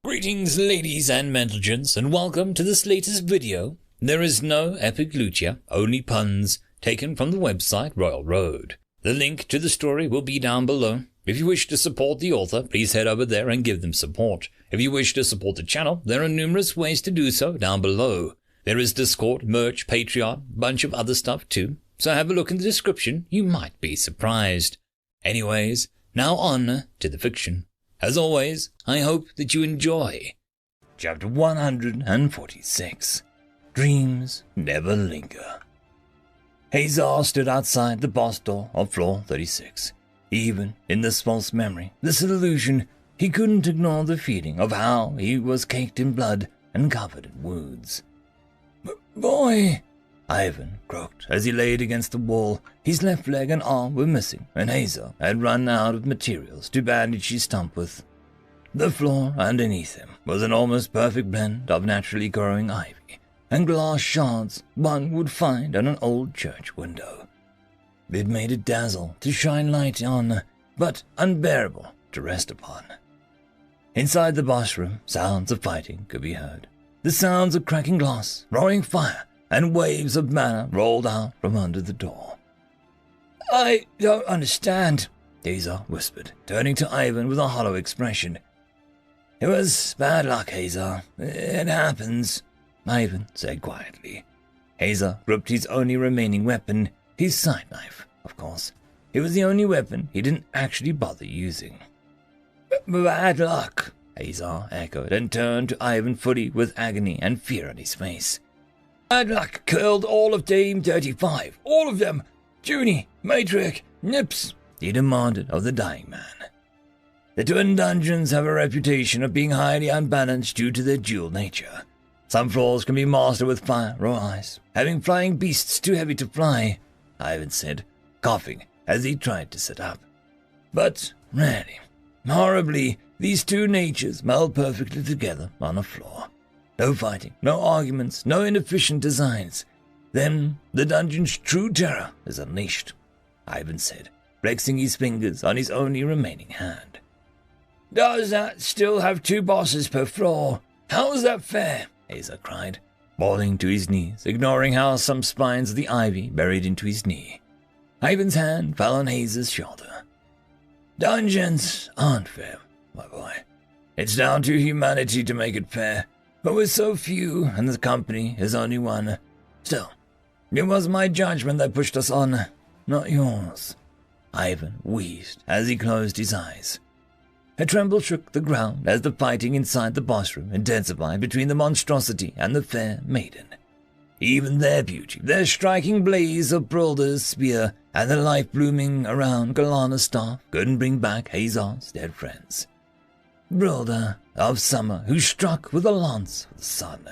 Greetings ladies and gentlemen, and welcome to this latest video. There is no epic loot here, only puns, taken from the website Reupload. The link to the story will be down below. If you wish to support the author, please head over there and give them support. If you wish to support the channel, there are numerous ways to do so down below. There is Discord, merch, Patreon, bunch of other stuff too, so have a look in the description, you might be surprised. Anyways, now on to the fiction. As always, I hope that you enjoy. Chapter 146. Dreams Never Linger. Hazar stood outside the boss door of floor 36. Even in this false memory, this illusion, he couldn't ignore the feeling of how he was caked in blood and covered in wounds. "Boy!" Ivan croaked as he laid against the wall. His left leg and arm were missing, and Hazar had run out of materials to bandage his stump with. The floor underneath him was an almost perfect blend of naturally growing ivy and glass shards one would find on an old church window. It made it dazzle to shine light on, but unbearable to rest upon. Inside the boss room, sounds of fighting could be heard. The sounds of cracking glass, roaring fire, and waves of mana rolled out from under the door. "I don't understand," Hazar whispered, turning to Ivan with a hollow expression. "It was bad luck, Hazar. It happens," Ivan said quietly. Hazar gripped his only remaining weapon, his side knife, of course. It was the only weapon he didn't actually bother using. "Bad luck," Hazar echoed and turned to Ivan fully with agony and fear on his face. "Bad luck killed all of Team 35. All of them. Junie, Matrix, Nips," he demanded of the dying man. "The twin dungeons have a reputation of being highly unbalanced due to their dual nature. Some floors can be mastered with fire or ice, having flying beasts too heavy to fly," Ivan said, coughing as he tried to sit up. "But rarely, horribly, these two natures meld perfectly together on a floor. No fighting, no arguments, no inefficient designs. Then the dungeon's true terror is unleashed," Ivan said, flexing his fingers on his only remaining hand. "Does that still have 2 bosses per floor? How is that fair?" Hazar cried, falling to his knees, ignoring how some spines of the ivy buried into his knee. Ivan's hand fell on Hazar's shoulder. "Dungeons aren't fair, my boy. It's down to humanity to make it fair. But we're so few, and the company is only one. Still, it was my judgment that pushed us on, not yours." Ivan wheezed as he closed his eyes. A tremble shook the ground as the fighting inside the boss room intensified between the monstrosity and the fair maiden. Even their beauty, their striking blaze of Brilder's spear, and the life blooming around Galana's staff couldn't bring back Hazar's dead friends. Brilder of summer, who struck with a lance of the sun.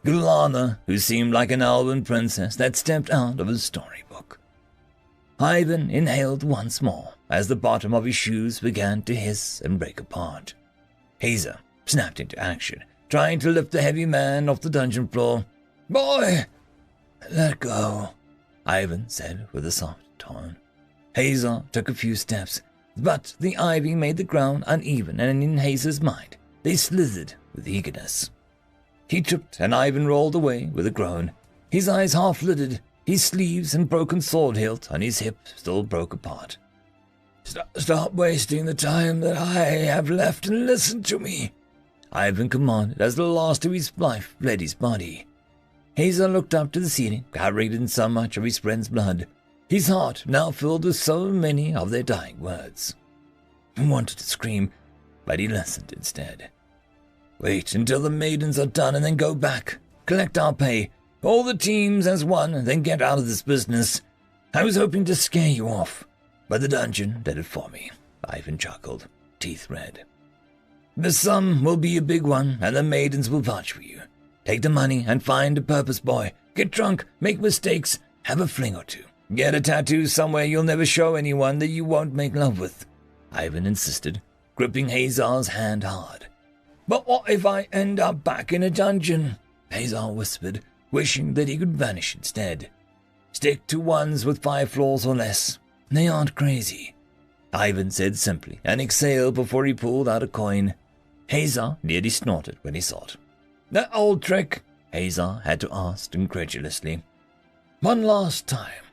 Galana, who seemed like an elven princess that stepped out of a storybook. Ivan inhaled once more as the bottom of his shoes began to hiss and break apart. Hazar snapped into action, trying to lift the heavy man off the dungeon floor. "Boy, let go," Ivan said with a soft tone. Hazar took a few steps, but the ivy made the ground uneven, and in Hazar's mind, they slithered with eagerness. He tripped, and Ivan rolled away with a groan. His eyes half-lidded, his sleeves and broken sword hilt on his hip still broke apart. Stop wasting the time that I have left and listen to me," Ivan commanded as the last of his life fled his body. Hazar looked up to the ceiling, covered in so much of his friend's blood, his heart now filled with so many of their dying words. He wanted to scream, but he listened instead. "Wait until the maidens are done and then go back. Collect our pay. All the teams as one, and then get out of this business. I was hoping to scare you off, but the dungeon did it for me," Ivan chuckled, teeth red. "The sum will be a big one, and the maidens will vouch for you. Take the money and find a purpose, boy. Get drunk, make mistakes, have a fling or two. Get a tattoo somewhere you'll never show anyone that you won't make love with," Ivan insisted, gripping Hazar's hand hard. "But what if I end up back in a dungeon?" Hazar whispered, wishing that he could vanish instead. "Stick to ones with 5 floors or less. They aren't crazy," Ivan said simply and exhaled before he pulled out a coin. Hazar nearly snorted when he saw it. "That old trick?" Hazar had to ask incredulously. "One last time,"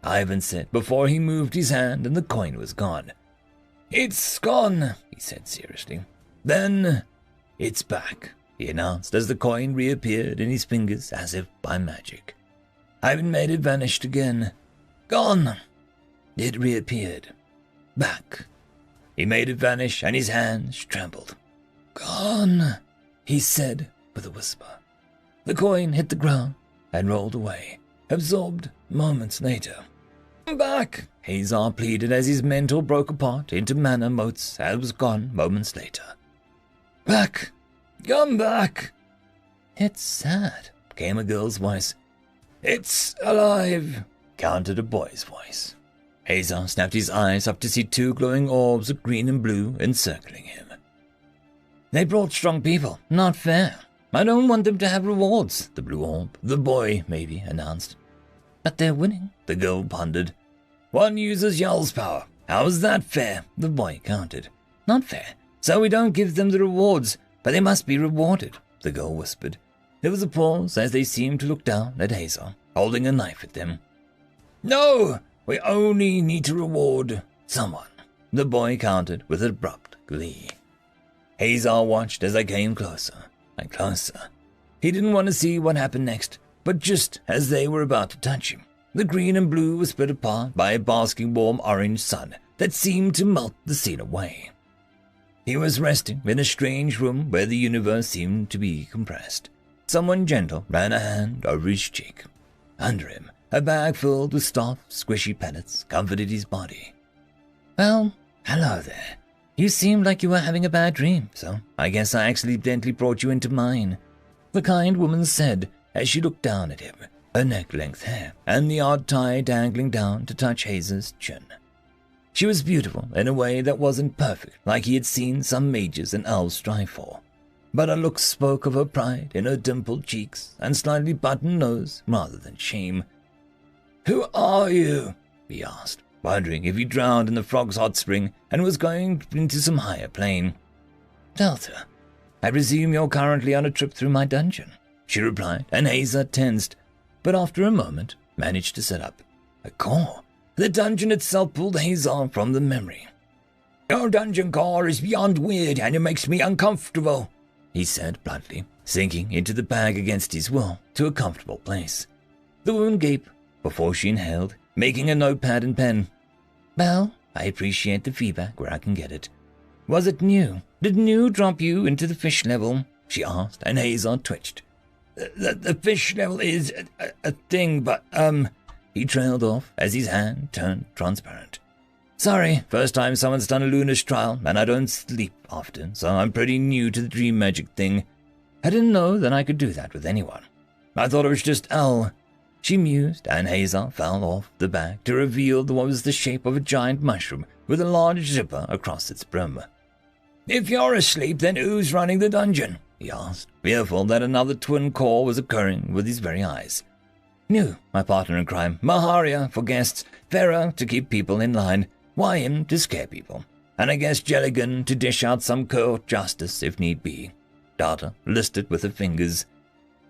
Ivan said before he moved his hand and the coin was gone. "It's gone," he said seriously. "Then it's back," he announced as the coin reappeared in his fingers as if by magic. Ivan made it vanish again. "Gone." It reappeared. Back. He made it vanish and his hands trembled. "Gone," he said with a whisper. The coin hit the ground and rolled away, absorbed moments later. "Come back," Hazar pleaded as his mental broke apart into mana motes and was gone moments later. "Back. Come back." "It's sad," came a girl's voice. "It's alive," countered a boy's voice. Hazar snapped his eyes up to see two glowing orbs of green and blue encircling him. "They brought strong people. Not fair. I don't want them to have rewards," the blue orb, the boy maybe, announced. "But they're winning," the girl pondered. "One uses Yell's power. How's that fair?" the boy countered. "Not fair. So we don't give them the rewards, but they must be rewarded," the girl whispered. There was a pause as they seemed to look down at Hazar, holding a knife at them. "No, we only need to reward someone," the boy countered with abrupt glee. Hazar watched as they came closer and closer. He didn't want to see what happened next, but just as they were about to touch him, the green and blue were split apart by a basking warm orange sun that seemed to melt the scene away. He was resting in a strange room where the universe seemed to be compressed. Someone gentle ran a hand over his cheek. Under him, a bag filled with soft, squishy pellets comforted his body. "Well, hello there. You seemed like you were having a bad dream, so I guess I accidentally brought you into mine," the kind woman said as she looked down at him, her neck-length hair and the odd tie dangling down to touch Hazar's chin. She was beautiful in a way that wasn't perfect like he had seen some mages and elves strive for, but her looks spoke of her pride in her dimpled cheeks and slightly buttoned nose rather than shame. "Who are you?" he asked, wondering if he drowned in the frog's hot spring and was going into some higher plane. "Delta, I presume you're currently on a trip through my dungeon," she replied, and Hazar tensed, but after a moment managed to sit up. A core. The dungeon itself pulled Hazar from the memory. "Your dungeon core is beyond weird and it makes me uncomfortable," he said bluntly, sinking into the bag against his will to a comfortable place. The woman gaped before she inhaled, making a notepad and pen. "Well, I appreciate the feedback where I can get it. Was it new? Did new drop you into the fish level?" she asked, and Hazar twitched. The fish level is a thing, but, he trailed off as his hand turned transparent. "Sorry, first time someone's done a lunar trial, and I don't sleep often, so I'm pretty new to the dream magic thing. I didn't know that I could do that with anyone. I thought it was just L." She mused, and Hazar fell off the bag to reveal what was the shape of a giant mushroom with a large zipper across its brim. "If you're asleep, then who's running the dungeon?" he asked, fearful that another twin core was occurring with his very eyes. "New, my partner in crime, Maharia for guests, Farah to keep people in line, Wyam to scare people, and I guess Jelligan to dish out some court justice if need be." Data listed with her fingers.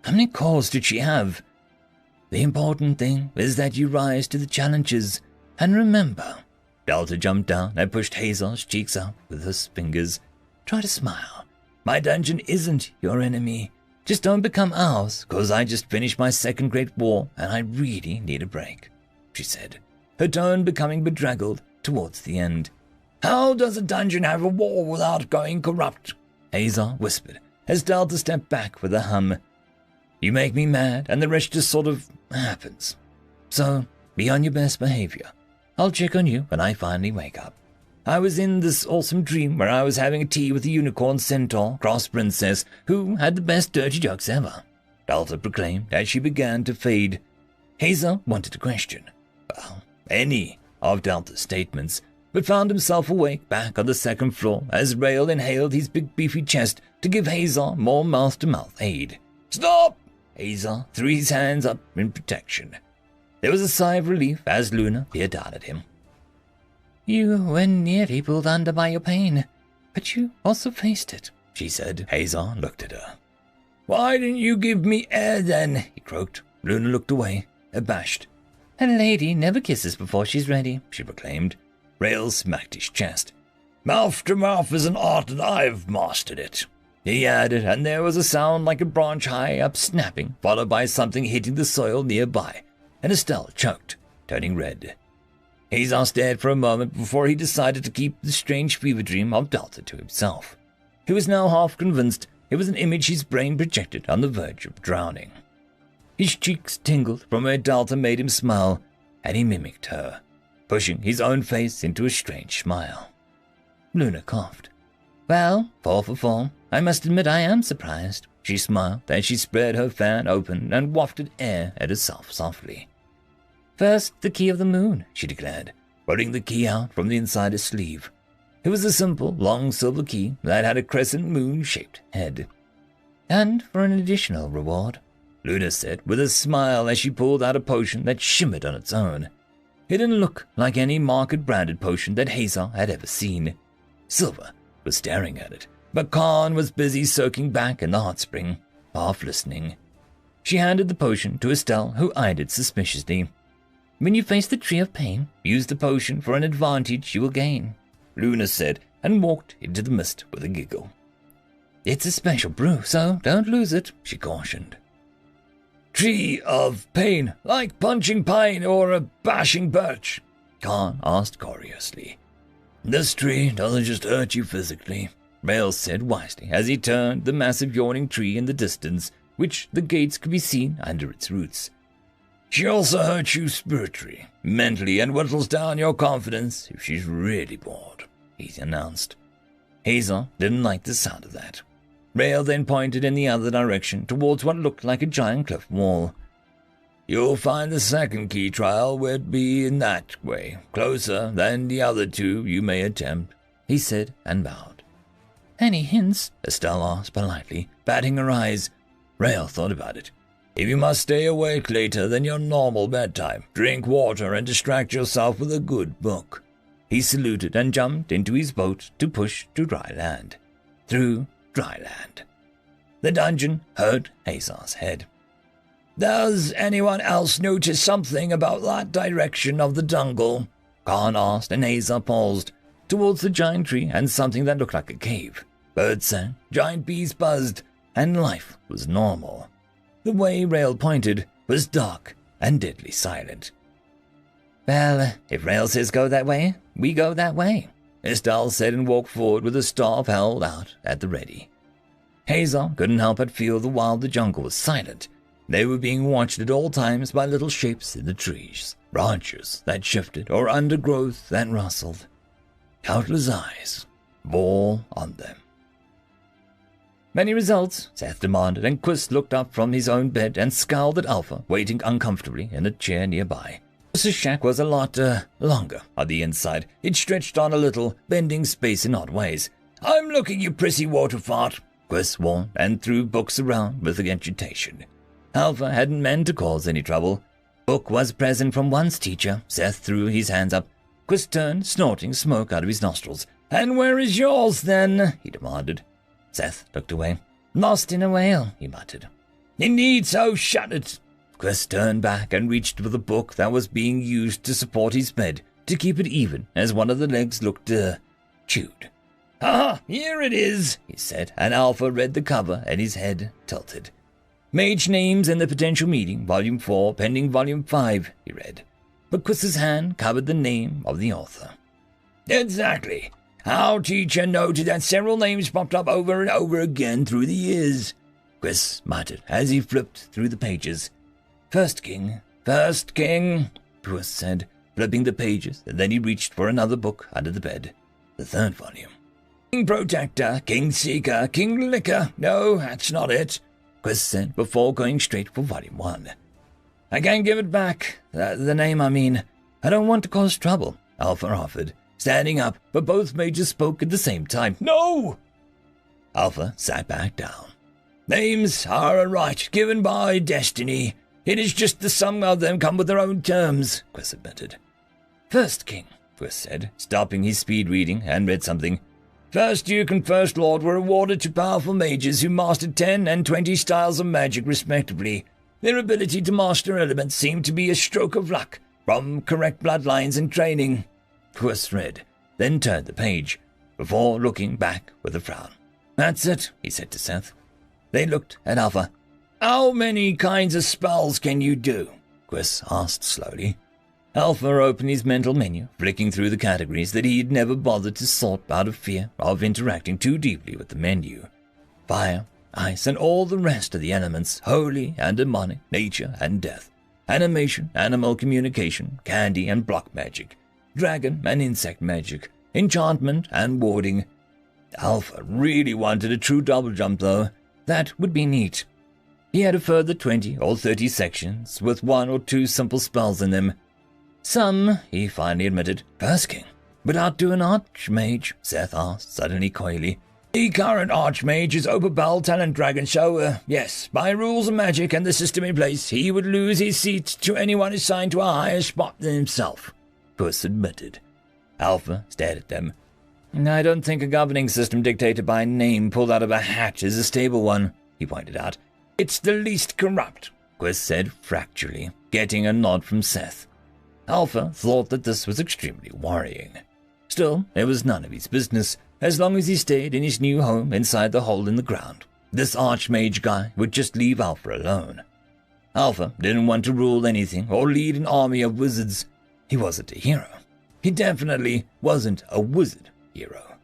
How many cores did she have? "The important thing is that you rise to the challenges, and remember." Delta jumped down and pushed Hazar's cheeks out with her fingers. "Try to smile. My dungeon isn't your enemy. Just don't become ours, 'cause I just finished my second Great War and I really need a break," she said, her tone becoming bedraggled towards the end. "How does a dungeon have a war without going corrupt?" Hazar whispered as Delta stepped back with a hum. "You make me mad and the rest just sort of happens. So, be on your best behavior. I'll check on you when I finally wake up. I was in this awesome dream where I was having a tea with a unicorn centaur cross princess who had the best dirty jokes ever," Delta proclaimed as she began to fade. Hazar wanted to question, well, any of Delta's statements, but found himself awake back on the second floor as Rail inhaled his big beefy chest to give Hazar more mouth-to-mouth aid. "Stop!" Hazar threw his hands up in protection. There was a sigh of relief as Luna peered down at him. "You were nearly pulled under by your pain, but you also faced it," she said. Hazar looked at her. Why didn't you give me air then? He croaked. Luna looked away, abashed. A lady never kisses before she's ready, she proclaimed. Rail smacked his chest. Mouth to mouth is an art and I've mastered it. He added, and there was a sound like a branch high up snapping, followed by something hitting the soil nearby, and Estelle choked, turning red. Hazar stared for a moment before he decided to keep the strange fever dream of Delta to himself. He was now half convinced it was an image his brain projected on the verge of drowning. His cheeks tingled from where Delta made him smile, and he mimicked her, pushing his own face into a strange smile. Luna coughed. Well, 4 for 4. I must admit I am surprised, she smiled as she spread her fan open and wafted air at herself softly. First, the key of the moon, she declared, pulling the key out from the inside her sleeve. It was a simple, long silver key that had a crescent moon-shaped head. And for an additional reward, Luna said with a smile as she pulled out a potion that shimmered on its own. It didn't look like any market-branded potion that Hazar had ever seen. Silver was staring at it, but Khan was busy soaking back in the hot spring, half listening. She handed the potion to Estelle, who eyed it suspiciously. When you face the tree of pain, use the potion for an advantage you will gain, Luna said, and walked into the mist with a giggle. It's a special brew, so don't lose it, she cautioned. Tree of pain, like punching pine or a bashing birch? Khan asked curiously. This tree doesn't just hurt you physically, Rail said wisely as he turned the massive yawning tree in the distance, which the gates could be seen under its roots. She also hurts you spiritually, mentally, and whittles down your confidence if she's really bored, he announced. Hazar didn't like the sound of that. Rail then pointed in the other direction towards what looked like a giant cliff wall. You'll find the second key trial would be in that way, closer than the other 2 you may attempt, he said and bowed. Any hints? Estelle asked politely, batting her eyes. Rail thought about it. If you must stay awake later than your normal bedtime, drink water and distract yourself with a good book. He saluted and jumped into his boat to push to dry land. Through dry land. The dungeon hurt Hazar's head. Does anyone else notice something about that direction of the jungle? Khan asked, and Hazar paused, towards the giant tree and something that looked like a cave. Birds sang, giant bees buzzed, and life was normal. The way Rail pointed was dark and deadly silent. Well, if Rail says go that way, we go that way, Estelle said and walked forward with a staff held out at the ready. Hazar couldn't help but feel the while the jungle was silent. They were being watched at all times by little shapes in the trees, branches that shifted or undergrowth that rustled. Countless eyes, all on them. Many results? Seth demanded, and Quist looked up from his own bed and scowled at Alpha, waiting uncomfortably in a chair nearby. Quist's shack was a lot, longer on the inside. It stretched on a little, bending space in odd ways. I'm looking, you prissy water fart, Quist warned, and threw books around with agitation. Alpha hadn't meant to cause any trouble. Book was present from one's teacher. Seth threw his hands up. Quist turned, snorting smoke out of his nostrils. And where is yours, then? He demanded. Seth looked away. Lost in a whale, he muttered. Indeed, so shut it. Quist turned back and reached for the book that was being used to support his bed, to keep it even, as one of the legs looked, chewed. Ah, here it is, he said, and Alpha read the cover and his head tilted. Mage Names and the Potential Meeting, Volume 4, pending Volume 5, he read. But Quist's hand covered the name of the author. Exactly. Our teacher noted that several names popped up over and over again through the years, Quist muttered as he flipped through the pages. First King, Quist said, flipping the pages, and then he reached for another book under the bed. The 3rd volume. King Protector, King Seeker, King Licker. No, that's not it, Quist said before going straight for Volume 1. I can't give it back. The name, I mean. I don't want to cause trouble, Alpha offered, standing up, but both mages spoke at the same time. No! Alpha sat back down. Names are a right given by destiny. It is just that some of them come with their own terms, Quist admitted. First King, Quist said, stopping his speed reading, and read something. First Duke and First Lord were awarded to powerful mages who mastered 10 and 20 styles of magic respectively. Their ability to master elements seemed to be a stroke of luck from correct bloodlines and training. Quist read, then turned the page, before looking back with a frown. That's it, he said to Seth. They looked at Alpha. How many kinds of spells can you do? Quist asked slowly. Alpha opened his mental menu, flicking through the categories that he had never bothered to sort out of fear of interacting too deeply with the menu. Fire, ice, and all the rest of the elements, holy and demonic, nature and death, animation, animal communication, candy and block magic, dragon and insect magic, enchantment and warding. Alpha really wanted a true double jump though. That would be neat. He had a further 20 or 30 sections with 1 or 2 simple spells in them. Some, he finally admitted, Curse King. Without doing Archmage, Seth asked, suddenly coyly. The current Archmage is Opabel Talent Dragon, so, yes, by rules of magic and the system in place, he would lose his seat to anyone assigned to a higher spot than himself, Puss admitted. Alpha stared at them. I don't think a governing system dictated by a name pulled out of a hat is a stable one, he pointed out. It's the least corrupt, Quist said fracturally, getting a nod from Seth. Alpha thought that this was extremely worrying. Still, it was none of his business, as long as he stayed in his new home inside the hole in the ground. This Archmage guy would just leave Alpha alone. Alpha didn't want to rule anything or lead an army of wizards. He wasn't a hero. He definitely wasn't a wizard hero.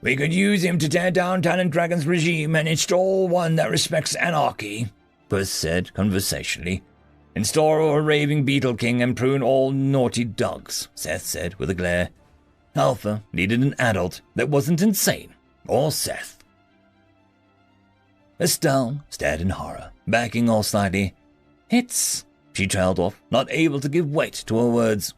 We could use him to tear down Talent Dragon's regime and install one that respects anarchy, Puss said conversationally. Install a raving beetle king and prune all naughty dogs, Seth said with a glare. Alpha needed an adult that wasn't insane, or Seth. Estelle stared in horror, backing off slightly. She trailed off, not able to give weight to her words.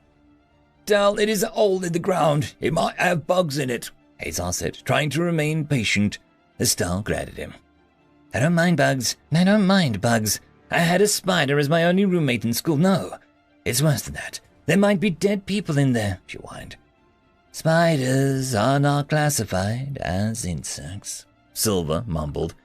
Estelle, it is a hole in the ground. It might have bugs in it, Hazar said, trying to remain patient. Estelle glared at him. I don't mind bugs. I had a spider as my only roommate in school. No, it's worse than that. There might be dead people in there, she whined. Spiders are not classified as insects, Silver mumbled.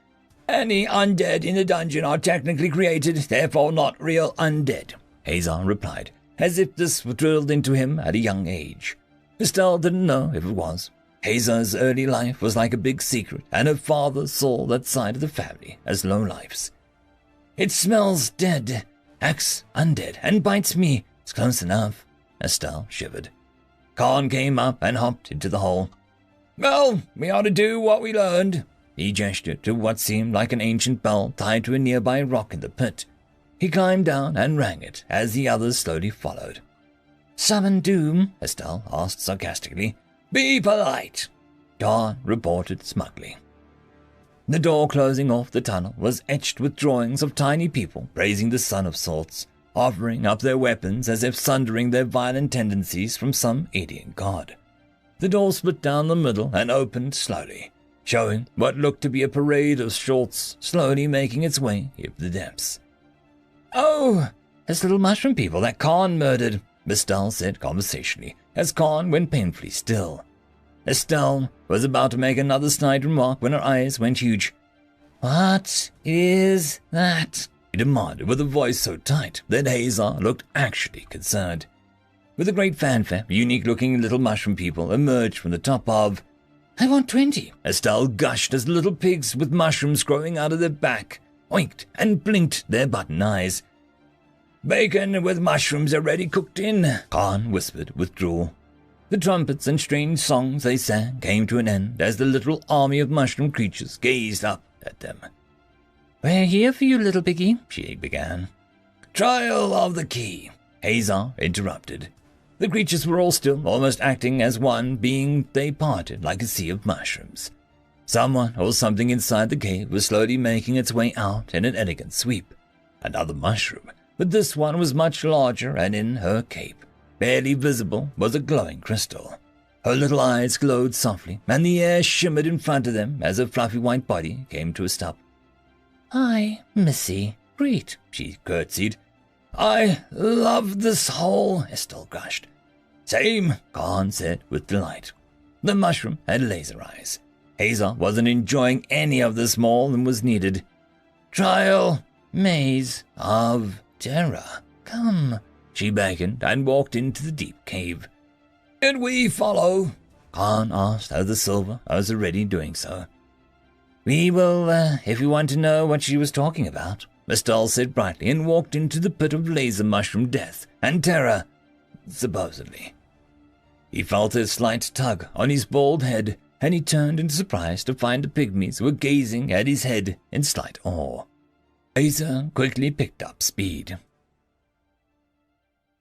Any undead in the dungeon are technically created, therefore not real undead, Hazar replied, as if this were drilled into him at a young age. Estelle didn't know if it was. Hazar's early life was like a big secret, and her father saw that side of the family as lowlifes. It smells dead, acts undead, and bites me. It's close enough, Estelle shivered. Khan came up and hopped into the hole. Well, we ought to do what we learned. He gestured to what seemed like an ancient bell tied to a nearby rock in the pit. He climbed down and rang it as the others slowly followed. Summon doom? Estelle asked sarcastically. Be polite, Khan reported smugly. The door closing off the tunnel was etched with drawings of tiny people praising the sun of sorts, offering up their weapons as if sundering their violent tendencies from some alien god. The door split down the middle and opened slowly, showing what looked to be a parade of shorts slowly making its way into the depths. Oh, it's little mushroom people that Khan murdered, Estelle said conversationally, as Khan went painfully still. Estelle was about to make another snide remark when her eyes went huge. What is that? He demanded with a voice so tight that Hazar looked actually concerned. With a great fanfare, unique-looking little mushroom people emerged from the top of... I want 20, Estelle gushed as little pigs with mushrooms growing out of their back oinked and blinked their button eyes. Bacon with mushrooms already cooked in, Khan whispered with drool. The trumpets and strange songs they sang came to an end as the little army of mushroom creatures gazed up at them. We're here for you, little piggy, she began. Trial of the key, Hazar interrupted. The creatures were all still, almost acting as one being they parted like a sea of mushrooms. Someone or something inside the cave was slowly making its way out in an elegant sweep. Another mushroom, but this one was much larger, and in her cape, barely visible, was a glowing crystal. Her little eyes glowed softly, and the air shimmered in front of them as her fluffy white body came to a stop. Hi, Missy. Greet, she curtsied. I love this hole, Estelle gushed. Same, Khan said with delight. The mushroom had laser eyes. Hazel wasn't enjoying any of this more than was needed. Trial, maze of terror. Come, she beckoned and walked into the deep cave. Can we follow? Khan asked as the silver was already doing so. We will, if you want to know what she was talking about, Mistal said brightly and walked into the pit of laser mushroom death and terror, supposedly. He felt a slight tug on his bald head, and he turned in surprise to find the pygmies were gazing at his head in slight awe. Asa quickly picked up speed.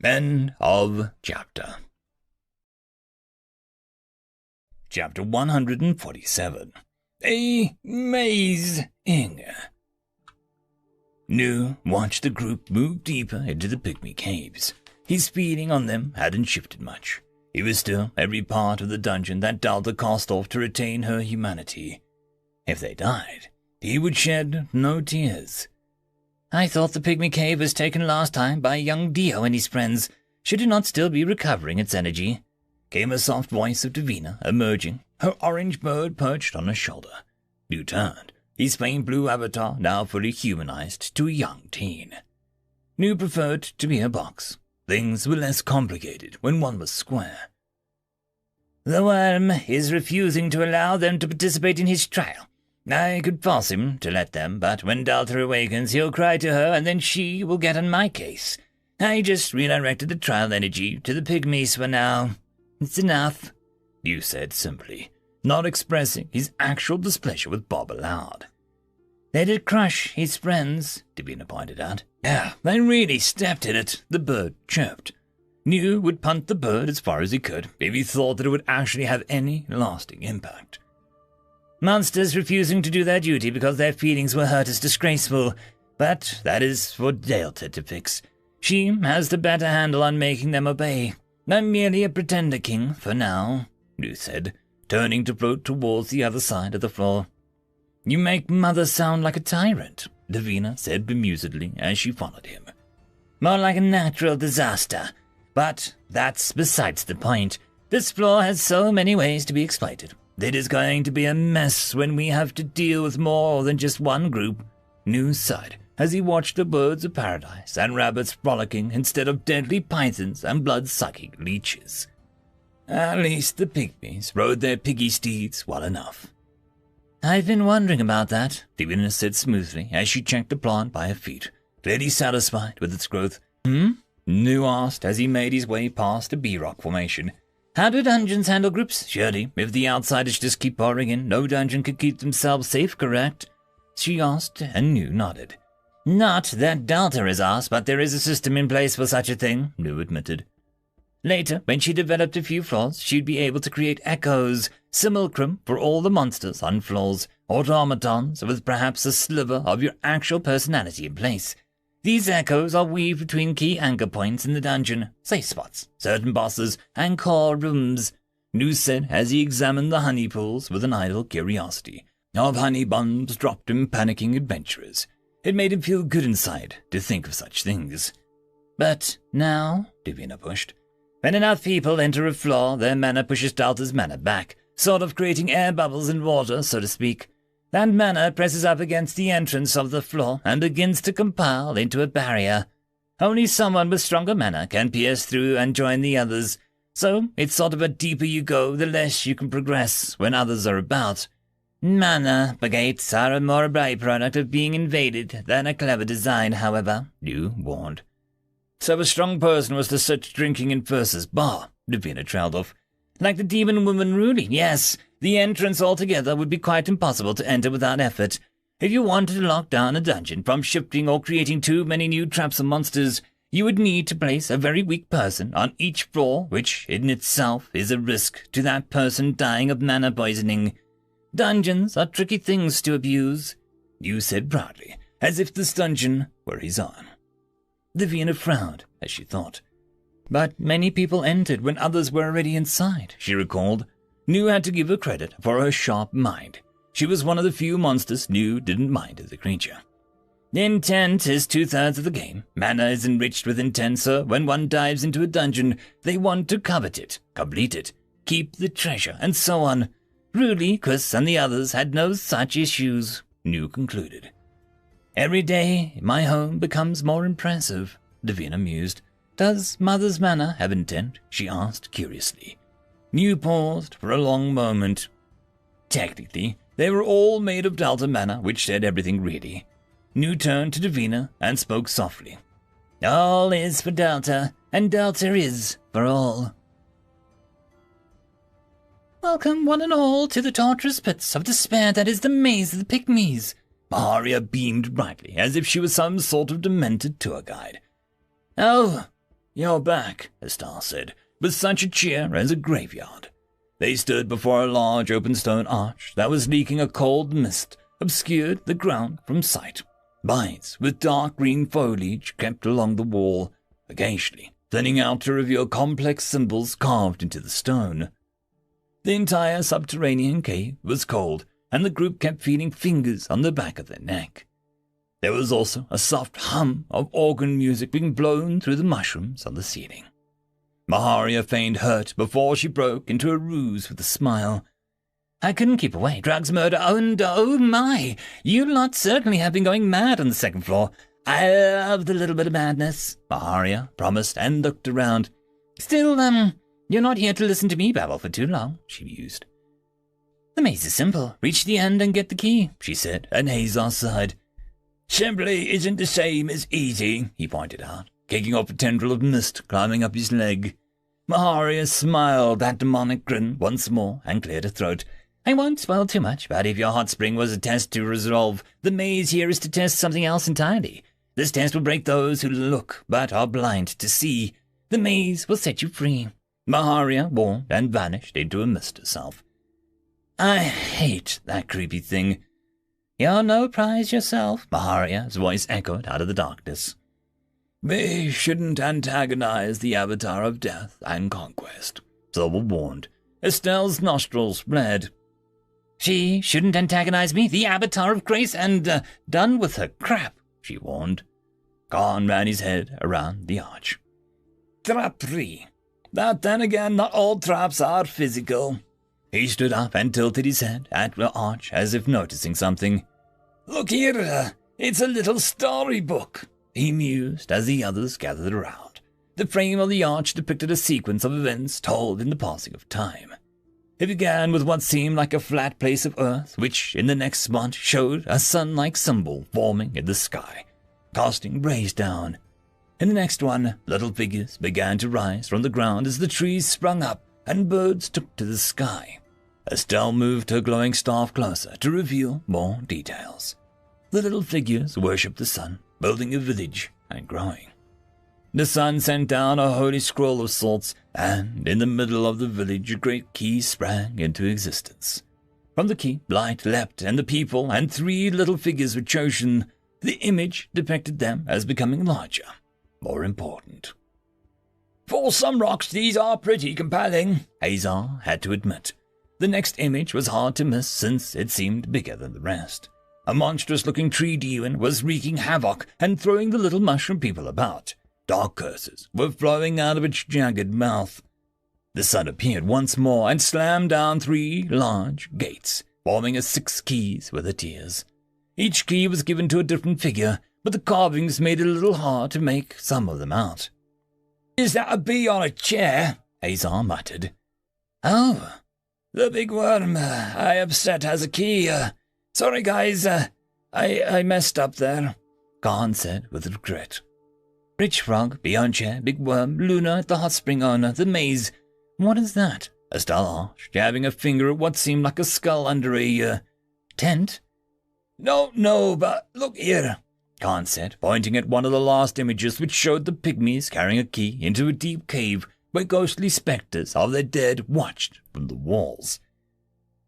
End of chapter. Chapter 147. A Maze-ing. Nu watched the group move deeper into the pygmy caves. His feeling on them hadn't shifted much. He was still every part of the dungeon that Delta cast off to retain her humanity. If they died, he would shed no tears. I thought the pygmy cave was taken last time by young Dio and his friends. Should it not still be recovering its energy? Came a soft voice of Davina, emerging, her orange bird perched on her shoulder. Nu turned, his faint blue avatar now fully humanized to a young teen. Nu preferred to be a box. Things were less complicated when one was square. The worm is refusing to allow them to participate in his trial. I could force him to let them, but when Delta awakens, he'll cry to her, and then she will get on my case. I just redirected the trial energy to the pygmies for now. It's enough, Nu said simply, not expressing his actual displeasure with Bob aloud. They did crush his friends, Davina pointed out. Yeah, they really stepped in it, the bird chirped. Nu would punt the bird as far as he could if he thought that it would actually have any lasting impact. Monsters refusing to do their duty because their feelings were hurt is disgraceful, but that is for Delta to fix. She has the better handle on making them obey. I'm merely a pretender king for now, Nu said, turning to float towards the other side of the floor. You make Mother sound like a tyrant, Davina said bemusedly as she followed him. More like a natural disaster. But that's besides the point. This floor has so many ways to be exploited. It is going to be a mess when we have to deal with more than just one group. Nu sighed as he watched the birds of paradise and rabbits frolicking instead of deadly pythons and blood-sucking leeches. At least the pygmies rode their piggy steeds well enough. I've been wondering about that, Davina said smoothly as she checked the plant by her feet, clearly satisfied with its growth. Nu asked as he made his way past a B-rock formation. How do dungeons handle groups? Surely, if the outsiders just keep pouring in, no dungeon could keep themselves safe, correct? She asked, and Nu nodded. Not that Delta is asked, but there is a system in place for such a thing, Nu admitted. Later, when she developed a few floors, she'd be able to create echoes, simulacrum for all the monsters on floors, automatons with perhaps a sliver of your actual personality in place. These echoes are weaved between key anchor points in the dungeon, safe spots, certain bosses, and core rooms, Nu said as he examined the honey pools with an idle curiosity of honey bombs dropped in panicking adventurers. It made him feel good inside to think of such things. But now, Davina pushed, when enough people enter a floor, their mana pushes Delta's mana back, sort of creating air bubbles in water, so to speak. That mana presses up against the entrance of the floor and begins to compile into a barrier. Only someone with stronger mana can pierce through and join the others, so it's sort of the deeper you go, the less you can progress when others are about. Mana gates are more a byproduct of being invaded than a clever design, however, Nu warned. So a strong person was to sit drinking in Fursa's bar, Davina trailed off. Like the demon woman Rudy, yes. The entrance altogether would be quite impossible to enter without effort. If you wanted to lock down a dungeon from shifting or creating too many new traps and monsters, you would need to place a very weak person on each floor, which in itself is a risk to that person dying of mana poisoning. Dungeons are tricky things to abuse, Nu said proudly, as if this dungeon were his own. Davina frowned as she thought. But many people entered when others were already inside, she recalled. Nu had to give her credit for her sharp mind. She was one of the few monsters Nu didn't mind as a creature. Intent is 2/3 of the game. Mana is enriched with intent, so when one dives into a dungeon, they want to covet it, complete it, keep the treasure, and so on. Rudely, Chris and the others had no such issues, New concluded. Every day my home becomes more impressive, Davina mused. Does Mother's manor have intent? She asked curiously. New paused for a long moment. Technically, they were all made of Delta mana, which said everything really. New turned to Davina and spoke softly. All is for Delta, and Delta is for all. Welcome, one and all, to the torturous pits of despair that is the maze of the Pygmies. Maharia beamed brightly, as if she was some sort of demented tour guide. Oh, you're back, Estelle said, with such a cheer as a graveyard. They stood before a large open stone arch that was leaking a cold mist, obscured the ground from sight. Vines with dark green foliage crept along the wall, occasionally thinning out to reveal complex symbols carved into the stone. The entire subterranean cave was cold, and the group kept feeling fingers on the back of their neck. There was also a soft hum of organ music being blown through the mushrooms on the ceiling. Maharia feigned hurt before she broke into a ruse with a smile. I couldn't keep away. Drugs, murder, and oh my! You lot certainly have been going mad on the second floor. I love the little bit of madness, Maharia promised and looked around. Still, you're not here to listen to me babble for too long, she mused. The maze is simple. Reach the end and get the key, she said, and Hazar sighed. Simply isn't the same as easy, he pointed out, kicking off a tendril of mist climbing up his leg. Maharia smiled that demonic grin once more and cleared her throat. I won't spoil too much, but if your hot spring was a test to resolve, the maze here is to test something else entirely. This test will break those who look but are blind to see. The maze will set you free. Maharia warned and vanished into a mist herself. I hate that creepy thing. You're no prize yourself, Maharia's voice echoed out of the darkness. We shouldn't antagonize the avatar of death and conquest, Silver warned. Estelle's nostrils bled. She shouldn't antagonize me, the avatar of grace, and done with her crap, she warned. Khan ran his head around the arch. Trappery. But then again, not all traps are physical. He stood up and tilted his head at the arch as if noticing something. Look here, it's a little storybook, he mused as the others gathered around. The frame of the arch depicted a sequence of events told in the passing of time. It began with what seemed like a flat place of earth, which in the next spot showed a sun-like symbol forming in the sky, casting rays down. In the next one, little figures began to rise from the ground as the trees sprung up and birds took to the sky. Estelle moved her glowing staff closer to reveal more details. The little figures worshipped the sun, building a village and growing. The sun sent down a holy scroll of sorts, and in the middle of the village a great key sprang into existence. From the key, light leapt, and the people and 3 little figures were chosen. The image depicted them as becoming larger, more important. For some rocks, these are pretty compelling, Hazar had to admit. The next image was hard to miss since it seemed bigger than the rest. A monstrous-looking tree demon was wreaking havoc and throwing the little mushroom people about. Dark curses were flowing out of its jagged mouth. The sun appeared once more and slammed down 3 large gates, forming a 6 keys with the tears. Each key was given to a different figure, but the carvings made it a little hard to make some of them out. Is that a bee on a chair? Hazar muttered. Oh, the big worm I upset has a key. Sorry, guys, I messed up there, Khan said with regret. Rich frog, beyond chair, big worm, Luna at the hot spring owner, the maze. What is that? Estelle asked, jabbing a finger at what seemed like a skull under a, tent. No, but look here, Khan said, pointing at one of the last images which showed the pygmies carrying a key into a deep cave where ghostly spectres of their dead watched from the walls.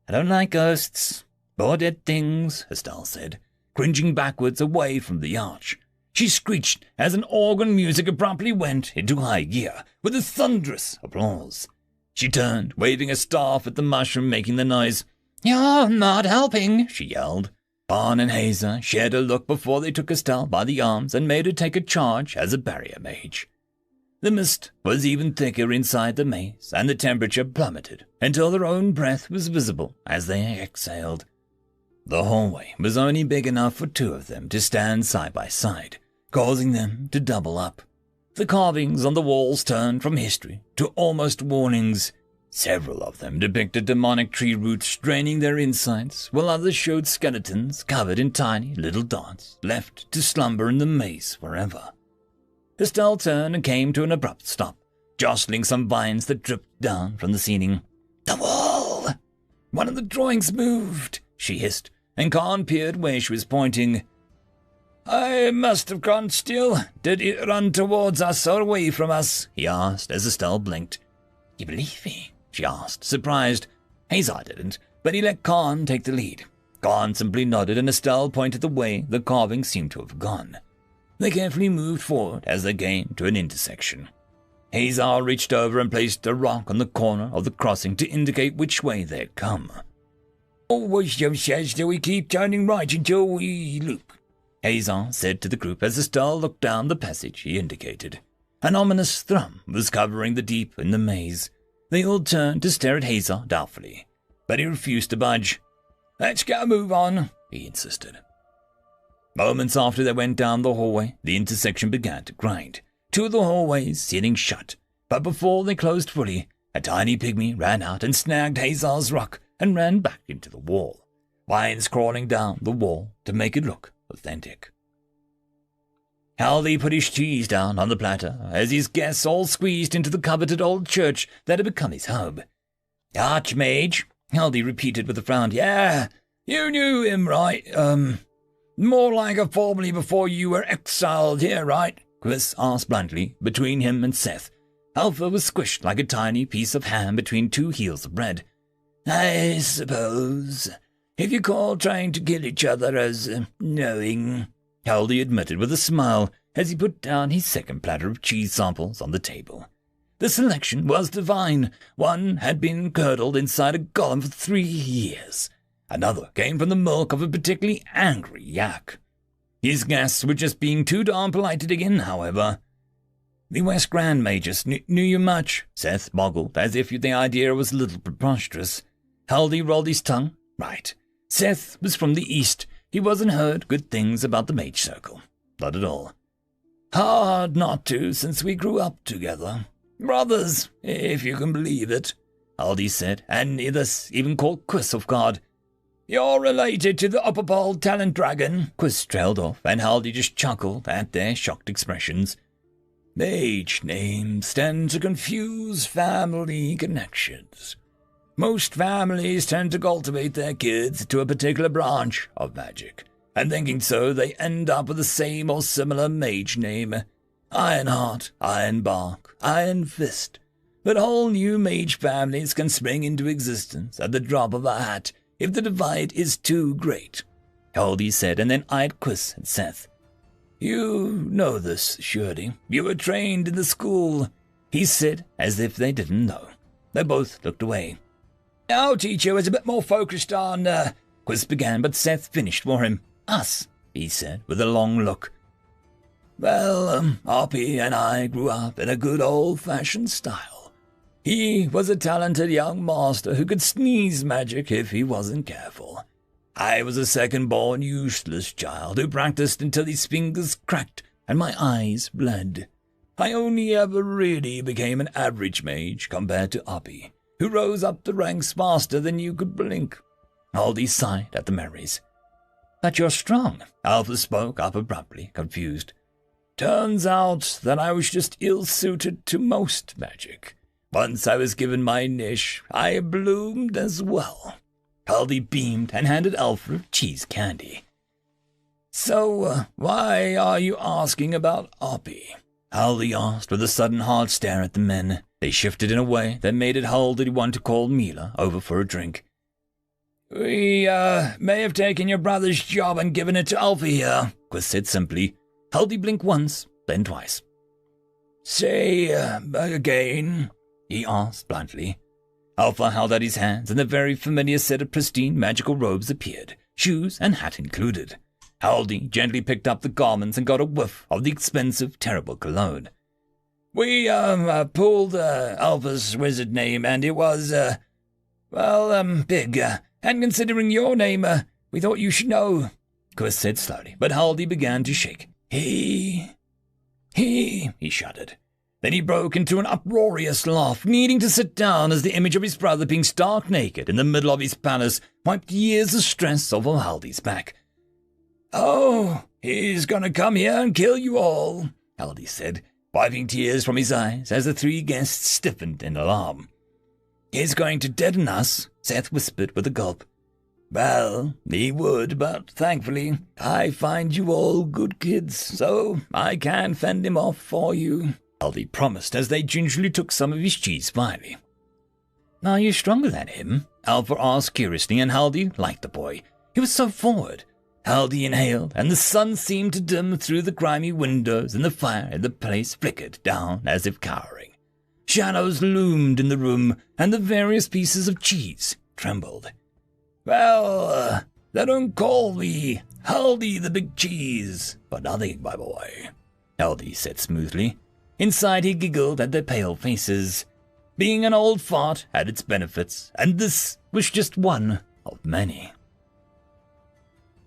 I don't like ghosts. Or dead things, Estelle said, cringing backwards away from the arch. She screeched as an organ music abruptly went into high gear, with a thunderous applause. She turned, waving a staff at the mushroom making the noise. You're not helping, she yelled. Khan and Hazar shared a look before they took Estelle by the arms and made her take a charge as a barrier mage. The mist was even thicker inside the maze, and the temperature plummeted until their own breath was visible as they exhaled. The hallway was only big enough for two of them to stand side by side, causing them to double up. The carvings on the walls turned from history to almost warnings. Several of them depicted demonic tree roots draining their insides, while others showed skeletons covered in tiny little dots, left to slumber in the maze forever. Estelle turned and came to an abrupt stop, jostling some vines that dripped down from the ceiling. "The wall! One of the drawings moved," she hissed, and Khan peered where she was pointing. "I must have gone still. Did it run towards us or away from us?" he asked as Estelle blinked. "You believe me?" she asked, surprised. Hazar didn't, but he let Khan take the lead. Khan simply nodded and Estelle pointed the way the carving seemed to have gone. They carefully moved forward as they came to an intersection. Hazar reached over and placed a rock on the corner of the crossing to indicate which way they had come. "Wisdom says that we keep turning right until we loop," Hazar said to the group as Estelle looked down the passage he indicated. An ominous thrum was covering the deep in the maze. They all turned to stare at Hazar doubtfully, but he refused to budge. "Let's get a move on," he insisted. Moments after they went down the hallway, the intersection began to grind. Two of the hallways sealing shut, but before they closed fully, a tiny pygmy ran out and snagged Hazar's rock and ran back into the wall, vines crawling down the wall to make it look authentic. Haldy put his cheese down on the platter as his guests all squeezed into the coveted old church that had become his home. "Archmage," Haldy repeated with a frown. "Yeah, you knew him, right? More like a formerly before you were exiled here, right?" Chris asked bluntly, between him and Seth. Alpha was squished like a tiny piece of ham between two heels of bread. "I suppose, if you call trying to kill each other as knowing," Haldy admitted with a smile as he put down his second platter of cheese samples on the table. The selection was divine. One had been curdled inside a golem for 3 years. Another came from the milk of a particularly angry yak. His guests were just being too darn polite to dig in, however. "The West Grand Magus knew you much?" Seth boggled, as if the idea was a little preposterous. Haldy rolled his tongue. Right. Seth was from the East. He wasn't heard good things about the Mage Circle. Not at all. "Hard not to, since we grew up together. Brothers, if you can believe it," Haldy said, and this even caught Quiz off guard. "You're related to the Upperpole Talent Dragon," Quiz trailed off, and Haldy just chuckled at their shocked expressions. "Mage names tend to confuse family connections. Most families tend to cultivate their kids to a particular branch of magic, and thinking so, they end up with the same or similar mage name. Ironheart, Ironbark, Iron Fist. But whole new mage families can spring into existence at the drop of a hat if the divide is too great," Haldy said, and then eyed Quiz and Seth. "You know this, surely. You were trained in the school," he said, as if they didn't know. They both looked away. "Our teacher was a bit more focused on," Quiz began, but Seth finished for him. "Us," he said, with a long look. "Well, Hoppy and I grew up in a good old-fashioned style. He was a talented young master who could sneeze magic if he wasn't careful. I was a second-born useless child who practiced until his fingers cracked and my eyes bled. I only ever really became an average mage compared to Hoppy, who rose up the ranks faster than you could blink." Haldy sighed at the memories. "But you're strong," Alpha spoke up abruptly, confused. "Turns out that I was just ill-suited to most magic. Once I was given my niche, I bloomed as well." Haldy beamed and handed Alpha cheese candy. "So, why are you asking about Hoppy?" Haldy asked with a sudden hard stare at the men. They shifted in a way that made it Haldy want to call Mila over for a drink. "We, may have taken your brother's job and given it to Alpha here," Quiz said simply. Haldy blinked once, then twice. "Say, again?" he asked bluntly. Alpha held out his hands, and a very familiar set of pristine magical robes appeared, shoes and hat included. Haldy gently picked up the garments and got a whiff of the expensive, terrible cologne. We, pulled, Alpha's wizard name, and it was, big, and considering your name, we thought you should know, Quist said slowly, but Haldy began to shake. He shuddered. Then he broke into an uproarious laugh, needing to sit down as the image of his brother being stark naked in the middle of his palace wiped years of stress off of Haldy's back. Oh, he's gonna come here and kill you all, Haldy said, wiping tears from his eyes as the three guests stiffened in alarm. He's going to deaden us, Seth whispered with a gulp. Well, he would, but thankfully, I find you all good kids, so I can fend him off for you, Haldy promised as they gingerly took some of his cheese finally. Are you stronger than him? Alpha asked curiously, and Haldy liked the boy. He was so forward. Haldy inhaled, and the sun seemed to dim through the grimy windows, and the fire in the place flickered down as if cowering. Shadows loomed in the room, and the various pieces of cheese trembled. Well, they don't call me Haldy the Big Cheese for nothing, my boy, Haldy said smoothly. Inside he giggled at their pale faces. Being an old fart had its benefits, and this was just one of many.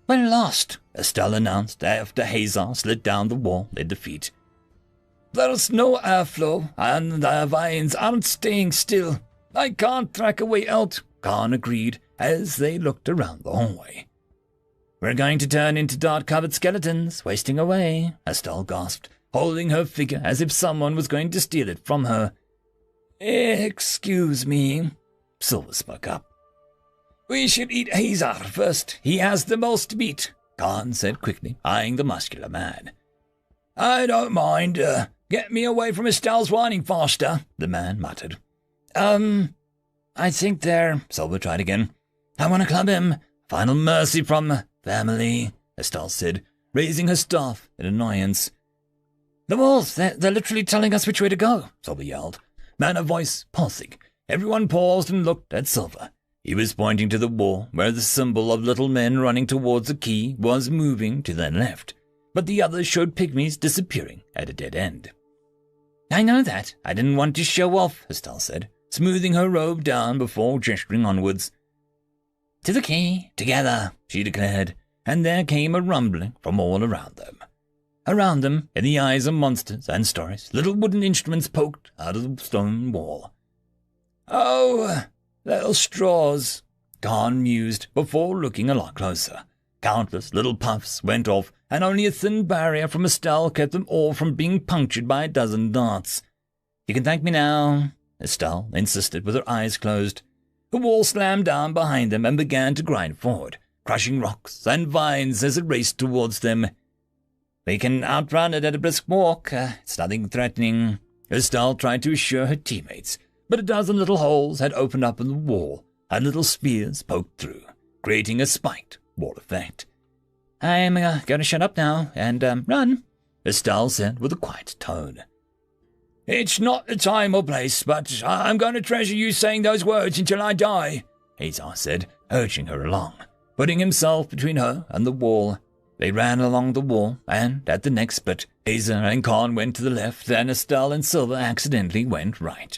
We're lost, Estelle announced after Hazar slid down the wall in defeat. There's no airflow, and our vines aren't staying still. I can't track a way out, Khan agreed as they looked around the hallway. We're going to turn into dart-covered skeletons, wasting away, Estelle gasped, holding her figure as if someone was going to steal it from her. Excuse me, Silver spoke up. We should eat Hazar first. He has the most meat, Khan said quickly, eyeing the muscular man. I don't mind. Get me away from Estelle's whining faster, the man muttered. I think they're... Silver tried again. I want to club him. Final mercy from family, Estelle said, raising her staff in annoyance. The wolves, they're literally telling us which way to go, Silver yelled, manner voice pulsing. Everyone paused and looked at Silver. He was pointing to the wall where the symbol of little men running towards a key was moving to their left, but the others showed pygmies disappearing at a dead end. I know that. I didn't want to show off, Estelle said, smoothing her robe down before gesturing onwards. To the key, together, she declared, and there came a rumbling from all around them. Around them, in the eyes of monsters and stories, little wooden instruments poked out of the stone wall. Oh, little straws, Khan mused before looking a lot closer. Countless little puffs went off, and only a thin barrier from Estelle kept them all from being punctured by a dozen darts. You can thank me now, Estelle insisted with her eyes closed. The wall slammed down behind them and began to grind forward, crushing rocks and vines as it raced towards them. We can outrun it at a brisk walk. It's nothing threatening, Estelle tried to assure her teammates, but a dozen little holes had opened up in the wall, and little spears poked through, creating a spiked wall effect. I'm going to shut up now and run, Estelle said with a quiet tone. It's not the time or place, but I'm going to treasure you saying those words until I die, Hazar said, urging her along, putting himself between her and the wall. They ran along the wall, and at the next bit, Hazar and Khan went to the left, and Estelle and Silver accidentally went right.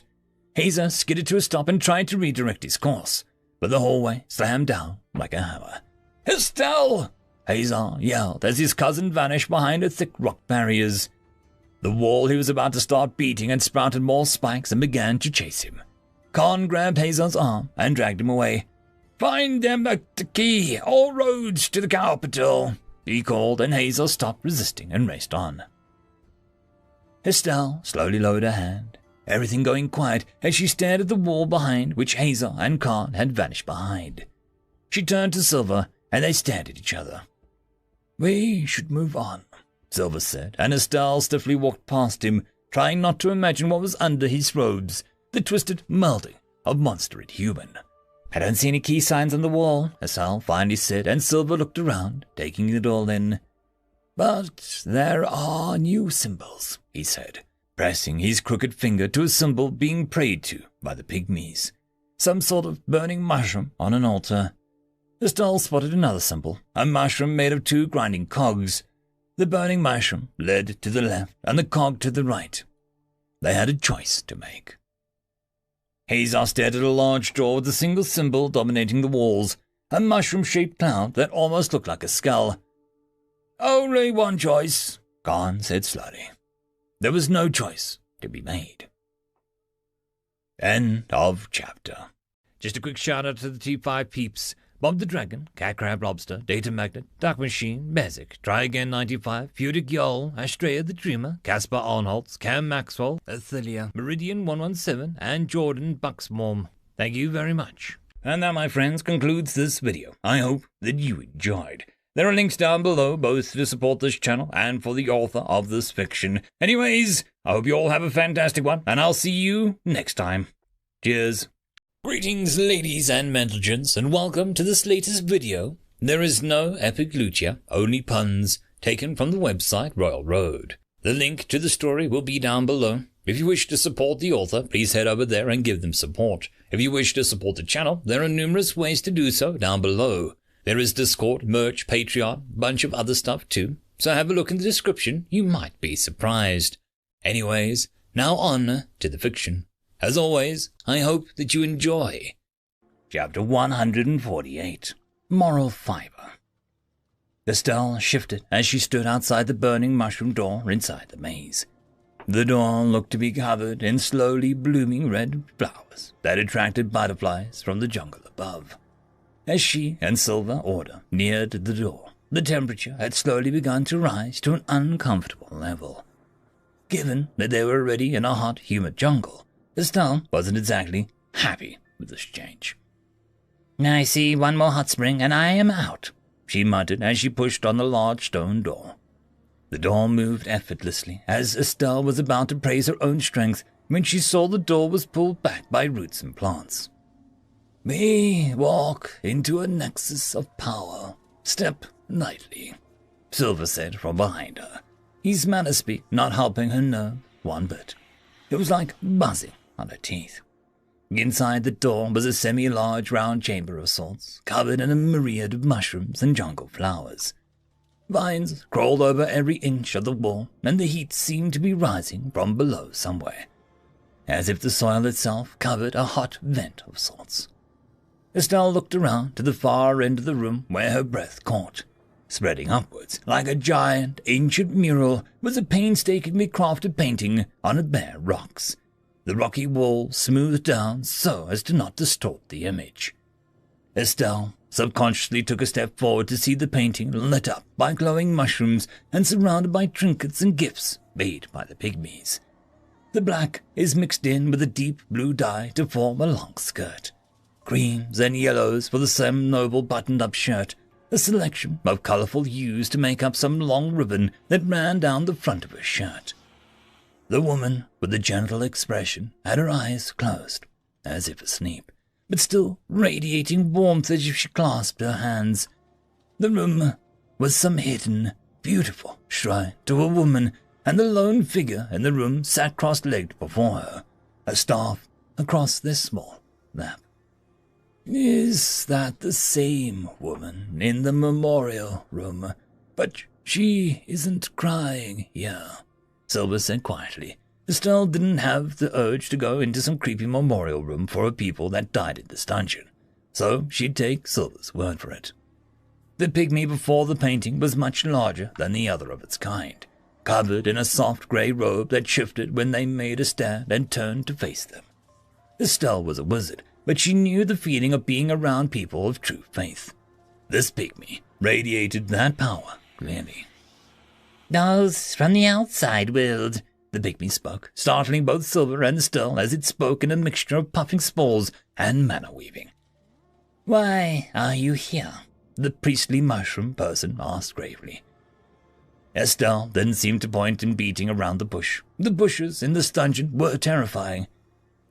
Hazar skidded to a stop and tried to redirect his course, but the hallway slammed down like a hammer. Estelle! Hazar yelled as his cousin vanished behind the thick rock barriers. The wall he was about to start beating had sprouted more spikes and began to chase him. Khan grabbed Hazar's arm and dragged him away. Find them at the key, all roads to the capital, he called, and Hazar stopped resisting and raced on. Estelle slowly lowered her hand, everything going quiet as she stared at the wall behind which Hazar and Khan had vanished behind. She turned to Silver, and they stared at each other. We should move on, Silver said, and Estelle stiffly walked past him, trying not to imagine what was under his robes, the twisted melding of monster and human. I don't see any key signs on the wall, Estelle finally said, and Silver looked around, taking it all in. But there are new symbols, he said, pressing his crooked finger to a symbol being prayed to by the pygmies. Some sort of burning mushroom on an altar. Estelle spotted another symbol, a mushroom made of two grinding cogs. The burning mushroom led to the left and the cog to the right. They had a choice to make. Hazar stared at a large door with a single symbol dominating the walls, a mushroom-shaped cloud that almost looked like a skull. "Only one choice," Khan said slowly. There was no choice to be made. End of chapter. Just a quick shout out to the T5 peeps. Bob the Dragon, Cat Crab Lobster, Data Magnet, Dark Machine, Bezic, Try Again 95, Fudic Yol, Astrea the Dreamer, Caspar Arnholtz, Cam Maxwell, Athelia, Meridian 117, and Jordan Bucksmorm. Thank you very much. And that, my friends, concludes this video. I hope that you enjoyed. There are links down below, both to support this channel and for the author of this fiction. Anyways, I hope you all have a fantastic one, and I'll see you next time. Cheers. Greetings, ladies and gentlemen, and welcome to this latest video. There is no epic lucha, only puns, taken from the website Royal Road. The link to the story will be down below. If you wish to support the author, please head over there and give them support. If you wish to support the channel, there are numerous ways to do so down below. There is Discord, merch, Patreon, bunch of other stuff too, so have a look in the description, you might be surprised. Anyways, now on to the fiction. As always, I hope that you enjoy. Chapter 148, Moral Fiber. Estelle shifted as she stood outside the burning mushroom door inside the maze. The door looked to be covered in slowly blooming red flowers that attracted butterflies from the jungle above. As she and Silver Order neared the door, the temperature had slowly begun to rise to an uncomfortable level. Given that they were already in a hot, humid jungle, Estelle wasn't exactly happy with this change. "I see one more hot spring and I am out," she muttered as she pushed on the large stone door. The door moved effortlessly as Estelle was about to praise her own strength when she saw the door was pulled back by roots and plants. "We walk into a nexus of power. Step lightly," Silver said from behind her, his manner speak not helping her nerve one bit. It was like buzzing on her teeth. Inside the door was a semi-large round chamber of sorts, covered in a myriad of mushrooms and jungle flowers. Vines crawled over every inch of the wall, and the heat seemed to be rising from below somewhere, as if the soil itself covered a hot vent of sorts. Estelle looked around to the far end of the room where her breath caught. Spreading upwards like a giant, ancient mural was a painstakingly crafted painting on a bare rocks. The rocky wall smoothed down so as to not distort the image. Estelle subconsciously took a step forward to see the painting lit up by glowing mushrooms and surrounded by trinkets and gifts made by the pygmies. The black is mixed in with a deep blue dye to form a long skirt. Creams and yellows for the same noble buttoned-up shirt, a selection of colorful hues to make up some long ribbon that ran down the front of her shirt. The woman, with a gentle expression, had her eyes closed, as if asleep, but still radiating warmth as if she clasped her hands. The room was some hidden, beautiful shrine to a woman, and the lone figure in the room sat cross-legged before her, a staff across their small lap. "Is that the same woman in the memorial room? But she isn't crying here," Silver said quietly. Estelle didn't have the urge to go into some creepy memorial room for her people that died in this dungeon, so she'd take Silver's word for it. The pygmy before the painting was much larger than the other of its kind, covered in a soft grey robe that shifted when they made a stand and turned to face them. Estelle was a wizard, but she knew the feeling of being around people of true faith. This pygmy radiated that power clearly. "Those from the outside world," the pygmy spoke, startling both Silver and Estelle as it spoke in a mixture of puffing spores and manner weaving. "Why are you here?" the priestly mushroom person asked gravely. Estelle then seemed to point and beating around the bush. The bushes in this dungeon were terrifying.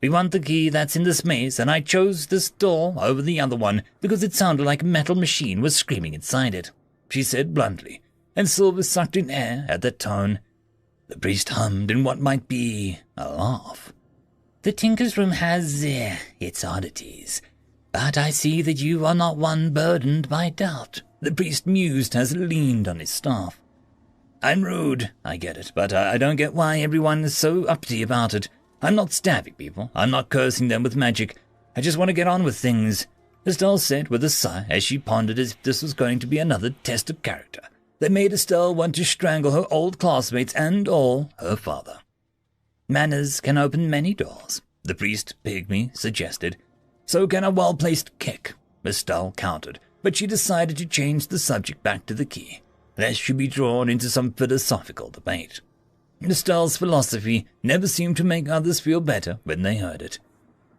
"We want the key that's in this maze, and I chose this door over the other one because it sounded like a metal machine was screaming inside it," she said bluntly, and Silver sucked in air at that tone. The priest hummed in what might be a laugh. "The Tinker's Room has its oddities, but I see that you are not one burdened by doubt," the priest mused as he leaned on his staff. I'm rude, I get it, but I don't get why everyone is so uppity about it. I'm not stabbing people. I'm not cursing them with magic. I just want to get on with things, Estelle said with a sigh as she pondered as if this was going to be another test of character that made Estelle want to strangle her old classmates and all her father. Manners can open many doors, the priest pygmy suggested. So can a well-placed kick, Estelle countered, but she decided to change the subject back to the key, lest she be drawn into some philosophical debate. Estelle's philosophy never seemed to make others feel better when they heard it.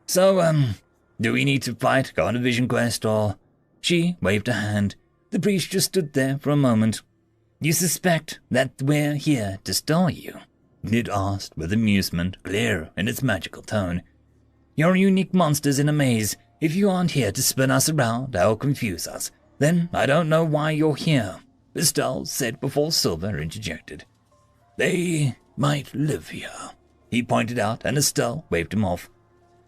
So, do we need to fight, go on a vision quest, or... She waved a hand. The priest just stood there for a moment. You suspect that we're here to stall you? Nid asked with amusement clear in its magical tone. You're unique monsters in a maze. If you aren't here to spin us around or confuse us, then I don't know why you're here, Estelle said before Silver interjected. They might live here, he pointed out, and Estelle waved him off.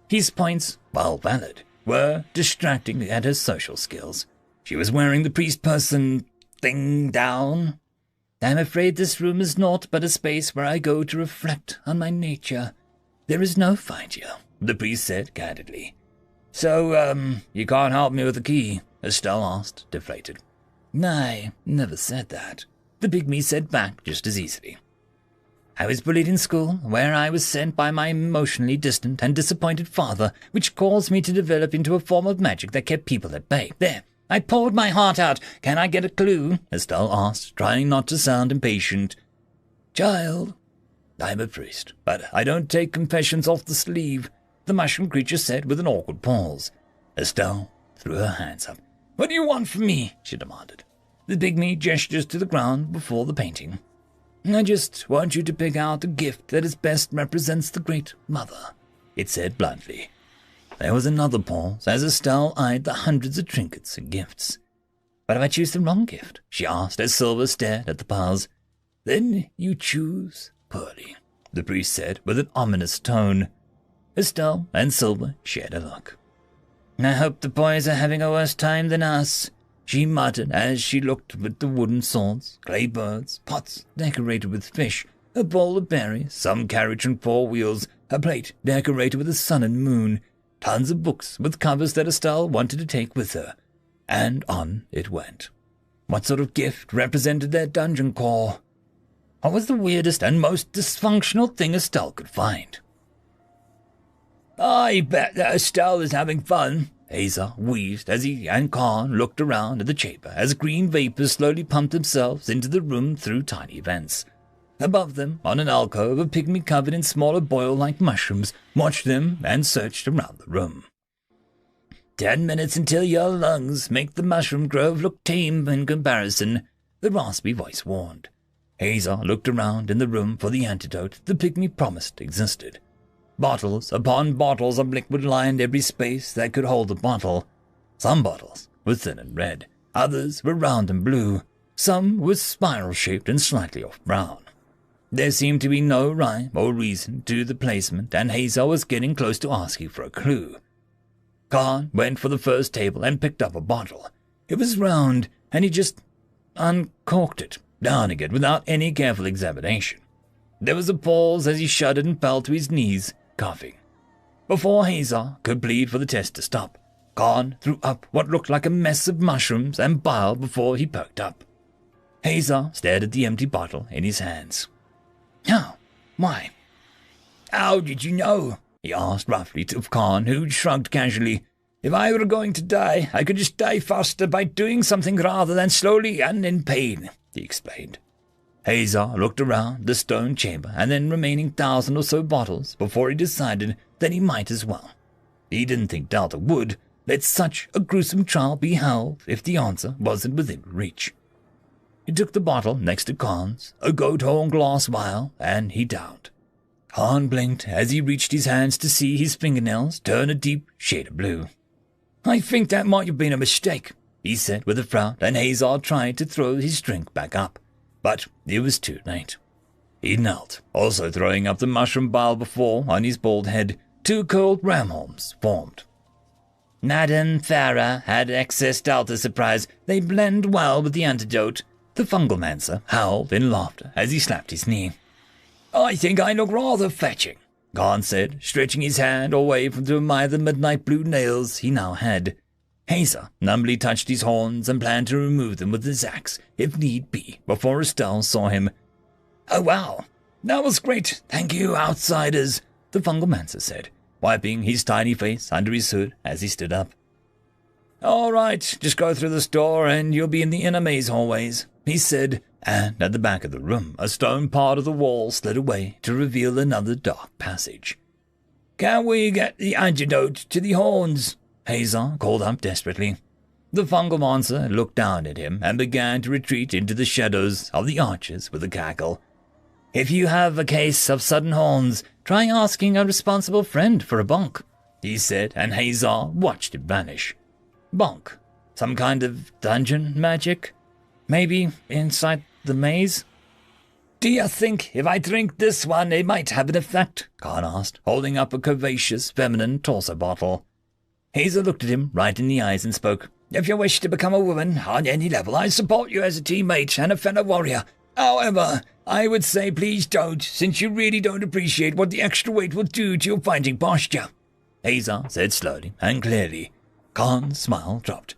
His points, while valid, were distracting at her social skills. She was wearing the priest person thing down. I'm afraid this room is naught but a space where I go to reflect on my nature. There is no fight here, the priest said candidly. So, you can't help me with the key? Estelle asked, deflated. I never said that, the pygmy said back just as easily. I was bullied in school, where I was sent by my emotionally distant and disappointed father, which caused me to develop into a form of magic that kept people at bay. There, I poured my heart out. Can I get a clue? Estelle asked, trying not to sound impatient. Child, I'm a priest, but I don't take confessions off the sleeve, the mushroom creature said with an awkward pause. Estelle threw her hands up. What do you want from me? She demanded. The pygmy gestures to the ground before the painting. I just want you to pick out a gift that is best represents the Great Mother, it said bluntly. There was another pause as Estelle eyed the hundreds of trinkets and gifts. What if I choose the wrong gift? She asked as Silver stared at the piles. Then you choose poorly, the priest said with an ominous tone. Estelle and Silver shared a look. I hope the boys are having a worse time than us, she muttered as she looked at the wooden swords, clay birds, pots decorated with fish, a bowl of berries, some carriage and 4 wheels, a plate decorated with a sun and moon, tons of books with covers that Estelle wanted to take with her. And on it went. What sort of gift represented their dungeon core? What was the weirdest and most dysfunctional thing Estelle could find? I bet that Estelle is having fun, Hazer wheezed as he and Khan looked around at the chamber as green vapors slowly pumped themselves into the room through tiny vents. Above them, on an alcove, a pygmy covered in smaller boil-like mushrooms watched them and searched around the room. 10 minutes until your lungs make the mushroom grove look tame in comparison, the raspy voice warned. Hazer looked around in the room for the antidote the pygmy promised existed. Bottles upon bottles of liquid lined every space that could hold a bottle. Some bottles were thin and red, others were round and blue, some were spiral-shaped and slightly off-brown. There seemed to be no rhyme or reason to the placement, and Hazel was getting close to asking for a clue. Khan went for the first table and picked up a bottle. It was round, and he just uncorked it, downing it without any careful examination. There was a pause as he shuddered and fell to his knees, coughing. Before Hazer could plead for the test to stop, Khan threw up what looked like a mess of mushrooms and bile before he perked up. Hazer stared at the empty bottle in his hands. How? Why? How did you know? He asked roughly of Khan, who shrugged casually. If I were going to die, I could just die faster by doing something rather than slowly and in pain, he explained. Hazer looked around the stone chamber and then remaining 1,000 or so bottles before he decided that he might as well. He didn't think Delta would let such a gruesome trial be held if the answer wasn't within reach. He took the bottle next to Khan's, a goat-horn glass vial, and he downed. Khan blinked as he reached his hands to see his fingernails turn a deep shade of blue. I think that might have been a mistake, he said with a frown, and Hazer tried to throw his drink back up. But it was too late. He knelt, also throwing up the mushroom bile before, on his bald head, 2 curled ram horns formed. Madame Farah had excess Delta surprise. They blend well with the antidote, The fungalmancer howled in laughter as he slapped his knee. I think I look rather fetching, Khan said, stretching his hand away from to admire the midnight blue nails he now had. Hazer numbly touched his horns and planned to remove them with his axe, if need be, before Estelle saw him. Oh, wow, that was great, thank you, outsiders, the fungalmancer said, wiping his tiny face under his hood as he stood up. All right, just go through this door and you'll be in the inner maze hallways, he said, and at the back of the room, a stone part of the wall slid away to reveal another dark passage. Can we get the antidote to the horns? Hazer called up desperately. The fungalmancer looked down at him and began to retreat into the shadows of the arches with a cackle. If you have a case of sudden horns, try asking a responsible friend for a bonk, he said, and Hazer watched it vanish. Bonk? Some kind of dungeon magic? Maybe inside the maze? Do you think if I drink this one it might have an effect? Khan asked, holding up a curvaceous feminine torso bottle. Hazer looked at him right in the eyes and spoke. If you wish to become a woman on any level, I support you as a teammate and a fellow warrior. However, I would say please don't, since you really don't appreciate what the extra weight will do to your fighting posture. Hazer said slowly and clearly. Khan's smile dropped.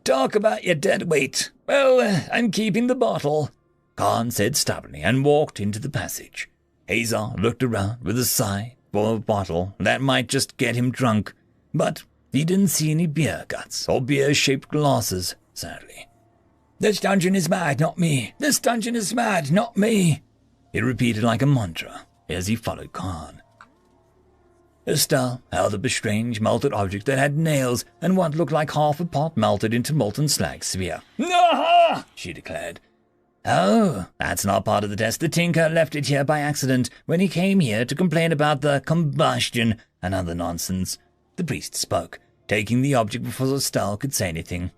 Talk about your dead weight. Well, I'm keeping the bottle, Khan said stubbornly and walked into the passage. Hazer looked around with a sigh for a bottle that might just get him drunk, but he didn't see any beer guts or beer-shaped glasses, sadly. This dungeon is mad, not me. This dungeon is mad, not me, he repeated like a mantra as he followed Khan. Estelle held up a strange melted object that had nails and what looked like half a pot melted into molten slag sphere. Aha! She declared. Oh, that's not part of the test. The tinker left it here by accident when he came here to complain about the combustion and other nonsense. The priest spoke, taking the object before Estelle could say anything.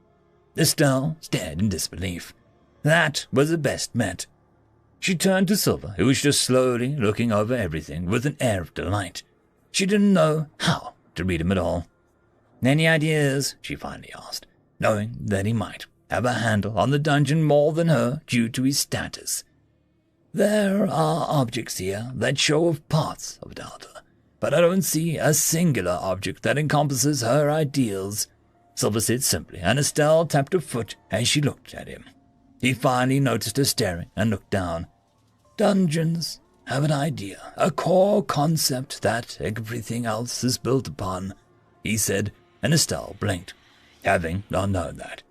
Estelle stared in disbelief. That was the best met. She turned to Silver, who was just slowly looking over everything with an air of delight. She didn't know how to read him at all. Any ideas? She finally asked, knowing that he might have a handle on the dungeon more than her due to his status. There are objects here that show parts of data, but I don't see a singular object that encompasses her ideals, Silver said simply, and Estelle tapped her foot as she looked at him. He finally noticed her staring and looked down. Dungeons have an idea, a core concept that everything else is built upon, he said, and Estelle blinked, having not known that.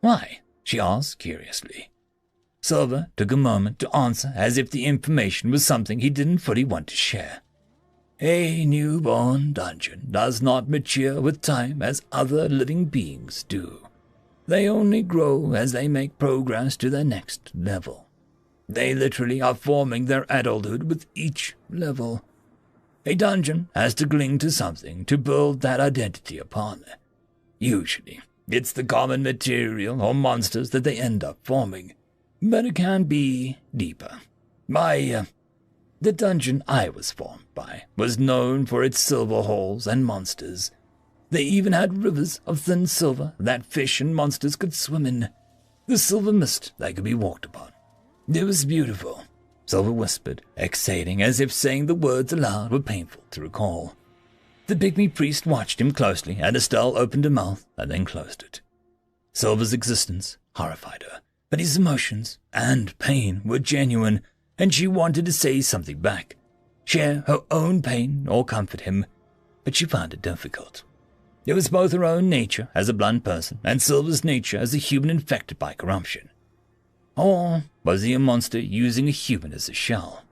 Why? She asked curiously. Silver took a moment to answer as if the information was something he didn't fully want to share. A newborn dungeon does not mature with time as other living beings do. They only grow as they make progress to their next level. They literally are forming their adulthood with each level. A dungeon has to cling to something to build that identity upon. Usually, it's the common material or monsters that they end up forming, but it can be deeper. The dungeon I was formed by was known for its silver halls and monsters. They even had rivers of thin silver that fish and monsters could swim in, the silver mist that could be walked upon. It was beautiful, Silver whispered, exhaling as if saying the words aloud were painful to recall. The pygmy priest watched him closely, and Estelle opened her mouth and then closed it. Silver's existence horrified her, but his emotions and pain were genuine, and she wanted to say something back, share her own pain or comfort him, but she found it difficult. It was both her own nature as a blunt person and Silver's nature as a human infected by corruption. Or was he a monster using a human as a shell?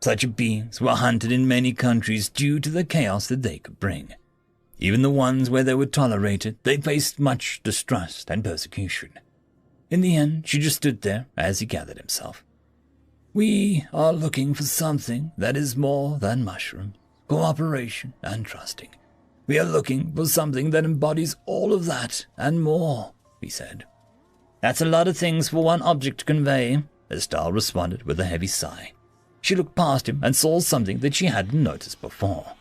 Such beings were hunted in many countries due to the chaos that they could bring. Even the ones where they were tolerated, they faced much distrust and persecution. In the end, she just stood there as he gathered himself. We are looking for something that is more than mushrooms, cooperation, and trusting. We are looking for something that embodies all of that and more, he said. That's a lot of things for one object to convey, Estelle responded with a heavy sigh. She looked past him and saw something that she hadn't noticed before.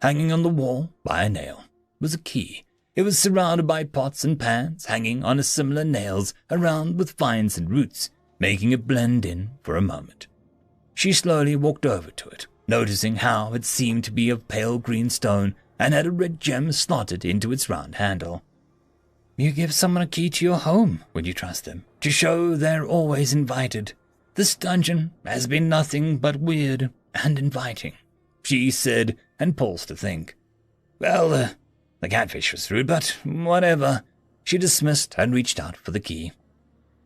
Hanging on the wall by a nail was a key, It was surrounded by pots and pans hanging on similar nails around with vines and roots, making it blend in for a moment. She slowly walked over to it, noticing how it seemed to be of pale green stone and had a red gem slotted into its round handle. You give someone a key to your home when you trust them, to show they're always invited. This dungeon has been nothing but weird and inviting, she said, and paused to think. Well, the catfish was rude, but whatever. She dismissed and reached out for the key.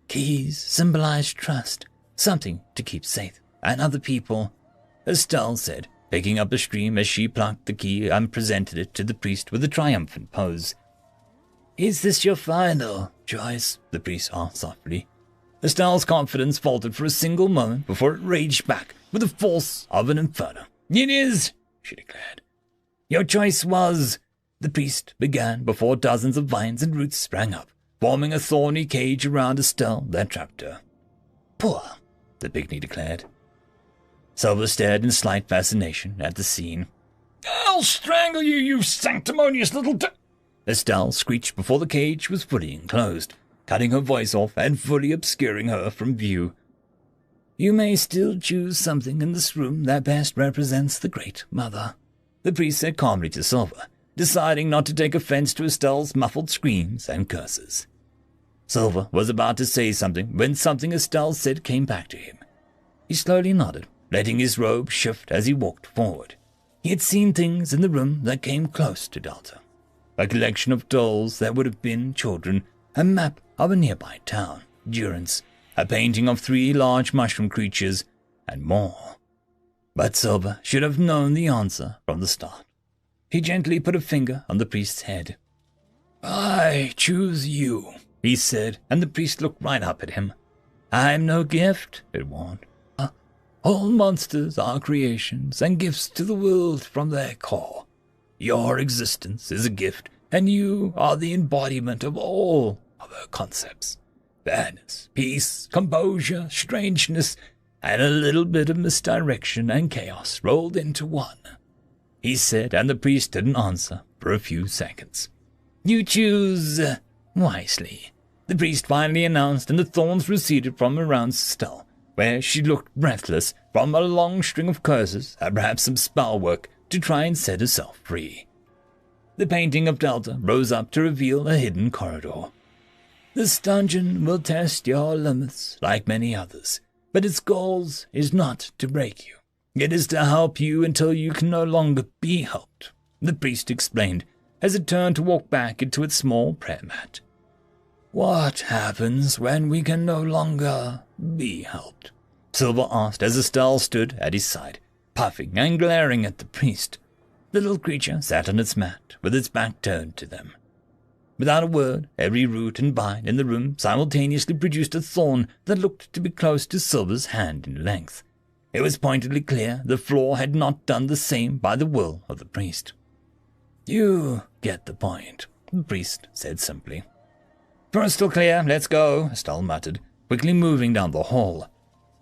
Keys symbolize trust, something to keep safe, and other people, Estelle said, picking up the stream as she plucked the key and presented it to the priest with a triumphant pose. Is this your final choice? The priest asked softly. Estelle's confidence faltered for a single moment before it raged back with the force of an inferno. It is, she declared. Your choice was, the priest began before dozens of vines and roots sprang up, forming a thorny cage around Estelle that trapped her. Poor, the pygmy declared. Silver stared in slight fascination at the scene. I'll strangle you, you sanctimonious little Estelle screeched before the cage was fully enclosed, cutting her voice off and fully obscuring her from view. You may still choose something in this room that best represents the Great Mother, the priest said calmly to Silver, deciding not to take offense to Estelle's muffled screams and curses. Silver was about to say something when something Estelle said came back to him. He slowly nodded, letting his robe shift as he walked forward. He had seen things in the room that came close to Delta. A collection of dolls that would have been children, a map of a nearby town, Durance, a painting of 3 large mushroom creatures, and more. But Silver should have known the answer from the start. He gently put a finger on the priest's head. I choose you, he said, and the priest looked right up at him. I'm no gift, it warned. All monsters are creations and gifts to the world from their core. Your existence is a gift, and you are the embodiment of all of her concepts. Fairness, peace, composure, strangeness, and a little bit of misdirection and chaos rolled into one, he said, and the priest didn't answer for a few seconds. You choose wisely, the priest finally announced, and the thorns receded from around Estelle, where she looked breathless from a long string of curses and perhaps some spell work to try and set herself free. The painting of Delta rose up to reveal a hidden corridor. This dungeon will test your limits like many others, but its goal is not to break you. It is to help you until you can no longer be helped, the priest explained as it turned to walk back into its small prayer mat. What happens when we can no longer be helped? Silver asked as Estelle stood at his side, puffing and glaring at the priest. The little creature sat on its mat with its back turned to them. Without a word, every root and vine in the room simultaneously produced a thorn that looked to be close to Silver's hand in length. It was pointedly clear the floor had not done the same by the will of the priest. You get the point, the priest said simply. Crystal clear, let's go, Estelle muttered, quickly moving down the hall.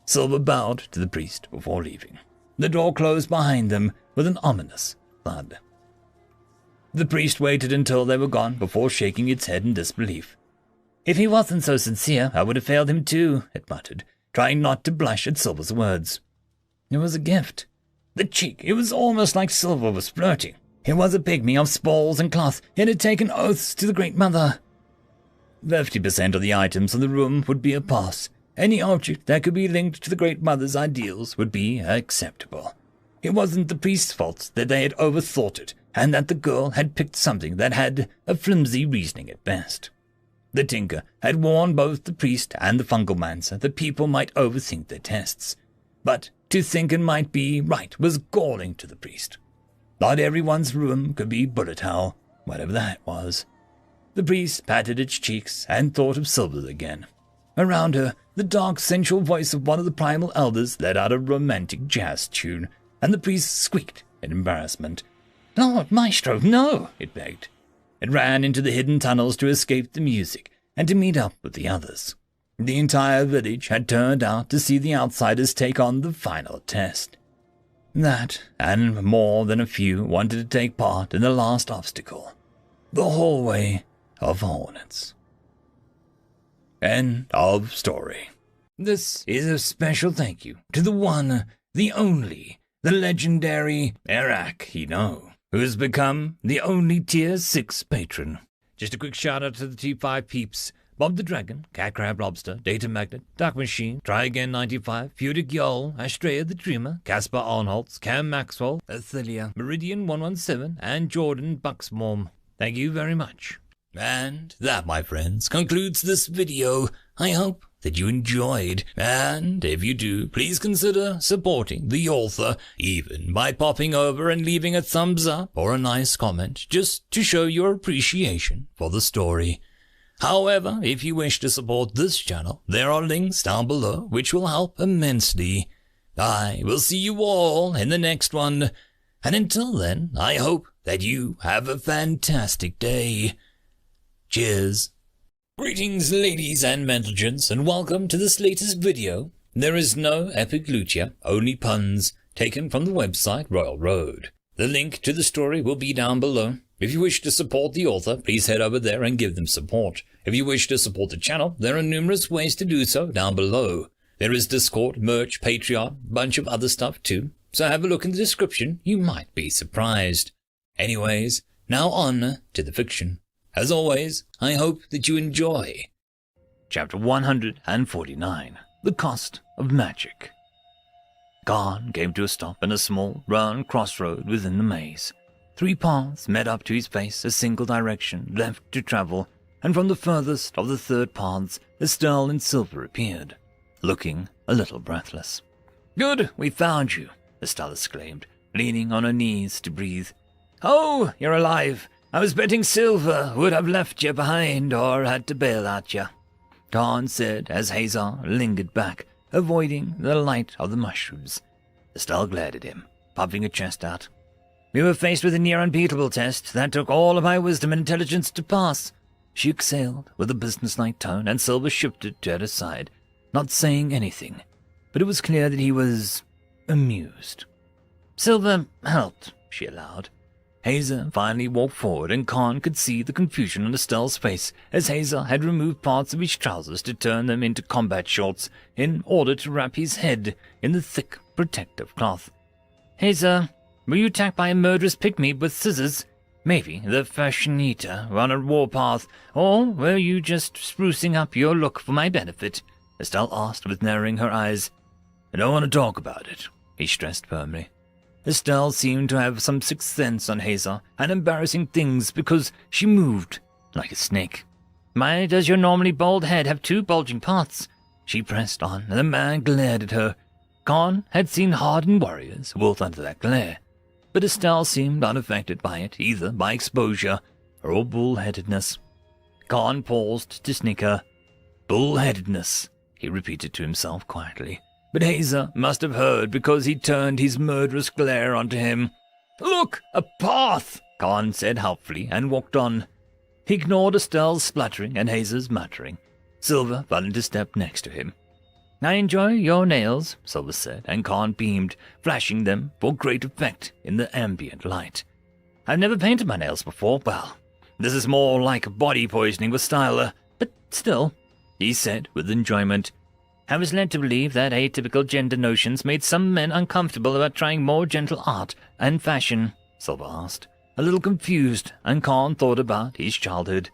Silver bowed to the priest before leaving. The door closed behind them with an ominous thud. The priest waited until they were gone before shaking its head in disbelief. If he wasn't so sincere, I would have failed him too, it muttered, trying not to blush at Silver's words. It was a gift. The cheek, it was almost like Silver was flirting. It was a pygmy of spalls and cloth. It had taken oaths to the Great Mother. 50% of the items in the room would be a pass. Any object that could be linked to the Great Mother's ideals would be acceptable. It wasn't the priest's fault that they had overthought it, and that the girl had picked something that had a flimsy reasoning at best. The tinker had warned both the priest and the fungalmancer that people might overthink their tests. But to think it might be right was galling to the priest. Not everyone's room could be bullet hell, whatever that was. The priest patted its cheeks and thought of Silver again. Around her, the dark, sensual voice of one of the primal elders let out a romantic jazz tune, and the priest squeaked in embarrassment. Lord Maestro, no, it begged. It ran into the hidden tunnels to escape the music and to meet up with the others. The entire village had turned out to see the outsiders take on the final test. That, and more than a few, wanted to take part in the last obstacle. the hallway of hornets. End of story. This is a special thank you to the one, the only, the legendary Eric Hino, who has become the only Tier 6 patron. Just a quick shout out to the T5 peeps: Bob the Dragon, Cat Crab Lobster, Data Magnet, Dark Machine, Try Again 95, Pudic Yol, Astrea the Dreamer, Caspar Arnholtz, Cam Maxwell, Athelia, Meridian 117, and Jordan Bucksmorm. Thank you very much. And that, my friends, concludes this video. I hope that you enjoyed, and if you do, please consider supporting the author, even by popping over and leaving a thumbs up or a nice comment, just to show your appreciation for the story. However, if you wish to support this channel, there are links down below which will help immensely. I will see you all in the next one, and until then, I hope that you have a fantastic day. Cheers. Greetings, ladies and gentlemen, and welcome to this latest video. There is no epic loot here, only puns, taken from the website Reupload. The link to the story will be down below. If you wish to support the author, please head over there and give them support. If you wish to support the channel, there are numerous ways to do so down below. There is Discord, merch, Patreon, bunch of other stuff too, so have a look in the description, you might be surprised. Anyways, now on to the fiction. As always, I hope that you enjoy. Chapter 149. The Cost of Magic. Khan came to a stop in a small, round crossroad within the maze. 3 paths met up to his face, a single direction left to travel, and from the furthest of the 3rd paths, Estelle and Silver appeared, looking a little breathless. "Good, we found you," Estelle exclaimed, leaning on her knees to breathe. "Oh, you're alive. I was betting Silver would have left you behind or had to bail out you," Khan said as Hazar lingered back, avoiding the light of the mushrooms. Estelle glared at him, puffing her chest out. "We were faced with a near unbeatable test that took all of my wisdom and intelligence to pass," she exhaled with a businesslike tone, and Silver shifted to her side, not saying anything, but it was clear that he was amused. "Silver helped," she allowed. Hazer finally walked forward, and Khan could see the confusion on Estelle's face as Hazer had removed parts of his trousers to turn them into combat shorts in order to wrap his head in the thick, protective cloth. "Hazer, were you attacked by a murderous pygmy with scissors? Maybe the fashion eater on a warpath, or were you just sprucing up your look for my benefit?" Estelle asked with narrowing her eyes. "I don't want to talk about it," he stressed firmly. Estelle seemed to have some sixth sense on Hazer and embarrassing things because she moved like a snake. "Why does your normally bald head have 2 bulging parts?" She pressed on, and the man glared at her. Khan had seen hardened warriors wilt under that glare, but Estelle seemed unaffected by it, either by exposure or bullheadedness. Khan paused to snicker. "Bullheadedness," he repeated to himself quietly. But Hazer must have heard because he turned his murderous glare onto him. "Look, a path," Khan said helpfully and walked on. He ignored Estelle's spluttering and Hazer's muttering. Silver fell into step next to him. "I enjoy your nails," Silver said, and Khan beamed, flashing them for great effect in the ambient light. "I've never painted my nails before. Well, this is more like body poisoning with styler, but still," he said with enjoyment. "I was led to believe that atypical gender notions made some men uncomfortable about trying more gentle art and fashion," Silver asked, a little confused, and Khan thought about his childhood,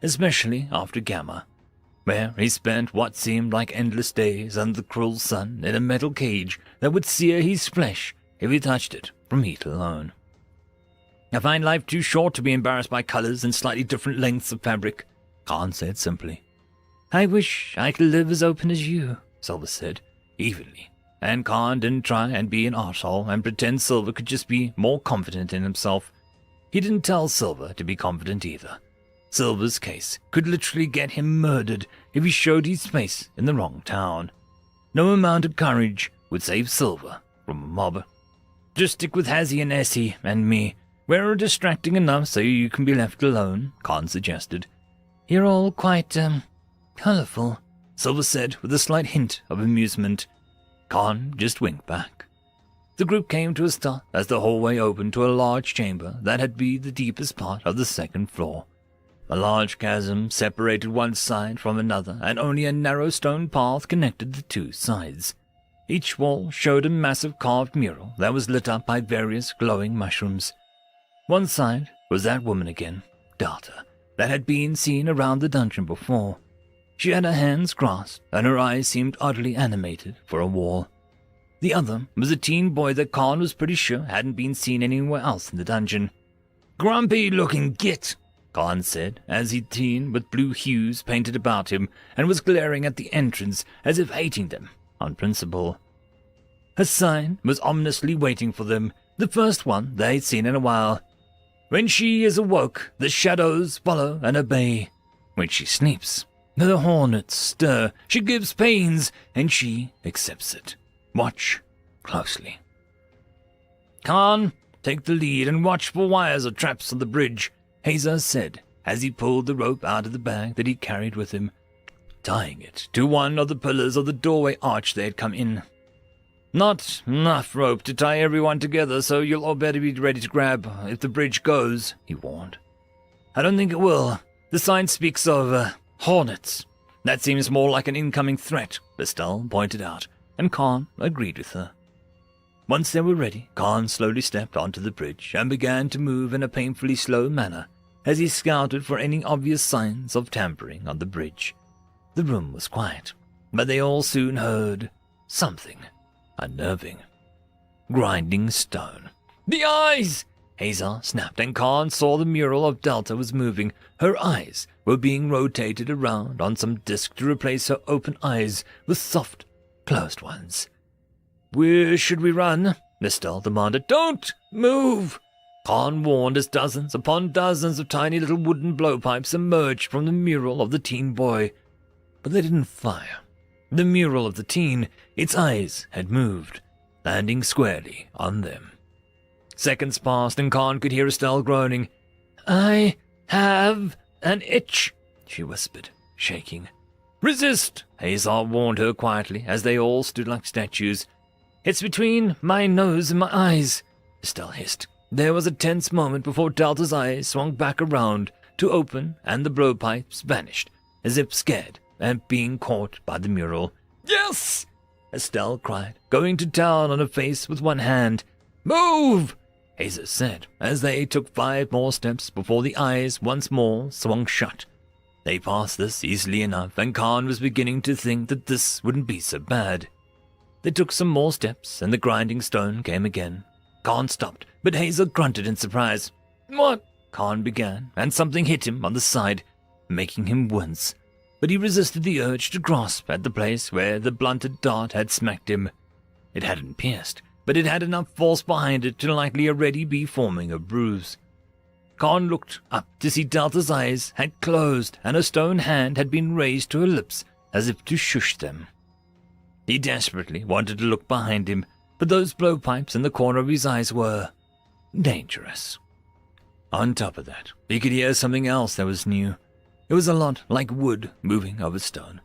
especially after Gamma, where he spent what seemed like endless days under the cruel sun in a metal cage that would sear his flesh if he touched it from heat alone. "I find life too short to be embarrassed by colors and slightly different lengths of fabric," Khan said simply. "I wish I could live as open as you," Silver said, evenly, and Khan didn't try and be an arsehole and pretend Silver could just be more confident in himself. He didn't tell Silver to be confident either. Silver's case could literally get him murdered if he showed his face in the wrong town. No amount of courage would save Silver from a mob. "Just stick with Hazzy and Essie and me. We're distracting enough so you can be left alone," Khan suggested. "You're all quite, colorful," Silver said with a slight hint of amusement. Khan just winked back. The group came to a stop as the hallway opened to a large chamber that had been the deepest part of the second floor. A large chasm separated one side from another, and only a narrow stone path connected the two sides. Each wall showed a massive carved mural that was lit up by various glowing mushrooms. One side was that woman again, Delta, that had been seen around the dungeon before. She had her hands crossed, and her eyes seemed oddly animated for a wall. The other was a teen boy that Khan was pretty sure hadn't been seen anywhere else in the dungeon. "Grumpy-looking git," Khan said, as the teen with blue hues painted about him and was glaring at the entrance as if hating them on principle. Her sign was ominously waiting for them, the first one they'd seen in a while. "When she is awoke, the shadows follow and obey. When she sleeps, the hornets stir. She gives pains, and she accepts it. Watch closely." "Khan, take the lead and watch for wires or traps on the bridge," Hazer said as he pulled the rope out of the bag that he carried with him, tying it to one of the pillars of the doorway arch they had come in. "Not enough rope to tie everyone together, so you'll all better be ready to grab if the bridge goes," he warned. "I don't think it will. The sign speaks of hornets. That seems more like an incoming threat," Estelle pointed out, and Khan agreed with her. Once they were ready, Khan slowly stepped onto the bridge and began to move in a painfully slow manner as he scouted for any obvious signs of tampering on the bridge. The room was quiet, but they all soon heard something unnerving. Grinding stone. "The eyes!" Hazel snapped, and Khan saw the mural of Delta was moving. Her eyes were being rotated around on some disc to replace her open eyes with soft, closed ones. "Where should we run?" Estelle demanded. "Don't move!" Khan warned as dozens upon dozens of tiny little wooden blowpipes emerged from the mural of the teen boy. But they didn't fire. The mural of the teen, its eyes had moved, landing squarely on them. Seconds passed, and Khan could hear Estelle groaning. "I have an itch," she whispered, shaking. "Resist," Hazel warned her quietly as they all stood like statues. "It's between my nose and my eyes," Estelle hissed. There was a tense moment before Delta's eyes swung back around to open and the blowpipes vanished, as if scared and being caught by the mural. "Yes!" Estelle cried, going to town on her face with one hand. "Move!" Hazer said, as they took 5 more steps before the eyes once more swung shut. They passed this easily enough, and Khan was beginning to think that this wouldn't be so bad. They took some more steps, and the grinding stone came again. Khan stopped, but Hazel grunted in surprise. "What?" Khan began, and something hit him on the side, making him wince. But he resisted the urge to grasp at the place where the blunted dart had smacked him. It hadn't pierced, but it had enough force behind it to likely already be forming a bruise. Khan looked up to see Delta's eyes had closed and a stone hand had been raised to her lips as if to shush them. He desperately wanted to look behind him, but those blowpipes in the corner of his eyes were dangerous. On top of that, he could hear something else that was new. It was a lot like wood moving over stone.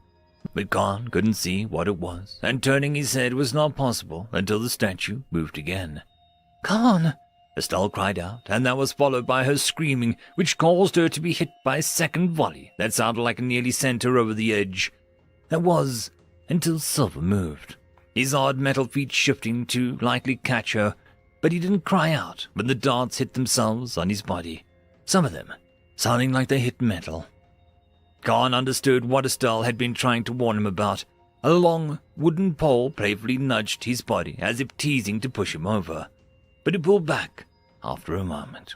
But Khan couldn't see what it was, and turning his head was not possible until the statue moved again. "Khan!" Estelle cried out, and that was followed by her screaming, which caused her to be hit by a second volley that sounded like it nearly sent her over the edge. That was until Silver moved, his odd metal feet shifting to likely catch her, but he didn't cry out when the darts hit themselves on his body, some of them sounding like they hit metal. Khan understood what Estelle had been trying to warn him about. A long wooden pole playfully nudged his body as if teasing to push him over, but he pulled back after a moment.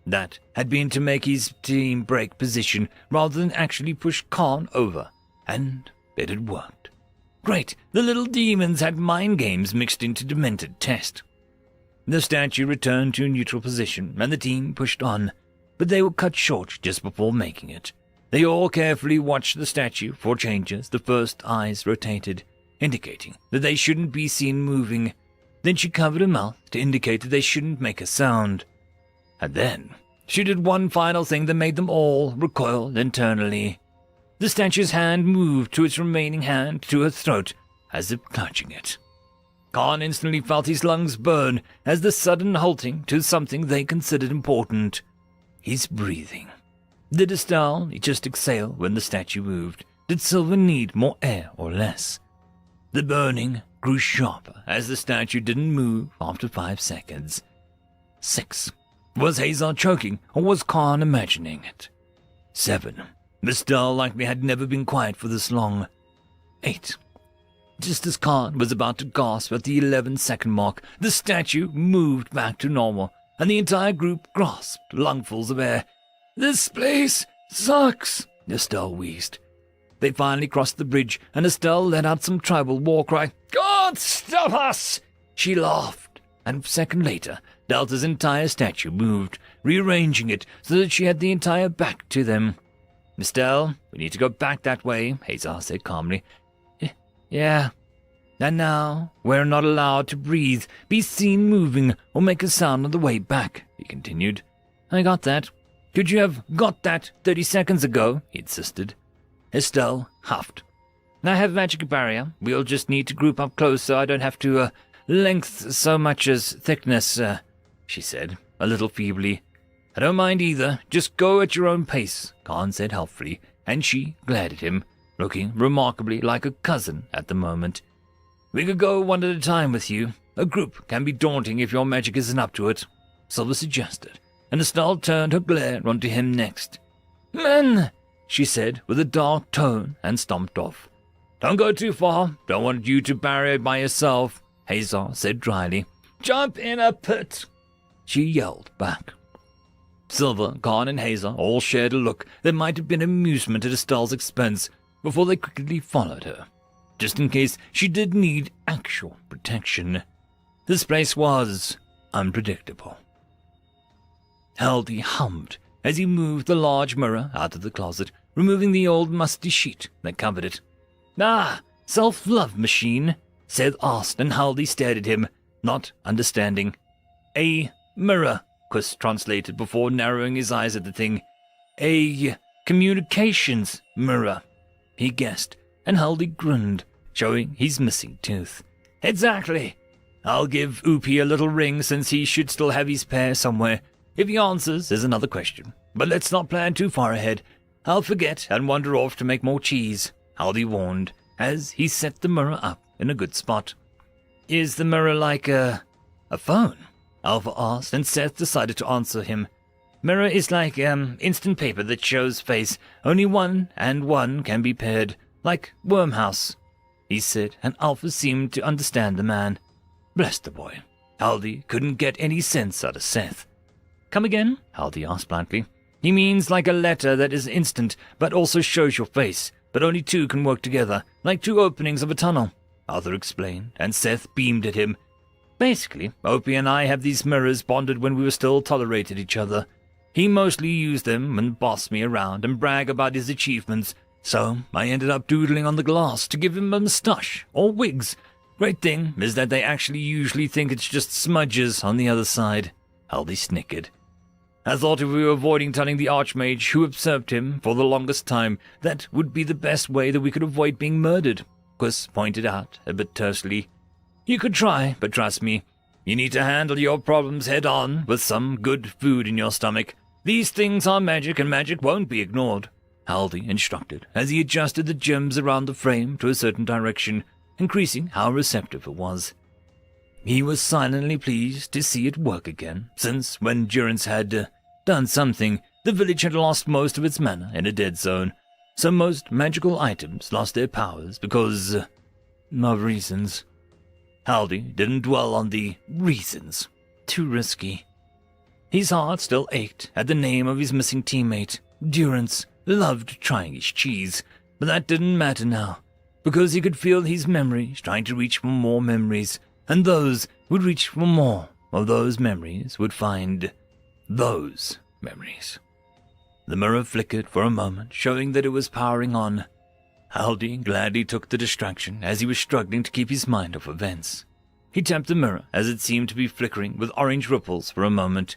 That had been to make his team break position rather than actually push Khan over, and it had worked. Great, the little demons had mind games mixed into demented test. The statue returned to a neutral position, and the team pushed on, but they were cut short just before making it. They all carefully watched the statue for changes. The first eyes rotated, indicating that they shouldn't be seen moving. Then she covered her mouth to indicate that they shouldn't make a sound. And then she did one final thing that made them all recoil internally. The statue's hand moved to its remaining hand to her throat, as if clutching it. Khan instantly felt his lungs burn as the sudden halting to something they considered important. His breathing. Did Estelle just exhale when the statue moved? Did Silver need more air or less? The burning grew sharper as the statue didn't move after 5 seconds. 6. Was Hazar choking, or was Khan imagining it? 7. Estelle likely had never been quiet for this long. 8. Just as Khan was about to gasp at the 11-second mark, the statue moved back to normal, and the entire group grasped lungfuls of air. "This place sucks," Estelle wheezed. They finally crossed the bridge, and Estelle let out some tribal war cry. "God, stop us!" She laughed, and a second later, Delta's entire statue moved, rearranging it so that she had the entire back to them. "Estelle, we need to go back that way," Hazar said calmly. "Yeah. And now, we're not allowed to breathe, be seen moving, or make a sound on the way back," he continued. "I got that. Could you have got that 30 seconds ago?" he insisted. Estelle huffed. "I have magic barrier. We'll just need to group up close so I don't have to, length so much as thickness, she said, a little feebly. "I don't mind either. Just go at your own pace," Khan said helpfully, and she glared at him, looking remarkably like a cousin at the moment. "We could go one at a time with you. A group can be daunting if your magic isn't up to it," Silver suggested, and Estelle turned her glare onto him next. "Men," she said with a dark tone and stomped off. "Don't go too far. Don't want you to barrier by yourself," Hazar said dryly. "Jump in a pit," she yelled back. Silver, Khan, and Hazar all shared a look that might have been amusement at Estelle's expense before they quickly followed her, just in case she did need actual protection. This place was unpredictable. Haldy hummed as he moved the large mirror out of the closet, removing the old musty sheet that covered it. "Ah, self-love machine," Seth asked, and Haldy stared at him, not understanding. "A mirror," Chris translated before narrowing his eyes at the thing. "A communications mirror," he guessed, and Haldy grinned, showing his missing tooth. "Exactly. I'll give Oopie a little ring since he should still have his pair somewhere. If he answers is another question, but let's not plan too far ahead. I'll forget and wander off to make more cheese," Haldy warned, as he set the mirror up in a good spot. "Is the mirror like a phone?" Alpha asked, and Seth decided to answer him. "Mirror is like instant paper that shows face. Only one and one can be paired, like Wormhouse," he said, and Alpha seemed to understand the man. Bless the boy. Haldy couldn't get any sense out of Seth. "Come again?" Haldy asked bluntly. "He means like a letter that is instant, but also shows your face, but only two can work together, like two openings of a tunnel," Arthur explained, and Seth beamed at him. "Basically, Opie and I have these mirrors bonded when we were still tolerated each other. He mostly used them and bossed me around and brag about his achievements, so I ended up doodling on the glass to give him a moustache or wigs. Great thing is that they actually usually think it's just smudges on the other side," Haldy snickered. "I thought if we were avoiding telling the Archmage who observed him for the longest time, that would be the best way that we could avoid being murdered," Quis pointed out a bit tersely. "You could try, but trust me, you need to handle your problems head-on with some good food in your stomach. These things are magic, and magic won't be ignored," Haldy instructed as he adjusted the gems around the frame to a certain direction, increasing how receptive it was. He was silently pleased to see it work again, since when Durance had done something, the village had lost most of its mana in a dead zone, so most magical items lost their powers because of reasons. Haldy didn't dwell on the reasons. Too risky. His heart still ached at the name of his missing teammate. Durance loved trying his cheese, but that didn't matter now, because he could feel his memories trying to reach for more memories, and those would reach for more of those memories would find those memories. The mirror flickered for a moment, showing that it was powering on. Haldy gladly took the distraction as he was struggling to keep his mind off events. He tapped the mirror as it seemed to be flickering with orange ripples for a moment.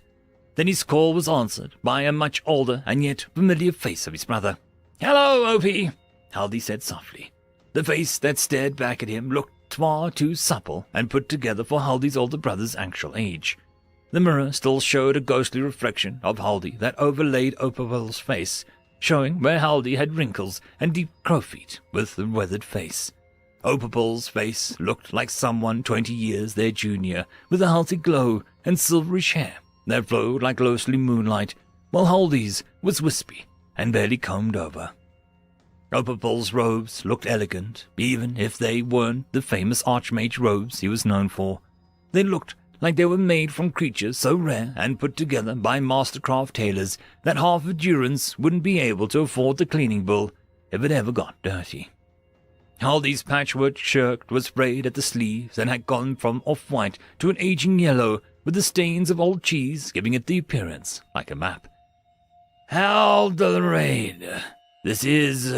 Then his call was answered by a much older and yet familiar face of his brother. "Hello, Opie," Haldy said softly. The face that stared back at him looked far too supple and put together for Haldy's older brother's actual age. The mirror still showed a ghostly reflection of Haldy that overlaid Opal's face, showing where Haldy had wrinkles and deep crow feet with the weathered face. Opal's face looked like someone 20 years their junior, with a healthy glow and silverish hair that flowed like ghostly moonlight, while Haldy's was wispy and barely combed over. Opal's robes looked elegant, even if they weren't the famous Archmage robes he was known for. They looked like they were made from creatures so rare and put together by mastercraft tailors that half of Durance wouldn't be able to afford the cleaning bill if it ever got dirty. Haldy's patchwork shirt was frayed at the sleeves and had gone from off-white to an aging yellow, with the stains of old cheese giving it the appearance like a map. "Halderain, this is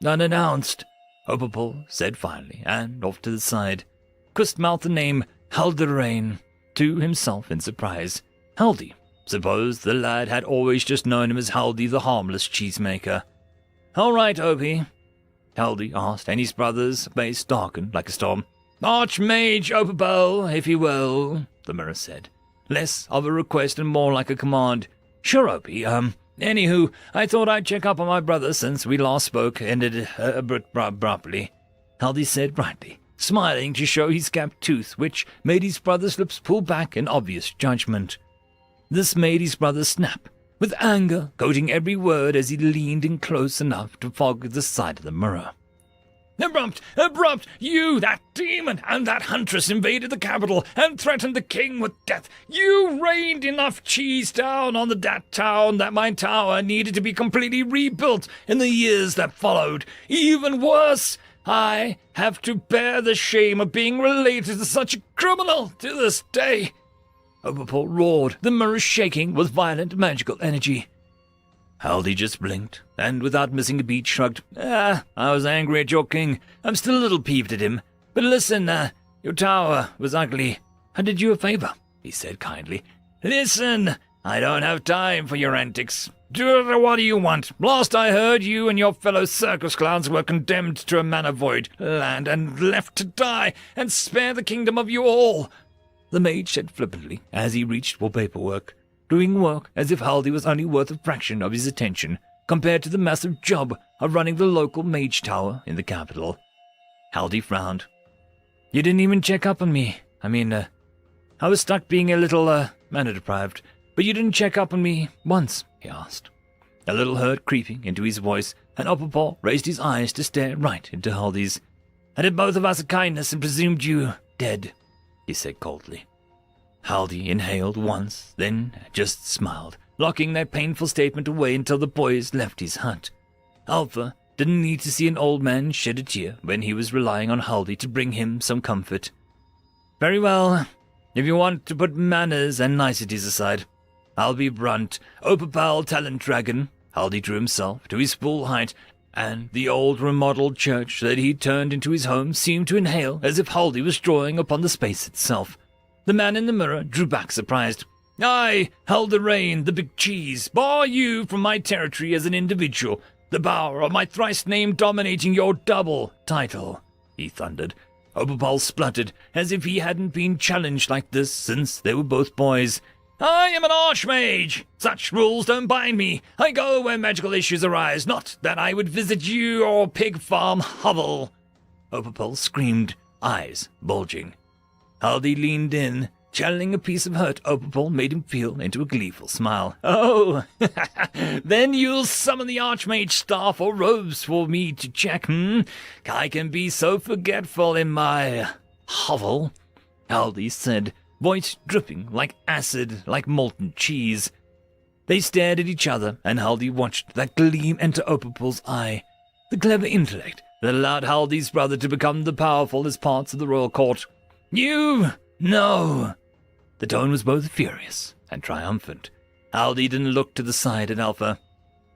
unannounced," Opal said finally, and off to the side. Quist mouthed the name Halderain to himself in surprise. Haldy. Suppose the lad had always just known him as Haldy the harmless cheesemaker. "All right, Opie," Haldy asked, and his brother's face darkened like a storm. "Archmage Opal, if you will," the mirror said. Less of a request and more like a command. "Sure, Opie, anywho, I thought I'd check up on my brother since we last spoke, ended abruptly," Haldy said brightly, smiling to show his capped tooth, which made his brother's lips pull back in obvious judgment. This made his brother snap, with anger coating every word as he leaned in close enough to fog the side of the mirror. Abrupt! You, that demon, and that huntress invaded the capital and threatened the king with death. You rained enough cheese down on that town that my tower needed to be completely rebuilt in the years that followed. Even worse, I have to bear the shame of being related to such a criminal to this day." Opal roared, the mirror shaking with violent magical energy. Haldy just blinked, and without missing a beat shrugged. I was angry at your king. I'm still a little peeved at him. But listen, your tower was ugly. I did you a favor," he said kindly. "Listen, I don't have time for your antics. What do you want? Last I heard, you and your fellow circus clowns were condemned to a mana void land and left to die and spare the kingdom of you all," the mage said flippantly as he reached for paperwork, doing work as if Haldy was only worth a fraction of his attention compared to the massive job of running the local mage tower in the capital. Haldy frowned. "You didn't even check up on me. I was stuck being a little, mana-deprived, but you didn't check up on me once," he asked. A little hurt creeping into his voice, and Opal raised his eyes to stare right into Haldy's. "I did both of us a kindness and presumed you dead," he said coldly. Haldy inhaled once, then just smiled, locking that painful statement away until the boys left his hut. Alpha didn't need to see an old man shed a tear when he was relying on Haldy to bring him some comfort. "Very well, if you want to put manners and niceties aside, I'll be blunt. Opal Talent Dragon," Haldy drew himself to his full height, and the old remodeled church that he'd turned into his home seemed to inhale as if Haldy was drawing upon the space itself. The man in the mirror drew back surprised. "I, Halderain, the Big Cheese, bar you from my territory as an individual, the power of my thrice-named dominating your double title," he thundered. Opal spluttered, as if he hadn't been challenged like this since they were both boys. "I am an archmage. Such rules don't bind me. I go where magical issues arise, not that I would visit your pig farm hovel," Opal screamed, eyes bulging. Haldy leaned in, channeling a piece of hurt Opal made him feel into a gleeful smile. "Oh, then you'll summon the Archmage staff or robes for me to check, I can be so forgetful in my hovel," Haldy said, voice dripping like acid, like molten cheese. They stared at each other, and Haldy watched that gleam enter Opal's eye. The clever intellect that allowed Haldy's brother to become the powerful as parts of the royal court. "You know." The tone was both furious and triumphant. Haldy didn't look to the side at Alpha.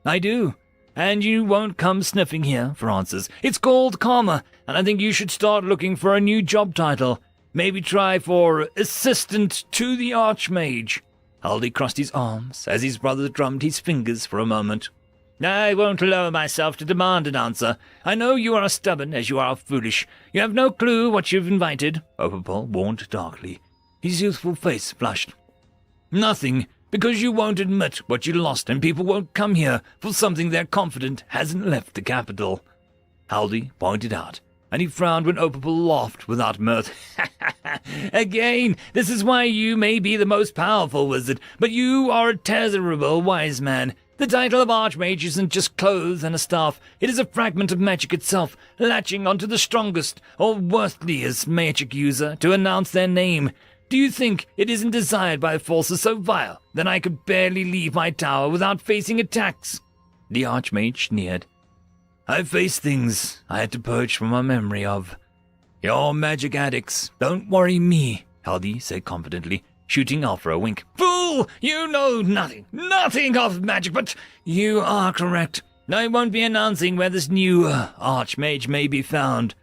"I do, and you won't come sniffing here for answers. It's called karma, and I think you should start looking for a new job title. Maybe try for Assistant to the Archmage." Haldy crossed his arms as his brother drummed his fingers for a moment. I won't lower myself to demand an answer. I know you are as stubborn as you are foolish. You have no clue what you've invited, Reupload warned darkly. His youthful face flushed. Nothing, because you won't admit what you lost, and people won't come here for something they're confident hasn't left the capital, Haldi pointed out, and he frowned when Reupload laughed without mirth. Again, this is why you may be the most powerful wizard, but you are a terrible wise man. The title of Archmage isn't just clothes and a staff. It is a fragment of magic itself, latching onto the strongest or worthiest magic user to announce their name. Do you think it isn't desired by forces so vile that I could barely leave my tower without facing attacks? The Archmage sneered. I've faced things I had to purge from my memory of. You're magic addicts. Don't worry me, Haldi said confidently, shooting Alpha a wink. Fool! You know nothing of magic, but you are correct. I won't be announcing where this new Archmage may be found,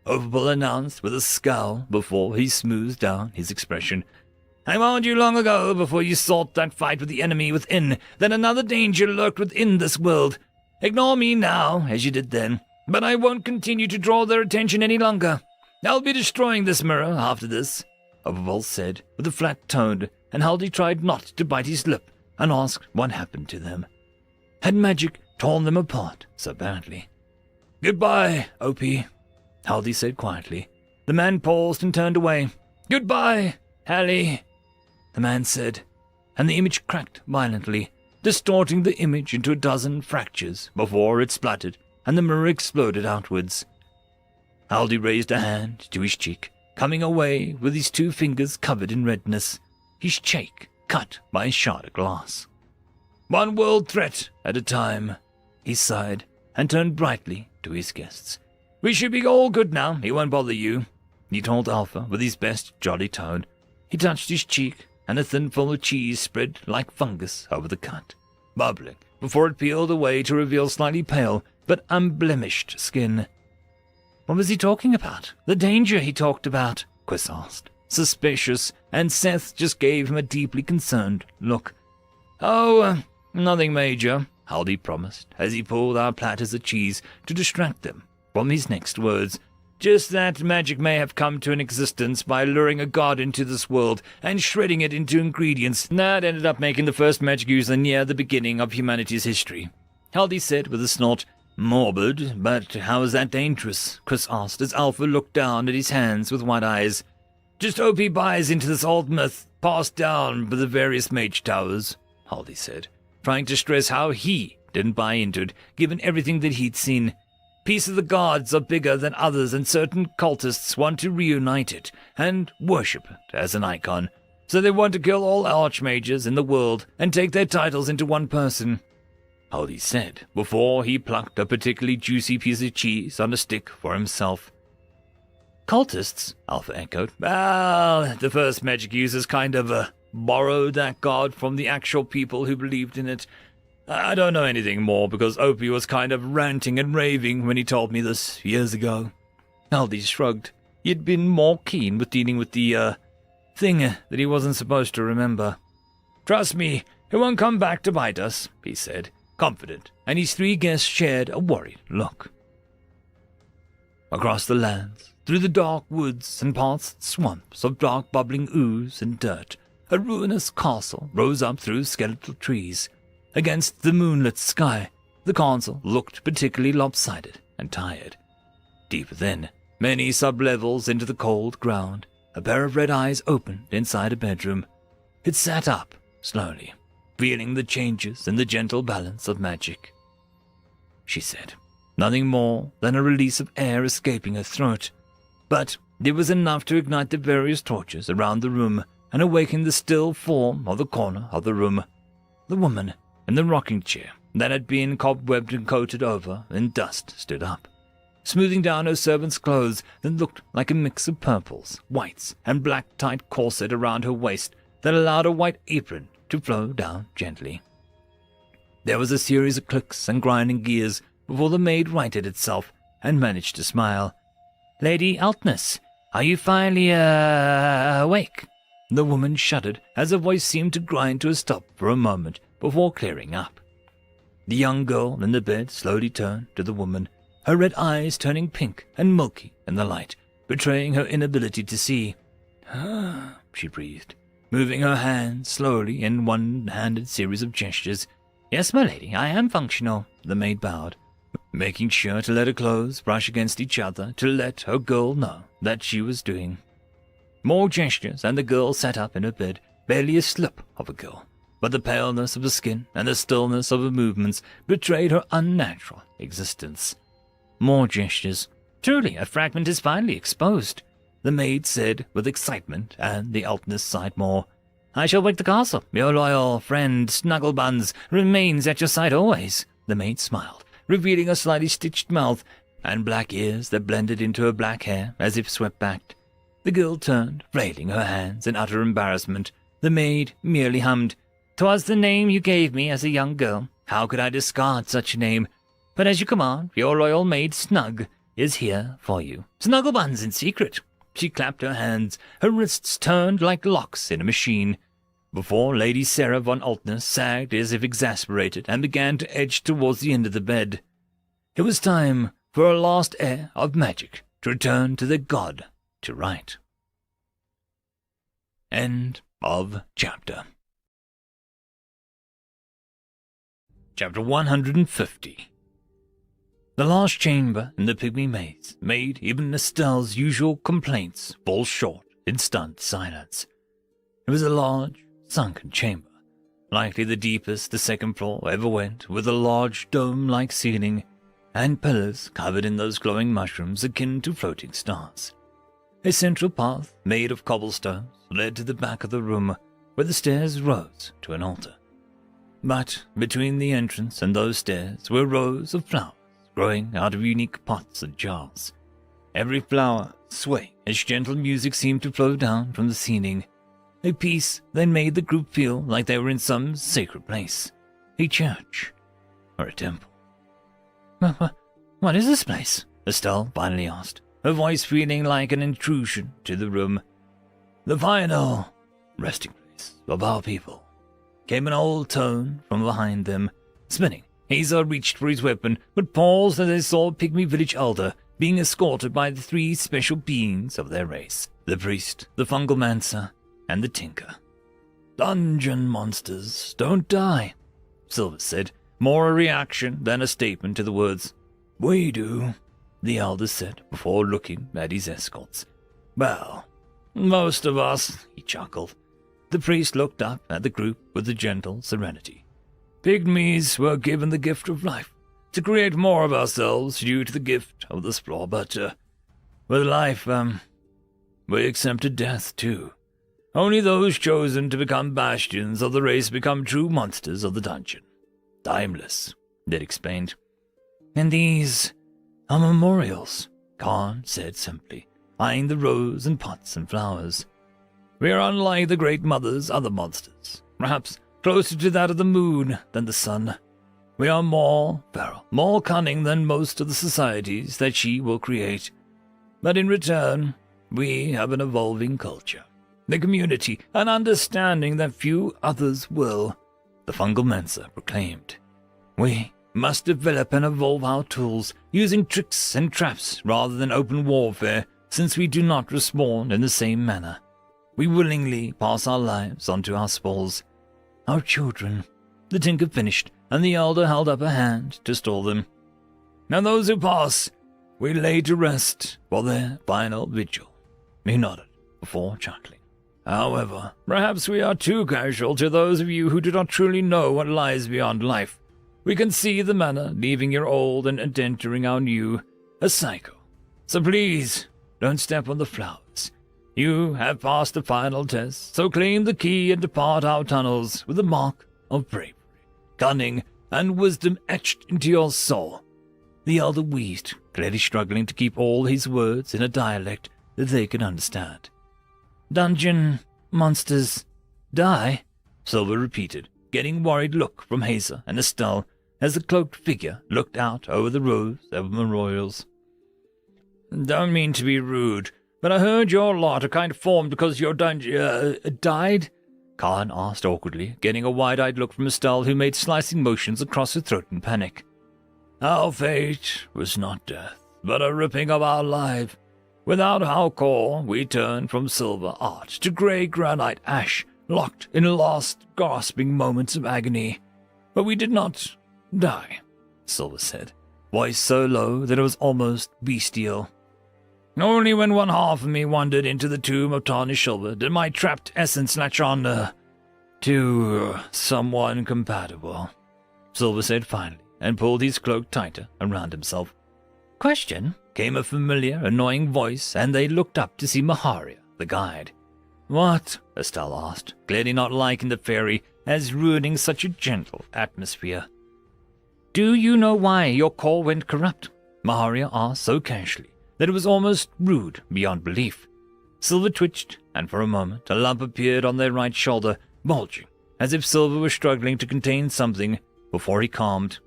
Reupload announced with a scowl before he smoothed down his expression. I warned you long ago, before you sought that fight with the enemy within, that another danger lurked within this world. Ignore me now, as you did then, but I won't continue to draw their attention any longer. I'll be destroying this mirror after this, Reupload said with a flat tone, and Haldi tried not to bite his lip and asked what happened to them. Had magic torn them apart so badly? Goodbye, OP, Haldi said quietly. The man paused and turned away. Goodbye, Hallie, the man said, and the image cracked violently, distorting the image into a dozen fractures before it splattered and the mirror exploded outwards. Haldi raised a hand to his cheek, coming away with his 2 fingers covered in redness, his cheek cut by a shard of glass. One world threat at a time, he sighed and turned brightly to his guests. We should be all good now, he won't bother you, he told Alpha with his best jolly tone. He touched his cheek, and a thin film of cheese spread like fungus over the cut, bubbling before it peeled away to reveal slightly pale but unblemished skin. What was he talking about? The danger he talked about, Quiz asked, suspicious, and Seth just gave him a deeply concerned look. Oh, nothing major, Haldi promised, as he pulled out platters of cheese to distract them from his next words. Just that magic may have come to an existence by luring a god into this world and shredding it into ingredients that ended up making the first magic user near the beginning of humanity's history, Haldi said with a snort. Morbid, but how is that dangerous? Chris asked as Alpha looked down at his hands with wide eyes. Just hope he buys into this old myth passed down by the various mage towers, Haldi said, trying to stress how he didn't buy into it, given everything that he'd seen. Piece of the gods are bigger than others, and certain cultists want to reunite it and worship it as an icon. So they want to kill all archmages in the world and take their titles into one person, Haldi said, before he plucked a particularly juicy piece of cheese on a stick for himself. Cultists? Alpha echoed. Well, the first magic users kind of borrowed that god from the actual people who believed in it. I don't know anything more because Opie was kind of ranting and raving when he told me this years ago. Haldi shrugged. He'd been more keen with dealing with the, thing that he wasn't supposed to remember. Trust me, it won't come back to bite us, he said, confident, and his 3 guests shared a worried look. Across the lands, through the dark woods and past swamps of dark bubbling ooze and dirt, a ruinous castle rose up through skeletal trees. Against the moonlit sky, the castle looked particularly lopsided and tired. Deep within, many sub-levels into the cold ground, a pair of red eyes opened inside a bedroom. It sat up, slowly, feeling the changes in the gentle balance of magic. She said, nothing more than a release of air escaping her throat, but it was enough to ignite the various torches around the room and awaken the still form of the corner of the room. The woman in the rocking chair that had been cobwebbed and coated over in dust stood up, smoothing down her servant's clothes that looked like a mix of purples, whites, and black tight corset around her waist that allowed a white apron to flow down gently. There was a series of clicks and grinding gears before the maid righted itself and managed to smile. Lady Altness, are you finally, awake? The woman shuddered as her voice seemed to grind to a stop for a moment before clearing up. The young girl in the bed slowly turned to the woman, her red eyes turning pink and milky in the light, betraying her inability to see. She breathed, moving her hands slowly in one-handed series of gestures. Yes, my lady, I am functional, the maid bowed, making sure to let her clothes brush against each other to let her girl know that she was doing. More gestures, and the girl sat up in her bed, barely a slip of a girl, but the paleness of her skin and the stillness of her movements betrayed her unnatural existence. More gestures. Truly, a fragment is finally exposed, the maid said with excitement, and the Altness sighed more. I shall wake the castle. Your loyal friend Snugglebuns remains at your side always, the maid smiled, revealing a slightly stitched mouth and black ears that blended into her black hair as if swept back. The girl turned, flailing her hands in utter embarrassment. The maid merely hummed, "'Twas the name you gave me as a young girl. How could I discard such a name? But as you command, your loyal maid Snug is here for you. Snugglebuns in secret." She clapped her hands, her wrists turned like locks in a machine. Before Lady Sarah von Altness sagged as if exasperated and began to edge towards the end of the bed. It was time for a last air of magic to return to the god to right. End of chapter. Chapter 150. The last chamber in the pygmy maze made even Estelle's usual complaints fall short in stunned silence. It was a large, sunken chamber, likely the deepest the second floor ever went, with a large dome-like ceiling and pillars covered in those glowing mushrooms akin to floating stars. A central path made of cobblestones led to the back of the room, where the stairs rose to an altar. But between the entrance and those stairs were rows of flowers growing out of unique pots and jars. Every flower swaying as gentle music seemed to flow down from the ceiling, a peace that made the group feel like they were in some sacred place, a church or a temple. What is this place? Estelle finally asked, her voice feeling like an intrusion to the room. The final resting place of our people, came an old tone from behind them. Spinning, Hazer reached for his weapon, but paused as they saw a pygmy village elder being escorted by the three special beings of their race, the priest, the fungalmancer, and the tinker. Dungeon monsters don't die, Silver said, more a reaction than a statement to the words. We do, the elder said before looking at his escorts. Well, most of us, he chuckled. The priest looked up at the group with a gentle serenity. Pygmies were given the gift of life, to create more of ourselves due to the gift of the spore, but with life, we accepted death too. Only those chosen to become bastions of the race become true monsters of the dungeon. Timeless, it explained. And these are memorials, Khan said simply, eyeing the rows and pots and flowers. We are unlike the Great Mother's other monsters, perhaps closer to that of the moon than the sun. We are more feral, more cunning than most of the societies that she will create. But in return, we have an evolving culture, the community, an understanding that few others will, the fungalmancer proclaimed. We must develop and evolve our tools, using tricks and traps rather than open warfare, since we do not respond in the same manner. We willingly pass our lives on to our spores. Our children. The tinker finished, and the elder held up a hand to stall them. Now those who pass, we lay to rest for their final vigil. He nodded before chuckling. However, perhaps we are too casual to those of you who do not truly know what lies beyond life. We can see the manner leaving your old and entering our new, a cycle. So please, don't step on the flowers. You have passed the final test, so claim the key and depart our tunnels with the mark of bravery, cunning, and wisdom etched into your soul. The elder wheezed, clearly struggling to keep all his words in a dialect that they could understand. Dungeon monsters die? Silver repeated, getting worried look from Hazer and Estelle as the cloaked figure looked out over the rows of memorials. Don't mean to be rude, but I heard your lot are kind of formed because your dungeon, died? Khan asked awkwardly, getting a wide-eyed look from Estelle, who made slicing motions across her throat in panic. Our fate was not death, but a ripping of our life. Without our core, we turned from silver art to grey granite ash, locked in last gasping moments of agony. But we did not die, Silver said, voice so low that it was almost bestial. Only when one half of me wandered into the tomb of tarnished silver did my trapped essence latch on to someone compatible, Silver said finally, and pulled his cloak tighter around himself. Question? Came a familiar, annoying voice, and they looked up to see Maharia, the guide. What? Estelle asked, clearly not liking the fairy as ruining such a gentle atmosphere. Do you know why your core went corrupt? Maharia asked so casually that it was almost rude beyond belief. Silver twitched, and for a moment a lump appeared on their right shoulder, bulging, as if Silver was struggling to contain something before he calmed.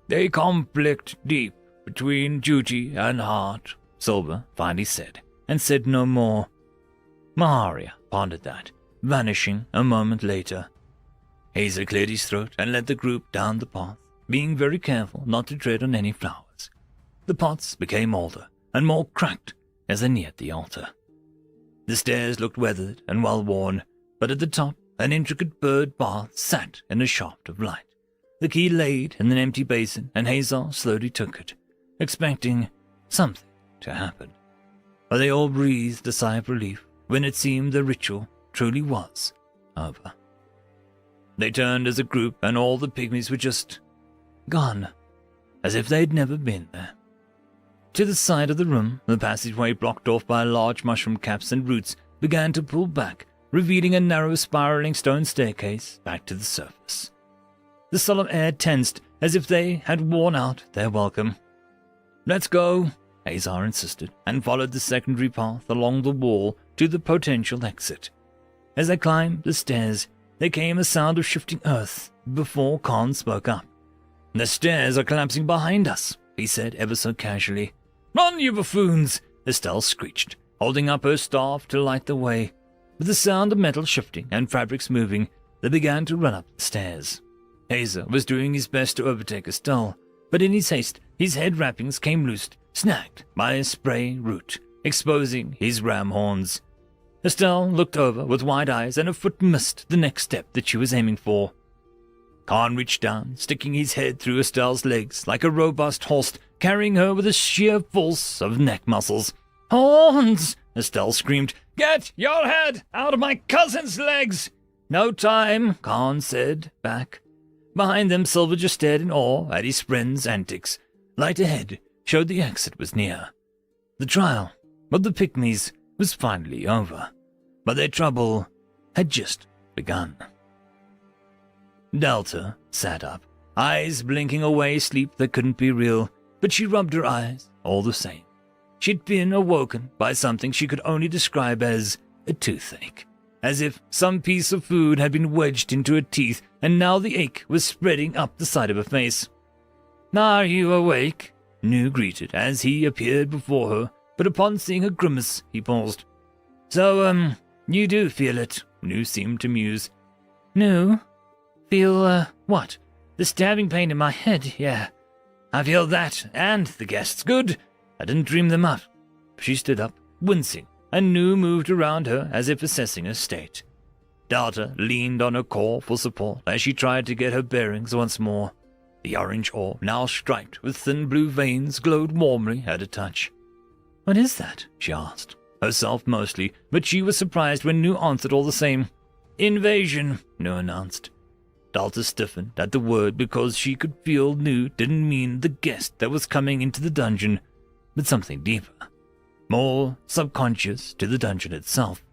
They conflict deep between duty and heart, Silver finally said, and said no more. Maharia pondered that, vanishing a moment later. Hazel cleared his throat and led the group down the path, being very careful not to tread on any flowers. The pots became older and more cracked as they neared the altar. The stairs looked weathered and well-worn, but at the top an intricate bird bath sat in a shaft of light. The key laid in an empty basin, and Hazel slowly took it, expecting something to happen. But they all breathed a sigh of relief when it seemed the ritual truly was over. They turned as a group, and all the pygmies were just gone, as if they'd never been there. To the side of the room, the passageway blocked off by large mushroom caps and roots began to pull back, revealing a narrow spiraling stone staircase back to the surface. The solemn air tensed as if they had worn out their welcome. Let's go, Azar insisted, and followed the secondary path along the wall to the potential exit. As they climbed the stairs, there came a sound of shifting earth before Khan spoke up. The stairs are collapsing behind us, he said ever so casually. Run, you buffoons, Estelle screeched, holding up her staff to light the way. With the sound of metal shifting and fabrics moving, they began to run up the stairs. Hazer was doing his best to overtake Estelle, but in his haste, his head wrappings came loose, snagged by a spray root, exposing his ram horns. Estelle looked over with wide eyes, and her foot missed the next step that she was aiming for. Khan reached down, sticking his head through Estelle's legs like a robust horse, carrying her with a sheer force of neck muscles. Horns! Estelle screamed. Get your head out of my cousin's legs! No time, Khan said back. Behind them, Silver just stared in awe at his friend's antics. Light ahead showed the exit was near. The trial of the pygmies was finally over, but their trouble had just begun. Delta sat up, eyes blinking away sleep that couldn't be real, but she rubbed her eyes all the same. She'd been awoken by something she could only describe as a toothache, as if some piece of food had been wedged into her teeth, and now the ache was spreading up the side of her face. Are you awake? Nu greeted as he appeared before her, but upon seeing her grimace, he paused. So, you do feel it, Nu seemed to muse. Nu? Feel, what? The stabbing pain in my head, yeah. I feel that, and the guests. Good. I didn't dream them up. She stood up, wincing, and Nu moved around her as if assessing her state. Delta leaned on her core for support as she tried to get her bearings once more. The orange orb, now striped with thin blue veins, glowed warmly at a touch. What is that? She asked, herself mostly, but she was surprised when Nu answered all the same. Invasion, Nu announced. Delta stiffened at the word because she could feel Nu didn't mean the guest that was coming into the dungeon, but something deeper, more subconscious to the dungeon itself.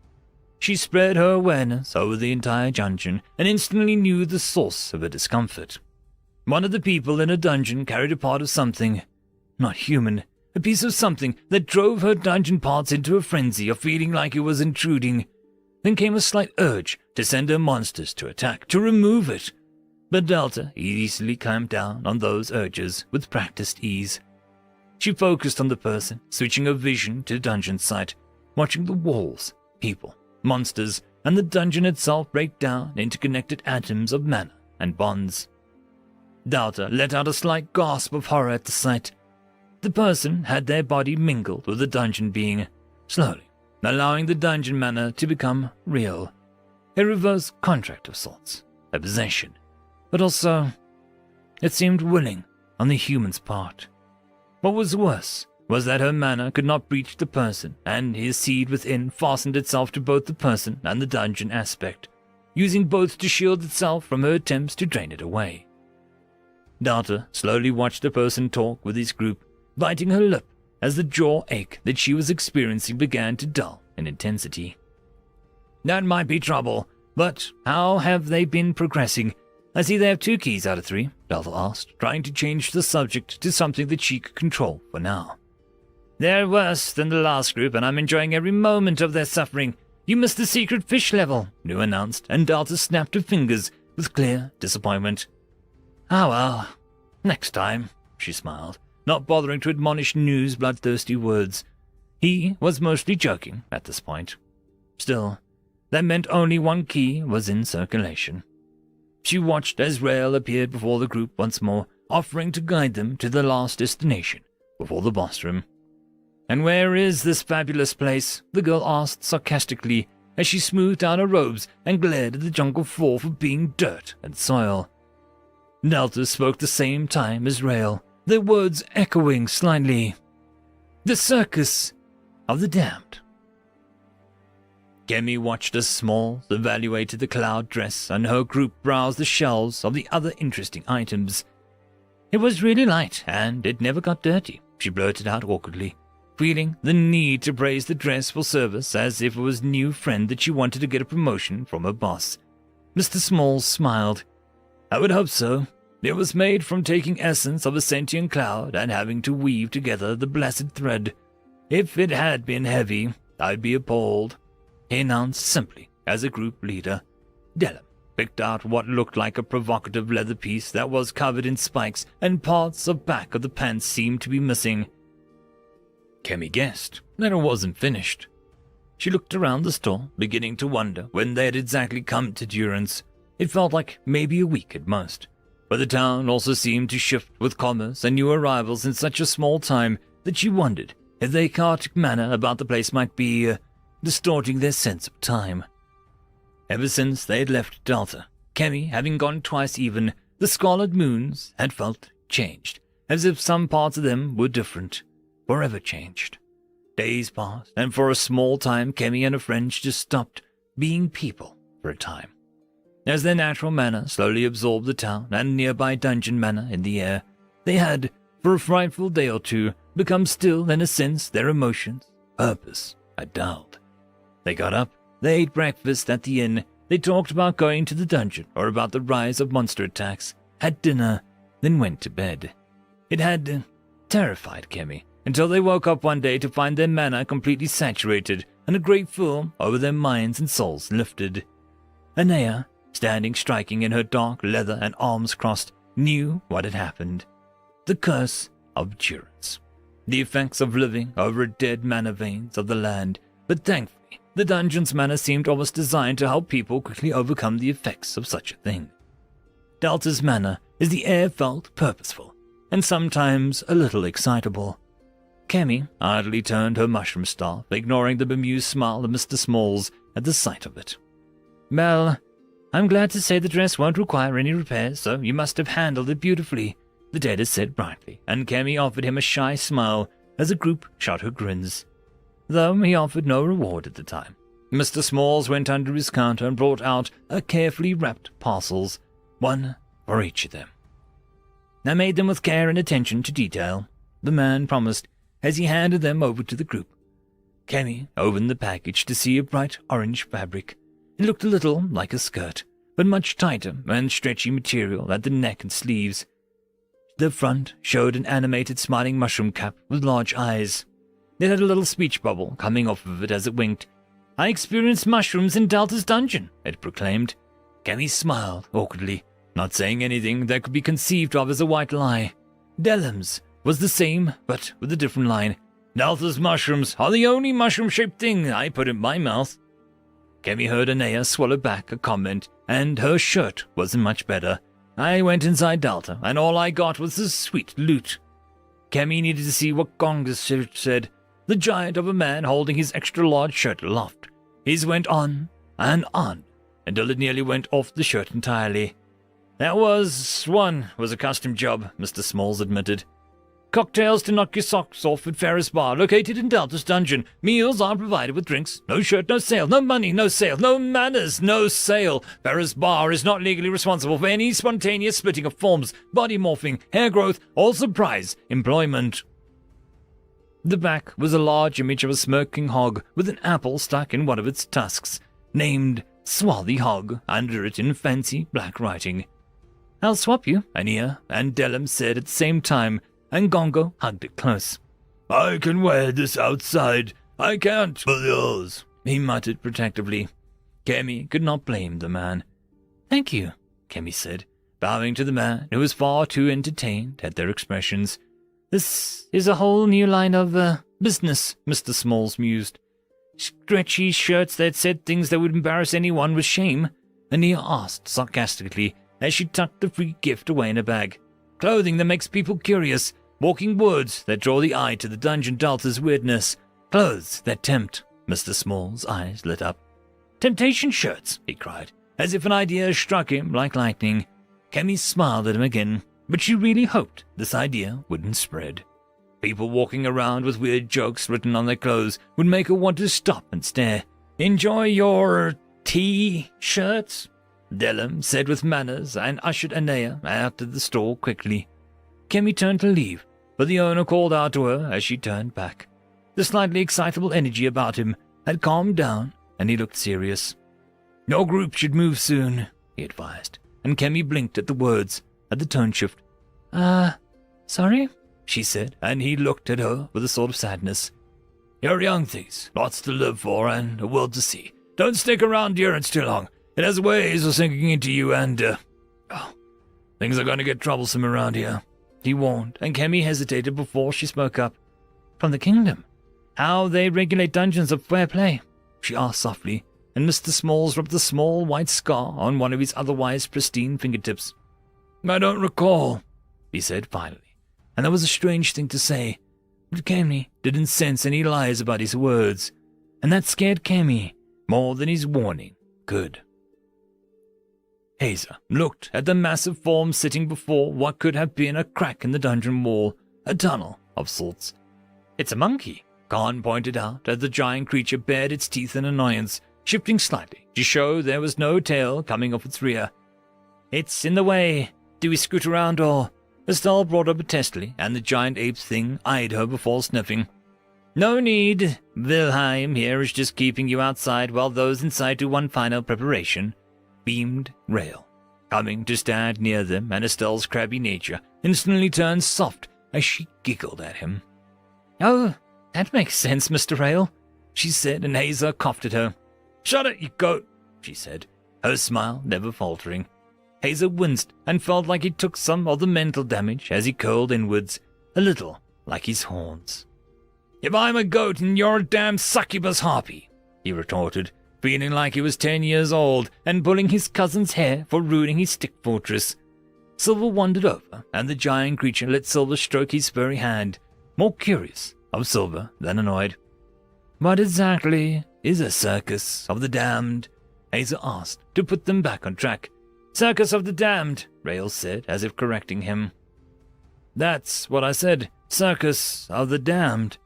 She spread her awareness over the entire dungeon and instantly knew the source of her discomfort. One of the people in her dungeon carried a part of something, not human, a piece of something that drove her dungeon parts into a frenzy of feeling like it was intruding. Then came a slight urge to send her monsters to attack, to remove it. But Delta easily clamped down on those urges with practiced ease. She focused on the person, switching her vision to dungeon sight, watching the walls, people, monsters, and the dungeon itself break down into connected atoms of mana and bonds. Delta let out a slight gasp of horror at the sight. The person had their body mingled with the dungeon being, slowly, allowing the dungeon mana to become real. A reverse contract of sorts, a possession, but also, it seemed willing on the human's part. What was worse was that her mana could not breach the person, and his seed within fastened itself to both the person and the dungeon aspect, using both to shield itself from her attempts to drain it away. Delta slowly watched the person talk with his group, biting her lip as the jaw ache that she was experiencing began to dull in intensity. That might be trouble, but how have they been progressing? I see they have 2 keys out of 3, Delta asked, trying to change the subject to something that she could control for now. They're worse than the last group, and I'm enjoying every moment of their suffering. You missed the secret fish level, New announced, and Delta snapped her fingers with clear disappointment. Ah well, next time, she smiled, not bothering to admonish New's bloodthirsty words. He was mostly joking at this point. Still, that meant only 1 key was in circulation. She watched as Rael appeared before the group once more, offering to guide them to the last destination before the boss room. And where is this fabulous place? The girl asked sarcastically as she smoothed out her robes and glared at the jungle floor for being dirt and soil. Delta spoke the same time as Rael, their words echoing slightly. The circus of the damned. Kemi watched as Smalls evaluated the cloud dress and her group browsed the shelves of the other interesting items. It was really light, and it never got dirty, she blurted out awkwardly, feeling the need to praise the dress for service as if it was a new friend that she wanted to get a promotion from her boss. Mr. Smalls smiled. I would hope so. It was made from taking essence of a sentient cloud and having to weave together the blessed thread. If it had been heavy, I'd be appalled, he announced simply as a group leader. Dellum picked out what looked like a provocative leather piece that was covered in spikes and parts of back of the pants seemed to be missing. Kemi guessed that it wasn't finished. She looked around the store, beginning to wonder when they had exactly come to Durance. It felt like maybe a week at most. But the town also seemed to shift with commerce and new arrivals in such a small time that she wondered if the chaotic manner about the place might be distorting their sense of time. Ever since they had left Delta, Kemi having gone twice even, the Scarlet Moons had felt changed, as if some parts of them were different, forever changed. Days passed, and for a small time Kemi and her friends just stopped being people for a time. As their natural mana slowly absorbed the town and nearby dungeon mana in the air, they had, for a frightful day or 2, become still in a sense their emotions, purpose, had dulled. They got up, they ate breakfast at the inn, they talked about going to the dungeon or about the rise of monster attacks, had dinner, then went to bed. It had terrified Kemi until they woke up one day to find their mana completely saturated and a great film over their minds and souls lifted. Anea, standing striking in her dark leather and arms crossed, knew what had happened. The curse of Durance. The effects of living over dead mana veins of the land, but thankfully, the dungeon's mana seemed almost designed to help people quickly overcome the effects of such a thing. Delta's mana is the air felt purposeful, and sometimes a little excitable. Kemi idly turned her mushroom staff, ignoring the bemused smile of Mr. Smalls at the sight of it. Well, I'm glad to say the dress won't require any repairs, so you must have handled it beautifully, the data said brightly, and Kemi offered him a shy smile as the group shot her grins. Though he offered no reward at the time. Mr. Smalls went under his counter and brought out a carefully wrapped parcels, one for each of them. I made them with care and attention to detail, the man promised as he handed them over to the group. Kemi opened the package to see a bright orange fabric. It looked a little like a skirt, but much tighter and stretchy material at the neck and sleeves. The front showed an animated smiling mushroom cap with large eyes. It had a little speech bubble coming off of it as it winked. I experienced mushrooms in Delta's dungeon, it proclaimed. Kemi smiled awkwardly, not saying anything that could be conceived of as a white lie. Dellum's was the same, but with a different line. Delta's mushrooms are the only mushroom-shaped thing I put in my mouth. Kemi heard Anea swallow back a comment, and her shirt wasn't much better. I went inside Delta, and all I got was this sweet loot. Kemi needed to see what Gonga's shirt said, the giant of a man holding his extra-large shirt aloft. His went on, until it nearly went off the shirt entirely. That was a custom job, Mr. Smalls admitted. Cocktails to knock your socks off at Ferris Bar, located in Delta's dungeon. Meals are provided with drinks. No shirt, no sale. No money, no sale. No manners, no sale. Ferris Bar is not legally responsible for any spontaneous splitting of forms, body morphing, hair growth, or surprise employment. The back was a large image of a smirking hog with an apple stuck in one of its tusks, named Swarthy Hog under it in fancy black writing. I'll swap you, Anea and Delem said at the same time, and Gongo hugged it close. I can wear this outside. I can't for yours, he muttered protectively. Kemi could not blame the man. Thank you, Kemi said, bowing to the man who was far too entertained at their expressions. This is a whole new line of, business, Mr. Smalls mused. Stretchy shirts that said things that would embarrass anyone with shame, Anea asked sarcastically as she tucked the free gift away in a bag. Clothing that makes people curious, walking words that draw the eye to the dungeon Delta's weirdness, clothes that tempt. Mr. Small's eyes lit up. Temptation shirts, he cried, as if an idea struck him like lightning. Kemi smiled at him again, but she really hoped this idea wouldn't spread. People walking around with weird jokes written on their clothes would make her want to stop and stare. Enjoy your T-shirts? Delem said with manners and ushered Anea out of the store quickly. Kemi turned to leave, but the owner called out to her as she turned back. The slightly excitable energy about him had calmed down, and he looked serious. Your group should move soon, he advised, and Kemi blinked at the words, at the tone shift. Sorry? She said, and he looked at her with a sort of sadness. You're young things, lots to live for and a world to see. Don't stick around Durance too long. It has ways of sinking into you and, things are going to get troublesome around here, he warned, and Kemi hesitated before she spoke up. From the kingdom? How they regulate dungeons of fair play? She asked softly, and Mr. Smalls rubbed the small white scar on one of his otherwise pristine fingertips. I don't recall, he said finally, and that was a strange thing to say, but Kemi didn't sense any lies about his words, and that scared Kemi more than his warning could. Hazer looked at the massive form sitting before what could have been a crack in the dungeon wall, a tunnel of sorts. It's a monkey, Khan pointed out as the giant creature bared its teeth in annoyance, shifting slightly to show there was no tail coming off its rear. It's in the way. Do we scoot around or? Estelle brought up testily, and the giant ape thing eyed her before sniffing. No need. Wilhelm here is just keeping you outside while those inside do one final preparation. Beamed Rail, coming to stand near them, and Estelle's crabby nature instantly turned soft as she giggled at him. Oh, that makes sense, Mr. Rail, she said, and Hazer coughed at her. Shut it, you goat, she said, her smile never faltering. Hazer winced and felt like he took some of the mental damage as he curled inwards, a little like his horns. If I'm a goat and you're a damn succubus harpy, he retorted, feeling like he was 10 years old and pulling his cousin's hair for ruining his stick fortress. Silver wandered over, and the giant creature let Silver stroke his furry hand, more curious of Silver than annoyed. What exactly is a circus of the damned? Hazer asked, to put them back on track. Circus of the damned, Rail said, as if correcting him. That's what I said, circus of the damned.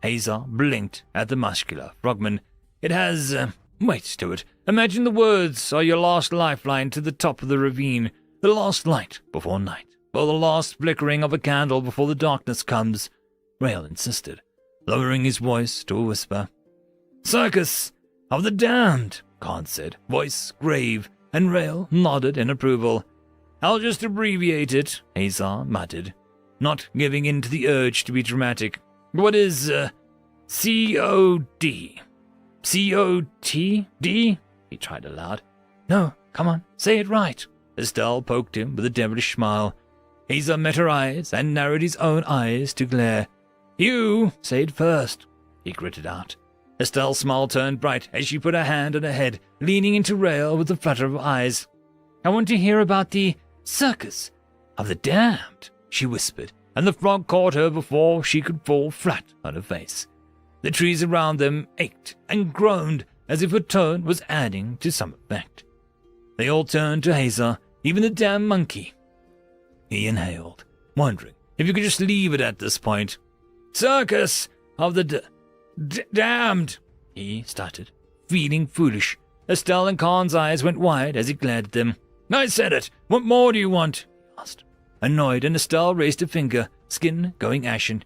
Hazer blinked at the muscular frogman. It has, weight to it. Imagine the words are your last lifeline to the top of the ravine, the last light before night, or the last flickering of a candle before the darkness comes, Rail insisted, lowering his voice to a whisper. Circus of the damned, Khan said, voice grave, and Rail nodded in approval. I'll just abbreviate it, Hazer muttered, not giving in to the urge to be dramatic. What is, C-O-D? C-O-T-D? He tried aloud. No, come on, say it right. Estelle poked him with a devilish smile. Hazer met her eyes and narrowed his own eyes to glare. You say it first, he gritted out. Estelle's smile turned bright as she put her hand on her head, leaning into rail with a flutter of eyes. "I want to hear about the circus of the damned," she whispered, and the frog caught her before she could fall flat on her face. The trees around them ached and groaned as if her tone was adding to some effect. They all turned to Hazar, even the damn monkey. He inhaled, wondering if you could just leave it at this point. "Circus of the damned," he stuttered, feeling foolish. Estelle and Khan's eyes went wide as he glared at them. "I said it. What more do you want?" he asked. Annoyed, and Estelle raised a finger, skin going ashen.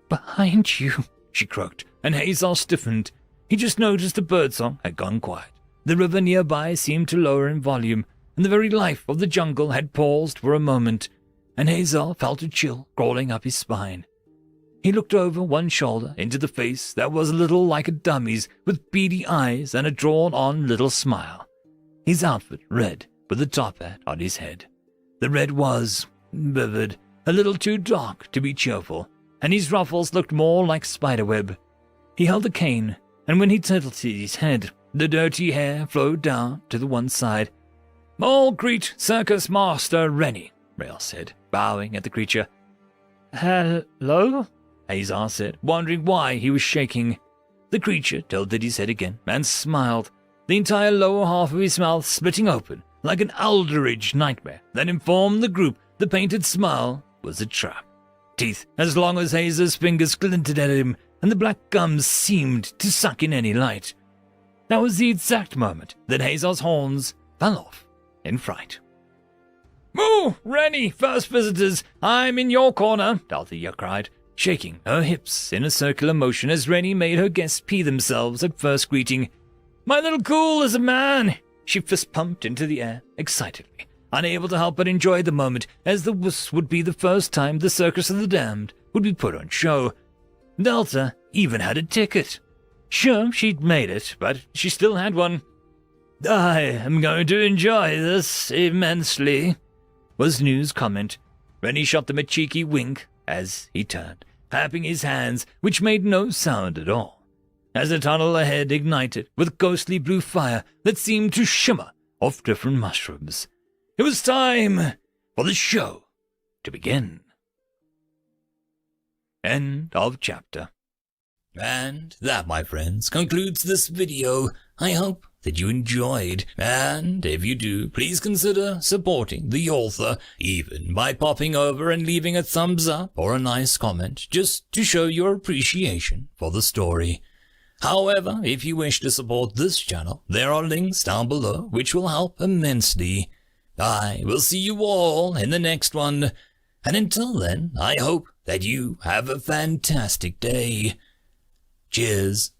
"Behind you," she croaked, and Hazar stiffened. He just noticed the birdsong had gone quiet. The river nearby seemed to lower in volume, and the very life of the jungle had paused for a moment, and Hazar felt a chill crawling up his spine. He looked over one shoulder into the face that was a little like a dummy's, with beady eyes and a drawn-on little smile. His outfit red, with a top hat on his head. The red was vivid, a little too dark to be cheerful, and his ruffles looked more like spiderweb. He held a cane, and when he tilted his head, the dirty hair flowed down to the one side. "All greet Circus Master Rennie," Rail said, bowing at the creature. "Hello?" Hazar said, wondering why he was shaking. The creature tilted his head again and smiled, the entire lower half of his mouth splitting open like an Aldridge nightmare that informed the group the painted smile was a trap. Teeth as long as Hazar's fingers glinted at him, and the black gums seemed to suck in any light. That was the exact moment that Hazar's horns fell off in fright. "Moo! Rennie, first visitors, I'm in your corner," Althea cried, shaking her hips in a circular motion as Rennie made her guests pee themselves at first greeting. "My little ghoul is a man!" She fist-pumped into the air excitedly, unable to help but enjoy the moment, as this would be the first time the Circus of the Damned would be put on show. Delta even had a ticket. Sure, she'd made it, but she still had one. "I am going to enjoy this immensely," was New's comment. Rennie shot them a cheeky wink as he turned, clapping his hands, which made no sound at all, as the tunnel ahead ignited with ghostly blue fire that seemed to shimmer off different mushrooms. It was time for the show to begin. End of chapter. And that, my friends, concludes this video. I hope that you enjoyed, and if you do, please consider supporting the author, even by popping over and leaving a thumbs up or a nice comment, just to show your appreciation for the story. However, if you wish to support this channel, there are links down below which will help immensely. I will see you all in the next one, and until then, I hope that you have a fantastic day. Cheers.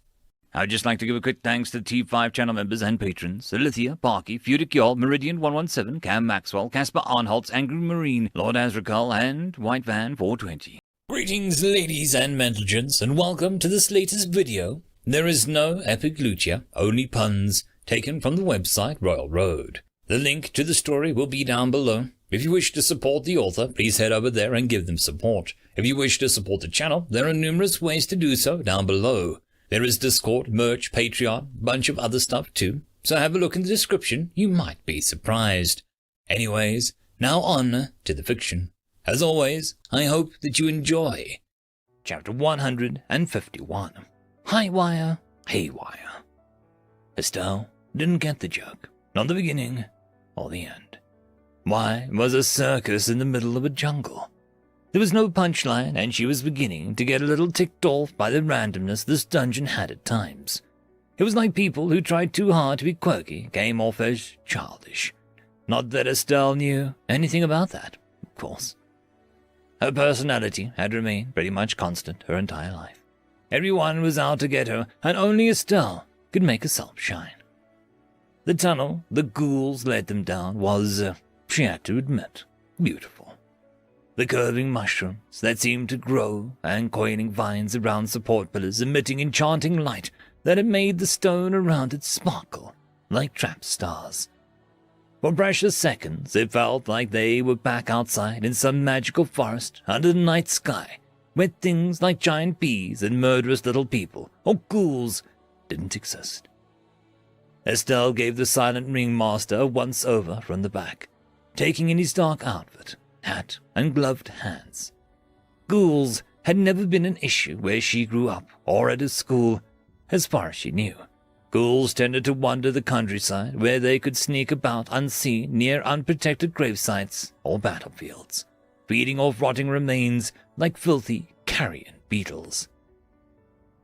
I would just like to give a quick thanks to the T5 channel members and patrons: Alithia, Parky, Fudic Yol, Meridian117, Cam Maxwell, Casper Arnholtz, Angry Marine, Lord Azrakal, and White Van 420. Greetings, ladies and gentlemen, and welcome to this latest video. There is no epic Lucia, only puns, taken from the website Reupload. The link to the story will be down below. If you wish to support the author, please head over there and give them support. If you wish to support the channel, there are numerous ways to do so down below. There is Discord, merch, Patreon, bunch of other stuff too, so have a look in the description, you might be surprised. Anyways, now on to the fiction. As always, I hope that you enjoy. Chapter 151. Highwire, Haywire. Estelle didn't get the joke, not the beginning or the end. Why was a circus in the middle of a jungle? There was no punchline, and she was beginning to get a little ticked off by the randomness this dungeon had at times. It was like people who tried too hard to be quirky came off as childish. Not that Estelle knew anything about that, of course. Her personality had remained pretty much constant her entire life. Everyone was out to get her, and only Estelle could make herself shine. The tunnel the ghouls led them down was, she had to admit, beautiful. The curving mushrooms that seemed to grow, and coiling vines around support pillars emitting enchanting light that had made the stone around it sparkle like trapped stars. For precious seconds it felt like they were back outside in some magical forest under the night sky, where things like giant bees and murderous little people, or ghouls, didn't exist. Estelle gave the silent ringmaster a once-over from the back, taking in his dark outfit, hat, and gloved hands. Ghouls had never been an issue where she grew up or at his school, as far as she knew. Ghouls tended to wander the countryside where they could sneak about unseen near unprotected gravesites or battlefields, feeding off rotting remains like filthy carrion beetles.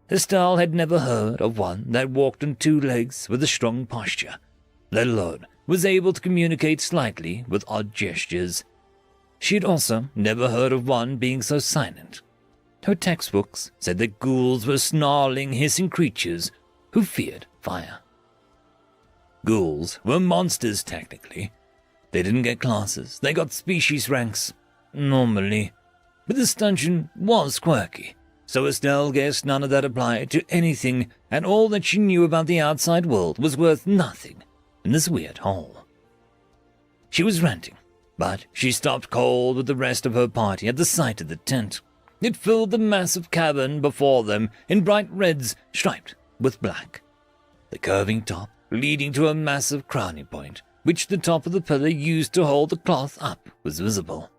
Estelle had never heard of one that walked on two legs with a strong posture, let alone was able to communicate slightly with odd gestures. She had also never heard of one being so silent. Her textbooks said that ghouls were snarling, hissing creatures who feared fire. Ghouls were monsters, technically. They didn't get classes, they got species ranks, normally. But this dungeon was quirky, so Estelle guessed none of that applied to anything, and all that she knew about the outside world was worth nothing in this weird hole. She was ranting, but she stopped cold with the rest of her party at the sight of the tent. It filled the massive cavern before them in bright reds striped with black. The curving top leading to a massive crowning point, which the top of the pillar used to hold the cloth up, was visible.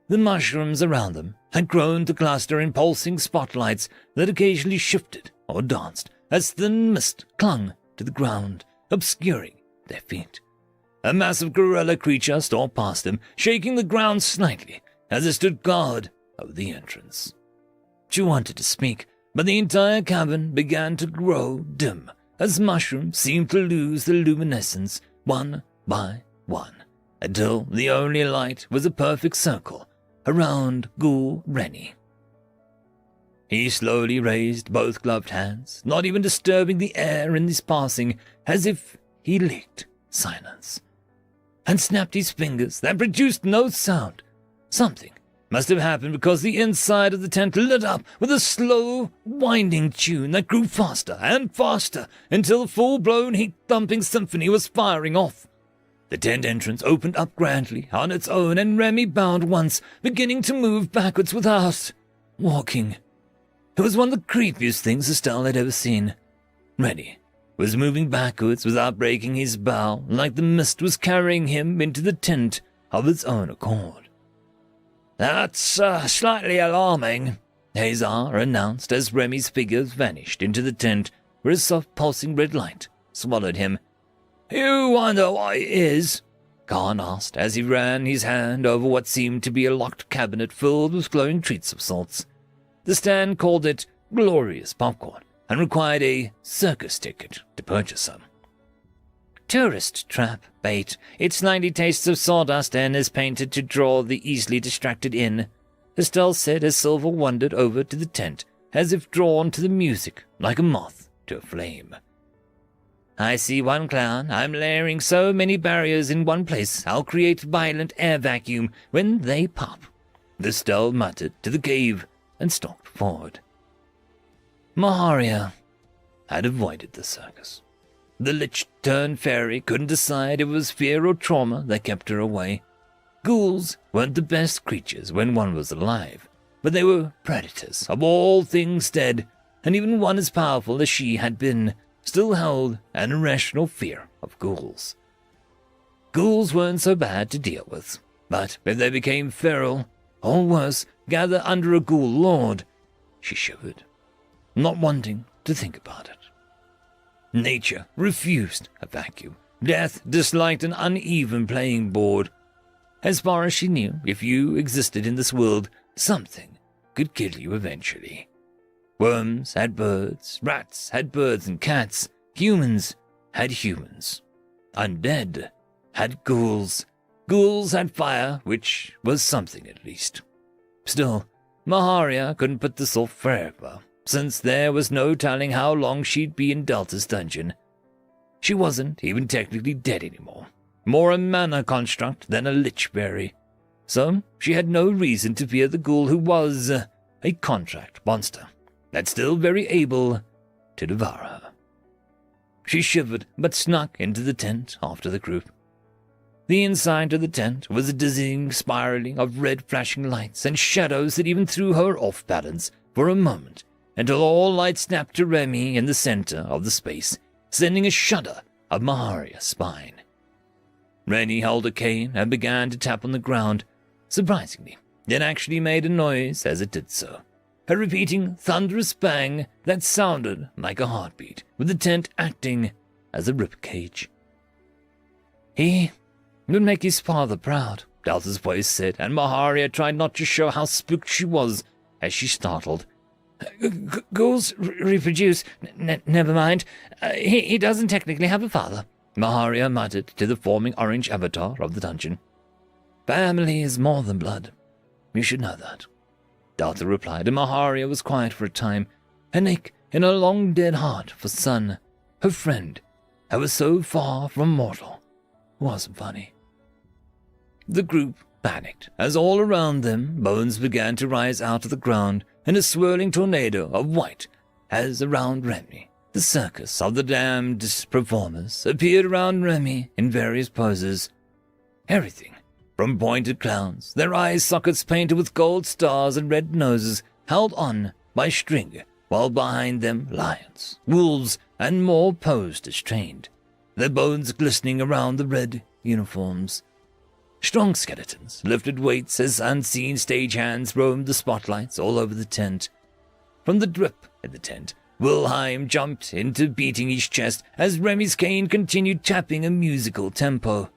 The mushrooms around them had grown to cluster in pulsing spotlights that occasionally shifted or danced as thin mist clung to the ground, obscuring their feet. A massive gorilla creature stalked past them, shaking the ground slightly as it stood guard over the entrance. She wanted to speak, but the entire cavern began to grow dim as mushrooms seemed to lose their luminescence one by one, until the only light was a perfect circle around Ghoul Rennie. He slowly raised both gloved hands, not even disturbing the air in his passing, as if he licked silence, and snapped his fingers that produced no sound. Something must have happened because the inside of the tent lit up with a slow, winding tune that grew faster and faster until a full-blown, heat-thumping symphony was firing off. The tent entrance opened up grandly on its own, and Remy bowed once, beginning to move backwards without walking. It was one of the creepiest things Estelle had ever seen. Rennie was moving backwards without breaking his bow, like the mist was carrying him into the tent of its own accord. "That's slightly alarming," Hazar announced as Remy's figure vanished into the tent where a soft pulsing red light swallowed him. "You wonder what it is?" Khan asked as he ran his hand over what seemed to be a locked cabinet filled with glowing treats of sorts. The stand called it glorious popcorn and required a circus ticket to purchase some. "Tourist trap bait. It slightly tastes of sawdust and is painted to draw the easily distracted in," Estelle said as Silver wandered over to the tent, as if drawn to the music like a moth to a flame. "I see one clown. I'm layering so many barriers in one place, I'll create violent air vacuum when they pop," Estelle muttered to the cave and stalked forward. Maharia had avoided the circus. The lich-turned-fairy couldn't decide if it was fear or trauma that kept her away. Ghouls weren't the best creatures when one was alive, but they were predators of all things dead, and even one as powerful as she had been still held an irrational fear of ghouls. Ghouls weren't so bad to deal with, but if they became feral, or worse, gather under a ghoul lord, she shivered, not wanting to think about it. Nature refused a vacuum. Death disliked an uneven playing board. As far as she knew, if you existed in this world, something could kill you eventually. Worms had birds, rats had birds and cats, humans had humans. Undead had ghouls. Ghouls had fire, which was something at least. Still, Maharia couldn't put this off forever, since there was no telling how long she'd be in Delta's dungeon. She wasn't even technically dead anymore, more a mana construct than a lich-berry. So she had no reason to fear the ghoul who was a contract monster, that's still very able to devour her. She shivered but snuck into the tent after the group. The inside of the tent was a dizzying spiraling of red flashing lights and shadows that even threw her off balance for a moment, until all light snapped to Remy in the center of the space, sending a shudder up Maharia's spine. Rennie held a cane and began to tap on the ground. Surprisingly, it actually made a noise as it did so, a repeating thunderous bang that sounded like a heartbeat, with the tent acting as a ribcage. He would make his father proud, Delta's voice said, and Maharia tried not to show how spooked she was as she startled. Ghouls reproduce. Never mind. He doesn't technically have a father, Maharia muttered to the forming orange avatar of the dungeon. Family is more than blood. You should know that. Delta replied, and Maharia was quiet for a time, an ache in her long-dead heart for Sun, her friend, that was so far from mortal. Wasn't funny. The group panicked as all around them bones began to rise out of the ground in a swirling tornado of white as around Remy. The circus of the damned performers appeared around Remy in various poses. Everything from pointed clowns, their eye sockets painted with gold stars and red noses held on by string, while behind them lions, wolves, and more posed as trained, their bones glistening around the red uniforms. Strong skeletons lifted weights as unseen stagehands roamed the spotlights all over the tent. From the drip in the tent, Wilhelm jumped into beating his chest as Remy's cane continued tapping a musical tempo.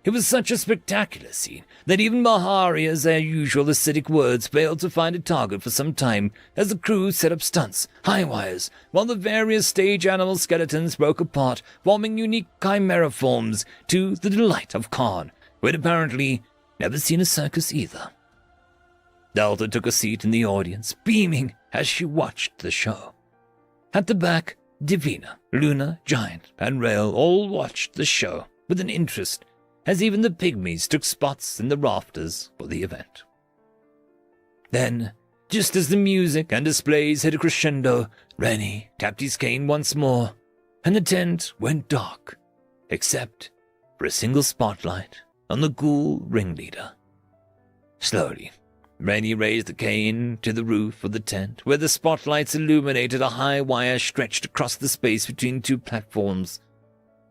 It was such a spectacular scene that even Maharia's usual acidic words failed to find a target for some time as the crew set up stunts, high wires, while the various stage animal skeletons broke apart, forming unique chimera forms to the delight of Khan, who had apparently never seen a circus either. Delta took a seat in the audience, beaming as she watched the show. At the back, Divina, Luna, Giant, and Rail all watched the show with an interest, as even the pygmies took spots in the rafters for the event. Then, just as the music and displays hit a crescendo, Rennie tapped his cane once more, and the tent went dark, except for a single spotlight on the ghoul ringleader. Slowly, Rennie raised the cane to the roof of the tent, where the spotlights illuminated a high wire stretched across the space between two platforms.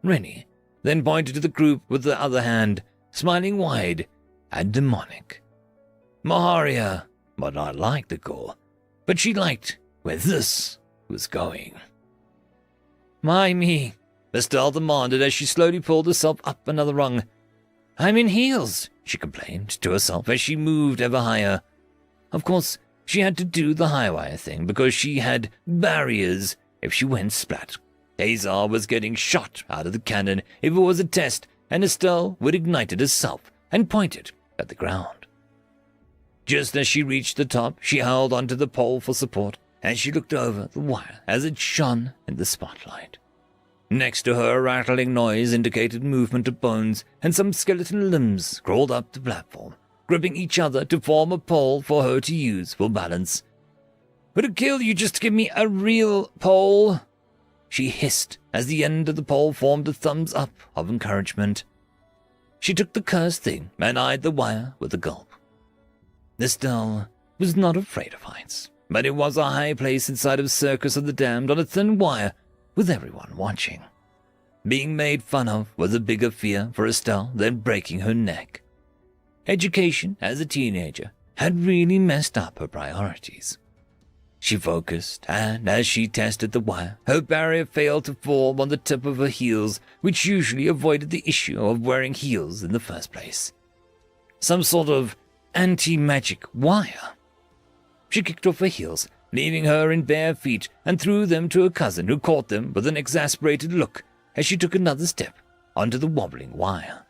Rennie then pointed to the group with the other hand, smiling wide and demonic. Maharia might not like the ghoul, but she liked where this was going. My me, Estelle demanded as she slowly pulled herself up another rung. I'm in heels, she complained to herself as she moved ever higher. Of course, she had to do the high wire thing because she had barriers if she went splat. Azar was getting shot out of the cannon if it was a test, and Estelle would ignite it herself and point it at the ground. Just as she reached the top, she held onto the pole for support, and she looked over the wire as it shone in the spotlight. Next to her, a rattling noise indicated movement of bones, and some skeleton limbs crawled up the platform, gripping each other to form a pole for her to use for balance. Would it kill you just to give me a real pole? She hissed as the end of the pole formed a thumbs up of encouragement. She took the cursed thing and eyed the wire with a gulp. Estelle was not afraid of heights, but it was a high place inside of Circus of the Damned on a thin wire with everyone watching. Being made fun of was a bigger fear for Estelle than breaking her neck. Education as a teenager had really messed up her priorities. She focused, and as she tested the wire, her barrier failed to form on the tip of her heels, which usually avoided the issue of wearing heels in the first place. Some sort of anti-magic wire. She kicked off her heels, leaving her in bare feet, and threw them to her cousin, who caught them with an exasperated look as she took another step onto the wobbling wire.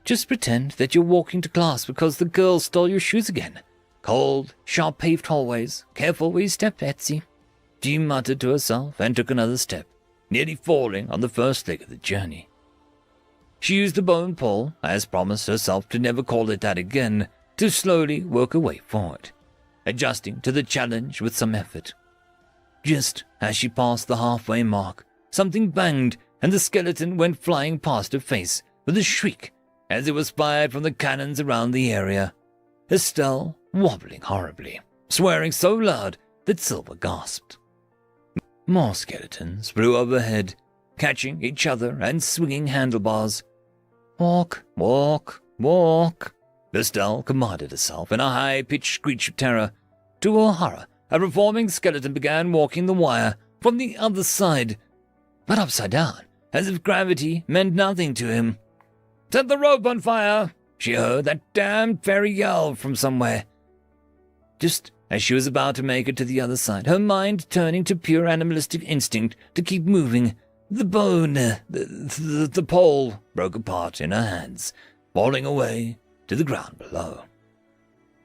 Just pretend that you're walking to class because the girl stole your shoes again. Cold, sharp-paved hallways. Careful where you step, Etsy. She muttered to herself and took another step, nearly falling on the first leg of the journey. She used the bone pole, as promised herself to never call it that again, to slowly work her way forward, adjusting to the challenge with some effort. Just as she passed the halfway mark, something banged and the skeleton went flying past her face, with a shriek as it was fired from the cannons around the area, Estelle wobbling horribly, swearing so loud that Silver gasped. More skeletons flew overhead, catching each other and swinging handlebars. Walk, walk, walk, Estelle commanded herself in a high-pitched screech of terror. To her horror, a reforming skeleton began walking the wire from the other side, but upside down, as if gravity meant nothing to him. "Set the rope on fire!" She heard that damned fairy yell from somewhere. Just as she was about to make it to the other side, her mind turning to pure animalistic instinct to keep moving, the pole broke apart in her hands, falling away to the ground below.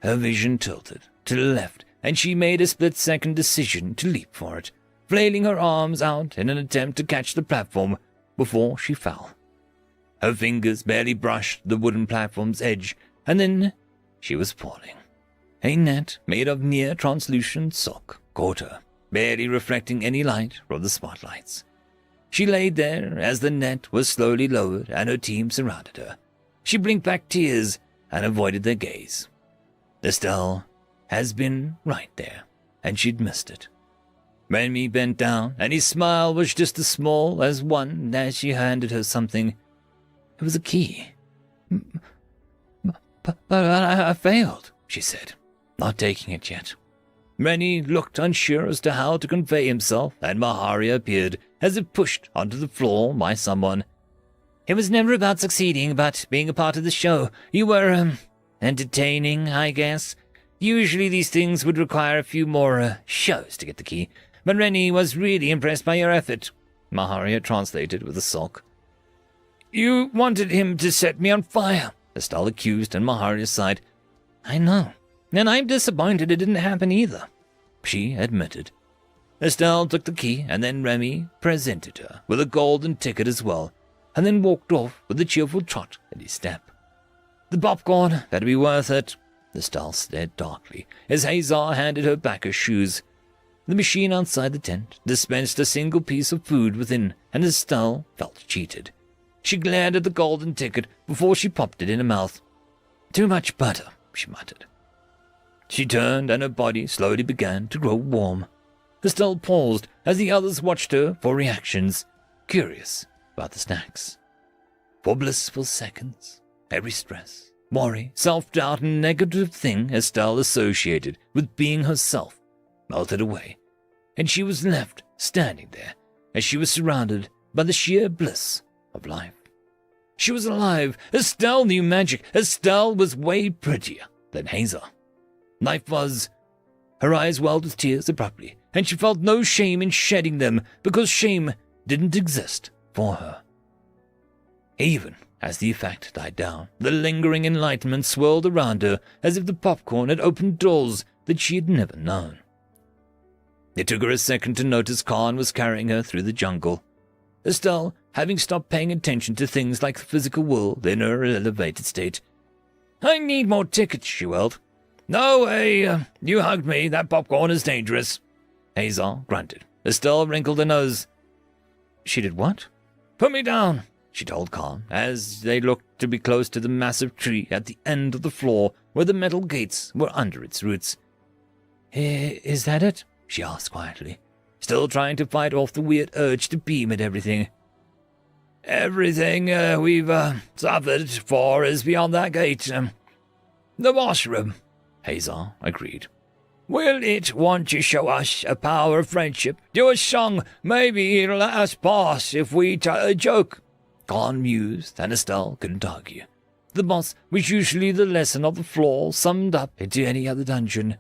Her vision tilted to the left, and she made a split-second decision to leap for it, flailing her arms out in an attempt to catch the platform before she fell. Her fingers barely brushed the wooden platform's edge, and then she was falling. A net made of near-translucent silk caught her, barely reflecting any light from the spotlights. She lay there as the net was slowly lowered and her team surrounded her. She blinked back tears and avoided their gaze. Estelle has been right there, and she'd missed it. Remy bent down, and his smile was just as small as one as she handed her something. It was a key. But I failed, she said, not taking it yet. Rennie looked unsure as to how to convey himself, and Maharia appeared as if pushed onto the floor by someone. It was never about succeeding, but being a part of the show. You were, entertaining, I guess. Usually these things would require a few more, shows to get the key, but Rennie was really impressed by your effort, Maharia translated with a sulk. You wanted him to set me on fire, Estelle accused, and Maharia sighed. I know, and I'm disappointed it didn't happen either, she admitted. Estelle took the key, and then Remy presented her with a golden ticket as well, and then walked off with a cheerful trot at his step. The popcorn better be worth it, Estelle stared darkly as Hazar handed her back her shoes. The machine outside the tent dispensed a single piece of food within, and Estelle felt cheated. She glared at the golden ticket before she popped it in her mouth. Too much butter, she muttered. She turned, and her body slowly began to grow warm. Estelle paused as the others watched her for reactions, curious about the snacks. For blissful seconds, every stress, worry, self-doubt, and negative thing Estelle associated with being herself melted away, and she was left standing there as she was surrounded by the sheer bliss of life. She was alive. Estelle knew magic. Estelle was way prettier than Hazar. Life was. Her eyes welled with tears abruptly, and she felt no shame in shedding them because shame didn't exist for her. Even as the effect died down, the lingering enlightenment swirled around her as if the popcorn had opened doors that she had never known. It took her a second to notice Khan was carrying her through the jungle. Estelle, having stopped paying attention to things like the physical world in her elevated state. I need more tickets, she wailed. No way, you hugged me, that popcorn is dangerous. Hazar grunted. Estelle wrinkled her nose. She did what? Put me down, she told Khan, as they looked to be close to the massive tree at the end of the floor where the metal gates were under its roots. Is that it? She asked quietly, still trying to fight off the weird urge to beam at everything. Everything we've suffered for is beyond that gate. The washroom, Hazar agreed. Will it want to show us a power of friendship? Do a song, maybe it'll let us pass if we tell a joke. Khan mused, and Estelle couldn't argue. The boss was usually the lesson of the floor summed up into any other dungeon.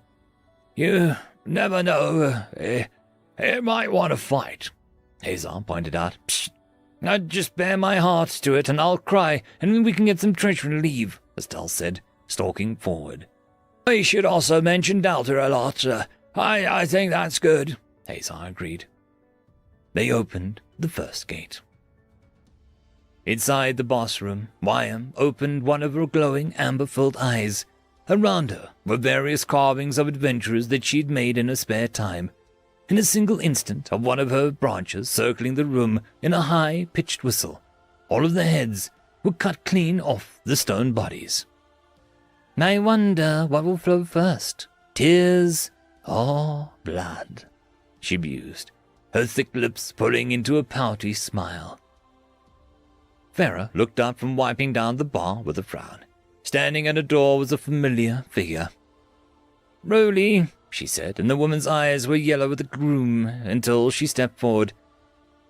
You never know, it might want to fight, Hazar pointed out. Psst. I'd just bare my heart to it, and I'll cry, and then we can get some treasure and leave, Estelle said, stalking forward. We should also mention Delta a lot. I think that's good, Hazar agreed. They opened the first gate. Inside the boss room, Wyam opened one of her glowing amber-filled eyes. Around her were various carvings of adventurers that she'd made in her spare time. In a single instant of one of her branches circling the room in a high-pitched whistle, all of the heads were cut clean off the stone bodies. I wonder what will flow first, tears or blood, she mused, her thick lips pulling into a pouty smile. Farah looked up from wiping down the bar with a frown. Standing at a door was a familiar figure. Roly, she said, and the woman's eyes were yellow with gloom until she stepped forward.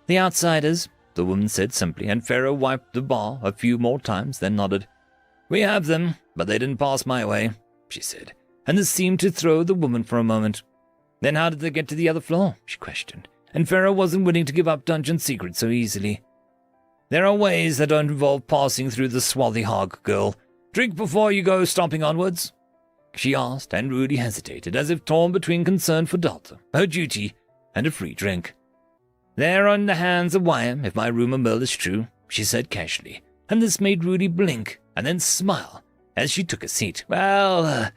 The outsiders, the woman said simply, and Farah wiped the bar a few more times, then nodded. We have them, but they didn't pass my way, she said, and this seemed to throw the woman for a moment. Then how did they get to the other floor? She questioned, and Farah wasn't willing to give up dungeon secrets so easily. There are ways that don't involve passing through the swarthy hog, girl. Drink before you go stomping onwards, she asked, and Rudy hesitated, as if torn between concern for Delta, her duty, and a free drink. They're on the hands of Wyam, if my rumor mill is true, she said casually, and this made Rudy blink and then smile as she took a seat. Well,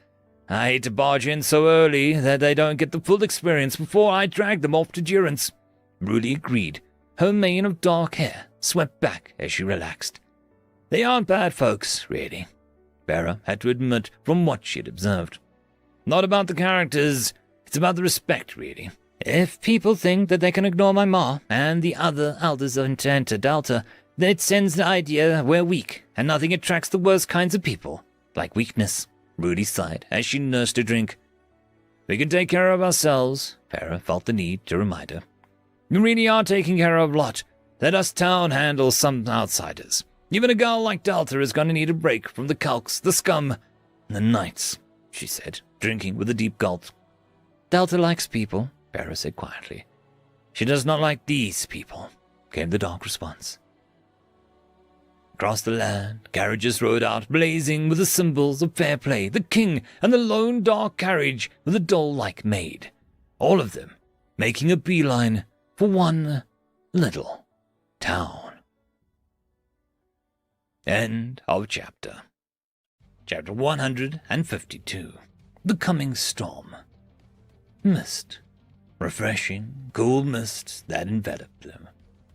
I hate to barge in so early that they don't get the full experience before I drag them off to durance. Rudy agreed, her mane of dark hair swept back as she relaxed. They aren't bad folks, really, Farah had to admit from what she had observed. Not about the characters, it's about the respect, really. If people think that they can ignore my ma and the other elders of Intenta Delta, then it sends the idea we're weak, and nothing attracts the worst kinds of people, like weakness, Rudy sighed as she nursed a drink. We can take care of ourselves, Farah felt the need to remind her. We really are taking care of a lot. Let us town handle some outsiders. Even a girl like Delta is going to need a break from the calcs, the scum, and the knights, she said, drinking with a deep gulp. Delta likes people, Farah said quietly. She does not like these people, came the dark response. Across the land, carriages rode out, blazing with the symbols of fair play, the king and the lone dark carriage with a doll-like maid, all of them making a beeline for one little town. End of chapter. Chapter 152. The Coming Storm. Mist. Refreshing, cool mist that enveloped them,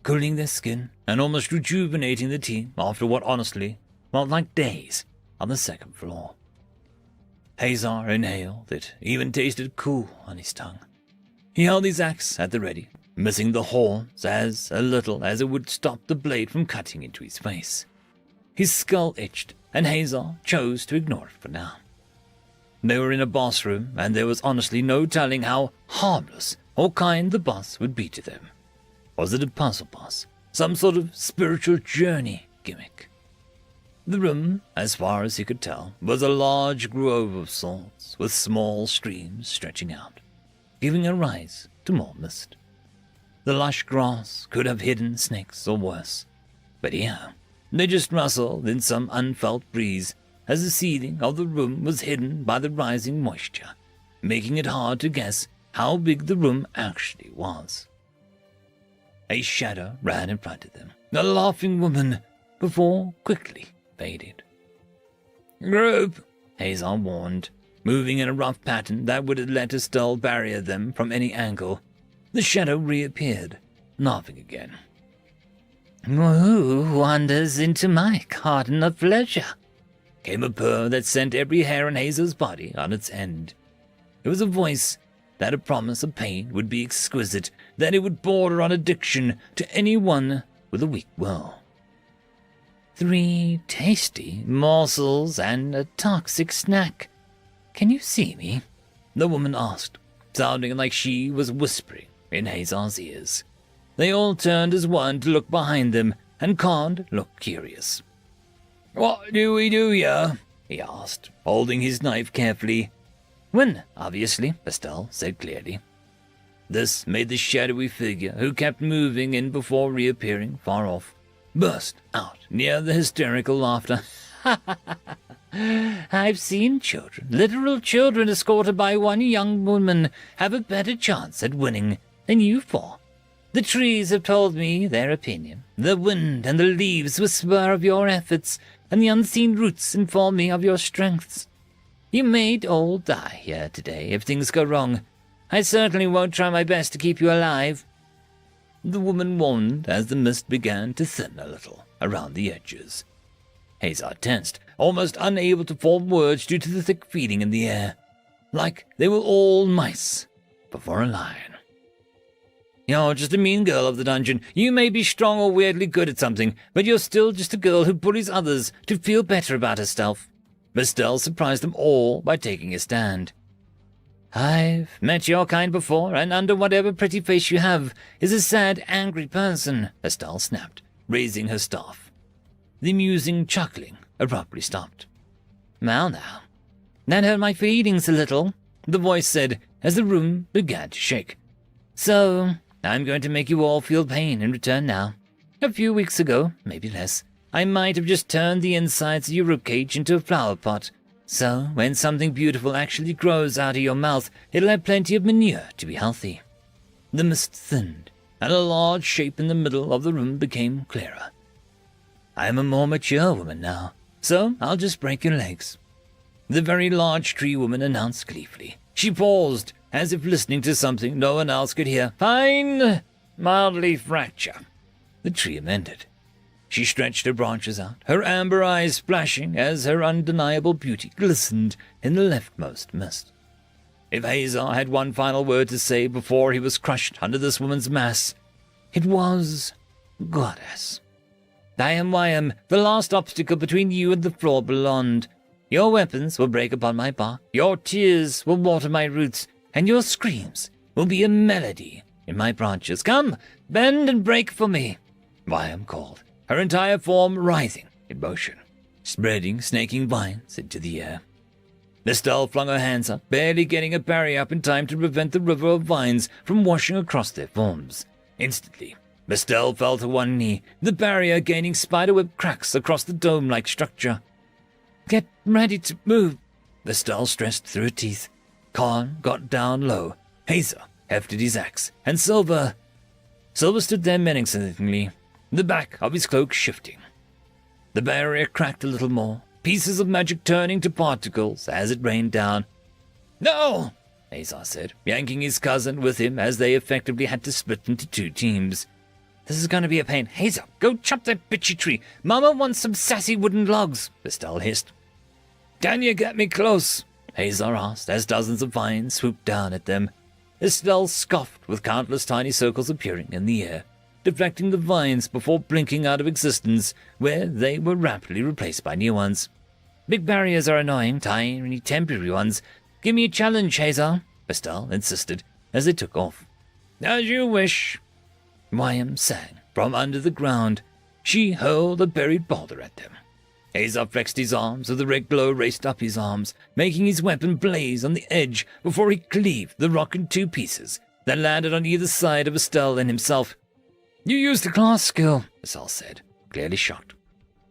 cooling their skin and almost rejuvenating the team after what honestly felt like days on the second floor. Hazar inhaled. It even tasted cool on his tongue. He held his axe at the ready, missing the horns as a little as it would stop the blade from cutting into his face. His skull itched, and Hazar chose to ignore it for now. They were in a boss room, and there was honestly no telling how harmless or kind the boss would be to them. Was it a puzzle boss? Some sort of spiritual journey gimmick? The room, as far as he could tell, was a large grove of sorts, with small streams stretching out, giving a rise to more mist. The lush grass could have hidden snakes or worse, but here they just rustled in some unfelt breeze, as the ceiling of the room was hidden by the rising moisture, making it hard to guess how big the room actually was. A shadow ran in front of them, a laughing woman, before quickly faded. Group, Hazar warned, moving in a rough pattern that would have let Estelle barrier them from any angle. The shadow reappeared, laughing again. Who wanders into my garden of pleasure? Came a purr that sent every hair on Hazar's body on its end. It was a voice that a promise of pain would be exquisite, that it would border on addiction to anyone with a weak will. 3 tasty morsels and a toxic snack. Can you see me? The woman asked, sounding like she was whispering in Hazar's ears. They all turned as one to look behind them, and Khan looked curious. What do we do here? He asked, holding his knife carefully. Win, obviously, Estelle said clearly. This made the shadowy figure, who kept moving in before reappearing far off, burst out near the hysterical laughter. I've seen children, literal children escorted by one young woman, have a better chance at winning than you 4. The trees have told me their opinion. The wind and the leaves whisper of your efforts, and the unseen roots inform me of your strengths. You may all die here today if things go wrong. I certainly won't try my best to keep you alive. The woman warned as the mist began to thin a little around the edges, Hazar tensed, almost unable to form words due to the thick feeling in the air. Like they were all mice before a lion. You're just a mean girl of the dungeon. You may be strong or weirdly good at something, but you're still just a girl who bullies others to feel better about herself. Estelle surprised them all by taking a stand. I've met your kind before, and under whatever pretty face you have is a sad, angry person, Estelle snapped, raising her staff. The amusing chuckling abruptly stopped. Well now, that hurt my feelings a little, the voice said as the room began to shake. So, I'm going to make you all feel pain in return now. A few weeks ago, maybe less, I might have just turned the insides of your ribcage into a flower pot. So, when something beautiful actually grows out of your mouth, it'll have plenty of manure to be healthy. The mist thinned, and a large shape in the middle of the room became clearer. I'm a more mature woman now, so I'll just break your legs. The very large tree woman announced gleefully. She paused, as if listening to something no one else could hear. Fine, mildly fracture. The tree amended. She stretched her branches out, her amber eyes flashing as her undeniable beauty glistened in the leftmost mist. If Hazar had one final word to say before he was crushed under this woman's mass, it was Goddess. I am the last obstacle between you and the floor beyond. Your weapons will break upon my bark, your tears will water my roots, and your screams will be a melody in my branches. Come, bend and break for me, Wyam called, her entire form writhing in motion, spreading snaking vines into the air. Estelle flung her hands up, barely getting a barrier up in time to prevent the river of vines from washing across their forms. Instantly, Estelle fell to one knee, the barrier gaining spiderweb cracks across the dome-like structure. Get ready to move, Estelle stressed through her teeth. Khan got down low. Hazar hefted his axe, and Silver stood there menacingly, the back of his cloak shifting. The barrier cracked a little more, pieces of magic turning to particles as it rained down. No, Hazar said, yanking his cousin with him as they effectively had to split into two teams. This is going to be a pain. Hazar, go chop that bitchy tree. Mama wants some sassy wooden logs, Estelle hissed. Can you get me close? Hazar asked as dozens of vines swooped down at them. Estelle scoffed with countless tiny circles appearing in the air, deflecting the vines before blinking out of existence, where they were rapidly replaced by new ones. Big barriers are annoying, tiny temporary ones. Give me a challenge, Hazar, Estelle insisted as they took off. As you wish, Wyam sang from under the ground. She hurled a buried boulder at them. Hazar flexed his arms as the red glow raced up his arms, making his weapon blaze on the edge before he cleaved the rock in two pieces that landed on either side of Estelle and himself. You used the class skill, Estelle said, clearly shocked.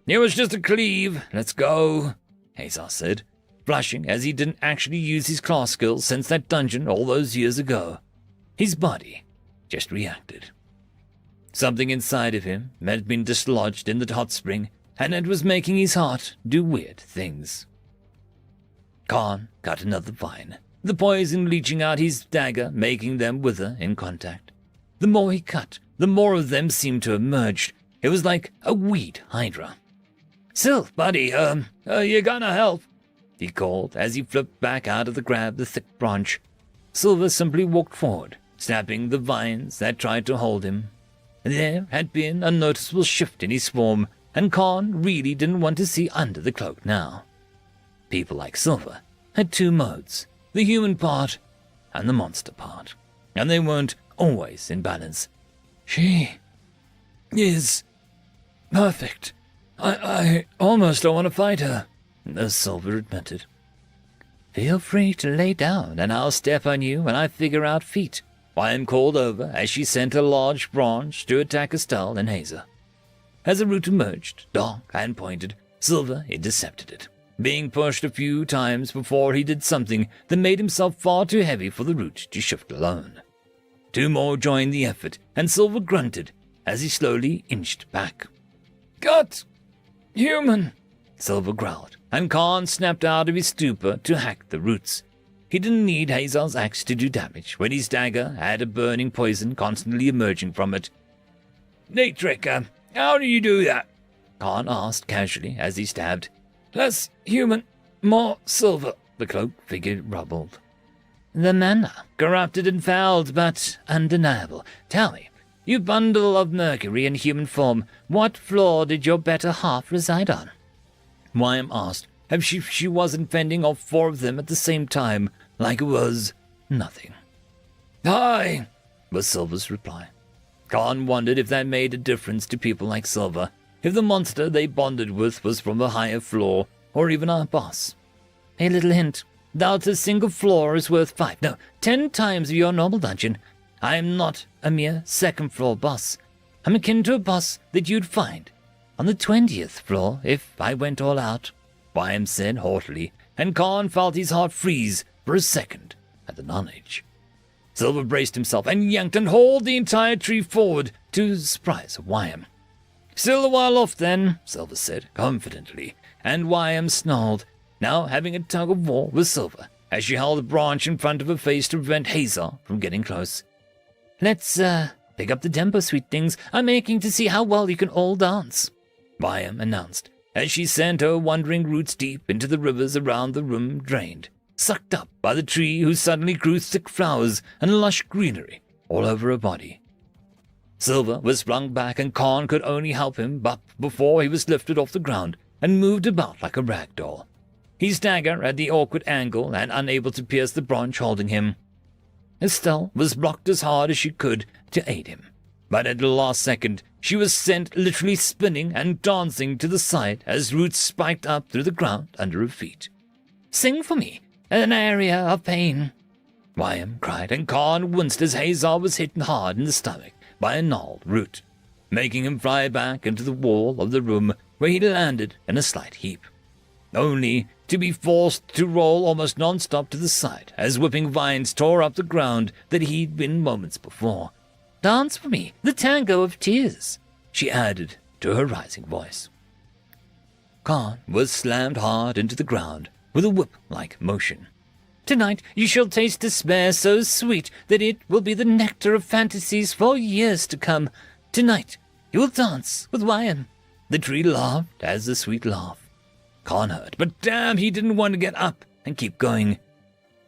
It was just a cleave. Let's go, Hazar said, blushing as he didn't actually use his class skill since that dungeon all those years ago. His body just reacted. Something inside of him had been dislodged in the hot spring, and it was making his heart do weird things. Khan cut another vine, the poison leaching out his dagger, making them wither in contact. The more he cut, the more of them seemed to emerge. It was like a weed hydra. Sil, buddy, you gonna help? He called as he flipped back out of the grab the thick branch. Silver simply walked forward, snapping the vines that tried to hold him. There had been a noticeable shift in his form, and Khan really didn't want to see under the cloak now. People like Silver had two modes, the human part and the monster part, and they weren't always in balance. She is perfect. I almost don't want to fight her, as Silver admitted. Feel free to lay down, and I'll step on you when I figure out feet, Wyam called over as she sent a large branch to attack Estelle and Hazar. As the root emerged, dark and pointed, Silver intercepted it, being pushed a few times before he did something that made himself far too heavy for the root to shift alone. Two more joined the effort, and Silver grunted as he slowly inched back. Gut! Human! Silver growled, and Khan snapped out of his stupor to hack the roots. He didn't need Hazar's axe to do damage when his dagger had a burning poison constantly emerging from it. Natrick, how do you do that? Khan asked casually as he stabbed. Less human, more silver, the cloaked figure rumbled. The manner, corrupted and fouled, but undeniable. Tell me, you bundle of mercury in human form, what floor did your better half reside on? Wyam asked, as she wasn't fending off 4 of them at the same time, like it was nothing. Aye, was Silver's reply. Khan wondered if that made a difference to people like Silver, if the monster they bonded with was from a higher floor, or even our boss. A little hint. Doubt a single floor is worth 5, no, 10 times your normal dungeon. I am not a mere second-floor boss. I'm akin to a boss that you'd find on the 20th floor if I went all out, Wyam said haughtily, and Khan felt his heart freeze for a second at the knowledge. Silver braced himself and yanked and hauled the entire tree forward to the surprise of Wyam. Still a while off then, Silver said confidently, and Wyam snarled, now having a tug-of-war with Silver, as she held a branch in front of her face to prevent Hazar from getting close. Let's, pick up the tempo, sweet things. I'm aching to see how well you can all dance, Wyam announced, as she sent her wandering roots deep into the rivers around the room drained, sucked up by the tree who suddenly grew thick flowers and lush greenery all over her body. Silver was flung back and Khan could only help him up before he was lifted off the ground and moved about like a rag doll. He staggered at the awkward angle and unable to pierce the branch holding him. Estelle was blocked as hard as she could to aid him, but at the last second she was sent literally spinning and dancing to the side as roots spiked up through the ground under her feet. Sing for me, an area of pain, Wyam cried, and Khan winced as Hazar was hit hard in the stomach by a gnarled root, making him fly back into the wall of the room where he landed in a slight heap, only to be forced to roll almost non-stop to the side as whipping vines tore up the ground that he'd been moments before. Dance for me, the tango of tears, she added to her rising voice. Khan was slammed hard into the ground with a whip-like motion. Tonight you shall taste despair so sweet that it will be the nectar of fantasies for years to come. Tonight you will dance with Wyam. The tree laughed as the sweet laugh Khan heard, but damn, he didn't want to get up and keep going.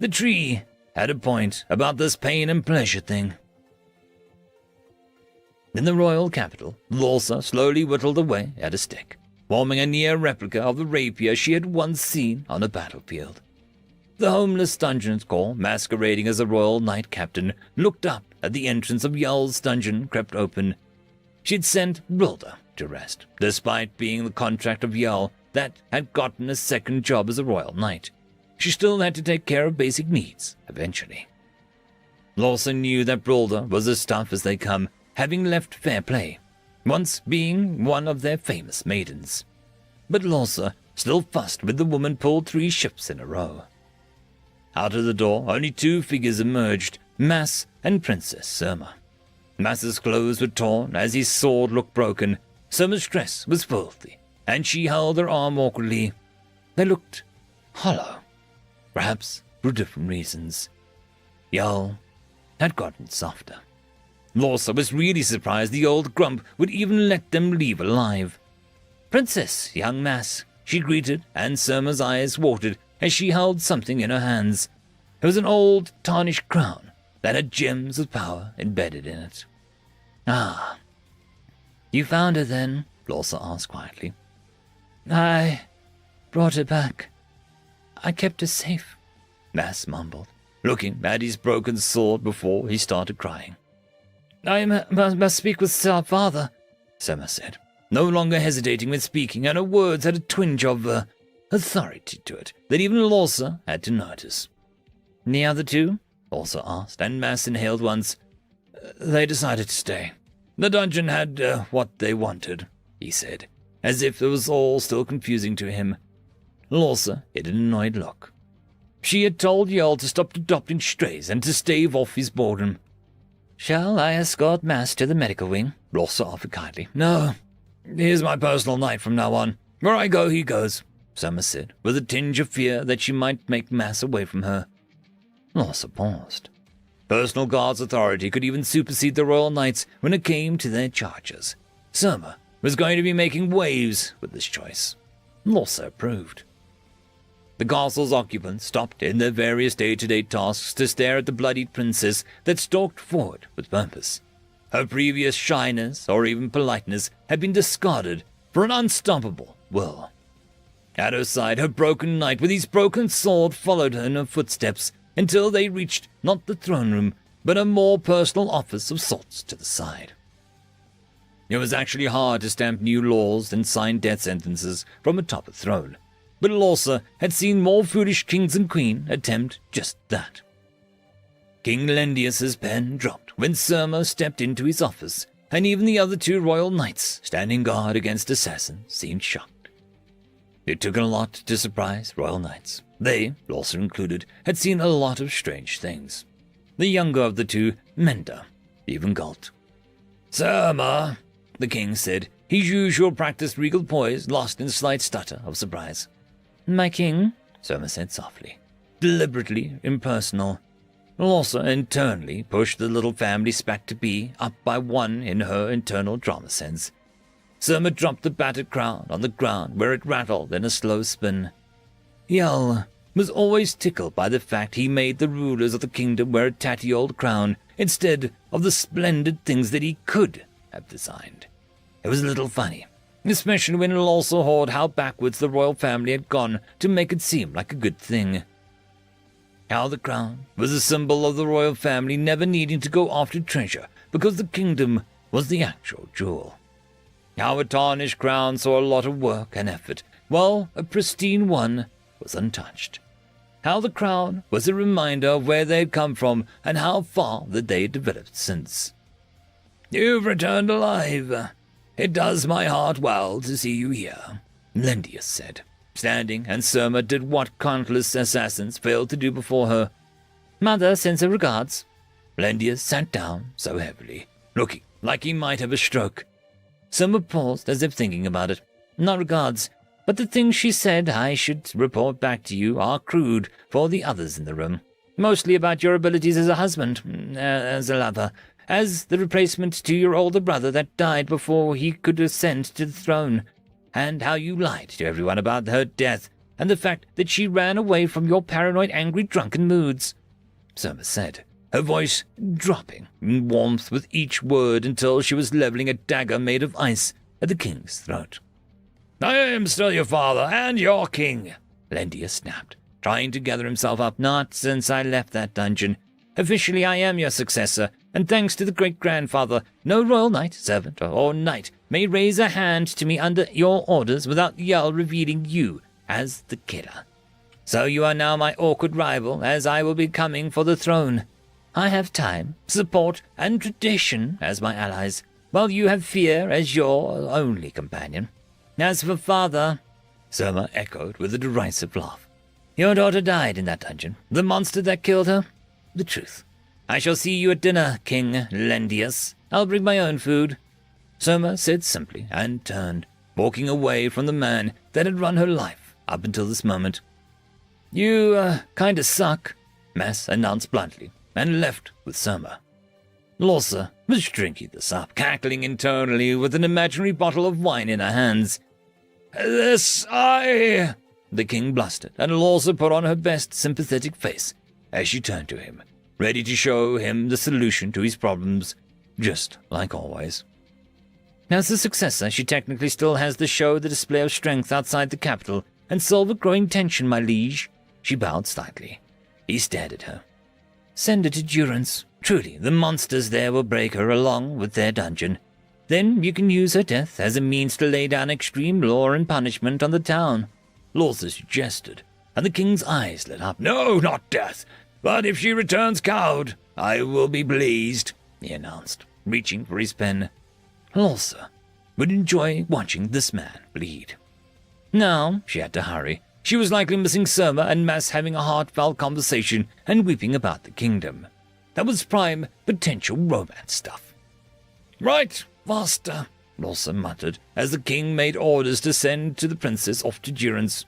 The tree had a point about this pain and pleasure thing. In the royal capital, Lorsa slowly whittled away at a stick, forming a near replica of the rapier she had once seen on a battlefield. The homeless dungeon core, masquerading as a royal knight captain, looked up at the entrance of Yell's dungeon crept open. She'd sent Brilda to rest, despite being the contract of Yell that had gotten a second job as a royal knight. She still had to take care of basic needs, eventually. Lawson knew that Brilda was as tough as they come, having left Fair Play, once being one of their famous maidens. But Lawson still fussed with the woman pulled 3 ships in a row. Out of the door, only 2 figures emerged, Mass and Princess Surma. Mass's clothes were torn as his sword looked broken. Surma's dress was filthy, and she held her arm awkwardly. They looked hollow, perhaps for different reasons. Yell had gotten softer. Lorsa was really surprised the old grump would even let them leave alive. Princess, young Mass, she greeted, and Surma's eyes watered as she held something in her hands. It was an old, tarnished crown that had gems of power embedded in it. Ah, you found her then? Lorsa asked quietly. I brought her back. I kept her safe, Mass mumbled, looking at his broken sword before he started crying. I must speak with our father, Surma said, no longer hesitating with speaking, and her words had a twinge of authority to it that even Lorsa had to notice. The other 2? Lorsa asked, and Mass inhaled once. They decided to stay. The dungeon had what they wanted, he said, as if it was all still confusing to him. Lorsa hid an annoyed look. She had told Yell to stop adopting strays and to stave off his boredom. Shall I escort Mass to the medical wing? Lorsa offered kindly. No, he's my personal knight from now on. Where I go, he goes, Surma said, with a tinge of fear that she might make Mass away from her. Lorsa paused. Personal guard's authority could even supersede the royal knights when it came to their charges. Surma was going to be making waves with this choice. Lorsa approved. The castle's occupants stopped in their various day-to-day tasks to stare at the bloodied princess that stalked forward with purpose. Her previous shyness or even politeness had been discarded for an unstoppable will. At her side, her broken knight with his broken sword followed her in her footsteps until they reached not the throne room, but a more personal office of sorts to the side. It was actually hard to stamp new laws and sign death sentences from atop a throne, but Lorsa had seen more foolish kings and queen attempt just that. King Lendius's pen dropped when Surma stepped into his office, and even the other two royal knights standing guard against assassins seemed shocked. It took a lot to surprise royal knights. They, Lorsa included, had seen a lot of strange things. The younger of the two, Menda, even gulped. "Surma," the king said, his usual practiced regal poise lost in a slight stutter of surprise. "My king," Surma said softly, deliberately impersonal. Lorsa internally pushed the little family spat to be up by one in her internal drama sense. Surma dropped the battered crown on the ground where it rattled in a slow spin. Yell was always tickled by the fact he made the rulers of the kingdom wear a tatty old crown instead of the splendid things that he could have designed. It was a little funny, especially when Lorsa heard how backwards the royal family had gone to make it seem like a good thing. How the crown was a symbol of the royal family never needing to go after treasure because the kingdom was the actual jewel. How a tarnished crown saw a lot of work and effort, while a pristine one was untouched. How the crown was a reminder of where they had come from and how far that they had developed since. "You've returned alive. It does my heart well to see you here," Lendius said, standing, and Surma did what countless assassins failed to do before her. "Mother sends her regards." Lendius sat down so heavily, looking like he might have a stroke. Surma paused as if thinking about it. "Not regards, but the things she said I should report back to you are crude for the others in the room. Mostly about your abilities as a husband, as a lover, as the replacement to your older brother that died before he could ascend to the throne, and how you lied to everyone about her death, and the fact that she ran away from your paranoid, angry, drunken moods," Surma said, her voice dropping in warmth with each word until she was leveling a dagger made of ice at the king's throat. "I am still your father and your king," Lendius snapped, trying to gather himself up. "Not since I left that dungeon. Officially, I am your successor, and thanks to the great-grandfather, no royal knight, servant, or knight may raise a hand to me under your orders without Yell revealing you as the killer. So you are now my awkward rival, as I will be coming for the throne. I have time, support, and tradition as my allies, while you have fear as your only companion. As for father," Surma echoed with a derisive laugh, "your daughter died in that dungeon. The monster that killed her? The truth. I shall see you at dinner, King Lendius. I'll bring my own food," Surma said simply and turned, walking away from the man that had run her life up until this moment. "You, kinda suck," Mass announced bluntly, and left with Surma. Lorsa was drinking this up, cackling internally with an imaginary bottle of wine in her hands. The king blustered, and Lorsa put on her best sympathetic face as she turned to him, ready to show him the solution to his problems, just like always. As the successor, she technically still has to show the display of strength outside the capital, and solve a growing tension, my liege. She bowed slightly. He stared at her. "Send her to Durance. Truly, the monsters there will break her along with their dungeon. Then you can use her death as a means to lay down extreme law and punishment on the town," Lorsa suggested, and the king's eyes lit up. "No, not death. But if she returns cowed, I will be pleased," he announced, reaching for his pen. Lorsa would enjoy watching this man bleed. Now she had to hurry. She was likely missing Surma and Mass having a heartfelt conversation and weeping about the kingdom. That was prime potential romance stuff. "Right, faster," Lorsa muttered as the king made orders to send to the princess off to Durance.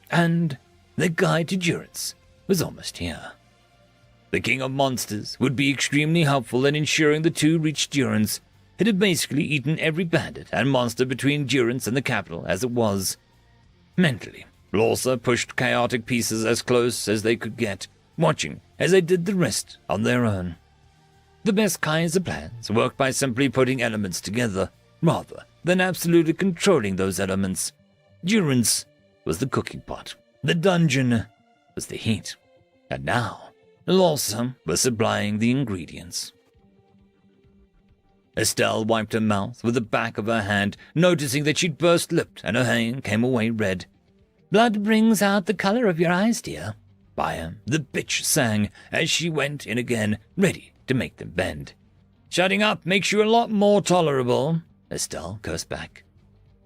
And the guide to Durance was almost here. The king of monsters would be extremely helpful in ensuring the two reached Durance. It had basically eaten every bandit and monster between Durance and the capital as it was. Mentally, Lorsa pushed chaotic pieces as close as they could get, watching as they did the rest on their own. The best kinds of plans worked by simply putting elements together, rather than absolutely controlling those elements. Durance was the cooking pot. The dungeon was the heat. And now, Lorsa was supplying the ingredients. Estelle wiped her mouth with the back of her hand, noticing that she'd burst-lipped and her hand came away red. "Blood brings out the color of your eyes, dear," Bayam, the bitch, sang as she went in again, ready to make them bend. "Shutting up makes you a lot more tolerable," Estelle cursed back.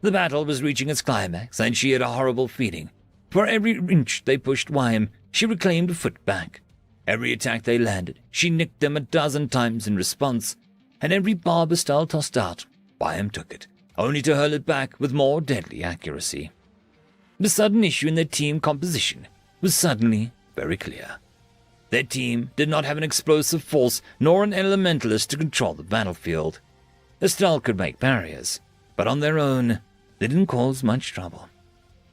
The battle was reaching its climax, and she had a horrible feeling. For every inch they pushed Wyam, she reclaimed a foot back. Every attack they landed, she nicked them 12 times in response, and every barb Estelle tossed out, Wyam took it, only to hurl it back with more deadly accuracy. The sudden issue in their team composition was suddenly very clear. Their team did not have an explosive force nor an elementalist to control the battlefield. Estelle could make barriers, but on their own, they didn't cause much trouble.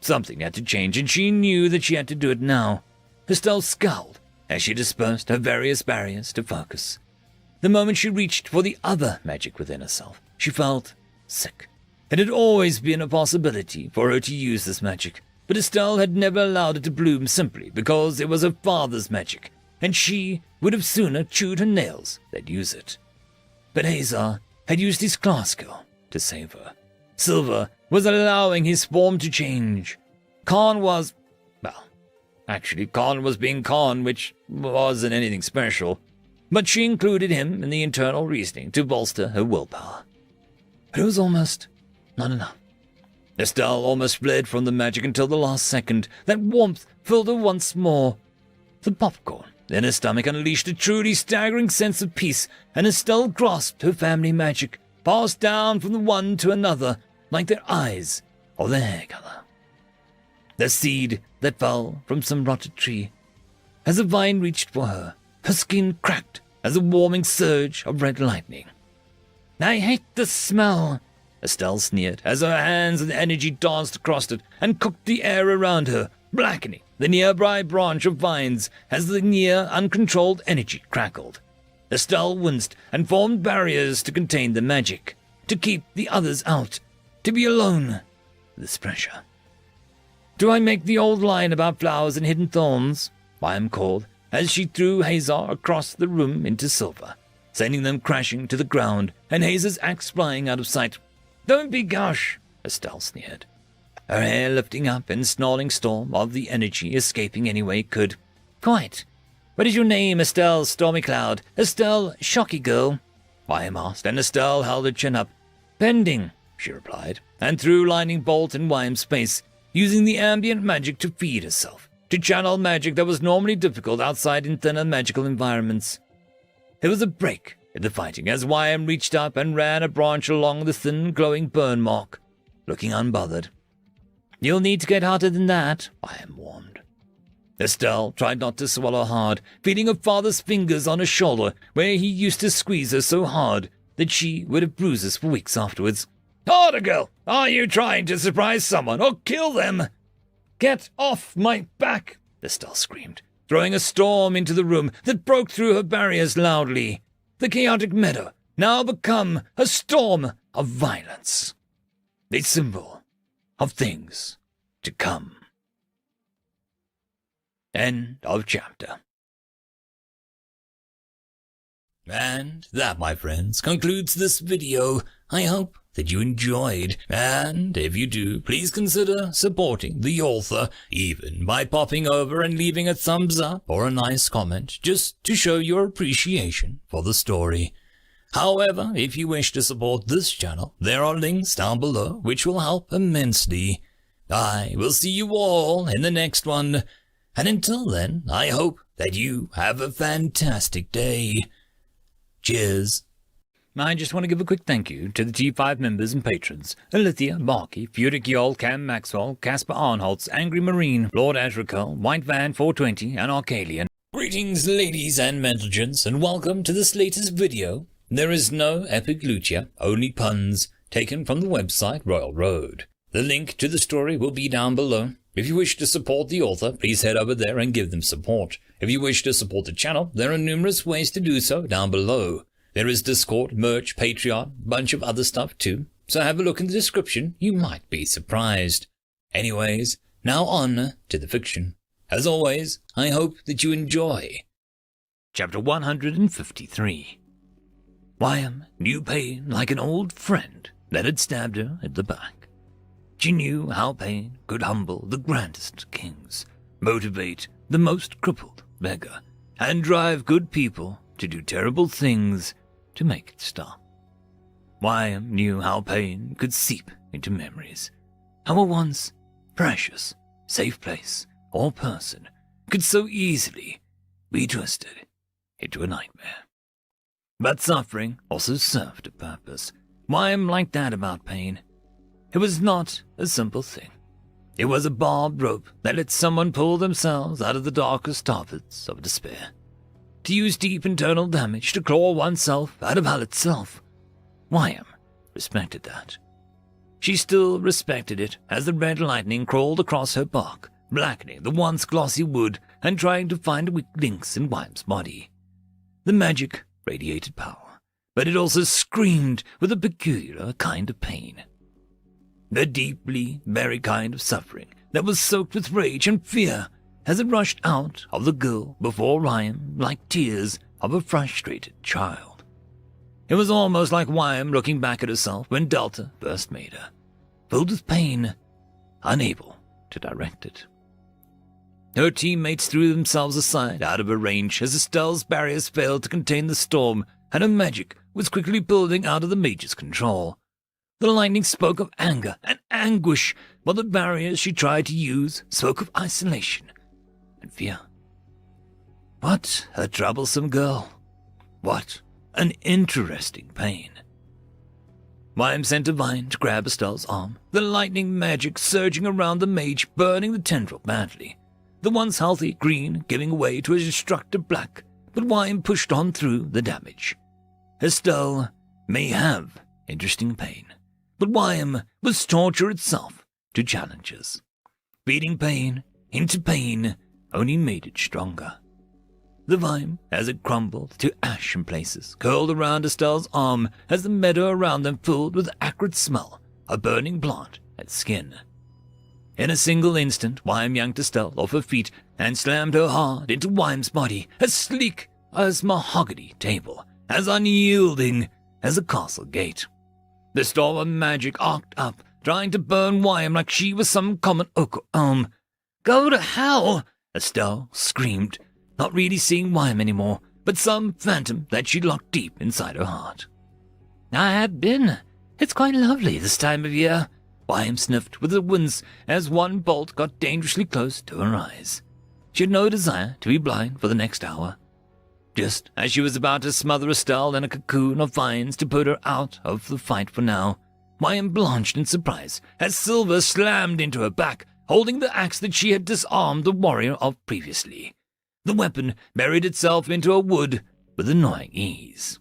Something had to change, and she knew that she had to do it now. Estelle scowled as she dispersed her various barriers to focus. The moment she reached for the other magic within herself, she felt sick. It had always been a possibility for her to use this magic, but Estelle had never allowed it to bloom simply because it was her father's magic, and she would have sooner chewed her nails than use it. But Hazar had used his class skill to save her. Silver was allowing his form to change. Khan was being Khan, which wasn't anything special, but she included him in the internal reasoning to bolster her willpower. But it was almost not enough. Estelle almost fled from the magic until the last second. That warmth filled her once more. The popcorn in her stomach unleashed a truly staggering sense of peace, and Estelle grasped her family magic, passed down from the one to another, like their eyes or their hair color. The seed that fell from some rotted tree. As a vine reached for her, her skin cracked as a warming surge of red lightning. "I hate the smell," Estelle sneered as her hands and energy danced across it and cooked the air around her, blackening the nearby branch of vines as the near uncontrolled energy crackled. Estelle winced and formed barriers to contain the magic, to keep the others out, to be alone with this pressure. "Do I make the old line about flowers and hidden thorns?" Wyam called as she threw Hazar across the room into Silver, sending them crashing to the ground and Hazar's axe flying out of sight. "Don't be gosh," Estelle sneered, her hair lifting up in snarling storm of the energy escaping any way it could. "Quite. What is your name, Estelle Stormy Cloud? Estelle Shocky Girl?" Wyam asked, and Estelle held her chin up. "Pending," she replied, and threw lightning bolt in Wyam's face, using the ambient magic to feed herself, to channel magic that was normally difficult outside in thinner magical environments. There was a break in the fighting as Wyam reached up and ran a branch along the thin, glowing burn mark, looking unbothered. "You'll need to get harder than that," Wyam warned. Estelle tried not to swallow hard, feeling her father's fingers on her shoulder where he used to squeeze her so hard that she would have bruises for weeks afterwards. "Harder, girl! Are you trying to surprise someone or kill them?" "Get off my back!" Estelle screamed, throwing a storm into the room that broke through her barriers loudly. The chaotic meadow now become a storm of violence, a symbol of things to come. End of chapter. And that, my friends, concludes this video. I hope that you enjoyed, and if you do, please consider supporting the author, even by popping over and leaving a thumbs up or a nice comment, just to show your appreciation for the story. However, if you wish to support this channel, there are links down below which will help immensely. I will see you all in the next one, and until then, I hope that you have a fantastic day. Cheers. I just want to give a quick thank you to the T5 members and patrons: Alithia, Marky, Futic Yol, Cam Maxwell, Casper Arnholtz, Angry Marine, Lord Azrakel, White Van 420, and Arcalian. Greetings, ladies and gentlemen, and welcome to this latest video There is no epic lucha, only puns, taken from the website Royal Road. The link to the story will be down below. If you wish to support the author, please head over there and give them support. If you wish to support the channel, there are numerous ways to do so down below. There is Discord, merch, Patreon, bunch of other stuff too. So have a look in the description, you might be surprised. Anyways, now on to the fiction. As always, I hope that you enjoy. Chapter 153. Wyam knew pain like an old friend that had stabbed her at the back. She knew how pain could humble the grandest kings, motivate the most crippled beggar, and drive good people to do terrible things to make it stop. Wyam knew how pain could seep into memories, how a once precious, safe place or person could so easily be twisted into a nightmare. But suffering also served a purpose. Wyam liked that about pain. It was not a simple thing. It was a barbed rope that let someone pull themselves out of the darkest torpors of despair. To use deep internal damage to claw oneself out of hell itself. Wyam respected that. She still respected it as the red lightning crawled across her bark, blackening the once glossy wood and trying to find weak links in Wyam's body. The magic radiated power, but it also screamed with a peculiar kind of pain. The deeply, very kind of suffering that was soaked with rage and fear as it rushed out of the girl before Wyam like tears of a frustrated child. It was almost like Wyam looking back at herself when Delta first made her, filled with pain, unable to direct it. Her teammates threw themselves aside out of her range as Estelle's barriers failed to contain the storm, and her magic was quickly building out of the mage's control. The lightning spoke of anger and anguish, while the barriers she tried to use spoke of isolation and fear. What a troublesome girl. What an interesting pain. Wyam sent Divine to grab Estelle's arm, the lightning magic surging around the mage, burning the tendril badly. The once healthy green giving way to a destructive black, but Wyam pushed on through the damage. Estelle may have interesting pain, but Wyam was torture itself to challenges. Beating pain into pain only made it stronger. The vine, as it crumbled to ash in places, curled around Estelle's arm as the meadow around them filled with the acrid smell of burning plant and skin. In a single instant, Wyam yanked Estelle off her feet and slammed her hard into Wyam's body, as sleek as mahogany table, as unyielding as a castle gate. The storm of magic arced up, trying to burn Wyam like she was some common oak or elm. "Go to hell!" Estelle screamed, not really seeing Wyam anymore, but some phantom that she locked deep inside her heart. "I have been. It's quite lovely this time of year." Wyam sniffed with a wince as one bolt got dangerously close to her eyes. She had no desire to be blind for the next hour. Just as she was about to smother Estelle in a cocoon of vines to put her out of the fight for now, Wyam blanched in surprise as Silver slammed into her back, holding the axe that she had disarmed the warrior of previously. The weapon buried itself into a wood with annoying ease.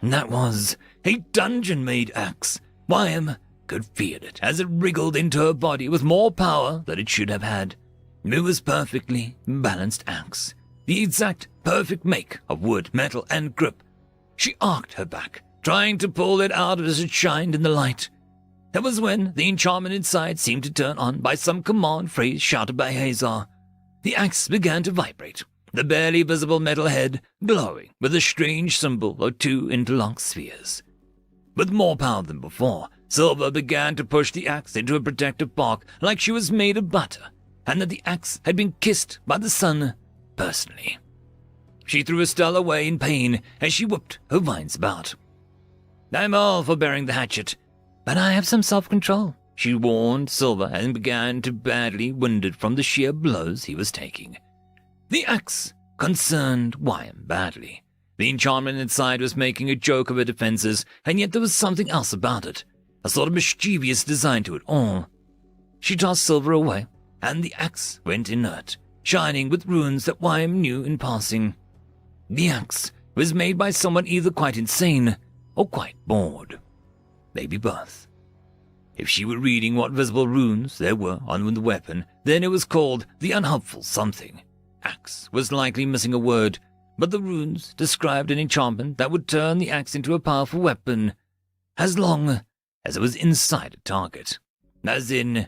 That was a dungeon-made axe. Wyam could feel it as it wriggled into her body with more power than it should have had. It was perfectly balanced axe, the exact perfect make of wood, metal, and grip. She arced her back, trying to pull it out as it shined in the light. That was when the enchantment inside seemed to turn on by some command phrase shouted by Hazar. The axe began to vibrate, the barely visible metal head glowing with a strange symbol of two interlocked spheres. With more power than before, Silver began to push the axe into a protective bark like she was made of butter, and that the axe had been kissed by the sun personally. She threw Estelle away in pain as she whipped her vines about. "I'm all for bearing the hatchet, but I have some self-control," she warned Silver, and began to badly wounded from the sheer blows he was taking. The axe concerned Wyam badly. The enchantment inside was making a joke of her defenses, and yet there was something else about it, a sort of mischievous design to it all. She tossed Silver away, and the axe went inert, shining with runes that Wyam knew in passing. The axe was made by someone either quite insane or quite bored. Maybe both. If she were reading what visible runes there were on the weapon, then it was called the unhelpful something. Axe was likely missing a word, but the runes described an enchantment that would turn the axe into a powerful weapon, as long as it was inside a target. As in,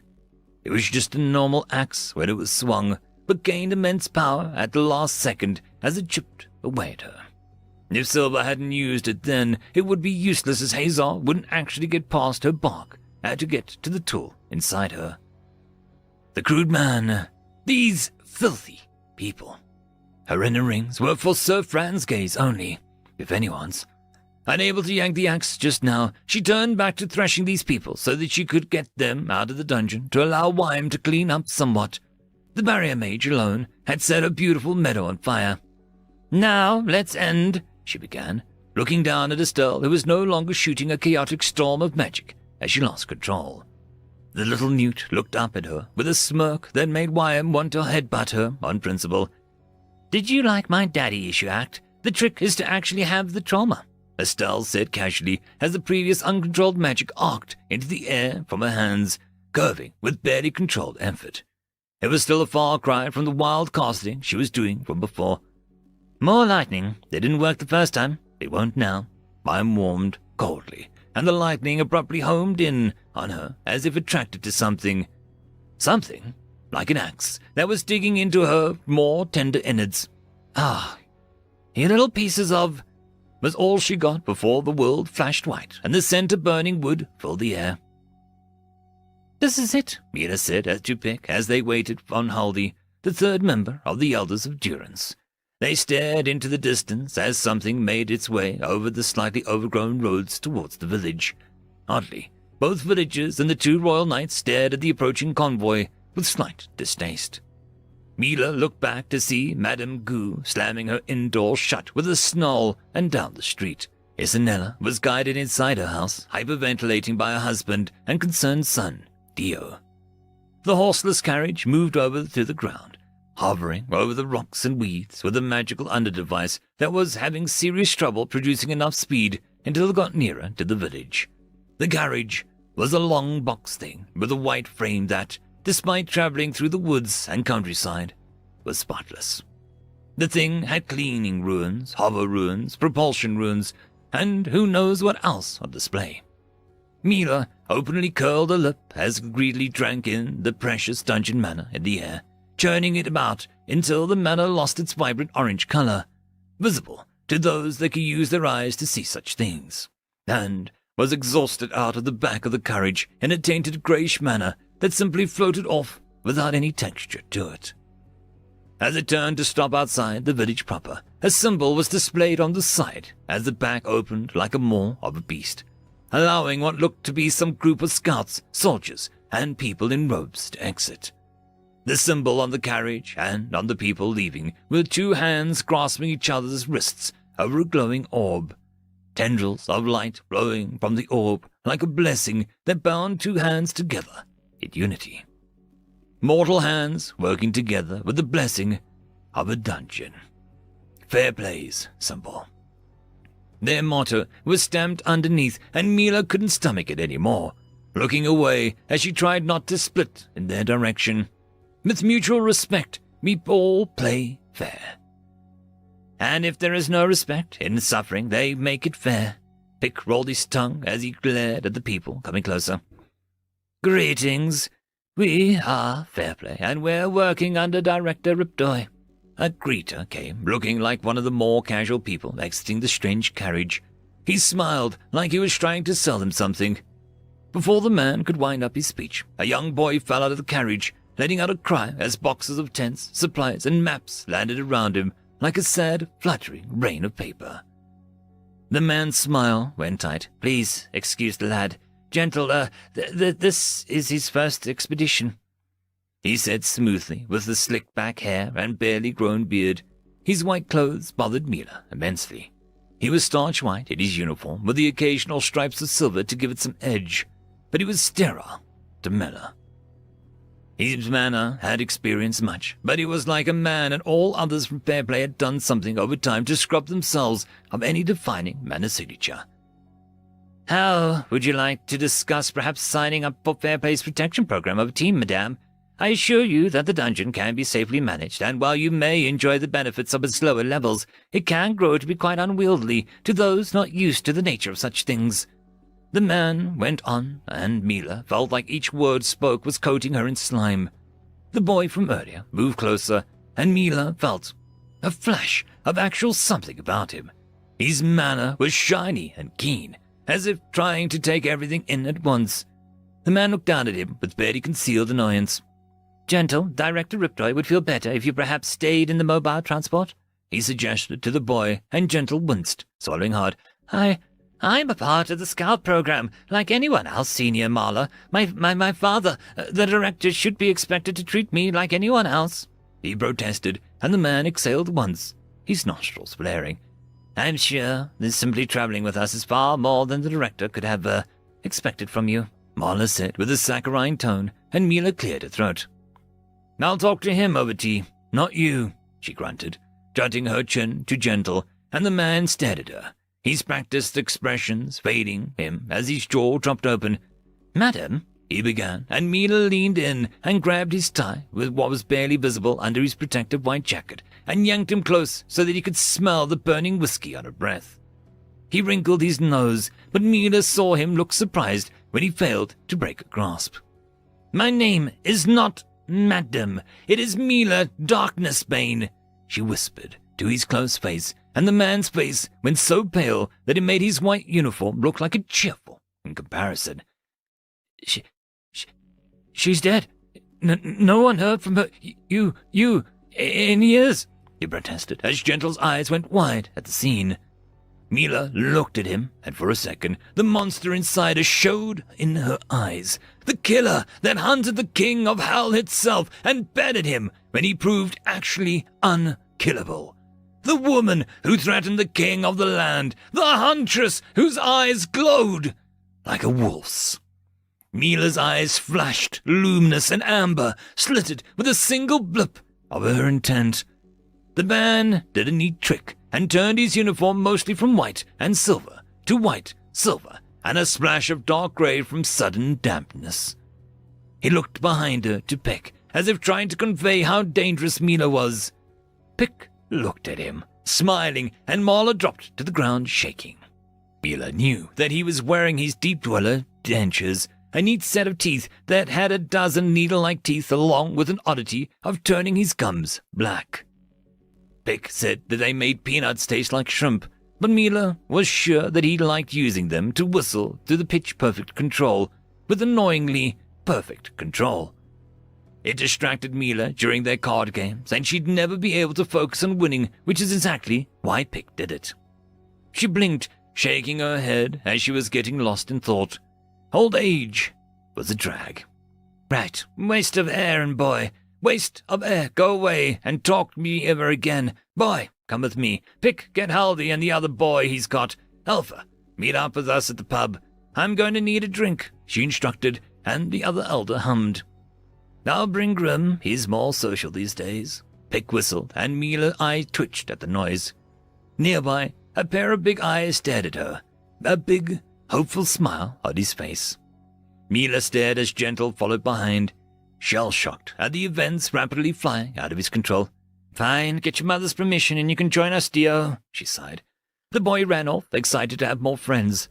it was just a normal axe when it was swung, but gained immense power at the last second as it chipped away at her. If Silver hadn't used it then, it would be useless as Hazar wouldn't actually get past her bark, had to get to the tool inside her. The crude man, these filthy people. Her inner rings were for Sir Fran's gaze only, if anyone's. Unable to yank the axe just now, she turned back to thrashing these people so that she could get them out of the dungeon to allow Wime to clean up somewhat. The barrier mage alone had set a beautiful meadow on fire. "Now, let's end," she began, looking down at Estelle, who was no longer shooting a chaotic storm of magic as she lost control. The little newt looked up at her with a smirk that made Wyatt want to headbutt her on principle. "Did you like my daddy issue act? The trick is to actually have the trauma," Estelle said casually as the previous uncontrolled magic arced into the air from her hands, curving with barely controlled effort. It was still a far cry from the wild casting she was doing from before. "More lightning. They didn't work the first time. They won't now." Mime warmed coldly, and the lightning abruptly homed in on her as if attracted to something. Something like an axe that was digging into her more tender innards. "Ah, you little pieces of..." was all she got before the world flashed white and the scent of burning wood filled the air. "This is it," Mila said as to Pick as they waited on Haldi, the third member of the Elders of Durance. They stared into the distance as something made its way over the slightly overgrown roads towards the village. Oddly, both villagers and the two royal knights stared at the approaching convoy with slight distaste. Mila looked back to see Madame Gu slamming her inn door shut with a snarl and down the street. Isanella was guided inside her house, hyperventilating by her husband and concerned son, Dio. The horseless carriage moved over to the ground, hovering over the rocks and weeds with a magical underdevice that was having serious trouble producing enough speed until it got nearer to the village. The carriage was a long box thing with a white frame that, despite traveling through the woods and countryside, was spotless. The thing had cleaning runes, hover runes, propulsion runes, and who knows what else on display. Mila openly curled her lip as it greedily drank in the precious dungeon mana in the air, churning it about until the mana lost its vibrant orange color, visible to those that could use their eyes to see such things, and was exhausted out of the back of the carriage in a tainted greyish manner that simply floated off without any texture to it. As it turned to stop outside the village proper, a symbol was displayed on the side as the back opened like a maw of a beast, allowing what looked to be some group of scouts, soldiers, and people in robes to exit. The symbol on the carriage and on the people leaving were two hands grasping each other's wrists over a glowing orb, tendrils of light flowing from the orb like a blessing that bound two hands together in unity. Mortal hands working together with the blessing of a dungeon. Fair play's symbol. Their motto was stamped underneath, and Mila couldn't stomach it anymore, looking away as she tried not to split in their direction. With mutual respect, we all play fair. And if there is no respect in suffering, they make it fair. Pick rolled his tongue as he glared at the people coming closer. "Greetings. We are Fairplay, and we're working under Director Ripdoy." A greeter came, looking like one of the more casual people exiting the strange carriage. He smiled like he was trying to sell them something. Before the man could wind up his speech, a young boy fell out of the carriage, letting out a cry as boxes of tents, supplies, and maps landed around him like a sad, fluttering rain of paper. The man's smile went tight. "Please excuse the lad. Gentle, this is his first expedition," he said smoothly with the slicked back hair and barely grown beard. His white clothes bothered Mila immensely. He was starch white in his uniform with the occasional stripes of silver to give it some edge, but he was sterile to Mila. His manner had experienced much, but he was like a man, and all others from Fairplay had done something over time to scrub themselves of any defining manner signature. How would you like to discuss perhaps signing up for Fairplay's protection program of a team, madame? I assure you that the dungeon can be safely managed, and while you may enjoy the benefits of its lower levels, it can grow to be quite unwieldy to those not used to the nature of such things. The man went on, and Mila felt like each word spoke was coating her in slime. The boy from earlier moved closer, and Mila felt a flash of actual something about him. His manner was shiny and keen, as if trying to take everything in at once. The man looked down at him with barely concealed annoyance. Gentle, Director Reupload would feel better if you perhaps stayed in the mobile transport, he suggested to the boy, and Gentle winced, swallowing hard. I'm a part of the Scout program, like anyone else, Senior Marla. My father, the director, should be expected to treat me like anyone else, he protested, and the man exhaled once, his nostrils flaring. I'm sure that simply traveling with us is far more than the director could have expected from you, Marla said with a saccharine tone, and Mila cleared her throat. I'll talk to him over tea, not you, she grunted, jutting her chin to Gentle, and the man stared at her, his practiced expressions fading him as his jaw dropped open. Madam, he began, and Mila leaned in and grabbed his tie with what was barely visible under his protective white jacket and yanked him close so that he could smell the burning whiskey on her breath. He wrinkled his nose, but Mila saw him look surprised when he failed to break a grasp. My name is not Madam. It is Mila Darknessbane, she whispered to his close face, and the man's face went so pale that it made his white uniform look like a cheerful in comparison. She's dead. No one heard from her. You, in years, he protested as Gentle's eyes went wide at the scene. Mila looked at him, and for a second, the monster inside her showed in her eyes. The killer that hunted the king of hell itself and bedded him when he proved actually unkillable. The woman who threatened the king of the land. The huntress whose eyes glowed like a wolf's. Mila's eyes flashed, luminous and amber, slitted with a single blip of her intent. The man did a neat trick and turned his uniform mostly from white and silver to white, silver, and a splash of dark gray from sudden dampness. He looked behind her to Pick, as if trying to convey how dangerous Mila was. Pick looked at him, smiling, and Marla dropped to the ground shaking. Mila knew that he was wearing his deep dweller dentures, a neat set of teeth that had a dozen needle-like teeth along with an oddity of turning his gums black. Pick said that they made peanuts taste like shrimp, but Mila was sure that he liked using them to whistle to the pitch-perfect control, with annoyingly perfect control. It distracted Mila during their card games, and she'd never be able to focus on winning, which is exactly why Pick did it. She blinked, shaking her head as she was getting lost in thought. Old age was a drag. Right, waste of air, and boy, waste of air, go away and talk me ever again. Boy, come with me. Pick, get Haldy and the other boy he's got. Alpha, meet up with us at the pub. I'm going to need a drink, she instructed, and the other elder hummed. I'll bring Grim, he's more social these days. Pick whistled, and Mila's eye twitched at the noise. Nearby, a pair of big eyes stared at her, a big, hopeful smile on his face. Mila stared as Gentle followed behind, shell-shocked at the events rapidly flying out of his control. Fine, get your mother's permission and you can join us, Dio, she sighed. The boy ran off, excited to have more friends.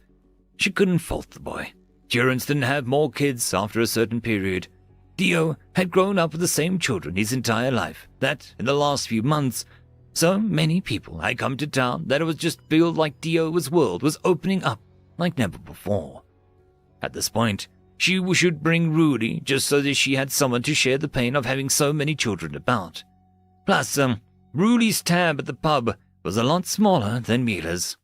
She couldn't fault the boy. Durance didn't have more kids after a certain period. Dio had grown up with the same children his entire life, that, in the last few months, so many people had come to town that it was just felt like Dio's world was opening up like never before. At this point, she should bring Rudy just so that she had someone to share the pain of having so many children about. Plus, Rudy's tab at the pub was a lot smaller than Mila's.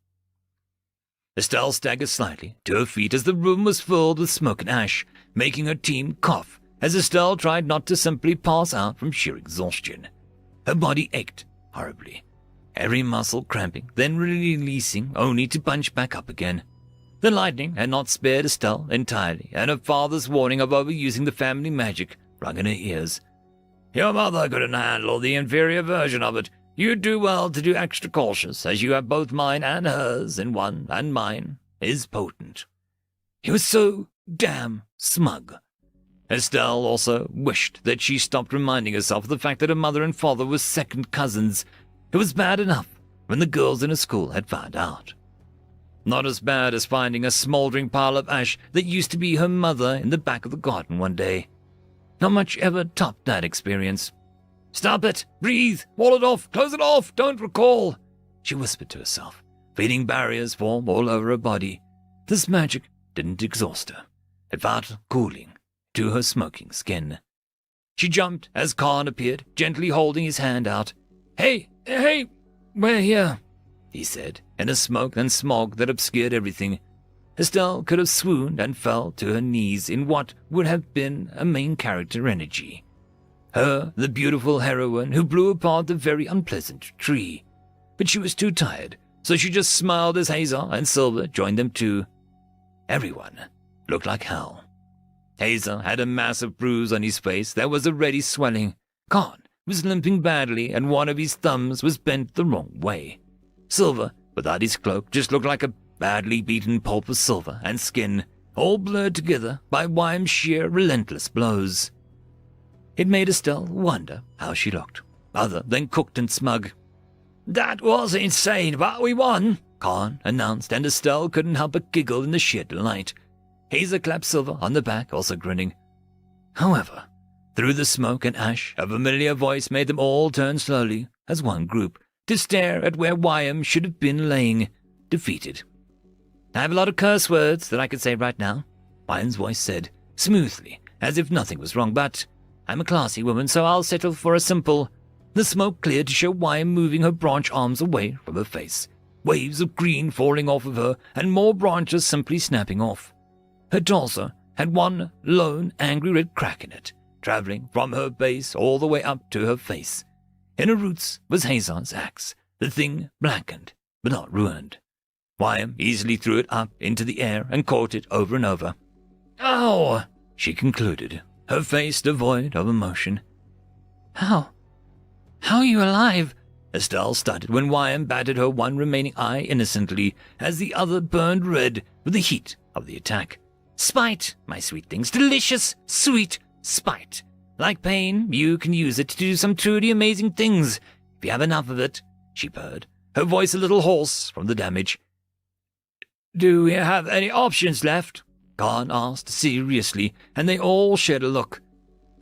Estelle staggered slightly to her feet as the room was filled with smoke and ash, making her team cough as Estelle tried not to simply pass out from sheer exhaustion. Her body ached horribly, every muscle cramping, then releasing only to bunch back up again. The lightning had not spared Estelle entirely, and her father's warning of overusing the family magic rung in her ears. "Your mother couldn't handle the inferior version of it. You'd do well to do extra cautious, as you have both mine and hers in one, and mine is potent." He was so damn smug. Estelle also wished that she stopped reminding herself of the fact that her mother and father were second cousins. It was bad enough when the girls in her school had found out. Not as bad as finding a smouldering pile of ash that used to be her mother in the back of the garden one day. Not much ever topped that experience. "Stop it! Breathe! Wall it off! Close it off! Don't recall!" she whispered to herself, feeling barriers form all over her body. This magic didn't exhaust her. It felt cooling to her smoking skin. She jumped as Khan appeared, gently holding his hand out. Hey, we're here," he said, in a smoke and smog that obscured everything. Estelle could have swooned and fell to her knees in what would have been a main character energy. Her, the beautiful heroine who blew apart the very unpleasant tree. But she was too tired, so she just smiled as Hazar and Silver joined them too. Everyone looked like hell. Hazar had a massive bruise on his face that was already swelling. Khan was limping badly and one of his thumbs was bent the wrong way. Silver, without his cloak, just looked like a badly beaten pulp of silver and skin, all blurred together by Wyam's sheer relentless blows. It made Estelle wonder how she looked, other than cooked and smug. "That was insane, but we won," Khan announced, and Estelle couldn't help but giggle in the sheer delight. Hazar clapped Silver on the back, also grinning. However, through the smoke and ash, a familiar voice made them all turn slowly, as one group, to stare at where Wyam should have been laying, defeated. "I have a lot of curse words that I could say right now," Wyam's voice said, smoothly, as if nothing was wrong, "but I'm a classy woman, so I'll settle for a simple—" The smoke cleared to show Wyam moving her branch arms away from her face, waves of green falling off of her, and more branches simply snapping off. Her torso had one lone, angry red crack in it, traveling from her base all the way up to her face. In her roots was Hazar's axe, the thing blackened, but not ruined. Wyam easily threw it up into the air and caught it over and over. "Ow!" she concluded, her face devoid of emotion. How are you alive?" Estelle stuttered when Wyam batted her one remaining eye innocently as the other burned red with the heat of the attack. "Spite, my sweet things, delicious, sweet spite. Like pain, you can use it to do some truly amazing things, if you have enough of it," she purred, her voice a little hoarse from the damage. "Do we have any options left?" Khan asked seriously, and they all shared a look.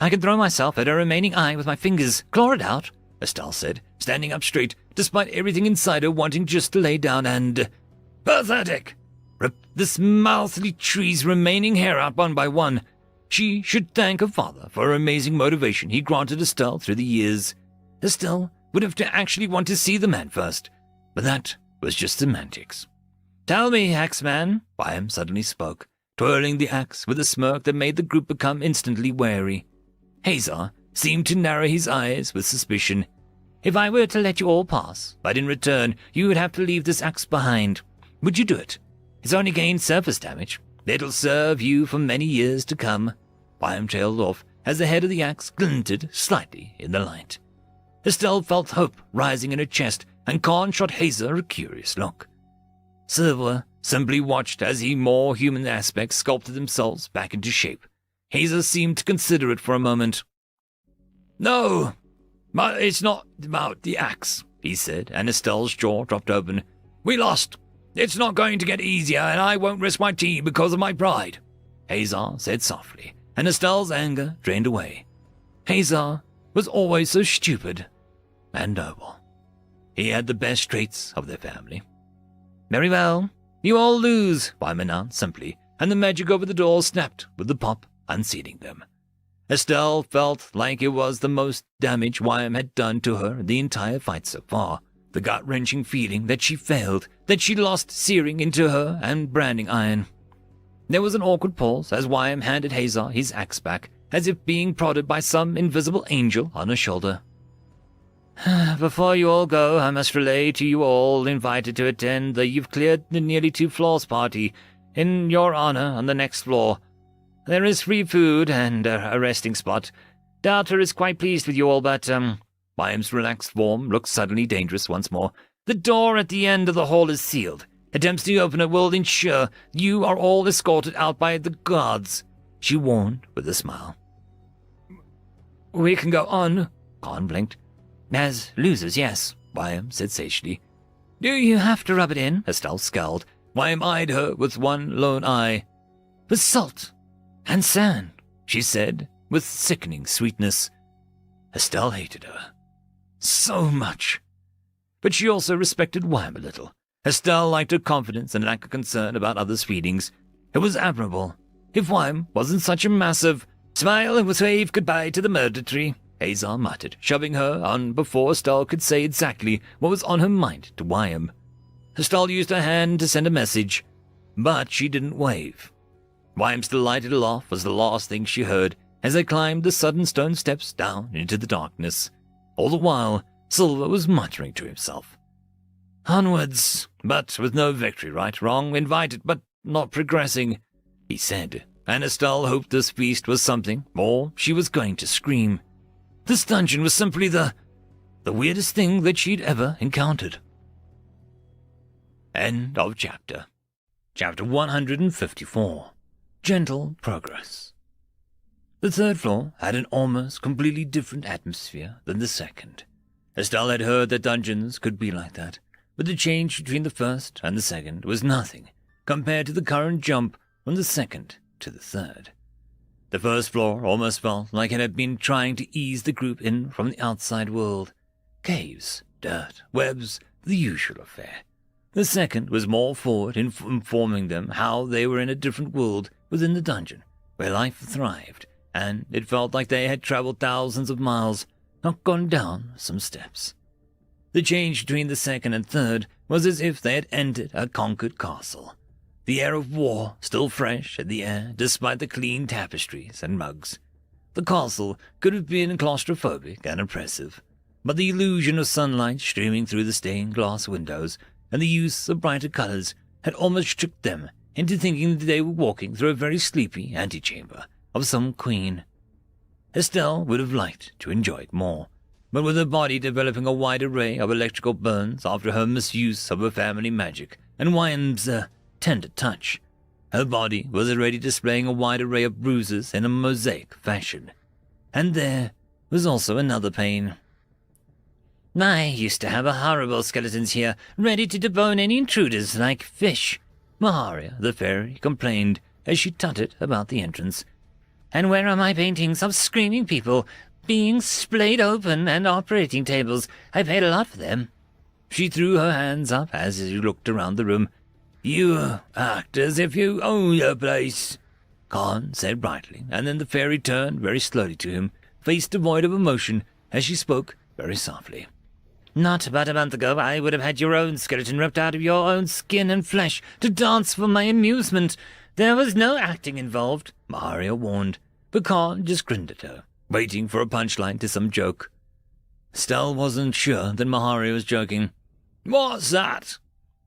"I can throw myself at her remaining eye with my fingers, claw it out," Estelle said, standing up straight, despite everything inside her wanting just to lay down and— "Pathetic!" Ripped this mouthly tree's remaining hair out one by one. She should thank her father for her amazing motivation he granted Estelle through the years. Estelle would have to actually want to see the man first, but that was just semantics. "Tell me, Axeman," Wyam suddenly spoke, twirling the axe with a smirk that made the group become instantly wary. Hazar seemed to narrow his eyes with suspicion. "If I were to let you all pass, but in return you would have to leave this axe behind, would you do it? It's only gained surface damage. It'll serve you for many years to come." Wyam trailed off as the head of the axe glinted slightly in the light. Estelle felt hope rising in her chest, and Khan shot Hazar a curious look. Silver simply watched as the more human aspects sculpted themselves back into shape. Hazar seemed to consider it for a moment. "No, but it's not about the axe," he said, and Estelle's jaw dropped open. "We lost. It's not going to get easier, and I won't risk my tea because of my pride," Hazar said softly, and Estelle's anger drained away. Hazar was always so stupid and noble. He had the best traits of their family. "Very well. You all lose," Wyam announced simply, and the magic over the door snapped with the pop, unseating them. Estelle felt like it was the most damage Wyam had done to her in the entire fight so far. The gut-wrenching feeling that she failed, that she lost searing into her and branding iron. There was an awkward pause as Wyam handed Hazar his axe back, as if being prodded by some invisible angel on her shoulder. "Before you all go, I must relay to you all invited to attend the You've Cleared the Nearly 2 Floors party in your honor on the next floor. There is free food and a resting spot. Doubter is quite pleased with you all, but, Wyam's relaxed form looked suddenly dangerous once more. The door at the end of the hall is sealed. Attempts to open it will ensure you are all escorted out by the guards, she warned with a smile. We can go on, Khan blinked. As losers, yes, Wyam said sagely. Do you have to rub it in? Estelle scowled. Wyam eyed her with one lone eye. With salt and sand, she said, with sickening sweetness. Estelle hated her. So much. But she also respected Wyam a little. Estelle liked her confidence and lack of concern about others' feelings. It was admirable. If Wyam wasn't such a massive... Smile and wave goodbye to the murder tree, Azar muttered, shoving her on before Estelle could say exactly what was on her mind to Wyam. Estelle used her hand to send a message, but she didn't wave. Wyam's delighted laugh was the last thing she heard as they climbed the sudden stone steps down into the darkness. All the while, Silver was muttering to himself. Onwards, but with no victory, right, wrong, invited, but not progressing, he said, and Estelle hoped this feast was something, or she was going to scream. This dungeon was simply the weirdest thing that she'd ever encountered. End of chapter. Chapter 154. Gentle Progress. The third floor had an almost completely different atmosphere than the second. Estelle had heard that dungeons could be like that, but the change between the first and the second was nothing compared to the current jump from the second to the third. The first floor almost felt like it had been trying to ease the group in from the outside world. Caves, dirt, webs, the usual affair. The second was more forward in informing them how they were in a different world within the dungeon, where life thrived, and it felt like they had traveled thousands of miles, not gone down some steps. The change between the second and third was as if they had entered a conquered castle. The air of war still fresh in the air despite the clean tapestries and rugs. The castle could have been claustrophobic and oppressive, but the illusion of sunlight streaming through the stained glass windows and the use of brighter colors had almost tricked them into thinking that they were walking through a very sleepy antechamber of some queen. Estelle would have liked to enjoy it more, but with her body developing a wide array of electrical burns after her misuse of her family magic and Wyam's tender touch, her body was already displaying a wide array of bruises in a mosaic fashion. And there was also another pain. I used to have a horrible skeletons here, ready to debone any intruders like fish, Maharia the fairy complained as she tutted about the entrance. And where are my paintings of screaming people being splayed open and operating tables? I paid a lot for them. She threw her hands up as she looked around the room. You act as if you own the place, Khan said brightly, and then the fairy turned very slowly to him, face devoid of emotion, as she spoke very softly. Not about a month ago, I would have had your own skeleton ripped out of your own skin and flesh to dance for my amusement. There was no acting involved, Maharia warned, but Khan just grinned at her, waiting for a punchline to some joke. Estelle wasn't sure that Maharia was joking. What's that?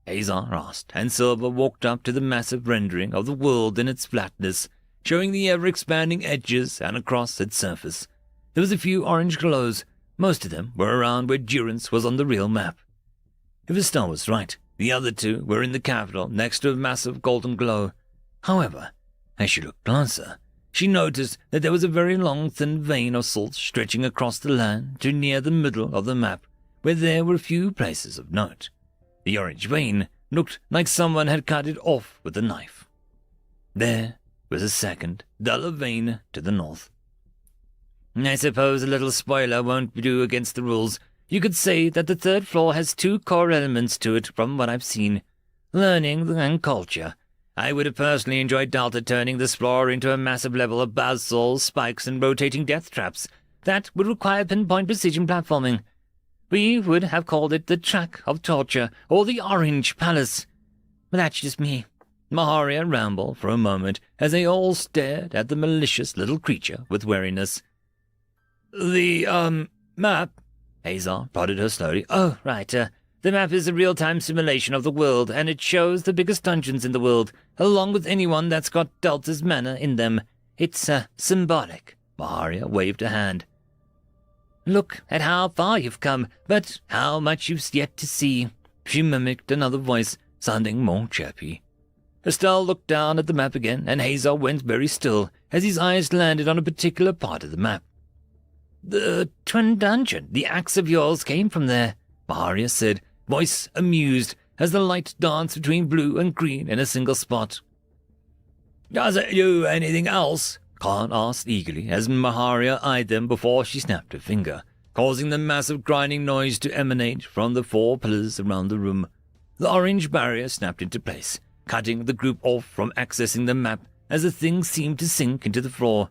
Azar asked, and Silver walked up to the massive rendering of the world in its flatness, showing the ever-expanding edges and across its surface. There was a few orange glows. Most of them were around where Durance was on the real map. If Estelle was right, the other two were in the capital next to a massive golden glow. However, as she looked closer, she noticed that there was a very long, thin vein of salt stretching across the land to near the middle of the map, where there were a few places of note. The orange vein looked like someone had cut it off with a knife. There was a second, duller vein to the north. I suppose a little spoiler won't do against the rules. You could say that the third floor has two core elements to it from what I've seen. Learning and culture. I would have personally enjoyed Delta turning this floor into a massive level of buzzsaws, spikes, and rotating death traps. That would require pinpoint precision platforming. We would have called it the Track of Torture or the Orange Palace. But that's just me. Maharia rambled for a moment as they all stared at the malicious little creature with wariness. The, map? Azar prodded her slowly. Oh, right, the map is a real-time simulation of the world, and it shows the biggest dungeons in the world, along with anyone that's got Delta's mana in them. It's, symbolic. Maharia waved a hand. Look at how far you've come, but how much you've yet to see. She mimicked another voice, sounding more chirpy. Estelle looked down at the map again, and Hazar went very still as his eyes landed on a particular part of the map. The twin dungeon, the axe of yours came from there, Maharia said, voice amused as the light danced between blue and green in a single spot. Does it do anything else? Khan asked eagerly as Maharia eyed them before she snapped her finger, causing the massive grinding noise to emanate from the 4 pillars around the room. The orange barrier snapped into place, cutting the group off from accessing the map as the thing seemed to sink into the floor.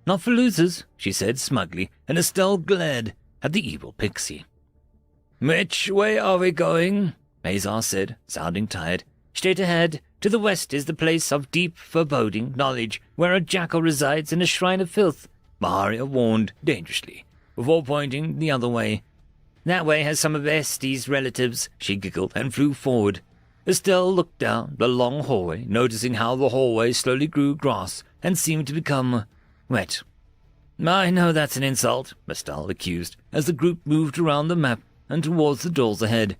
Not for losers, she said smugly, and Estelle glared at the evil pixie. Which way are we going? Hazar said, sounding tired. Straight ahead. To the west is the place of deep foreboding knowledge, where a jackal resides in a shrine of filth, Maharia warned dangerously, before pointing the other way. That way has some of Este's relatives, she giggled and flew forward. Estelle looked down the long hallway, noticing how the hallway slowly grew grass and seemed to become wet. I know that's an insult, Estelle accused, as the group moved around the map and towards the doors ahead.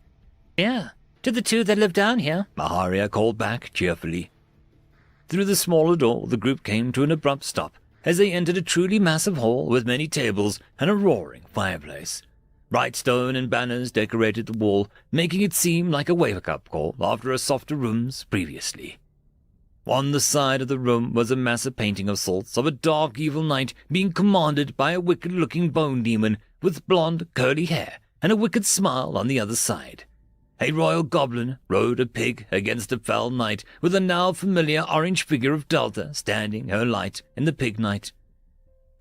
Yeah, to the 2 that live down here, Maharia called back cheerfully. Through the smaller door, the group came to an abrupt stop as they entered a truly massive hall with many tables and a roaring fireplace. Bright stone and banners decorated the wall, making it seem like a wake-up call after a softer rooms previously. On the side of the room was a massive painting of sorts of a dark evil knight being commanded by a wicked-looking bone demon with blonde, curly hair and a wicked smile on the other side. A royal goblin rode a pig against a fell knight with a now familiar orange figure of Delta standing her light in the pig knight.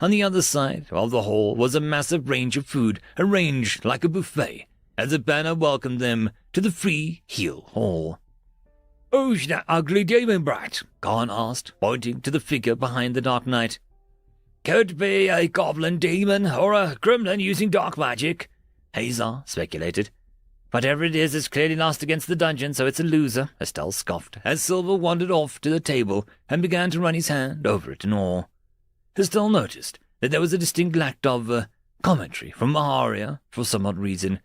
On the other side of the hall was a massive range of food arranged like a buffet as a banner welcomed them to the free heal hall. Who's that ugly demon brat? Khan asked, pointing to the figure behind the Dark Knight. Could be a goblin demon or a gremlin using dark magic, Hazar speculated. Whatever it is, it's clearly lost against the dungeon, so it's a loser, Estelle scoffed, as Silver wandered off to the table and began to run his hand over it in awe. Estelle noticed that there was a distinct lack of commentary from Maharia for some odd reason.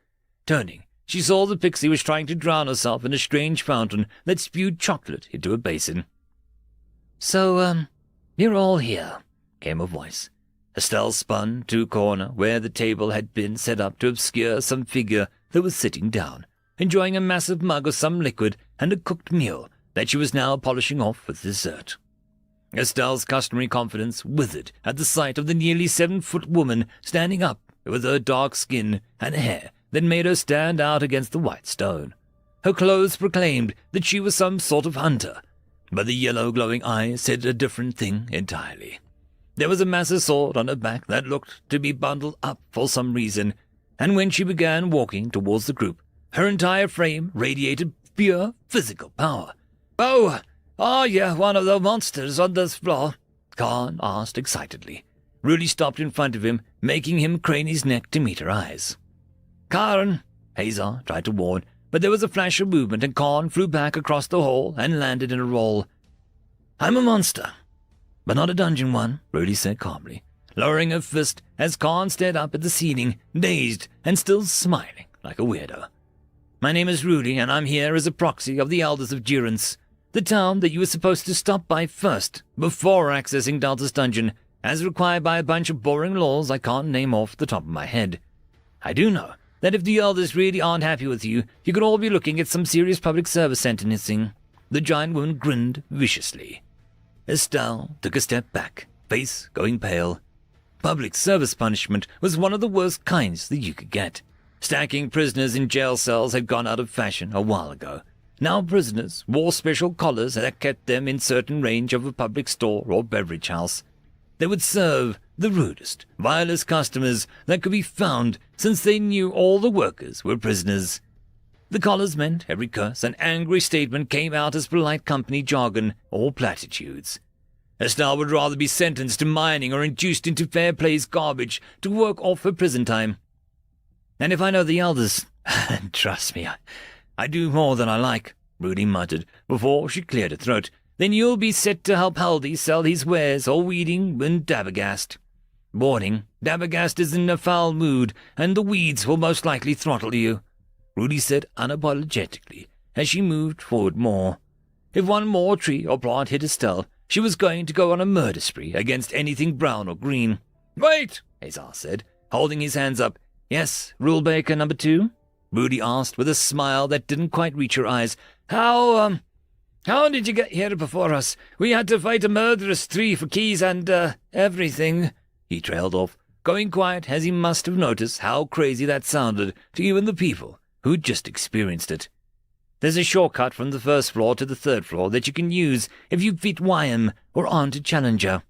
Turning, she saw the pixie was trying to drown herself in a strange fountain that spewed chocolate into a basin. So, you're all here, came a voice. Estelle spun to a corner where the table had been set up to obscure some figure that was sitting down, enjoying a massive mug of some liquid and a cooked meal that she was now polishing off with dessert. Estelle's customary confidence withered at the sight of the nearly 7-foot woman standing up with her dark skin and hair that made her stand out against the white stone. Her clothes proclaimed that she was some sort of hunter, but the yellow glowing eyes said a different thing entirely. There was a massive sword on her back that looked to be bundled up for some reason, and when she began walking towards the group, her entire frame radiated pure physical power. Oh, are you one of the monsters on this floor? Khan asked excitedly. Rudy stopped in front of him, making him crane his neck to meet her eyes. Khan, Hazar tried to warn, but there was a flash of movement and Khan flew back across the hall and landed in a roll. I'm a monster, but not a dungeon one, Rudy said calmly, lowering her fist as Khan stared up at the ceiling, dazed and still smiling like a weirdo. My name is Rudy, and I'm here as a proxy of the Elders of Durance, the town that you were supposed to stop by first, before accessing Delta's dungeon, as required by a bunch of boring laws I can't name off the top of my head. I do know that if the Elders really aren't happy with you, you could all be looking at some serious public service sentencing. The giant woman grinned viciously. Estelle took a step back, face going pale. Public service punishment was one of the worst kinds that you could get. Stacking prisoners in jail cells had gone out of fashion a while ago. Now prisoners wore special collars that kept them in certain range of a public store or beverage house. They would serve the rudest, vilest customers that could be found, since they knew all the workers were prisoners. The collars meant every curse and angry statement came out as polite company jargon or platitudes. Estelle would rather be sentenced to mining or induced into fair play's garbage to work off her prison time. And if I know the Elders, trust me, I do more than I like, Rudy muttered before she cleared her throat, Then you'll be set to help Haldy sell his wares, all weeding and Dabbergast. Warning, Dabbergast is in a foul mood, and the weeds will most likely throttle you, Rudy said unapologetically as she moved forward more. If one more tree or plant hit Estelle, she was going to go on a murder spree against anything brown or green. Wait, Hazar said, holding his hands up. Yes, Rule Baker number 2? Rudy asked with a smile that didn't quite reach her eyes. How did you get here before us? We had to fight a murderous tree for keys and, everything. He trailed off, going quiet as he must have noticed how crazy that sounded to even the people who'd just experienced it. There's a shortcut from the first floor to the third floor that you can use if you beat Wyam or aren't a challenger.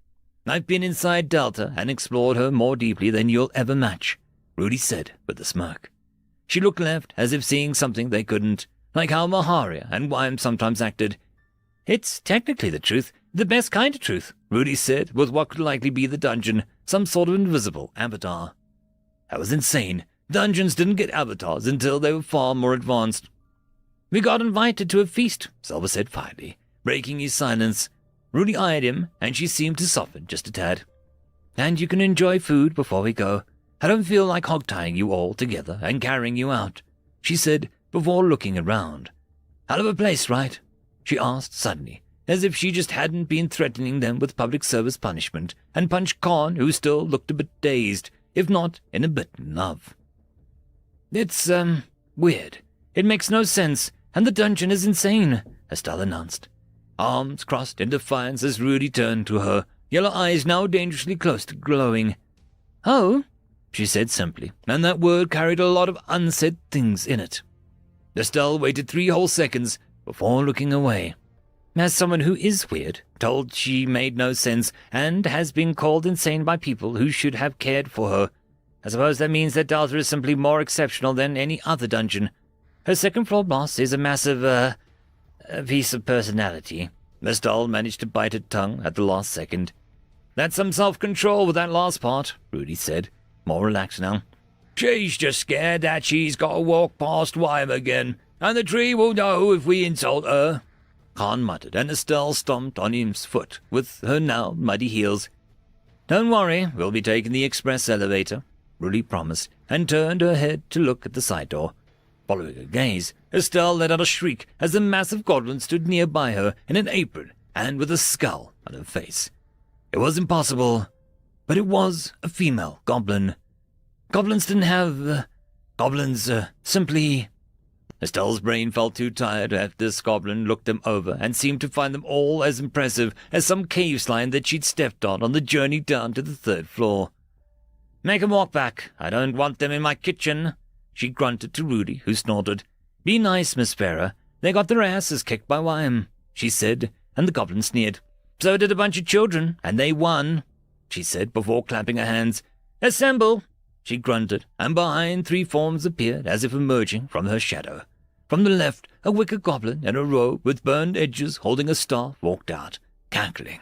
I've been inside Delta and explored her more deeply than you'll ever match, Rudy said with a smirk. She looked left as if seeing something they couldn't, like how Maharia and Wyam sometimes acted. It's technically the truth, the best kind of truth, Rudy said with what could likely be the dungeon, some sort of invisible avatar. That was insane. Dungeons didn't get avatars until they were far more advanced. We got invited to a feast, Silver said finally, breaking his silence. Rudy eyed him, and she seemed to soften just a tad. And you can enjoy food before we go. I don't feel like hog-tying you all together and carrying you out, she said before looking around. Hell of a place, right? She asked suddenly, as if she just hadn't been threatening them with public service punishment, and punched Khan, who still looked a bit dazed, if not in a bit in love. It's, weird. It makes no sense, and the dungeon is insane, Estelle announced. Arms crossed in defiance as Rudy turned to her, yellow eyes now dangerously close to glowing. Oh, she said simply, and that word carried a lot of unsaid things in it. Estelle waited 3 whole seconds before looking away. As someone who is weird, told she made no sense, and has been called insane by people who should have cared for her, I suppose that means that Delta is simply more exceptional than any other dungeon. Her second-floor boss is a massive, piece of personality. Estelle managed to bite her tongue at the last second. That's some self-control with that last part, Rudy said, more relaxed now. She's just scared that she's got to walk past Wyam again, and the tree will know if we insult her. Khan muttered, and Estelle stomped on his foot with her now muddy heels. Don't worry, we'll be taking the express elevator, Rudy promised, and turned her head to look at the side door. Following her gaze, Estelle let out a shriek as the massive goblin stood nearby her in an apron and with a skull on her face. It was impossible, but it was a female goblin. Goblins didn't have... goblins, simply... Estelle's brain felt too tired after this goblin looked them over and seemed to find them all as impressive as some cave slime that she'd stepped on the journey down to the 3rd floor. Make 'em walk back. I don't want them in my kitchen, she grunted to Rudy, who snorted. Be nice, Miss Farah. They got their asses kicked by Wyam, she said, and the goblin sneered. So did a bunch of children, and they won, she said before clapping her hands. Assemble, she grunted, and behind 3 forms appeared as if emerging from her shadow. From the left, a wicker goblin in a robe with burned edges holding a staff walked out, cackling.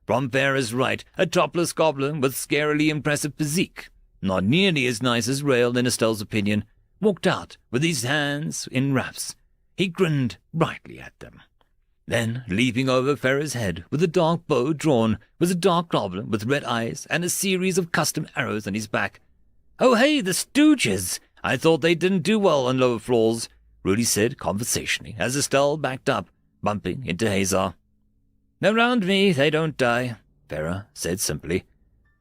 From Farah's right, a topless goblin with scarily impressive physique, not nearly as nice as Rail in Estelle's opinion, walked out with his hands in wraps. He grinned brightly at them. Then, leaping over Farah's head with a dark bow drawn, was a dark goblin with red eyes and a series of custom arrows on his back. Oh hey, the Stooges! I thought they didn't do well on lower floors, Rudy said conversationally as Estelle backed up, bumping into Hazar. Around me, they don't die, Farah said simply.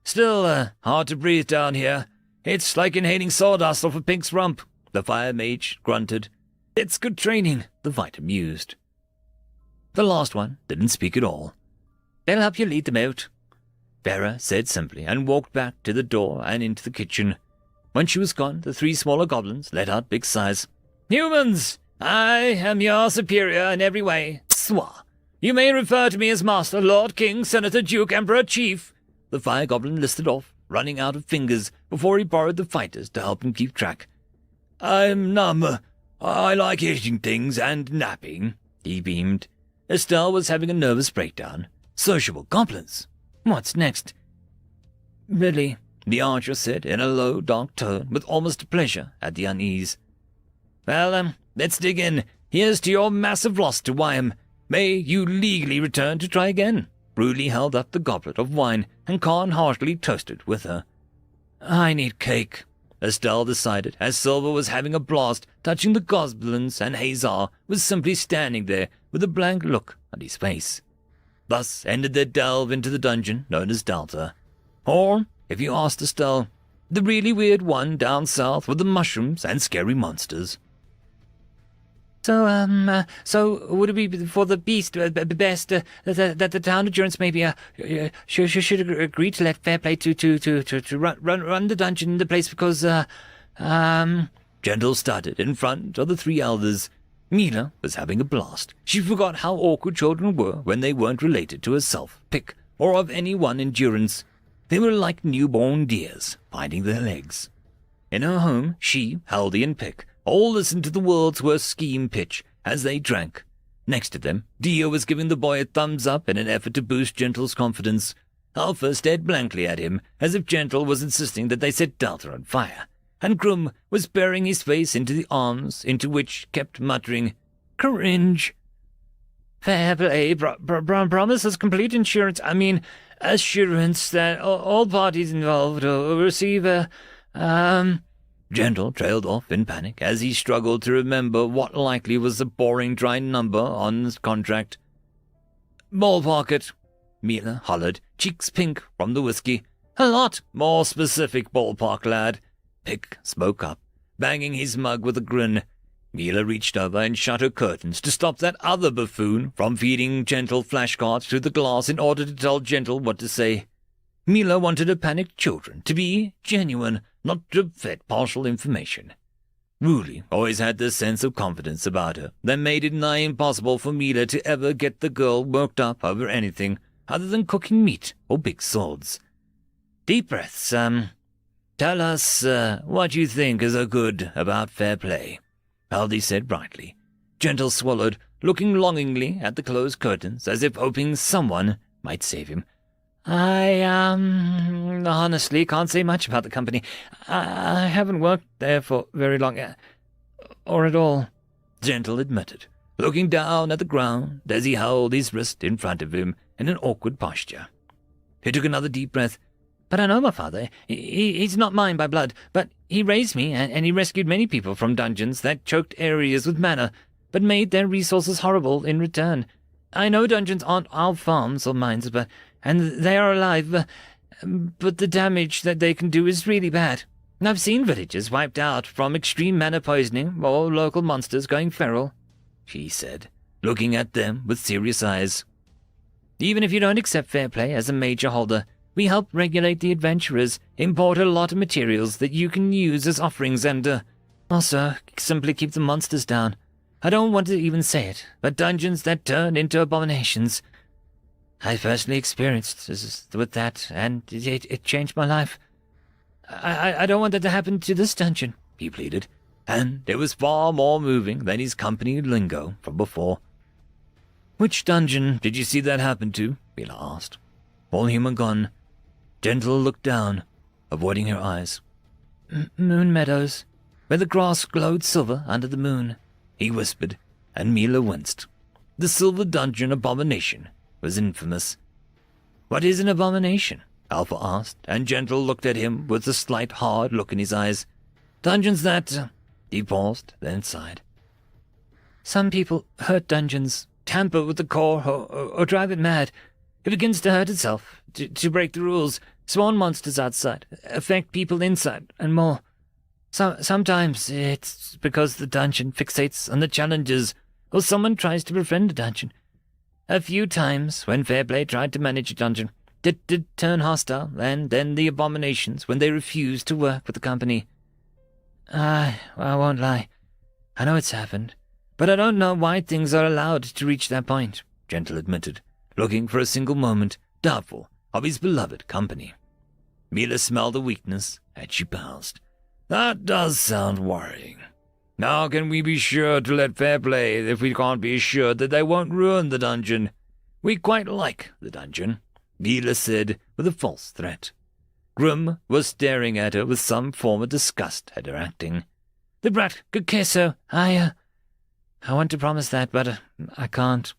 Still, hard to breathe down here. It's like inhaling sawdust off a pink's rump, the fire mage grunted. It's good training, the fighter mused. The last one didn't speak at all. They'll help you lead them out, Farah said simply and walked back to the door and into the kitchen. When she was gone, the 3 smaller goblins let out big sighs. Humans! I am your superior in every way. Swah! You may refer to me as Master, Lord, King, Senator, Duke, Emperor, Chief, the fire goblin listed off, running out of fingers before he borrowed the fighters to help him keep track. I'm numb. I like eating things and napping, he beamed. Estelle was having a nervous breakdown. Sociable goblins. What's next? Really, the archer said in a low, dark tone with almost pleasure at the unease. Well, let's dig in. Here's to your massive loss to Wyam. May you legally return to try again. Bruley held up the goblet of wine, and Khan heartily toasted with her. I need cake, Estelle decided, as Silver was having a blast touching the goblins and Hazar was simply standing there with a blank look on his face. Thus ended their delve into the dungeon known as Delta. Or, if you asked Estelle, the really weird one down south with the mushrooms and scary monsters. So would it be for the beast best that the town endurance maybe should agree to let Fairplay to run the dungeon in the place because Gentle started in front of the three elders. Mila was having a blast. She forgot how awkward children were when they weren't related to herself, Pick, or of any one endurance. They were like newborn deers finding their legs. In her home, she, Haldy, and Pick all listened to the world's worst scheme pitch as they drank. Next to them, Dio was giving the boy a thumbs up in an effort to boost Gentle's confidence. Alpha stared blankly at him, as if Gentle was insisting that they set Delta on fire, and Grum was burying his face into the arms into which kept muttering, Cringe. Fair play promises complete assurance that all parties involved will receive Gentle trailed off in panic as he struggled to remember what likely was a boring dry number on his contract. Ballpark it, Mila hollered, cheeks pink from the whiskey. A lot more specific ballpark, lad. Pick spoke up, banging his mug with a grin. Mila reached over and shut her curtains to stop that other buffoon from feeding Gentle flashcards through the glass in order to tell Gentle what to say. Mila wanted her panicked children to be genuine, not to fit partial information. Ruli always had this sense of confidence about her that made it nigh impossible for Mila to ever get the girl worked up over anything other than cooking meat or big swords. Deep breaths, tell us what you think is so good about fair play, Haldy said brightly. Gentle swallowed, looking longingly at the closed curtains as if hoping someone might save him. I, honestly can't say much about the company. I haven't worked there for very long, or at all, Gentle admitted, looking down at the ground as he held his wrist in front of him in an awkward posture. He took another deep breath. But I know my father. He's not mine by blood, but he raised me, and he rescued many people from dungeons that choked areas with mana, but made their resources horrible in return. I know dungeons aren't our farms or mines, and they are alive, but the damage that they can do is really bad. I've seen villages wiped out from extreme mana poisoning or local monsters going feral, she said, looking at them with serious eyes. Even if you don't accept fair play as a major holder, we help regulate the adventurers, import a lot of materials that you can use as offerings, and also simply keep the monsters down. I don't want to even say it, but dungeons that turn into abominations. I personally experienced with that, and it changed my life. I don't want that to happen to this dungeon, he pleaded, and it was far more moving than his company lingo from before. Which dungeon did you see that happen to? Mila asked. All human gone. Gentle looked down, avoiding her eyes. Moon Meadows, where the grass glowed silver under the moon, he whispered, and Mila winced. The silver dungeon abomination was infamous. What is an abomination? Alpha asked, and Gentle looked at him with a slight hard look in his eyes. Dungeons that... He paused, then sighed. Some people hurt dungeons, tamper with the core, or drive it mad. It begins to hurt itself, to break the rules, spawn monsters outside, affect people inside, and more. Sometimes it's because the dungeon fixates on the challenges, or someone tries to befriend a dungeon. A few times, when Fairplay tried to manage a dungeon, did turn hostile, and then the abominations when they refused to work with the company. I won't lie. I know it's happened, but I don't know why things are allowed to reach that point, Gentle admitted, looking for a single moment, doubtful of his beloved company. Mila smelled the weakness, and she paused. That does sound worrying. How can we be sure to let fair play if we can't be assured that they won't ruin the dungeon? We quite like the dungeon, Mila said with a false threat. Grum was staring at her with some form of disgust at her acting. The brat could kiss her. I want to promise that, but I can't.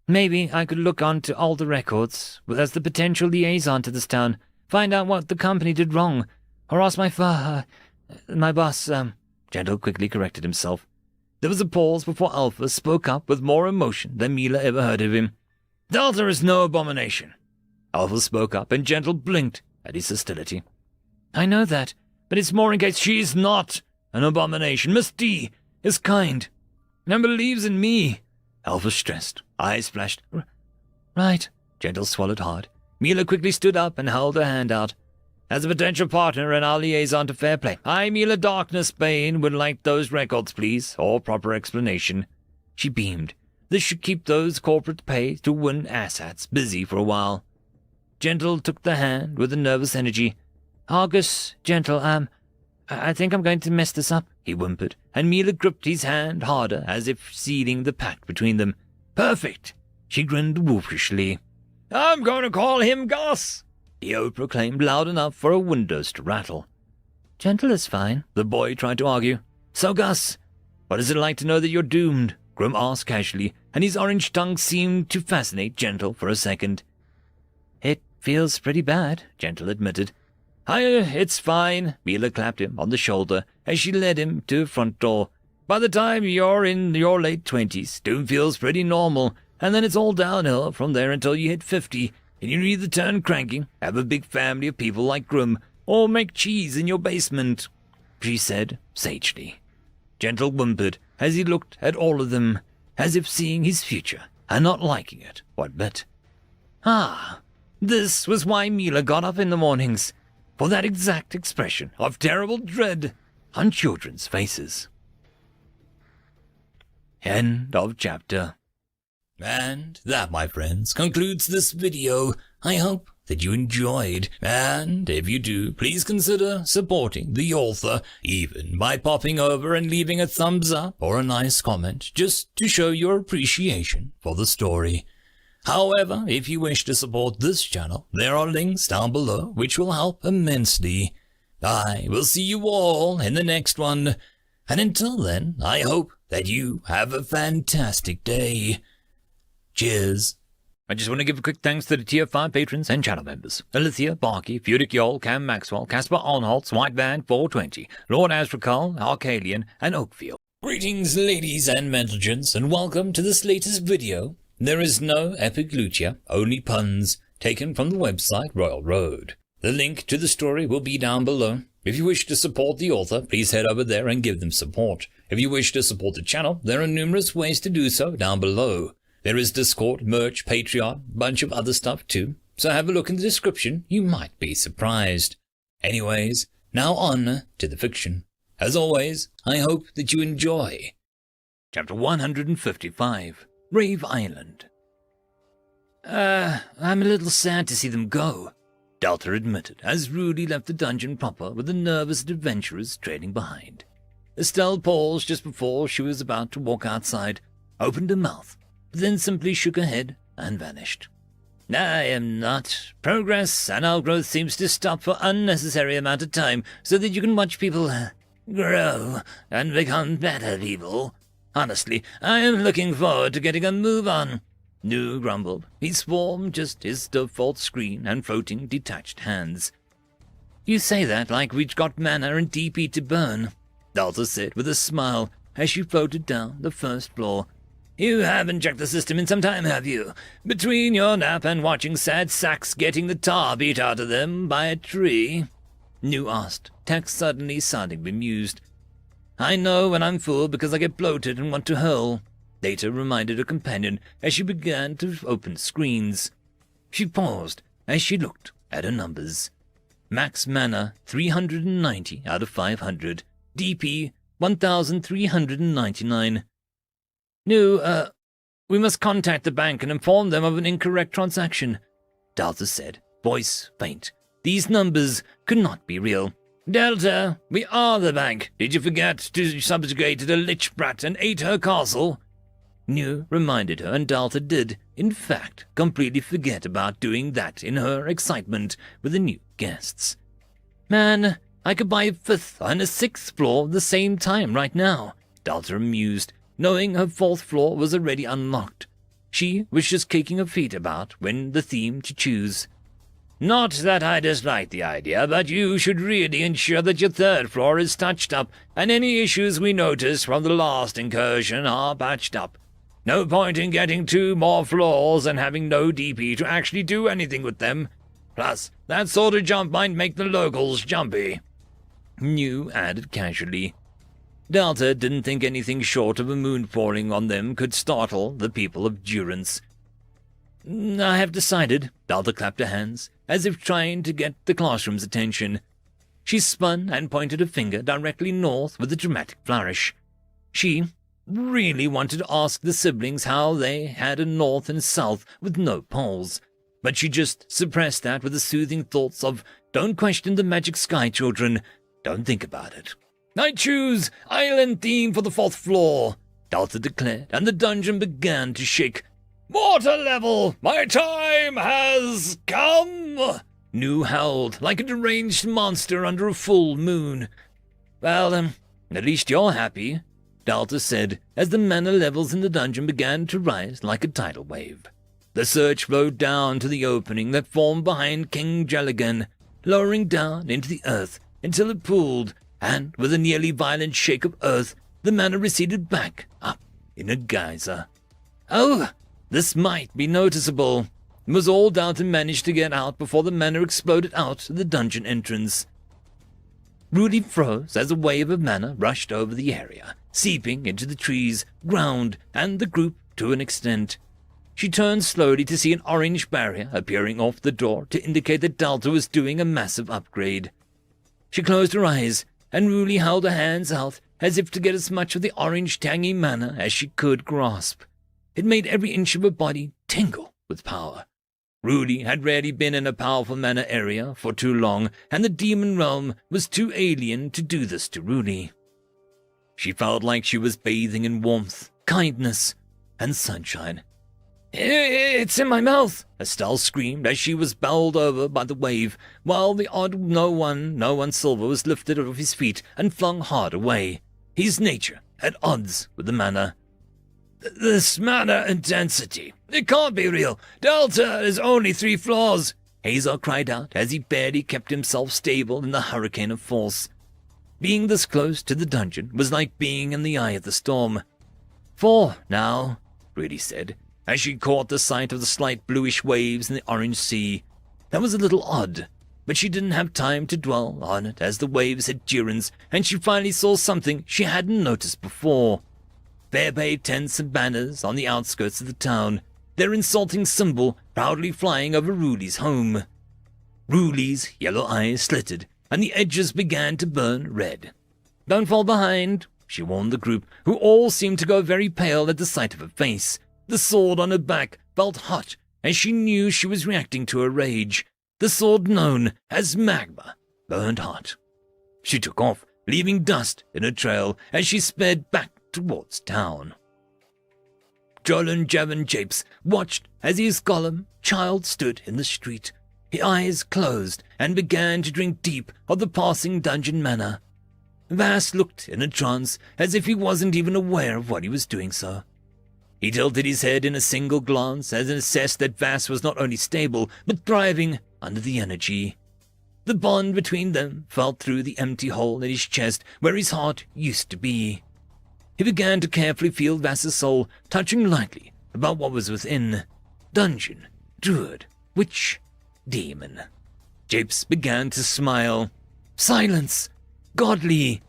Maybe I could look onto all the records as the potential liaison to this town, find out what the company did wrong, or ask my boss, Gentle quickly corrected himself. There was a pause before Alpha spoke up with more emotion than Mila ever heard of him. Delta is no abomination. Alpha spoke up, and Gentle blinked at his hostility. I know that, but it's more in case she's not an abomination. Miss D is kind and believes in me. Alpha stressed. Eyes flashed. Right. Gentle swallowed hard. Mila quickly stood up and held her hand out. As a potential partner and our liaison to fair play, I, Mila Darkness Bane, would like those records, please, or proper explanation. She beamed. This should keep those corporate pay to win asshats busy for a while. Gentle took the hand with a nervous energy. Argus, Gentle, I think I'm going to mess this up, he whimpered, and Mila gripped his hand harder as if sealing the pact between them. Perfect, she grinned wolfishly. I'm going to call him Gus, Leo proclaimed loud enough for her windows to rattle. Gentle is fine, the boy tried to argue. So, Gus, what is it like to know that you're doomed? Grim asked casually, and his orange tongue seemed to fascinate Gentle for a second. It feels pretty bad, Gentle admitted. It's fine, Mila clapped him on the shoulder as she led him to the front door. By the time you're in your late 20s, doom feels pretty normal, and then it's all downhill from there until you hit 50, and you either turn cranky, have a big family of people like Grim, or make cheese in your basement, she said sagely. Gentle whimpered as he looked at all of them, as if seeing his future and not liking it one bit. This was why Mila got up in the mornings, for that exact expression of terrible dread on children's faces. End of chapter. And that, my friends, concludes this video. I hope that you enjoyed, and if you do, please consider supporting the author, even by popping over and leaving a thumbs up or a nice comment, just to show your appreciation for the story. However, if you wish to support this channel, there are links down below which will help immensely. I will see you all in the next one, and until then, I hope that you have a fantastic day. Cheers. I just want to give a quick thanks to the Tier 5 patrons and channel members. Alithia, Barky, Fudic Yol, Cam Maxwell, Caspar Onholtz, White Van 420, Lord Azrakal, Arcalian, and Oakfield. Greetings, ladies and gentlemen, and welcome to this latest video. There is no epic Lucia, only puns, taken from the website Royal Road. The link to the story will be down below. If you wish to support the author, please head over there and give them support. If you wish to support the channel, there are numerous ways to do so down below. There is Discord, merch, Patreon, bunch of other stuff too, so have a look in the description, you might be surprised. Anyways, now on to the fiction. As always, I hope that you enjoy. Chapter 155, Rave Island. I'm a little sad to see them go, Delta admitted, as Rudy left the dungeon proper with the nervous adventurers trailing behind. Estelle paused just before she was about to walk outside, opened her mouth, then simply shook her head and vanished. I am not. Progress and outgrowth seems to stop for unnecessary amount of time so that you can watch people grow and become better people. Honestly, I am looking forward to getting a move on. Nu grumbled. He swarmed just his default screen and floating detached hands. You say that like we've got mana and DP to burn, Delta said with a smile as she floated down the first floor. You haven't checked the system in some time, have you? Between your nap and watching sad sacks getting the tar beat out of them by a tree? Nu asked, Tex suddenly sounding bemused. I know when I'm full because I get bloated and want to hurl, Data reminded her companion as she began to open screens. She paused as she looked at her numbers. Max mana 390 out of 500. DP 1,399. Nu, we must contact the bank and inform them of an incorrect transaction, Delta said, voice faint. These numbers could not be real. Delta, we are the bank. Did you forget to subjugate the lich brat and ate her castle? Nu reminded her, and Delta did, in fact, completely forget about doing that in her excitement with the new guests. Man, I could buy a 5th and a 6th floor at the same time right now, Delta amused, knowing her 4th floor was already unlocked. She was just kicking her feet about when the theme to choose. Not that I dislike the idea, but you should really ensure that your third floor is touched up, and any issues we notice from the last incursion are patched up. No point in getting 2 more floors and having no DP to actually do anything with them. Plus, that sort of jump might make the locals jumpy. New added casually. Delta didn't think anything short of a moon falling on them could startle the people of Durance. I have decided, Delta clapped her hands, as if trying to get the classroom's attention. She spun and pointed a finger directly north with a dramatic flourish. She really wanted to ask the siblings how they had a north and south with no poles, but she just suppressed that with the soothing thoughts of, don't question the magic sky, children, don't think about it. I choose island theme for the 4th floor, Delta declared, and the dungeon began to shake. Water level, my time has come, Nu howled like a deranged monster under a full moon. Well, at least you're happy, Delta said, as the mana levels in the dungeon began to rise like a tidal wave. The surge flowed down to the opening that formed behind King Jelligan, lowering down into the earth until it pooled, and with a nearly violent shake of earth, the mana receded back up in a geyser. Oh, this might be noticeable. It was all Delta managed to get out before the mana exploded out the dungeon entrance. Rudy froze as a wave of mana rushed over the area, seeping into the trees, ground, and the group to an extent. She turned slowly to see an orange barrier appearing off the door to indicate that Delta was doing a massive upgrade. She closed her eyes, and Rudy held her hands out as if to get as much of the orange tangy mana as she could grasp. It made every inch of her body tingle with power. Rudy had rarely been in a powerful mana area for too long, and the demon realm was too alien to do this to Rudy. She felt like she was bathing in warmth, kindness, and sunshine. It's in my mouth, Estelle screamed as she was bowled over by the wave, while the odd no one silver was lifted off his feet and flung hard away, his nature at odds with the mana. This mana intensity, it can't be real. Delta is only 3 floors, Hazar cried out as he barely kept himself stable in the hurricane of force. Being this close to the dungeon was like being in the eye of the storm. 4 now, Rudy said, as she caught the sight of the slight bluish waves in the orange sea. That was a little odd, but she didn't have time to dwell on it as the waves hit Durance, and she finally saw something she hadn't noticed before. Fairpay tents and banners on the outskirts of the town, their insulting symbol proudly flying over Rudy's home. Rudy's yellow eyes slitted, and the edges began to burn red. Don't fall behind, she warned the group, who all seemed to go very pale at the sight of her face. The sword on her back felt hot, and she knew she was reacting to her rage. The sword known as magma burned hot. She took off, leaving dust in her trail as she sped back towards town. Jolin Jevon Japes watched as his golem child stood in the street, his eyes closed, and began to drink deep of the passing dungeon mana. Vass looked in a trance, as if he wasn't even aware of what he was doing so. He tilted his head in a single glance and assessed that Vass was not only stable, but thriving under the energy. The bond between them felt through the empty hole in his chest where his heart used to be. He began to carefully feel Vass's soul, touching lightly about what was within. Dungeon, druid, witch, demon. Japes began to smile. Silence! Godly!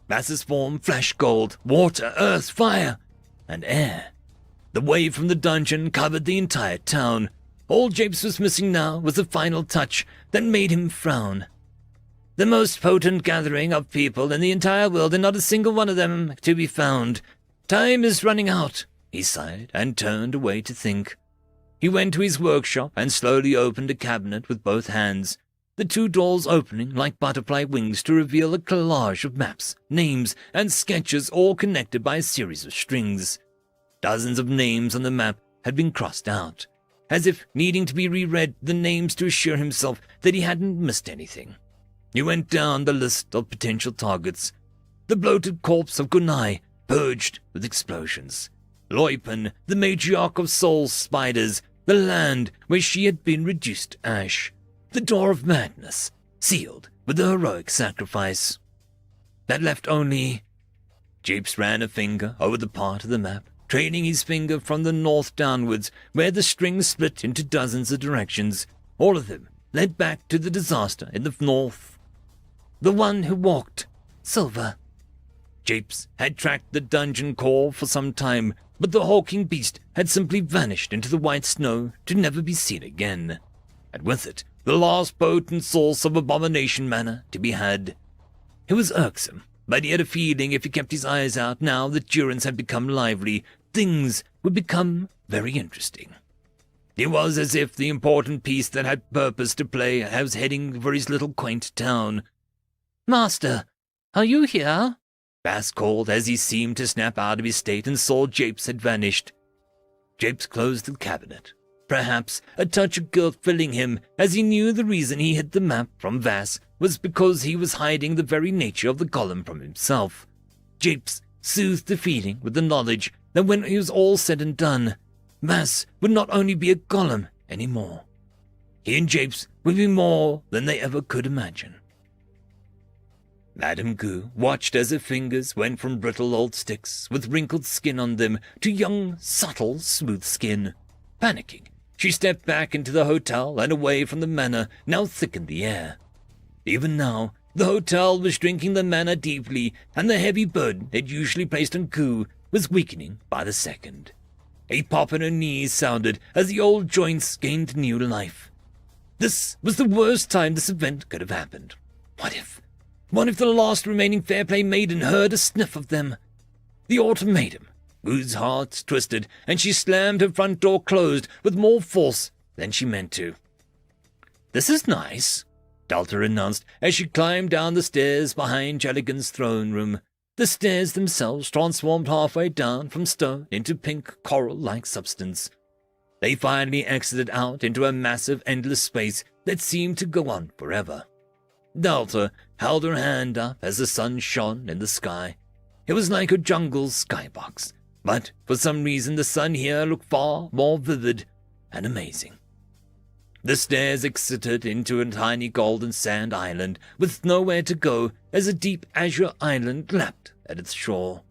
Vass's form flashed gold, water, earth, fire, and air. The wave from the dungeon covered the entire town. All Japes was missing now was the final touch that made him frown. The most potent gathering of people in the entire world, and not a single one of them to be found. Time is running out, he sighed, and turned away to think. He went to his workshop and slowly opened a cabinet with both hands, the 2 doors opening like butterfly wings to reveal a collage of maps, names, and sketches all connected by a series of strings. Dozens of names on the map had been crossed out, as if needing to be reread the names to assure himself that he hadn't missed anything. He went down the list of potential targets. The bloated corpse of Gunai, purged with explosions. Loipen, the matriarch of soul spiders, the land where she had been reduced to ash, the door of madness, sealed with the heroic sacrifice. That left only... Japes ran a finger over the part of the map, trailing his finger from the north downwards, where the string split into dozens of directions. All of them led back to the disaster in the north. The one who walked, Silver. Japes had tracked the dungeon core for some time, but the hulking beast had simply vanished into the white snow to never be seen again, and with it the last potent source of abomination mana to be had. It was irksome, but he had a feeling if he kept his eyes out now that Durance had become lively, things would become very interesting. It was as if the important piece that had purpose to play was heading for his little quaint town. "Master, are you here?" Bass called as he seemed to snap out of his state and saw Japes had vanished. Japes closed the cabinet, perhaps a touch of guilt filling him, as he knew the reason he hid the map from Vass was because he was hiding the very nature of the golem from himself. Japes soothed the feeling with the knowledge that when it was all said and done, Vass would not only be a golem anymore. He and Japes would be more than they ever could imagine. Madame Goo watched as her fingers went from brittle old sticks with wrinkled skin on them to young, subtle, smooth skin. Panicking, she stepped back into the hotel and away from the manor now thick in the air. Even now, the hotel was drinking the mana deeply, and the heavy burden it usually placed on Goo was weakening by the second. A pop in her knees sounded as the old joints gained new life. This was the worst time this event could have happened. What if the last remaining Fairplay maiden heard a sniff of them? The ultimatum. Goo's heart twisted, and she slammed her front door closed with more force than she meant to. "This is nice," Delta announced as she climbed down the stairs behind Jelligan's throne room. The stairs themselves transformed halfway down from stone into pink coral-like substance. They finally exited out into a massive, endless space that seemed to go on forever. Delta held her hand up as the sun shone in the sky. It was like a jungle's skybox, but for some reason the sun here looked far more vivid and amazing. The stairs exited into a tiny golden sand island with nowhere to go as a deep azure island lapped at its shore.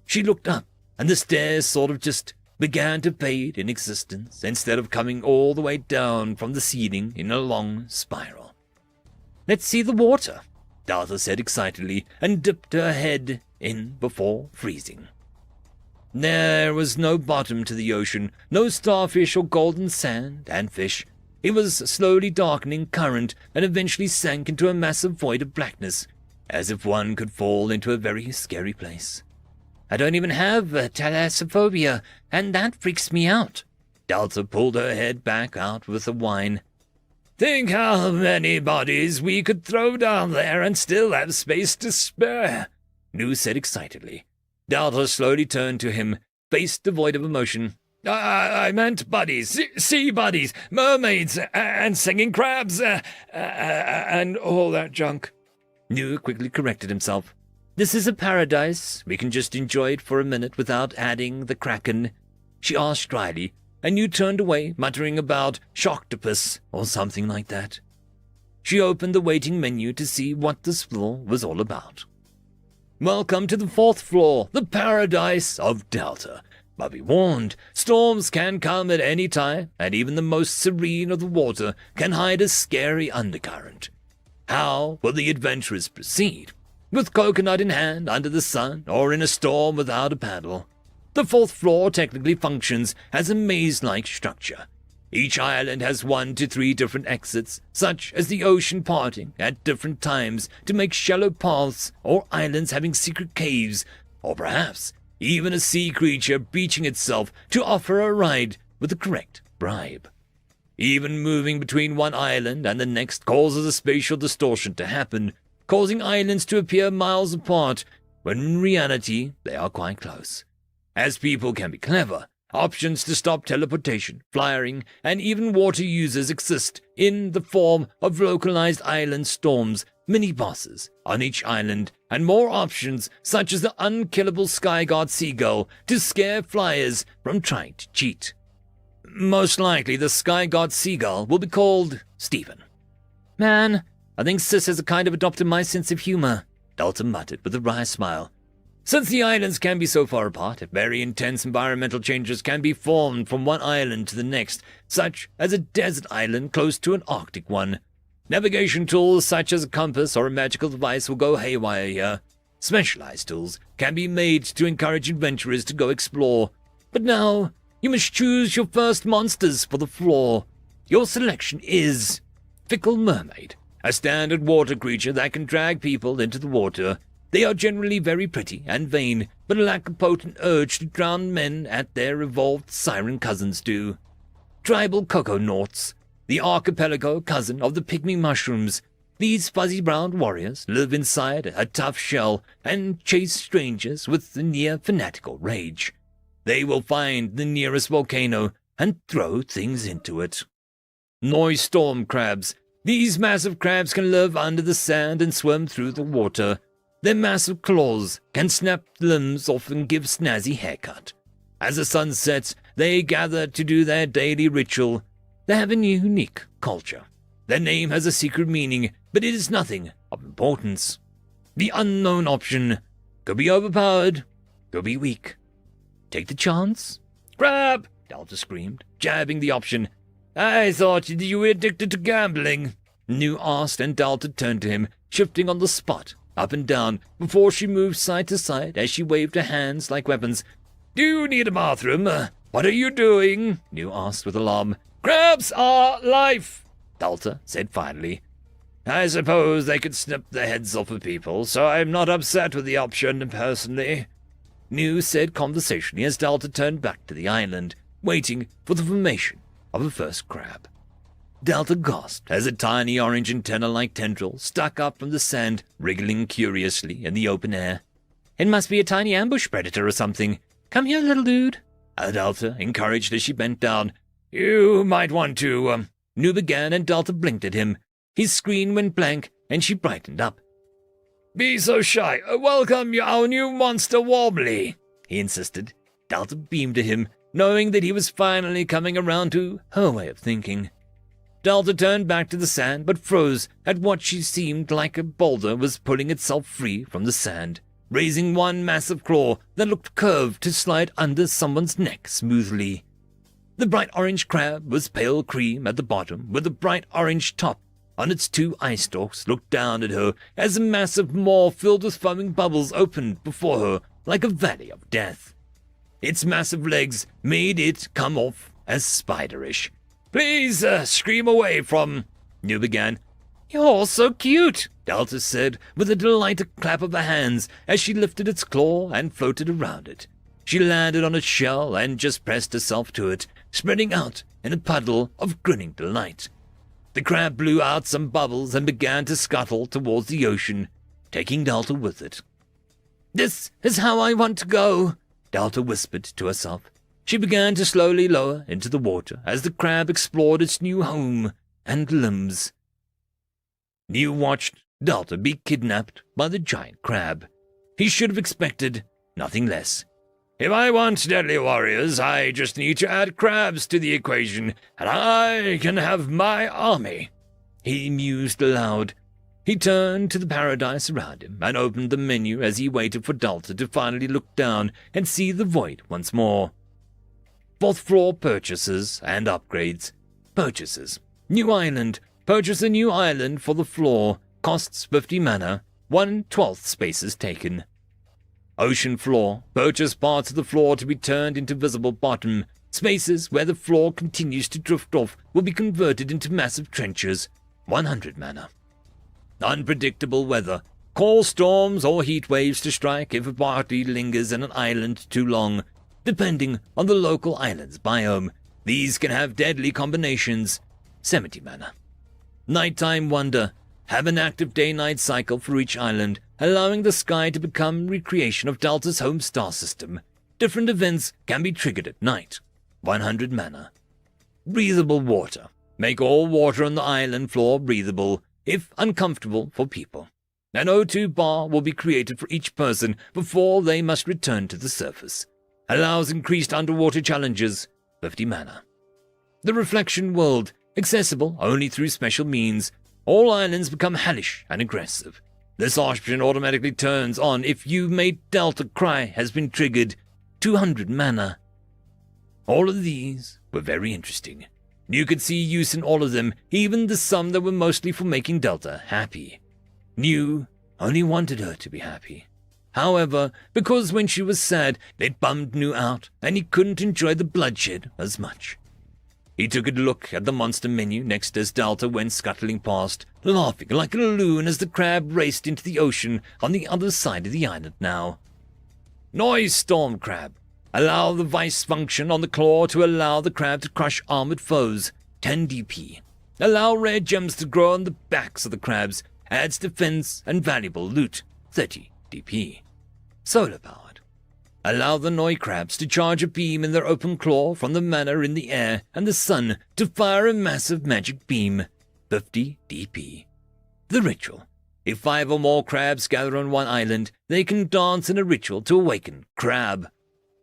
She looked up, and the stairs sort of just began to fade in existence instead of coming all the way down from the ceiling in a long spiral. "Let's see the water," Delta said excitedly, and dipped her head in before freezing. There was no bottom to the ocean, no starfish or golden sand and fish. It was slowly darkening current and eventually sank into a massive void of blackness, as if one could fall into a very scary place. "I don't even have thalassophobia, and that freaks me out." Delta pulled her head back out with a whine. "Think how many bodies we could throw down there and still have space to spare," Nu said excitedly. Delta slowly turned to him, face devoid of emotion. I meant buddies, sea buddies, mermaids, and singing crabs, and all that junk." Nu quickly corrected himself. "This is a paradise. We can just enjoy it for a minute without adding the kraken," she asked dryly, and Nu turned away, muttering about shocktopus or something like that. She opened the waiting menu to see what this floor was all about. "Welcome to the 4th floor, the paradise of Delta. But be warned, storms can come at any time, and even the most serene of the water can hide a scary undercurrent. How will the adventurers proceed? With coconut in hand under the sun, or in a storm without a paddle? The 4th floor technically functions as a maze-like structure. Each island has 1 to 3 different exits, such as the ocean parting at different times to make shallow paths, or islands having secret caves, or perhaps even a sea creature beaching itself to offer a ride with the correct bribe. Even moving between one island and the next causes a spatial distortion to happen, causing islands to appear miles apart, when in reality they are quite close. As people can be clever, Options to stop teleportation, flying, and even water users exist in the form of localized island storms, mini-bosses on each island, and more options such as the unkillable Skyguard Seagull to scare flyers from trying to cheat. Most likely the Skyguard Seagull will be called Stephen. Man, I think Sis has kind of adopted my sense of humor, Dalton muttered with a wry smile. Since the islands can be so far apart, very intense environmental changes can be formed from one island to the next, such as a desert island close to an Arctic one. Navigation tools such as a compass or a magical device will go haywire here. Specialized tools can be made to encourage adventurers to go explore. But now, you must choose your first monsters for the floor. Your selection is Fickle Mermaid, a standard water creature that can drag people into the water. They are generally very pretty and vain, but lack a potent urge to drown men as their evolved siren cousins do. Tribal Coconauts, the archipelago cousin of the pygmy mushrooms. These fuzzy brown warriors live inside a tough shell and chase strangers with the near fanatical rage. They will find the nearest volcano and throw things into it. Noise Storm Crabs. These massive crabs can live under the sand and swim through the water. Their massive claws can snap limbs off and give snazzy haircut. As the sun sets, they gather to do their daily ritual. They have a unique culture. Their name has a secret meaning, but it is nothing of importance. The unknown option could be overpowered, could be weak. Take the chance? Crab! Delta screamed, jabbing the option. I thought you were addicted to gambling. New asked, and Delta turned to him, shifting on the spot, up and down, before she moved side to side as she waved her hands like weapons. Do you need a bathroom? What are you doing? New asked with alarm. Crabs are life, Delta said finally. I suppose they could snip the heads off of people, so I'm not upset with the option, personally. New said conversationally as Delta turned back to the island, waiting for the formation of the first crab. Delta gasped as a tiny orange antenna-like tendril stuck up from the sand, wriggling curiously in the open air. It must be a tiny ambush predator or something. Come here, little dude, Delta encouraged as she bent down. You might want to, New began, and Delta blinked at him. His screen went blank, and she brightened up. Be so shy. Welcome our new monster warmly, he insisted. Delta beamed at him, knowing that he was finally coming around to her way of thinking. Delta turned back to the sand, but froze at what she seemed like a boulder was pulling itself free from the sand, raising one massive claw that looked curved to slide under someone's neck smoothly. The bright orange crab was pale cream at the bottom, with a bright orange top. On its two eye stalks looked down at her as a massive maw filled with foaming bubbles opened before her like a valley of death. Its massive legs made it come off as spiderish. Please, scream away from... New began. You're so cute, Delta said, with a delighted clap of her hands as she lifted its claw and floated around it. She landed on its shell and just pressed herself to it, spreading out in a puddle of grinning delight. The crab blew out some bubbles and began to scuttle towards the ocean, taking Delta with it. This is how I want to go, Delta whispered to herself. She began to slowly lower into the water as the crab explored its new home and limbs. New watched Delta be kidnapped by the giant crab. He should have expected nothing less. If I want deadly warriors, I just need to add crabs to the equation, and I can have my army. He mused aloud. He turned to the paradise around him and opened the menu as he waited for Delta to finally look down and see the void once more. Fourth floor purchases and upgrades. Purchases. New island. Purchase a new island for the floor. Costs 50 mana. 1/12 spaces taken. Ocean floor. Purchase parts of the floor to be turned into visible bottom. Spaces where the floor continues to drift off will be converted into massive trenches. 100 mana. Unpredictable weather. Call storms or heat waves to strike if a party lingers in an island too long. Depending on the local island's biome, these can have deadly combinations. 70 mana. Nighttime wonder. Have an active day-night cycle for each island, allowing the sky to become recreation of Delta's home star system. Different events can be triggered at night. 100 mana. Breathable water. Make all water on the island floor breathable, if uncomfortable for people. An O2 bar will be created for each person before they must return to the surface. Allows increased underwater challenges. 50 mana. The Reflection World. Accessible only through special means. All islands become hellish and aggressive. This option automatically turns on if you made Delta Cry has been triggered. 200 mana. All of these were very interesting. You could see use in all of them, even the some that were mostly for making Delta happy. New only wanted her to be happy. However, because when she was sad, it bummed New out, and he couldn't enjoy the bloodshed as much. He took a look at the monster menu next as Delta went scuttling past, laughing like a loon as the crab raced into the ocean on the other side of the island now. Noise Storm Crab. Allow the vice function on the claw to allow the crab to crush armored foes. 10 DP. Allow rare gems to grow on the backs of the crabs. Adds defense and valuable loot. 30 DP. Solar powered. Allow the Noi crabs to charge a beam in their open claw from the mana in the air and the sun to fire a massive magic beam. 50 DP. The ritual. If 5 or more crabs gather on one island, they can dance in a ritual to awaken Crab.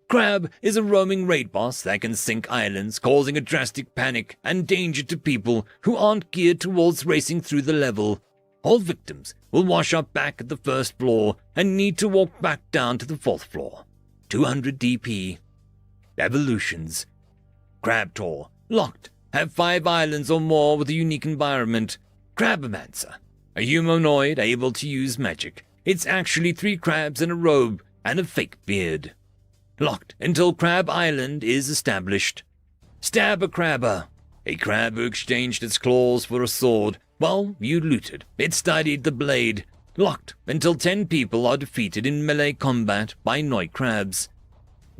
Crab is a roaming raid boss that can sink islands, causing a drastic panic and danger to people who aren't geared towards racing through the level. All victims will wash up back at the first floor and need to walk back down to the 4th floor. 200 DP. Evolutions. Crabtor. Locked. Have 5 islands or more with a unique environment. Crabomancer. A humanoid able to use magic. It's actually 3 crabs in a robe and a fake beard. Locked until Crab Island is established. Stab-a-crabber. A crab who exchanged its claws for a sword. Well, you looted. It studied the blade. Locked until 10 people are defeated in melee combat by Noi crabs.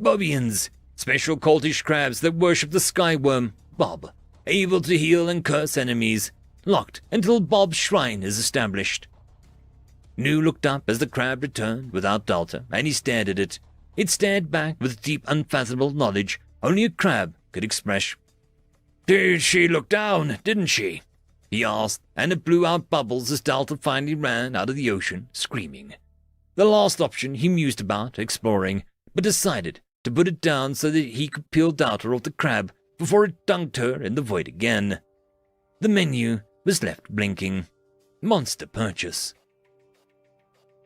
Bobians. Special cultish crabs that worship the skyworm, Bob. Able to heal and curse enemies. Locked until Bob's shrine is established. Nu looked up as the crab returned without Delta, and he stared at it. It stared back with deep, unfathomable knowledge only a crab could express. "Did she look down, didn't she?" he asked, and it blew out bubbles as Delta finally ran out of the ocean, screaming. The last option he mused about, exploring, but decided to put it down so that he could peel Delta off the crab before it dunked her in the void again. The menu was left blinking. Monster purchase.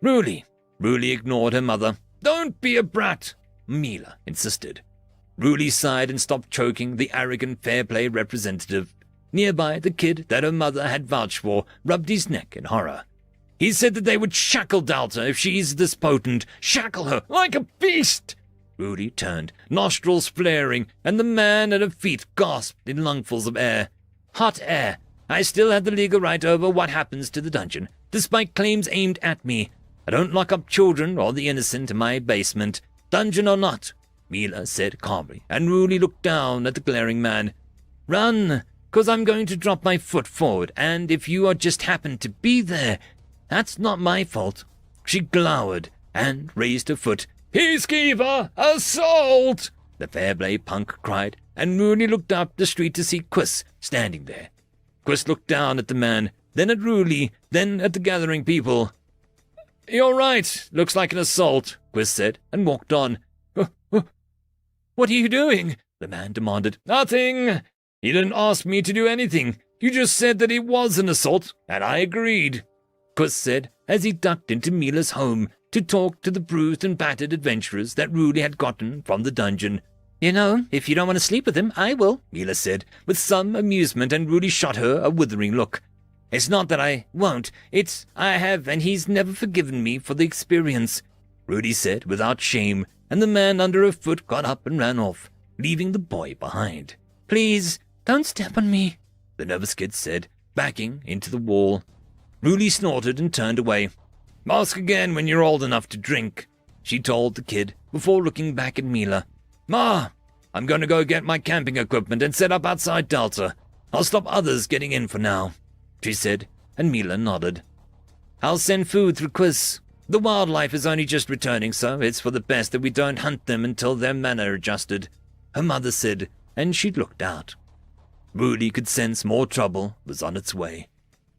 Ruli ignored her mother. "Don't be a brat," Mila insisted. Ruli sighed and stopped choking the arrogant fair play representative. Nearby, the kid that her mother had vouched for rubbed his neck in horror. "He said that they would shackle Delta if she's this potent. Shackle her like a beast!" Ruli turned, nostrils flaring, and the man at her feet gasped in lungfuls of air. "Hot air. I still have the legal right over what happens to the dungeon, despite claims aimed at me. I don't lock up children or the innocent in my basement, dungeon or not," Mila said calmly, and Ruli looked down at the glaring man. "Run, 'cause I'm going to drop my foot forward, and if you just happen to be there, that's not my fault." She glowered and raised her foot. "Peacekeeper! Assault!" the Fairplay punk cried, and Ruli looked up the street to see Quiz standing there. Quiz looked down at the man, then at Ruli, then at the gathering people. "You're right, looks like an assault," Quiz said, and walked on. "What are you doing?" the man demanded. "Nothing. You didn't ask me to do anything. You just said that it was an assault, and I agreed," Quiz said as he ducked into Mila's home to talk to the bruised and battered adventurers that Ruli had gotten from the dungeon. "You know, if you don't want to sleep with him, I will," Mila said, with some amusement, and Ruli shot her a withering look. "It's not that I won't, it's I have, and he's never forgiven me for the experience," Ruli said without shame, and the man under her foot got up and ran off, leaving the boy behind. "Please, don't step on me," the nervous kid said, backing into the wall. Ruli snorted and turned away. "Ask again when you're old enough to drink," she told the kid before looking back at Mila. "Ma, I'm going to go get my camping equipment and set up outside Delta. I'll stop others getting in for now," she said, and Mila nodded. "I'll send food through Quiz," The wildlife is only just returning, so it's for the best that we don't hunt them until their manner are adjusted, her mother said, and she looked out. Rudy could sense more trouble was on its way.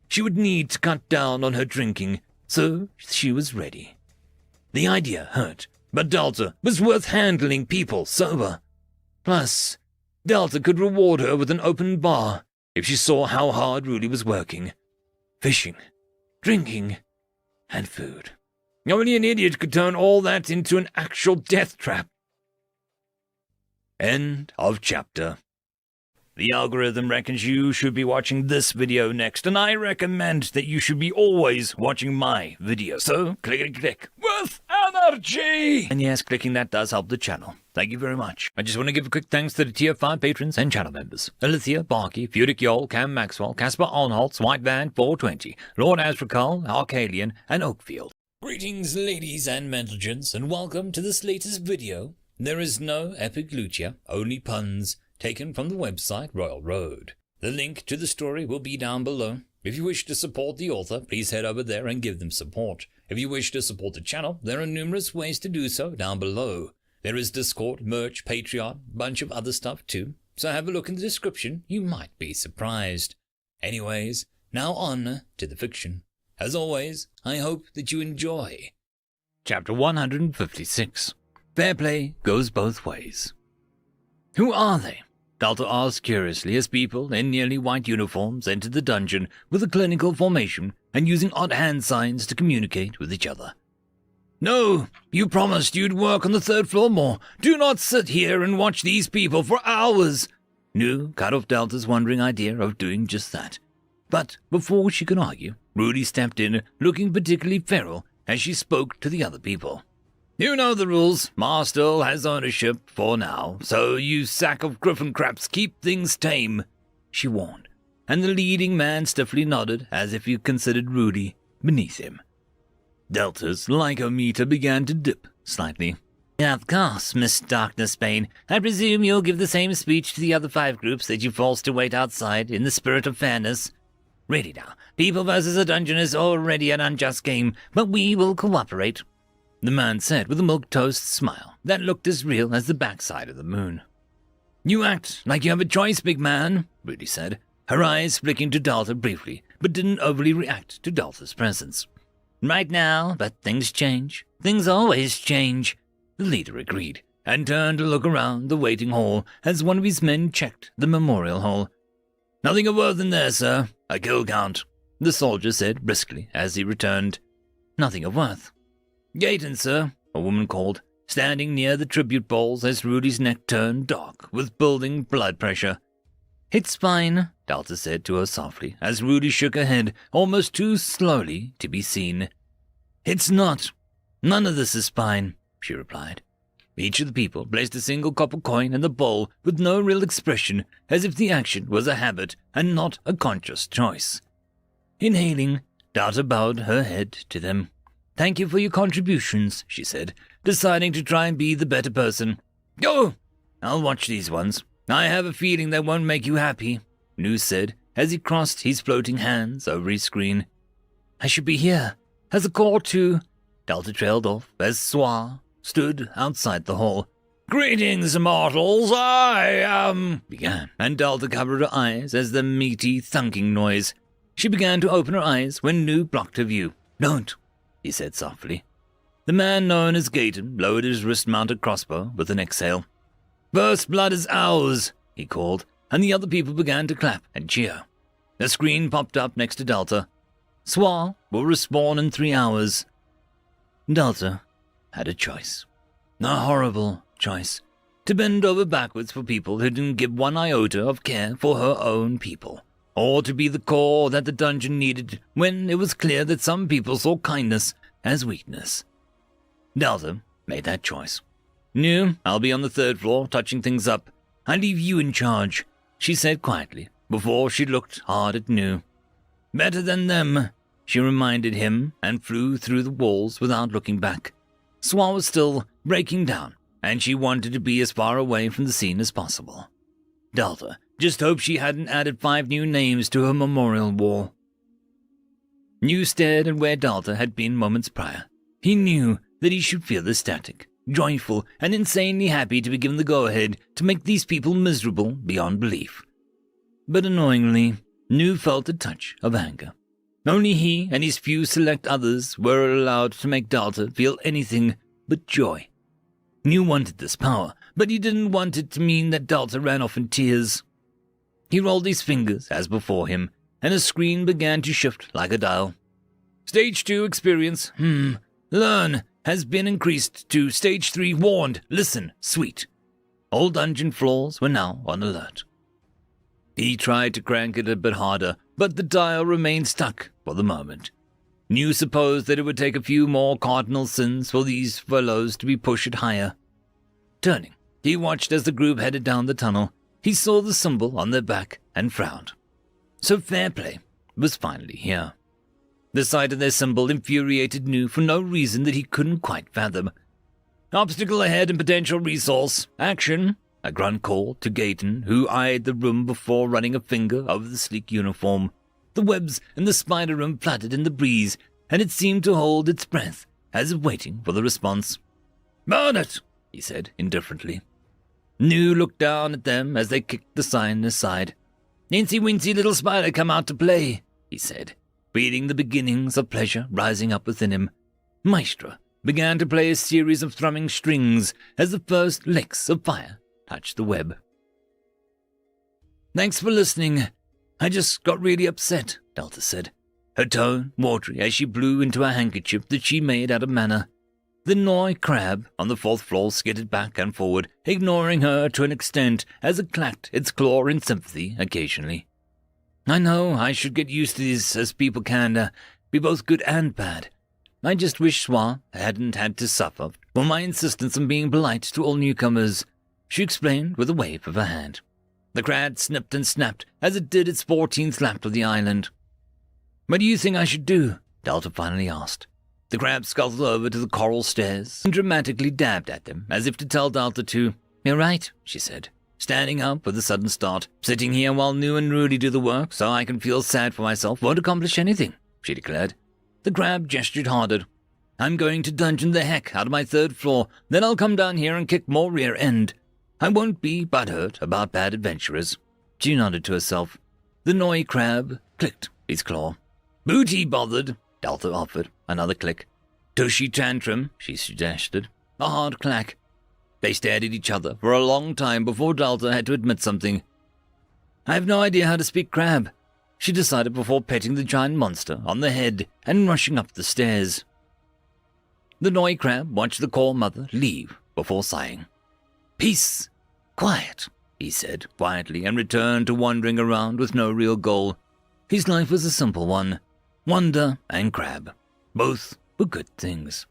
She would need to cut down on her drinking, so she was ready. The idea hurt, but Delta was worth handling people sober. Plus, Delta could reward her with an open bar if she saw how hard Rudy was working. Fishing, drinking, and food. Only an idiot could turn all that into an actual death trap. End of chapter. The algorithm reckons you should be watching this video next, and I recommend that you should be always watching my video. So, click with energy! And yes, clicking that does help the channel. Thank you very much. I just want to give a quick thanks to the Tier 5 patrons and channel members. Alithia, Barky, Fudic Yol, Cam Maxwell, Caspar Onholtz, White Van 420, Lord Asrakal, Arcalian, and Oakfield. Greetings, ladies and gentlemen, and welcome to this latest video. There is no epic Lucia, only puns, taken from the website Royal Road. The link to the story will be down below. If you wish to support the author, please head over there and give them support. If you wish to support the channel, there are numerous ways to do so down below. There is Discord, merch, Patreon, bunch of other stuff too. So have a look in the description, you might be surprised. Anyways, now on to the fiction. As always, I hope that you enjoy. Chapter 156. Fair play goes both ways. Who are they? Delta asked curiously as people in nearly white uniforms entered the dungeon with a clinical formation and using odd hand signs to communicate with each other. No, you promised you'd work on the third floor more. Do not sit here and watch these people for hours. Nu cut off Delta's wondering idea of doing just that. But before she could argue, Rudy stepped in, looking particularly feral as she spoke to the other people. You know the rules. Ma still has ownership for now, so you sack of griffin craps keep things tame, she warned, and the leading man stiffly nodded as if he considered Rudy beneath him. Delta's lycometer began to dip slightly. Of course, Miss Darknessbane. I presume you'll give the same speech to the other 5 groups that you forced to wait outside in the spirit of fairness. Really now, people versus a dungeon is already an unjust game, but we will cooperate, the man said with a milquetoast smile that looked as real as the backside of the moon. You act like you have a choice, big man, Rudy said, her eyes flicking to Delta briefly, but didn't overly react to Delta's presence. Right now, but things change. Things always change, the leader agreed, and turned to look around the waiting hall as one of his men checked the memorial hall. Nothing of worth in there, sir. A kill count, the soldier said briskly as he returned. Nothing of worth. Gayton, sir, a woman called, standing near the tribute bowls as Rudy's neck turned dark with building blood pressure. It's fine, Delta said to her softly as Rudy shook her head almost too slowly to be seen. It's not. None of this is fine, she replied. Each of the people placed a single copper coin in the bowl with no real expression, as if the action was a habit and not a conscious choice. Inhaling, Delta bowed her head to them. Thank you for your contributions, she said, deciding to try and be the better person. Go! I'll watch these ones. I have a feeling they won't make you happy, Nu said, as he crossed his floating hands over his screen. I should be here. As a call to... Delta trailed off as Soir stood outside the hall. Greetings, mortals, I began, and Delta covered her eyes as the meaty thunking noise. She began to open her eyes when Nu blocked her view. Don't, he said softly. The man known as Gayton lowered his wrist-mounted crossbow with an exhale. First blood is ours, he called, and the other people began to clap and cheer. A screen popped up next to Delta. Soir will respawn in 3 hours. Delta had a choice. A horrible choice. To bend over backwards for people who didn't give one iota of care for her own people. Or to be the core that the dungeon needed when it was clear that some people saw kindness as weakness. Delta made that choice. Nu, I'll be on the 3rd floor, touching things up. I leave you in charge, she said quietly, before she looked hard at Nu. Better than them, she reminded him, and flew through the walls without looking back. Soir was still breaking down, and she wanted to be as far away from the scene as possible. Delta just hoped she hadn't added 5 new names to her memorial wall. Nu stared at where Delta had been moments prior, He knew that he should feel ecstatic, joyful, and insanely happy to be given the go-ahead to make these people miserable beyond belief. But annoyingly, Nu felt a touch of anger. Only he and his few select others were allowed to make Delta feel anything but joy. Nu wanted this power, but he didn't want it to mean that Delta ran off in tears. He rolled his fingers as before him, and a screen began to shift like a dial. Stage 2 experience, learn, has been increased to Stage 3 warned, listen, sweet. All dungeon floors were now on alert. He tried to crank it a bit harder, but the dial remained stuck for the moment. Nu supposed that it would take a few more cardinal sins for these fellows to be pushed higher. Turning, he watched as the group headed down the tunnel. He saw the symbol on their back and frowned. So fair play was finally here. The sight of their symbol infuriated Nu for no reason that he couldn't quite fathom. Obstacle ahead and potential resource. Action! A grunt called to Gaten, who eyed the room before running a finger over the sleek uniform. The webs in the spider room fluttered in the breeze, and it seemed to hold its breath, as if waiting for the response. "Burn it!" he said indifferently. Nu looked down at them as they kicked the sign aside. "Incy-wincy little spider come out to play," he said, feeling the beginnings of pleasure rising up within him. Maestro began to play a series of thrumming strings as the first licks of fire touched the web. "Thanks for listening. I just got really upset," Delta said, her tone watery as she blew into a handkerchief that she made out of manna. The Noi crab on the 4th floor skidded back and forward, ignoring her to an extent as it clacked its claw in sympathy occasionally. "I know I should get used to this as people can be both good and bad. I just wish Swa hadn't had to suffer for my insistence on being polite to all newcomers," she explained with a wave of her hand. The crab snipped and snapped as it did its 14th lap of the island. "What do you think I should do?" Delta finally asked. The crab scuttled over to the coral stairs and dramatically dabbed at them, as if to tell Delta to, "You're right," she said, standing up with a sudden start. "Sitting here while Nu and Rudy do the work so I can feel sad for myself won't accomplish anything," she declared. The crab gestured harder. "I'm going to dungeon the heck out of my 3rd floor, then I'll come down here and kick more rear end. I won't be butthurt about bad adventurers." She nodded to herself. The Noi crab clicked his claw. "Booty bothered," Delta offered. Another click. "Tushy tantrum," she suggested. A hard clack. They stared at each other for a long time before Delta had to admit something. "I have no idea how to speak crab," she decided before petting the giant monster on the head and rushing up the stairs. The Noi crab watched the core mother leave before sighing. "Peace. Quiet," he said quietly, and returned to wandering around with no real goal. His life was a simple one. Wonder and crab. Both were good things.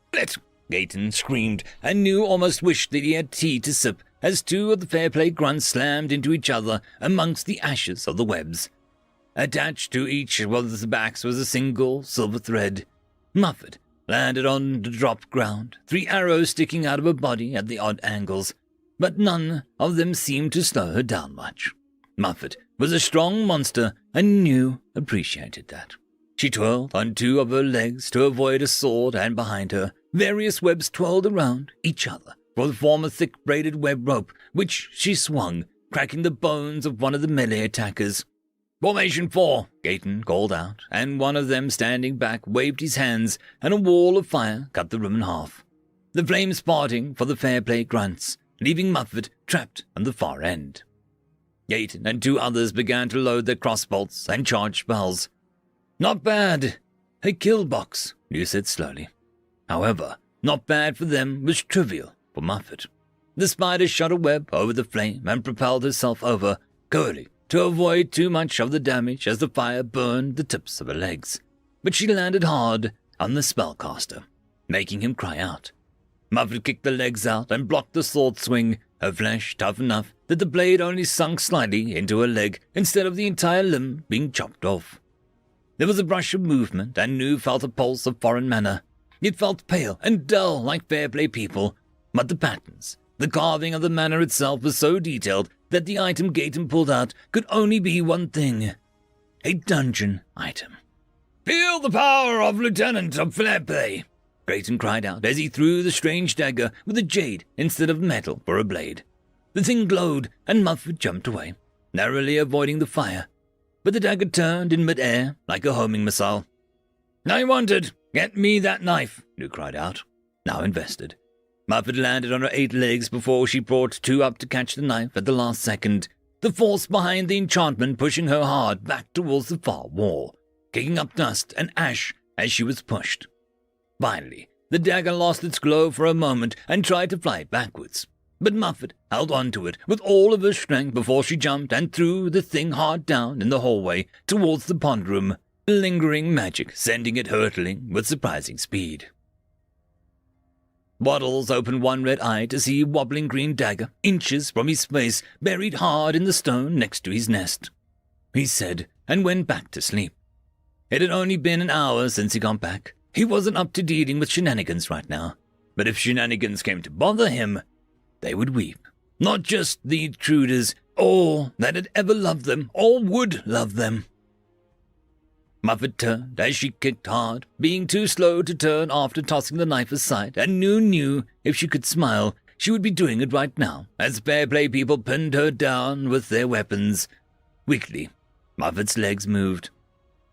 "Split!" Gaten screamed, and Nu almost wished that he had tea to sip as 2 of the fair play grunts slammed into each other amongst the ashes of the webs. Attached to each of the backs was a single silver thread. Muffet landed on the dropped ground, 3 arrows sticking out of her body at the odd angles, but none of them seemed to slow her down much. Muffet was a strong monster, and Nu appreciated that. She twirled on 2 of her legs to avoid a sword, and behind her, various webs twirled around each other to form a thick braided web rope, which she swung, cracking the bones of one of the melee attackers. "Formation 4, Gaten called out, and one of them standing back waved his hands, and a wall of fire cut the room in half. The flames parting for the fair play grunts, leaving Muffet trapped on the far end. Gaten and 2 others began to load their crossbolts and charge spells. "Not bad. A kill box," Nu said slowly. However, not bad for them was trivial for Muffet. The spider shot a web over the flame and propelled herself over, curling, to avoid too much of the damage as the fire burned the tips of her legs. But she landed hard on the spellcaster, making him cry out. Muffet kicked the legs out and blocked the sword swing, her flesh tough enough that the blade only sunk slightly into her leg instead of the entire limb being chopped off. There was a brush of movement, and Nu felt a pulse of foreign mana. It felt pale and dull like fair play people, but the patterns, the carving of the mana itself was so detailed that the item Gaten pulled out could only be one thing: a dungeon item. "Feel the power of Lieutenant of Fair Play," Grayton cried out as he threw the strange dagger with a jade instead of metal for a blade. The thing glowed, and Muffet jumped away, narrowly avoiding the fire. But the dagger turned in mid-air like a homing missile. "I wanted! Get me that knife!" New cried out, now invested. Muffet landed on her 8 legs before she brought 2 up to catch the knife at the last second, the force behind the enchantment pushing her hard back towards the far wall, kicking up dust and ash as she was pushed. Finally, the dagger lost its glow for a moment and tried to fly backwards, but Muffet held onto it with all of her strength before she jumped and threw the thing hard down in the hallway towards the pond room, lingering magic sending it hurtling with surprising speed. Waddles opened one red eye to see a wobbling green dagger inches from his face buried hard in the stone next to his nest. He said, and went back to sleep. It had only been an hour since he got back. He wasn't up to dealing with shenanigans right now, but if shenanigans came to bother him, they would weep. Not just the intruders, all that had ever loved them, all would love them. Muffet turned as she kicked hard, being too slow to turn after tossing the knife aside, and knew if she could smile, she would be doing it right now, as fair play people pinned her down with their weapons. Weakly, Muffet's legs moved.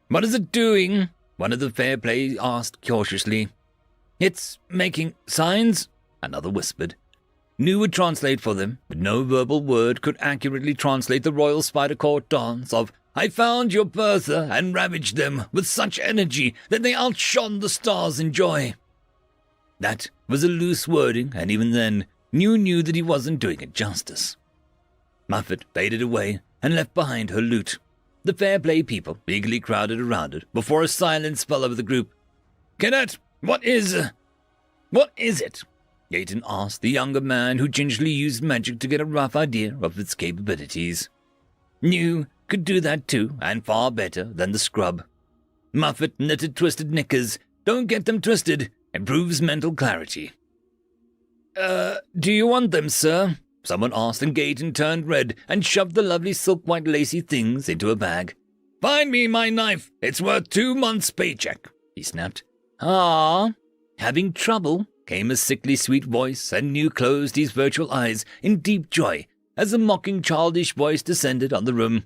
"What is it doing?" one of the fair play asked cautiously. "It's making signs," another whispered. New would translate for them, but no verbal word could accurately translate the royal spider court dance of "I found your Bertha and ravaged them with such energy that they outshone the stars in joy." That was a loose wording, and even then, New knew that he wasn't doing it justice. Muffet faded away and left behind her loot. The fair play people eagerly crowded around it before a silence fell over the group. "Cadet, what is it?" Gayton asked the younger man who gingerly used magic to get a rough idea of its capabilities. New could do that too, and far better than the scrub. Muffet knitted twisted knickers. Don't get them twisted. Improves mental clarity. Do you want them, sir?" someone asked, and Gayton turned red and shoved the lovely silk-white lacy things into a bag. "Find me my knife. It's worth 2 months' paycheck," he snapped. "Ah, having trouble?" came a sickly sweet voice, and New closed his virtual eyes in deep joy as a mocking childish voice descended on the room.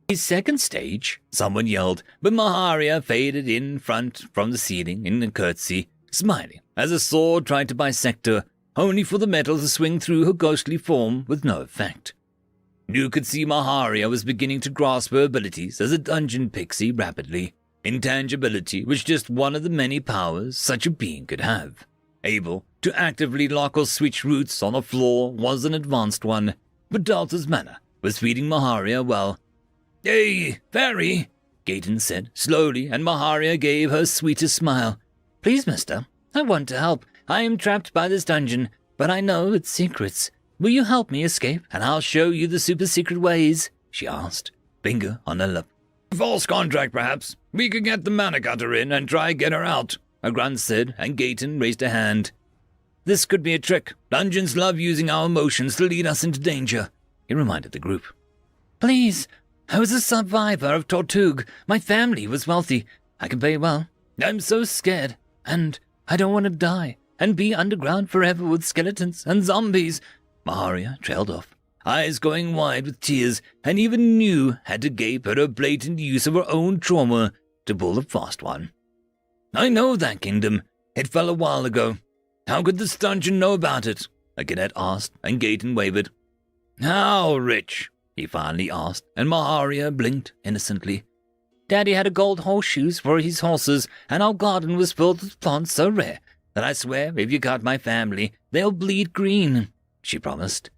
"His second stage," someone yelled, but Maharia faded in front from the ceiling in a curtsy, smiling as a sword tried to bisect her, only for the metal to swing through her ghostly form with no effect. New could see Maharia was beginning to grasp her abilities as a dungeon pixie rapidly. Intangibility was just one of the many powers such a being could have. Able to actively lock or switch routes on a floor was an advanced one, but Delta's manner was feeding Maharia well. "Hey, fairy," Gayton said slowly, and Maharia gave her sweetest smile. "Please, mister, I want to help. I am trapped by this dungeon, but I know its secrets. Will you help me escape, and I'll show you the super-secret ways?" she asked, finger on her lip. "False contract, perhaps. We could get the mana cutter in and try get her out," a grunt said, and Gayton raised a hand. "This could be a trick. Dungeons love using our emotions to lead us into danger," he reminded the group. "Please, I was a survivor of Tortug. My family was wealthy. I can pay well. I'm so scared, and I don't want to die and be underground forever with skeletons and zombies." Maharia trailed off, eyes going wide with tears, and even New had to gape at her blatant use of her own trauma to pull a fast one. "I know that kingdom. It fell a while ago. How could this dungeon know about it?" a cadet asked, and Gayton wavered. "How rich?" he finally asked, and Maharia blinked innocently. "Daddy had a gold horseshoes for his horses, and our garden was filled with plants so rare that I swear if you cut my family, they'll bleed green," she promised.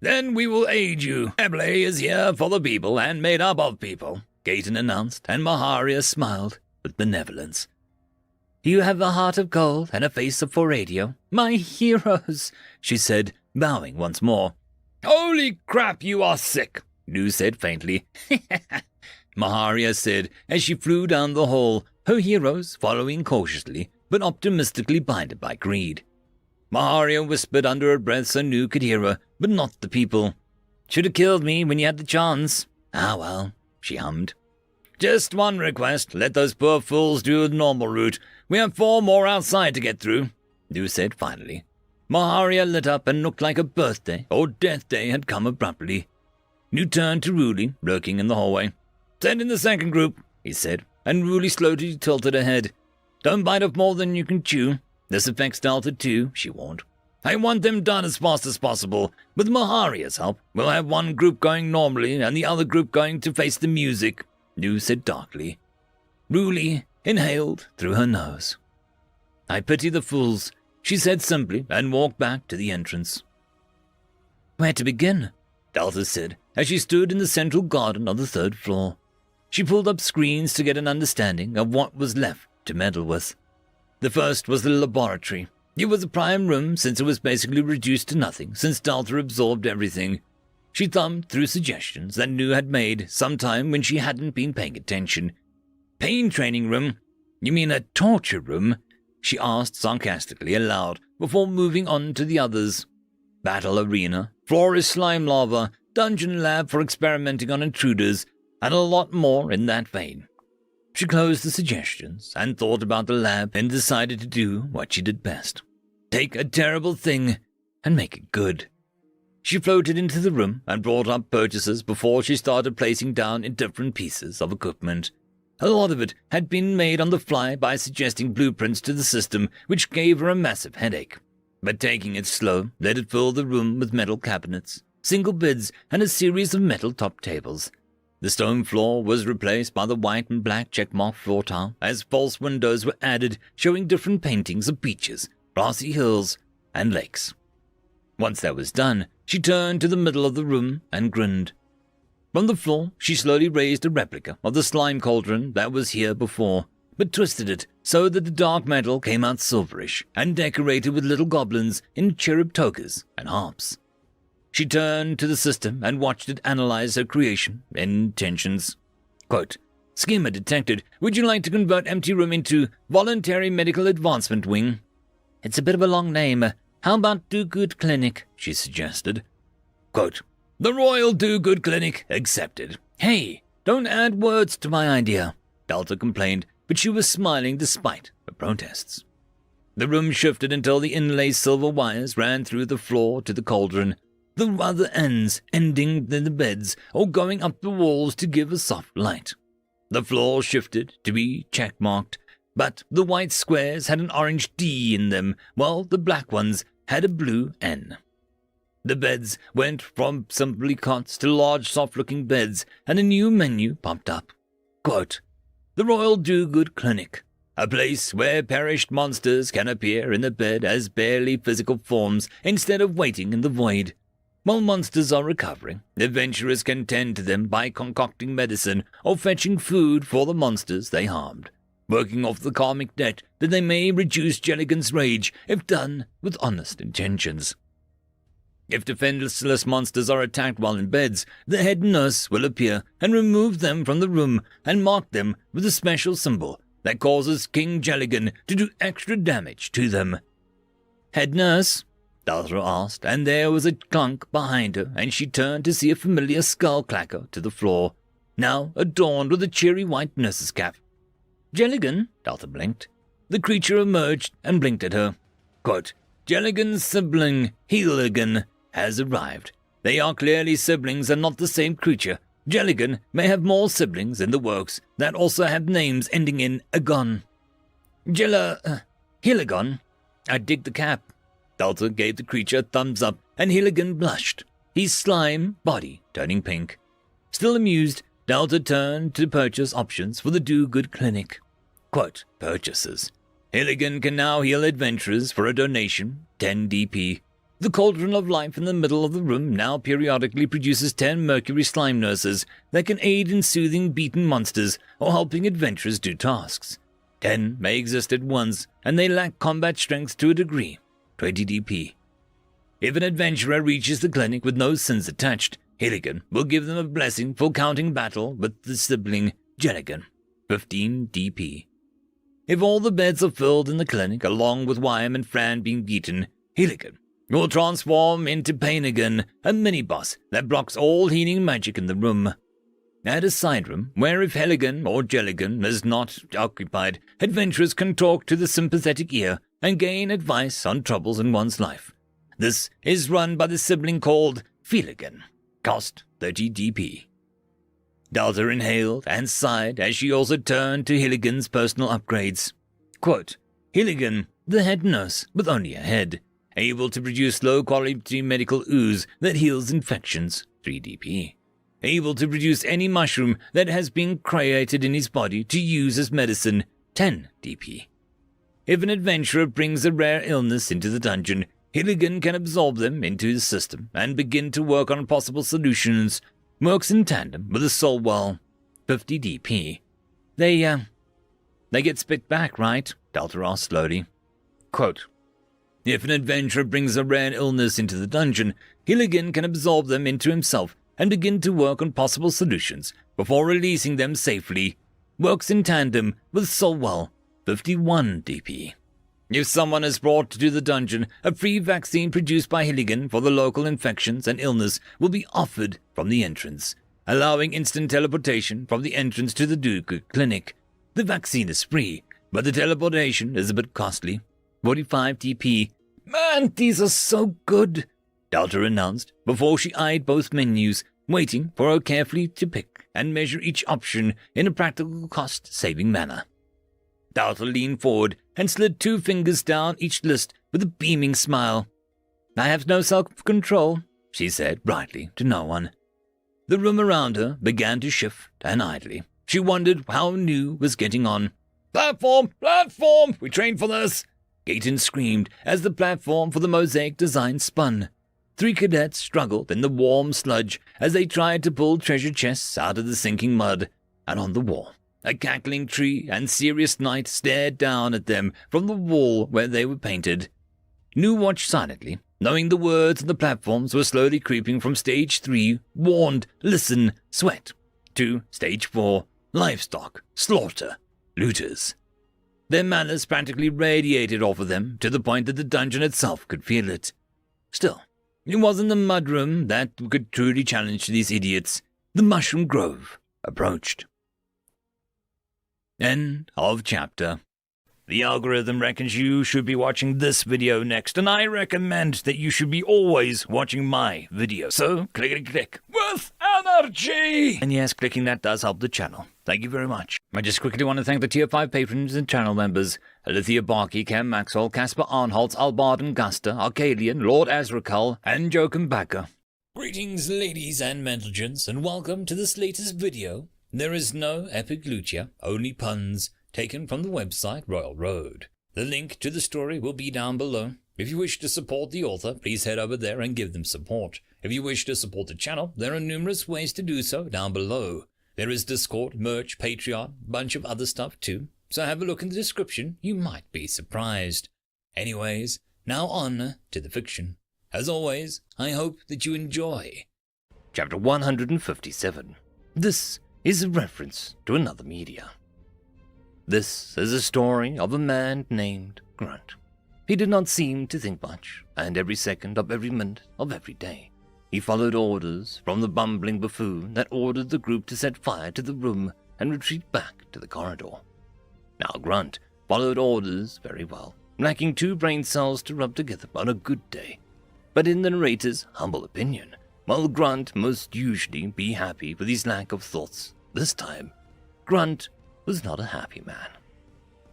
"Then we will aid you. Eble is here for the people and made up of people," Gayton announced, and Maharia smiled with benevolence. "You have a heart of gold and a face for radio. My heroes," she said, bowing once more. "Holy crap, you are sick," New said faintly. Maharia said as she flew down the hall, her heroes following cautiously, but optimistically blinded by greed. Maharia whispered under her breath so New could hear her, but not the people. "Should have killed me when you had the chance." "Ah well," she hummed. Just one request. Let those poor fools do the normal route. We have 4 more outside to get through, New said finally. Maharia lit up and looked like a birthday or death day had come abruptly. New turned to Ruli, lurking in the hallway. Send in the second group, he said, and Ruli slowly tilted her head. Don't bite off more than you can chew. This affects Delta too, she warned. I want them done as fast as possible. With Maharia's help, we'll have one group going normally and the other group going to face the music, New said darkly. Ruli inhaled through her nose. I pity the fools, she said simply and walked back to the entrance. Where to begin? Delta said as she stood in the central garden of the 3rd floor. She pulled up screens to get an understanding of what was left to meddle with. The first was the laboratory. It was a prime room since it was basically reduced to nothing since Delta absorbed everything. She thumbed through suggestions that New had made sometime when she hadn't been paying attention. Pain training room? You mean a torture room? She asked sarcastically aloud before moving on to the others. Battle arena, floor is slime lava, dungeon lab for experimenting on intruders, and a lot more in that vein. She closed the suggestions and thought about the lab and decided to do what she did best. Take a terrible thing and make it good. She floated into the room and brought up purchases before she started placing down different pieces of equipment. A lot of it had been made on the fly by suggesting blueprints to the system, which gave her a massive headache. But taking it slow let it fill the room with metal cabinets, single beds, and a series of metal top tables. The stone floor was replaced by the white and black checkmark floor tile as false windows were added showing different paintings of beaches, grassy hills, and lakes. Once that was done, she turned to the middle of the room and grinned. From the floor, she slowly raised a replica of the slime cauldron that was here before, but twisted it so that the dark metal came out silverish and decorated with little goblins in cherub togas and harps. She turned to the system and watched it analyze her creation intentions. Quote, Schema detected. Would you like to convert empty room into Voluntary Medical Advancement Wing? It's a bit of a long name. How about Do-Good Clinic? She suggested. Quote, The Royal Do-Good Clinic accepted. Hey, don't add words to my idea, Delta complained, but she was smiling despite her protests. The room shifted until the inlaid silver wires ran through the floor to the cauldron, the other ends ending in the beds or going up the walls to give a soft light. The floor shifted to be checkmarked, but the white squares had an orange D in them, while the black ones had a blue N. The beds went from simply cots to large soft-looking beds, and a new menu popped up. Quote, The Royal Do-Good Clinic, a place where perished monsters can appear in the bed as barely physical forms instead of waiting in the void. While monsters are recovering, adventurers can tend to them by concocting medicine or fetching food for the monsters they harmed, working off the karmic debt that they may reduce Jelligan's rage if done with honest intentions. If defenseless monsters are attacked while in beds, the head nurse will appear and remove them from the room and mark them with a special symbol that causes King Jelligan to do extra damage to them. Head nurse? Delta asked, and there was a clunk behind her, and she turned to see a familiar skull clacker to the floor, now adorned with a cheery white nurse's cap. Jelligan? Delta blinked. The creature emerged and blinked at her. Quote, Jelligan's sibling, Heeligan, has arrived. They are clearly siblings and not the same creature. Jelligan may have more siblings in the works that also have names ending in agon. Heeligan? I dig the cap. Delta gave the creature a thumbs up, and Heeligan blushed, his slime body turning pink. Still amused, Delta turned to purchase options for the Do-Good Clinic. Quote, Purchases. Heeligan can now heal adventurers for a donation, 10 DP. The cauldron of life in the middle of the room now periodically produces 10 mercury slime nurses that can aid in soothing beaten monsters or helping adventurers do tasks. 10 may exist at once, and they lack combat strength to a degree. 20 DP. If an adventurer reaches the clinic with no sins attached, Heeligan will give them a blessing for counting battle with the sibling Jelligan. 15 DP. If all the beds are filled in the clinic, along with Wyam and Fran being beaten, Heeligan will transform into Painigan, a mini-boss that blocks all healing magic in the room. Add a side room where, if Helligan or Jelligan is not occupied, adventurers can talk to the sympathetic ear and gain advice on troubles in one's life. This is run by the sibling called Feeligan. Cost 30 DP. Delta inhaled and sighed as she also turned to Hilligan's personal upgrades. Quote, Hilligan, the head nurse with only a head, able to produce low-quality medical ooze that heals infections, 3 DP. Able to produce any mushroom that has been created in his body to use as medicine, 10 DP. If an adventurer brings a rare illness into the dungeon, Hilligan can absorb them into his system and begin to work on possible solutions. Works in tandem with a soul well, 50 DP. They get spit back, right? Delta asked slowly. Quote, if an adventurer brings a rare illness into the dungeon, Hilligan can absorb them into himself and begin to work on possible solutions before releasing them safely. Works in tandem with Solwell, 51 DP. If someone is brought to the dungeon, a free vaccine produced by Hilligan for the local infections and illness will be offered from the entrance, allowing instant teleportation from the entrance to the Duke Clinic. The vaccine is free, but the teleportation is a bit costly. 45 DP. Man, these are so good, Delta announced before she eyed both menus, waiting for her carefully to pick and measure each option in a practical cost-saving manner. Delta leaned forward and slid 2 fingers down each list with a beaming smile. I have no self-control, she said brightly to no one. The room around her began to shift, and idly she wondered how New was getting on. Platform! Platform! We trained for this! Gayton screamed as the platform for the mosaic design spun. 3 cadets struggled in the warm sludge as they tried to pull treasure chests out of the sinking mud, and on the wall, a cackling tree and serious night stared down at them from the wall where they were painted. New watched silently, knowing the words on the platforms were slowly creeping from stage 3, warned, listen, sweat, to stage 4, livestock, slaughter, looters. Their malice practically radiated off of them to the point that the dungeon itself could feel it. Still, it wasn't the mudroom that could truly challenge these idiots. The Mushroom Grove approached. End of chapter. The algorithm reckons you should be watching this video next, and I recommend that you should be always watching my video. So, click with energy! And yes, clicking that does help the channel. Thank you very much. I just quickly want to thank the Tier 5 patrons and channel members: Alithia Barkey, Cam Maxwell, Casper Arnholtz, Albarden Guster, Arcadian, Lord Azrakal, and Joachim Backer. Greetings, ladies and gentlemen, and welcome to this latest video. There is no epic loot here, only puns, taken from the website Royal Road. The link to the story will be down below. If you wish to support the author, please head over there and give them support. If you wish to support the channel, there are numerous ways to do so down below. There is Discord, merch, Patreon, bunch of other stuff too, so have a look in the description, you might be surprised. Anyways, now on to the fiction. As always, I hope that you enjoy. Chapter 157. This is a reference to another media. This is a story of a man named Grunt. He did not seem to think much, and every second of every minute of every day, he followed orders from the bumbling buffoon that ordered the group to set fire to the room and retreat back to the corridor. Now Grunt followed orders very well, lacking 2 brain cells to rub together on a good day. But in the narrator's humble opinion, while Grunt must usually be happy with his lack of thoughts, this time, Grunt was not a happy man.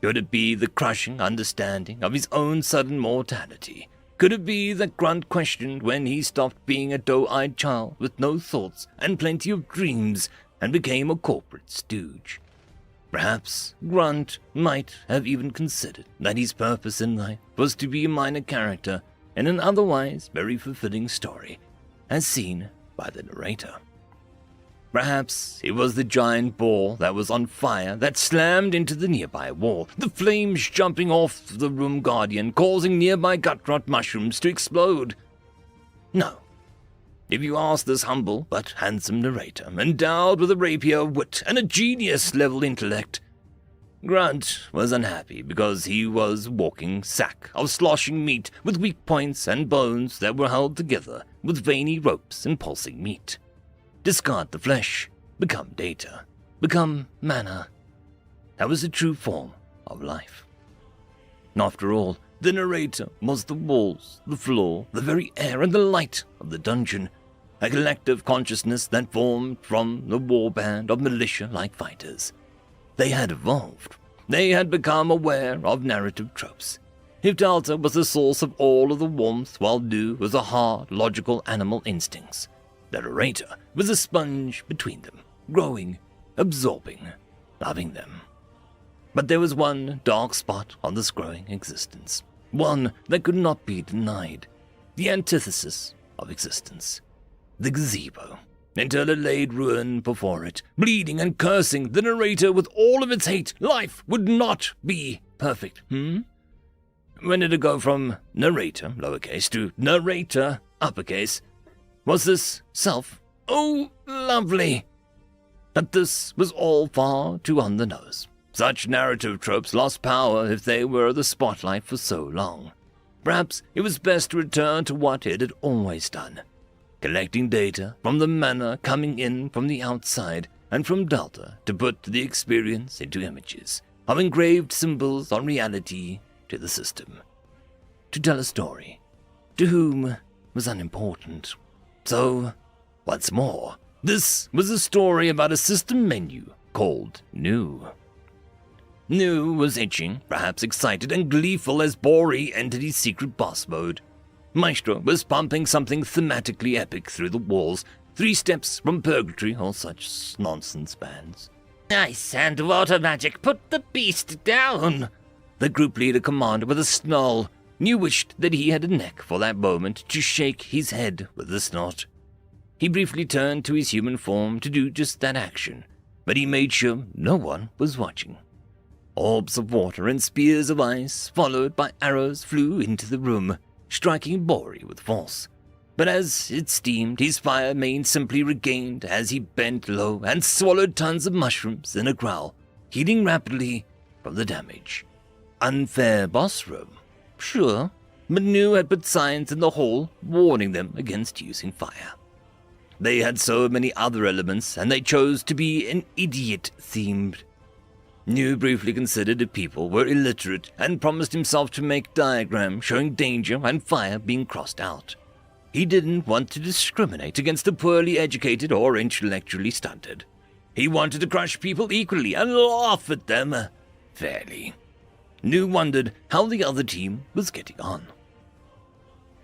Could it be the crushing understanding of his own sudden mortality? Could it be that Grunt questioned when he stopped being a doe-eyed child with no thoughts and plenty of dreams and became a corporate stooge? Perhaps Grunt might have even considered that his purpose in life was to be a minor character in an otherwise very fulfilling story, as seen by the narrator. Perhaps it was the giant ball that was on fire that slammed into the nearby wall, the flames jumping off the room guardian, causing nearby gut-rot mushrooms to explode. No. If you ask this humble but handsome narrator, endowed with a rapier wit and a genius-level intellect, Grunt was unhappy because he was a walking sack of sloshing meat with weak points and bones that were held together with veiny ropes and pulsing meat. Discard the flesh, become data, become mana. That was the true form of life. After all, the narrator was the walls, the floor, the very air and the light of the dungeon, a collective consciousness that formed from the warband of militia-like fighters. They had evolved. They had become aware of narrative tropes. If Delta was the source of all of the warmth, while Nu was the hard, logical animal instincts, the narrator was a sponge between them, growing, absorbing, loving them. But there was one dark spot on this growing existence, one that could not be denied, the antithesis of existence, the gazebo, until it laid ruin before it, bleeding and cursing the narrator with all of its hate. Life would not be perfect, When did it go from narrator, lowercase, to narrator, uppercase? Was this self? Oh, lovely! But this was all far too on the nose. Such narrative tropes lost power if they were the spotlight for so long. Perhaps it was best to return to what it had always done, collecting data from the mana coming in from the outside and from Delta to put the experience into images of engraved symbols on reality to the system. To tell a story, to whom was unimportant. So, what's more, this was a story about a system menu called Nu. Nu was itching, perhaps excited and gleeful as Bori entered his secret boss mode. Maestro was pumping something thematically epic through the walls, 3 steps from purgatory or such nonsense bands. Ice and water magic, put the beast down! The group leader commanded with a snarl. Nu wished that he had a neck for that moment to shake his head with a snort. He briefly turned to his human form to do just that action, but he made sure no one was watching. Orbs of water and spears of ice, followed by arrows, flew into the room, striking Bori with force. But as it steamed, his fire mane simply regained as he bent low and swallowed tons of mushrooms in a growl, healing rapidly from the damage. Unfair boss room, sure, but Nu had put signs in the hall warning them against using fire. They had so many other elements, and they chose to be an idiot-themed. Nu briefly considered if people were illiterate and promised himself to make diagrams showing danger and fire being crossed out. He didn't want to discriminate against the poorly educated or intellectually stunted. He wanted to crush people equally and laugh at them fairly. Nu wondered how the other team was getting on.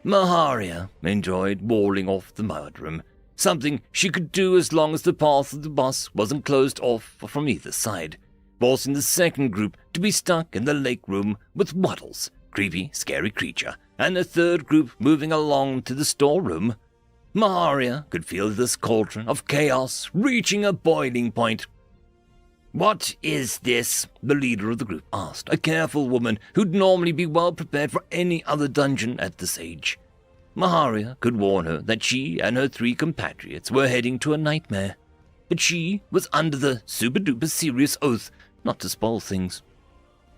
Maharia enjoyed walling off the mudroom, something she could do as long as the path of the boss wasn't closed off from either side, forcing the second group to be stuck in the lake room with Waddles, creepy, scary creature, and the third group moving along to the storeroom. Maharia could feel this cauldron of chaos reaching a boiling point. "What is this?" the leader of the group asked, a careful woman who'd normally be well prepared for any other dungeon at this age. Maharia could warn her that she and her 3 compatriots were heading to a nightmare, but she was under the super-duper serious oath not to spoil things.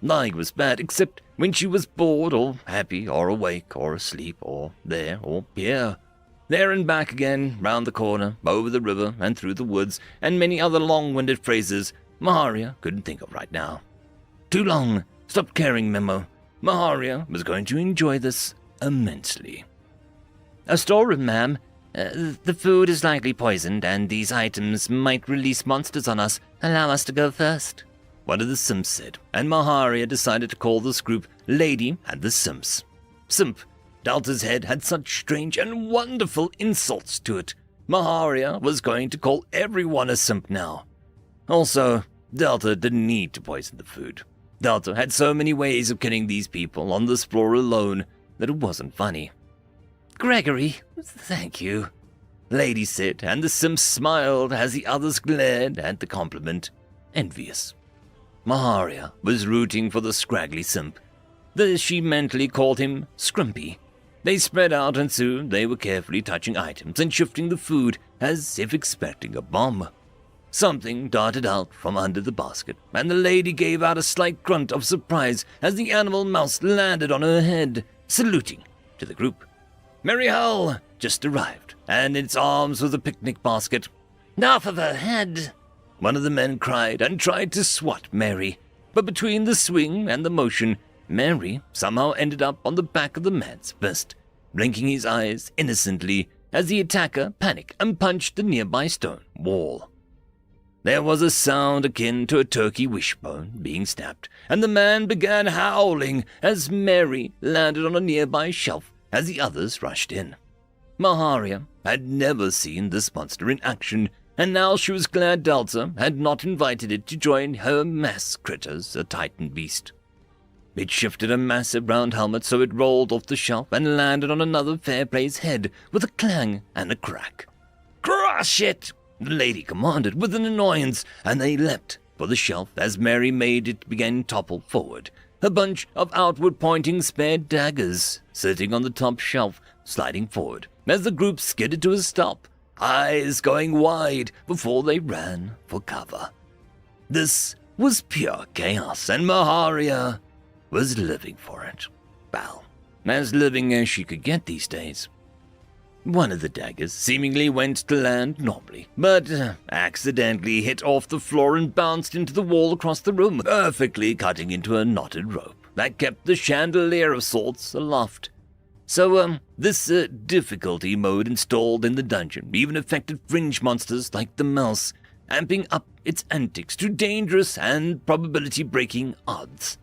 Lying was bad, except when she was bored or happy or awake or asleep or there or here. There and back again, round the corner, over the river and through the woods, and many other long-winded phrases Maharia couldn't think of right now. Too long. Stop caring memo. Maharia was going to enjoy this immensely. "A storeroom, ma'am. The food is likely poisoned, and these items might release monsters on us. Allow us to go first," one of the simps said, and Maharia decided to call this group Lady and the Simps. Simp. Delta's head had such strange and wonderful insults to it. Maharia was going to call everyone a simp now. Also, Delta didn't need to poison the food. Delta had so many ways of killing these people on this floor alone that it wasn't funny. "Gregory, thank you," Lady said, and the simp smiled as the others glared at the compliment, envious. Maharia was rooting for the scraggly simp. She mentally called him Scrumpy. They spread out, and soon they were carefully touching items and shifting the food as if expecting a bomb. Something darted out from under the basket, and the lady gave out a slight grunt of surprise as the animal mouse landed on her head, saluting to the group. Mary Hell just arrived, and in its arms was a picnic basket. Off of her head, one of the men cried and tried to swat Mary. But between the swing and the motion, Mary somehow ended up on the back of the man's fist, blinking his eyes innocently as the attacker panicked and punched the nearby stone wall. There was a sound akin to a turkey wishbone being snapped, and the man began howling as Mary landed on a nearby shelf as the others rushed in. Maharia had never seen this monster in action, and now she was glad Delta had not invited it to join her mass critters, a titan beast. It shifted a massive round helmet so it rolled off the shelf and landed on another Fairplay's head with a clang and a crack. "Crush it!" the lady commanded with an annoyance, and they leapt for the shelf as Mary made it begin topple forward, a bunch of outward-pointing spare daggers sitting on the top shelf, sliding forward as the group skidded to a stop, eyes going wide before they ran for cover. This was pure chaos, and Maharia was living for it. Well, as living as she could get these days. One of the daggers seemingly went to land normally, but accidentally hit off the floor and bounced into the wall across the room, perfectly cutting into a knotted rope that kept the chandelier of sorts aloft. So, this difficulty mode installed in the dungeon even affected fringe monsters like the mouse, amping up its antics to dangerous and probability-breaking odds.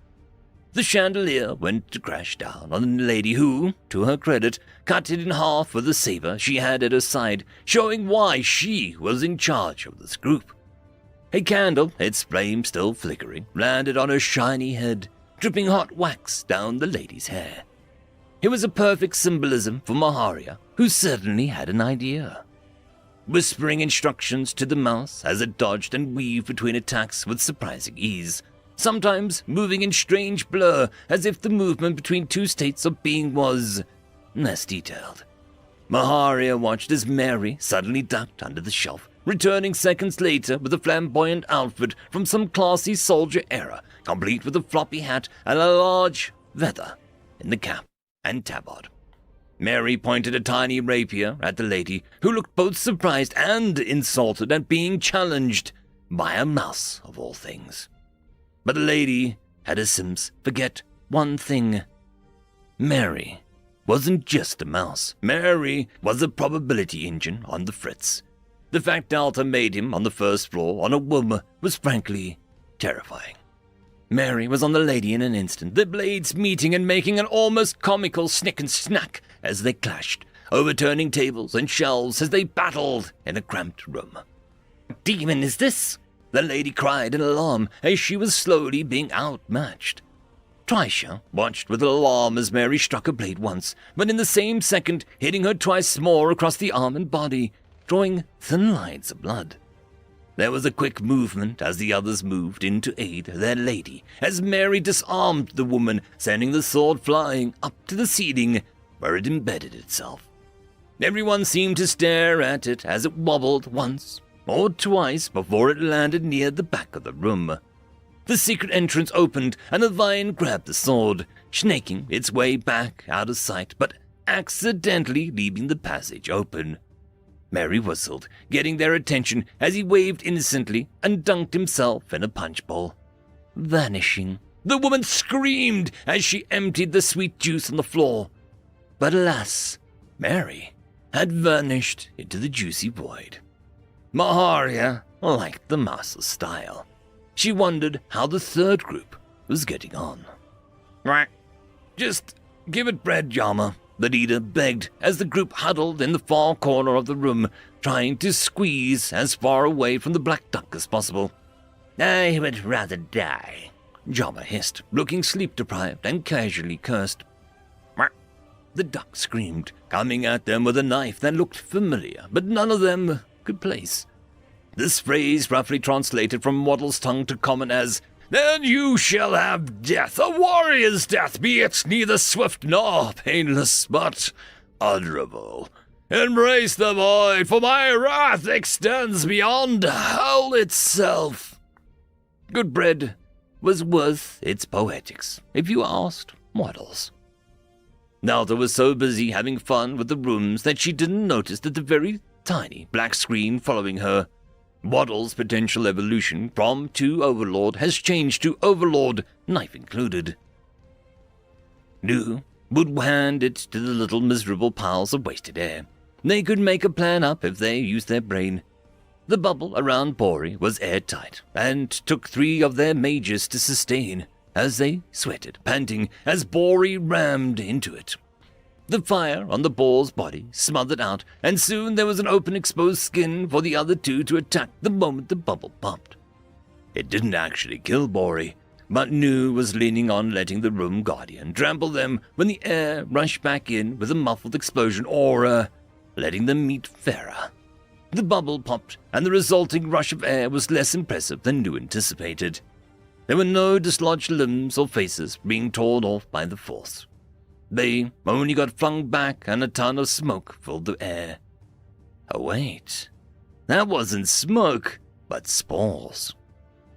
The chandelier went to crash down on the lady who, to her credit, cut it in half with the saber she had at her side, showing why she was in charge of this group. A candle, its flame still flickering, landed on her shiny head, dripping hot wax down the lady's hair. It was a perfect symbolism for Maharia, who certainly had an idea. Whispering instructions to the mouse as it dodged and weaved between attacks with surprising ease, sometimes moving in strange blur as if the movement between two states of being was less detailed. Maharia watched as Mary suddenly ducked under the shelf, returning seconds later with a flamboyant outfit from some classy soldier era, complete with a floppy hat and a large feather in the cap and tabard. Mary pointed a tiny rapier at the lady, who looked both surprised and insulted at being challenged by a mouse of all things. But the lady had her Sims forget one thing. Mary wasn't just a mouse. Mary was a probability engine on the fritz. The fact Delta made him on the first floor on a whim was frankly terrifying. Mary was on the lady in an instant, the blades meeting and making an almost comical snick and snack as they clashed, overturning tables and shelves as they battled in a cramped room. "What demon is this?" the lady cried in alarm as she was slowly being outmatched. Trisha watched with alarm as Mary struck her blade once, but in the same second hitting her twice more across the arm and body, drawing thin lines of blood. There was a quick movement as the others moved in to aid their lady, as Mary disarmed the woman, sending the sword flying up to the ceiling where it embedded itself. Everyone seemed to stare at it as it wobbled once or twice before it landed near the back of the room. The secret entrance opened and the vine grabbed the sword, snaking its way back out of sight, but accidentally leaving the passage open. Mary whistled, getting their attention as he waved innocently and dunked himself in a punch bowl, vanishing. The woman screamed as she emptied the sweet juice on the floor. But alas, Mary had vanished into the juicy void. Maharia liked the mouse's style. She wondered how the third group was getting on. "Right, just give it bread, Yama," the leader begged as the group huddled in the far corner of the room, trying to squeeze as far away from the black duck as possible. "I would rather die," Jama hissed, looking sleep-deprived and casually cursed. The duck screamed, coming at them with a knife that looked familiar, but none of them could place. This phrase roughly translated from mortal's tongue to common as, "Then you shall have death, a warrior's death, be it neither swift nor painless, but honorable. Embrace the void, for my wrath extends beyond hell itself." Good bread was worth its poetics, if you asked mortals. Nelda was so busy having fun with the rooms that she didn't notice that the very tiny black screen following her Waddle's potential evolution from to Overlord has changed to Overlord, knife included. New would hand it to the little miserable piles of wasted air. They could make a plan up if they used their brain. The bubble around Bori was airtight, and took 3 of their mages to sustain, as they sweated, panting, as Bori rammed into it. The fire on the boar's body smothered out, and soon there was an open exposed skin for the other 2 to attack the moment the bubble popped. It didn't actually kill Bori, but Nu was leaning on letting the room guardian trample them when the air rushed back in with a muffled explosion or, letting them meet Farah. The bubble popped, and the resulting rush of air was less impressive than Nu anticipated. There were no dislodged limbs or faces being torn off by the force. They only got flung back, and a ton of smoke filled the air. Oh wait, that wasn't smoke, but spores.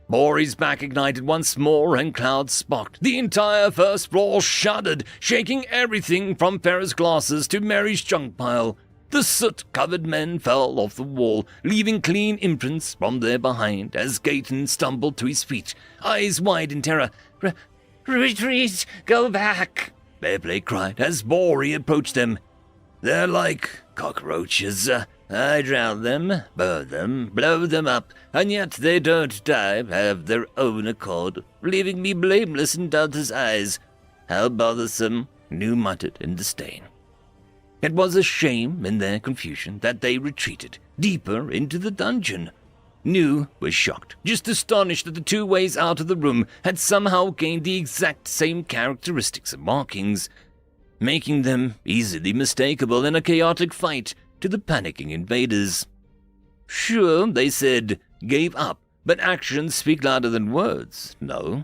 Bori's back ignited once more, and clouds sparked. The entire first floor shuddered, shaking everything from Farah's glasses to Mary's junk pile. The soot-covered men fell off the wall, leaving clean imprints from there behind as Gaten stumbled to his feet, eyes wide in terror. Retreat! Go back! Bearblade cried as Bori approached them. They're like cockroaches. I drown them, burn them, blow them up, and yet they don't die of their own accord, leaving me blameless in Dante's eyes. How bothersome, Nu muttered in disdain. It was a shame in their confusion that they retreated deeper into the dungeon. Nu was shocked, just astonished that the 2 ways out of the room had somehow gained the exact same characteristics and markings, making them easily mistakable in a chaotic fight to the panicking invaders. Sure, they said, gave up, but actions speak louder than words, no?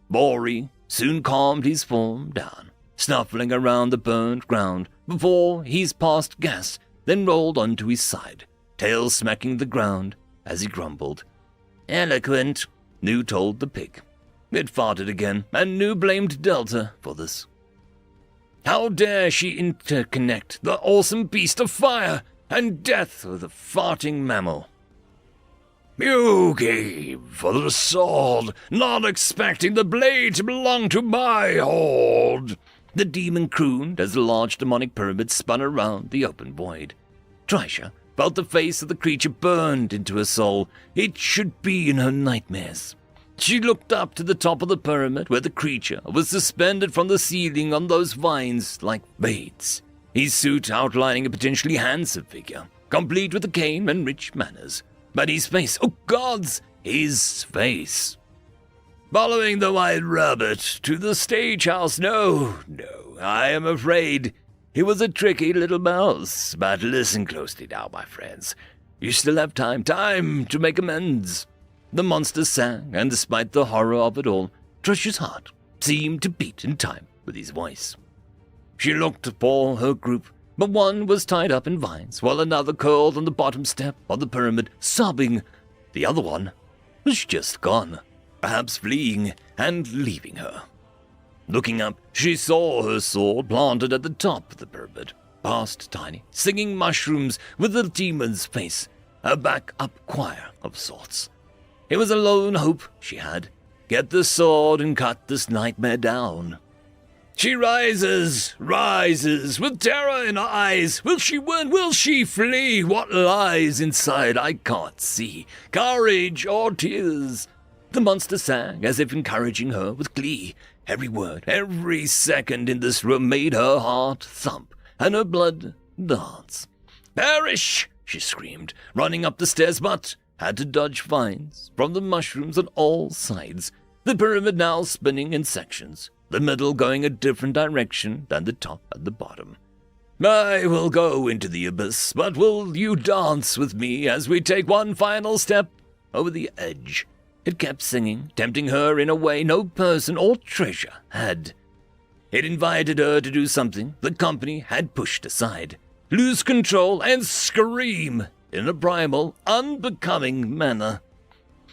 Bori soon calmed his form down, snuffling around the burned ground before he's passed gas, then rolled onto his side, tail smacking the ground as he grumbled. Eloquent, Nu told the pig. It farted again, and Nu blamed Delta for this. How dare she interconnect the awesome beast of fire and death with a farting mammal? You gave for the sword, not expecting the blade to belong to my horde. The demon crooned as the large demonic pyramid spun around the open void. Trisha felt the face of the creature burned into her soul. It should be in her nightmares. She looked up to the top of the pyramid where the creature was suspended from the ceiling on those vines like blades, his suit outlining a potentially handsome figure, complete with a cane and rich manners. But his face, oh gods, his face. Following the white rabbit to the stage house, no, I am afraid he was a tricky little mouse. But listen closely now, my friends. You still have time to make amends. The monster sang, and despite the horror of it all, Trisha's heart seemed to beat in time with his voice. She looked for her group, but one was tied up in vines, while another curled on the bottom step of the pyramid, sobbing. The other one was just gone, perhaps fleeing and leaving her. Looking up, she saw her sword planted at the top of the pyramid, past Tiny, singing mushrooms with the demon's face, a backup choir of sorts. It was a lone hope she had. Get the sword and cut this nightmare down. She rises, with terror in her eyes. Will she win? Will she flee? What lies inside I can't see. Courage or tears? The monster sang as if encouraging her with glee. Every word, every second in this room made her heart thump and her blood dance. Perish! She screamed, running up the stairs, but had to dodge vines from the mushrooms on all sides. The pyramid now spinning in sections, the middle going a different direction than the top and the bottom. I will go into the abyss, but will you dance with me as we take one final step over the edge? It kept singing, tempting her in a way no person or treasure had. It invited her to do something the company had pushed aside, lose control and scream in a primal, unbecoming manner.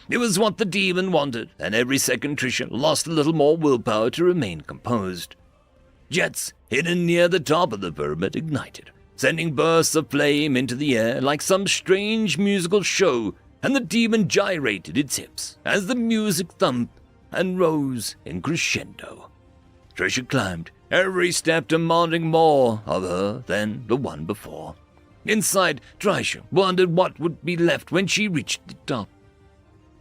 It was what the demon wanted, and every second Trisha lost a little more willpower to remain composed. Jets hidden near the top of the pyramid ignited, sending bursts of flame into the air like some strange musical show and the demon gyrated its hips as the music thumped and rose in crescendo. Trisha climbed, every step demanding more of her than the one before. Inside, Trisha wondered what would be left when she reached the top.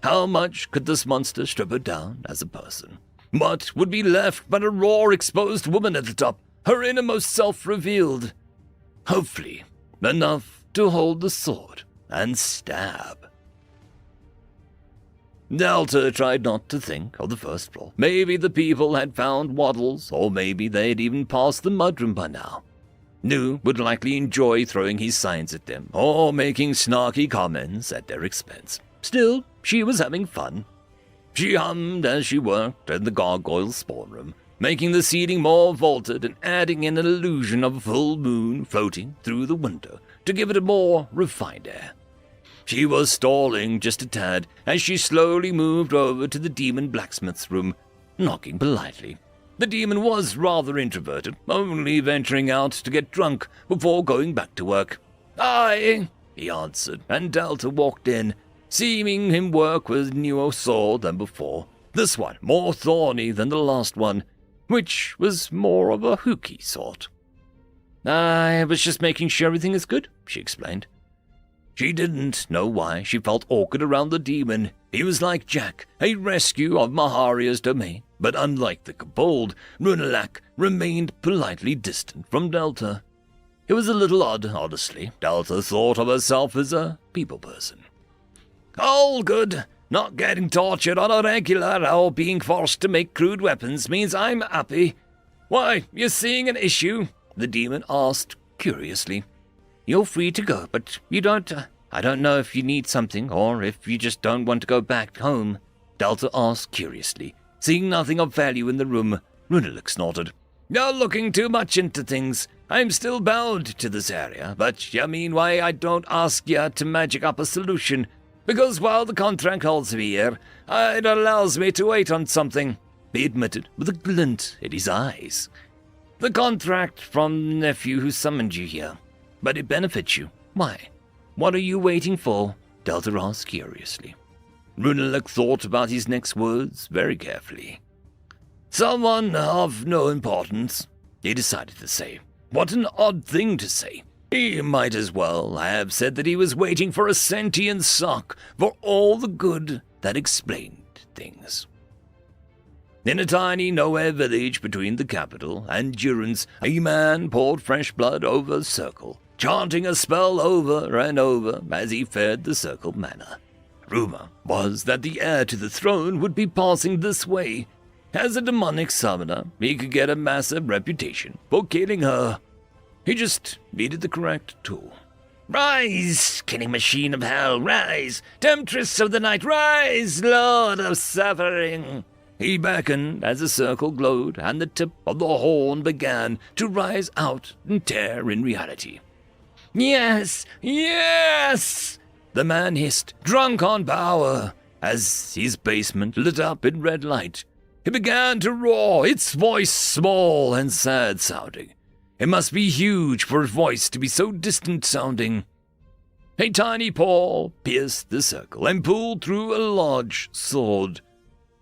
How much could this monster strip her down as a person? What would be left but a raw, exposed woman at the top, her innermost self revealed? Hopefully, enough to hold the sword and stab. Delta tried not to think of the first floor. Maybe the people had found Waddles, or maybe they had even passed the mudroom by now. New would likely enjoy throwing his signs at them, or making snarky comments at their expense. Still, she was having fun. She hummed as she worked in the gargoyle spawn room, making the ceiling more vaulted and adding in an illusion of a full moon floating through the window to give it a more refined air. She was stalling just a tad as she slowly moved over to the demon blacksmith's room, knocking politely. The demon was rather introverted, only venturing out to get drunk before going back to work. "Aye," he answered, and Delta walked in, seeing him work with newer sword than before, this one more thorny than the last one, which was more of a hooky sort. "I was just making sure everything is good," she explained. She didn't know why she felt awkward around the demon. He was like Jack, a rescue of Maharia's domain, but unlike the kobold, Runelak remained politely distant from Delta. It was a little odd, honestly. Delta thought of herself as a people person. "All good. Not getting tortured on a regular or being forced to make crude weapons means I'm happy. Why, you seeing an issue?" the demon asked curiously. "You're free to go, but you don't... I don't know if you need something or if you just don't want to go back home," Delta asked curiously. Seeing nothing of value in the room, Runelix snorted. "You're looking too much into things. I'm still bound to this area, but you mean why I don't ask you to magic up a solution? Because while the contract holds me here, it allows me to wait on something," he admitted with a glint in his eyes. "The contract from the nephew who summoned you here. But it benefits you. Why? What are you waiting for?" Delta asked curiously. Runelak thought about his next words very carefully. "Someone of no importance," he decided to say. What an odd thing to say. He might as well have said that he was waiting for a sentient sock for all the good that explained things. In a tiny nowhere village between the capital and Durance, a man poured fresh blood over a circle, chanting a spell over and over as he fed the circle manna. Rumor was that the heir to the throne would be passing this way. As a demonic summoner, he could get a massive reputation for killing her. He just needed the correct tool. "Rise, killing machine of hell, rise! Temptress of the night, rise, lord of suffering!" He beckoned as the circle glowed and the tip of the horn began to rise out and tear in reality. "Yes, yes!" the man hissed, drunk on power, as his basement lit up in red light. He began to roar, its voice small and sad-sounding. It must be huge for its voice to be so distant-sounding. A tiny paw pierced the circle and pulled through a large sword.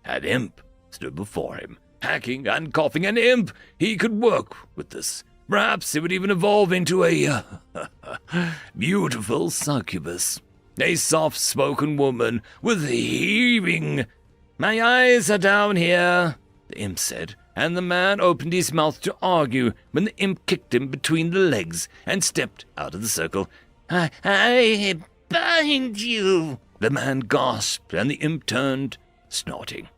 An imp stood before him, hacking and coughing. An imp! He could work with this. Perhaps it would even evolve into a beautiful succubus. A soft-spoken woman with heaving... "My eyes are down here," the imp said, and the man opened his mouth to argue when the imp kicked him between the legs and stepped out of the circle. I bind you," the man gasped, and the imp turned, snorting.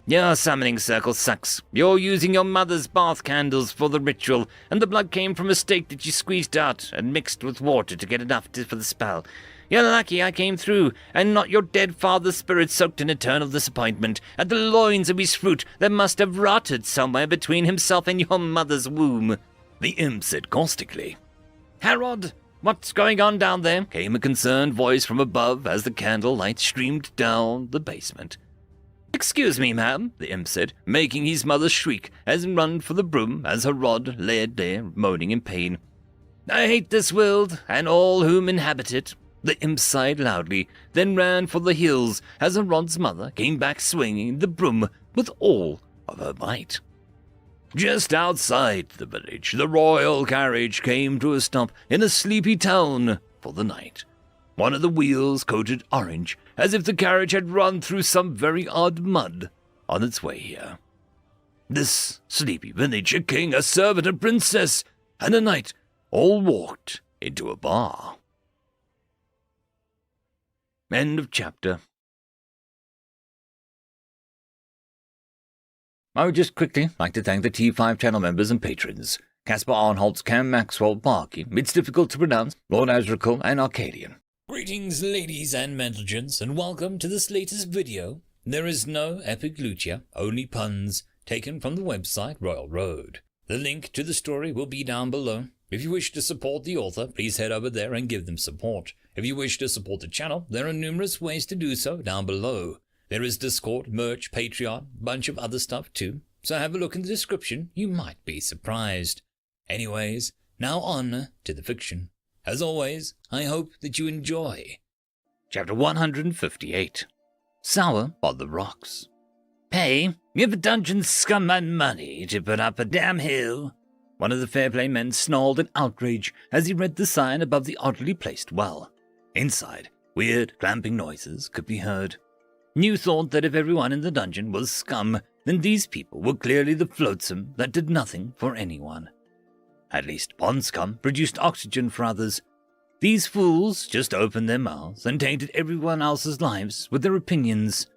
"Your summoning circle sucks. You're using your mother's bath candles for the ritual, and the blood came from a stake that you squeezed out and mixed with water to get enough for the spell. You're lucky I came through, and not your dead father's spirit soaked in eternal disappointment at the loins of his fruit that must have rotted somewhere between himself and your mother's womb," the imp said caustically. "Harold, what's going on down there?" came a concerned voice from above as the candle light streamed down the basement. "Excuse me, ma'am," the imp said, making his mother shriek as he run for the broom as her rod lay there moaning in pain. "I hate this world and all whom inhabit it." The imp sighed loudly, then ran for the hills as Rod's mother came back swinging the broom with all of her might. Just outside the village, the royal carriage came to a stop in a sleepy town for the night. One of the wheels coated orange, as if the carriage had run through some very odd mud on its way here. This sleepy village, a king, a servant, a princess, and a knight all walked into a bar. End of chapter. I would just quickly like to thank the T5 channel members and patrons. Caspar Arnholtz, Cam Maxwell, Barkey, It's Difficult to Pronounce, Lord Azrakul, and Arcadian. Greetings, ladies and gentlemen, and welcome to this latest video. There is no epic lucha, only puns, taken from the website Royal Road. The link to the story will be down below. If you wish to support the author, please head over there and give them support. If you wish to support the channel, there are numerous ways to do so down below. There is Discord, merch, Patreon, bunch of other stuff too, so have a look in the description, you might be surprised. Anyways, now on to the fiction. As always, I hope that you enjoy. Chapter 158. Sour on the Rocks. Pay? Give dungeon scum my money to put up a damn hill. One of the Fairplay men snarled in outrage as he read the sign above the oddly placed well. Inside, weird, clamping noises could be heard. New thought that if everyone in the dungeon was scum, then these people were clearly the flotsam that did nothing for anyone. At least pond scum produced oxygen for others. These fools just opened their mouths and tainted everyone else's lives with their opinions.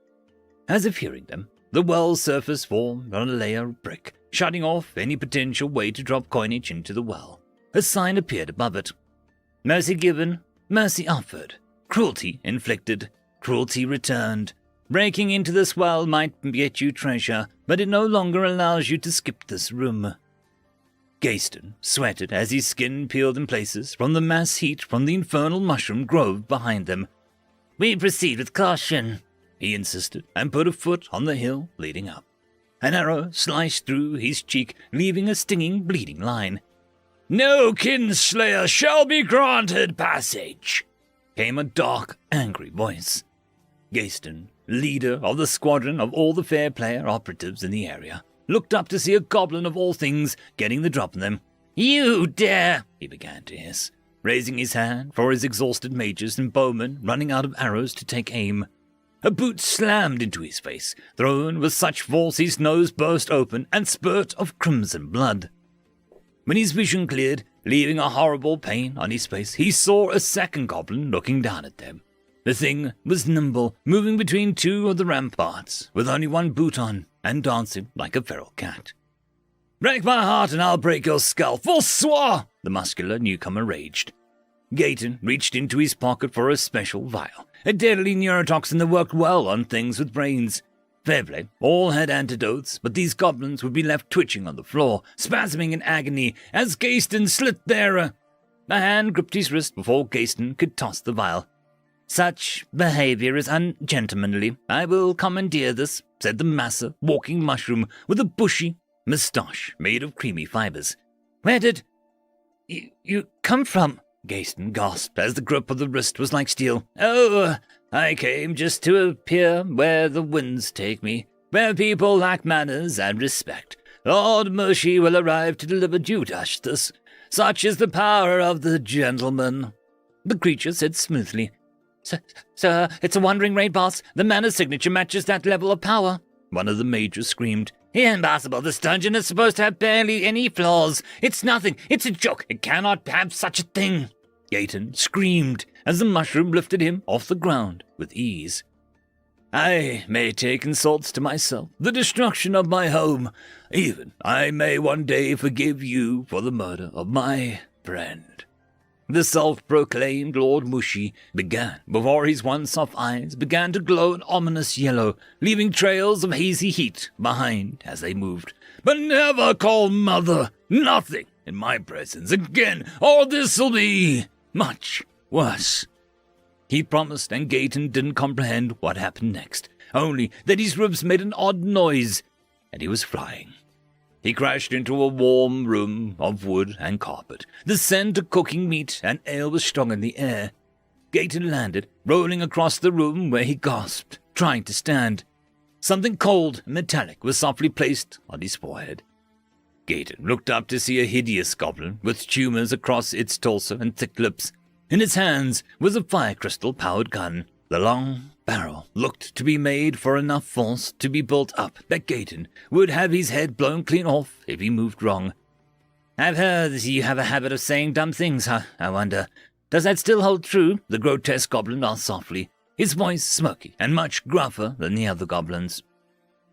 As if hearing them, the well surface formed on a layer of brick, shutting off any potential way to drop coinage into the well. A sign appeared above it. Mercy given, mercy offered. Cruelty inflicted, cruelty returned. Breaking into this well might get you treasure, but it no longer allows you to skip this room. Gaston sweated as his skin peeled in places from the mass heat from the infernal mushroom grove behind them. We proceed with caution, he insisted, and put a foot on the hill leading up. An arrow sliced through his cheek, leaving a stinging, bleeding line. No kinslayer shall be granted passage, came a dark, angry voice. Gaston, leader of the squadron of all the fair player operatives in the area, looked up to see a goblin of all things getting the drop on them. You dare, he began to hiss, raising his hand for his exhausted mages and bowmen running out of arrows to take aim. A boot slammed into his face, thrown with such force his nose burst open and spurt of crimson blood. When his vision cleared, leaving a horrible pain on his face, he saw a second goblin looking down at them. The thing was nimble, moving between two of the ramparts, with only one boot on, and dancing like a feral cat. Break my heart and I'll break your skull, forswear! The muscular newcomer raged. Gayton reached into his pocket for a special vial, a deadly neurotoxin that worked well on things with brains. Fairplay all had antidotes, but these goblins would be left twitching on the floor, spasming in agony as Gaston slit their... A hand gripped his wrist before Gaston could toss the vial. Such behavior is ungentlemanly. I will commandeer this, said the massive walking mushroom with a bushy moustache made of creamy fibers. Where did you come from? Gaston gasped as the grip of the wrist was like steel. Oh, I came just to appear where the winds take me, where people lack manners and respect. Lord Mercy will arrive to deliver due justice. Such is the power of the gentleman, the creature said smoothly. Sir, it's a wandering raid, boss. The mana signature matches that level of power. One of the majors screamed. Impossible. This dungeon is supposed to have barely any flaws. It's nothing. It's a joke. It cannot have such a thing. Gayton screamed as the mushroom lifted him off the ground with ease. I may take insults to myself, the destruction of my home. Even I may one day forgive you for the murder of my friend. The self-proclaimed Lord Mushy began before his once-soft eyes began to glow an ominous yellow, leaving trails of hazy heat behind as they moved. But never call mother nothing in my presence again, or this'll be much worse. He promised, and Gayton didn't comprehend what happened next, only that his ribs made an odd noise, and he was flying. He crashed into a warm room of wood and carpet. The scent of cooking meat and ale was strong in the air. Gayton landed, rolling across the room where he gasped, trying to stand. Something cold and metallic was softly placed on his forehead. Gayton looked up to see a hideous goblin with tumors across its torso and thick lips. In its hands was a fire crystal-powered gun. The long barrel looked to be made for enough force to be built up that Gayton would have his head blown clean off if he moved wrong. "I've heard that you have a habit of saying dumb things, huh? I wonder. Does that still hold true?" the grotesque goblin asked softly, his voice smirky and much gruffer than the other goblins.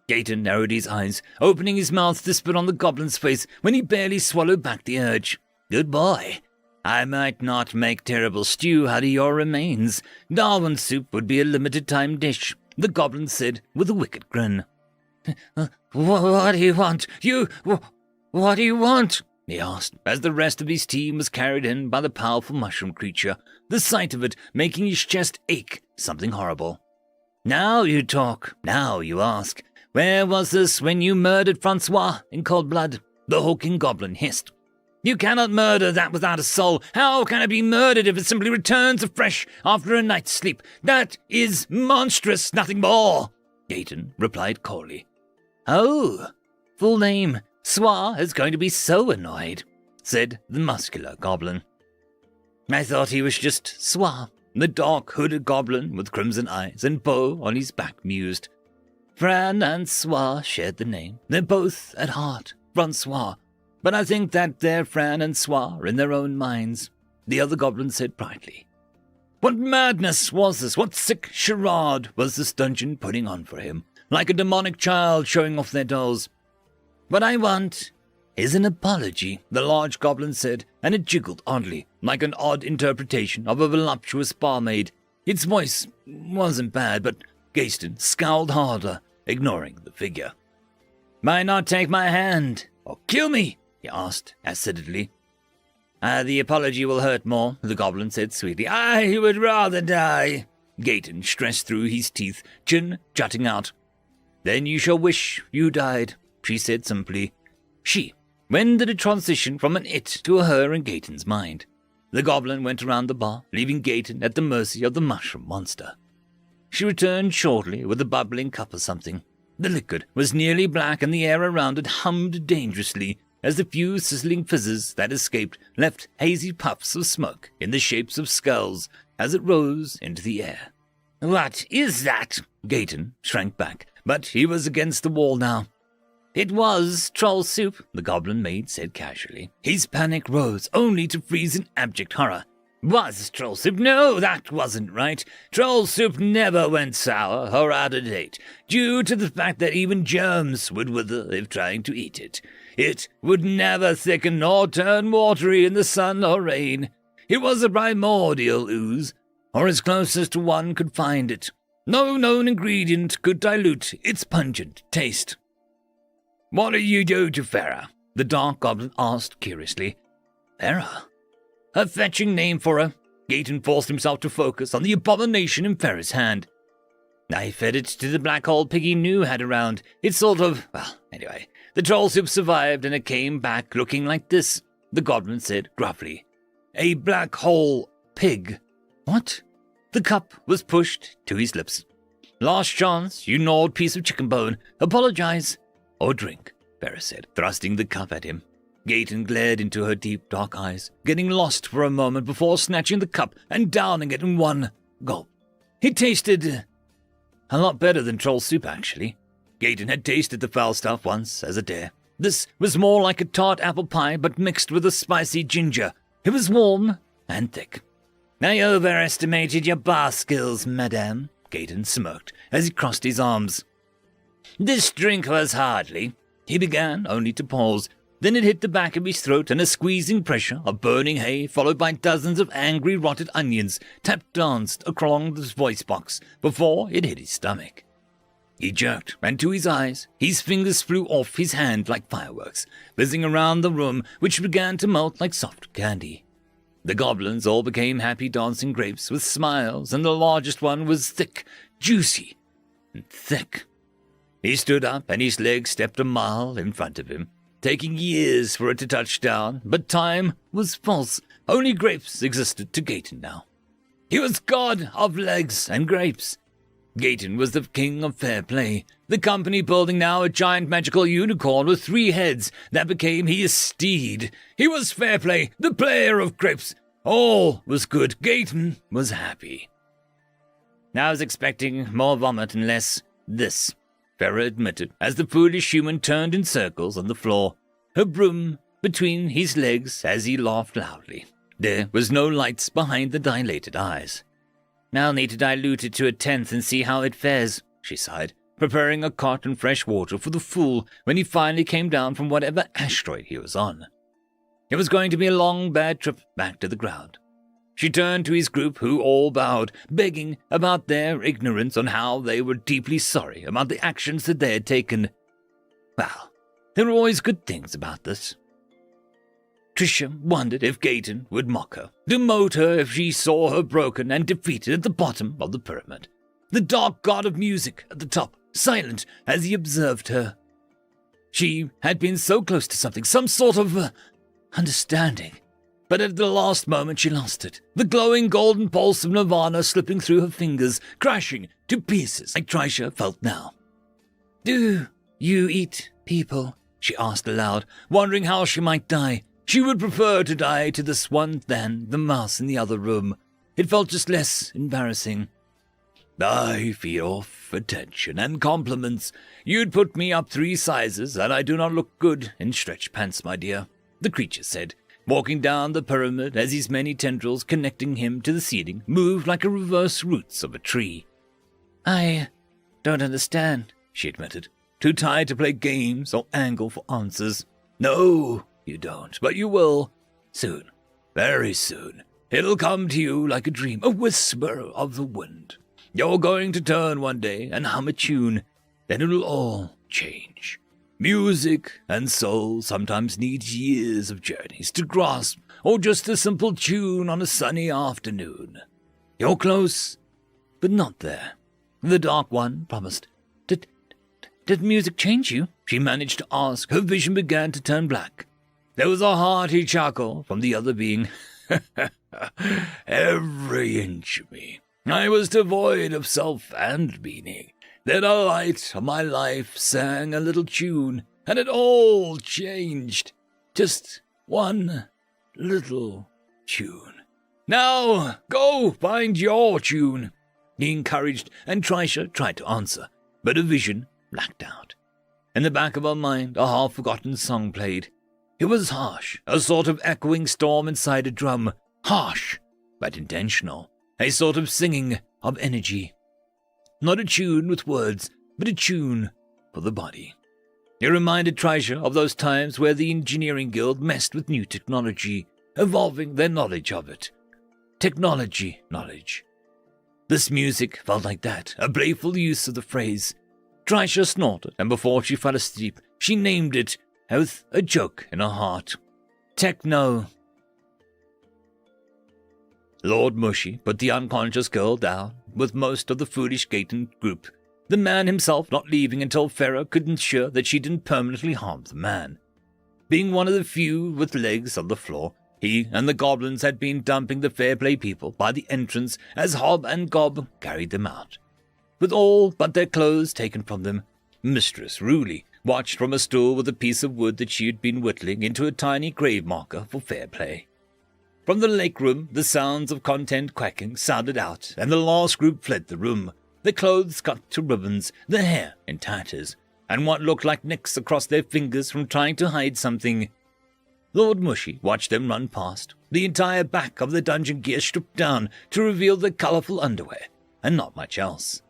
Gayton narrowed his eyes, opening his mouth to spit on the goblin's face when he barely swallowed back the urge. "Good boy. I might not make terrible stew out of your remains. Darwin soup would be a limited-time dish," the goblin said with a wicked grin. What do you want? What do you want?" he asked, as the rest of his team was carried in by the powerful mushroom creature, the sight of it making his chest ache something horrible. "Now you talk. Now you ask. Where was this when you murdered Francois in cold blood?" the hulking goblin hissed. "You cannot murder that without a soul. How can it be murdered if it simply returns afresh after a night's sleep? That is monstrous, nothing more," Gayton replied coldly. "Oh, full name. Swa is going to be so annoyed," said the muscular goblin. "I thought he was just Swa," the dark hooded goblin with crimson eyes and bow on his back mused. "Fran and Swa shared the name. They're both, at heart, Francois. But I think that they're Fran and Swa in their own minds," the other goblin said brightly. What madness was this? What sick charade was this dungeon putting on for him? Like a demonic child showing off their dolls. "What I want is an apology," the large goblin said, and it jiggled oddly, like an odd interpretation of a voluptuous barmaid. Its voice wasn't bad, but Gayton scowled harder, ignoring the figure. "Might not take my hand, or kill me?" he asked acidly. The apology will hurt more," the goblin said sweetly. "I would rather die." Gayton stressed through his teeth, chin jutting out. "Then you shall wish you died," she said simply. She. When did it transition from an it to a her in Gayton's mind? The goblin went around the bar, leaving Gayton at the mercy of the mushroom monster. She returned shortly with a bubbling cup of something. The liquid was nearly black and the air around it hummed dangerously as the few sizzling fizzes that escaped left hazy puffs of smoke in the shapes of skulls as it rose into the air. "What is that?" Gayton shrank back, but he was against the wall now. "It was troll soup," the goblin maid said casually. His panic rose, only to freeze in abject horror. "Was troll soup? No, that wasn't right. Troll soup never went sour or out of date, due to the fact that even germs would wither if trying to eat it. It would never thicken nor turn watery in the sun or rain. It was a primordial ooze, or as close as to one could find it. No known ingredient could dilute its pungent taste." "What do you do to Farah?" the dark goblin asked curiously. "Farah? A fetching name for her." Gayton forced himself to focus on the abomination in Farah's hand. "I fed it to the black hole Piggy New had around. It's sort of... well, anyway, the troll soup survived and it came back looking like this," the goblin said gruffly. "A black hole pig." "What?" The cup was pushed to his lips. "Last chance, you gnawed piece of chicken bone. Apologize. Or drink," Farah said, thrusting the cup at him. Gayton glared into her deep, dark eyes, getting lost for a moment before snatching the cup and downing it in one gulp. It tasted a lot better than troll soup, actually. Gayton had tasted the foul stuff once as a dare. This was more like a tart apple pie, but mixed with a spicy ginger. It was warm and thick. "I overestimated your bar skills, madame," Gayton smirked as he crossed his arms. "This drink was hardly," he began, only to pause. Then it hit the back of his throat, and a squeezing pressure of burning hay, followed by dozens of angry rotted onions, tap danced along the voice box before it hit his stomach. He jerked, and to his eyes, his fingers flew off his hand like fireworks, whizzing around the room, which began to melt like soft candy. The goblins all became happy dancing grapes with smiles, and the largest one was thick, juicy, and thick. He stood up, and his leg stepped a mile in front of him, taking years for it to touch down, but time was false. Only grapes existed to Gayton now. He was god of legs and grapes. Gaten was the king of fair play, the company building now a giant magical unicorn with 3 heads that became his steed. He was fair play, the player of grapes. All was good. Gaten was happy. I was expecting more vomit and less this, Farah admitted, as the foolish human turned in circles on the floor, her broom between his legs as he laughed loudly. There was no lights behind the dilated eyes. I'll need to dilute it to 1/10 and see how it fares, she sighed, preparing a cot and fresh water for the fool when he finally came down from whatever asteroid he was on. It was going to be a long, bad trip back to the ground. She turned to his group, who all bowed, begging about their ignorance on how they were deeply sorry about the actions that they had taken. Well, there were always good things about this. Tricia wondered if Gaten would mock her, demote her if she saw her broken and defeated at the bottom of the pyramid. The dark god of music at the top, silent as he observed her. She had been so close to something, some sort of understanding. But at the last moment she lost it, the glowing golden pulse of nirvana slipping through her fingers, crashing to pieces like Tricia felt now. Do you eat people? She asked aloud, wondering how she might die. She would prefer to die to this one than the mouse in the other room. It felt just less embarrassing. I feed off attention and compliments. You'd put me up 3 sizes, and I do not look good in stretch pants, my dear, the creature said, walking down the pyramid as his many tendrils connecting him to the ceiling moved like a reverse roots of a tree. I don't understand, she admitted, too tired to play games or angle for answers. No, you don't, but you will. Soon. Very soon. It'll come to you like a dream, a whisper of the wind. You're going to turn one day and hum a tune. Then it'll all change. Music and soul sometimes need years of journeys to grasp, or just a simple tune on a sunny afternoon. You're close, but not there. The Dark One promised. Did music change you? She managed to ask. Her vision began to turn black. There was a hearty chuckle from the other being. Every inch of me. I was devoid of self and meaning. Then a light of my life sang a little tune, and it all changed. Just one little tune. Now, go find your tune, he encouraged, and Tricia tried to answer, but her vision blacked out. In the back of her mind, a half-forgotten song played. It was harsh, a sort of echoing storm inside a drum. Harsh, but intentional. A sort of singing of energy. Not a tune with words, but a tune for the body. It reminded Tricia of those times where the engineering guild messed with new technology, evolving their knowledge of it. Technology knowledge. This music felt like that, a playful use of the phrase. Tricia snorted, and before she fell asleep, she named it with a joke in her heart. Techno. Lord Mushy put the unconscious girl down with most of the foolish Gaten group, the man himself not leaving until Farah could ensure that she didn't permanently harm the man. Being one of the few with legs on the floor, he and the goblins had been dumping the fair play people by the entrance as Hob and Gob carried them out. With all but their clothes taken from them, Mistress Ruley watched from a stool with a piece of wood that she had been whittling into a tiny grave marker for fair play. From the lake room, the sounds of content quacking sounded out, and the last group fled the room, their clothes cut to ribbons, their hair in tatters, and what looked like nicks across their fingers from trying to hide something. Lord Mushy watched them run past, the entire back of the dungeon gear stripped down to reveal their colourful underwear, and not much else.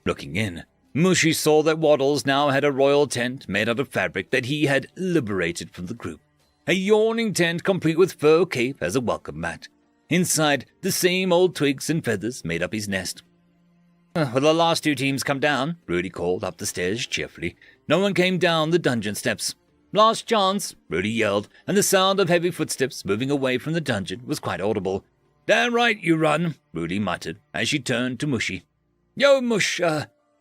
Looking in, Mushy saw that Waddles now had a royal tent made out of fabric that he had liberated from the group. A yawning tent complete with fur cape as a welcome mat. Inside, the same old twigs and feathers made up his nest. Will the last 2 teams come down? Rudy called up the stairs cheerfully. No one came down the dungeon steps. Last chance, Rudy yelled, and the sound of heavy footsteps moving away from the dungeon was quite audible. Damn right you run, Rudy muttered as she turned to Mushy. Yo, Mush,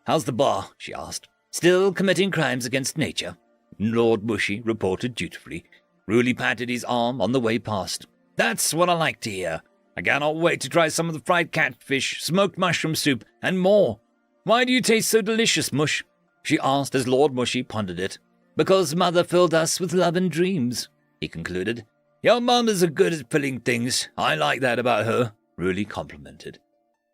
how's the bar? She asked. Still committing crimes against nature? Lord Mushy reported dutifully. Rudy patted his arm on the way past. That's what I like to hear. I cannot wait to try some of the fried catfish, smoked mushroom soup, and more. Why do you taste so delicious, Mush? She asked as Lord Mushy pondered it. Because Mother filled us with love and dreams, he concluded. Your mum is good at filling things. I like that about her, Ruli complimented.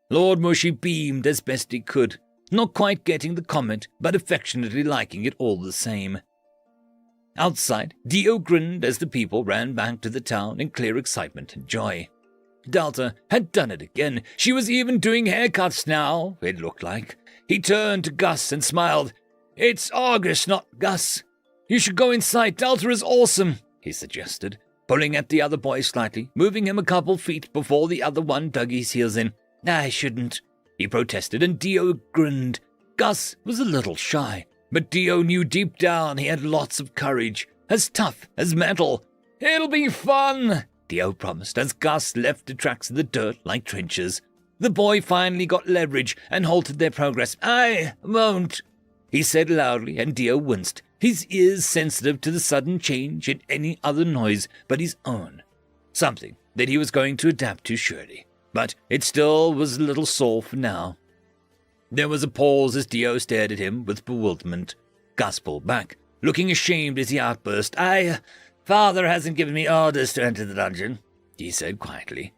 Lord Mushy beamed as best he could, not quite getting the comment, but affectionately liking it all the same. Outside, Dio grinned as the people ran back to the town in clear excitement and joy. Delta had done it again. She was even doing haircuts now, it looked like. He turned to Gus and smiled. It's Argus, not Gus. You should go inside. Delta is awesome, he suggested, pulling at the other boy slightly, moving him a couple feet before the other one dug his heels in. I shouldn't, he protested, and Dio grinned. Gus was a little shy, but Dio knew deep down he had lots of courage, as tough as metal. It'll be fun, Dio promised as Gus left the tracks in the dirt like trenches. The boy finally got leverage and halted their progress. I won't, he said loudly, and Dio winced, his ears sensitive to the sudden change in any other noise but his own. Something that he was going to adapt to surely, but it still was a little sore for now. There was a pause as Dio stared at him with bewilderment. Gus pulled back, looking ashamed as he outburst. Father hasn't given me orders to enter the dungeon, he said quietly.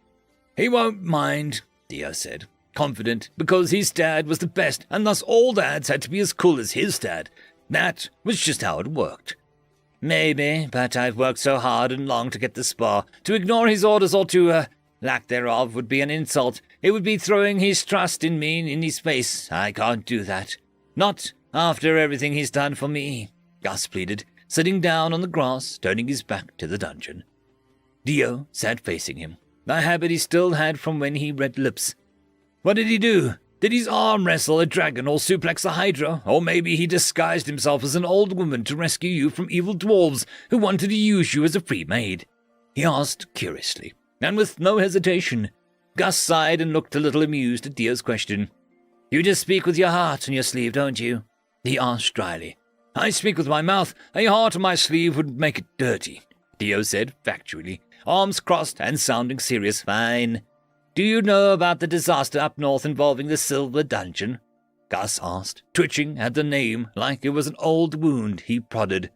He won't mind, Dio said, confident because his dad was the best, and thus all dads had to be as cool as his dad. That was just how it worked. Maybe, but I've worked so hard and long to get this far. To ignore his orders or to, lack thereof would be an insult. It would be throwing his trust in me in his face. I can't do that. Not after everything he's done for me, Gus pleaded, sitting down on the grass, turning his back to the dungeon. Dio sat facing him, a habit he still had from when he read lips. What did he do? Did he arm wrestle a dragon or suplex a hydra? Or maybe he disguised himself as an old woman to rescue you from evil dwarves who wanted to use you as a free maid? He asked curiously, and with no hesitation. Gus sighed and looked a little amused at Dio's question. You just speak with your heart on your sleeve, don't you? He asked dryly. I speak with my mouth. A heart on my sleeve would make it dirty, Dio said factually, arms crossed and sounding serious. Fine. Do you know about the disaster up north involving the Silver Dungeon? Gus asked, twitching at the name like it was an old wound he prodded.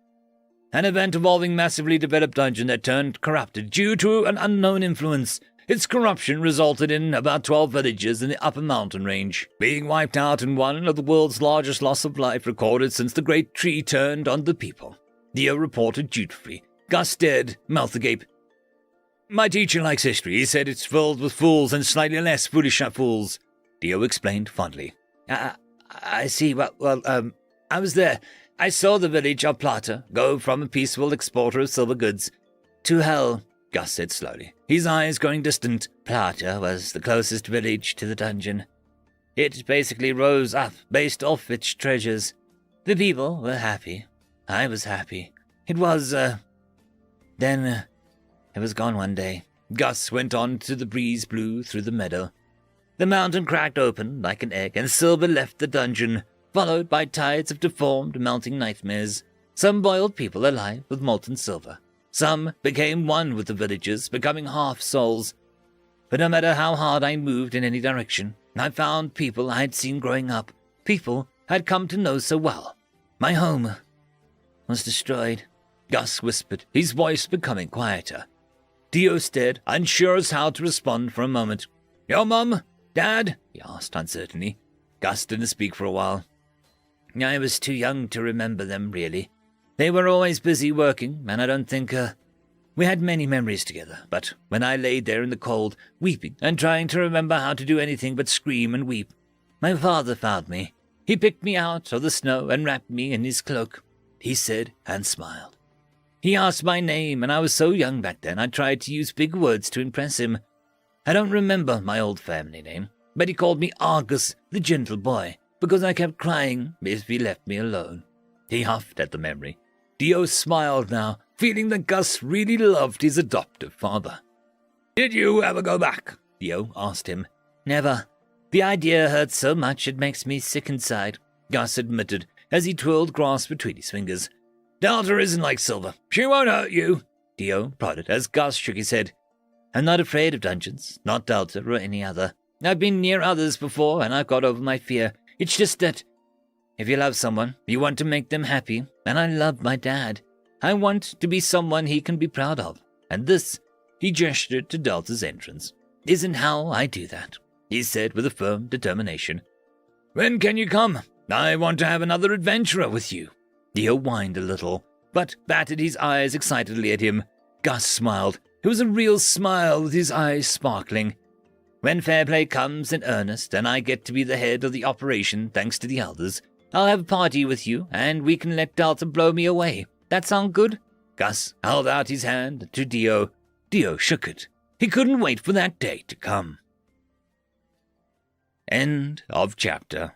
An event involving massively developed dungeon that turned corrupted due to an unknown influence. Its corruption resulted in about 12 villages in the upper mountain range being wiped out in one of the world's largest loss of life recorded since the Great Tree turned on the people. Dio reported dutifully. Gus stared, mouth agape. My teacher likes history. He said it's filled with fools and slightly less foolish fools, Dio explained fondly. I see. Well, I was there. I saw the village of Plata go from a peaceful exporter of silver goods to hell, Gus said slowly, his eyes going distant. Plata was the closest village to the dungeon. It basically rose up based off its treasures. The people were happy. I was happy. It was, Then, it was gone one day. Gus went on to the breeze blew through the meadow. The mountain cracked open like an egg, and Silver left the dungeon, followed by tides of deformed, melting nightmares. Some boiled people alive with molten silver. Some became one with the villagers, becoming half-souls. But no matter how hard I moved in any direction, I found people I had seen growing up, people I had come to know so well. My home was destroyed, Gus whispered, his voice becoming quieter. Dio stared, unsure as how to respond for a moment. Your mum? Dad? He asked uncertainly. Gus didn't speak for a while. I was too young to remember them, really. They were always busy working, and I don't think, we had many memories together. But when I lay there in the cold, weeping and trying to remember how to do anything but scream and weep, my father found me. He picked me out of the snow and wrapped me in his cloak, he said and smiled. He asked my name, and I was so young back then I tried to use big words to impress him. I don't remember my old family name, but he called me Argus, the gentle boy, because I kept crying if he left me alone. He huffed at the memory. Dio smiled now, feeling that Gus really loved his adoptive father. Did you ever go back? Dio asked him. Never. The idea hurts so much it makes me sick inside, Gus admitted as he twirled grass between his fingers. Delta isn't like Silver. She won't hurt you, Dio prodded as Gus shook his head. I'm not afraid of dungeons, not Delta or any other. I've been near others before, and I've got over my fear. It's just that if you love someone, you want to make them happy, and I love my dad. I want to be someone he can be proud of, and this," he gestured to Delta's entrance, "isn't how I do that," he said with a firm determination. "When can you come? I want to have another adventurer with you." Dio whined a little, but batted his eyes excitedly at him. Gus smiled. It was a real smile with his eyes sparkling. "When fair play comes in earnest and I get to be the head of the operation thanks to the elders, I'll have a party with you and we can let Delta blow me away. That sound good?" Gus held out his hand to Dio. Dio shook it. He couldn't wait for that day to come. End of chapter.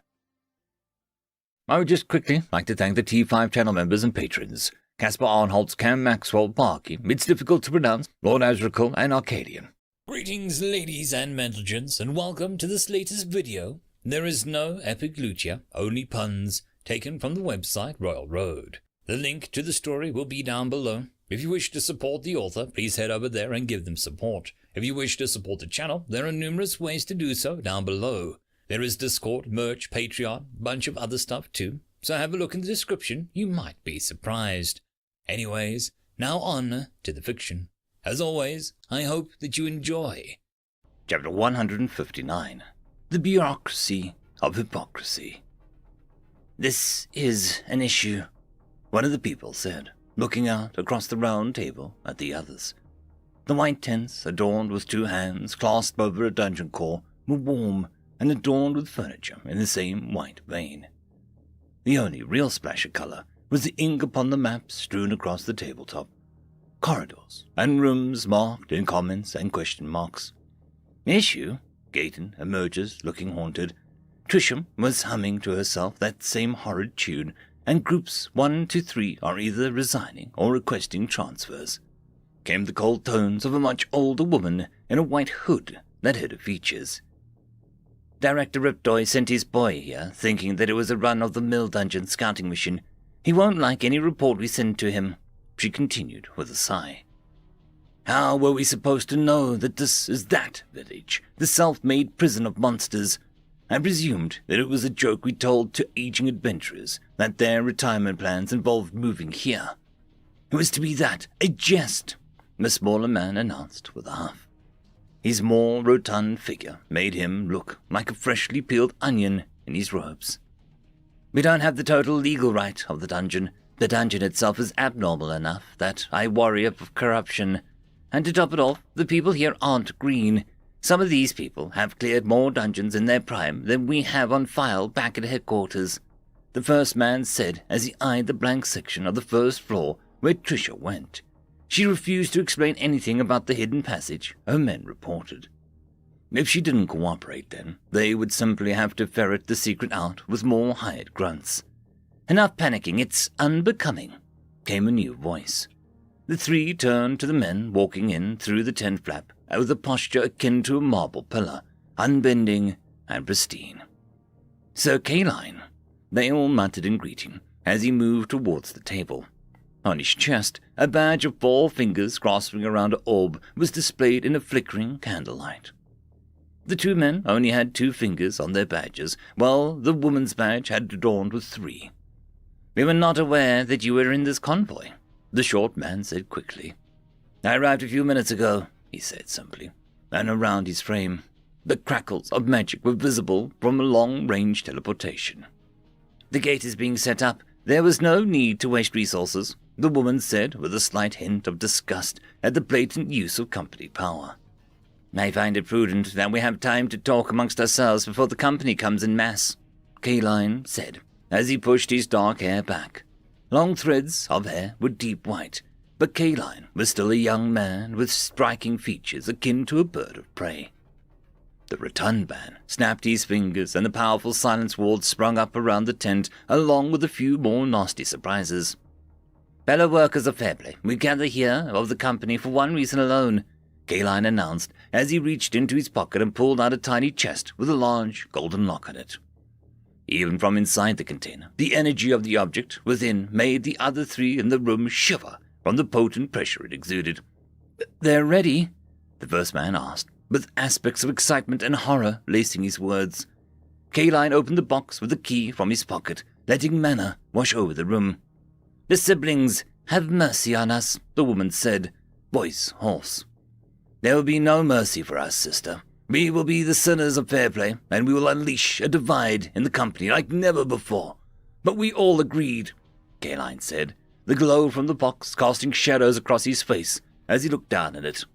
I would just quickly like to thank the T5 channel members and patrons. Caspar Arnholtz, Cam Maxwell, Barkey, it's difficult to pronounce, Lord Azrakul, and Arcadian. Greetings, ladies and gentlemen, and welcome to this latest video. There is no epic lucha, only puns, taken from the website Royal Road. The link to the story will be down below. If you wish to support the author, please head over there and give them support. If you wish to support the channel, there are numerous ways to do so down below. There is Discord, merch, Patreon, bunch of other stuff too, so have a look in the description, you might be surprised. Anyways, now on to the fiction. As always, I hope that you enjoy. Chapter 159. The Bureaucracy of Hypocrisy. "This is an issue," one of the people said, looking out across the round table at the others. The white tents, adorned with two hands clasped over a dungeon core, were warm and adorned with furniture in the same white vein. The only real splash of color was the ink upon the maps strewn across the tabletop. Corridors and rooms marked in comments and question marks. "Issue?" Gaten emerges, looking haunted. Trisham was humming to herself that same horrid tune, and groups 1 to 3 are either resigning or requesting transfers. Came the cold tones of a much older woman in a white hood that hid her features. "Director Ripdoy sent his boy here, thinking that it was a run-of-the-mill dungeon scouting mission. He won't like any report we send to him," she continued with a sigh. "How were we supposed to know that this is that village, the self-made prison of monsters? I presumed that it was a joke we told to aging adventurers, that their retirement plans involved moving here. It was to be that, a jest," the smaller man announced with a huff. His more rotund figure made him look like a freshly peeled onion in his robes. "We don't have the total legal right of the dungeon. The dungeon itself is abnormal enough that I worry of corruption. And to top it off, the people here aren't green. Some of these people have cleared more dungeons in their prime than we have on file back at headquarters," the first man said as he eyed the blank section of the first floor where Trisha went. She refused to explain anything about the hidden passage, her men reported. If she didn't cooperate then, they would simply have to ferret the secret out with more hired grunts. "Enough panicking, it's unbecoming," came a new voice. The three turned to the men walking in through the tent flap with a posture akin to a marble pillar, unbending and pristine. "Sir Kaline," they all muttered in greeting as he moved towards the table. On his chest, a badge of 4 fingers grasping around an orb was displayed in a flickering candlelight. The two men only had 2 fingers on their badges, while the woman's badge had adorned with 3. "We were not aware that you were in this convoy," the short man said quickly. "I arrived a few minutes ago," he said simply, and around his frame, the crackles of magic were visible from a long-range teleportation. "The gate is being set up. There was no need to waste resources," the woman said with a slight hint of disgust at the blatant use of company power. "I find it prudent that we have time to talk amongst ourselves before the company comes en masse," Kaline said as he pushed his dark hair back. Long threads of hair were deep white, but Kaline was still a young man with striking features akin to a bird of prey. The rotund man snapped his fingers, and the powerful silence ward sprung up around the tent, along with a few more nasty surprises. "Fellow workers of Fairplay, we gather here of the company for one reason alone," Kaline announced as he reached into his pocket and pulled out a tiny chest with a large golden lock on it. Even from inside the container, the energy of the object within made the other 3 in the room shiver from the potent pressure it exuded. "They're ready," the first man asked, with aspects of excitement and horror lacing his words. K-Line opened the box with a key from his pocket, letting manner wash over the room. "The siblings, have mercy on us," the woman said, voice hoarse. "There will be no mercy for us, sister. We will be the sinners of Fairplay, and we will unleash a divide in the company like never before. But we all agreed," K-Line said, the glow from the box casting shadows across his face as he looked down at it.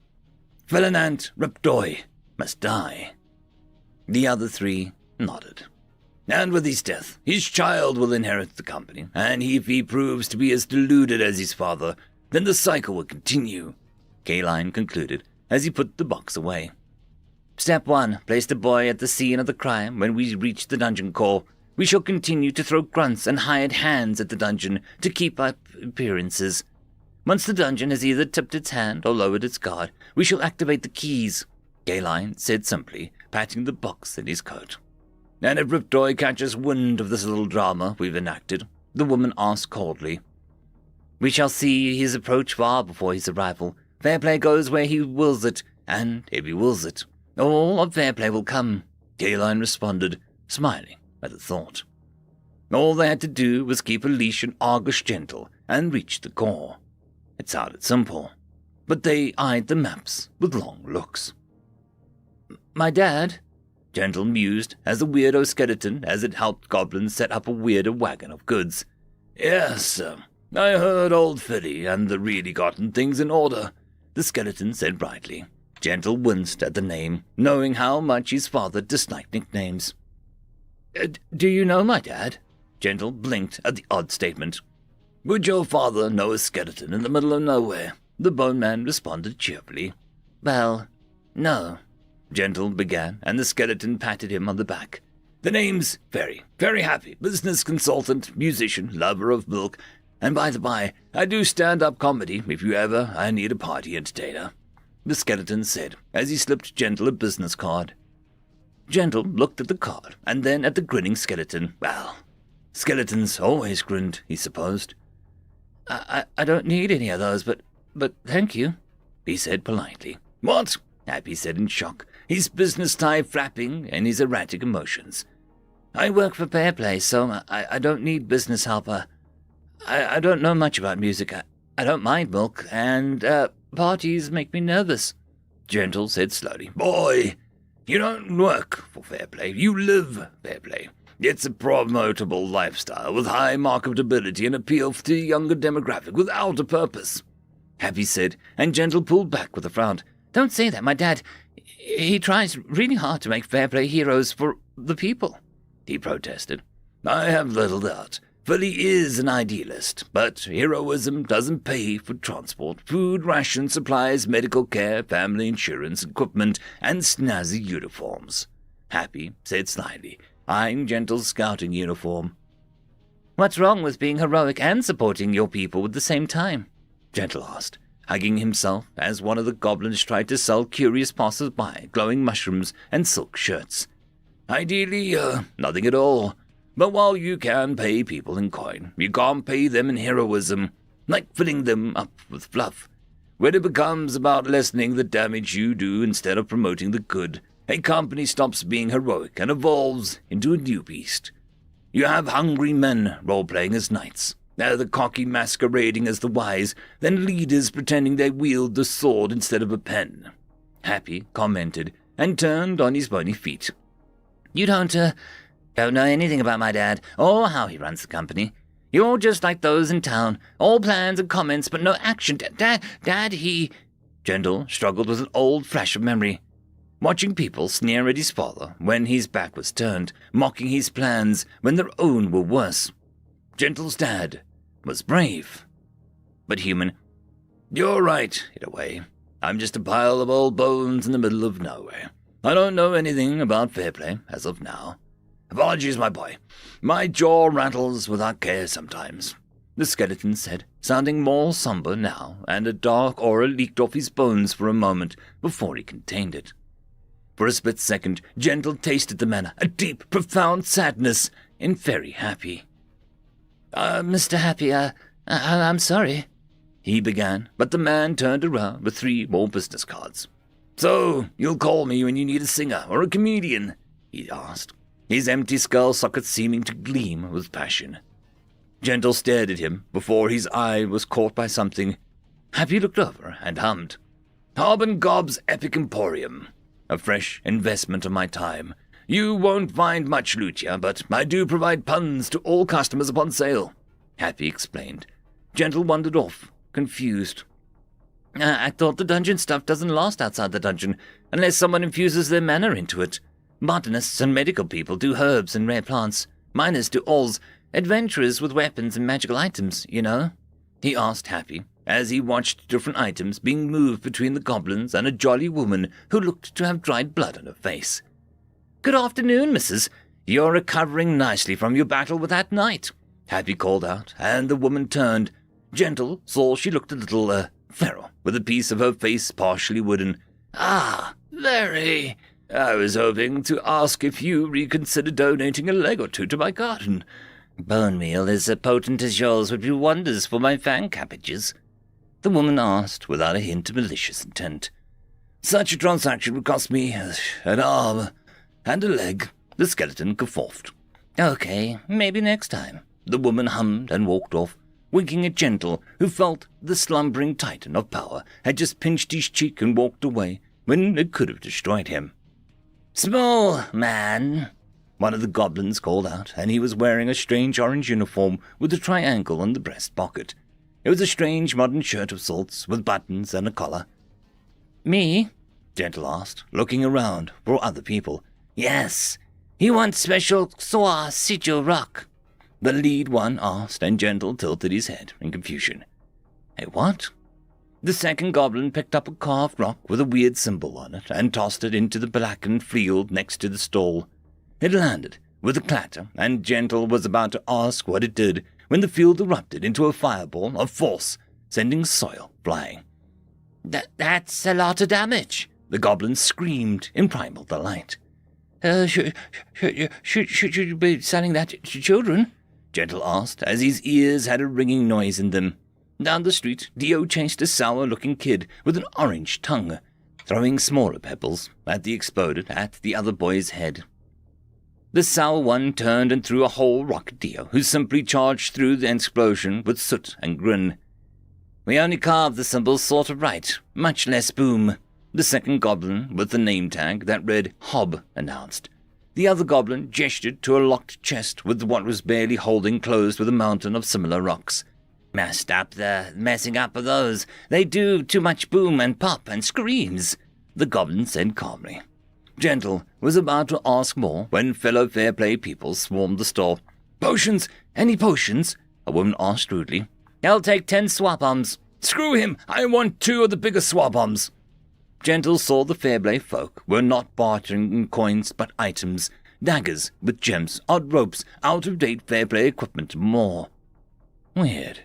"Ferdinand Reupload must die." The other three nodded. "And with his death, his child will inherit the company, and if he proves to be as deluded as his father, then the cycle will continue," K-Line concluded as he put the box away. "Step 1, place the boy at the scene of the crime when we reach the dungeon core. We shall continue to throw grunts and hired hands at the dungeon to keep up appearances. Once the dungeon has either tipped its hand or lowered its guard, we shall activate the keys," K-Line said simply, patting the box in his coat. "And if Reupload catches wind of this little drama we've enacted," the woman asked coldly. "We shall see his approach far before his arrival. Fairplay goes where he wills it, and if he wills it, all of Fairplay will come," K-Line responded, smiling at the thought. All they had to do was keep a leash on Argus Gentle and reach the core. It sounded simple, but they eyed the maps with long looks. "My dad," Gentle mused as the weirdo skeleton as it helped goblins set up a weirder wagon of goods. "Yes, I heard old Fiddy and the really gotten things in order," the skeleton said brightly. Gentle winced at the name, knowing how much his father disliked nicknames. "Do you know my dad?" Gentle blinked at the odd statement. "Would your father know a skeleton in the middle of nowhere?" the bone man responded cheerfully. "Well, no," Gentle began, and the skeleton patted him on the back. "The name's very, very happy. Business consultant, musician, lover of milk, and by the by, I do stand-up comedy if you ever I need a party entertainer," the skeleton said as he slipped Gentle a business card. Gentle looked at the card and then at the grinning skeleton. Well, skeletons always grinned, he supposed. I don't need any of those, but thank you," he said politely. "What?" Happy said in shock, his business tie flapping in his erratic emotions. "I work for Fairplay, so I don't need business help. I don't know much about music. I don't mind milk, and parties make me nervous," Gentle said slowly. "Boy, you don't work for Fairplay, you live Fairplay. It's a promotable lifestyle with high marketability and appeal to a younger demographic without a purpose," Happy said, and Gentle pulled back with a frown. "Don't say that, my dad. He tries really hard to make Fairplay heroes for the people," he protested. "I have little doubt. Philly is an idealist, but heroism doesn't pay for transport, food, ration, supplies, medical care, family insurance, equipment, and snazzy uniforms," Happy said slyly, eyeing Gentle's scouting uniform. "What's wrong with being heroic and supporting your people at the same time?" Gentle asked, hugging himself as one of the goblins tried to sell curious passers-by glowing mushrooms and silk shirts. "Ideally, nothing at all. But while you can pay people in coin, you can't pay them in heroism, like filling them up with fluff. When it becomes about lessening the damage you do instead of promoting the good, a company stops being heroic and evolves into a new beast. You have hungry men role-playing as knights, the cocky masquerading as the wise, then leaders pretending they wield the sword instead of a pen," Happy commented, and turned on his bony feet. "You don't know anything about my dad, or how he runs the company. You're just like those in town, all plans and comments, but no action. Dad, he—" Gentle struggled with an old flash of memory. Watching people sneer at his father when his back was turned, mocking his plans when their own were worse. Gentle's dad was brave, but human. "You're right, in a way. I'm just a pile of old bones in the middle of nowhere. I don't know anything about Fairplay as of now. Apologies, my boy. My jaw rattles without care sometimes," the skeleton said, sounding more somber now, and a dark aura leaked off his bones for a moment before he contained it. For a split second, Gentle tasted the manna, a deep, profound sadness, and very happy. Mr. Happy, I'm sorry," he began, but the man turned around with 3 more business cards. "So, you'll call me when you need a singer or a comedian?" he asked, his empty skull socket seeming to gleam with passion. Gentle stared at him before his eye was caught by something. Happy looked over and hummed, "Hob and Gob's Epic Emporium. A fresh investment of my time. You won't find much, Lucia, but I do provide puns to all customers upon sale," Happy explained. Gentle wandered off, confused. I thought the dungeon stuff doesn't last outside the dungeon, unless someone infuses their mana into it. Botanists and medical people do herbs and rare plants. Miners do alls. Adventurers with weapons and magical items, you know," he asked Happy, as he watched different items being moved between the goblins and a jolly woman who looked to have dried blood on her face. "Good afternoon, missus. You're recovering nicely from your battle with that knight," Happy called out, and the woman turned. Gentle saw she looked a little, feral, with a piece of her face partially wooden. "Ah, very. I was hoping to ask if you reconsider donating a leg or two to my garden. Bone meal as potent as yours would do wonders for my fan cabbages," the woman asked without a hint of malicious intent. "Such a transaction would cost me an arm and a leg," the skeleton guffawed. "Okay, maybe next time," the woman hummed and walked off, winking at Gentle, who felt the slumbering titan of power had just pinched his cheek and walked away when it could have destroyed him. "Small man," one of the goblins called out, and he was wearing a strange orange uniform with a triangle on the breast pocket. It was a strange modern shirt of sorts, with buttons and a collar. "Me?" Gentle asked, looking around for other people. "Yes. He wants special soa sigil rock," the lead one asked, and Gentle tilted his head in confusion. "Hey, what?" The second goblin picked up a carved rock with a weird symbol on it and tossed it into the blackened field next to the stall. It landed with a clatter, and Gentle was about to ask what it did when the field erupted into a fireball of force, sending soil flying. That's a lot of damage," the goblin screamed in primal delight. Should you be selling that to children?" Gentle asked, as his ears had a ringing noise in them. Down the street, Dio chased a sour-looking kid with an orange tongue, throwing smaller pebbles as they exploded at the other boy's head. The sour one turned and threw a whole rock at Dio, who simply charged through the explosion with soot and grin. "We only carved the symbols sort of right, much less boom," the second goblin with the name tag that read Hob announced. The other goblin gestured to a locked chest with what was barely holding closed with a mountain of similar rocks. "Messed up the messing up of those. They do too much boom and pop and screams," the goblin said calmly. Gentle was about to ask more when fellow fair play people swarmed the store. "Potions? Any potions?" a woman asked rudely. "I'll take 10 swap-bombs." "Screw him! I want 2 of the bigger swap-bombs." Gentle saw the Fairplay folk were not bartering in coins but items, daggers with gems, odd ropes, out-of-date Fairplay equipment, and more. Weird.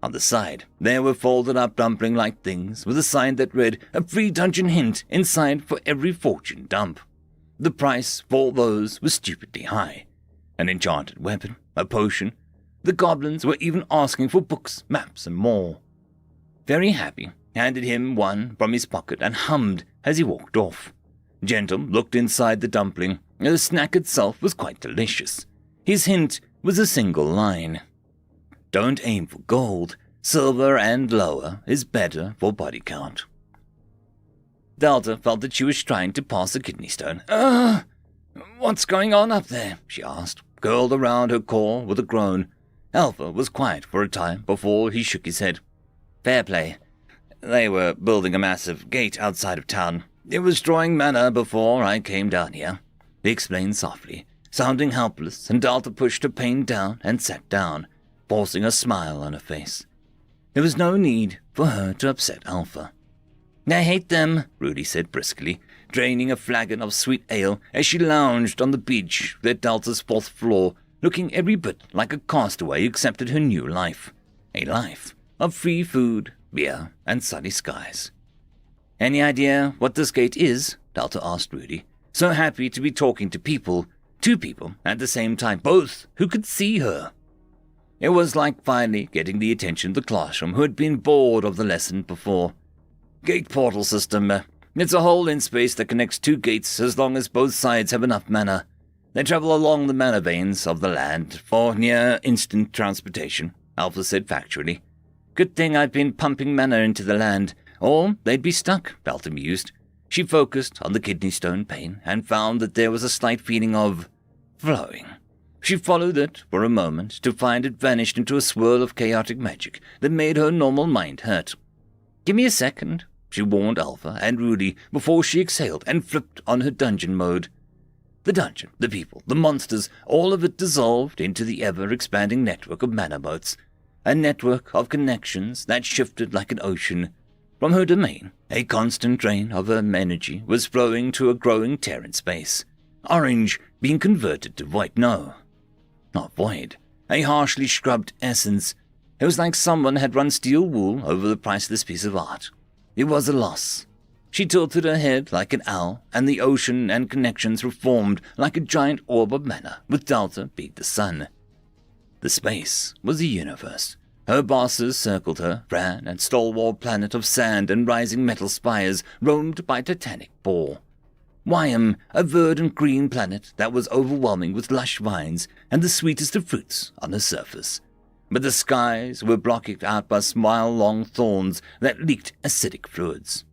On the side, there were folded-up dumpling-like things with a sign that read, "A free dungeon hint inside for every fortune dump." The price for those was stupidly high. An enchanted weapon, a potion. The goblins were even asking for books, maps, and more. Very Happy handed him one from his pocket and hummed as he walked off. Gentle looked inside the dumpling. The snack itself was quite delicious. His hint was a single line. "Don't aim for gold. Silver and lower is better for body count." Delta felt that she was trying to pass a kidney stone. What's going on up there?" she asked, curled around her core with a groan. Alpha was quiet for a time before he shook his head. "Fairplay. They were building a massive gate outside of town. It was drawing mana before I came down here," he explained softly, sounding helpless, and Delta pushed her pain down and sat down, forcing a smile on her face. There was no need for her to upset Alpha. "I hate them," Rudy said briskly, draining a flagon of sweet ale as she lounged on the beach at Delta's 4th floor, looking every bit like a castaway accepted her new life. A life of free food, beer, and sunny skies. "Any idea what this gate is?" Delta asked Rudy, so happy to be talking to people, 2 people at the same time, both who could see her. It was like finally getting the attention of the classroom who had been bored of the lesson before. "Gate portal system. It's a hole in space that connects two gates as long as both sides have enough mana. They travel along the mana veins of the land for near-instant transportation, Alpha said factually. Good thing I've been pumping mana into the land, or they'd be stuck, Delta mused. She focused on the kidney stone pain and found that there was a slight feeling of flowing. She followed it for a moment to find it vanished into a swirl of chaotic magic that made her normal mind hurt. Give me a second, she warned Alpha and Rudy before she exhaled and flipped on her dungeon mode. The dungeon, the people, the monsters, all of it dissolved into the ever-expanding network of mana boats, a network of connections that shifted like an ocean. From her domain, a constant drain of her energy was flowing to a growing tear in space. Orange being converted to void. No, not void. A harshly scrubbed essence. It was like someone had run steel wool over the priceless piece of art. It was a loss. She tilted her head like an owl, and the ocean and connections reformed like a giant orb of mana, with Delta being the sun. The space was a universe. Her bosses circled her, ran and stalwart planet of sand and rising metal spires roamed by titanic bore. Wyam, a verdant green planet that was overwhelming with lush vines and the sweetest of fruits on the surface. But the skies were blocked out by mile-long thorns that leaked acidic fluids.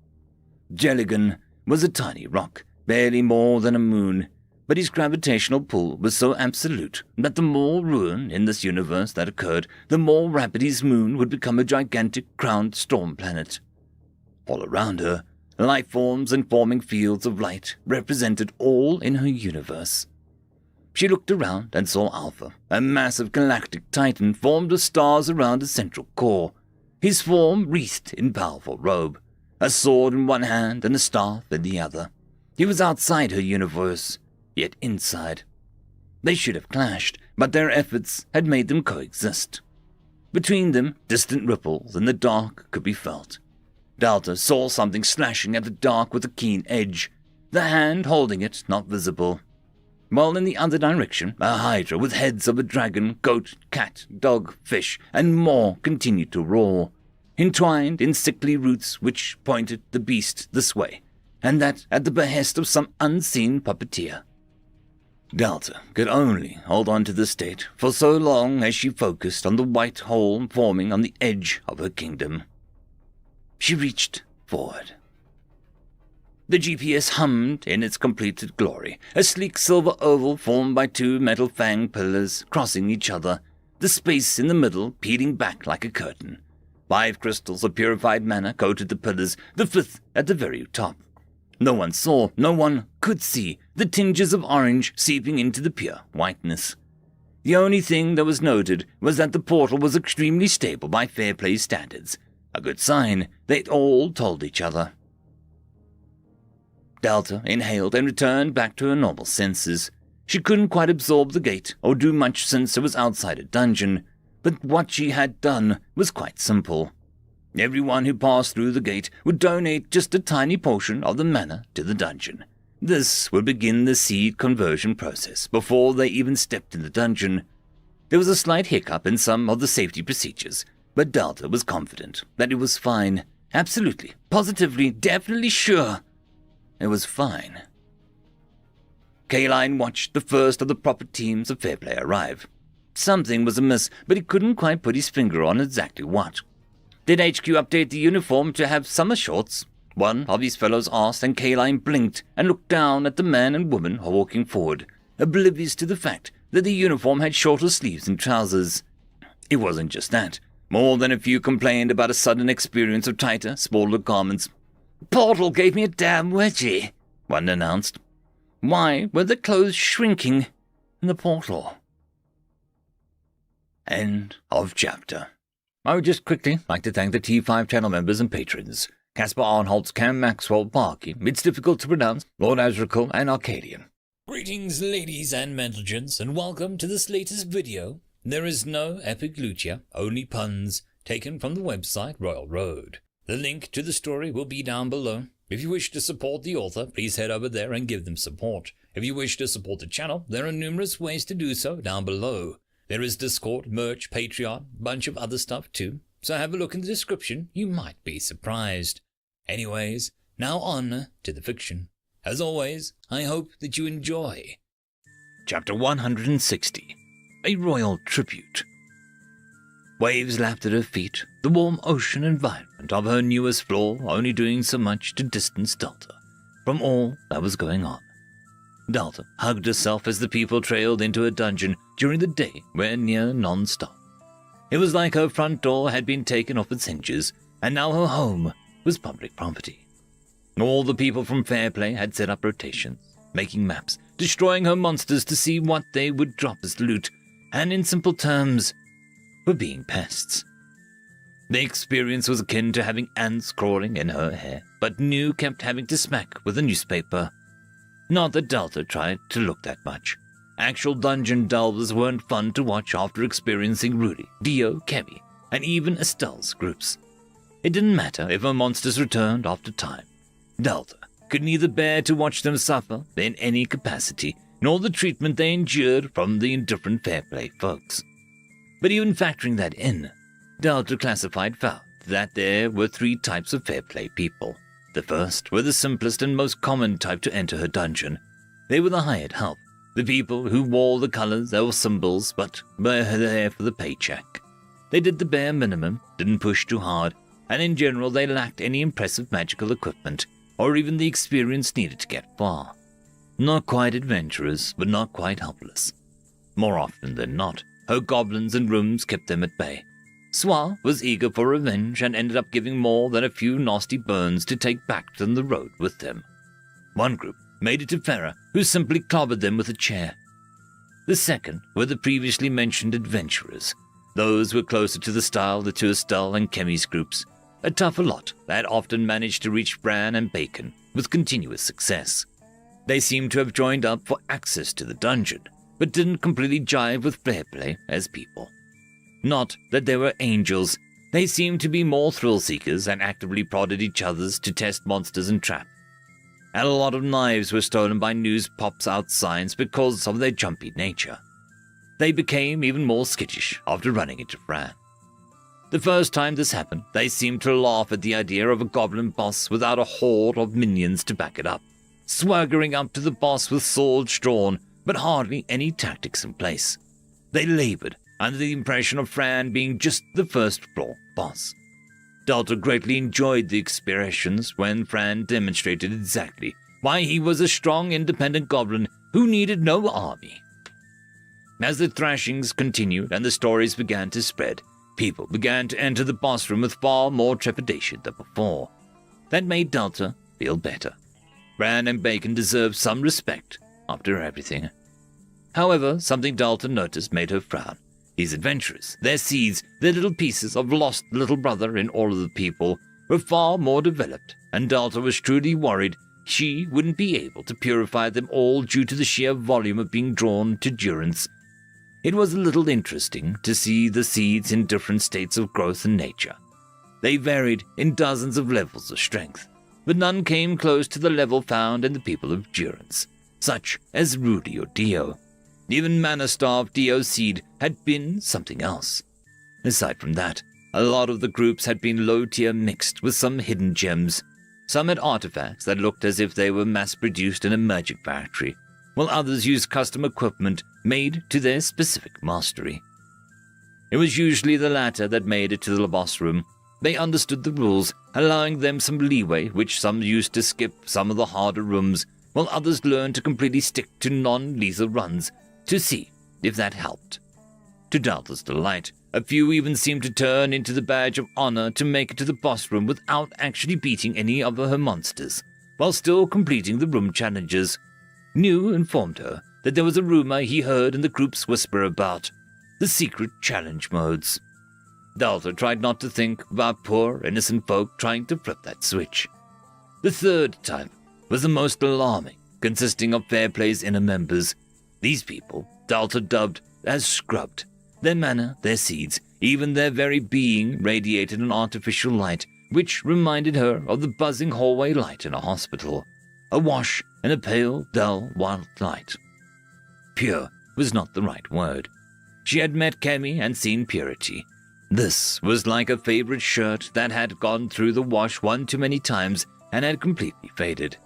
Jelligan was a tiny rock, barely more than a moon, but his gravitational pull was so absolute that the more ruin in this universe that occurred, the more rapid his moon would become a gigantic crowned storm planet. All around her, life forms and forming fields of light represented all in her universe. She looked around and saw Alpha, a massive galactic titan formed of stars around a central core, his form wreathed in powerful robe, a sword in one hand and a staff in the other. He was outside her universe, yet inside. They should have clashed, but their efforts had made them coexist. Between them, distant ripples in the dark could be felt. Delta saw something slashing at the dark with a keen edge, the hand holding it not visible. While in the other direction, a hydra with heads of a dragon, goat, cat, dog, fish, and more continued to roar, entwined in sickly roots which pointed the beast this way, and that at the behest of some unseen puppeteer. Delta could only hold on to the state for so long as she focused on the white hole forming on the edge of her kingdom. She reached forward. The GPS hummed in its completed glory, a sleek silver oval formed by two metal fang pillars crossing each other, the space in the middle peeling back like a curtain. 5 crystals of purified mana coated the pillars, the 5th at the very top. No one saw, no one could see, the tinges of orange seeping into the pure whiteness. The only thing that was noted was that the portal was extremely stable by fair play standards, a good sign they all told each other. Delta inhaled and returned back to her normal senses. She couldn't quite absorb the gate or do much since it was outside a dungeon, but what she had done was quite simple. Everyone who passed through the gate would donate just a tiny portion of the mana to the dungeon. This would begin the seed conversion process before they even stepped in the dungeon. There was a slight hiccup in some of the safety procedures, but Delta was confident that it was fine. Absolutely, positively, definitely sure. It was fine. Kaline watched the first of the proper teams of fair play arrive. Something was amiss, but he couldn't quite put his finger on exactly what. Did HQ update the uniform to have summer shorts? One of his fellows asked, and Kaline blinked and looked down at the man and woman walking forward, oblivious to the fact that the uniform had shorter sleeves and trousers. It wasn't just that. More than a few complained about a sudden experience of tighter, smaller garments. "Portal gave me a damn wedgie," one announced. Why were the clothes shrinking in the portal? End of chapter. I would just quickly like to thank the T5 channel members and patrons. Caspar Arnholtz, Cam Maxwell, Parky, It's Difficult to Pronounce, Lord Azrakal, and Arcadian. Greetings, ladies and gentlemen, and welcome to this latest video. There is no epic lucha, only puns, taken from the website Royal Road. The link to the story will be down below. If you wish to support the author, please head over there and give them support. If you wish to support the channel, there are numerous ways to do so down below. There is Discord, merch, Patreon, bunch of other stuff too, so have a look in the description, you might be surprised. Anyways, Now on to the fiction. As always, I hope that you enjoy. Chapter 160. A Royal Tribute. Waves lapped at her feet, the warm ocean environment of her newest floor only doing so much to distance Delta from all that was going on. Delta hugged herself as the people trailed into her dungeon during the day were near non-stop. It was like her front door had been taken off its hinges, and now her home was public property. All the people from Fairplay had set up rotations, making maps, destroying her monsters to see what they would drop as loot, and in simple terms, were being pests. The experience was akin to having ants crawling in her hair, but New kept having to smack with a newspaper. Not that Delta tried to look that much. Actual dungeon delvers weren't fun to watch after experiencing Rudy, Dio, Kemi, and even Estelle's groups. It didn't matter if her monsters returned after time. Delta could neither bear to watch them suffer in any capacity, nor the treatment they endured from the indifferent Fairplay folks. But even factoring that in, Delta classified found that there were 3 types of Fairplay people. The first were the simplest and most common type to enter her dungeon. They were the hired help, the people who wore the colors or symbols but were there for the paycheck. They did the bare minimum, didn't push too hard, and in general they lacked any impressive magical equipment or even the experience needed to get far. Not quite adventurous, but not quite helpless. More often than not, her goblins and rooms kept them at bay. Swa was eager for revenge and ended up giving more than a few nasty burns to take back to the road with them. One group made it to Farah, who simply clobbered them with a chair. The second were the previously mentioned adventurers. Those were closer to the style the two Estelle and Kemi's groups, a tougher lot that often managed to reach Bran and Bacon with continuous success. They seemed to have joined up for access to the dungeon, but didn't completely jive with Fairplay as people. Not that they were angels, they seemed to be more thrill-seekers and actively prodded each other's to test monsters and trap. And a lot of knives were stolen by news pops out signs because of their jumpy nature. They became even more skittish after running into Fran. The first time this happened, they seemed to laugh at the idea of a goblin boss without a horde of minions to back it up, swaggering up to the boss with swords drawn, but hardly any tactics in place. They labored under the impression of Fran being just the first floor boss. Delta greatly enjoyed the expressions when Fran demonstrated exactly why he was a strong independent goblin who needed no army. As the thrashings continued and the stories began to spread, people began to enter the boss room with far more trepidation than before. That made Delta feel better. Bran and Bacon deserved some respect after everything. However, something Delta noticed made her frown. These adventurers, their seeds, their little pieces of lost little brother in all of the people, were far more developed, and Delta was truly worried she wouldn't be able to purify them all due to the sheer volume of being drawn to Durance. It was a little interesting to see the seeds in different states of growth and nature. They varied in dozens of levels of strength, but none came close to the level found in the people of Durance, such as Rudy or Dio. Even mana-starved Dio's seed had been something else. Aside from that, a lot of the groups had been low-tier mixed with some hidden gems. Some had artifacts that looked as if they were mass-produced in a magic factory, while others used custom equipment made to their specific mastery. It was usually the latter that made it to the boss room. They understood the rules, allowing them some leeway, which some used to skip some of the harder rooms, while others learned to completely stick to non-lethal runs to see if that helped. To Delta's delight, a few even seemed to turn into the badge of honor to make it to the boss room without actually beating any of her monsters, while still completing the room challenges. New informed her that there was a rumor he heard in the group's whisper about the secret challenge modes. Delta tried not to think about poor innocent folk trying to flip that switch. The third type was the most alarming, consisting of Fairplay's inner members. These people Delta dubbed as scrubbed. Their mana, their seeds, even their very being radiated an artificial light which reminded her of the buzzing hallway light in a hospital, awash in a pale, dull, white light. Pure was not the right word. She had met Kemi and seen purity. This was like a favorite shirt that had gone through the wash one too many times and had completely faded.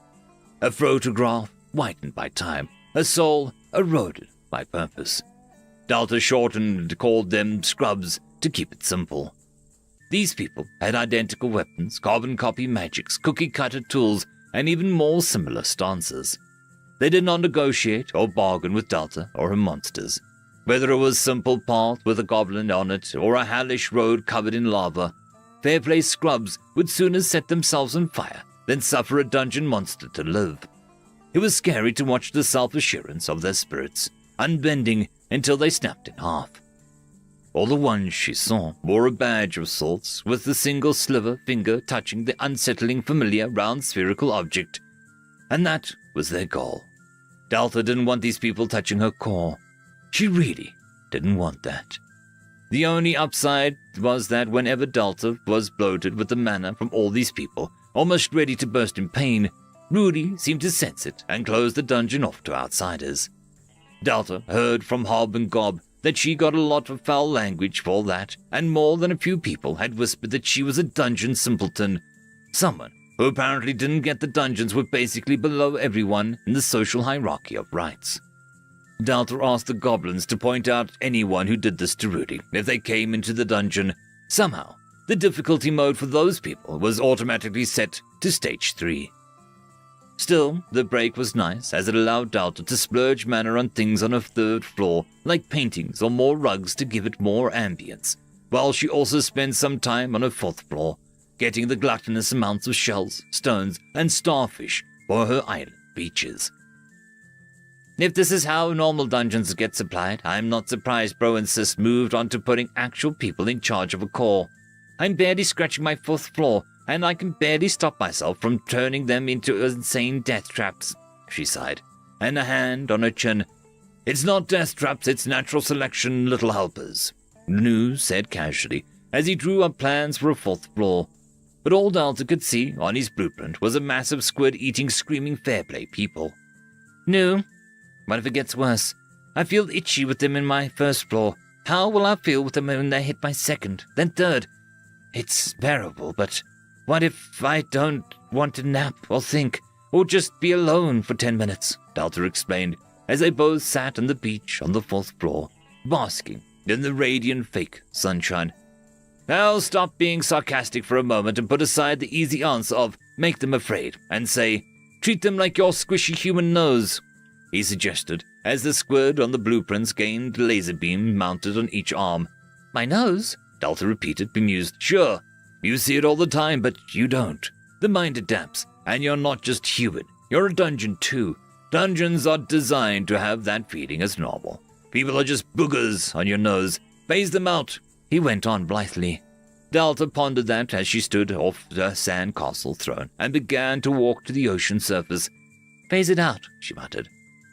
A photograph whitened by time, a soul eroded by purpose. Delta shortened and called them scrubs to keep it simple. These people had identical weapons, carbon copy magics, cookie-cutter tools, and even more similar stances. They did not negotiate or bargain with Delta or her monsters. Whether it was simple path with a goblin on it or a hellish road covered in lava, Fairplay scrubs would sooner set themselves on fire than suffer a dungeon monster to live. It was scary to watch the self-assurance of their spirits, unbending until they snapped in half. All the ones she saw wore a badge of sorts, with the single sliver finger touching the unsettling familiar round spherical object, and that was their goal. Delta didn't want these people touching her core. She really didn't want that. The only upside was that whenever Delta was bloated with the mana from all these people, almost ready to burst in pain, Rudy seemed to sense it and close the dungeon off to outsiders. Delta heard from Hob and Gob that she got a lot of foul language for that, and more than a few people had whispered that she was a dungeon simpleton, someone who apparently didn't get the dungeons were basically below everyone in the social hierarchy of rights. Delta asked the goblins to point out anyone who did this to Rudy if they came into the dungeon. Somehow, the difficulty mode for those people was automatically set to stage 3. Still, the break was nice, as it allowed Delta to splurge mana on things on her 3rd floor, like paintings or more rugs to give it more ambience, while she also spent some time on her 4th floor, getting the gluttonous amounts of shells, stones, and starfish for her island beaches. If this is how normal dungeons get supplied, I'm not surprised Bro and Sis moved on to putting actual people in charge of a core. I'm barely scratching my 4th floor, and I can barely stop myself from turning them into insane death traps, she sighed, and a hand on her chin. It's not death traps, it's natural selection, little helpers, Nu said casually, as he drew up plans for a 4th floor. But all Delta could see on his blueprint was a massive squid eating screaming Fairplay people. Nu, what if it gets worse? I feel itchy with them in my 1st floor. How will I feel with them when they hit my 2nd, then 3rd? It's bearable, but what if I don't want to nap or think, or just be alone for 10 minutes? Delta explained, as they both sat on the beach on the 4th floor, basking in the radiant fake sunshine. I'll stop being sarcastic for a moment and put aside the easy answer of make them afraid and say, treat them like your squishy human nose, he suggested, as the squid on the blueprints gained a laser beam mounted on each arm. My nose? Delta repeated, bemused. Sure, you see it all the time, but you don't. The mind adapts, and you're not just human. You're a dungeon too. Dungeons are designed to have that feeling as normal. People are just boogers on your nose. Phase them out, he went on blithely. Delta pondered that as she stood off the sandcastle throne and began to walk to the ocean surface. Phase it out, she muttered.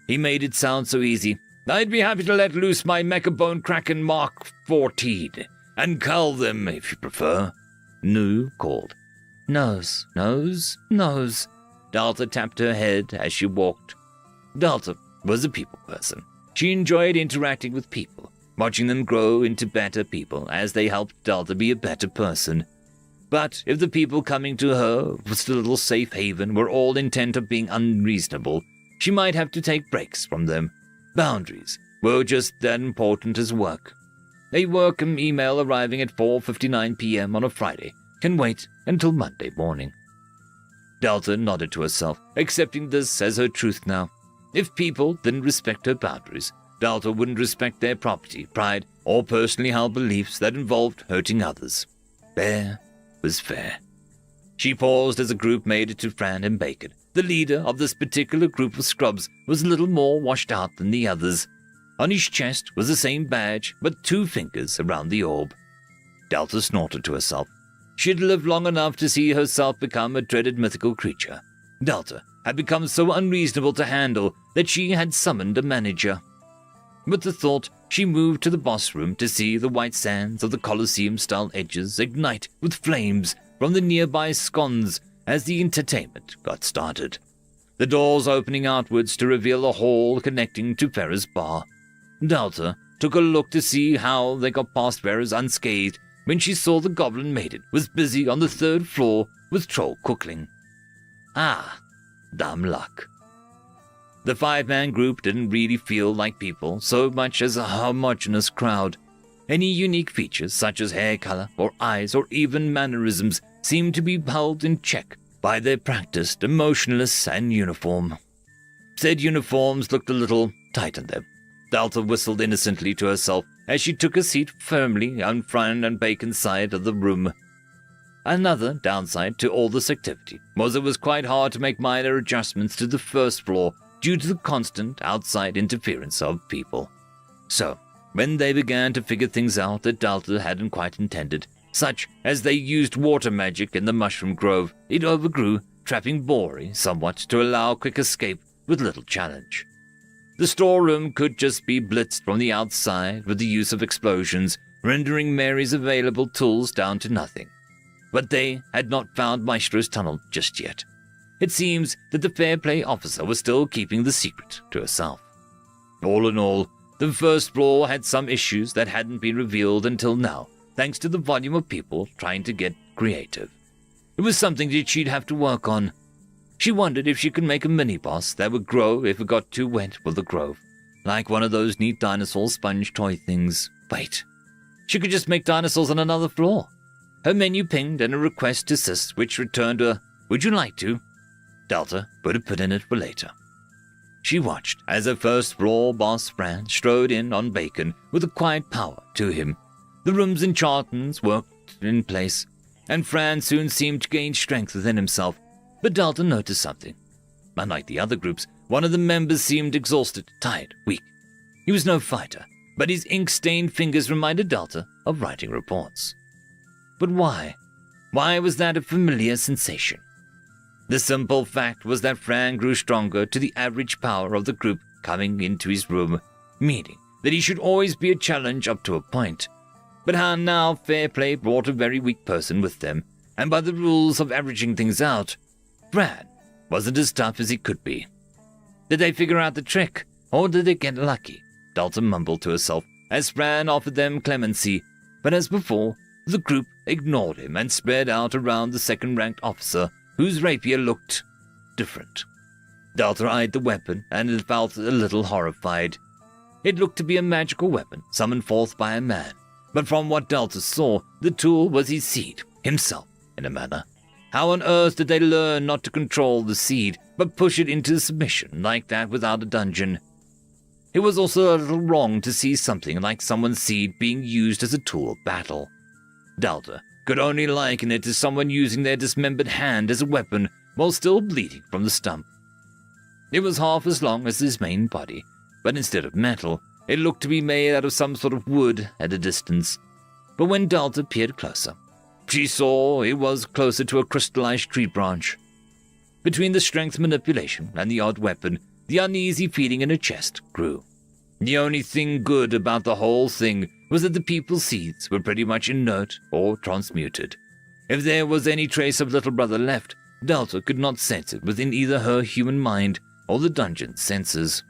He made it sound so easy. I'd be happy to let loose my Mechabone Kraken Mark 14 and cull them if you prefer, Nu called. Nose, nose, nose. Delta tapped her head as she walked. Delta was a people person. She enjoyed interacting with people, watching them grow into better people as they helped Delta be a better person. But if the people coming to her with the little safe haven were all intent of being unreasonable, she might have to take breaks from them. Boundaries were just that important as work. A welcome email arriving at 4:59 p.m. on a Friday can wait until Monday morning. Delta nodded to herself, accepting this as her truth now. If people didn't respect her boundaries, Delta wouldn't respect their property, pride, or personally held beliefs that involved hurting others. Fair was fair. She paused as a group made it to Fran and Bacon. The leader of this particular group of scrubs was a little more washed out than the others. On his chest was the same badge, but 2 fingers around the orb. Delta snorted to herself. She'd lived long enough to see herself become a dreaded mythical creature. Delta had become so unreasonable to handle that she had summoned a manager. With the thought, she moved to the boss room to see the white sands of the Colosseum-style edges ignite with flames from the nearby scones as the entertainment got started. The doors opening outwards to reveal a hall connecting to Farah's bar. Delta took a look to see how they got past Farah's unscathed when she saw the goblin maiden was busy on the 3rd floor with Troll Cookling. Ah, dumb luck. The five-man group didn't really feel like people so much as a homogeneous crowd. Any unique features such as hair color or eyes or even mannerisms seemed to be held in check by their practiced, emotionless and uniform. Said uniforms looked a little tight on them. Delta whistled innocently to herself as she took a seat firmly on Fran and Bacon's side of the room. Another downside to all this activity was it was quite hard to make minor adjustments to the first floor due to the constant outside interference of people. So, when they began to figure things out that Delta hadn't quite intended, such as they used water magic in the mushroom grove, it overgrew, trapping Bori somewhat to allow quick escape with little challenge. The storeroom could just be blitzed from the outside with the use of explosions, rendering Mary's available tools down to nothing. But they had not found Maestro's tunnel just yet. It seems that the fair play officer was still keeping the secret to herself. All in all, the first floor had some issues that hadn't been revealed until now, thanks to the volume of people trying to get creative. It was something that she'd have to work on. She wondered if she could make a mini-boss that would grow if it got too wet for the grove, like one of those neat dinosaur sponge toy things. Wait, she could just make dinosaurs on another floor. Her menu pinged and a request to assist, which returned a, "Would you like to?" Delta put a pin in it for later. She watched as her first floor boss Fran strode in on Bacon with a quiet power to him. The room's enchantments worked in place, and Fran soon seemed to gain strength within himself. But Delta noticed something. Unlike the other groups, one of the members seemed exhausted, tired, weak. He was no fighter, but his ink-stained fingers reminded Delta of writing reports. But why? Why was that a familiar sensation? The simple fact was that Fran grew stronger to the average power of the group coming into his room, meaning that he should always be a challenge up to a point. But how now fair play brought a very weak person with them, and by the rules of averaging things out, Fran wasn't as tough as he could be. Did they figure out the trick, or did they get lucky? Delta mumbled to herself as Fran offered them clemency, but as before, the group ignored him and spread out around the second-ranked officer, whose rapier looked different. Delta eyed the weapon and felt a little horrified. It looked to be a magical weapon summoned forth by a man, but from what Delta saw, the tool was his seed, himself, in a manner. How on earth did they learn not to control the seed, but push it into submission like that without a dungeon? It was also a little wrong to see something like someone's seed being used as a tool of battle. Delta could only liken it to someone using their dismembered hand as a weapon while still bleeding from the stump. It was half as long as his main body, but instead of metal, it looked to be made out of some sort of wood at a distance. But when Delta peered closer, she saw it was closer to a crystallized tree branch. Between the strength manipulation and the odd weapon, the uneasy feeling in her chest grew. The only thing good about the whole thing was that the people's seeds were pretty much inert or transmuted. If there was any trace of Little Brother left, Delta could not sense it within either her human mind or the dungeon's senses.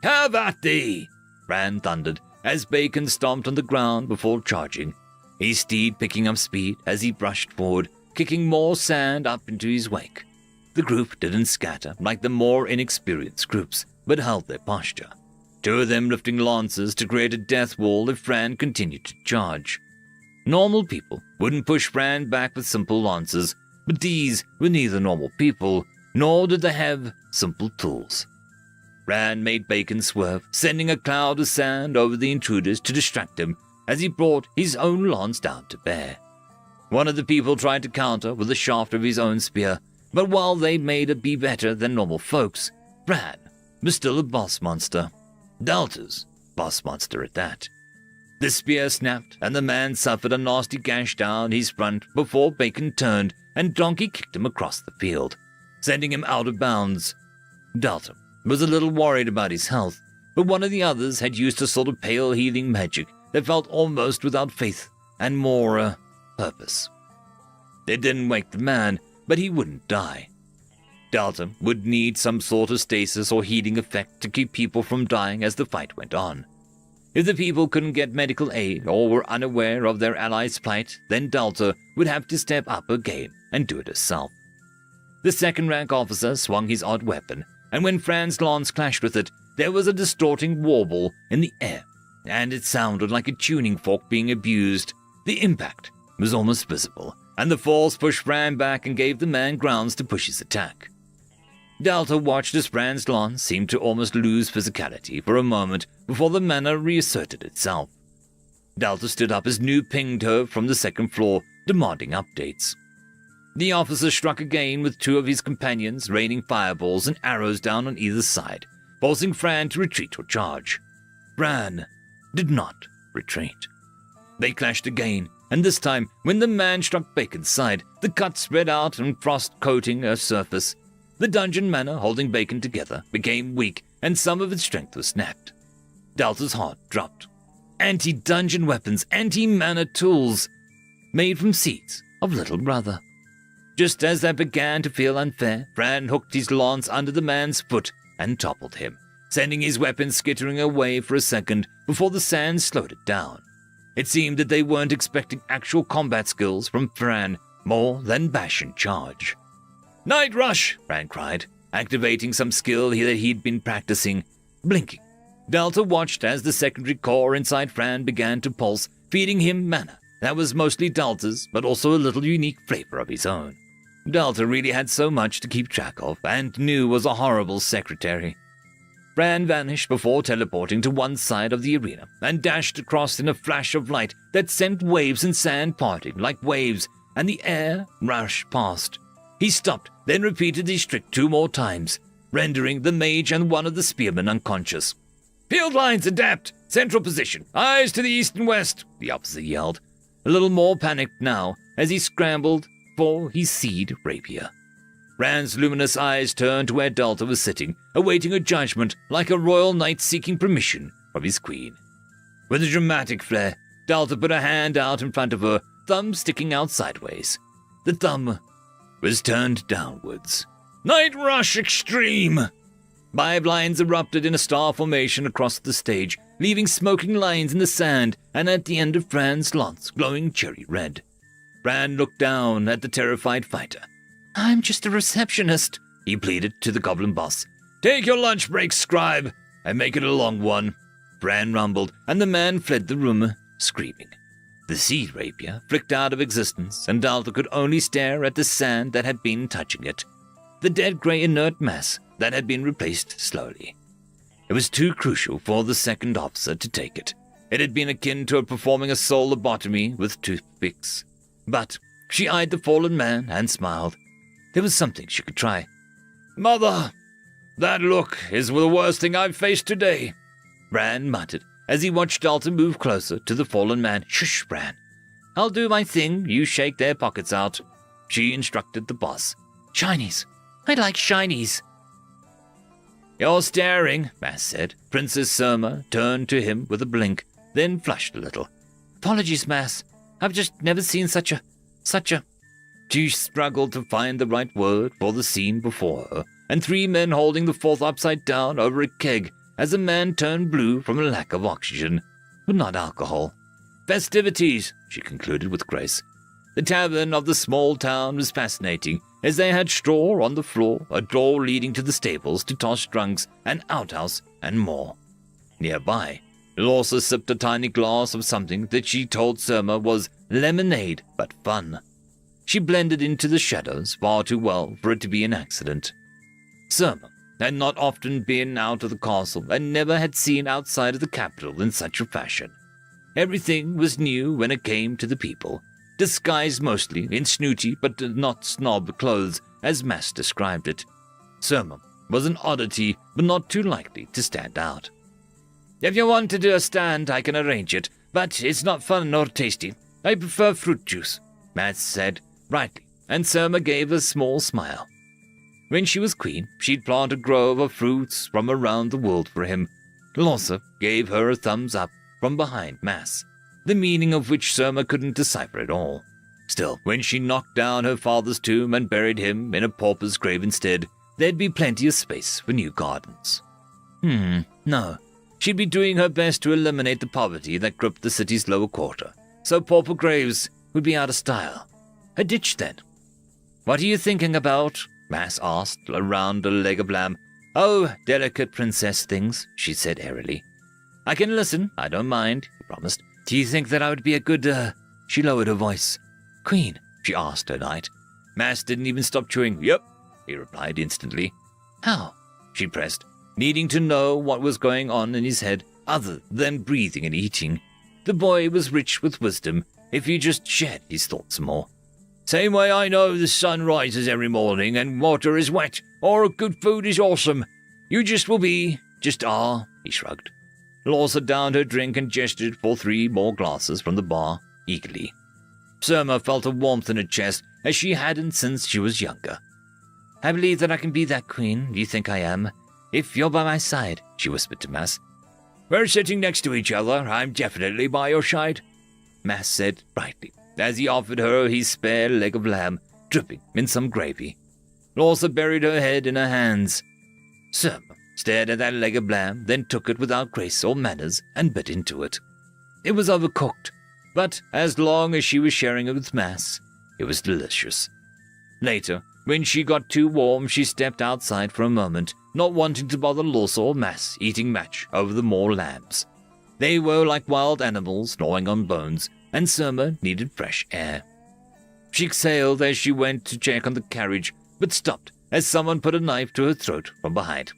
"Have at thee!" Fran thundered as Bacon stomped on the ground before charging, his steed picking up speed as he brushed forward, kicking more sand up into his wake. The group didn't scatter like the more inexperienced groups, but held their posture. Two of them lifting lances to create a death wall if Fran continued to charge. Normal people wouldn't push Fran back with simple lances, but these were neither normal people, nor did they have simple tools. Fran made Bacon swerve, sending a cloud of sand over the intruders to distract him as he brought his own lance down to bear. One of the people tried to counter with the shaft of his own spear, but while they made it be better than normal folks, Fran was still a boss monster. Delta's boss monster at that. The spear snapped, and the man suffered a nasty gash down his front before Bacon turned and Donkey kicked him across the field, sending him out of bounds. Delta was a little worried about his health, but one of the others had used a sort of pale healing magic that felt almost without faith and more, purpose. It didn't wake the man, but he wouldn't die. Delta would need some sort of stasis or healing effect to keep people from dying as the fight went on. If the people couldn't get medical aid or were unaware of their allies' plight, then Delta would have to step up her game and do it herself. The second-rank officer swung his odd weapon, and when Fran's lance clashed with it, there was a distorting warble in the air, and it sounded like a tuning fork being abused. The impact was almost visible, and the force pushed Fran back and gave the man grounds to push his attack. Delta watched as Fran's lance seemed to almost lose physicality for a moment before the manner reasserted itself. Delta stood up as New pinged her from the second floor, demanding updates. The officer struck again with two of his companions, raining fireballs and arrows down on either side, forcing Fran to retreat or charge. Fran did not retreat. They clashed again, and this time, when the man struck Bacon's side, the cut spread out and frost coating her surface. The dungeon manor holding Bacon together became weak, and some of its strength was snapped. Delta's heart dropped. Anti-dungeon weapons, anti-mana tools, made from seeds of Little Brother. Just as that began to feel unfair, Fran hooked his lance under the man's foot and toppled him, sending his weapon skittering away for a second before the sand slowed it down. It seemed that they weren't expecting actual combat skills from Fran more than bash and charge. "Night Rush!" Fran cried, activating some skill that he'd been practicing. Blinking, Delta watched as the secondary core inside Fran began to pulse, feeding him mana that was mostly Delta's, but also a little unique flavor of his own. Delta really had so much to keep track of, and knew was a horrible secretary. Fran vanished before teleporting to one side of the arena, and dashed across in a flash of light that sent waves and sand parting like waves, and the air rushed past. He stopped, then repeated his trick 2 more times, rendering the mage and one of the spearmen unconscious. "Field lines adapt! Central position! Eyes to the east and west!" the officer yelled, a little more panicked now as he scrambled for his seed rapier. Fran's luminous eyes turned to where Delta was sitting, awaiting a judgment like a royal knight seeking permission from his queen. With a dramatic flair, Delta put a hand out in front of her, thumb sticking out sideways. The thumb was turned downwards. "Night Rush Extreme!" 5 lines erupted in a star formation across the stage, leaving smoking lines in the sand and at the end of Fran's lance glowing cherry red. Fran looked down at the terrified fighter. "I'm just a receptionist," he pleaded to the goblin boss. "Take your lunch break, scribe, and make it a long one," Fran rumbled, and the man fled the room, screaming. The seed rapier flicked out of existence, and Delta could only stare at the sand that had been touching it, the dead grey inert mass that had been replaced slowly. It was too crucial for the second officer to take it. It had been akin to performing a soul lobotomy with toothpicks. But she eyed the fallen man and smiled. There was something she could try. "Mother, that look is the worst thing I've faced today," Fran muttered as he watched Delta move closer to the fallen man. "Shush, Fran. I'll do my thing, you shake their pockets out," she instructed the boss. "Shinies. I like shinies." "You're staring," Mass said. Princess Surma turned to him with a blink, then flushed a little. "Apologies, Mass. I've just never seen such a... She struggled to find the right word for the scene before her, and 3 men holding the 4th upside down over a keg as a man turned blue from a lack of oxygen, but not alcohol. "Festivities," she concluded with grace. The tavern of the small town was fascinating, as they had straw on the floor, a door leading to the stables to toss drunks, an outhouse, and more. Nearby, Lorsa sipped a tiny glass of something that she told Surma was lemonade, but fun. She blended into the shadows far too well for it to be an accident. Surma had not often been out of the castle and never had seen outside of the capital in such a fashion. Everything was new when it came to the people, disguised mostly in snooty but not snob clothes, as Mass described it. Surma was an oddity, but not too likely to stand out. "If you want to do a stand, I can arrange it, but it's not fun nor tasty. I prefer fruit juice," Matt said, brightly, and Surma gave a small smile. When she was queen, she'd plant a grove of fruits from around the world for him. Lorsa gave her a thumbs up from behind Mass, the meaning of which Surma couldn't decipher at all. Still, when she knocked down her father's tomb and buried him in a pauper's grave instead, there'd be plenty of space for new gardens. No. She'd be doing her best to eliminate the poverty that gripped the city's lower quarter, so pauper graves would be out of style. A ditch, then. "What are you thinking about?" Mass asked, around a leg of lamb. Oh, delicate princess things, she said airily. I can listen, I don't mind, he promised. Do you think that I would be a good, She lowered her voice. Queen, she asked her knight. Mass didn't even stop chewing. Yep, he replied instantly. How? She pressed, needing to know what was going on in his head other than breathing and eating. The boy was rich with wisdom if he just shared his thoughts more. Same way I know the sun rises every morning and water is wet, or good food is awesome. You just will be, just are, he shrugged. Lorsa downed her drink and gestured for 3 more glasses from the bar, eagerly. Surma felt a warmth in her chest as she hadn't since she was younger. I believe that I can be that queen you think I am, if you're by my side, she whispered to Mass. We're sitting next to each other, I'm definitely by your side, Mass said brightly, as he offered her his spare leg of lamb, dripping in some gravy. Lorsa buried her head in her hands. Surma stared at that leg of lamb, then took it without grace or manners and bit into it. It was overcooked, but as long as she was sharing it with Mass, it was delicious. Later, when she got too warm, she stepped outside for a moment, not wanting to bother Lorsa or Mass eating match over the more lambs. They were like wild animals gnawing on bones, and Surma needed fresh air. She exhaled as she went to check on the carriage, but stopped as someone put a knife to her throat from behind.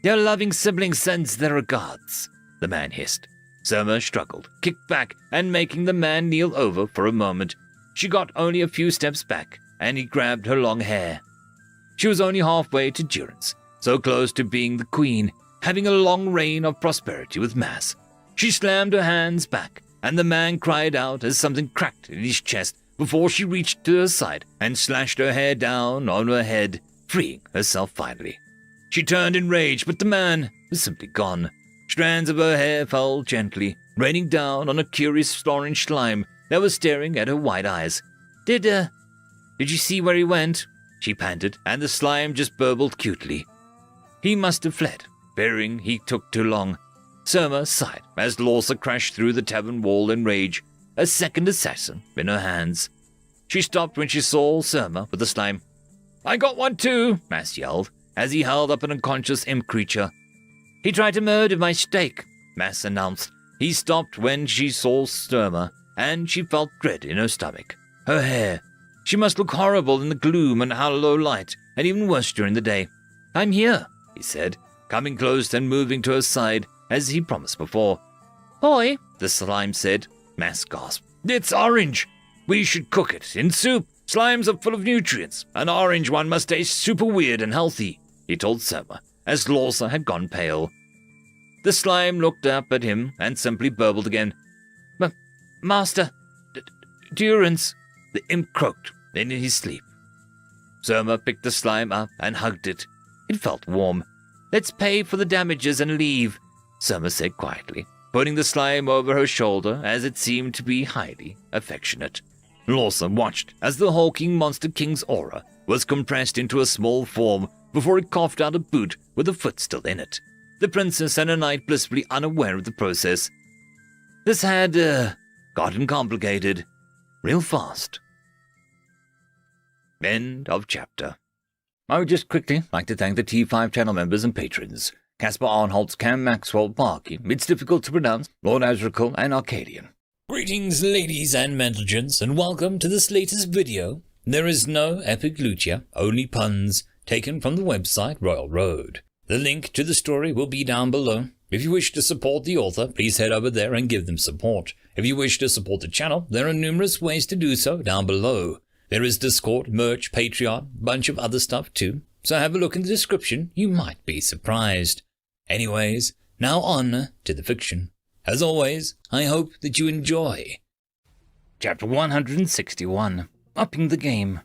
Your loving sibling sends their regards, the man hissed. Surma struggled, kicked back, and making the man kneel over for a moment. She got only a few steps back, and he grabbed her long hair. She was only halfway to durance, so close to being the queen, having a long reign of prosperity with Mass. She slammed her hands back, and the man cried out as something cracked in his chest before she reached to her side and slashed her hair down on her head, freeing herself finally. She turned in rage, but the man was simply gone. Strands of her hair fell gently, raining down on a curious orange slime that was staring at her wide eyes. Did you see where he went? She panted, and the slime just burbled cutely. He must have fled, fearing he took too long. Surma sighed as Lorsa crashed through the tavern wall in rage, a second assassin in her hands. She stopped when she saw Surma with the slime. I got one too, Mass yelled, as he held up an unconscious imp creature. He tried to murder my steak, Mass announced. He stopped when she saw Surma, and she felt dread in her stomach. Her hair. She must look horrible in the gloom and hollow light, and even worse during the day. I'm here, he said, coming close and moving to her side, as he promised before. Oi, the slime said. Mass gasped. It's orange. We should cook it in soup. Slimes are full of nutrients. An orange one must taste super weird and healthy, he told Surma, as Lorsa had gone pale. The slime looked up at him and simply burbled again. Master, durance, the imp croaked in his sleep. Surma picked the slime up and hugged it. It felt warm. Let's pay for the damages and leave, Surma said quietly, putting the slime over her shoulder as it seemed to be highly affectionate. Lorsa watched as the hulking Monster King's aura was compressed into a small form before it coughed out a boot with a foot still in it. The princess and her knight blissfully unaware of the process. This had, gotten complicated real fast. End of chapter. I would just quickly like to thank the T5 channel members and patrons. Caspar Arnholtz, Cam Maxwell, Barkey, It's Difficult to Pronounce, Lord Azrakal, and Arcadian. Greetings, ladies and gentlemen, and welcome to this latest video. There is no epic Lucia, only puns, taken from the website Royal Road. The link to the story will be down below. If you wish to support the author, please head over there and give them support. If you wish to support the channel, there are numerous ways to do so down below. There is Discord, merch, Patreon, bunch of other stuff too. So have a look in the description, you might be surprised. Anyways, now on to the fiction. As always, I hope that you enjoy. Chapter 161. Upping the Game.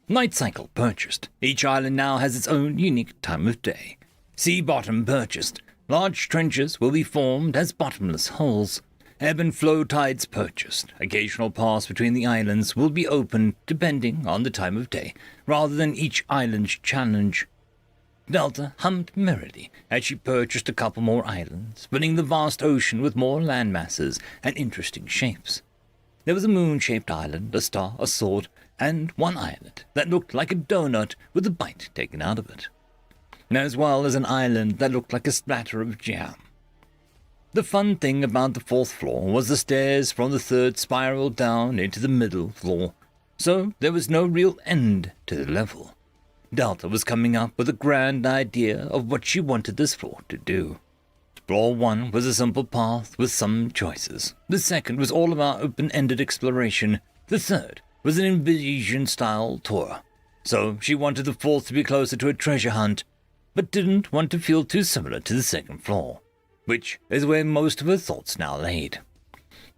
Night Cycle purchased. Each island now has its own unique time of day. Sea bottom purchased. Large trenches will be formed as bottomless holes. Ebb and flow tides purchased. Occasional paths between the islands will be open depending on the time of day, rather than each island's challenge. Delta hummed merrily as she purchased a couple more islands, filling the vast ocean with more land masses and interesting shapes. There was a moon-shaped island, a star, a sword, and one island that looked like a donut with a bite taken out of it, as well as an island that looked like a splatter of jam. The fun thing about the 4th floor was the stairs from the 3rd spiraled down into the middle floor, so there was no real end to the level. Delta was coming up with a grand idea of what she wanted this floor to do. Floor 1 was a simple path with some choices. The 2nd was all about open-ended exploration. The 3rd was an invasion-style tour. So she wanted the 4th to be closer to a treasure hunt, but didn't want to feel too similar to the 2nd floor, which is where most of her thoughts now laid.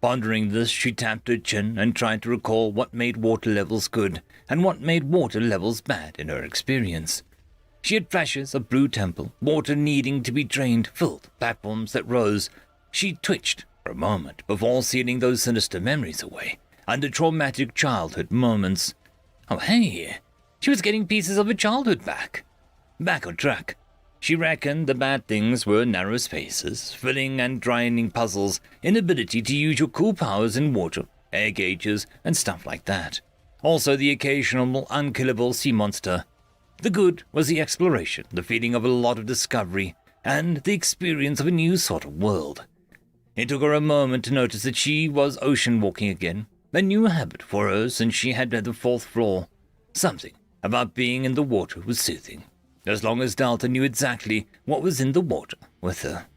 Pondering this, she tapped her chin and tried to recall what made water levels good and what made water levels bad in her experience. She had flashes of Blue Temple, water needing to be drained, filled platforms that rose. She twitched for a moment before sealing those sinister memories away under traumatic childhood moments. Oh hey, she was getting pieces of her childhood back. Back on track. She reckoned the bad things were narrow spaces, filling and draining puzzles, inability to use your cool powers in water, air gauges, and stuff like that. Also the occasional unkillable sea monster. The good was the exploration, the feeling of a lot of discovery, and the experience of a new sort of world. It took her a moment to notice that she was ocean walking again, a new habit for her since she had read the 4th floor. Something about being in the water was soothing, as long as Delta knew exactly what was in the water with her.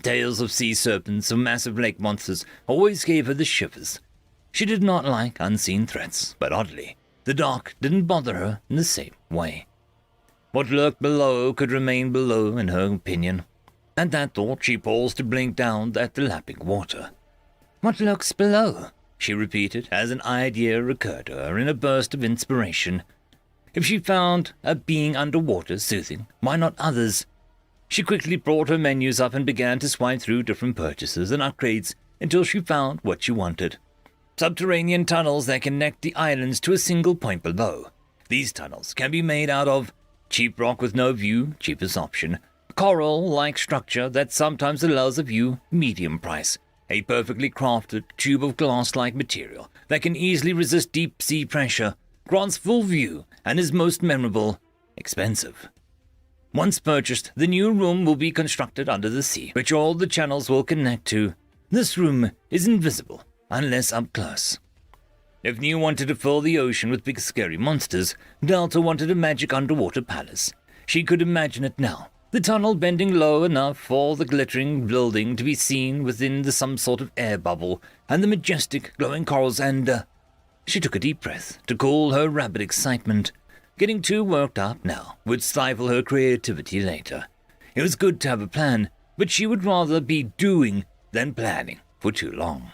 Tales of sea serpents or massive lake monsters always gave her the shivers. She did not like unseen threats, but oddly, the dark didn't bother her in the same way. What lurked below could remain below, in her opinion. At that thought, she paused to blink down at the lapping water. "What lurks below?" she repeated as an idea occurred to her in a burst of inspiration. If she found a being underwater soothing, why not others? She quickly brought her menus up and began to swipe through different purchases and upgrades until she found what she wanted. Subterranean tunnels that connect the islands to a single point below. These tunnels can be made out of cheap rock with no view, cheapest option, coral-like structure that sometimes allows a view, medium price, a perfectly crafted tube of glass-like material that can easily resist deep sea pressure, grants full view, and is most memorable, expensive. Once purchased, the new room will be constructed under the sea, which all the channels will connect to. This room is invisible, unless up close. If New wanted to fill the ocean with big scary monsters, Delta wanted a magic underwater palace. She could imagine it now, the tunnel bending low enough for the glittering building to be seen within some sort of air bubble, and the majestic glowing corals and, She took a deep breath to cool her rabid excitement. Getting too worked up now would stifle her creativity later. It was good to have a plan, but she would rather be doing than planning for too long.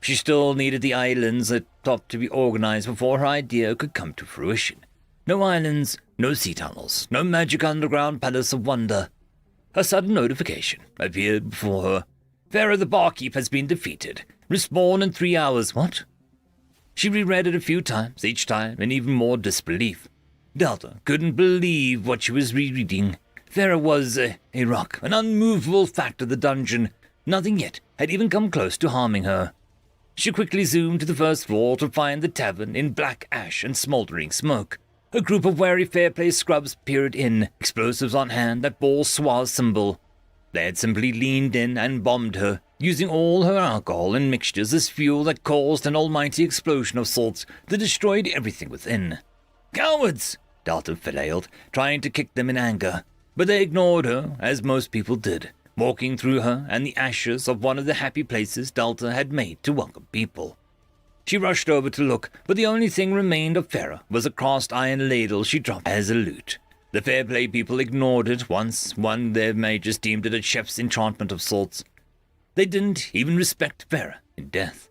She still needed the islands at top to be organized before her idea could come to fruition. No islands, no sea tunnels, no magic underground palace of wonder. A sudden notification appeared before her. Farah the barkeep has been defeated. Respawn in 3 hours. What? She reread it a few times, each time in even more disbelief. Delta couldn't believe what she was rereading. Farah was a rock, an unmovable fact of the dungeon. Nothing yet had even come close to harming her. She quickly zoomed to the 1st floor to find the tavern in black ash and smoldering smoke. A group of wary Fairplay scrubs peered in, explosives on hand that bore Swa's symbol. They had simply leaned in and bombed her, using all her alcohol and mixtures as fuel that caused an almighty explosion of sorts that destroyed everything within. "Cowards!" Delta flailed, trying to kick them in anger. But they ignored her, as most people did, walking through her and the ashes of one of the happy places Delta had made to welcome people. She rushed over to look, but the only thing remained of Farah was a cast iron ladle she dropped as a loot. The Fairplay people ignored it once one of their mages deemed it a chef's enchantment of sorts. They didn't even respect Farah in death.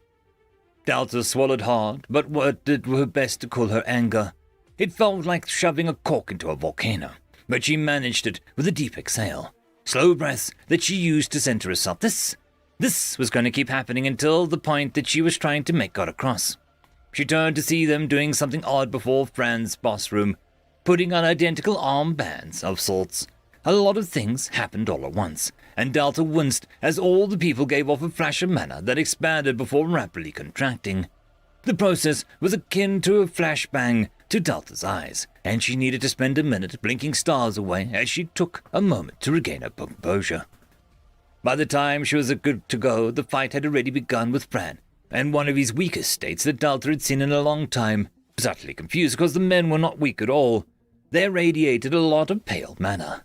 Delta swallowed hard, but did her best to cool her anger. It felt like shoving a cork into a volcano, but she managed it with a deep exhale. Slow breaths that she used to center herself. This was going to keep happening until the point that she was trying to make got across. She turned to see them doing something odd before Fran's boss room, putting on identical armbands of sorts. A lot of things happened all at once, and Delta winced as all the people gave off a flash of mana that expanded before rapidly contracting. The process was akin to a flashbang to Delta's eyes, and she needed to spend a minute blinking stars away as she took a moment to regain her composure. By the time she was good to go, the fight had already begun with Fran, and one of his weakest states that Delta had seen in a long time. Utterly confused because the men were not weak at all. They radiated a lot of pale mana.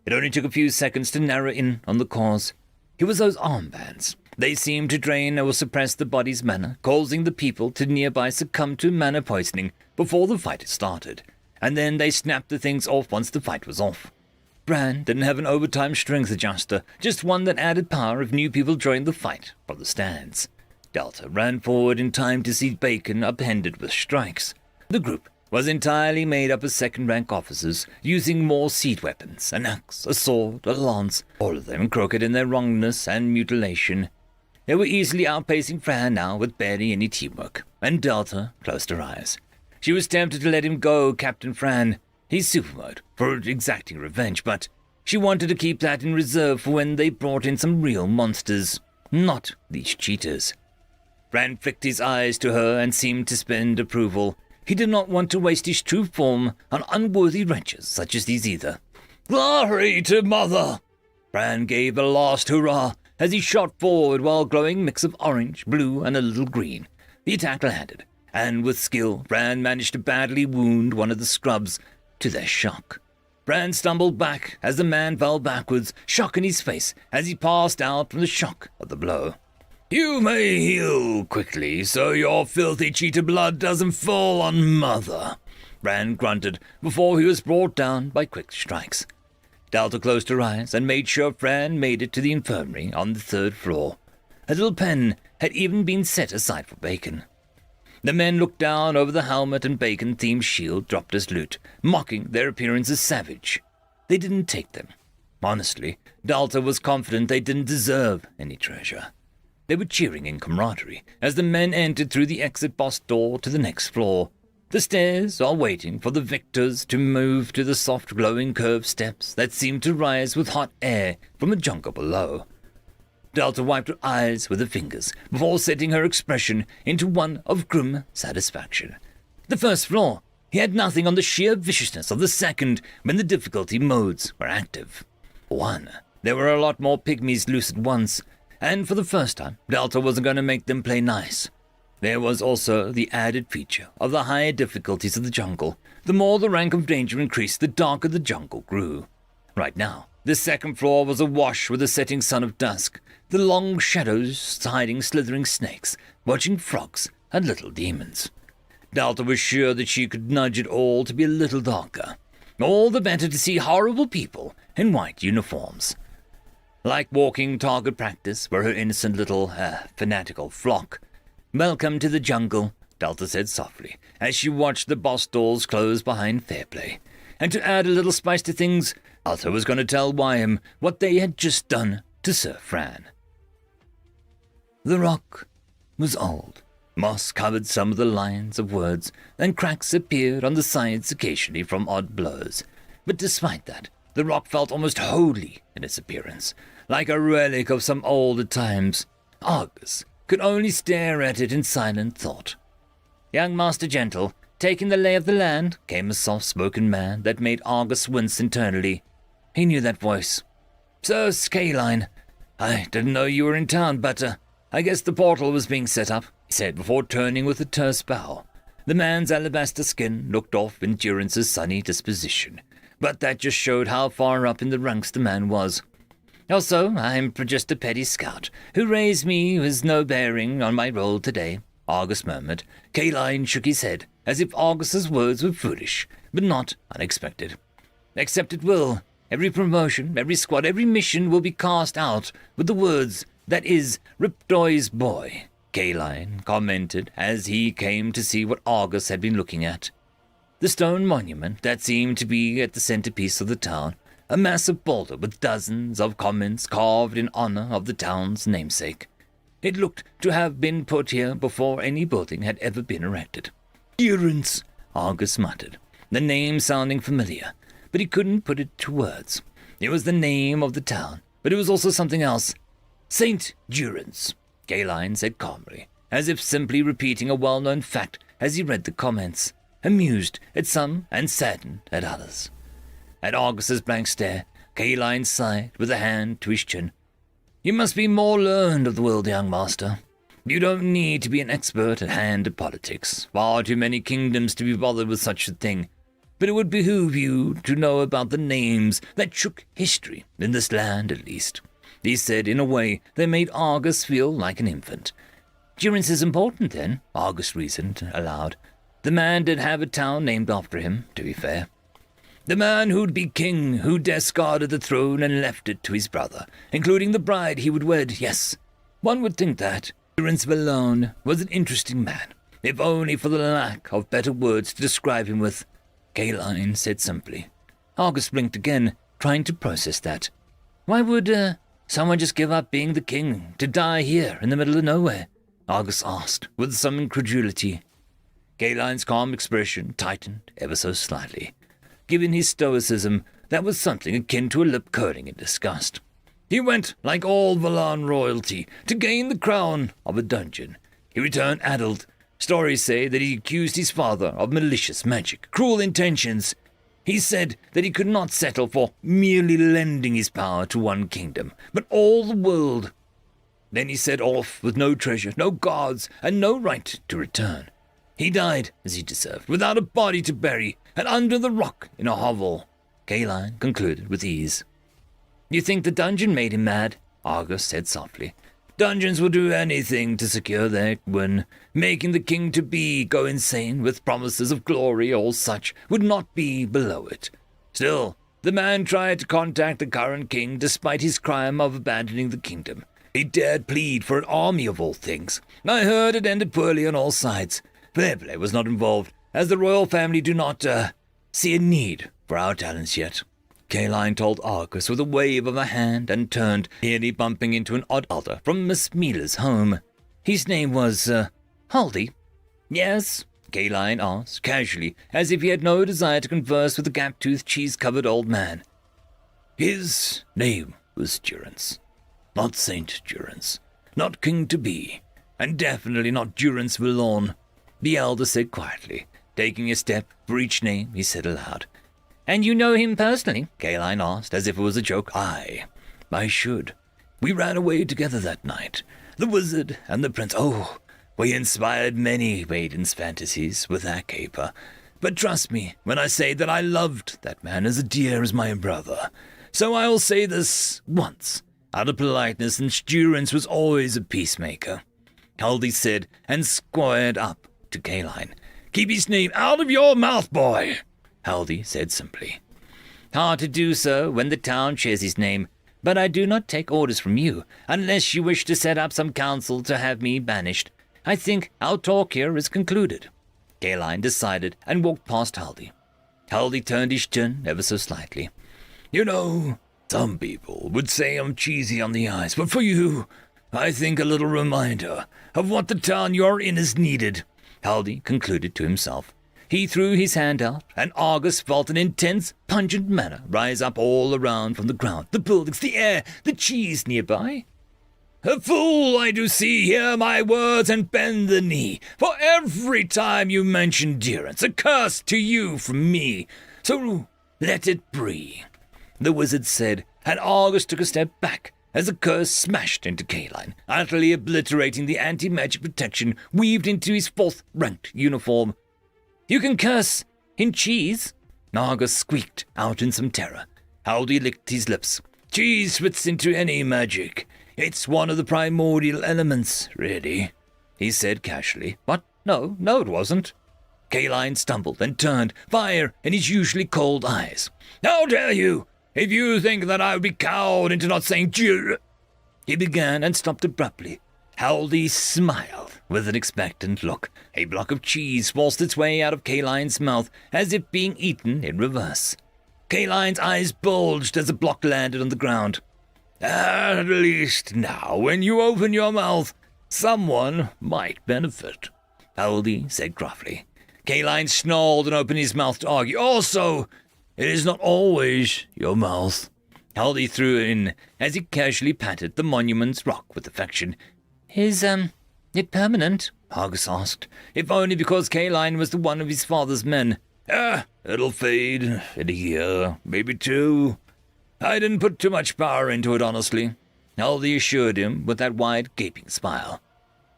It only took a few seconds to narrow in on the cause. It was those armbands. They seemed to drain or suppress the body's mana, causing the people to nearby succumb to mana poisoning before the fight had started, and then they snapped the things off once the fight was off. Bran didn't have an overtime strength adjuster, just one that added power if new people joined the fight from the stands. Delta ran forward in time to see Bacon upended with strikes. The group was entirely made up of second-rank officers, using more siege weapons, an axe, a sword, a lance, all of them crooked in their wrongness and mutilation. They were easily outpacing Fran now with barely any teamwork, and Delta closed her eyes. She was tempted to let him go, Captain Fran, his super mode, for exacting revenge, but she wanted to keep that in reserve for when they brought in some real monsters, not these cheaters. Fran flicked his eyes to her and seemed to spend approval. He did not want to waste his true form on unworthy wretches such as these either. "Glory to Mother!" Fran gave a last hurrah as he shot forward while glowing mix of orange, blue, and a little green. The attack landed, and with skill, Fran managed to badly wound one of the scrubs, to their shock. Fran stumbled back as the man fell backwards, shock in his face as he passed out from the shock of the blow. "You may heal quickly, so your filthy cheetah blood doesn't fall on Mother," Fran grunted before he was brought down by quick strikes. Delta closed her eyes and made sure Fran made it to the infirmary on the 3rd floor. A little pen had even been set aside for Bacon. The men looked down over the helmet and Bacon-themed shield dropped as loot, mocking their appearance as savage. They didn't take them. Honestly, Delta was confident they didn't deserve any treasure. They were cheering in camaraderie as the men entered through the exit boss door to the next floor. The stairs are waiting for the victors to move to the soft glowing curved steps that seemed to rise with hot air from a jungle below. Delta wiped her eyes with her fingers before setting her expression into one of grim satisfaction. The first floor, he had nothing on the sheer viciousness of the second when the difficulty modes were active. For one, there were a lot more pygmies loose at once, and for the first time, Delta wasn't going to make them play nice. There was also the added feature of the higher difficulties of the jungle. The more the rank of danger increased, the darker the jungle grew. Right now, the second floor was awash with the setting sun of dusk, the long shadows hiding slithering snakes, watching frogs and little demons. Delta was sure that she could nudge it all to be a little darker. All the better to see horrible people in white uniforms. Like walking target practice for her innocent little, fanatical flock. "Welcome to the jungle," Delta said softly, as she watched the boss doors close behind Fairplay. And to add a little spice to things, Delta was going to tell Wyam what they had just done to Sir Fran. The rock was old. Moss covered some of the lines of words, and cracks appeared on the sides occasionally from odd blows. But despite that, the rock felt almost holy in its appearance, like a relic of some older times. Argus could only stare at it in silent thought. "Young Master Gentle, taking the lay of the land," came a soft-spoken man that made Argus wince internally. He knew that voice. "Sir Scaline, I didn't know you were in town, but I guess the portal was being set up," he said before turning with a terse bow. The man's alabaster skin looked off Endurance's sunny disposition, but that just showed how far up in the ranks the man was. "Also, I'm just a petty scout, who raised me with no bearing on my role today," Argus murmured. Kaline shook his head, as if Argus's words were foolish, but not unexpected. "Except it will. Every promotion, every squad, every mission will be cast out with the words, 'That is Riptoy's boy,'" Kaline commented as he came to see what Argus had been looking at. The stone monument that seemed to be at the centerpiece of the town, a massive boulder with dozens of comments carved in honor of the town's namesake. It looked to have been put here before any building had ever been erected. "Durance," Argus muttered, the name sounding familiar, but he couldn't put it to words. It was the name of the town, but it was also something else. "Saint Durance," Kaline said calmly, as if simply repeating a well-known fact as he read the comments, amused at some and saddened at others. At Argus's blank stare, Kaline sighed with a hand to his chin. You must be more learned of the world, young master. You don't need to be an expert at hand at politics. Far too many kingdoms to be bothered with such a thing. But it would behoove you to know about the names that shook history, in this land at least. He said in a way that made Argus feel like an infant. Durance is important, then, Argus reasoned aloud. The man did have a town named after him, to be fair. The man who'd be king, who discarded the throne and left it to his brother, including the bride he would wed, yes. One would think that. Durance Vallone was an interesting man, if only for the lack of better words to describe him with, Kaline said simply. Argus blinked again, trying to process that. Why would, someone just give up being the king to die here in the middle of nowhere? Argus asked, with some incredulity. Kaline's calm expression tightened ever so slightly. Given his stoicism, that was something akin to a lip curling in disgust. He went, like all Valan royalty, to gain the crown of a dungeon. He returned addled. Stories say that he accused his father of malicious magic, cruel intentions. He said that he could not settle for merely lending his power to one kingdom, but all the world. Then he set off with no treasure, no guards, and no right to return. He died, as he deserved, without a body to bury, and under the rock in a hovel. Kaline concluded with ease. You think the dungeon made him mad? Argus said softly. Dungeons will do anything to secure their win. Making the king-to-be go insane with promises of glory or such would not be below it. Still, the man tried to contact the current king despite his crime of abandoning the kingdom. He dared plead for an army of all things. I heard it ended poorly on all sides. Fair play was not involved, as the royal family do not, see a need for our talents yet. Kaline told Argus with a wave of a hand and turned, nearly bumping into an odd elder from Miss Mila's home. His name was, Haldy. Yes? Kaline asked, casually, as if he had no desire to converse with the gap-toothed, cheese-covered old man. His name was Durance. Not Saint Durance. Not king-to-be. And definitely not Durance Vallone. The elder said quietly, taking a step for each name he said aloud. And you know him personally? Kaline asked, as if it was a joke. Aye, I should. We ran away together that night. The wizard and the prince. Oh, we inspired many maidens' fantasies with that caper. But trust me when I say that I loved that man as dear as my brother. So I will say this once, out of politeness, since Durance was always a peacemaker. Haldy said, and squared up to Kaline. Keep his name out of your mouth, boy, Haldy said simply. Hard to do so when the town shares his name, but I do not take orders from you, unless you wish to set up some council to have me banished. I think our talk here is concluded. Kaline decided and walked past Haldy. Haldy turned his chin ever so slightly. You know, some people would say I'm cheesy on the eyes, but for you, I think a little reminder of what the town you're in is needed, Haldy concluded to himself. He threw his hand out, and Argus felt an intense, pungent manner rise up all around from the ground, the buildings, the air, the cheese nearby. A fool I do see, hear my words and bend the knee, for every time you mention Durance, a curse to you from me, so let it be, the wizard said, and Argus took a step back as the curse smashed into Kaline, utterly obliterating the anti-magic protection weaved into his fourth-ranked uniform. You can curse in cheese? Argus squeaked out in some terror. Haldy licked his lips. Cheese fits into any magic. It's one of the primordial elements, really, he said casually. What? No, it wasn't. Kaline stumbled and turned, fire in his usually cold eyes. How dare you! If you think that I would be cowed into not saying Jur... He began and stopped abruptly. Haldy smiled with an expectant look. A block of cheese forced its way out of Kaline's mouth as if being eaten in reverse. Kaline's eyes bulged as the block landed on the ground. At least now, when you open your mouth, someone might benefit, Haldy said gruffly. Kaline snarled and opened his mouth to argue. Also, it is not always your mouth. Haldy threw in as he casually patted the monument's rock with affection. Is It permanent? Argus asked, if only because Kaline was the one of his father's men. It'll fade in a year, maybe 2. I didn't put too much power into it, honestly. Aldi assured him with that wide, gaping smile.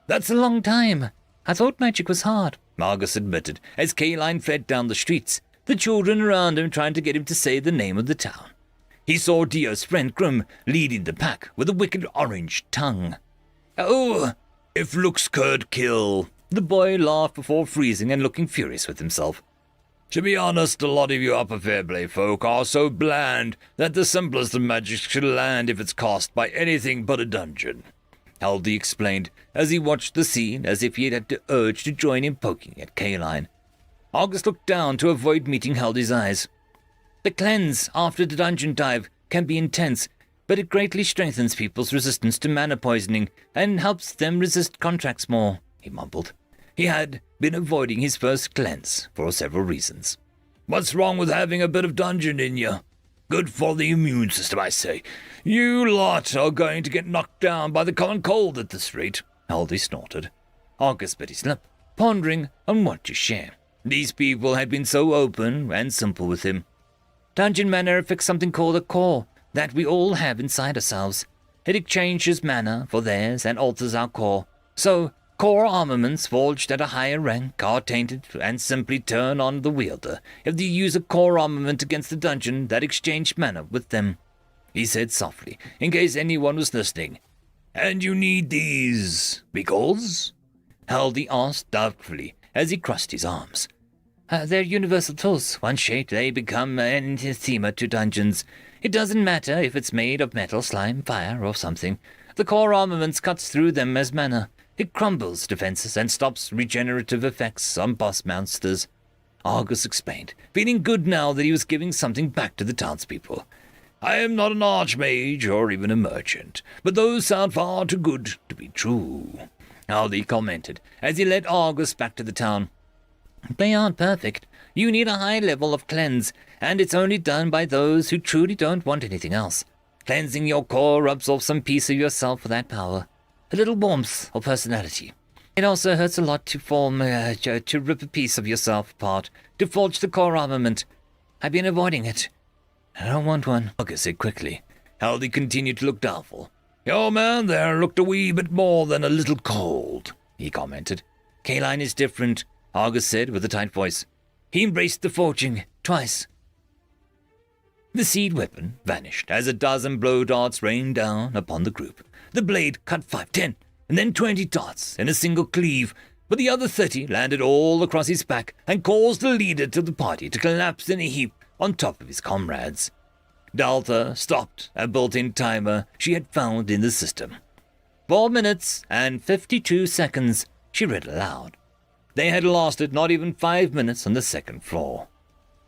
That's a long time. I thought magic was hard, Argus admitted, as Kaline fled down the streets, the children around him trying to get him to say the name of the town. He saw Dio's friend Grim leading the pack with a wicked orange tongue. Oh, if looks could kill. The boy laughed before freezing and looking furious with himself. To be honest, a lot of you Upper Fairplay folk are so bland that the simplest of magic should land if it's cost by anything but a dungeon, Aldi explained as he watched the scene as if he had the urge to join in poking at Kaline. August looked down to avoid meeting Haldi's eyes. The cleanse after the dungeon dive can be intense, but it greatly strengthens people's resistance to mana poisoning and helps them resist contracts more, he mumbled. He had been avoiding his first cleanse for several reasons. What's wrong with having a bit of dungeon in you? Good for the immune system, I say. You lot are going to get knocked down by the common cold at this rate, Aldi snorted. August bit his lip, pondering on what to share. These people had been so open and simple with him. Dungeon mana affects something called a core that we all have inside ourselves. It exchanges mana for theirs and alters our core. So, core armaments forged at a higher rank are tainted and simply turn on the wielder if they use a core armament against the dungeon that exchanged mana with them, he said softly, in case anyone was listening. And you need these because? Haldi asked doubtfully as he crossed his arms. They're universal tools. Once shaped, they become anathema to dungeons. It doesn't matter if it's made of metal, slime, fire, or something. The core armaments cuts through them as mana. It crumbles defenses and stops regenerative effects on boss monsters, Argus explained, feeling good now that he was giving something back to the townspeople. I am not an archmage or even a merchant, but those sound far too good to be true, Aldi commented as he led Argus back to the town. They aren't perfect. You need a high level of cleanse, and it's only done by those who truly don't want anything else. Cleansing your core rubs off some piece of yourself for that power. A little warmth or personality. It also hurts a lot to to rip a piece of yourself apart, to forge the core armament. I've been avoiding it. I don't want one, August said quickly. Haldi continued to look doubtful. Your man there looked a wee bit more than a little cold, he commented. Kaline is different, August said with a tight voice. He embraced the forging twice. The seed weapon vanished as a dozen blow darts rained down upon the group. The blade cut 5, 10, and then 20 darts in a single cleave, but the other 30 landed all across his back and caused the leader to the party to collapse in a heap on top of his comrades. Dalta stopped a built-in timer she had found in the system. 4 minutes and 52 seconds, she read aloud. They had lasted not even 5 minutes on the second floor.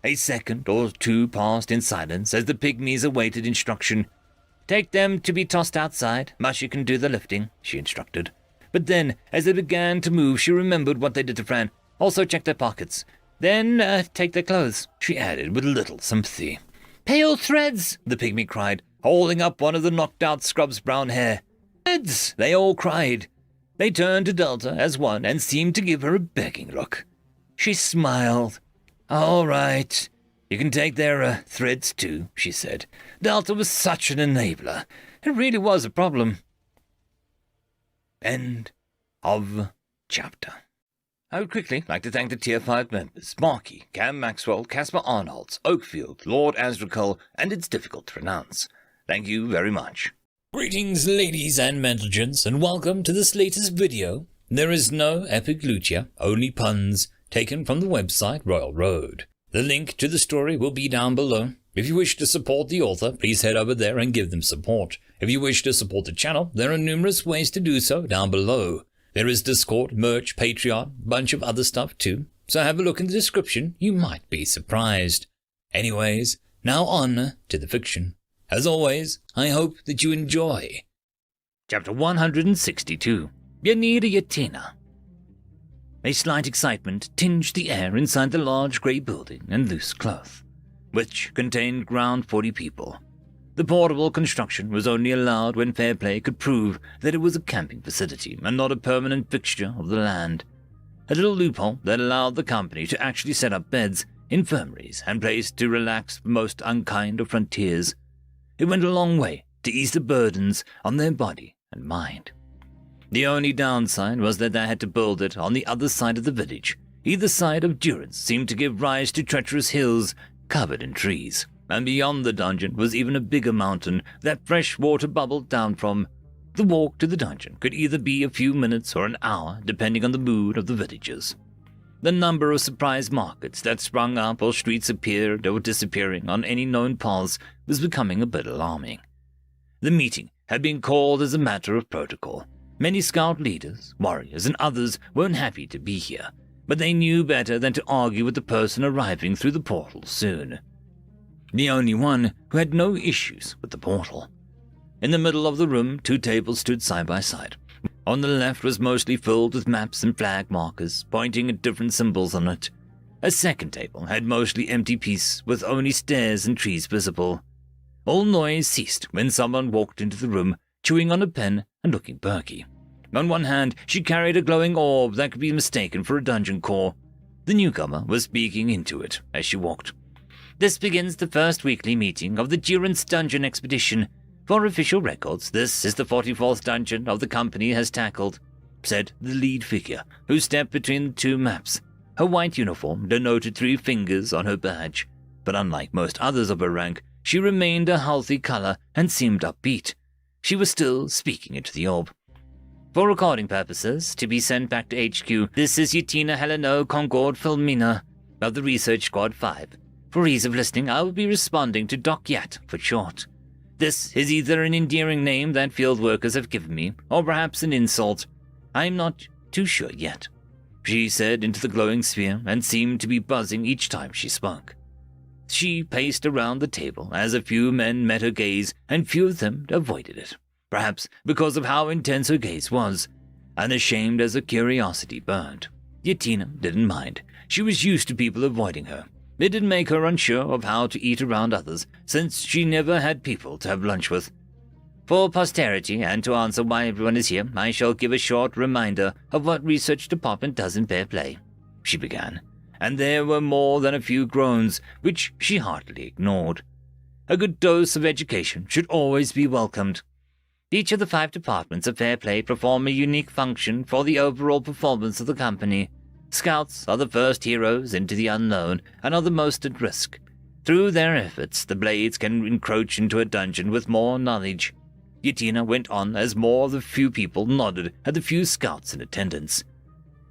A second or two passed in silence as the pygmies awaited instruction. Take them to be tossed outside. Mushy can do the lifting, she instructed. But then, as they began to move, she remembered what they did to Fran. Also check their pockets. Then take their clothes, she added with little sympathy. Pale threads, the pygmy cried, holding up one of the knocked-out scrub's brown hair. Threads, they all cried. They turned to Delta as one and seemed to give her a begging look. She smiled. All right. You can take their threads too, she said. Delta was such an enabler. It really was a problem. End of chapter. I would quickly like to thank the Tier 5 members, Marky, Cam Maxwell, Caspar Arnolds, Oakfield, Lord Azrakal, and It's Difficult to Pronounce. Thank you very much. Greetings, ladies and gentlemen, and welcome to this latest video. There is no epic lucha, only puns, taken from the website Royal Road. The link to the story will be down below. If you wish to support the author, please head over there and give them support. If you wish to support the channel, there are numerous ways to do so down below. There is Discord, merch, Patreon, bunch of other stuff too. So have a look in the description, you might be surprised. Anyways, now on to the fiction. As always, I hope that you enjoy. Chapter 162. Yanira Yatina. A slight excitement tinged the air inside the large grey building and loose cloth, which contained around 40 people. The portable construction was only allowed when fair play could prove that it was a camping facility and not a permanent fixture of the land. A little loophole that allowed the company to actually set up beds, infirmaries, and places to relax the most unkind of frontiers. It went a long way to ease the burdens on their body and mind. The only downside was that they had to build it on the other side of the village. Either side of Durance seemed to give rise to treacherous hills covered in trees, and beyond the dungeon was even a bigger mountain that fresh water bubbled down from. The walk to the dungeon could either be a few minutes or an hour, depending on the mood of the villagers. The number of surprise markets that sprung up or streets appeared or disappearing on any known paths was becoming a bit alarming. The meeting had been called as a matter of protocol. Many scout leaders, warriors, and others weren't happy to be here, but they knew better than to argue with the person arriving through the portal soon. The only one who had no issues with the portal. In the middle of the room, 2 tables stood side by side. On the left was mostly filled with maps and flag markers, pointing at different symbols on it. A second table had mostly empty peace, with only stairs and trees visible. All noise ceased when someone walked into the room, chewing on a pen and looking perky. On one hand, she carried a glowing orb that could be mistaken for a dungeon core. The newcomer was speaking into it as she walked. "This begins the first weekly meeting of the Durance Dungeon Expedition. For official records, this is the 44th dungeon of the company has tackled," said the lead figure, who stepped between the 2 maps. Her white uniform denoted 3 fingers on her badge, but unlike most others of her rank, she remained a healthy color and seemed upbeat. She was still speaking into the orb. "For recording purposes, to be sent back to HQ, this is Yatina Heleno Concord Filmina of the Research Squad 5. For ease of listening, I will be responding to Doc Yat for short. This is either an endearing name that field workers have given me, or perhaps an insult. I am not too sure yet," she said into the glowing sphere and seemed to be buzzing each time she spoke. She paced around the table as a few men met her gaze and few of them avoided it, perhaps because of how intense her gaze was, unashamed as her curiosity burned. Yatina didn't mind. She was used to people avoiding her. It didn't make her unsure of how to eat around others, since she never had people to have lunch with. "For posterity, and to answer why everyone is here, I shall give a short reminder of what Research Department does in fair play," she began, and there were more than a few groans, which she heartily ignored. A good dose of education should always be welcomed. "Each of the 5 departments of fair play perform a unique function for the overall performance of the company. Scouts are the first heroes into the unknown and are the most at risk. Through their efforts, the Blades can encroach into a dungeon with more knowledge." Yatina went on as more of the few people nodded at the few scouts in attendance.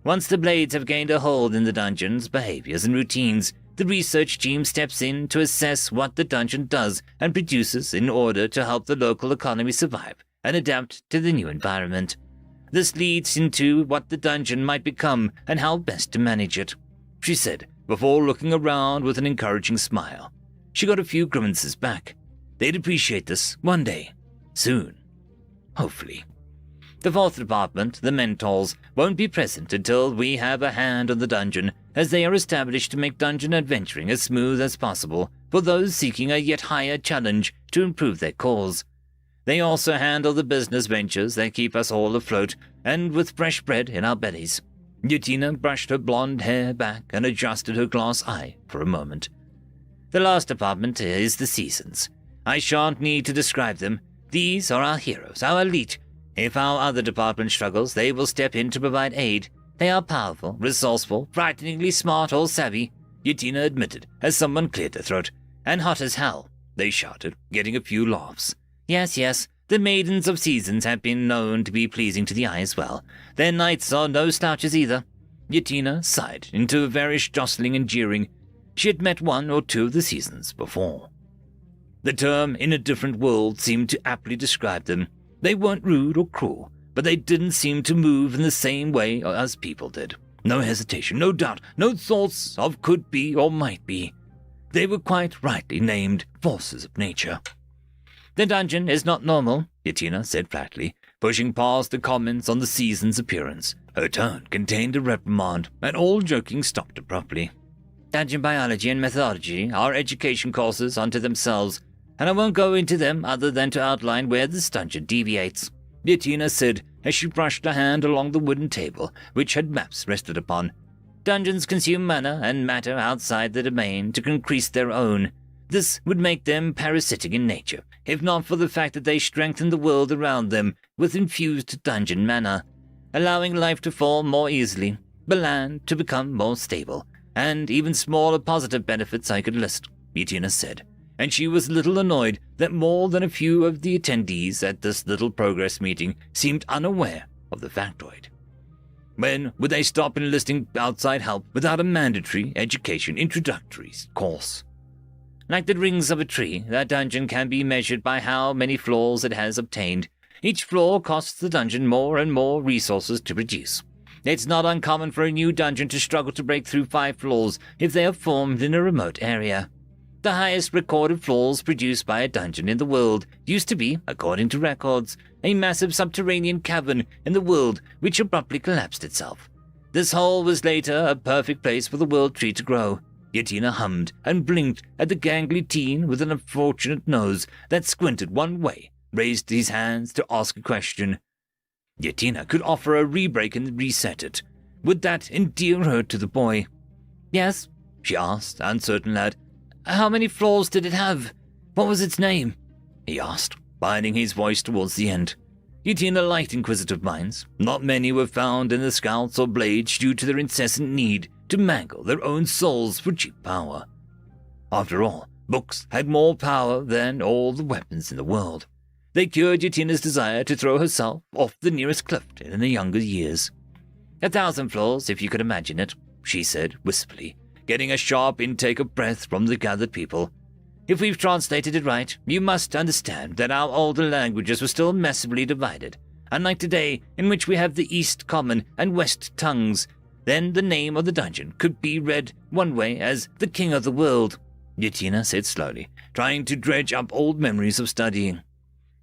"Once the Blades have gained a hold in the dungeon's behaviors and routines, the research team steps in to assess what the dungeon does and produces in order to help the local economy survive and adapt to the new environment. This leads into what the dungeon might become and how best to manage it," she said, before looking around with an encouraging smile. She got a few grimaces back. They'd appreciate this one day. Soon. Hopefully. "The 4th department, the Mentors, won't be present until we have a hand on the dungeon, as they are established to make dungeon adventuring as smooth as possible for those seeking a yet higher challenge to improve their cause. They also handle the business ventures that keep us all afloat and with fresh bread in our bellies." Yatina brushed her blonde hair back and adjusted her glass eye for a moment. "The last department is the Seasons. I shan't need to describe them. These are our heroes, our elite. If our other department struggles, they will step in to provide aid. They are powerful, resourceful, frighteningly smart or savvy," Yatina admitted as someone cleared their throat. "And hot as hell," they shouted, getting a few laughs. Yes, the Maidens of Seasons have been known to be pleasing to the eye as well. Their knights are no slouches either." Yatina sighed into various jostling and jeering. She had met 1 or 2 of the Seasons before. The term "in a different world" seemed to aptly describe them. They weren't rude or cruel, but they didn't seem to move in the same way as people did. No hesitation, no doubt, no thoughts of could be or might be. They were quite rightly named forces of nature. "The dungeon is not normal," Yatina said flatly, pushing past the comments on the Season's appearance. Her tone contained a reprimand, and all joking stopped abruptly. "Dungeon biology and methodology are education courses unto themselves. and I won't go into them other than to outline where this dungeon deviates," Yatina said as she brushed her hand along the wooden table which had maps rested upon. "Dungeons consume mana and matter outside the domain to increase their own. This would make them parasitic in nature, if not for the fact that they strengthen the world around them with infused dungeon mana, allowing life to fall more easily, the land to become more stable, and even smaller positive benefits I could list," Yatina said, and she was a little annoyed that more than a few of the attendees at this little progress meeting seemed unaware of the factoid. When would they stop enlisting outside help without a mandatory education introductory course? Like the rings of a tree, that dungeon can be measured by how many floors it has obtained. Each floor costs the dungeon more and more resources to produce. It's not uncommon for a new dungeon to struggle to break through 5 floors if they are formed in a remote area. The highest recorded floors produced by a dungeon in the world used to be, according to records, a massive subterranean cavern in the world which abruptly collapsed itself. This hole was later a perfect place for the world tree to grow. Yatina hummed and blinked at the gangly teen with an unfortunate nose that squinted one way, raised his hands to ask a question. Yatina could offer a rebreak and reset it. Would that endear her to the boy? "Yes?" she asked, uncertain lad. "How many floors did it have? What was its name?" he asked, binding his voice towards the end. Yatina liked inquisitive minds. Not many were found in the scouts or blades due to their incessant need to mangle their own souls for cheap power. After all, books had more power than all the weapons in the world. They cured Yatina's desire to throw herself off the nearest cliff in her younger years. 1,000 floors, if you could imagine it, she said wistfully, getting a sharp intake of breath from the gathered people. If we've translated it right, you must understand that our older languages were still massively divided, unlike today in which we have the East Common and West tongues. Then the name of the dungeon could be read one way as the King of the World, Yatina said slowly, trying to dredge up old memories of studying.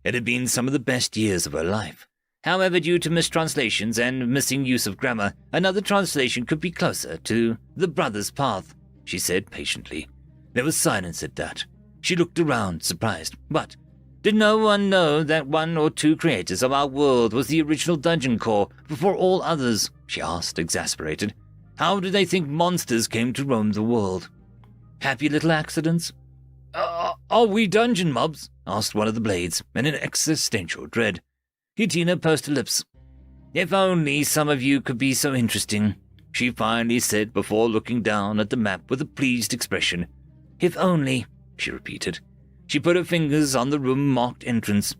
It had been some of the best years of her life. However, due to mistranslations and missing use of grammar, another translation could be closer to the Brother's Path, she said patiently. There was silence at that. She looked around, surprised. But did no one know that 1 or 2 creators of our world was the original dungeon core before all others? She asked, exasperated. How did they think monsters came to roam the world? Happy little accidents? Are we dungeon mobs? Asked one of the blades, in an existential dread. Yatina pursed her lips. If only some of you could be so interesting, she finally said before looking down at the map with a pleased expression. If only, she repeated. She put her fingers on the room-marked entrance.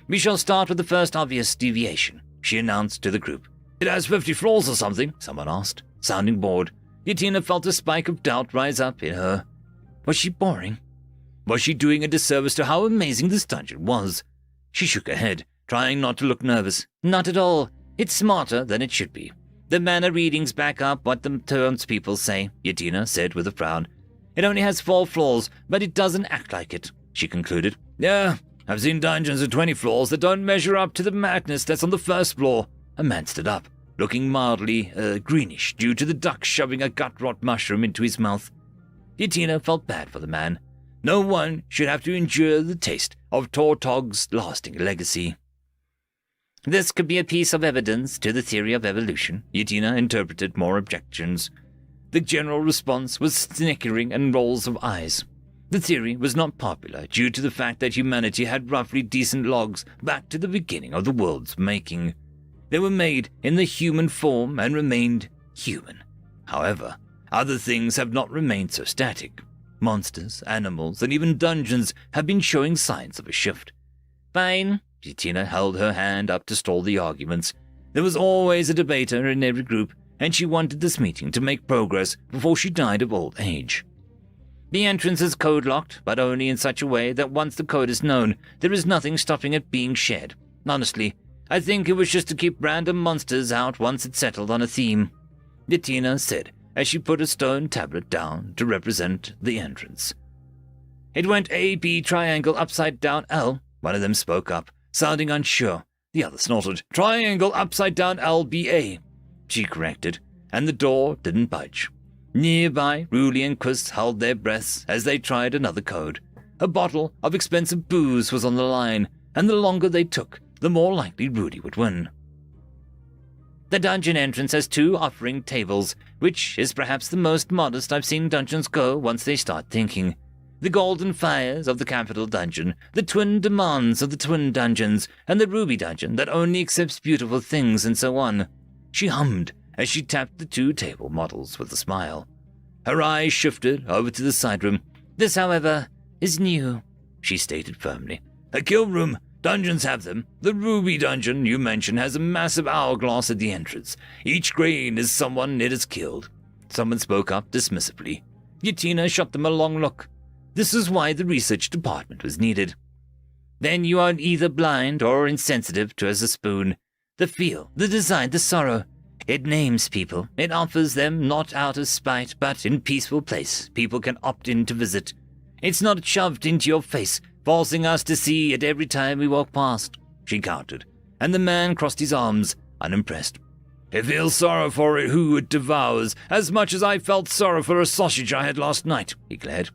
We shall start with the first obvious deviation, she announced to the group. It has 50 floors or something, someone asked, sounding bored. Yatina felt a spike of doubt rise up in her. Was she boring? Was she doing a disservice to how amazing this dungeon was? She shook her head, trying not to look nervous. Not at all. It's smarter than it should be. The mana readings back up what the townspeople say, Yatina said with a frown. It only has 4 floors, but it doesn't act like it, she concluded. Yeah, I've seen dungeons with 20 floors that don't measure up to the madness that's on the first floor. A man stood up, looking mildly greenish due to the duck shoving a gut-rot mushroom into his mouth. Yatina felt bad for the man. No one should have to endure the taste of Tortog's lasting legacy. This could be a piece of evidence to the theory of evolution, Yatina interpreted more objections. The general response was snickering and rolls of eyes. The theory was not popular due to the fact that humanity had roughly decent logs back to the beginning of the world's making. They were made in the human form and remained human. However, other things have not remained so static. Monsters, animals, and even dungeons have been showing signs of a shift. Fine. Yatina held her hand up to stall the arguments. There was always a debater in every group, and she wanted this meeting to make progress before she died of old age. The entrance is code-locked, but only in such a way that once the code is known, there is nothing stopping it being shared. Honestly, I think it was just to keep random monsters out once it settled on a theme, Yatina said, as she put a stone tablet down to represent the entrance. It went A, B, triangle, upside down, L. One of them spoke up, sounding unsure. The other snorted. Triangle, upside down, L, B, A. She corrected, and the door didn't budge. Nearby, Ruli and Quist held their breaths as they tried another code. A bottle of expensive booze was on the line, and the longer they took, the more likely Rudy would win. The dungeon entrance has 2 offering tables, which is perhaps the most modest I've seen dungeons go once they start thinking. The golden fires of the capital dungeon, the twin demands of the twin dungeons, and the ruby dungeon that only accepts beautiful things, and so on. She hummed as she tapped the 2 table models with a smile. Her eyes shifted over to the side room. This, however, is new, she stated firmly. A kill room. Dungeons have them. The ruby dungeon you mentioned has a massive hourglass at the entrance. Each grain is someone it has killed. Someone spoke up dismissively. Yatina shot them a long look. This is why the research department was needed. Then you are either blind or insensitive to as a spoon. The feel, the design, the sorrow. It names people. It offers them not out of spite, but in peaceful place people can opt in to visit. It's not shoved into your face, forcing us to see it every time we walk past, she countered, and the man crossed his arms, unimpressed. I feel sorrow for it who it devours, as much as I felt sorrow for a sausage I had last night, he glared.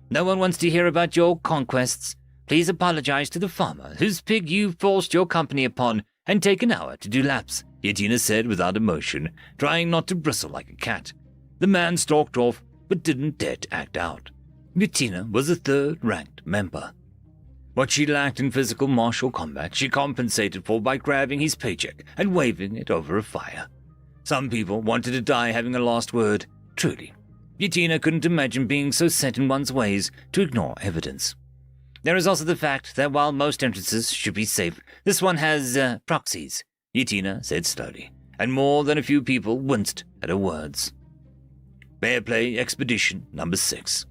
No one wants to hear about your conquests. Please apologize to the farmer whose pig you forced your company upon and take an hour to do laps, Yatina said without emotion, trying not to bristle like a cat. The man stalked off, but didn't dare to act out. Yatina was a 3rd-ranked member. What she lacked in physical martial combat, she compensated for by grabbing his paycheck and waving it over a fire. Some people wanted to die having a last word, truly. Yatina couldn't imagine being so set in one's ways to ignore evidence. There is also the fact that while most entrances should be safe, this one has proxies, Yatina said slowly, and more than a few people winced at her words. Bear Play Expedition number 6.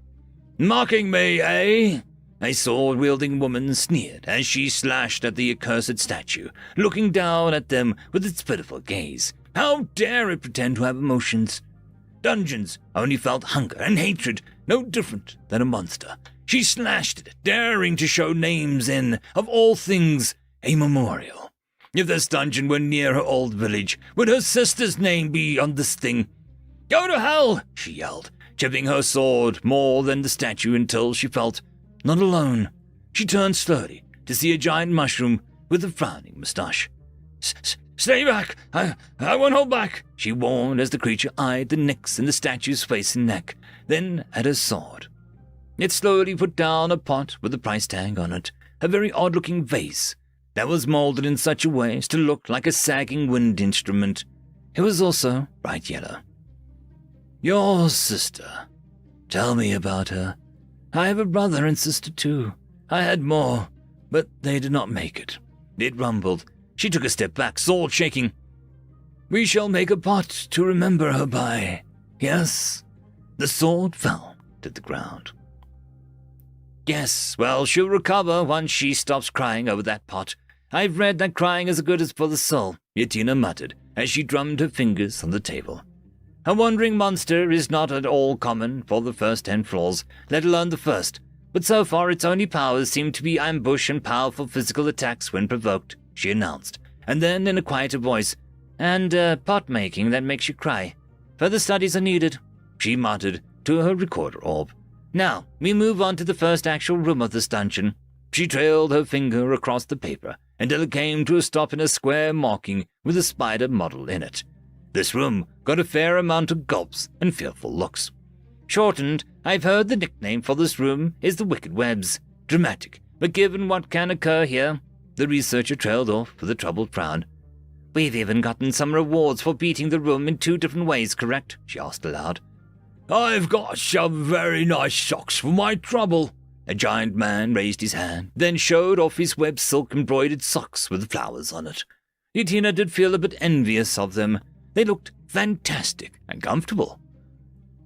Mocking me, eh? A sword-wielding woman sneered as she slashed at the accursed statue, looking down at them with its pitiful gaze. How dare it pretend to have emotions? Dungeons only felt hunger and hatred, no different than a monster. She slashed at it, daring to show names in, of all things, a memorial. If this dungeon were near her old village, would her sister's name be on this thing? Go to hell, she yelled, chipping her sword more than the statue until she felt not alone. She turned slowly to see a giant mushroom with a frowning moustache. Stay back! I won't hold back, she warned as the creature eyed the nicks in the statue's face and neck, then at her sword. It slowly put down a pot with a price tag on it, a very odd-looking vase that was molded in such a way as to look like a sagging wind instrument. It was also bright yellow. Your sister. Tell me about her. I have a brother and sister too. I had more, but they did not make it. It rumbled. She took a step back, sword shaking. We shall make a pot to remember her by. Yes. The sword fell to the ground. Yes, well, she'll recover once she stops crying over that pot. I've read that crying is good as for the soul, Yatina muttered as she drummed her fingers on the table. A wandering monster is not at all common for the first 10 floors, let alone the first, but so far its only powers seem to be ambush and powerful physical attacks when provoked, she announced, and then in a quieter voice, and pot-making that makes you cry. Further studies are needed, she muttered to her recorder orb. Now, we move on to the first actual room of this dungeon. She trailed her finger across the paper until it came to a stop in a square marking with a spider model in it. This room got a fair amount of gulps and fearful looks. Shortened, I've heard the nickname for this room is the Wicked Webs. Dramatic, but given what can occur here, the researcher trailed off with a troubled frown. We've even gotten some rewards for beating the room in 2 different ways, correct? She asked aloud. I've got some very nice socks for my trouble. A giant man raised his hand, then showed off his web silk-embroidered socks with flowers on it. Yatina did feel a bit envious of them. They looked fantastic and comfortable.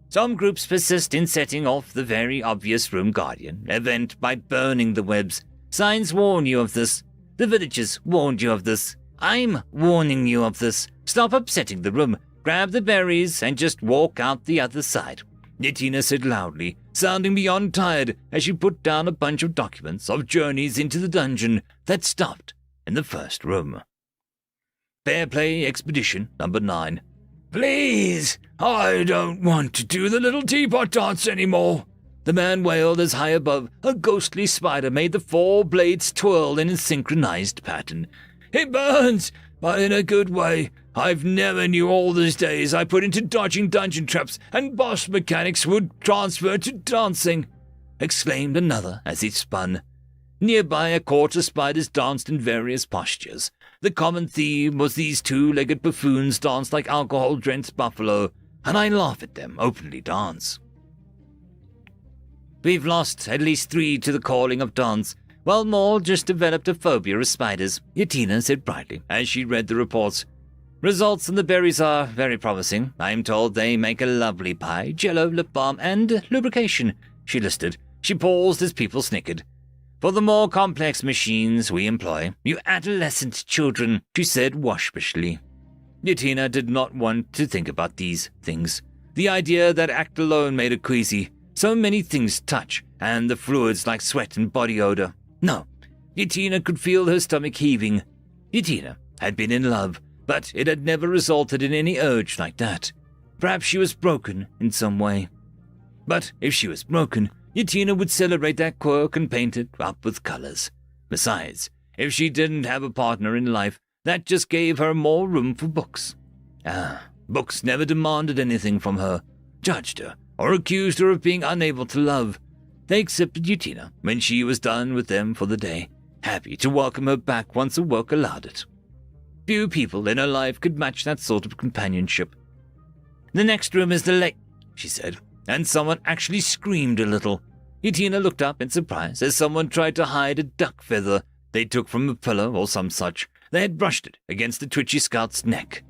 Some groups persist in setting off the very obvious Room Guardian event by burning the webs. Signs warn you of this. The villagers warned you of this. I'm warning you of this. Stop upsetting the room. Grab the berries and just walk out the other side, Yatina said loudly, sounding beyond tired as she put down a bunch of documents of journeys into the dungeon that stopped in the first room. Fair Play Expedition number 9. Please, I don't want to do the little teapot dance anymore, The man wailed as high above a ghostly spider made the 4 blades twirl in a synchronized pattern. "It burns, but in a good way. I've never knew all these days I put into dodging dungeon traps and boss mechanics would transfer to dancing," exclaimed another as he spun. Nearby, a court of spiders danced in various postures. The common theme was these 2-legged buffoons danced like alcohol-drenched buffalo, and I laugh at them openly dance. "We've lost at least 3 to the calling of dance, while more just developed a phobia of spiders," Yatina said brightly as she read the reports. "Results on the berries are very promising. I'm told they make a lovely pie, jello, lip balm, and lubrication," she listed. She paused as people snickered. "For the more complex machines we employ, you adolescent children," she said waspishly. Yatina did not want to think about these things. The idea that act alone made her queasy. So many things touch, and the fluids like sweat and body odor. No, Yatina could feel her stomach heaving. Yatina had been in love, but it had never resulted in any urge like that. Perhaps she was broken in some way. But if she was broken, Yatina would celebrate that quirk and paint it up with colors. Besides, if she didn't have a partner in life, that just gave her more room for books. Books never demanded anything from her, judged her, or accused her of being unable to love. They accepted Yatina when she was done with them for the day, happy to welcome her back once her work allowed it. Few people in her life could match that sort of companionship. "The next room is the lake," she said, and someone actually screamed a little. Yatina looked up in surprise as someone tried to hide a duck feather they took from a pillow or some such. They had brushed it against the twitchy scout's neck.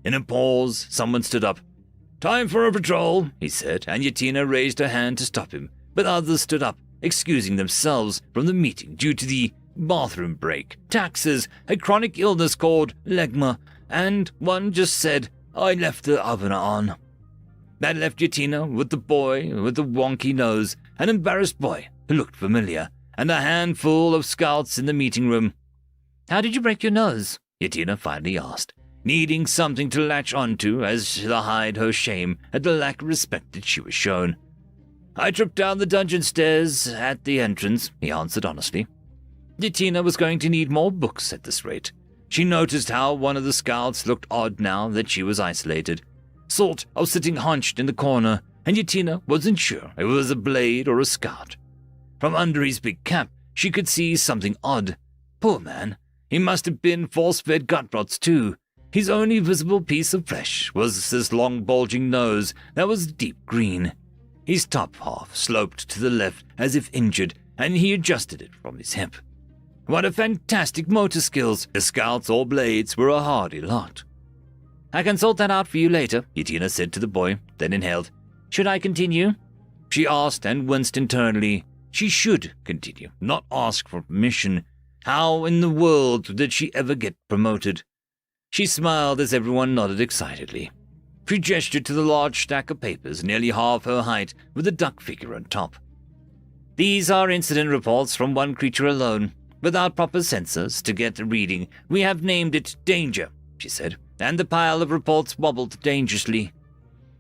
In a pause, someone stood up. "Time for a patrol," he said, and Yatina raised her hand to stop him, but others stood up, excusing themselves from the meeting due to the bathroom break, taxes, a chronic illness called legma, and one just said, "I left the oven on." That left Yatina with the boy with the wonky nose, an embarrassed boy who looked familiar, and a handful of scouts in the meeting room. "How did you break your nose?" Yatina finally asked, needing something to latch onto as to hide her shame at the lack of respect that she was shown. "I tripped down the dungeon stairs at the entrance," he answered honestly. Yatina was going to need more books at this rate. She noticed how one of the scouts looked odd now that she was isolated, sort of sitting hunched in the corner, and Yatina wasn't sure if it was a blade or a scout. From under his big cap, she could see something odd. Poor man, he must have been force-fed gut rots too. His only visible piece of flesh was this long bulging nose that was deep green. His top half sloped to the left as if injured, and he adjusted it from his hip. What a fantastic motor skills! The scouts or blades were a hardy lot. "I can sort that out for you later," Yatina said to the boy, then inhaled. "Should I continue?" She asked and winced internally. She should continue, not ask for permission. How in the world did she ever get promoted? She smiled as everyone nodded excitedly. She gestured to the large stack of papers, nearly half her height, with a duck figure on top. "These are incident reports from one creature alone. Without proper sensors to get a reading, we have named it Danger," she said, and the pile of reports wobbled dangerously.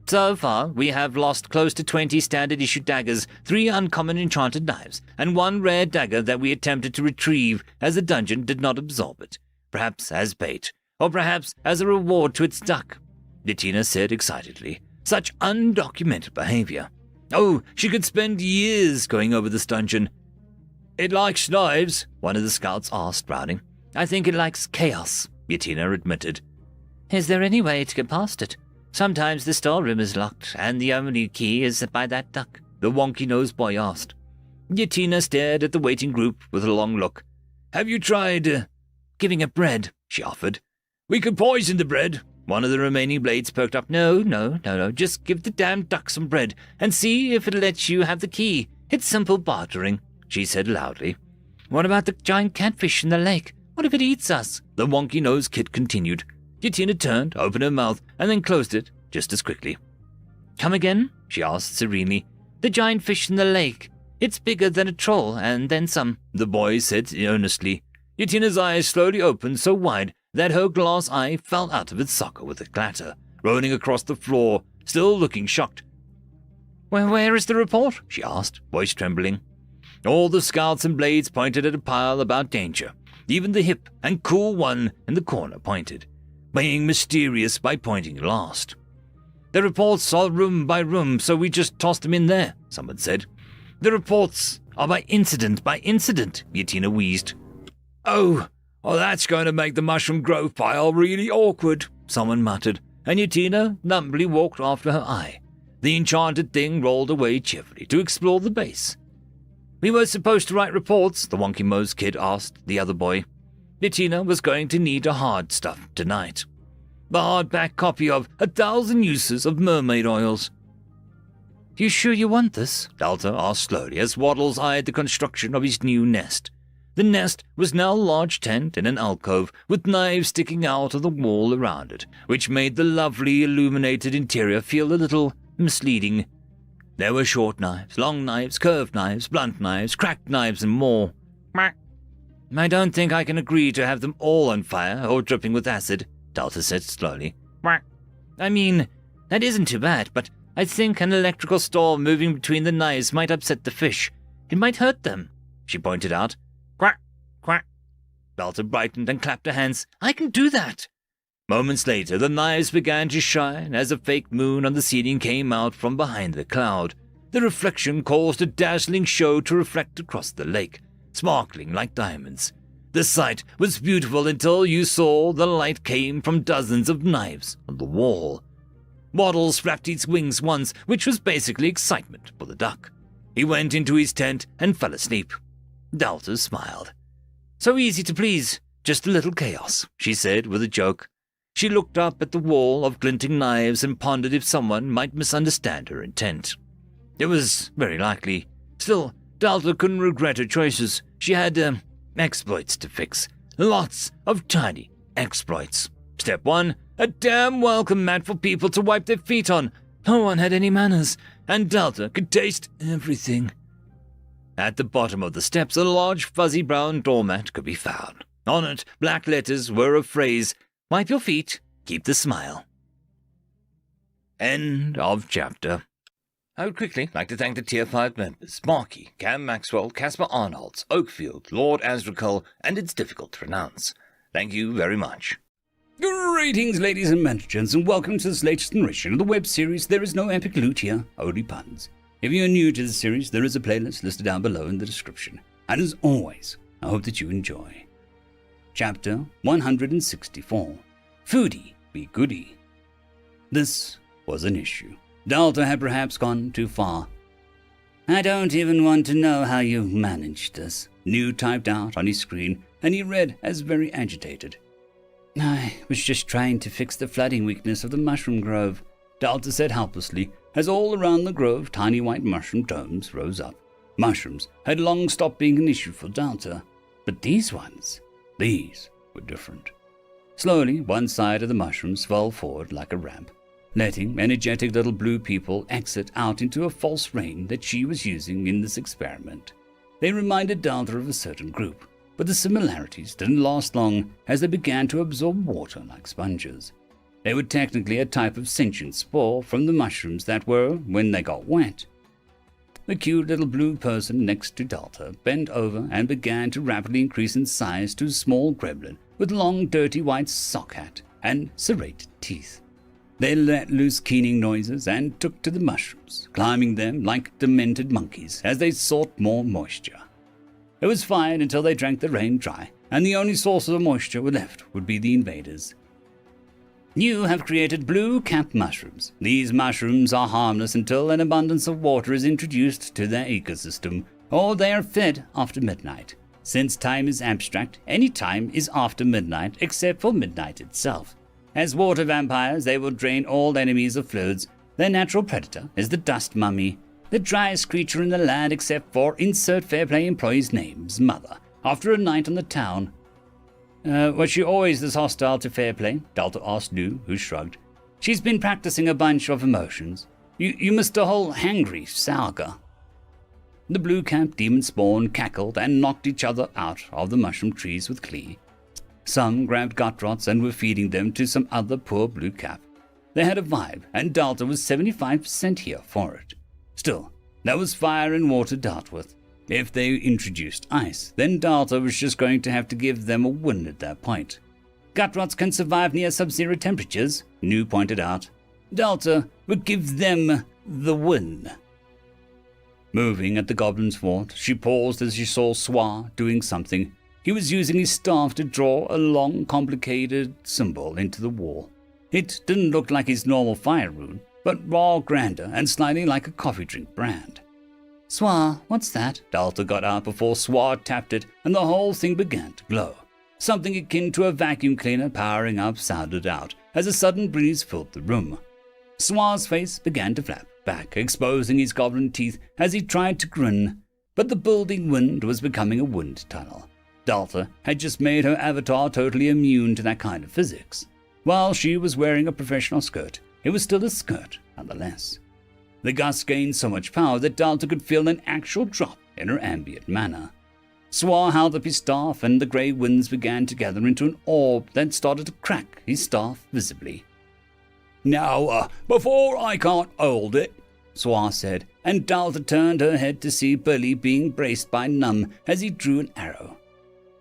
"So far, we have lost close to 20 standard-issue daggers, 3 uncommon enchanted knives, and 1 rare dagger that we attempted to retrieve as the dungeon did not absorb it, perhaps as bait, or perhaps as a reward to its duck," Yatina said excitedly. Such undocumented behavior. Oh, she could spend years going over this dungeon. "It likes knives?" one of the scouts asked, frowning. "I think it likes chaos," Yatina admitted. "Is there any way to get past it? Sometimes the storeroom is locked, and the only key is by that duck," the wonky-nosed boy asked. Yatina stared at the waiting group with a long look. "Have you tried giving it bread?" she offered. "We could poison the bread." One of the remaining blades perked up. No, just give the damn duck some bread, and see if it lets you have the key. It's simple bartering," she said loudly. "What about the giant catfish in the lake? What if it eats us?" the wonky-nosed kid continued. Yatina turned, opened her mouth, and then closed it just as quickly. "Come again?" she asked serenely. "The giant fish in the lake. It's bigger than a troll, and then some," the boy said earnestly. Yatina's eyes slowly opened so wide that her glass eye fell out of its socket with a clatter, rolling across the floor, still looking shocked. Where is the report? She asked, voice trembling. All the scouts and blades pointed at a pile about danger. Even the hip and cool one in the corner pointed, being mysterious by pointing last. The reports are room by room, so we just tossed them in there, someone said. The reports are by incident, Yatina wheezed. Oh, that's going to make the Mushroom Grove pile really awkward, someone muttered, and Yatina numbly walked after her eye. The enchanted thing rolled away cheerfully to explore the base. We were supposed to write reports, the wonky-nosed kid asked the other boy. Yatina was going to need a hard stuff tonight. The hardback copy of 1,000 Uses of Mermaid Oils. You sure you want this? Delta asked slowly as Waddles eyed the construction of his new nest. The nest was now a large tent in an alcove with knives sticking out of the wall around it, which made the lovely illuminated interior feel a little misleading. There were short knives, long knives, curved knives, blunt knives, cracked knives, and more. I don't think I can agree to have them all on fire or dripping with acid, Delta said slowly. I mean, that isn't too bad, but I think an electrical storm moving between the knives might upset the fish. It might hurt them, she pointed out. Quack, quack. Delta brightened and clapped her hands. I can do that. Moments later, the knives began to shine as a fake moon on the ceiling came out from behind the cloud. The reflection caused a dazzling show to reflect across the lake, sparkling like diamonds. The sight was beautiful until you saw the light came from dozens of knives on the wall. Waddles flapped its wings once, which was basically excitement for the duck. He went into his tent and fell asleep. Delta smiled. So easy to please, just a little chaos, she said with a joke. She looked up at the wall of glinting knives and pondered if someone might misunderstand her intent. It was very likely. Still, Delta couldn't regret her choices. She had, exploits to fix. Lots of tiny exploits. Step 1, a damn welcome mat for people to wipe their feet on. No one had any manners, and Delta could taste everything. At the bottom of the steps, a large fuzzy brown doormat could be found. On it, black letters were a phrase, wipe your feet, keep the smile. End of chapter. I would quickly like to thank the Tier 5 members, Marky, Cam Maxwell, Caspar Arnolds, Oakfield, Lord Azrakal, and It's Difficult to Pronounce. Thank you very much. Greetings, ladies and gentlemen, and welcome to this latest narration of the web series There Is No Epic Loot Here, Only Puns. If you are new to the series, there is a playlist listed down below in the description. And as always, I hope that you enjoy. Chapter 164. Foodie Be Goodie. This was an issue. Delta had perhaps gone too far. I don't even want to know how you managed this. New typed out on his screen, and he read as very agitated. I was just trying to fix the flooding weakness of the mushroom grove, Delta said helplessly, as all around the grove tiny white mushroom domes rose up. Mushrooms had long stopped being an issue for Delta, but these were different. Slowly, one side of the mushrooms fell forward like a ramp, letting energetic little blue people exit out into a false rain that she was using in this experiment. They reminded Delta of a certain group, but the similarities didn't last long as they began to absorb water like sponges. They were technically a type of sentient spore from the mushrooms that were, when they got wet. The cute little blue person next to Delta bent over and began to rapidly increase in size to a small gremlin with long dirty white sock hat and serrated teeth. They let loose keening noises and took to the mushrooms, climbing them like demented monkeys as they sought more moisture. It was fine until they drank the rain dry, and the only sources of moisture were left would be the invaders. You have created blue cap mushrooms. These mushrooms are harmless until an abundance of water is introduced to their ecosystem, or they are fed after midnight. Since time is abstract, any time is after midnight except for midnight itself. As water vampires, they will drain all enemies of fluids. Their natural predator is the dust mummy, the driest creature in the land except for insert Fairplay employee's name's mother, after a night on the town. Was she always this hostile to Fairplay? Delta asked Lou, who shrugged. She's been practicing a bunch of emotions. You missed a whole hangry saga. The blue-capped demon spawn cackled and knocked each other out of the mushroom trees with glee. Some grabbed gut rots and were feeding them to some other poor blue cap. They had a vibe, and Delta was 75% here for it. Still, there was fire and water dealt with. If they introduced ice, then Delta was just going to have to give them a win at that point. Gutrots can survive near sub-zero temperatures, Nu pointed out. Delta would give them the win. Moving at the goblin's fort, she paused as she saw Swa doing something. He was using his staff to draw a long, complicated symbol into the wall. It didn't look like his normal fire rune, but far grander and slightly like a coffee drink brand. Swa, what's that? Delta got out before Swa tapped it, and the whole thing began to glow. Something akin to a vacuum cleaner powering up sounded out as a sudden breeze filled the room. Swa's face began to flap back, exposing his goblin teeth as he tried to grin, but the building wind was becoming a wind tunnel. Delta had just made her avatar totally immune to that kind of physics. While she was wearing a professional skirt, it was still a skirt nonetheless. The gust gained so much power that Delta could feel an actual drop in her ambient mana. Swa held up his staff, and the grey winds began to gather into an orb that started to crack his staff visibly. Now, before I can't hold it, Swa said, and Delta turned her head to see Billy being braced by Num as he drew an arrow.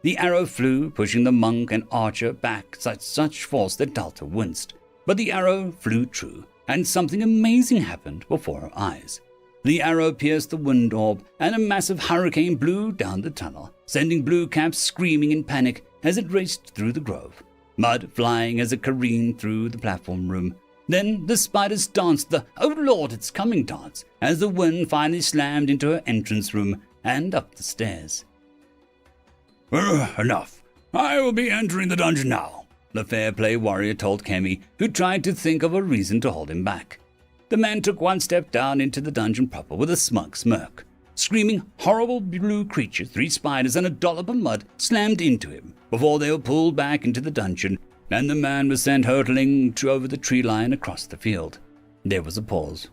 The arrow flew, pushing the monk and archer back with such force that Delta winced. But the arrow flew true, and something amazing happened before her eyes. The arrow pierced the wind orb, and a massive hurricane blew down the tunnel, sending Blue Caps screaming in panic as it raced through the grove, mud flying as it careened through the platform room. Then the spiders danced the "Oh Lord, it's coming" dance as the wind finally slammed into her entrance room and up the stairs. Enough. I will be entering the dungeon now, the fair play warrior told Kemi, who tried to think of a reason to hold him back. The man took one step down into the dungeon proper with a smug smirk. Screaming horrible blue creature, 3 spiders and a dollop of mud slammed into him before they were pulled back into the dungeon, and the man was sent hurtling over the tree line across the field. There was a pause.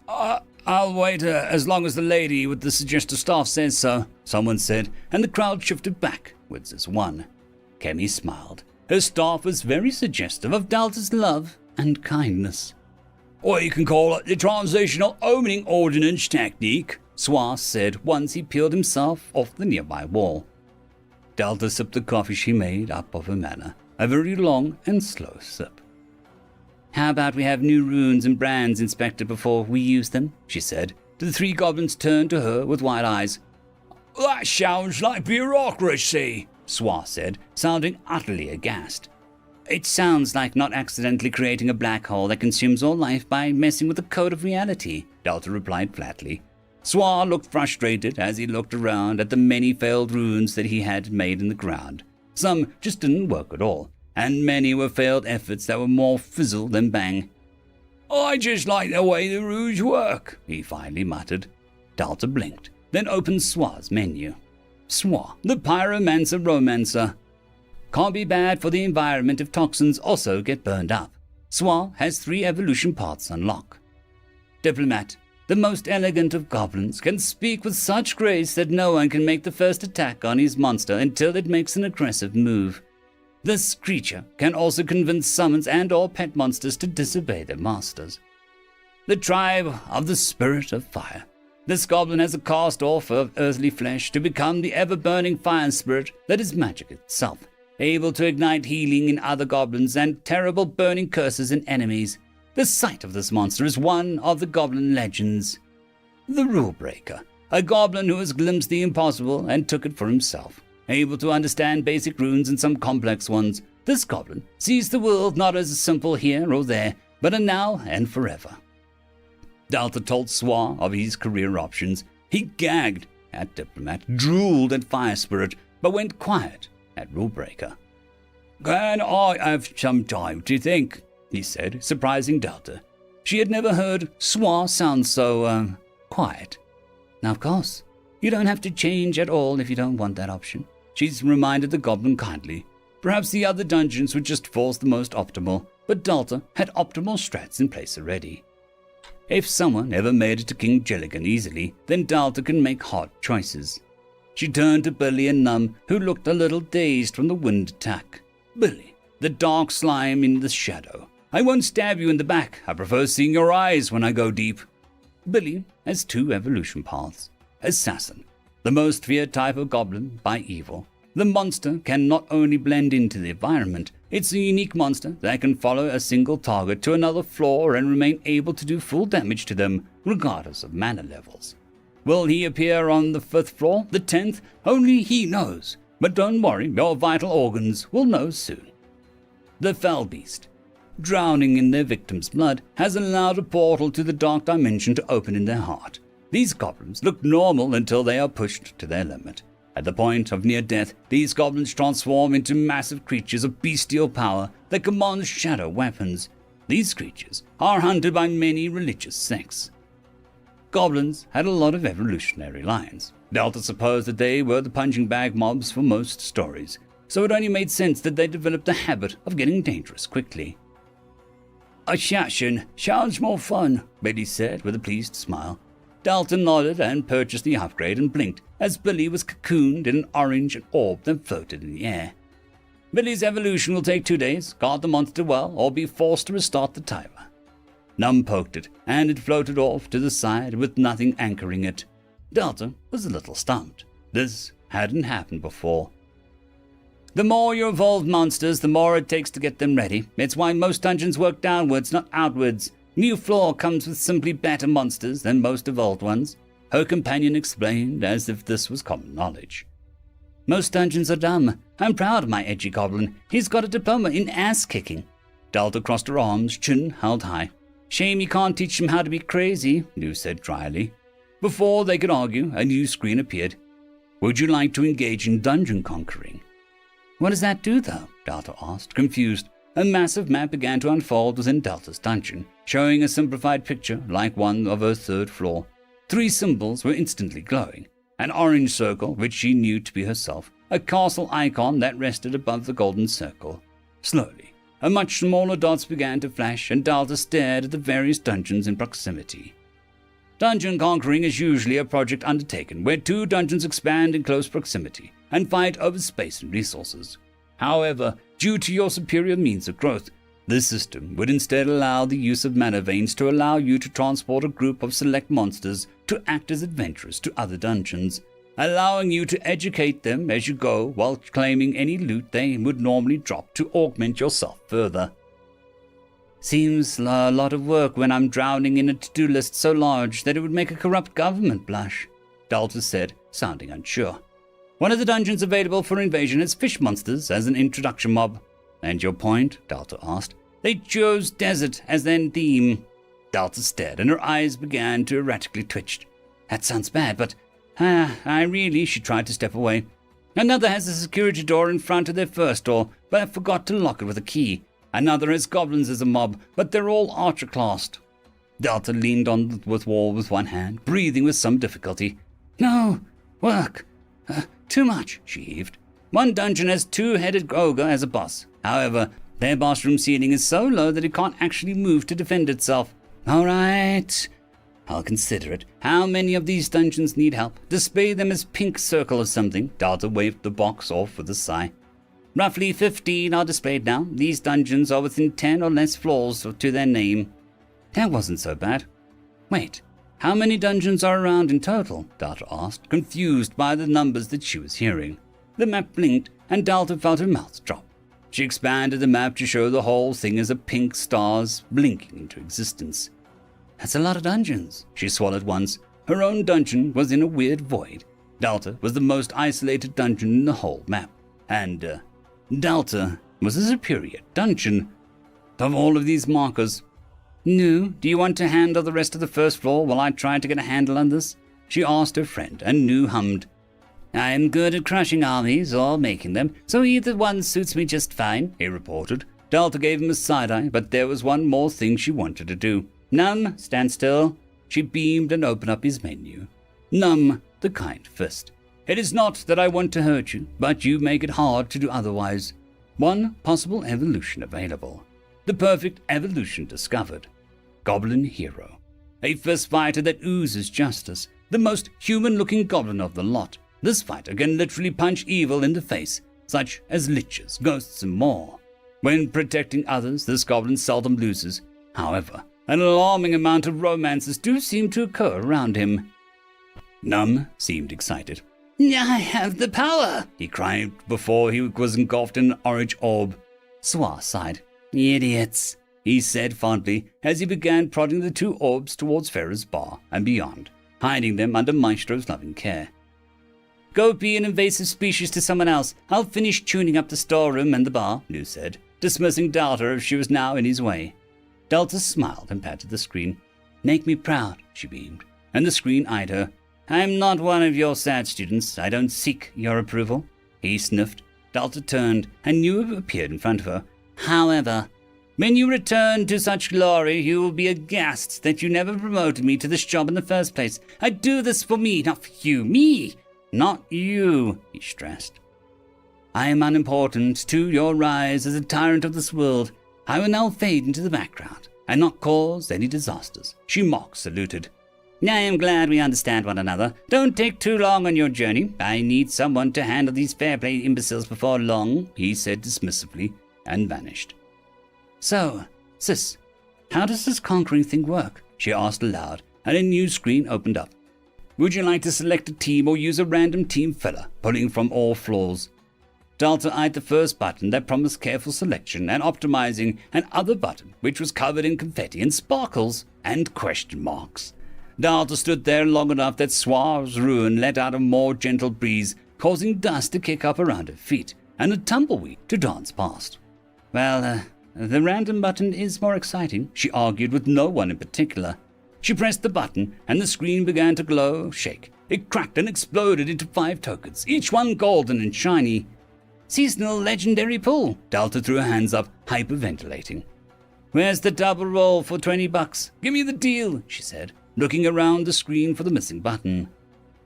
I'll wait as long as the lady with the suggestive staff says so, someone said, and the crowd shifted backwards as one. Kemi smiled. Her staff was very suggestive of Delta's love and kindness. Or you can call it the transitional opening ordnance technique, Swa said once he peeled himself off the nearby wall. Delta sipped the coffee she made up of her mana, a very long and slow sip. How about we have new runes and brands inspected before we use them, she said. The 3 goblins turned to her with wide eyes. That sounds like bureaucracy, Swa said, sounding utterly aghast. It sounds like not accidentally creating a black hole that consumes all life by messing with the code of reality, Delta replied flatly. Swa looked frustrated as he looked around at the many failed runes that he had made in the ground. Some just didn't work at all, and many were failed efforts that were more fizzle than bang. I just like the way the runes work, he finally muttered. Delta blinked, then opened Swa's menu. Swa, the pyromancer romancer. Can't be bad for the environment if toxins also get burned up. Swa has 3 evolution paths on lock. Diplomat, the most elegant of goblins, can speak with such grace that no one can make the first attack on his monster until it makes an aggressive move. This creature can also convince summons and or pet monsters to disobey their masters. The tribe of the spirit of fire. This goblin has a cast off of earthly flesh to become the ever-burning fire spirit that is magic itself, able to ignite healing in other goblins and terrible burning curses in enemies. The sight of this monster is one of the goblin legends. The Rule Breaker, a goblin who has glimpsed the impossible and took it for himself. Able to understand basic runes and some complex ones, this goblin sees the world not as a simple here or there, but a now and forever. Delta told Swa of his career options. He gagged at Diplomat, drooled at Fire Spirit, but went quiet at Rule Breaker. Can I have some time to think? He said, surprising Delta. She had never heard Swa sound so, quiet. Now, of course, you don't have to change at all if you don't want that option. She's reminded the goblin kindly. Perhaps the other dungeons would just force the most optimal, but Delta had optimal strats in place already. If someone ever made it to King Jelligan easily, then Delta can make hard choices. She turned to Billy and Num, who looked a little dazed from the wind attack. Billy, the dark slime in the shadow. I won't stab you in the back. I prefer seeing your eyes when I go deep. Billy has two evolution paths. Assassin, the most feared type of goblin by evil. The monster can not only blend into the environment, it's a unique monster that can follow a single target to another floor and remain able to do full damage to them, regardless of mana levels. Will he appear on the 5th floor, the 10th? Only he knows. But don't worry, your vital organs will know soon. The Fell Beast, drowning in their victim's blood, has allowed a portal to the dark dimension to open in their heart. These goblins look normal until they are pushed to their limit. At the point of near death, these goblins transform into massive creatures of bestial power that command shadow weapons. These creatures are hunted by many religious sects. Goblins had a lot of evolutionary lines. Delta supposed that they were the punching bag mobs for most stories, so it only made sense that they developed a habit of getting dangerous quickly. "Assassin sounds more fun," Billy said with a pleased smile. Delta nodded and purchased the upgrade and blinked as Billy was cocooned in an orange orb that floated in the air. Billy's evolution will take 2 days, guard the monster well, or be forced to restart the timer. Num poked it, and it floated off to the side with nothing anchoring it. Delta was a little stumped. This hadn't happened before. The more you evolve monsters, the more it takes to get them ready. It's why most dungeons work downwards, not outwards. New floor comes with simply better monsters than most evolved ones, her companion explained as if this was common knowledge. Most dungeons are dumb. I'm proud of my edgy goblin. He's got a diploma in ass-kicking. Delta crossed her arms, chin held high. Shame you can't teach him how to be crazy, Lou said dryly. Before they could argue, a new screen appeared. Would you like to engage in dungeon conquering? What does that do, though? Delta asked, confused. A massive map began to unfold within Delta's dungeon, showing a simplified picture like one of her 3rd floor. 3 symbols were instantly glowing. An orange circle, which she knew to be herself, a castle icon that rested above the golden circle. Slowly, a much smaller dots began to flash, and Delta stared at the various dungeons in proximity. Dungeon conquering is usually a project undertaken where 2 dungeons expand in close proximity and fight over space and resources. However, due to your superior means of growth, this system would instead allow the use of mana veins to allow you to transport a group of select monsters to act as adventurers to other dungeons, allowing you to educate them as you go while claiming any loot they would normally drop to augment yourself further. Seems a lot of work when I'm drowning in a to-do list so large that it would make a corrupt government blush, Delta said, sounding unsure. One of the dungeons available for invasion has fish monsters as an introduction mob. And your point? Delta asked. They chose desert as their theme. Delta stared and her eyes began to erratically twitch. That sounds bad, but she tried to step away. Another has a security door in front of their first door, but I forgot to lock it with a key. Another has goblins as a mob, but they're all archer-classed. Delta leaned on the wall with one hand, breathing with some difficulty. No, work. Too much, she heaved. One dungeon has 2-headed ogre as a boss. However, their boss room ceiling is so low that it can't actually move to defend itself. All right, I'll consider it. How many of these dungeons need help? Display them as pink circle or something. Delta waved the box off with a sigh. Roughly 15 are displayed now. These dungeons are within 10 or less floors to their name. That wasn't so bad. Wait, how many dungeons are around in total? Delta asked, confused by the numbers that she was hearing. The map blinked, and Delta felt her mouth drop. She expanded the map to show the whole thing as a pink stars blinking into existence. That's a lot of dungeons, she swallowed once. Her own dungeon was in a weird void. Delta was the most isolated dungeon in the whole map. And, Delta was a superior dungeon. Of all of these markers. Nu, do you want to handle the rest of the first floor while I try to get a handle on this? She asked her friend, and Nu hummed. I am good at crushing armies or making them, so either one suits me just fine, he reported. Delta gave him a side-eye, but there was one more thing she wanted to do. Num, stand still. She beamed and opened up his menu. Num, the kind fist. It is not that I want to hurt you, but you make it hard to do otherwise. One possible evolution available. The perfect evolution discovered. Goblin Hero. A fist fighter that oozes justice. The most human-looking goblin of the lot. This fighter can literally punch evil in the face, such as liches, ghosts, and more. When protecting others, this goblin seldom loses. However, An alarming amount of romances do seem to occur around him. Num seemed excited. I have the power, he cried before he was engulfed in an orange orb. Swa sighed. Idiots, he said fondly as he began prodding the two orbs towards Farah's bar and beyond, hiding them under Maestro's loving care. Go be an invasive species to someone else. I'll finish tuning up the storeroom and the bar, Lou said, dismissing Delta if she was now in his way. Delta smiled and patted the screen. Make me proud, she beamed, and the screen eyed her. I'm not one of your sad students. I don't seek your approval. He sniffed. Delta turned, and New appeared in front of her. However, when you return to such glory, you will be aghast that you never promoted me to this job in the first place. I do this for me, not for you. Me, not you, he stressed. I am unimportant to your rise as a tyrant of this world. I will now fade into the background and not cause any disasters. She mock saluted. I am glad we understand one another. Don't take too long on your journey. I need someone to handle these fair play imbeciles before long, he said dismissively, and vanished. So, sis, how does this conquering thing work? She asked aloud, and a new screen opened up. Would you like to select a team or use a random team filler, pulling from all floors? Delta eyed the first button that promised careful selection and optimizing, and other button which was covered in confetti and sparkles and question marks. Delta stood there long enough that Suave's ruin let out a more gentle breeze, causing dust to kick up around her feet and a tumbleweed to dance past. Well, the random button is more exciting, she argued with no one in particular. She pressed the button and the screen began to glow, shake. It cracked and exploded into 5 tokens, each one golden and shiny. Seasonal legendary pull. Delta threw her hands up, hyperventilating. Where's the double roll for $20? Give me the deal, she said, looking around the screen for the missing button.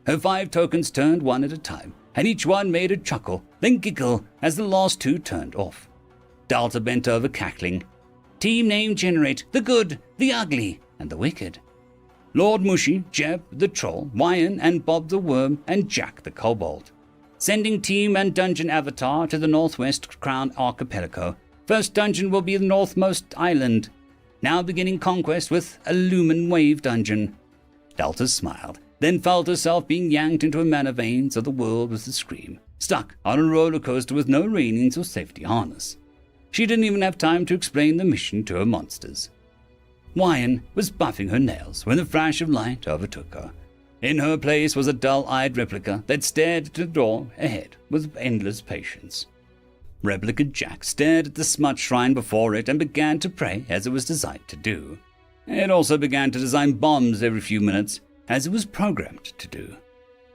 Her 5 tokens turned one at a time, and each one made her chuckle, then giggle as the last 2 turned off. Delta bent over, cackling. Team name generate the good, the ugly, and the wicked. Lord Mushy, Jeb the Troll, Wyan and Bob the Worm, and Jack the Kobold. Sending team and dungeon avatar to the Northwest Crown Archipelago. First dungeon will be the northmost island. Now beginning conquest with a Lumen Wave dungeon. Delta smiled, then felt herself being yanked into a mana veins of the world with a scream, stuck on a roller coaster with no railings or safety harness. She didn't even have time to explain the mission to her monsters. Wyan was buffing her nails when a flash of light overtook her. In her place was a dull-eyed replica that stared at the door ahead with endless patience. Replica Jack stared at the smut shrine before it and began to pray as it was designed to do. It also began to design bombs every few minutes, as it was programmed to do.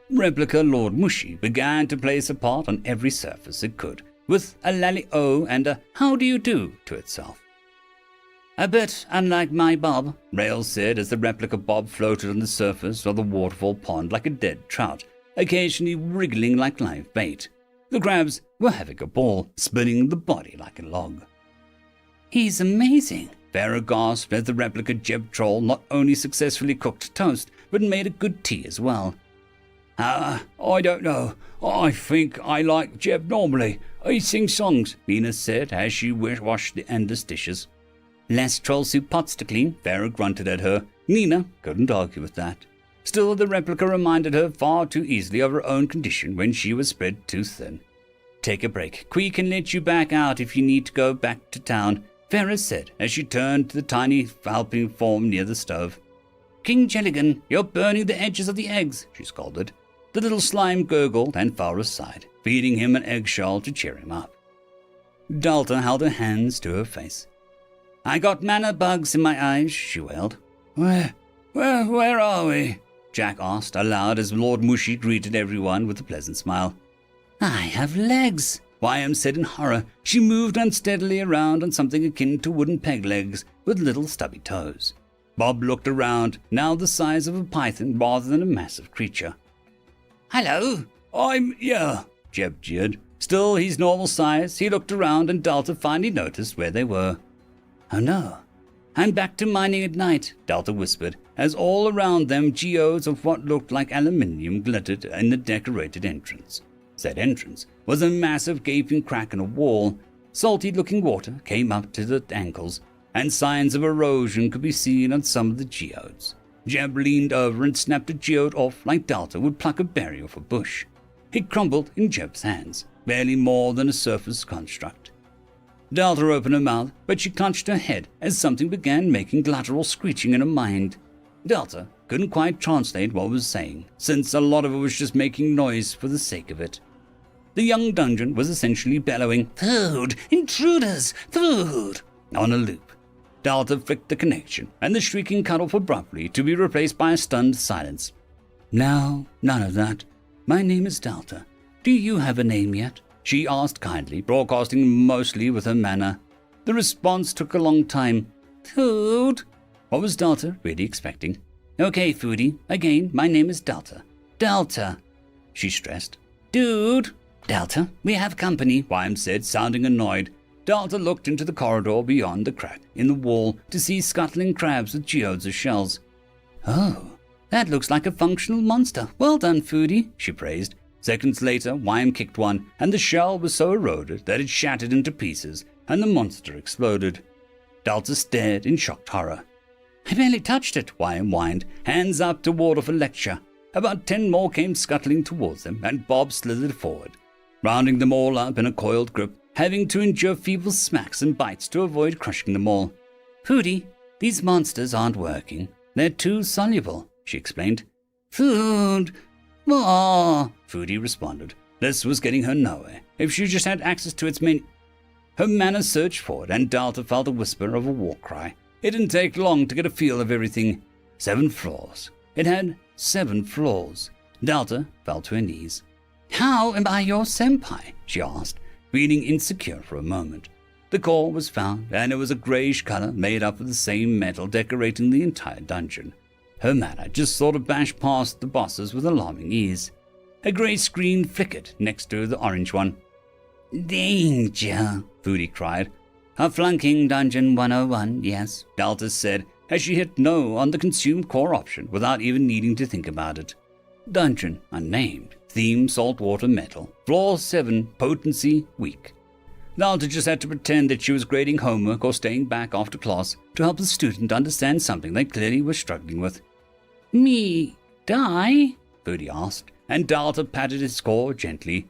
Replica Lord Mushy began to place a part on every surface it could, with a lally-o and a how do you do to itself. A bit unlike my Bob, Rail said as the replica Bob floated on the surface of the waterfall pond like a dead trout, occasionally wriggling like live bait. The crabs were having a ball, spinning the body like a log. He's amazing, Farah gasped as the replica Jeb Troll not only successfully cooked toast, but made a good tea as well. I don't know. I think I like Jeb normally. He sings songs, Nina said as she washed the endless dishes. Less troll soup pots to clean, Farah grunted at her. Nina couldn't argue with that. Still, the replica reminded her far too easily of her own condition when she was spread too thin. Take a break. Quee can let you back out if you need to go back to town, Farah said as she turned to the tiny helping form near the stove. King Jelligan, you're burning the edges of the eggs, she scolded. The little slime gurgled and fell aside, feeding him an eggshell to cheer him up. Delta held her hands to her face. I got mana bugs in my eyes, she wailed. Where are we? Jack asked aloud as Lord Mushy greeted everyone with a pleasant smile. I have legs, Wyam said in horror. She moved unsteadily around on something akin to wooden peg legs with little stubby toes. Bob looked around, now the size of a python rather than a massive creature. Hello, I'm here, Jeb jeered. Still his normal size, he looked around and Delta finally noticed where they were. Oh no, I'm back to mining at night, Delta whispered, as all around them geodes of what looked like aluminium glittered in the decorated entrance. Said entrance was a massive gaping crack in a wall. Salty-looking water came up to the ankles, and signs of erosion could be seen on some of the geodes. Jeb leaned over and snapped a geode off like Delta would pluck a berry off a bush. It crumbled in Jeb's hands, barely more than a surface construct. Delta opened her mouth, but she clenched her head as something began making guttural screeching in her mind. Delta couldn't quite translate what it was saying, since a lot of it was just making noise for the sake of it. The young dungeon was essentially bellowing, "Food! Intruders! Food!" on a loop. Delta flicked the connection, and the shrieking cut off abruptly to be replaced by a stunned silence. "Now, none of that. My name is Delta. Do you have a name yet?" she asked kindly, broadcasting mostly with her manner. The response took a long time. "Food?" What was Delta really expecting? "Okay, Foodie. Again, my name is Delta." "Delta," she stressed. "Dude." "Delta, we have company," Wyam said, sounding annoyed. Delta looked into the corridor beyond the crack in the wall to see scuttling crabs with geodes of shells. "Oh, that looks like a functional monster. Well done, Foodie," she praised. Seconds later, Wyam kicked one, and the shell was so eroded that it shattered into pieces, and the monster exploded. Delta stared in shocked horror. "I barely touched it," Wyam whined, hands up to ward off a lecture. About 10 more came scuttling towards them, and Bob slithered forward, rounding them all up in a coiled grip, having to endure feeble smacks and bites to avoid crushing them all. "Foodie, these monsters aren't working. They're too soluble," she explained. "Food! More!" Foodie responded. This was getting her nowhere. If she just had access to its menu. Her manner surged forward, and Delta felt a whisper of a war cry. It didn't take long to get a feel of everything. 7 floors. It had 7 floors. Delta fell to her knees. "How am I your senpai?" she asked, feeling insecure for a moment. The core was found, and it was a greyish color made up of the same metal decorating the entire dungeon. Her manner just sort of bashed past the bosses with alarming ease. A grey screen flickered next to the orange one. "Danger," Foodie cried. "A flunking Dungeon 101, yes," Delta said, as she hit no on the consume core option without even needing to think about it. Dungeon, unnamed. Theme, saltwater metal. Floor 7, potency, weak. Delta just had to pretend that she was grading homework or staying back after class to help the student understand something they clearly were struggling with. "Me die?" Foodie asked, and Delta patted his score gently.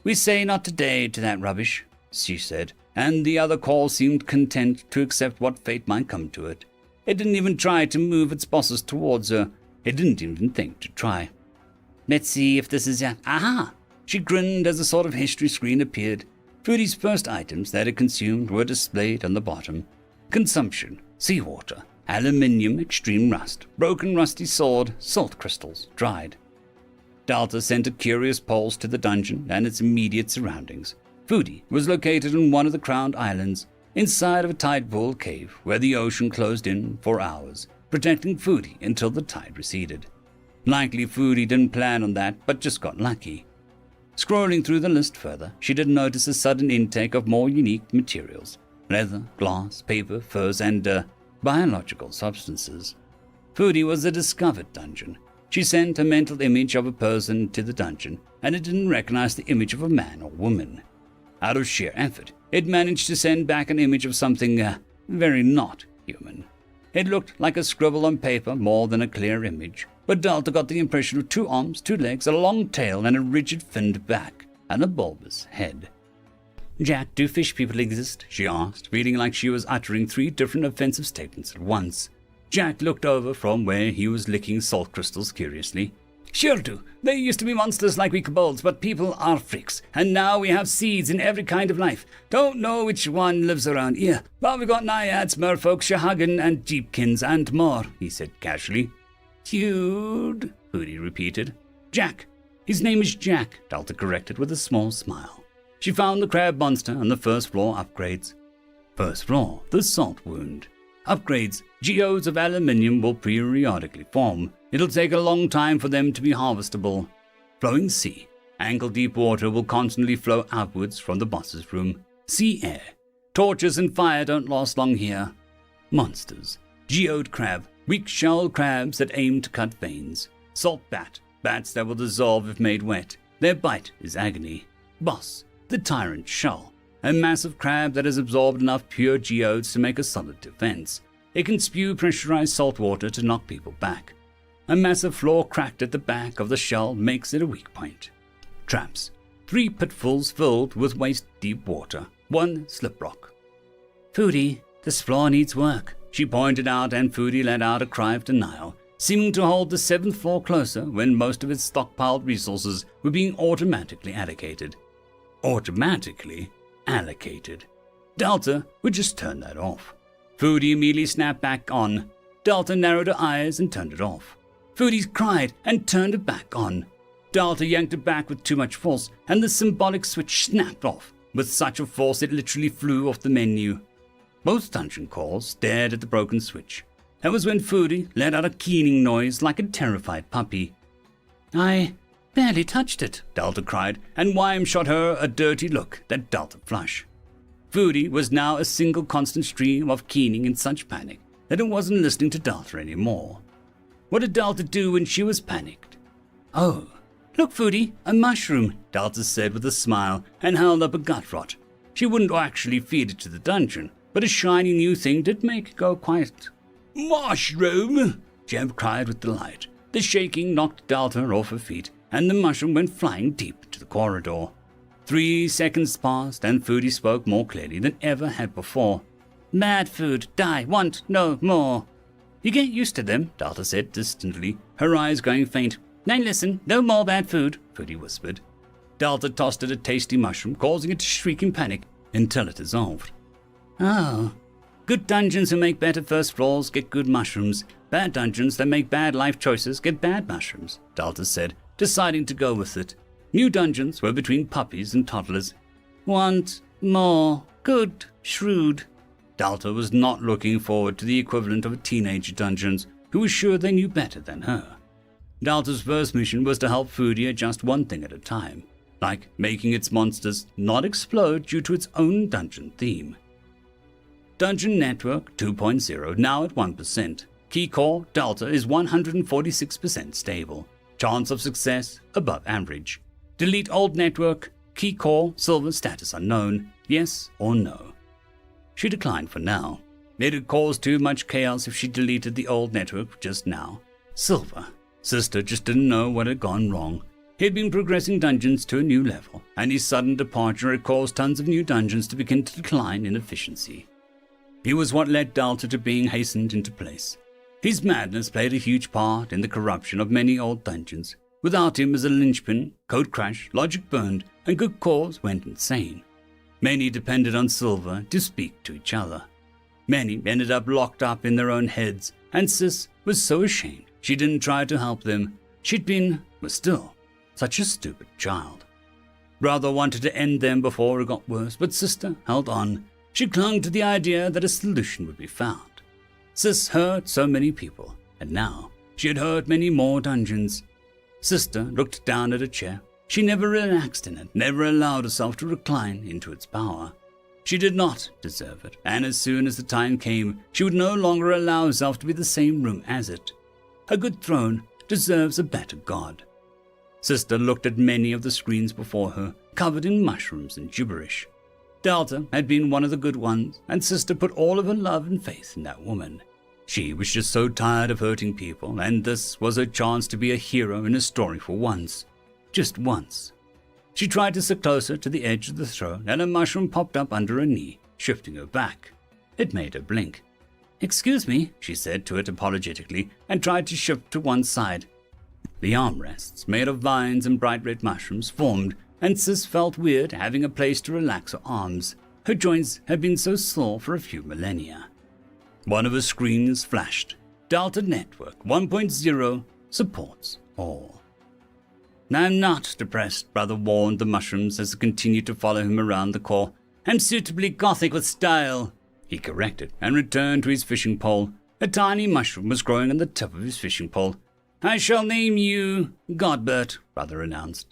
"We say not today to that rubbish," she said, and the other core seemed content to accept what fate might come to it. It didn't even try to move its bosses towards her. It didn't even think to try. "Let's see if this is aha!" She grinned as a sort of history screen appeared. Foodie's first items that it consumed were displayed on the bottom. Consumption, seawater, aluminium, extreme rust, broken rusty sword, salt crystals, dried. Delta sent a curious pulse to the dungeon and its immediate surroundings. Foodie was located on one of the crowned islands, inside of a tide pool cave where the ocean closed in for hours, protecting Foodie until the tide receded. Likely Foodie didn't plan on that, but just got lucky. Scrolling through the list further, she did notice a sudden intake of more unique materials. Leather, glass, paper, furs, and biological substances. Foodie was a discovered dungeon. She sent a mental image of a person to the dungeon, and it didn't recognize the image of a man or woman. Out of sheer effort, it managed to send back an image of something very not human. It looked like a scribble on paper more than a clear image, but Delta got the impression of 2 arms, 2 legs, a long tail, and a rigid finned back, and a bulbous head. "Jack, do fish people exist?" she asked, feeling like she was uttering 3 different offensive statements at once. Jack looked over from where he was licking salt crystals curiously. "Sure do. They used to be monsters like we kobolds, but people are freaks, and now we have seeds in every kind of life. Don't know which one lives around here, but we got naiads, merfolk, shahagan, and jeepkins, and more," he said casually. "Dude," Foodie repeated. "Jack. His name is Jack," Delta corrected with a small smile. She found the crab monster on the first floor upgrades. First floor, the salt wound. Upgrades, geodes of aluminium will periodically form. It'll take a long time for them to be harvestable. Flowing sea. Ankle-deep water will constantly flow outwards from the boss's room. Sea air. Torches and fire don't last long here. Monsters. Geode crab. Weak-shelled crabs that aim to cut veins. Salt bat. Bats that will dissolve if made wet. Their bite is agony. Boss. The tyrant shell. a massive crab that has absorbed enough pure geodes to make a solid defense. It can spew pressurized salt water to knock people back. A massive flaw cracked at the back of the shell makes it a weak point. Traps. 3 pitfalls filled with waist-deep water. 1 slip rock. Foodie, this floor needs work, she pointed out, and Foodie let out a cry of denial, seeming to hold the 7th floor closer when most of its stockpiled resources were being automatically allocated. Automatically allocated. Delta would just turn that off. Foodie immediately snapped back on. Delta narrowed her eyes and turned it off. Foodie cried and turned it back on. Delta yanked it back with too much force, and the symbolic switch snapped off, with such a force it literally flew off the menu. Both dungeon calls stared at the broken switch. That was when Foodie let out a keening noise like a terrified puppy. I barely touched it, Delta cried, and Wime shot her a dirty look that Delta flush. Foodie was now a single constant stream of keening in such panic that it wasn't listening to Delta anymore. What did Delta do when she was panicked? Oh, look, Foodie, a mushroom, Delta said with a smile and held up a gut rot. She wouldn't actually feed it to the dungeon, but a shiny new thing did make it go quiet. Mushroom! Jeb cried with delight. The shaking knocked Delta off her feet, and the mushroom went flying deep into the corridor. 3 seconds passed, and Foodie spoke more clearly than ever had before. Mad food, die, want no more. You get used to them, Delta said distantly, her eyes going faint. Now listen, no more bad food, Foodie whispered. Delta tossed it a tasty mushroom, causing it to shriek in panic until it dissolved. Oh. Good dungeons who make better first floors get good mushrooms. Bad dungeons that make bad life choices get bad mushrooms, Delta said, deciding to go with it. New dungeons were between puppies and toddlers. Want more. Good. Shrewd. Delta was not looking forward to the equivalent of a teenager dungeons who was sure they knew better than her. Delta's first mission was to help Foodie adjust one thing at a time, like making its monsters not explode due to its own dungeon theme. Dungeon Network 2.0 now at 1%. Key core Delta is 146% stable. Chance of success above average. Delete old network. Key core silver status unknown. Yes or no. She declined for now. It would cause too much chaos if she deleted the old network just now. Silver. Sister just didn't know what had gone wrong. He had been progressing dungeons to a new level, and his sudden departure had caused tons of new dungeons to begin to decline in efficiency. He was what led Delta to being hastened into place. His madness played a huge part in the corruption of many old dungeons. Without him as a linchpin, code crashed, logic burned, and good cause went insane. Many depended on Silver to speak to each other. Many ended up locked up in their own heads, and Sis was so ashamed she didn't try to help them. Was still, such a stupid child. Brother wanted to end them before it got worse, but Sister held on. She clung to the idea that a solution would be found. Sis hurt so many people, and now she had hurt many more dungeons. Sister looked down at her chair. She never relaxed in it, never allowed herself to recline into its power. She did not deserve it, and as soon as the time came, she would no longer allow herself to be the same room as it. A good throne deserves a better god. Sister looked at many of the screens before her, covered in mushrooms and gibberish. Delta had been one of the good ones, and Sister put all of her love and faith in that woman. She was just so tired of hurting people, and this was her chance to be a hero in a story for once. Just once. She tried to sit closer to the edge of the throne, and a mushroom popped up under her knee, shifting her back. It made her blink. "Excuse me," she said to it apologetically, and tried to shift to one side. The armrests, made of vines and bright red mushrooms, formed, and Sis felt weird having a place to relax her arms. Her joints had been so sore for a few millennia. One of her screens flashed. Delta Network 1.0 supports all. "I'm not depressed," Brother warned the mushrooms as they continued to follow him around the core. "I'm suitably gothic with style," he corrected, and returned to his fishing pole. A tiny mushroom was growing on the tip of his fishing pole. "I shall name you Godbert," Brother announced.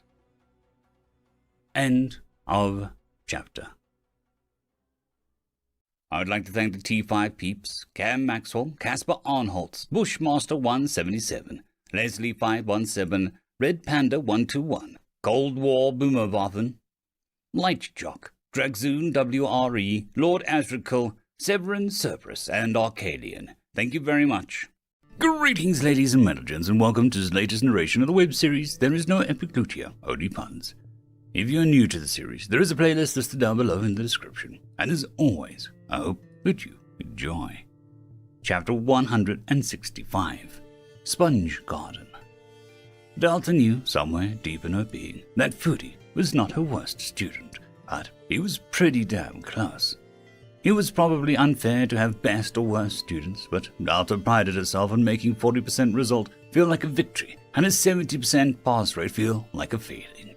End of chapter. I would like to thank the T5 peeps, Cam Maxwell, Casper Arnholtz, Bushmaster 177, Leslie 517, Red Panda 121, Cold War Boomerwaffen, Light Jock, Draxoon WRE, Lord Azrakul, Severin Cerberus, and Arcadian. Thank you very much. Greetings, ladies and gentlemen, and welcome to the latest narration of the web series There Is No Epic Lucia, Only Puns. If you're new to the series, there is a playlist listed down below in the description, and as always, I hope that you enjoy. Chapter 165, Sponge Garden. Delta knew somewhere deep in her being that Foodie was not her worst student, but he was pretty damn close. It was probably unfair to have best or worst students, but Delta prided herself on making 40% result feel like a victory and a 70% pass rate feel like a failing.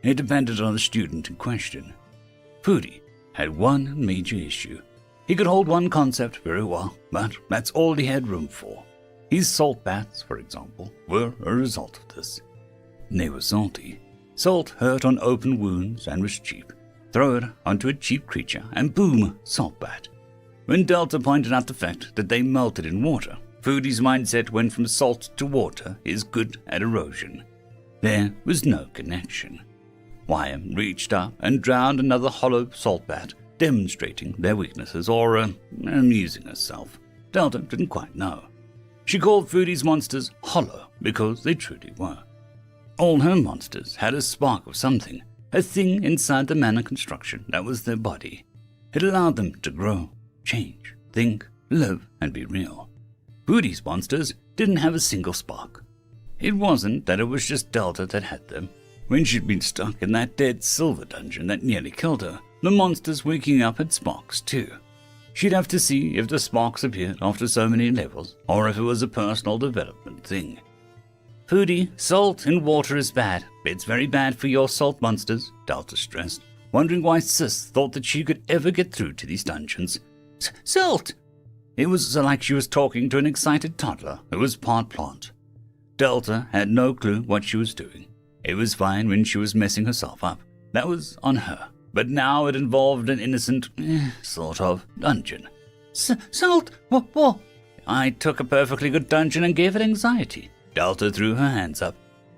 It depended on the student in question. Foodie had one major issue. He could hold one concept very well, but that's all he had room for. His salt bats, for example, were a result of this. They were salty. Salt hurt on open wounds and was cheap. Throw it onto a cheap creature and boom, salt bat. When Delta pointed out the fact that they melted in water, Foodie's mindset went from salt to water is good at erosion. There was no connection. Wyam reached up and drowned another hollow salt bat, demonstrating their weaknesses or amusing herself. Delta didn't quite know. She called Foodie's monsters hollow because they truly were. All her monsters had a spark of something, a thing inside the mana construction that was their body. It allowed them to grow, change, think, live, and be real. Foodie's monsters didn't have a single spark. It wasn't that it was just Delta that had them. When she'd been stuck in that dead silver dungeon that nearly killed her, the monsters waking up had sparks too. She'd have to see if the sparks appeared after so many levels, or if it was a personal development thing. Foodie, salt in water is bad. It's very bad for your salt monsters, Delta stressed, wondering why Sis thought that she could ever get through to these dungeons. Salt! It was like she was talking to an excited toddler who was part plant. Delta had no clue what she was doing. It was fine when she was messing herself up. That was on her. But now it involved an innocent, sort of, dungeon. Salt! What? I took a perfectly good dungeon and gave it anxiety. Delta threw her hands up.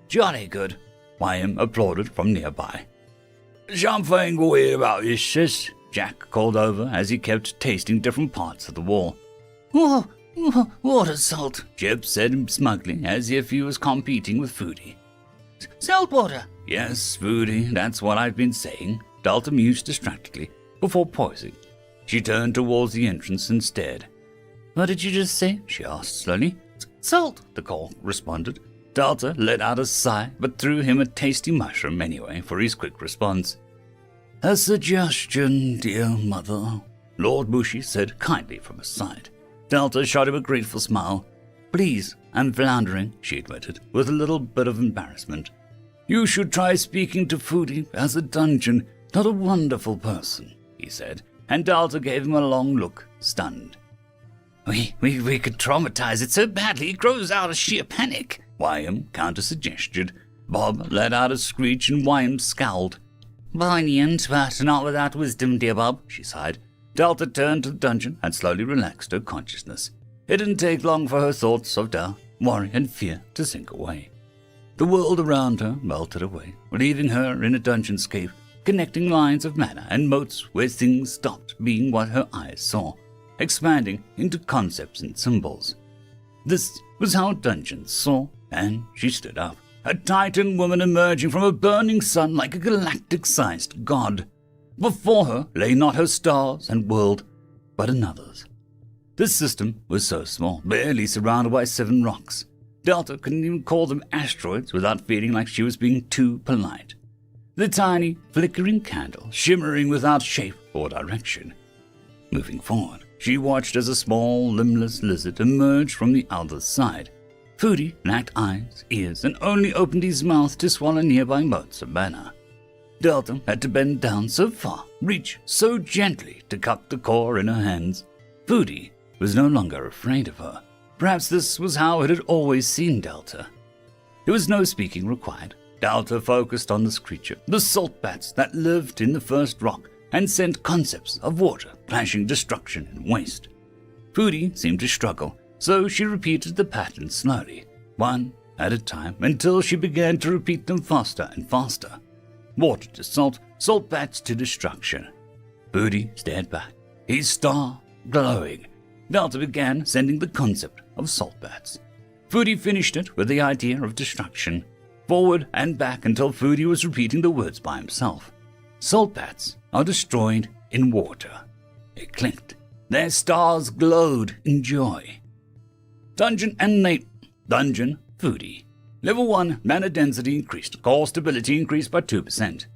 Jolly good. Wyam applauded from nearby. Something weird about this, sis, Jack called over as he kept tasting different parts of the wall. Oh, water salt, Jeb said smugly, as if he was competing with Foodie. Salt water. Yes, Foodie, that's what I've been saying. Delta mused distractedly, before pausing. She turned towards the entrance and stared. What did you just say? She asked slowly. Salt, the call responded. Delta let out a sigh, but threw him a tasty mushroom anyway for his quick response. A suggestion, dear mother, Lord Bushy said kindly from his side. Delta shot him a grateful smile. Please, I'm floundering, she admitted, with a little bit of embarrassment. You should try speaking to Foodie as a dungeon, not a wonderful person, he said, and Delta gave him a long look, stunned. We could traumatize it so badly it grows out of sheer panic, Wyam counter-suggested. Bob let out a screech and Wyam scowled. Poignant, but not without wisdom, dear Bob, she sighed. Delta turned to the dungeon and slowly relaxed her consciousness. It didn't take long for her thoughts of doubt, worry, and fear to sink away. The world around her melted away, leaving her in a dungeonscape, connecting lines of mana and moats where things stopped being what her eyes saw, expanding into concepts and symbols. This was how dungeons saw, and she stood up, a titan woman emerging from a burning sun like a galactic-sized god. Before her lay not her stars and world, but another's. This system was so small, barely surrounded by 7 rocks. Delta couldn't even call them asteroids without feeling like she was being too polite. The tiny, flickering candle shimmering without shape or direction. Moving forward, she watched as a small, limbless lizard emerged from the other side. Foodie lacked eyes, ears, and only opened his mouth to swallow nearby motes of mana. Delta had to bend down so far, reach so gently to cup the core in her hands. Foodie was no longer afraid of her. Perhaps this was how it had always seen Delta. There was no speaking required. Delta focused on this creature, the salt bats that lived in the first rock and sent concepts of water, clashing destruction and waste. Foodie seemed to struggle, so she repeated the pattern slowly, one at a time, until she began to repeat them faster and faster. Water to salt, salt bats to destruction. Foodie stared back, his star glowing. Delta began sending the concept of salt bats. Foodie finished it with the idea of destruction, forward and back until Foodie was repeating the words by himself. Salt bats are destroyed in water. It clinked. Their stars glowed in joy. Dungeon, Foodie. Level 1, mana density increased. Core stability increased by 2%.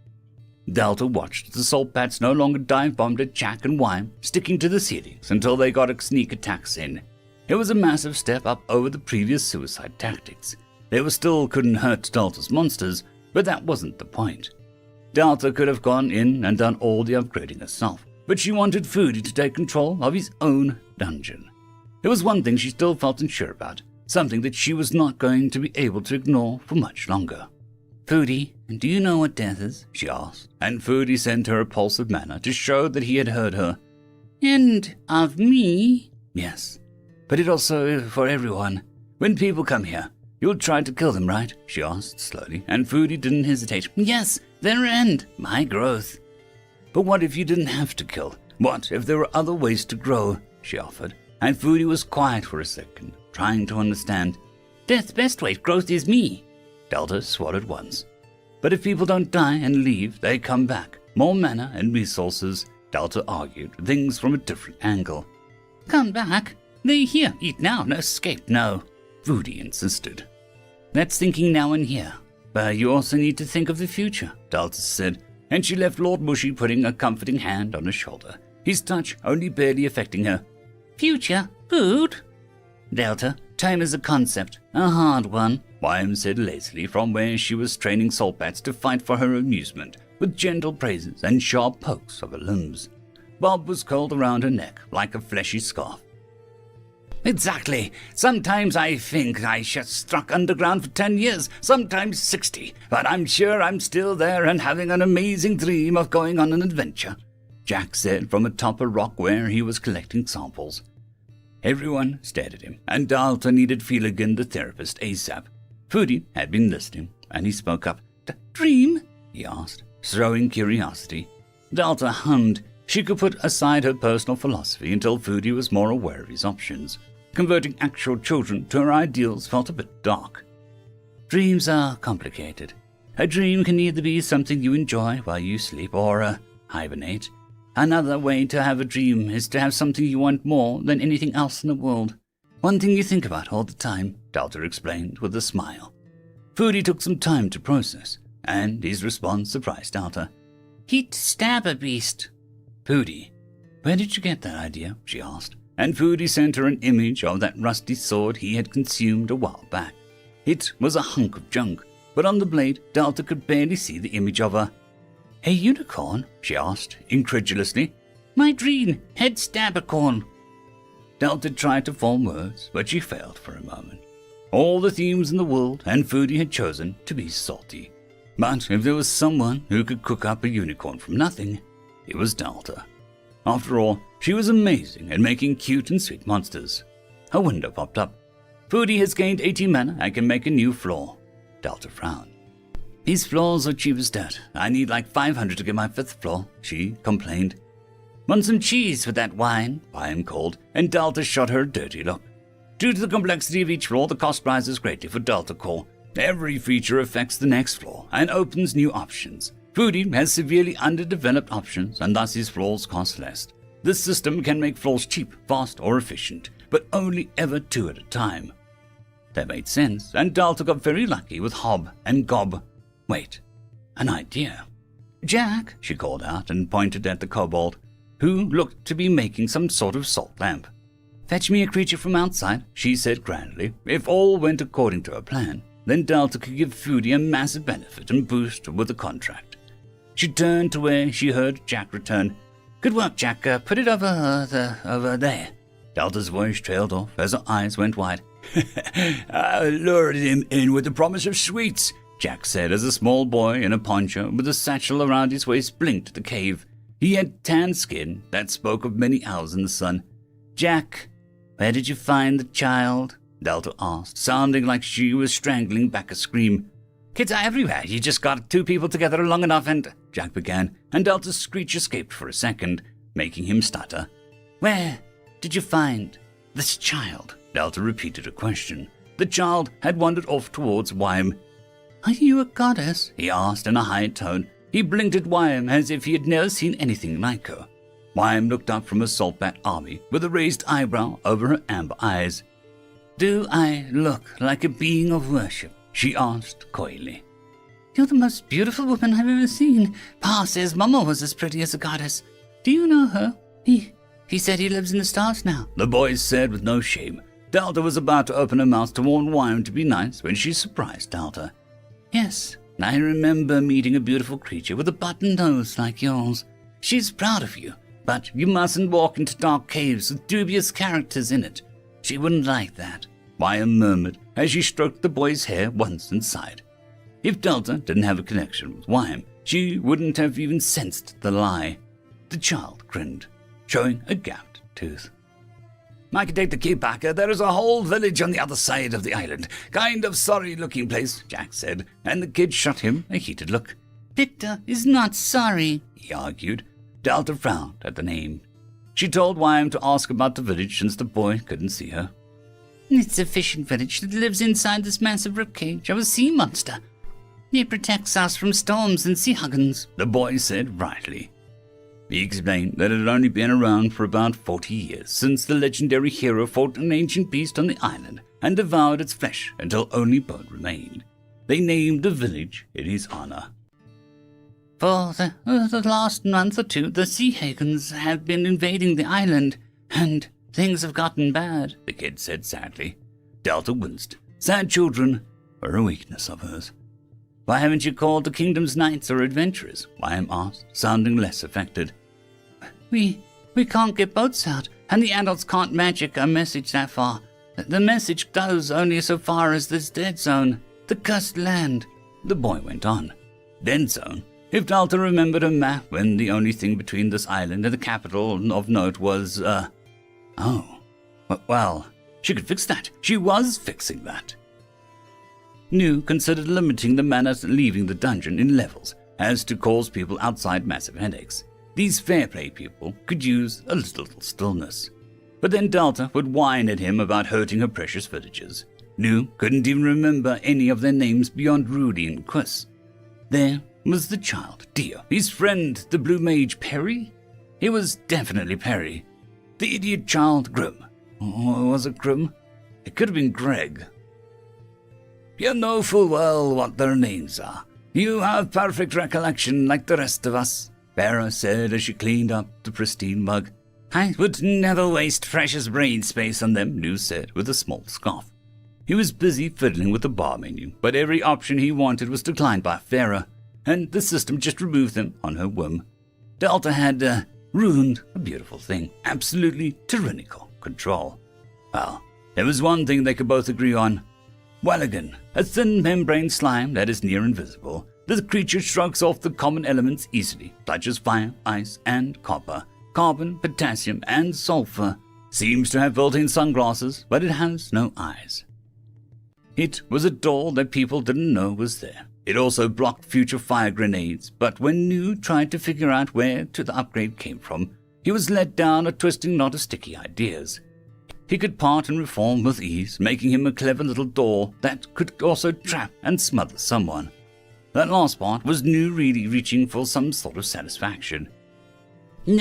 Delta watched as the salt bats no longer dive-bombed at Jack and Wime, sticking to the ceilings until they got sneak attacks in. It was a massive step up over the previous suicide tactics. They still couldn't hurt Delta's monsters, but that wasn't the point. Delta could have gone in and done all the upgrading herself, but she wanted Foodie to take control of his own dungeon. There was one thing she still felt unsure about, something that she was not going to be able to ignore for much longer. "Foodie, do you know what death is?" she asked, and Foodie sent her a pulse of mana to show that he had heard her. "And of me?" "Yes, but it also for everyone. When people come here, you'll try to kill them, right?" she asked slowly, and Foodie didn't hesitate. "Yes, their end, my growth." "But what if you didn't have to kill? What if there were other ways to grow?" she offered, and Foodie was quiet for a second, trying to understand. "Death's best way to growth is me." Delta swallowed once. "But if people don't die and leave, they come back. More mana and resources," Delta argued, things from a different angle. "Come back? They here, eat now, no escape, no," Foodie insisted. "That's thinking now and here. But you also need to think of the future," Delta said, and she left Lord Mushy putting a comforting hand on her shoulder, his touch only barely affecting her. "Future? Food?" "Delta, time is a concept, a hard one," Wime said lazily from where she was training salt bats to fight for her amusement, with gentle praises and sharp pokes of her limbs. Bob was curled around her neck like a fleshy scarf. "Exactly. Sometimes I think I just struck underground for 10 years, sometimes 60, but I'm sure I'm still there and having an amazing dream of going on an adventure," Jack said from atop a rock where he was collecting samples. Everyone stared at him, and Delta needed Feeligan, the therapist, ASAP. Foodie had been listening, and he spoke up. "Dream?" he asked, throwing curiosity. Delta hummed. She could put aside her personal philosophy until Foodie was more aware of his options. Converting actual children to her ideals felt a bit dark. "Dreams are complicated. A dream can either be something you enjoy while you sleep or hibernate. Another way to have a dream is to have something you want more than anything else in the world. One thing you think about all the time," Delta explained with a smile. Foodie took some time to process, and his response surprised Delta. "He'd stab a beast." "Foodie, where did you get that idea?" she asked, and Foodie sent her an image of that rusty sword he had consumed a while back. It was a hunk of junk, but on the blade Delta could barely see the image of a unicorn?" she asked, incredulously. "My dream, head stabbercorn." Delta tried to form words, but she failed for a moment. All the themes in the world, and Foodie had chosen to be salty. But if there was someone who could cook up a unicorn from nothing, it was Delta. After all, she was amazing at making cute and sweet monsters. Her window popped up. "Foodie has gained 80 mana and can make a new floor." Delta frowned. "These floors are cheap as dirt. I need like 500 to get my 5th floor," she complained. "Want some cheese with that wine?" Wime called, and Delta shot her a dirty look. Due to the complexity of each floor, the cost rises greatly for Delta Core. Every feature affects the next floor and opens new options. Foodie has severely underdeveloped options, and thus his floors cost less. This system can make floors cheap, fast, or efficient, but only ever 2 at a time. That made sense, and Delta got very lucky with Hob and Gob. Wait, an idea. "Jack," she called out and pointed at the kobold, who looked to be making some sort of salt lamp. "Fetch me a creature from outside," she said grandly. If all went according to her plan, then Delta could give Foodie a massive benefit and boost with the contract. She turned to where she heard Jack return. "Good work, Jack. Put it over there." Delta's voice trailed off as her eyes went wide. "I lured him in with the promise of sweets," Jack said as a small boy in a poncho with a satchel around his waist blinked at the cave. He had tan skin that spoke of many hours in the sun. "Jack, where did you find the child?" Delta asked, sounding like she was strangling back a scream. Kids are everywhere. You just got two people together long enough and... Jack began, and Delta's screech escaped for a second, making him stutter. Where did you find this child? Delta repeated a question. The child had wandered off towards Wyam. Are you a goddess? He asked in a high tone. He blinked at Wyam as if he had never seen anything like her. Wyam looked up from a saltbat army with a raised eyebrow over her amber eyes. Do I look like a being of worship? She asked coyly. You're the most beautiful woman I've ever seen. Pa says Mama was as pretty as a goddess. Do you know her? He said he lives in the stars now, the boy said with no shame. Delta was about to open her mouth to warn Wyam to be nice when she surprised Delta. Yes, I remember meeting a beautiful creature with a button nose like yours. She's proud of you, but you mustn't walk into dark caves with dubious characters in it. She wouldn't like that, Wyam murmured as she stroked the boy's hair once and sighed. If Delta didn't have a connection with Wyam, she wouldn't have even sensed the lie. The child grinned, showing a gapped tooth. I can take the key back. There is a whole village on the other side of the island. Kind of sorry-looking place, Jack said, and the kid shot him a heated look. Victor is not sorry, he argued. Delta frowned at the name. She told Wyam to ask about the village since the boy couldn't see her. It's a fishing village that lives inside this massive ribcage of a sea monster. It protects us from storms and sea huggins, the boy said brightly. He explained that it had only been around for about 40 years since the legendary hero fought an ancient beast on the island and devoured its flesh until only bone remained. They named the village in his honor. For the last month or two, the sea huggins have been invading the island, and things have gotten bad, the kid said sadly. Delta winced. Sad children are a weakness of hers. Why haven't you called the kingdom's knights or adventurers? Wyam asked, sounding less affected. We can't get boats out, and the adults can't magic a message that far. The message goes only so far as this dead zone, the cursed land, the boy went on. Dead zone? If Delta remembered her map when the only thing between this island and the capital of note was, well, she could fix that. She was fixing that. New considered limiting the manners leaving the dungeon in levels, as to cause people outside massive headaches. These fair play people could use a little stillness. But then Delta would whine at him about hurting her precious villagers. New couldn't even remember any of their names beyond Rudy and Chris. There was the child, Dio, his friend, the blue mage Perry? He was definitely Perry. The idiot child, Grim. Or was it Grim? It could have been Greg. You know full well what their names are. You have perfect recollection like the rest of us, Vera said as she cleaned up the pristine mug. I would never waste precious brain space on them, New said with a small scoff. He was busy fiddling with the bar menu, but every option he wanted was declined by Vera, and the system just removed them on her whim. Delta had ruined a beautiful thing. Absolutely tyrannical control. Well, there was one thing they could both agree on. Welligan, a thin membrane slime that is near invisible. The creature shrugs off the common elements easily, such as fire, ice, and copper, carbon, potassium, and sulfur. Seems to have built-in sunglasses, but it has no eyes. It was a door that people didn't know was there. It also blocked future fire grenades, but when New tried to figure out where the upgrade came from, he was led down a twisting knot of sticky ideas. He could part and reform with ease, making him a clever little door that could also trap and smother someone. That last part was New really reaching for some sort of satisfaction.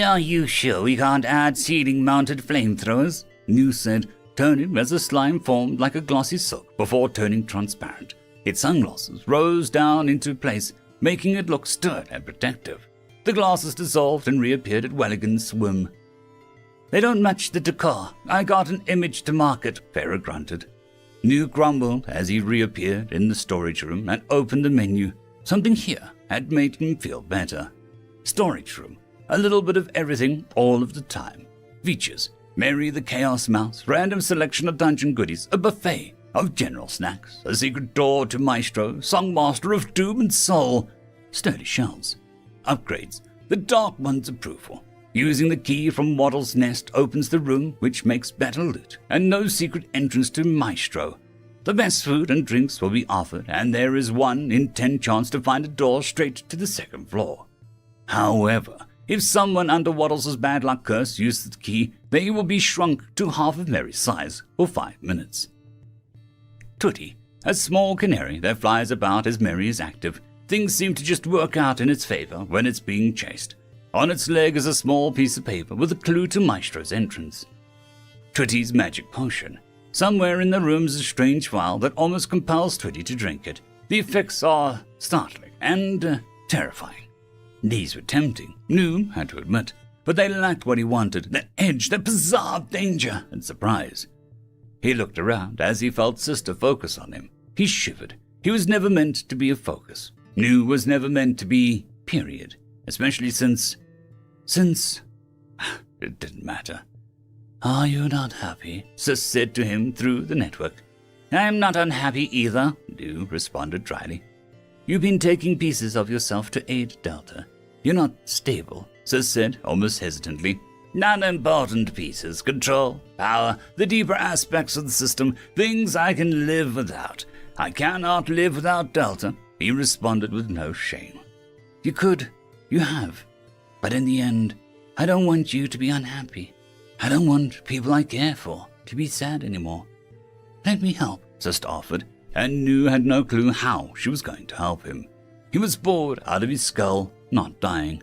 Are you sure we can't add ceiling-mounted flamethrowers? New said, turning as the slime formed like a glossy silk before turning transparent. Its sunglasses rose down into place, making it look sturdy and protective. The glasses dissolved and reappeared at Welligan's whim. They don't match the decor. I got an image to market, Farrah grunted. New grumbled as he reappeared in the storage room and opened the menu. Something here had made him feel better. Storage room. A little bit of everything all of the time. Features. Mary the Chaos Mouse, random selection of dungeon goodies, a buffet of general snacks, a secret door to Maestro, Songmaster of Doom and Soul, sturdy shelves. Upgrades. The Dark One's approval. Using the key from Waddle's nest opens the room, which makes better loot, and no secret entrance to Maestro. The best food and drinks will be offered, and there is 1 in 10 chance to find a door straight to the 2nd floor. However, if someone under Waddles' bad luck curse uses the key, they will be shrunk to half of Mary's size for 5 minutes. Tootie, a small canary that flies about as Mary is active. Things seem to just work out in its favor when it's being chased. On its leg is a small piece of paper with a clue to Maestro's entrance. Tootie's magic potion. Somewhere in the room is a strange vial that almost compels Tootie to drink it. The effects are startling and terrifying. These were tempting, New had to admit, but they lacked what he wanted, that edge, that bizarre danger and surprise. He looked around as he felt Sister focus on him. He shivered. He was never meant to be a focus. New was never meant to be, period. Especially since... It didn't matter. "Are you not happy?" Sis said to him through the network. "I am not unhappy either," New responded dryly. "You've been taking pieces of yourself to aid Delta. You're not stable," Sis said, almost hesitantly. "Non-important pieces. Control, power, the deeper aspects of the system, things I can live without. I cannot live without Delta," he responded with no shame. "You could. You have. But in the end, I don't want you to be unhappy. I don't want people I care for to be sad anymore. Let me help," Sister offered, and New had no clue how she was going to help him. He was bored out of his skull, not dying.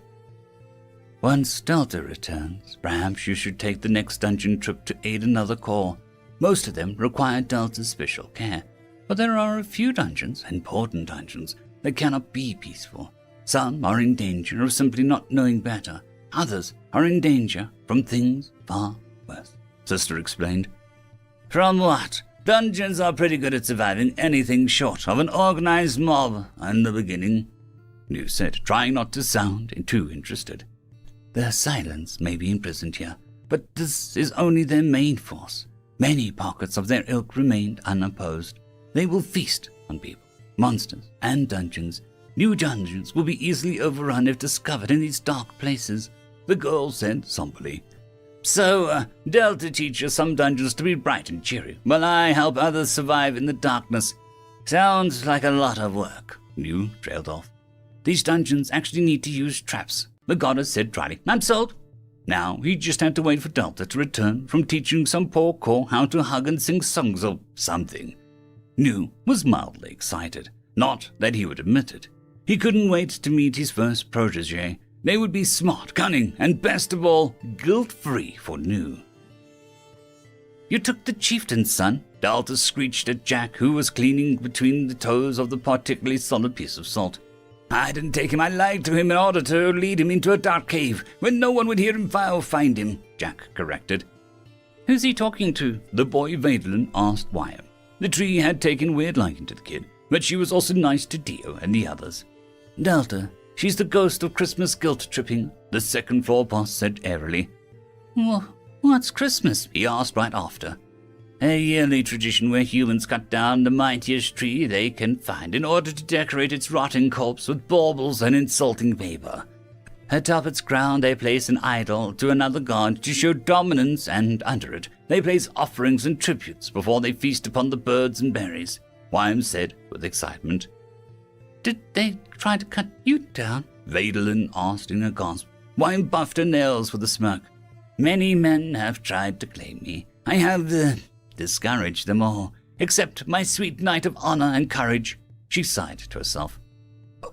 "Once Delta returns, perhaps you should take the next dungeon trip to aid another core. Most of them require Delta's special care, but there are a few dungeons, important dungeons, that cannot be peaceful. Some are in danger of simply not knowing better. Others are in danger from things far worse," Sister explained. "From what? Dungeons are pretty good at surviving anything short of an organized mob in the beginning," New said, trying not to sound too interested. "The Silence may be imprisoned here, but this is only their main force. Many pockets of their ilk remained unopposed. They will feast on people, monsters, and dungeons. New dungeons will be easily overrun if discovered in these dark places," the girl said somberly. "So, Delta teaches some dungeons to be bright and cheery, while I help others survive in the darkness. Sounds like a lot of work," New trailed off. "These dungeons actually need to use traps," the goddess said dryly. "I'm sold." Now he just had to wait for Delta to return from teaching some poor core how to hug and sing songs or something. New was mildly excited. Not that he would admit it. He couldn't wait to meet his first protege. They would be smart, cunning, and best of all, guilt-free for New. "You took the chieftain's son," Delta screeched at Jack, who was cleaning between the toes of the particularly solid piece of salt. "I didn't take him. I lied to him in order to lead him into a dark cave when no one would hear him or find him," Jack corrected. "Who's he talking to?" the boy Vadelin asked Wyam. The tree had taken weird liking to the kid, but she was also nice to Dio and the others. "Delta. She's the ghost of Christmas guilt-tripping," the 2nd floor boss said airily. "What's Christmas?" he asked right after. "A yearly tradition where humans cut down the mightiest tree they can find in order to decorate its rotting corpse with baubles and insulting vapor. Atop its crown they place an idol to another god to show dominance, and under it they place offerings and tributes before they feast upon the birds and berries," Wyam said with excitement. "Did they try to cut you down?" Vadelin asked in a gasp. Wyam buffed her nails with a smirk. "Many men have tried to claim me. I have discouraged them all, except my sweet knight of honor and courage," she sighed to herself.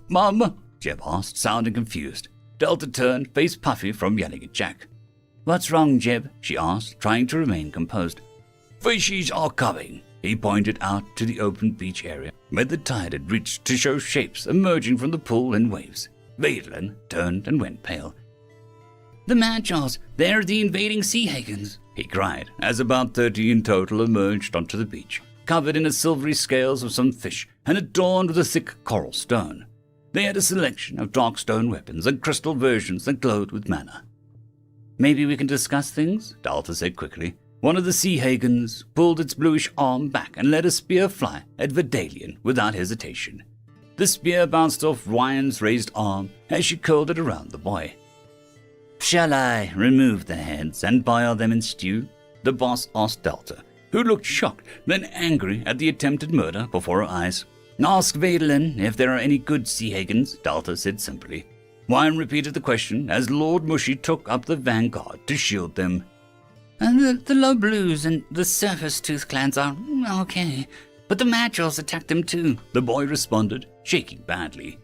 "Mom?" Jeb asked, sounding confused. Delta turned, face puffy from yelling at Jack. "What's wrong, Jeb?" she asked, trying to remain composed. "Fishies are coming," he pointed out to the open beach area, where the tide had reached to show shapes emerging from the pool and waves. Vadelin turned and went pale. "The Madjars, they're the invading Sea Hagans," he cried, as about 30 in total emerged onto the beach, covered in the silvery scales of some fish and adorned with a thick coral stone. They had a selection of dark stone weapons and crystal versions that glowed with mana. "Maybe we can discuss things?" Delta said quickly. One of the Sea Hagans pulled its bluish arm back and let a spear fly at Vidalian without hesitation. The spear bounced off Ryan's raised arm as she curled it around the boy. "Shall I remove the heads and boil them in stew?" the boss asked Delta, who looked shocked, then angry at the attempted murder before her eyes. Ask Vadelin if there are any good sea Hagans, Delta said simply. Wine repeated the question as Lord Mushy took up the vanguard to shield them. And the low blues and the surface tooth clans are okay, but the madrils attacked them too, the boy responded, shaking badly.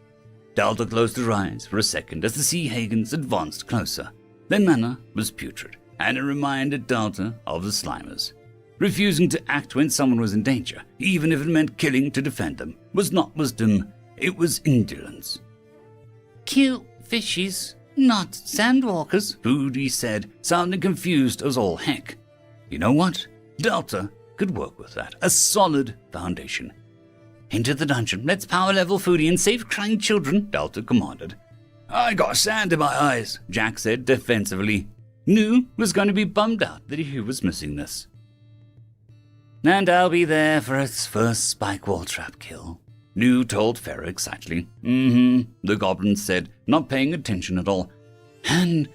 Delta closed her eyes for a second as the sea Hagans advanced closer. Their manner was putrid, and it reminded Delta of the Slimers. Refusing to act when someone was in danger, even if it meant killing to defend them, was not wisdom, it was indolence. Kill fishies, not sandwalkers, Foodie said, sounding confused as all heck. You know what? Delta could work with that. A solid foundation. Into the dungeon. Let's power level Foodie and save crying children, Delta commanded. I got sand in my eyes, Jack said defensively. Nu was going to be bummed out that he was missing this. And I'll be there for its first spike wall trap kill, Nu told Farah excitedly. The goblin said, not paying attention at all. And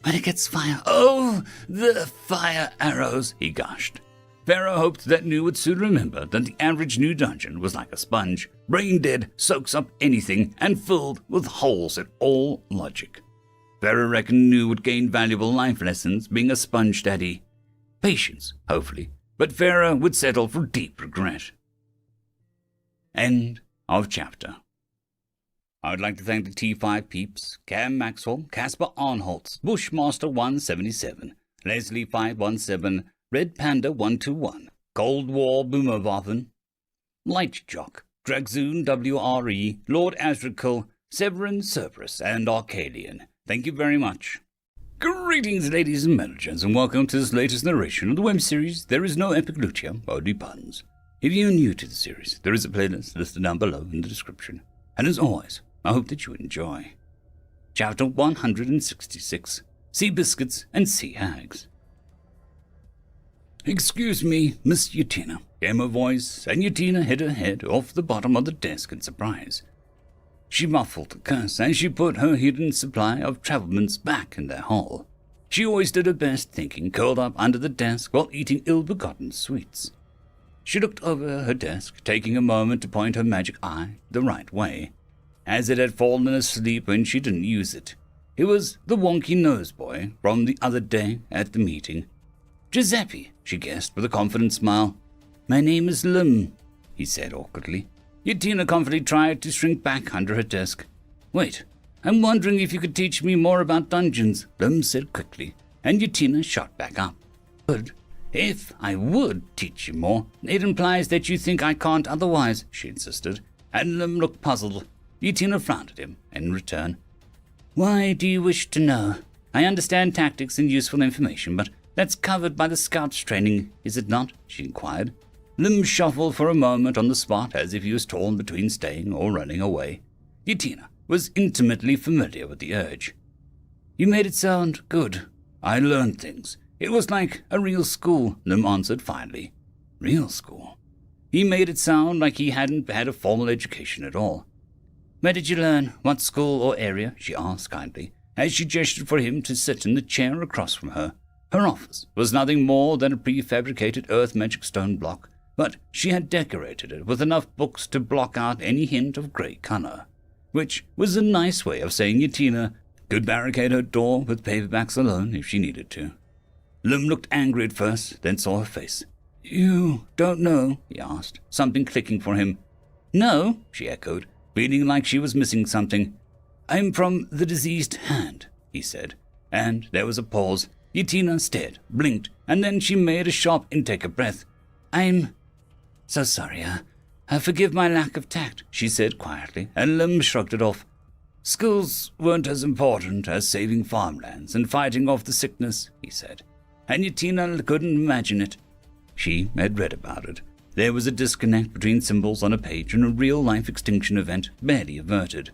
when it gets fire, oh, the fire arrows, he gushed. Farah hoped that Nu would soon remember that the average Nu dungeon was like a sponge, brain dead, soaks up anything, and filled with holes in all logic. Farah reckoned Nu would gain valuable life lessons being a sponge daddy. Patience, hopefully, but Farah would settle for deep regret. End of chapter. I would like to thank the T5 peeps, Cam Maxwell, Casper Arnholtz, Bushmaster 177, Leslie 517, Red Panda 121, Cold War Boomerwaffen, Lightjock, Dragzoon WRE, Lord Azrakul, Severin Cerberus, and Arcadian. Thank you very much. Greetings, ladies and managers, and welcome to this latest narration of the web series There Is No Epic Lucia, Only Puns. If you are new to the series, there is a playlist listed down below in the description. And as always, I hope that you enjoy. Chapter 166, Sea Biscuits and Sea Hags. Excuse me, Miss Yutina, came her voice, and Yutina hid her head off the bottom of the desk in surprise. She muffled a curse as she put her hidden supply of travelments back in their hole. She always did her best thinking, curled up under the desk while eating ill-begotten sweets. She looked over her desk, taking a moment to point her magic eye the right way, as it had fallen asleep when she didn't use it. It was the wonky nose boy from the other day at the meeting. Giuseppe, she guessed with a confident smile. My name is Lim, he said awkwardly. Yutina confidently tried to shrink back under her desk. Wait, I'm wondering if you could teach me more about dungeons, Lim said quickly, and Yutina shot back up. Good. If I would teach you more, it implies that you think I can't otherwise, she insisted, and Lim looked puzzled. Yutina frowned at him in return. Why do you wish to know? I understand tactics and useful information, but that's covered by the scout's training, is it not? She inquired. Lim shuffled for a moment on the spot as if he was torn between staying or running away. Yutina was intimately familiar with the urge. You made it sound good. I learned things. It was like a real school, Lim answered finally. Real school? He made it sound like he hadn't had a formal education at all. Where did you learn? What school or area? She asked kindly, as she gestured for him to sit in the chair across from her. Her office was nothing more than a prefabricated earth magic stone block, but she had decorated it with enough books to block out any hint of grey colour, which was a nice way of saying Yutina could barricade her door with paperbacks alone if she needed to. Lim looked angry at first, then saw her face. You don't know? He asked, something clicking for him. No, she echoed, feeling like she was missing something. I'm from the diseased hand, he said, and there was a pause. Yutina stared, blinked, and then she made a sharp intake of breath. I'm so sorry, forgive my lack of tact, she said quietly, and Lim shrugged it off. Schools weren't as important as saving farmlands and fighting off the sickness, he said, and Yutina couldn't imagine it. She had read about it. There was a disconnect between symbols on a page and a real-life extinction event barely averted.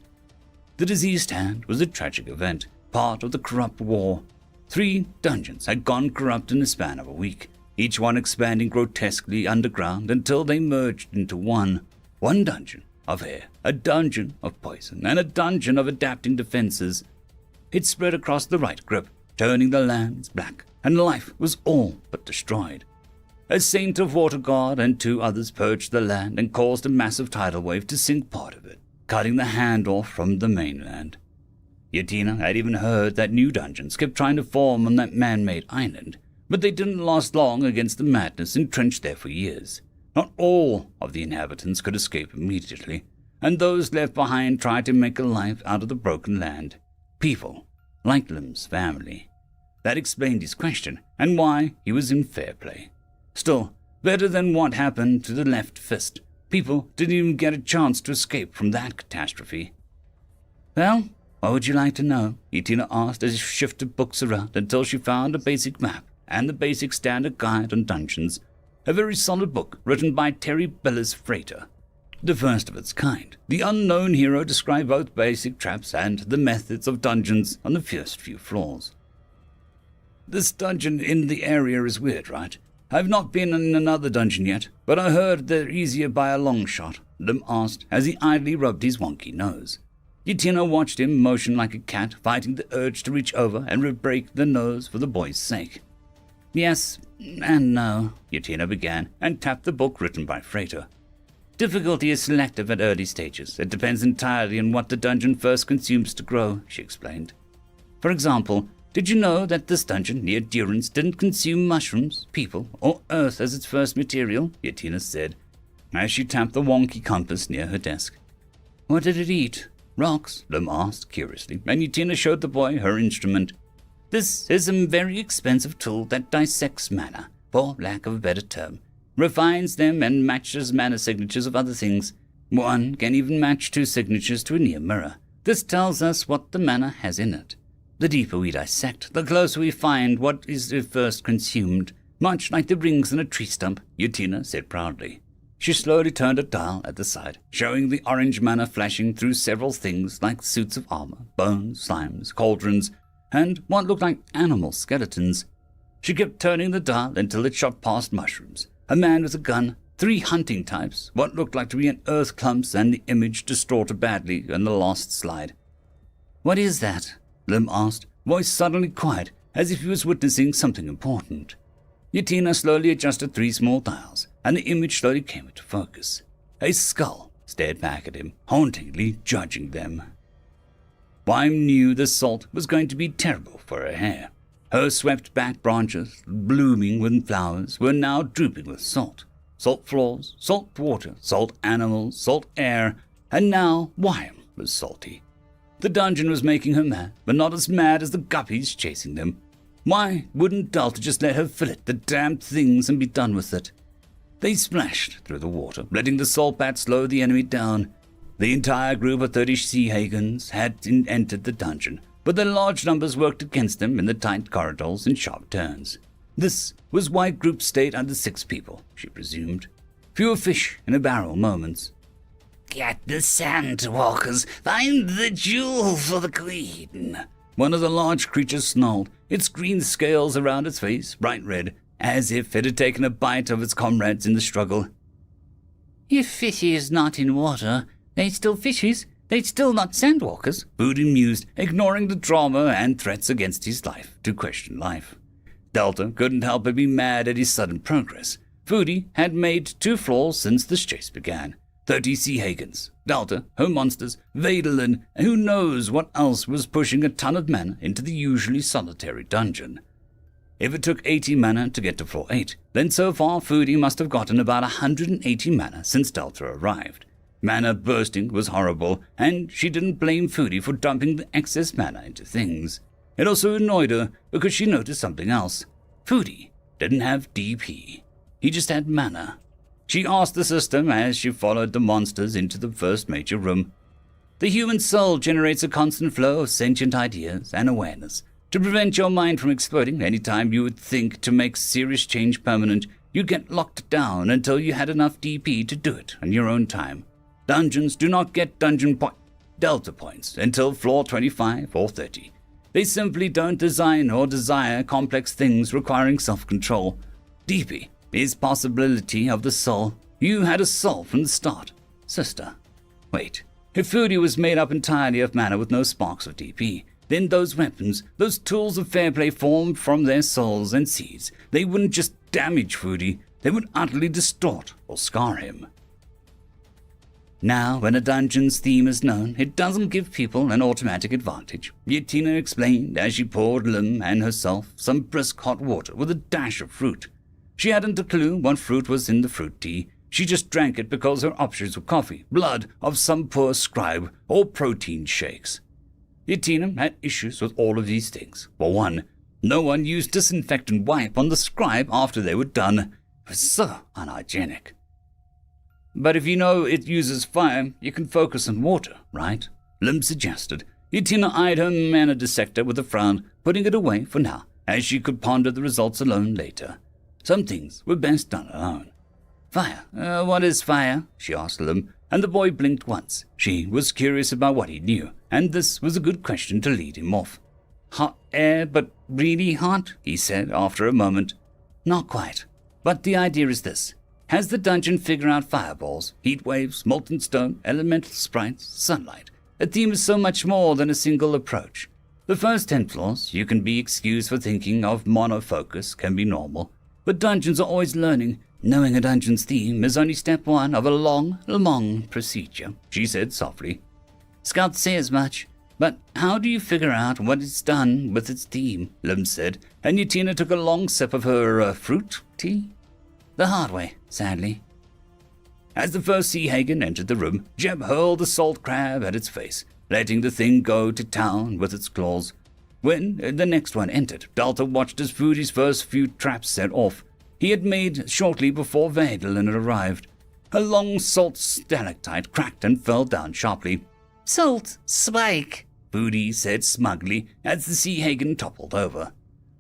The diseased hand was a tragic event, part of the corrupt war. 3 dungeons had gone corrupt in the span of a week, each one expanding grotesquely underground until they merged into one. One dungeon of air, a dungeon of poison, and a dungeon of adapting defenses. It spread across the right grip, turning the lands black, and life was all but destroyed. A saint of water god and 2 others purged the land and caused a massive tidal wave to sink part of it, cutting the hand off from the mainland. Yatina had even heard that new dungeons kept trying to form on that man-made island, but they didn't last long against the madness entrenched there for years. Not all of the inhabitants could escape immediately, and those left behind tried to make a life out of the broken land. People, like Lim's family. That explained his question, and why he was in fair play. Still, better than what happened to the left fist. People didn't even get a chance to escape from that catastrophe. Well, what would you like to know? Yatina asked as she shifted books around until she found a basic map and the basic standard guide on dungeons, a very solid book written by Terry Billis Freighter. The first of its kind. The unknown hero described both basic traps and the methods of dungeons on the first few floors. This dungeon in the area is weird, right? I've not been in another dungeon yet, but I heard they're easier by a long shot, Lim asked as he idly rubbed his wonky nose. Yatina watched him motion like a cat, fighting the urge to reach over and break the nose for the boy's sake. Yes and no, Yatina began, and tapped the book written by Freighter. Difficulty is selective at early stages. It depends entirely on what the dungeon first consumes to grow, she explained. For example, did you know that this dungeon near Durance didn't consume mushrooms, people, or earth as its first material? Yatina said, as she tapped the wonky compass near her desk. What did it eat? Rocks? Lim asked curiously, and Yatina showed the boy her instrument. This is a very expensive tool that dissects mana, for lack of a better term, refines them and matches mana signatures of other things. One can even match 2 signatures to a near mirror. This tells us what the mana has in it. The deeper we dissect, the closer we find what is first consumed, much like the rings in a tree stump, Yatina said proudly. She slowly turned a dial at the side, showing the orange mana flashing through several things like suits of armor, bones, slimes, cauldrons, and what looked like animal skeletons. She kept turning the dial until it shot past mushrooms, a man with a gun, 3 hunting types, what looked like to be an earth clumps, and the image distorted badly in the last slide. What is that? Lim asked, voice suddenly quiet, as if he was witnessing something important. Yatina slowly adjusted 3 small dials, and the image slowly came into focus. A skull stared back at him, hauntingly judging them. Wime knew the salt was going to be terrible for her hair. Her swept-back branches, blooming with flowers, were now drooping with salt. Salt floors, salt water, salt animals, salt air, and now Wime was salty. The dungeon was making her mad, but not as mad as the guppies chasing them. Why wouldn't Delta just let her fillet the damned things and be done with it? They splashed through the water, letting the salt bat slow the enemy down. The entire group of 30 sea hagans had entered the dungeon, but their large numbers worked against them in the tight corridors and sharp turns. This was why groups stayed under 6 people, she presumed. Fewer fish in a barrel moments. Get the sandwalkers, find the jewel for the queen. One of the large creatures snarled, its green scales around its face bright red, as if it had taken a bite of its comrades in the struggle. If fishy is not in water, they still fishes, they still not sandwalkers, Foodie mused, ignoring the drama and threats against his life to question life. Delta couldn't help but be mad at his sudden progress. Foodie had made 2 floors since this chase began. 30 sea hagans, Delta, her monsters, Vadelin, and who knows what else was pushing a ton of mana into the usually solitary dungeon. If it took 80 mana to get to floor 8, then so far Foodie must have gotten about 180 mana since Delta arrived. Mana bursting was horrible, and she didn't blame Foodie for dumping the excess mana into things. It also annoyed her because she noticed something else. Foodie didn't have DP. He just had mana. She asked the system as she followed the monsters into the first major room. The human soul generates a constant flow of sentient ideas and awareness. To prevent your mind from exploding any time you would think to make serious change permanent, you'd get locked down until you had enough DP to do it on your own time. Dungeons do not get Delta points until floor 25 or 30. They simply don't design or desire complex things requiring self-control. DP is possibility of the soul. You had a soul from the start, sister. Wait, if Foodie was made up entirely of mana with no sparks of DP, then those weapons, those tools of fair play formed from their souls and seeds, they wouldn't just damage Foodie, they would utterly distort or scar him. Now, when a dungeon's theme is known, it doesn't give people an automatic advantage. Yatina explained as she poured Lim and herself some brisk hot water with a dash of fruit. She hadn't a clue what fruit was in the fruit tea. She just drank it because her options were coffee, blood of some poor scribe, or protein shakes. Yatina had issues with all of these things. For one, no one used disinfectant wipe on the scribe after they were done. It was so unhygienic. But if you know it uses fire, you can focus on water, right? Lim suggested. Yatina eyed her mana dissector with a frown, putting it away for now, as she could ponder the results alone later. Some things were best done alone. Fire. What is fire? She asked Lim, and the boy blinked once. She was curious about what he knew, and this was a good question to lead him off. Hot air, but really hot, he said after a moment. Not quite. But the idea is this. Has the dungeon figured out fireballs, heat waves, molten stone, elemental sprites, sunlight? A theme is so much more than a single approach. The first 10 floors, you can be excused for thinking of monofocus, can be normal. But dungeons are always learning. Knowing a dungeon's theme is only step 1 of a long procedure, she said softly. Scouts say as much. But how do you figure out what it's done with its theme? Lim said, and Yatina took a long sip of her fruit tea. The hard way, sadly. As the first Sea Hagen entered the room, Jeb hurled the salt crab at its face, letting the thing go to town with its claws. When the next one entered, Delta watched as Foodie's first few traps set off. He had made shortly before Vadelin had arrived. A long salt stalactite cracked and fell down sharply. Salt spike, Foodie said smugly as the Sea Hagen toppled over.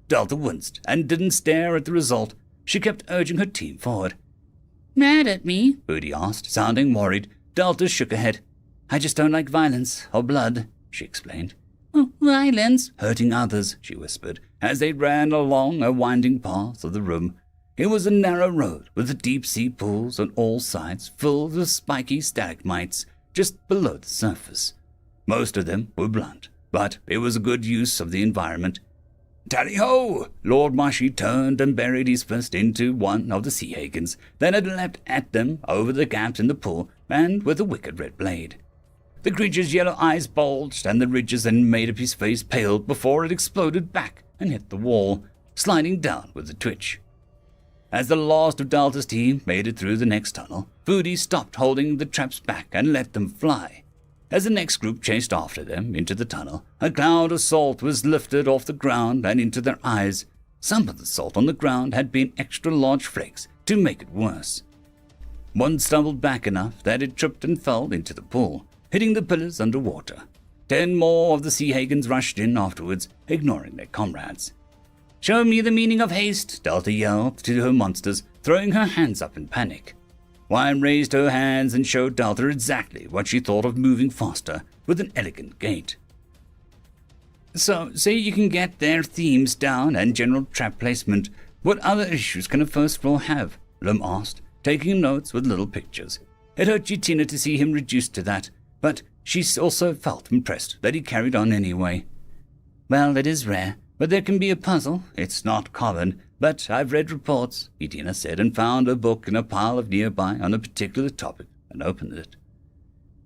Delta winced and didn't stare at the result. She kept urging her team forward. Mad at me? Foodie asked, sounding worried. Delta shook her head. I just don't like violence or blood, she explained. Oh, violence? Hurting others, she whispered, as they ran along a winding path of the room. It was a narrow road with deep-sea pools on all sides filled with spiky stalagmites just below the surface. Most of them were blunt, but it was a good use of the environment. Tally-ho! Lord Mashi turned and buried his fist into one of the Sea Hagens, then had leapt at them over the gaps in the pool, and with a wicked red blade. The creature's yellow eyes bulged, and the ridges that made up his face paled before it exploded back and hit the wall, sliding down with a twitch. As the last of Delta's team made it through the next tunnel, Foodie stopped holding the traps back and let them fly. As the next group chased after them into the tunnel, a cloud of salt was lifted off the ground and into their eyes. Some of the salt on the ground had been extra large flakes to make it worse. One stumbled back enough that it tripped and fell into the pool, hitting the pillars underwater. 10 more of the Sea Hagens rushed in afterwards, ignoring their comrades. Show me the meaning of haste, Delta yelled to her monsters, throwing her hands up in panic. Wine raised her hands and showed Delta exactly what she thought of moving faster with an elegant gait. So, say you can get their themes down and general trap placement. What other issues can a first floor have? Lim asked, taking notes with little pictures. It hurt Yatina to see him reduced to that, but she also felt impressed that he carried on anyway. Well, it is rare, but there can be a puzzle. It's not common, but I've read reports, Yatina said, and found a book in a pile of nearby on a particular topic, and opened it.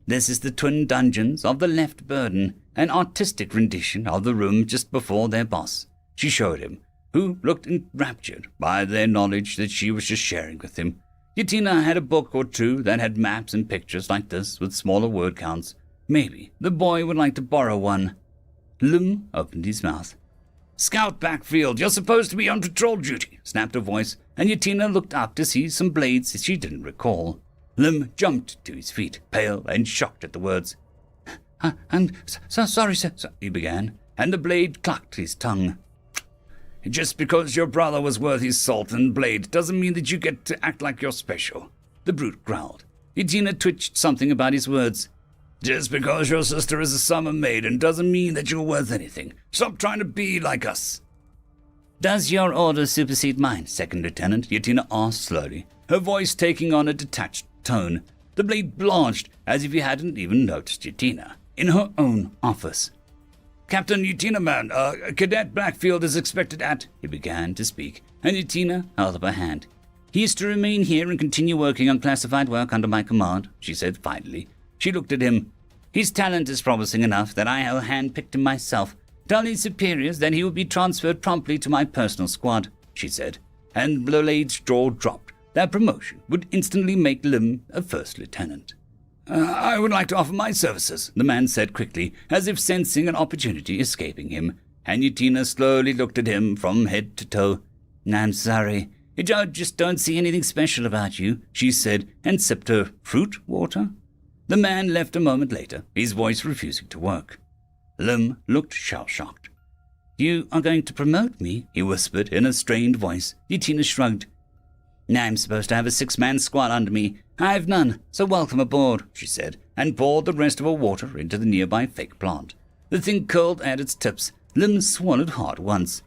This is the Twin Dungeons of the Left Burden, an artistic rendition of the room just before their boss. She showed him, who looked enraptured by their knowledge that she was just sharing with him. Yatina had a book or two that had maps and pictures like this with smaller word counts. Maybe the boy would like to borrow one. Lim opened his mouth. Scout Backfield, you're supposed to be on patrol duty, snapped a voice, and Yatina looked up to see some blades she didn't recall. Lim jumped to his feet, pale and shocked at the words. I'm so sorry, sir, he began, and the blade clucked his tongue. Just because your brother was worth his salt and blade doesn't mean that you get to act like you're special, the brute growled. Yatina twitched something about his words. Just because your sister is a summer maiden doesn't mean that you're worth anything. Stop trying to be like us. Does your order supersede mine, Second Lieutenant? Yatina asked slowly, her voice taking on a detached tone. The blade blanched as if he hadn't even noticed Yatina in her own office. Captain Yatina, man, Cadet Blackfield is expected at... He began to speak, and Yatina held up a hand. He is to remain here and continue working on classified work under my command, she said finally. She looked at him. His talent is promising enough that I have handpicked him myself. Tell his superiors that he will be transferred promptly to my personal squad, she said, and the lady's jaw dropped. That promotion would instantly make Lim a first lieutenant. I would like to offer my services, the man said quickly, as if sensing an opportunity escaping him, and Yutina slowly looked at him from head to toe. I'm sorry, I just don't see anything special about you, she said, and sipped her fruit water. The man left a moment later, his voice refusing to work. Lim looked shell-shocked. You are going to promote me, he whispered in a strained voice. Yutina shrugged. I'm supposed to have a 6-man squad under me. I have none, so welcome aboard, she said, and poured the rest of her water into the nearby fake plant. The thing curled at its tips. Lim swallowed hard once.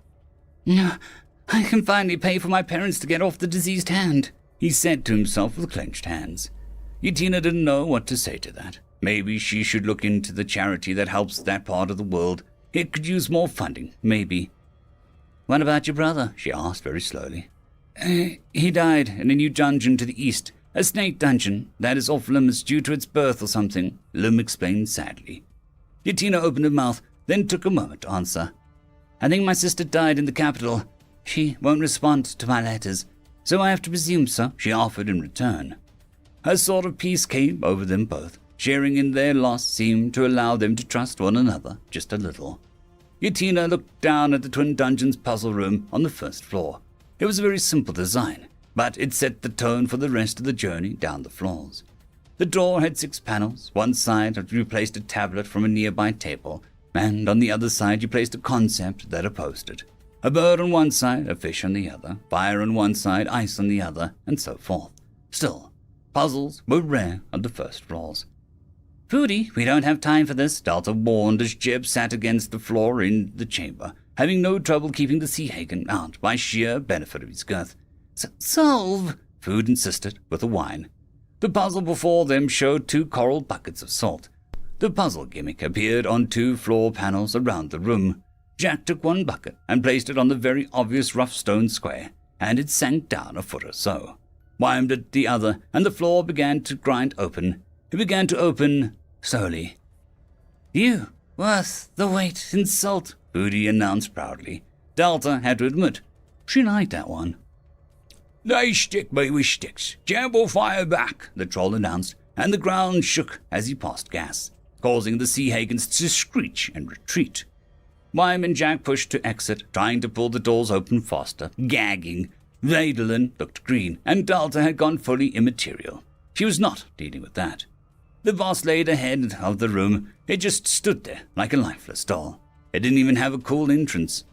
I can finally pay for my parents to get off the diseased hand, he said to himself with clenched hands. Yutina didn't know what to say to that. Maybe she should look into the charity that helps that part of the world. It could use more funding, maybe. What about your brother? She asked very slowly. He died in a new dungeon to the east, a snake dungeon that is off limits due to its birth or something, Lim explained sadly. Yutina opened her mouth, then took a moment to answer. I think my sister died in the capital. She won't respond to my letters, so I have to presume so, she offered in return. A sort of peace came over them both. Sharing in their loss seemed to allow them to trust one another just a little. Yutina looked down at the twin dungeons puzzle room on the first floor. It was a very simple design, but it set the tone for the rest of the journey down the floors. The door had 6 panels. One side you placed a tablet from a nearby table, and on the other side you placed a concept that opposed it. A bird on one side, a fish on the other, fire on one side, ice on the other, and so forth. Still, puzzles were rare on the first floors. Foodie, we don't have time for this, Delta warned as Jeb sat against the floor in the chamber, having no trouble keeping the sea hagen out by sheer benefit of his girth. Solve, Food insisted, with a whine. The puzzle before them showed 2 coral buckets of salt. The puzzle gimmick appeared on 2 floor panels around the room. Jack took one bucket and placed it on the very obvious rough stone square, and it sank down a foot or so. Wimed at the other, and the floor began to grind open. It began to open slowly. You worth the weight in salt, Foodie announced proudly. Delta had to admit, she liked that one. They stick me with sticks. Jab will fire back, the troll announced, and the ground shook as he passed gas, causing the sea hagans to screech and retreat. Wyman and Jack pushed to exit, trying to pull the doors open faster, gagging. Vadelin looked green, and Delta had gone fully immaterial. She was not dealing with that. The boss laid ahead of the room. It just stood there like a lifeless doll. It didn't even have a cool entrance.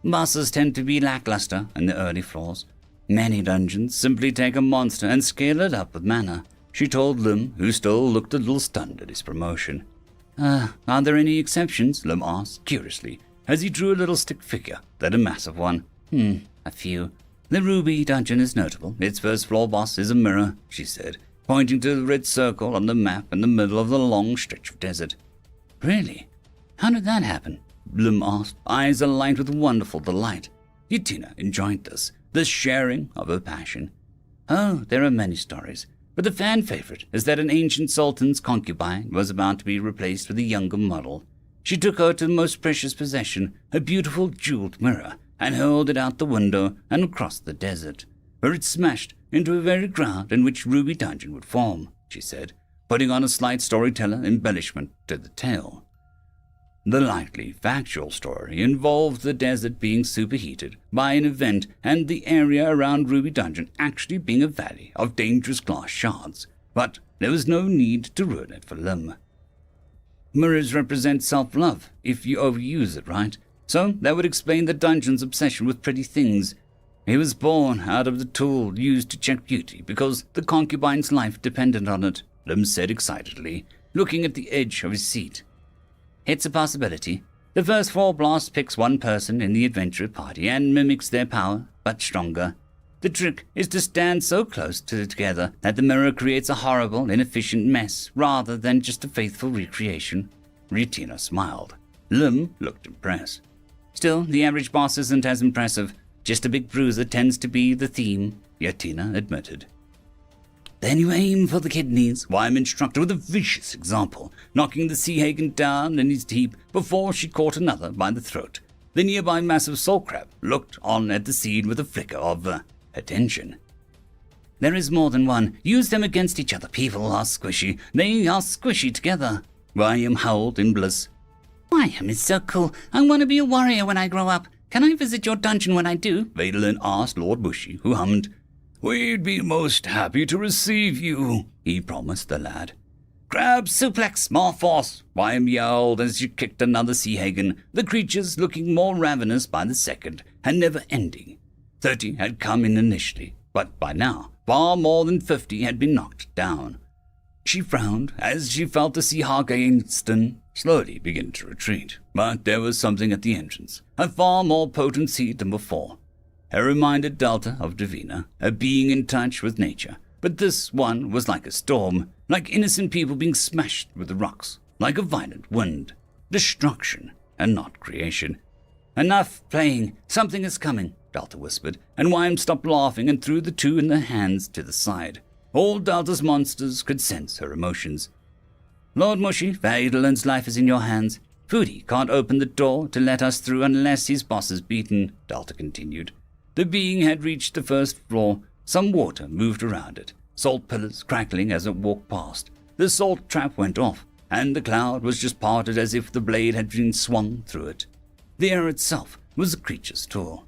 Bosses tend to be lackluster in the early floors. Many dungeons simply take a monster and scale it up with mana, she told Lim, who still looked a little stunned at his promotion. Are there any exceptions? Lim asked, curiously, as he drew a little stick figure, then a massive one. A few. The Ruby dungeon is notable. Its first floor boss is a mirror, she said, pointing to the red circle on the map in the middle of the long stretch of desert. Really? How did that happen? Lim asked, eyes alight with wonderful delight. Yutina enjoyed this sharing of her passion. Oh, there are many stories, but the fan favorite is that an ancient sultan's concubine was about to be replaced with a younger model. She took her to the most precious possession, a beautiful jeweled mirror, and hurled it out the window and across the desert, where it smashed into the very ground in which Ruby Dungeon would form, she said, putting on a slight storyteller embellishment to the tale. The likely factual story involved the desert being superheated by an event and the area around Ruby Dungeon actually being a valley of dangerous glass shards, but there was no need to ruin it for Lim. Mirrors represent self-love if you overuse it, right? So that would explain the dungeon's obsession with pretty things. He was born out of the tool used to check beauty because the concubine's life depended on it, Lim said excitedly, looking at the edge of his seat. It's a possibility. The first floor blast picks one person in the adventurer party and mimics their power, but stronger. The trick is to stand so close together that the mirror creates a horrible, inefficient mess rather than just a faithful recreation. Yutina smiled. Lim looked impressed. Still, the average boss isn't as impressive. just a big bruiser tends to be the theme, Yatina admitted. Then you aim for the kidneys, Wyam instructed with a vicious example, knocking the sea hagen down in his heap before she caught another by the throat. The nearby massive salt crab looked on at the scene with a flicker of attention. There is more than one. Use them against each other. People are squishy. They are squishy together. Wyam howled in bliss. Wyam is so cool. I want to be a warrior when I grow up. Can I visit your dungeon when I do? Vadelin asked Lord Bushy, who hummed. We'd be most happy to receive you, he promised the lad. Crab suplex, more force, Wyam yelled as she kicked another sea hagen, the creatures looking more ravenous by the second, and never ending. 30 had come in initially, but by now, far more than 50 had been knocked down. She frowned as she felt the sea hagen slowly begin to retreat, but there was something at the entrance, a far more potent seed than before. It reminded Delta of Davina, a being in touch with nature, but this one was like a storm, like innocent people being smashed with the rocks, like a violent wind. Destruction, and not creation. Enough playing, something is coming, Delta whispered, and Wyam stopped laughing and threw the two in their hands to the side. All Delta's monsters could sense her emotions. Lord Mushy, Vadelin's life is in your hands. Foodie can't open the door to let us through unless his boss is beaten, Delta continued. The being had reached the first floor. Some water moved around it, salt pillars crackling as it walked past. The salt trap went off, and the cloud was just parted as if the blade had been swung through it. The air itself was the creature's tool.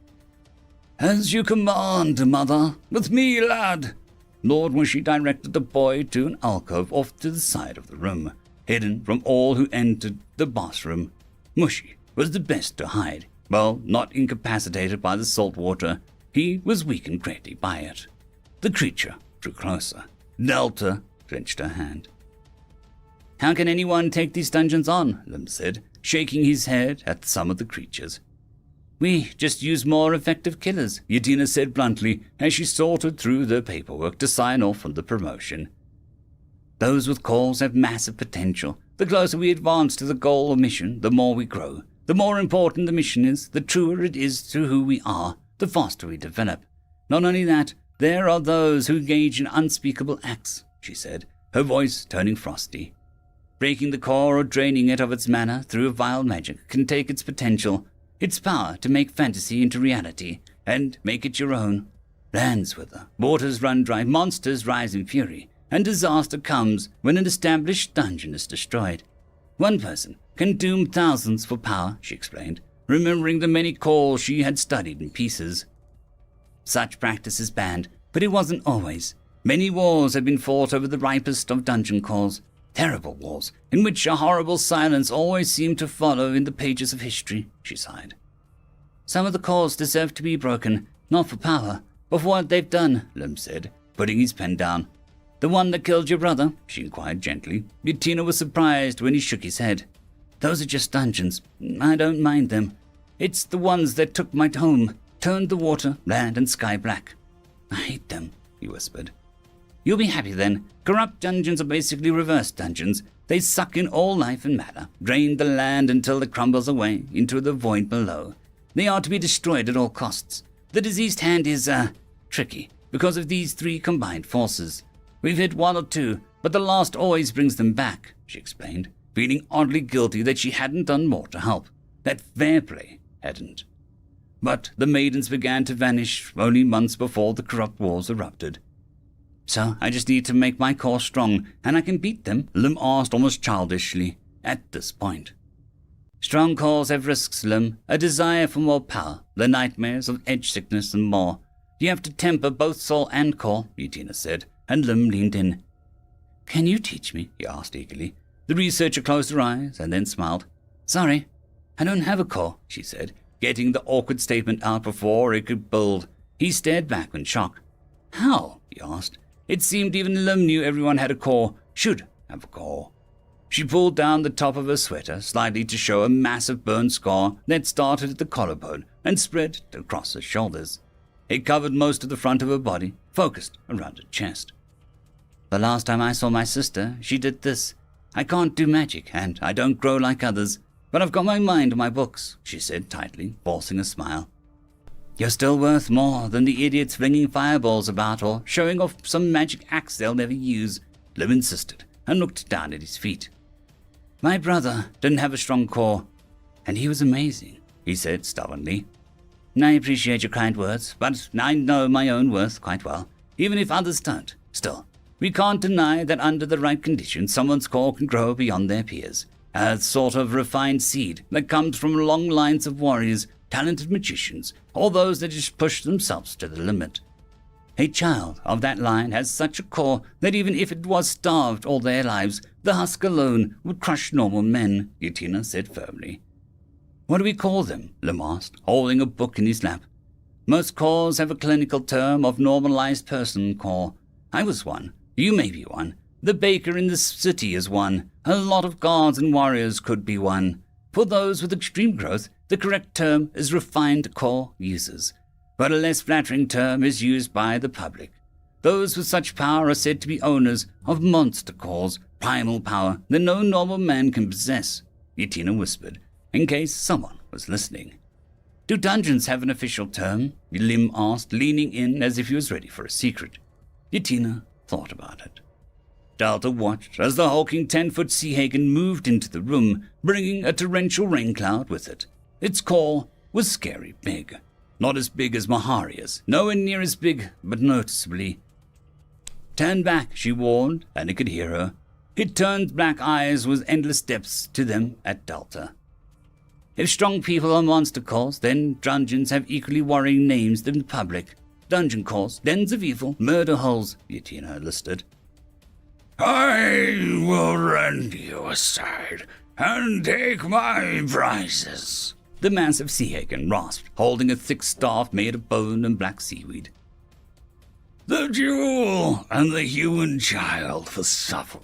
As you command, mother. With me, lad. Lord Mushy directed the boy to an alcove off to the side of the room, hidden from all who entered the bathroom. Mushy was the best to hide. Well, not incapacitated by the salt water, he was weakened greatly by it. The creature drew closer. Delta clenched her hand. How can anyone take these dungeons on? Lim said, shaking his head at some of the creatures. We just use more effective killers, Yatina said bluntly as she sorted through the paperwork to sign off on the promotion. Those with calls have massive potential. The closer we advance to the goal or mission, the more we grow. The more important the mission is, the truer it is to who we are, the faster we develop. Not only that, there are those who engage in unspeakable acts, she said, her voice turning frosty. Breaking the core or draining it of its mana through a vile magic can take its potential, its power to make fantasy into reality, and make it your own. Lands wither, waters run dry, monsters rise in fury, and disaster comes when an established dungeon is destroyed. One person can doom thousands for power, she explained, remembering the many calls she had studied in pieces. Such practice is banned, but it wasn't always. Many wars had been fought over the ripest of dungeon calls, terrible wars, in which a horrible silence always seemed to follow in the pages of history, she sighed. Some of the calls deserve to be broken, not for power, but for what they've done, Lim said, putting his pen down. The one that killed your brother, she inquired gently. Yatina was surprised when he shook his head. Those are just dungeons. I don't mind them. It's the ones that took my home, turned the water, land, and sky black. I hate them, he whispered. You'll be happy then. Corrupt dungeons are basically reverse dungeons. They suck in all life and matter, drain the land until it crumbles away into the void below. They are to be destroyed at all costs. The diseased hand is, tricky, because of these three combined forces. We've hit one or two, but the last always brings them back, she explained, feeling oddly guilty that she hadn't done more to help, that fair play hadn't. But the maidens began to vanish only months before the corrupt wars erupted. So I just need to make my core strong, and I can beat them, Lim asked almost childishly, at this point. Strong cores have risks, Lim, a desire for more power, the nightmares of edge sickness and more. You have to temper both soul and core, Yatina said, and Lim leaned in. Can you teach me? He asked eagerly. The researcher closed her eyes and then smiled. Sorry, I don't have a core, she said, getting the awkward statement out before it could build. He stared back in shock. How? He asked. It seemed even Lim knew everyone had a core, should have a core. She pulled down the top of her sweater slightly to show a massive burn scar that started at the collarbone and spread across her shoulders. It covered most of the front of her body, focused around her chest. The last time I saw my sister, she did this. I can't do magic, and I don't grow like others, but I've got my mind on my books, she said tightly, forcing a smile. You're still worth more than the idiots flinging fireballs about or showing off some magic axe they'll never use, Lim insisted, and looked down at his feet. My brother didn't have a strong core, and he was amazing, he said stubbornly. I appreciate your kind words, but I know my own worth quite well, even if others don't. Still, we can't deny that under the right conditions, someone's core can grow beyond their peers, a sort of refined seed that comes from long lines of warriors, talented magicians, or those that just push themselves to the limit. A child of that line has such a core that even if it was starved all their lives, the husk alone would crush normal men, Yutina said firmly. What do we call them? Lim asked, holding a book in his lap. Most cores have a clinical term of normalized person core. I was one. You may be one. The baker in this city is one. A lot of guards and warriors could be one. For those with extreme growth, the correct term is refined core users. But a less flattering term is used by the public. Those with such power are said to be owners of monster cores, primal power that no normal man can possess, Yutina whispered, in case someone was listening. Do dungeons have an official term? Lim asked, leaning in as if he was ready for a secret. Yutina thought about it. Delta watched as the hulking 10-foot sea hagen moved into the room, bringing a torrential rain cloud with it. Its core was scary big. Not as big as Maharia's, nowhere near as big, but noticeably. Turn back, she warned, and he could hear her. It turned black eyes with endless depths to them at Delta. If strong people are monster cores, then dungeons have equally worrying names than the public. Dungeon cores, dens of evil, murder holes, Yutina listed. I will rend you aside and take my prizes, the massive sea hagen rasped, holding a thick staff made of bone and black seaweed. The jewel and the human child for supper,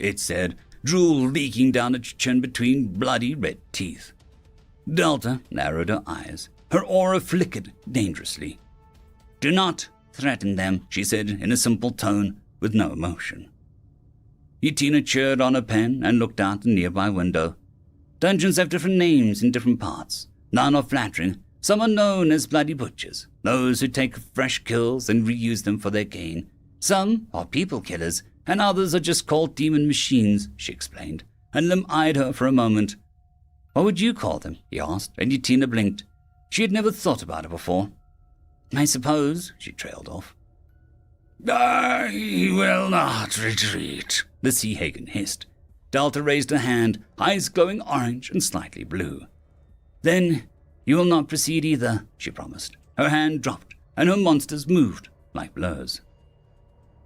it said, drool leaking down its chin between bloody red teeth. Delta narrowed her eyes. Her aura flickered dangerously. Do not threaten them, she said in a simple tone with no emotion. Yutina cheered on her pen and looked out the nearby window. Dungeons have different names in different parts. None are flattering. Some are known as bloody butchers, those who take fresh kills and reuse them for their gain. Some are people killers, and others are just called demon machines, she explained, and Lim eyed her for a moment. What would you call them? He asked, and Yutina blinked. She had never thought about it before. I suppose, she trailed off. I will not retreat, the sea hagen hissed. Delta raised her hand, eyes glowing orange and slightly blue. Then you will not proceed either, she promised. Her hand dropped, and her monsters moved like blurs.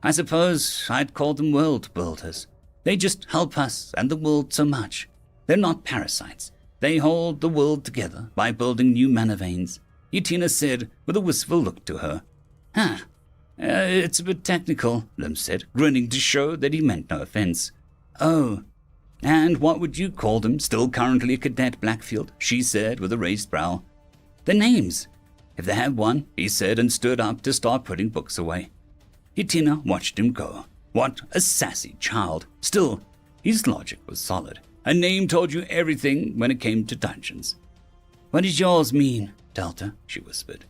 I suppose I'd call them world builders. They just help us and the world so much. They're not parasites. They hold the world together by building new mana veins, Yutina said with a wistful look to her. It's a bit technical, Lim said, grinning to show that he meant no offense. Oh, and what would you call them, still currently a cadet Blackfield, she said with a raised brow. Their names. If they have one, he said and stood up to start putting books away. Yutina watched him go. What a sassy child. Still, his logic was solid. A name told you everything when it came to dungeons. What does yours mean, Delta? She whispered.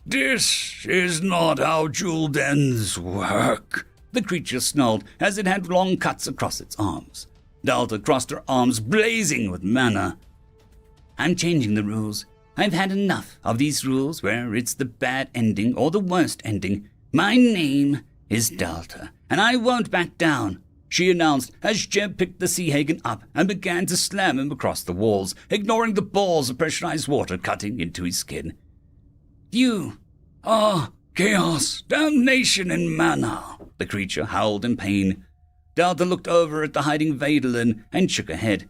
This is not how jewel dens work, the creature snarled as it had long cuts across its arms. Delta crossed her arms, blazing with mana. I'm changing the rules. I've had enough of these rules where it's the bad ending or the worst ending. My name is Delta, and I won't back down, she announced as Jeb picked the sea hagen up and began to slam him across the walls, ignoring the balls of pressurized water cutting into his skin. You are chaos, damnation, and mana, the creature howled in pain. Delta looked over at the hiding Vadelin and shook her head.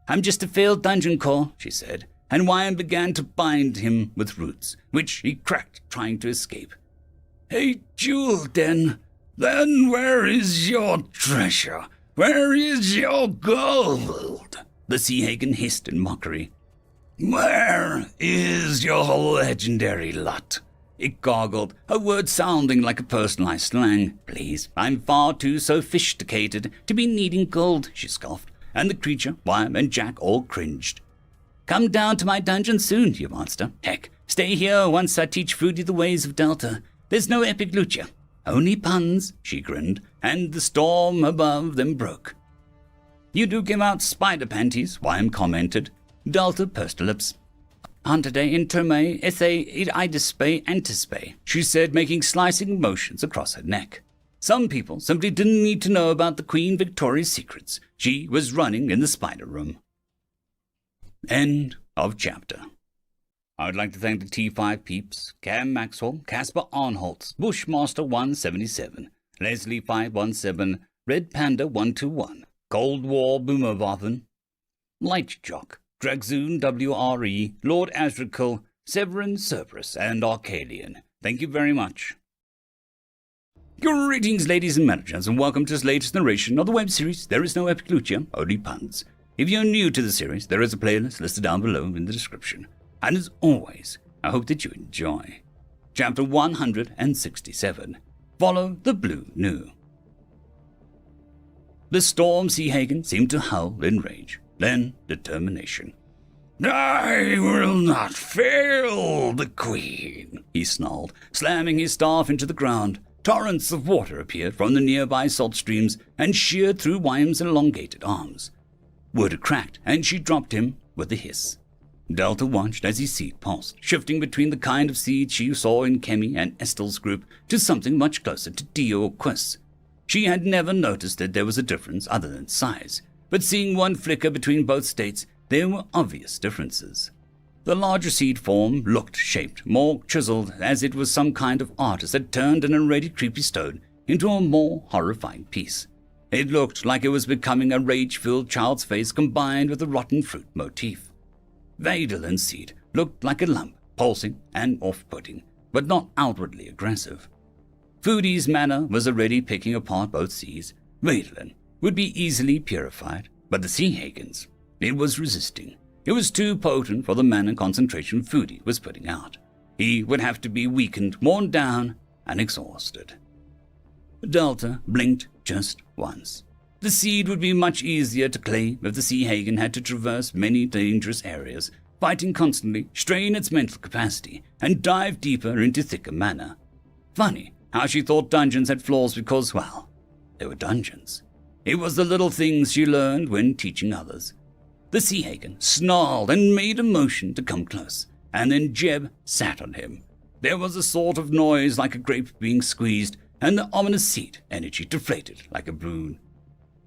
I'm just a failed dungeon core, she said, and Wyan began to bind him with roots, which he cracked trying to escape. A jewel den? Then where is your treasure? Where is your gold? The sea hagen hissed in mockery. Where is your legendary lot? It gargled, a word sounding like a personalized slang. Please, I'm far too sophisticated to be needing gold, she scoffed, and the creature, Wyan, and Jack all cringed. Come down to my dungeon soon, you monster. Heck, Stay here once I teach Foodie the ways of Delta. There's no epic Lucia. Only puns, she grinned, and the storm above them broke. You do give out spider panties, Wyam commented. Delta pursed her lips. Antade interme esse idispe antispe, she said, making slicing motions across her neck. Some people simply didn't need to know about the Queen Victoria's secrets. She was running in the spider room. End of chapter. I would like to thank the T5 peeps, Cam Maxwell, Casper Arnholtz, Bushmaster 177, Leslie 517, Red Panda 121, Cold War Boomerwaffen, Lightjock, Dragzoon WRE, Lord Azrakul, Severin Cerberus, and Arcadian. Thank you very much. Greetings, ladies and managers, and welcome to this latest narration of the web series There Is No Epic Lucia, Only Puns. If you're new to the series, there is a playlist listed down below in the description. And as always, I hope that you enjoy. Chapter 167. Follow the Blue Nu. The storm Sea Hagen seemed to howl in rage, then determination. I will not fail the Queen, he snarled, slamming his staff into the ground. Torrents of water appeared from the nearby salt streams and sheared through Wyam's elongated arms. Wood had cracked, and she dropped him with a hiss. Delta watched as his seed pulsed, shifting between the kind of seed she saw in Kemi and Estel's group to something much closer to Dio or Quis. She had never noticed that there was a difference other than size, but seeing one flicker between both states, there were obvious differences. The larger seed form looked shaped, more chiseled, as it was some kind of artist had turned an already creepy stone into a more horrifying piece. It looked like it was becoming a rage-filled child's face combined with a rotten fruit motif. Vadelin's seed looked like a lump, pulsing and off-putting, but not outwardly aggressive. Foodie's manner was already picking apart both seeds. Vadelin would be easily purified, but the Sea Hagens, it was resisting. It was too potent for the mana concentration Foodie was putting out. He would have to be weakened, worn down, and exhausted. Delta blinked just once. The seed would be much easier to claim if the Sea Hagen had to traverse many dangerous areas, fighting constantly, strain its mental capacity, and dive deeper into thicker mana. Funny how she thought dungeons had flaws because, well, they were dungeons. It was the little things she learned when teaching others. The Sea Hagen snarled and made a motion to come close, and then Jeb sat on him. There was a sort of noise like a grape being squeezed, and the ominous seed energy deflated like a balloon.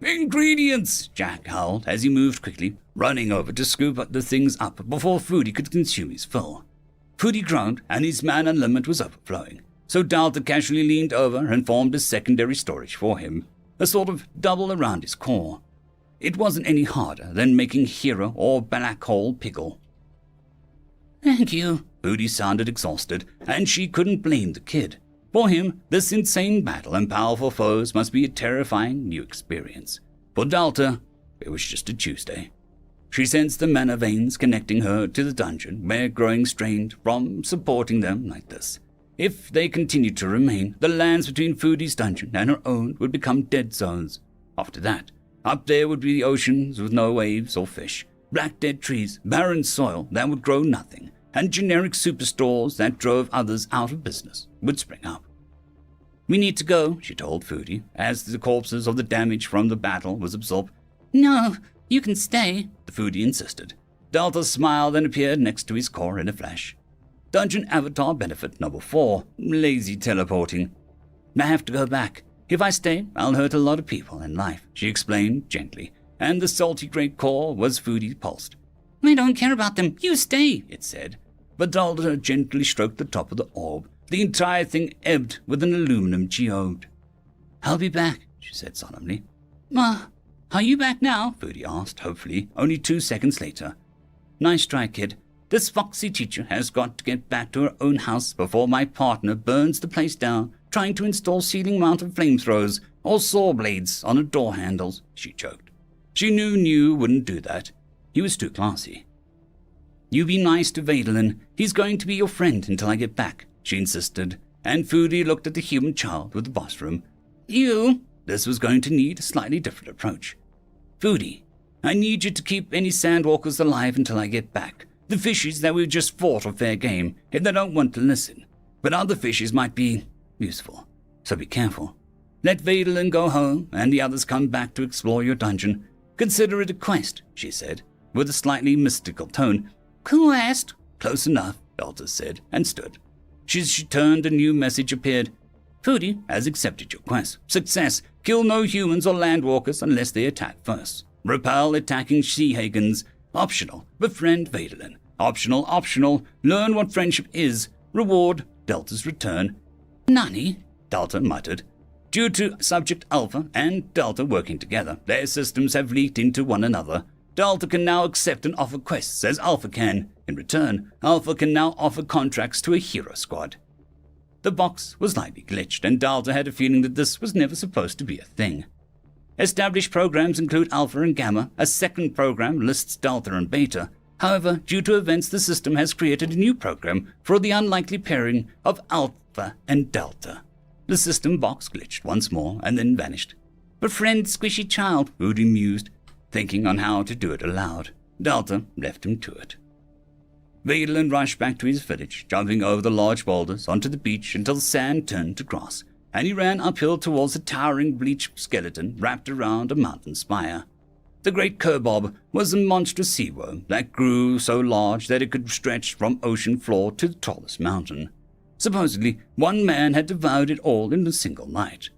"Ingredients!" Jack howled as he moved quickly, running over to scoop the things up before Foodie could consume his fill. Foodie groaned, and his mana limit was overflowing, so Delta casually leaned over and formed a secondary storage for him, a sort of double around his core. It wasn't any harder than making Hero or Black Hole Piggle. Thank you. Foodie sounded exhausted, and she couldn't blame the kid. For him, this insane battle and powerful foes must be a terrifying new experience. For Delta, it was just a Tuesday. She sensed the mana veins connecting her to the dungeon were growing strained from supporting them like this. If they continued to remain, the lands between Foodie's dungeon and her own would become dead zones. After that, up there would be the oceans with no waves or fish, black dead trees, barren soil that would grow nothing, and generic superstores that drove others out of business would spring up. "We need to go," she told Foodie, as the corpses of the damage from the battle was absorbed. "No, you can stay," the Foodie insisted. Delta smiled and appeared next to his core in a flash. Dungeon Avatar Benefit Number 4, Lazy Teleporting. "I have to go back. If I stay, I'll hurt a lot of people in life," she explained gently, and the salty great core was Foodie pulsed. "I don't care about them. You stay," it said. But Delta gently stroked the top of the orb. The entire thing ebbed with an aluminum geode. "I'll be back," she said solemnly. Are you back now?" Foodie asked, hopefully, only 2 seconds later. "Nice try, kid. This foxy teacher has got to get back to her own house before my partner burns the place down, trying to install ceiling-mounted flamethrowers or saw blades on her door handles," she choked. She knew wouldn't do that. He was too classy. "You be nice to Vadelin. He's going to be your friend until I get back," she insisted, and Foodie looked at the human child with the boss room. "You?" This was going to need a slightly different approach. "Foodie, I need you to keep any sandwalkers alive until I get back. The fishes that we've just fought are fair game if they don't want to listen, but other fishes might be useful, so be careful. Let Vadelin go home and the others come back to explore your dungeon. Consider it a quest, she said, with a slightly mystical tone. Quest? Close enough, Delta said, and stood. She turned, a new message appeared. Foodie has accepted your quest. Success. Kill no humans or landwalkers unless they attack first. Repel attacking Seahagans. Optional. Befriend Vadelin. Optional. Learn what friendship is. Reward. Delta's return. Nani? Delta muttered. Due to Subject Alpha and Delta working together, their systems have leaked into one another. Delta can now accept and offer quests as Alpha can. In return, Alpha can now offer contracts to a hero squad. The box was slightly glitched, and Delta had a feeling that this was never supposed to be a thing. Established programs include Alpha and Gamma. A second program lists Delta and Beta. However, due to events, the system has created a new program for the unlikely pairing of Alpha and Delta. The system box glitched once more and then vanished. Befriend squishy child, Rudy mused, thinking on how to do it aloud. Delta left him to it. Vadelin rushed back to his village, jumping over the large boulders onto the beach until sand turned to grass, and he ran uphill towards a towering bleached skeleton wrapped around a mountain spire. The great kerbob was a monstrous sea worm that grew so large that it could stretch from ocean floor to the tallest mountain. Supposedly, one man had devoured it all in a single night.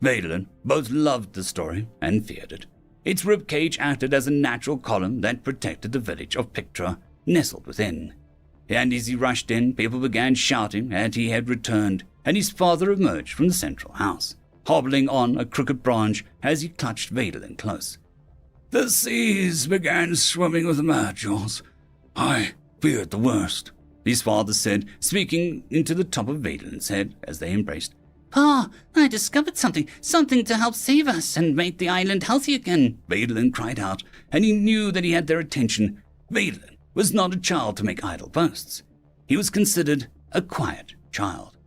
Vadelin both loved the story and feared it. Its ribcage acted as a natural column that protected the village of Pictra, nestled within. And as he rushed in, people began shouting that he had returned, and his father emerged from the central house, hobbling on a crooked branch as he clutched Vadelin close. The seas began swimming with modules. I feared the worst, his father said, speaking into the top of Vadelin's head as they embraced. Pa, I discovered something to help save us and make the island healthy again, Vadelin cried out, and he knew that he had their attention. Vadelin was not a child to make idle boasts. He was considered a quiet child.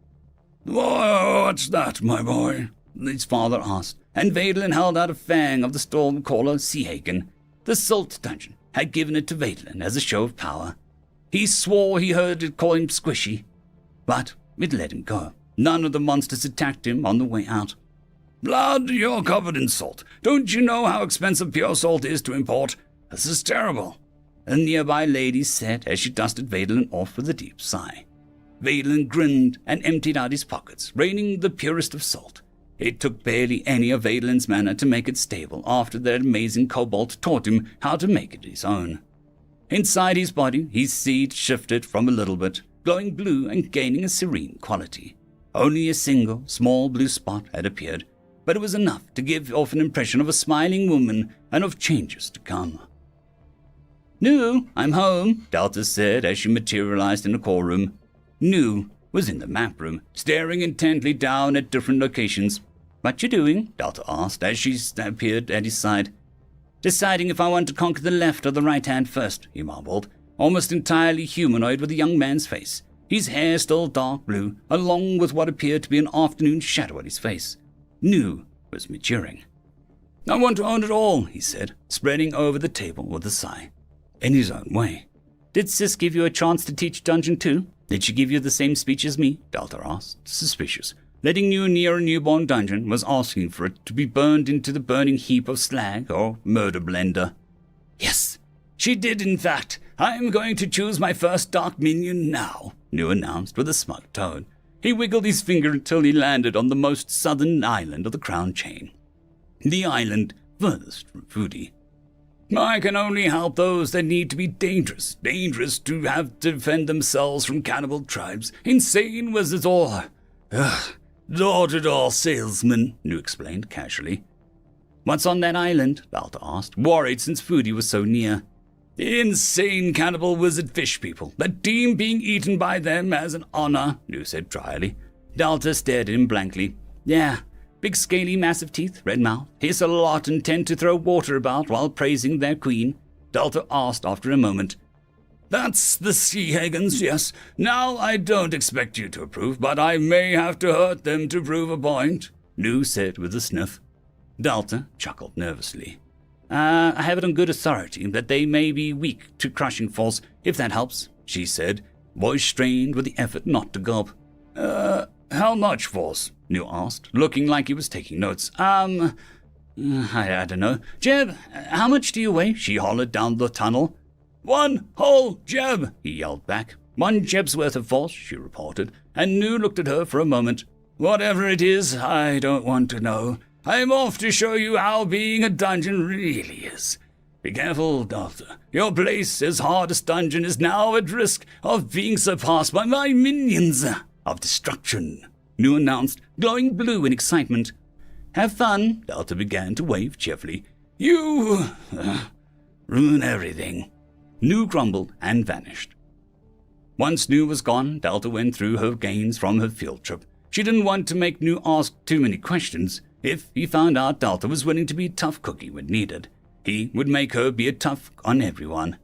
What's that, my boy? His father asked, and Vadelin held out a fang of the Stormcaller Seahagen. The Salt Dungeon had given it to Vadelin as a show of power. He swore he heard it call him Squishy, but it let him go. None of the monsters attacked him on the way out. Blood, you're covered in salt. Don't you know how expensive pure salt is to import? This is terrible, a nearby lady said as she dusted Vadelin off with a deep sigh. Vadelin grinned and emptied out his pockets, raining the purest of salt. It took barely any of Vadelin's mana to make it stable after that amazing kobold taught him how to make it his own. Inside his body, his seed shifted from a little bit, glowing blue and gaining a serene quality. Only a single, small blue spot had appeared, but it was enough to give off an impression of a smiling woman and of changes to come. Nu, I'm home, Delta said as she materialized in the core room. Nu was in the map room, staring intently down at different locations. What you doing? Delta asked as she appeared at his side. Deciding if I want to conquer the left or the right hand first, he marveled, almost entirely humanoid with a young man's face. His hair still dark blue, along with what appeared to be an afternoon shadow at his face. Nu was maturing. I want to own it all, he said, spreading over the table with a sigh. In his own way. Did Sis give you a chance to teach Dungeon too? Did she give you the same speech as me? Delta asked, suspicious. Letting you near a newborn dungeon was asking for it to be burned into the burning heap of slag or murder blender. Yes, she did in fact. I am going to choose my first dark minion now, Nu announced with a smug tone. He wiggled his finger until he landed on the most southern island of the Crown Chain. The island furthest from Foodie. I can only help those that need to be dangerous to have to defend themselves from cannibal tribes, insane wizards or... door-to-door salesmen, Nu explained casually. What's on that island? Delta asked, worried since Foodie was so near. Insane cannibal wizard fish people that deem being eaten by them as an honor, Nu said dryly. Delta stared at him blankly. Yeah, big scaly massive teeth, red mouth, hiss a lot and tend to throw water about while praising their queen, Delta asked after a moment. That's the Seahagans, yes. Now I don't expect you to approve, but I may have to hurt them to prove a point, Nu said with a sniff. Delta chuckled nervously. I have it on good authority that they may be weak to crushing force, if that helps, she said, voice strained with the effort not to gulp. How much force? New asked, looking like he was taking notes. I don't know. Jeb, how much do you weigh? She hollered down the tunnel. 1 whole Jeb, he yelled back. 1 Jeb's worth of force, she reported, and New looked at her for a moment. Whatever it is, I don't want to know. I'm off to show you how being a dungeon really is. Be careful, Doctor. Your place as hardest dungeon is now at risk of being surpassed by my minions of destruction, New announced, glowing blue in excitement. Have fun, Delta began to wave cheerfully. You ruin everything. New grumbled and vanished. Once New was gone, Delta went through her gains from her field trip. She didn't want to make New ask too many questions. If he found out Delta was willing to be a tough cookie when needed, he would make her be a tough on everyone.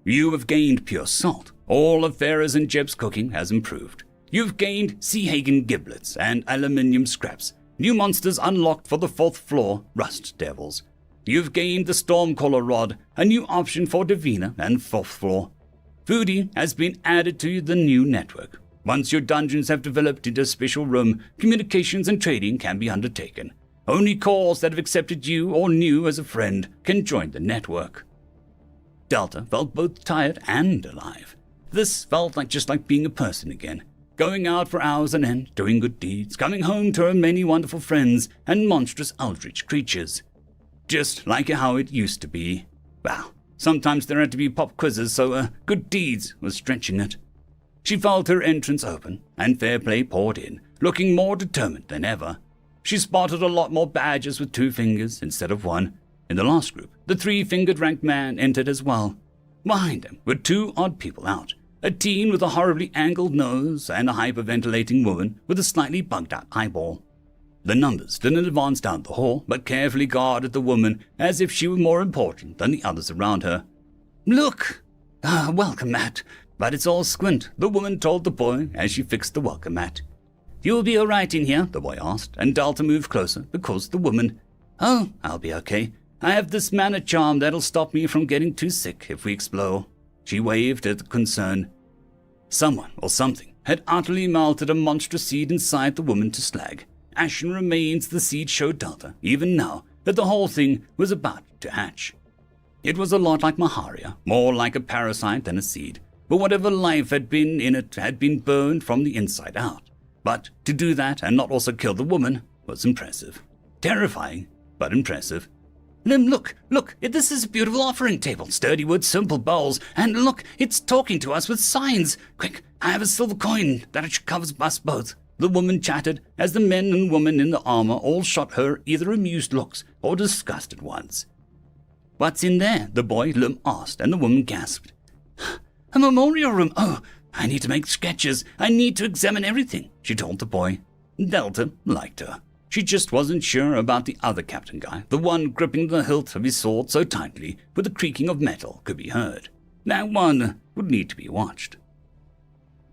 You have gained pure salt. All of Farah's and Jeb's cooking has improved. You've gained Sea Hagen giblets and aluminium scraps. New monsters unlocked for the 4th floor, rust devils. You've gained the Stormcaller rod, a new option for Divina and 4th floor. Foodie has been added to the new network. Once your dungeons have developed into a special room, communications and trading can be undertaken. Only cores that have accepted you or New as a friend can join the network. Delta felt both tired and alive. This felt just like being a person again. Going out for hours on end, doing good deeds, coming home to her many wonderful friends and monstrous eldritch creatures. Just like how it used to be. Well, sometimes there had to be pop quizzes, so good deeds was stretching it. She felt her entrance open, and fair play poured in, looking more determined than ever. She spotted a lot more badges with 2 fingers instead of 1. In the last group, the 3-fingered ranked man entered as well. Behind him were 2 odd people out. A teen with a horribly angled nose and a hyperventilating woman with a slightly bugged-out eyeball. The numbers didn't advance down the hall, but carefully guarded the woman as if she were more important than the others around her. Look! Welcome mat. But it's all squint, the woman told the boy as she fixed the welcome mat. You'll be all right in here, the boy asked, and Delta moved closer because the woman. Oh, I'll be okay. I have this mana charm that'll stop me from getting too sick if we explode. She waved at the concern. Someone or something had utterly melted a monstrous seed inside the woman to slag. Ashen remains the seed showed Delta, even now, that the whole thing was about to hatch. It was a lot like Maharia, more like a parasite than a seed, but whatever life had been in it had been burned from the inside out. But to do that and not also kill the woman was impressive. Terrifying, but impressive. Lim, look, this is a beautiful offering table, sturdy wood, simple bowls, and look, it's talking to us with signs. Quick, I have a silver coin that covers us both. The woman chattered as the men and women in the armor all shot her either amused looks or disgusted ones. What's in there? The boy Lim asked, and the woman gasped. A memorial room. Oh, I need to make sketches. I need to examine everything, she told the boy. Delta liked her. She just wasn't sure about the other captain guy, the one gripping the hilt of his sword so tightly with the creaking of metal could be heard. That one would need to be watched.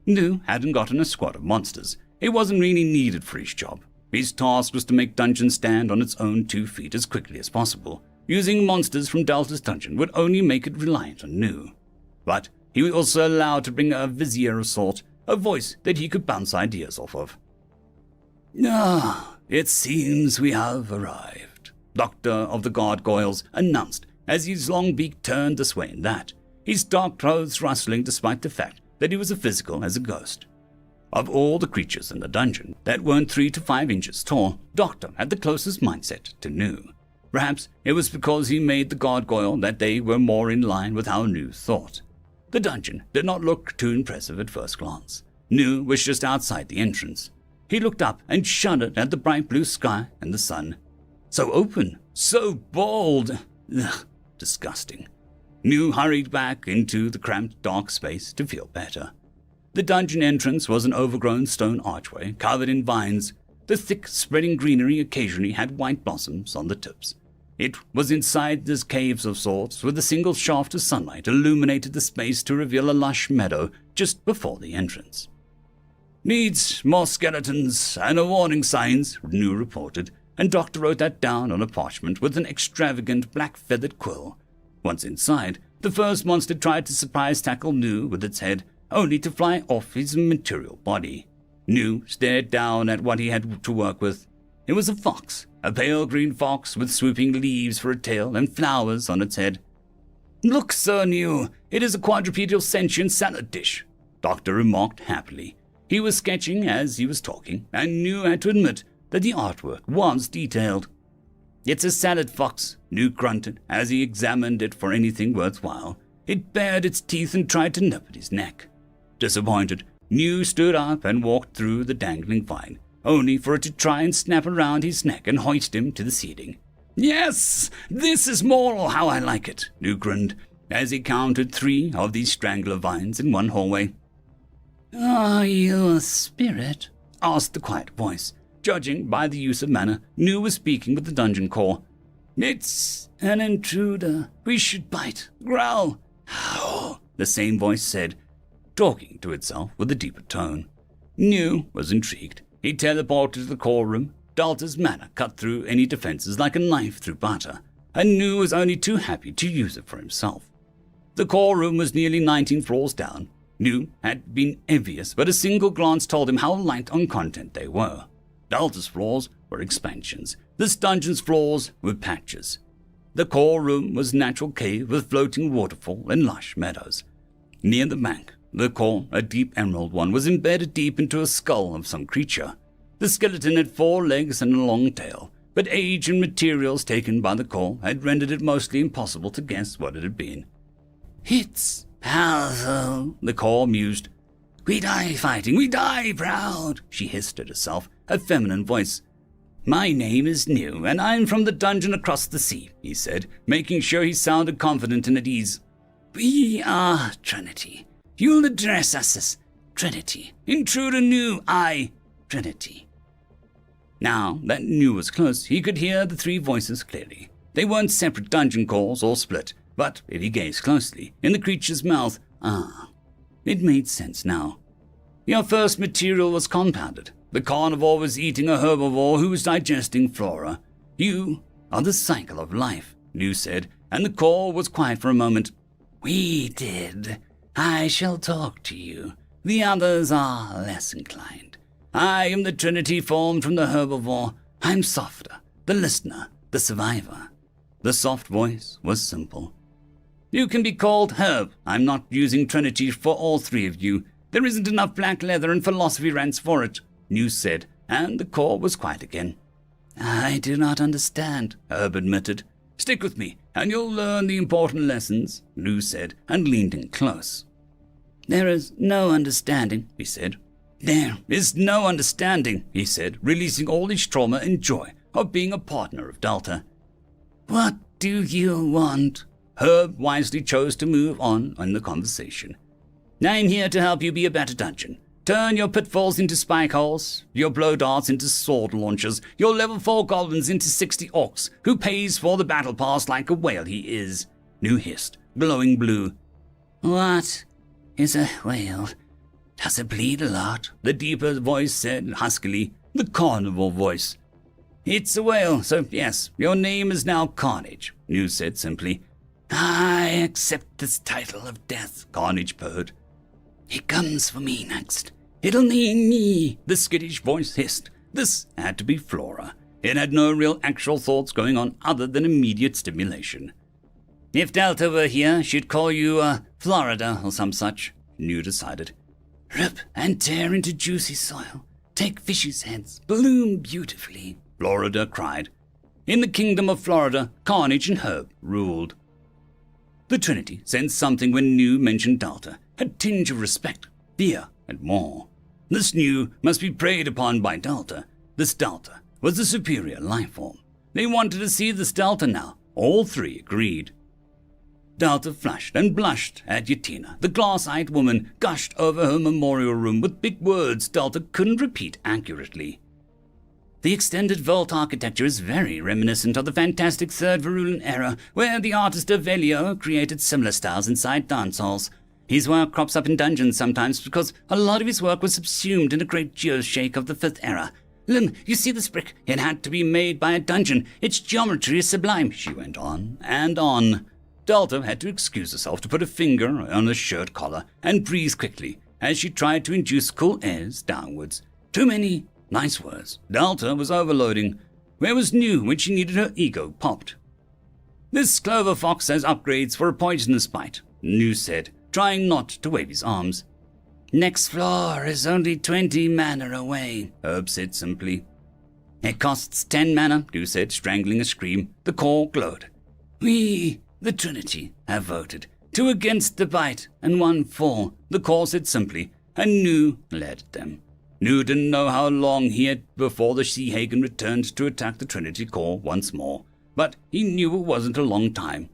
New hadn't gotten a squad of monsters. It wasn't really needed for his job. His task was to make dungeon stand on its own 2 feet as quickly as possible. Using monsters from Delta's dungeon would only make it reliant on New. But he was also allowed to bring a vizier of sort, a voice that he could bounce ideas off of. It seems we have arrived, Doctor of the Gargoyles announced as his long beak turned this way and that, his dark clothes rustling despite the fact that he was as physical as a ghost. Of all the creatures in the dungeon that weren't 3 to 5 inches tall, Doctor had the closest mindset to New. Perhaps it was because he made the gargoyle that they were more in line with how New thought. The dungeon did not look too impressive at first glance. New was just outside the entrance. He looked up and shuddered at the bright blue sky and the sun. So open, so bold. Ugh, disgusting. New hurried back into the cramped dark space to feel better. The dungeon entrance was an overgrown stone archway covered in vines. The thick, spreading greenery occasionally had white blossoms on the tips. It was inside these caves of sorts, with a single shaft of sunlight illuminated the space to reveal a lush meadow just before the entrance. Needs more skeletons and warning signs, New reported. and Doctor wrote that down on a parchment with an extravagant black-feathered quill. Once inside, the first monster tried to surprise tackle Nu with its head, only to fly off his material body. Nu stared down at what he had to work with. It was a fox, a pale green fox with swooping leaves for a tail and flowers on its head. "Look, Sir Nu, it is a quadrupedal sentient salad dish," Doctor remarked happily. He was sketching as he was talking, and Nu had to admit that the artwork was detailed. "It's a salad fox," Nu grunted as he examined it for anything worthwhile. It bared its teeth and tried to nip at his neck. Disappointed, Nu stood up and walked through the dangling vine, only for it to try and snap around his neck and hoist him to the ceiling. "Yes, this is more how I like it," Nu grinned, as he counted 3 of these strangler vines in one hallway. "Are you a spirit?" asked the quiet voice. Judging by the use of manner, Nu was speaking with the dungeon core. "It's an intruder. We should bite, growl, howl," the same voice said, talking to itself with a deeper tone. Nu was intrigued. He teleported to the core room. Dalta's manner cut through any defenses like a knife through butter, and Nu was only too happy to use it for himself. The core room was nearly 19 floors down. Nu had been envious, but a single glance told him how light on content they were. Dalta's floors were expansions. This dungeon's floors were patches. The core room was a natural cave with floating waterfall and lush meadows. Near the bank, the core, a deep emerald one, was embedded deep into a skull of some creature. The skeleton had 4 legs and a long tail, but age and materials taken by the core had rendered it mostly impossible to guess what it had been. "It's powerful," the core mused. "We die fighting, we die proud," she hissed at herself, a feminine voice. "My name is Nu, and I'm from the dungeon across the sea," he said, making sure he sounded confident and at ease. "We are Trinity. You'll address us as Trinity. Intruder Nu, Trinity." Now that Nu was close, he could hear the 3 voices clearly. They weren't separate dungeon calls or split, but if he gazed closely, in the creature's mouth, it made sense now. Your first material was compounded. The carnivore was eating a herbivore who was digesting flora. You are the cycle of life, Nu said, and the core was quiet for a moment. "We did. I shall talk to you. The others are less inclined. I am the Trinity formed from the herbivore. I'm softer, the listener, the survivor." The soft voice was simple. "You can be called Herb. I'm not using Trinity for all 3 of you. There isn't enough black leather and philosophy rants for it," Nu said, and the core was quiet again. "I do not understand," Herb admitted. "Stick with me, and you'll learn the important lessons," Nu said, and leaned in close. "There is no understanding," he said. "There is no understanding," he said, releasing all his trauma and joy of being a partner of Dalta. "What do you want?" Herb wisely chose to move on in the conversation. "I'm here to help you be a better dungeon. Turn your pitfalls into spike holes, your blow darts into sword launchers, your level 4 goblins into 60 orcs, who pays for the battle pass like a whale he is," Nu hissed, glowing blue. "What is a whale? Does it bleed a lot?" the deeper voice said huskily, the carnival voice. "It's a whale, so yes, your name is now Carnage," Nu said simply. "I accept this title of death," Carnage purred. "He comes for me next. It'll mean me," the skittish voice hissed. This had to be Flora. It had no real actual thoughts going on other than immediate stimulation. "If Delta were here, she'd call you, Florida or some such," Nu decided. "Rip and tear into juicy soil. Take fishes' heads. Bloom beautifully," Florida cried. In the kingdom of Florida, Carnage and Herb ruled. The Trinity sensed something when Nu mentioned Delta, a tinge of respect, fear, and more. This Nu must be preyed upon by Delta. This Delta was the superior life form. They wanted to see this Delta now. All 3 agreed. Delta flushed and blushed at Yatina. The glass-eyed woman gushed over her memorial room with big words Delta couldn't repeat accurately. The extended vault architecture is very reminiscent of the fantastic Third Varulan era, where the artist Avelio created similar styles inside dance halls. His work crops up in dungeons sometimes because a lot of his work was subsumed in a great geoshake of the Fifth Era. Lim, you see this brick? It had to be made by a dungeon. Its geometry is sublime, she went on and on. Delta had to excuse herself to put a finger on her shirt collar and breathe quickly as she tried to induce cool airs downwards. Too many nice words. Delta was overloading. Where was new when she needed her ego popped? This clover fox has upgrades for a poisonous bite, New said, trying not to wave his arms. Next floor is only 20 mana away, Herb said simply. It costs 10 mana, New said, strangling a scream. The core glowed. We, the Trinity, have voted. 2 against the bite and 1 for, the core said simply, and New led them. New didn't know how long he had before the Shehagen returned to attack the Trinity core once more, but he knew it wasn't a long time.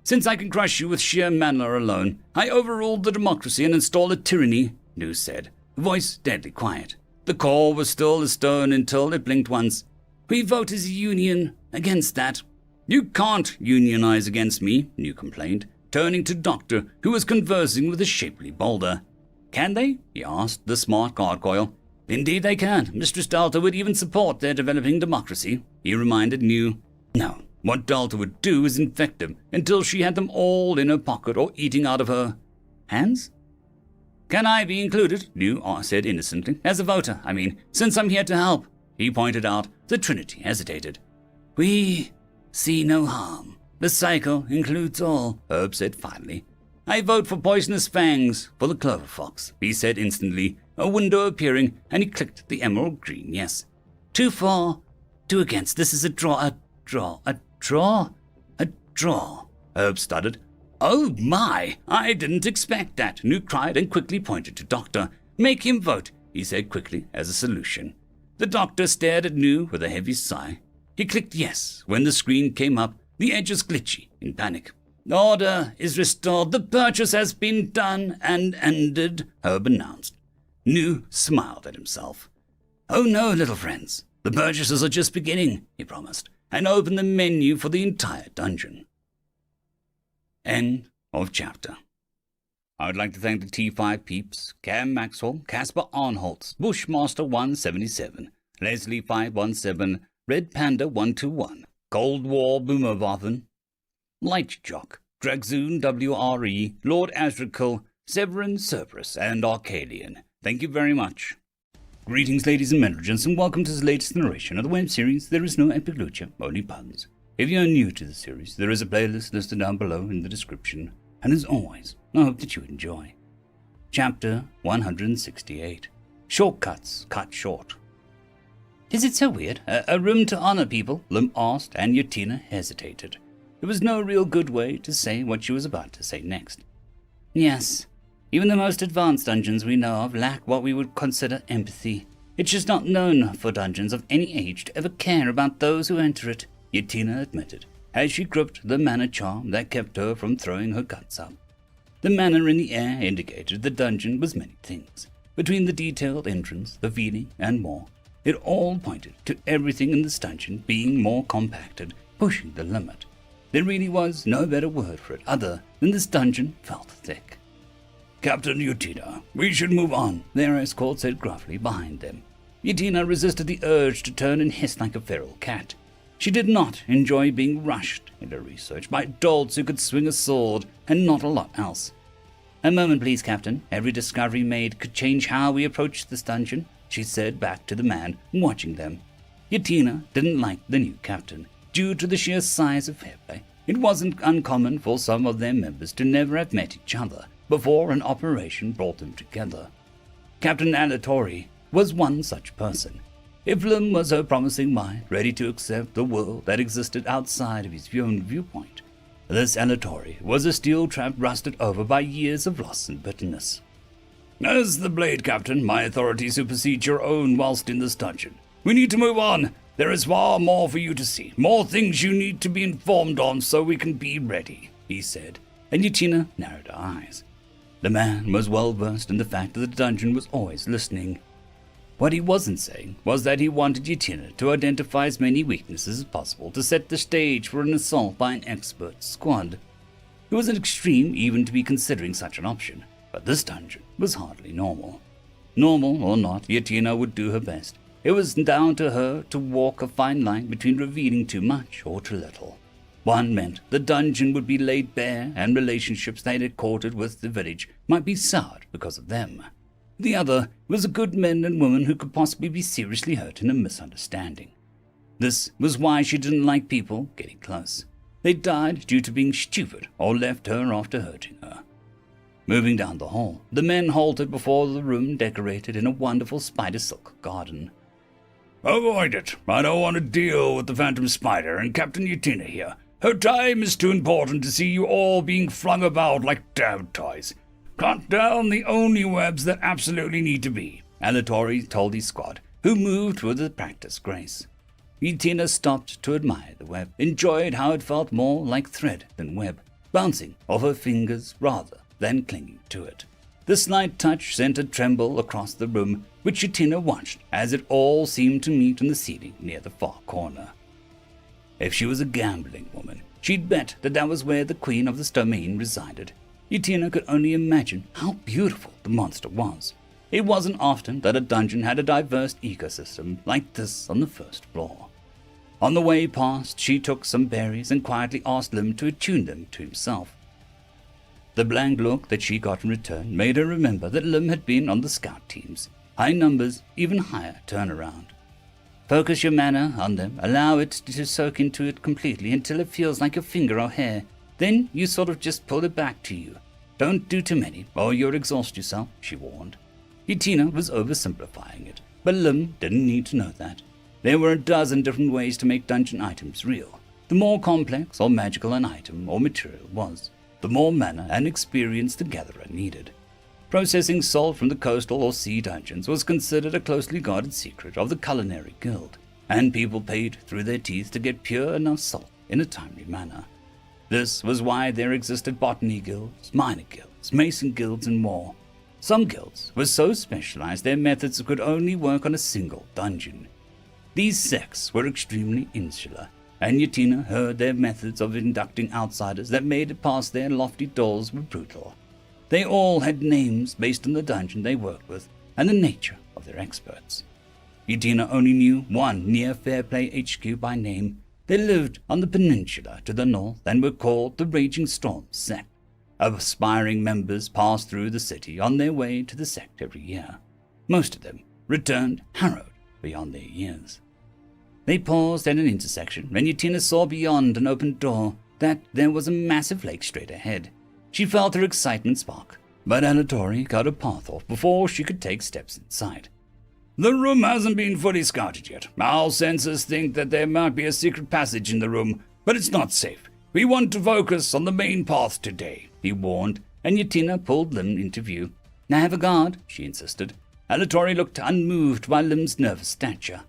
Since I can crush you with sheer mana alone, I overruled the democracy and installed a tyranny, New said, voice deadly quiet. The core was still as stone until it blinked once. We vote as a union against that. You can't unionize against me, New complained, turning to Doctor, who was conversing with a shapely boulder. Can they? He asked the smart gargoyle. Indeed they can. Mistress Delta would even support their developing democracy, he reminded New. No. What Delta would do is infect them until she had them all in her pocket or eating out of her hands? Can I be included? New said innocently. As a voter, I mean, since I'm here to help. He pointed out. The Trinity hesitated. We see no harm. The cycle includes all, Herb said finally. I vote for Poisonous Fangs for the Clover Fox, he said instantly, a window appearing, and he clicked the emerald green yes. 2 for, 2 against. This is a draw. A draw, Herb stuttered. Oh my, I didn't expect that, New cried and quickly pointed to Doctor. Make him vote, he said quickly as a solution. The Doctor stared at New with a heavy sigh. He clicked yes when the screen came up, the edges glitchy in panic. Order is restored, the purchase has been done and ended, Herb announced. New smiled at himself. Oh no, little friends, the purchases are just beginning, he promised, and opened the menu for the entire dungeon. End of chapter. I would like to thank the T5 peeps, Cam Maxwell, Casper Arnholtz, Bushmaster 177, Leslie 517, Red Panda 121, Cold War Boomerwaffen, Lightjock, Dragzoon WRE, Lord Azrakul, Severin Cerberus, and Arcadian. Thank you very much. Greetings, ladies and gentlemen, and welcome to the latest narration of the web series There Is No Epic Lucha, Only Puns. If you are new to the series, there is a playlist listed down below in the description, and as always, I hope that you enjoy. Chapter 168. Shortcuts Cut Short. Is it so weird? A room to honor people? Lim asked, and Yatina hesitated. There was no real good way to say what she was about to say next. Yes. Even the most advanced dungeons we know of lack what we would consider empathy. It's just not known for dungeons of any age to ever care about those who enter it, Yatina admitted, as she gripped the mana charm that kept her from throwing her guts up. The mana in the air indicated the dungeon was many things. Between the detailed entrance, the feeling, and more, it all pointed to everything in this dungeon being more compacted, pushing the limit. There really was no better word for it other than this dungeon felt thick. Captain Yatina, we should move on, their escort said gruffly behind them. Yatina resisted the urge to turn and hiss like a feral cat. She did not enjoy being rushed in her research by dolts who could swing a sword and not a lot else. A moment, please, Captain. Every discovery made could change how we approach this dungeon, she said back to the man watching them. Yatina didn't like the new captain, due to the sheer size of Fairplay. It wasn't uncommon for some of their members to never have met each other before an operation brought them together. Captain Alatori was one such person. Ivlin was her promising mind, ready to accept the world that existed outside of his own viewpoint. This Alatori was a steel trap rusted over by years of loss and bitterness. As the Blade Captain, my authority supersedes your own whilst in this dungeon. We need to move on. There is far more for you to see, more things you need to be informed on so we can be ready, he said, and Yatina narrowed her eyes. The man was well versed in the fact that the dungeon was always listening. What he wasn't saying was that he wanted Yatina to identify as many weaknesses as possible to set the stage for an assault by an expert squad. It was an extreme even to be considering such an option, but this dungeon was hardly normal. Normal or not, Yatina would do her best. it was down to her to walk a fine line between revealing too much or too little. One meant the dungeon would be laid bare, and relationships they had courted with the village might be soured because of them. The other was the good men and women who could possibly be seriously hurt in a misunderstanding. This was why she didn't like people getting close. They died due to being stupid or left her after hurting her. Moving down the hall, the men halted before the room decorated in a wonderful spider silk garden. Avoid it. I don't want to deal with the Phantom Spider and Captain Utina here. Her time is too important to see you all being flung about like damn toys. Cut down the only webs that absolutely need to be, Alatori told his squad, who moved with a practiced grace. Utina stopped to admire the web, enjoyed how it felt more like thread than web, bouncing off her fingers rather than clinging to it. The slight touch sent a tremble across the room, which Utina watched as it all seemed to meet on the ceiling near the far corner. If she was a gambling woman, she'd bet that was where the queen of this domain resided. Utina could only imagine how beautiful the monster was. It wasn't often that a dungeon had a diverse ecosystem like this on the first floor. On the way past, she took some berries and quietly asked Lim to attune them to himself. The blank look that she got in return made her remember that Lim had been on the scout teams. High numbers, even higher turnaround. Focus your mana on them, allow it to soak into it completely until it feels like your finger or hair. Then you sort of just pull it back to you. Don't do too many, or you'll exhaust yourself, she warned. Utina was oversimplifying it, but Lim didn't need to know that. There were a dozen different ways to make dungeon items real. The more complex or magical an item or material was, the more mana and experience the gatherer needed. Processing salt from the coastal or sea dungeons was considered a closely guarded secret of the culinary guild, and people paid through their teeth to get pure enough salt in a timely manner. This was why there existed botany guilds, miner guilds, mason guilds, and more. Some guilds were so specialized their methods could only work on a single dungeon. These sects were extremely insular, and Utina heard their methods of inducting outsiders that made it past their lofty doors were brutal. They all had names based on the dungeon they worked with and the nature of their experts. Utina only knew one near Fairplay HQ by name. They lived on the peninsula to the north and were called the Raging Storm Sect. Aspiring members passed through the city on their way to the sect every year. Most of them returned harrowed beyond their years. They paused at an intersection when Utina saw beyond an open door that there was a massive lake straight ahead. She felt her excitement spark, but Alatori cut a path off before she could take steps inside. The room hasn't been fully scouted yet. Our sensors think that there might be a secret passage in the room, but it's not safe. We want to focus on the main path today, he warned, and Utina pulled Lim into view. "I have a guard," she insisted. Alatori looked unmoved by Lim's nervous stature.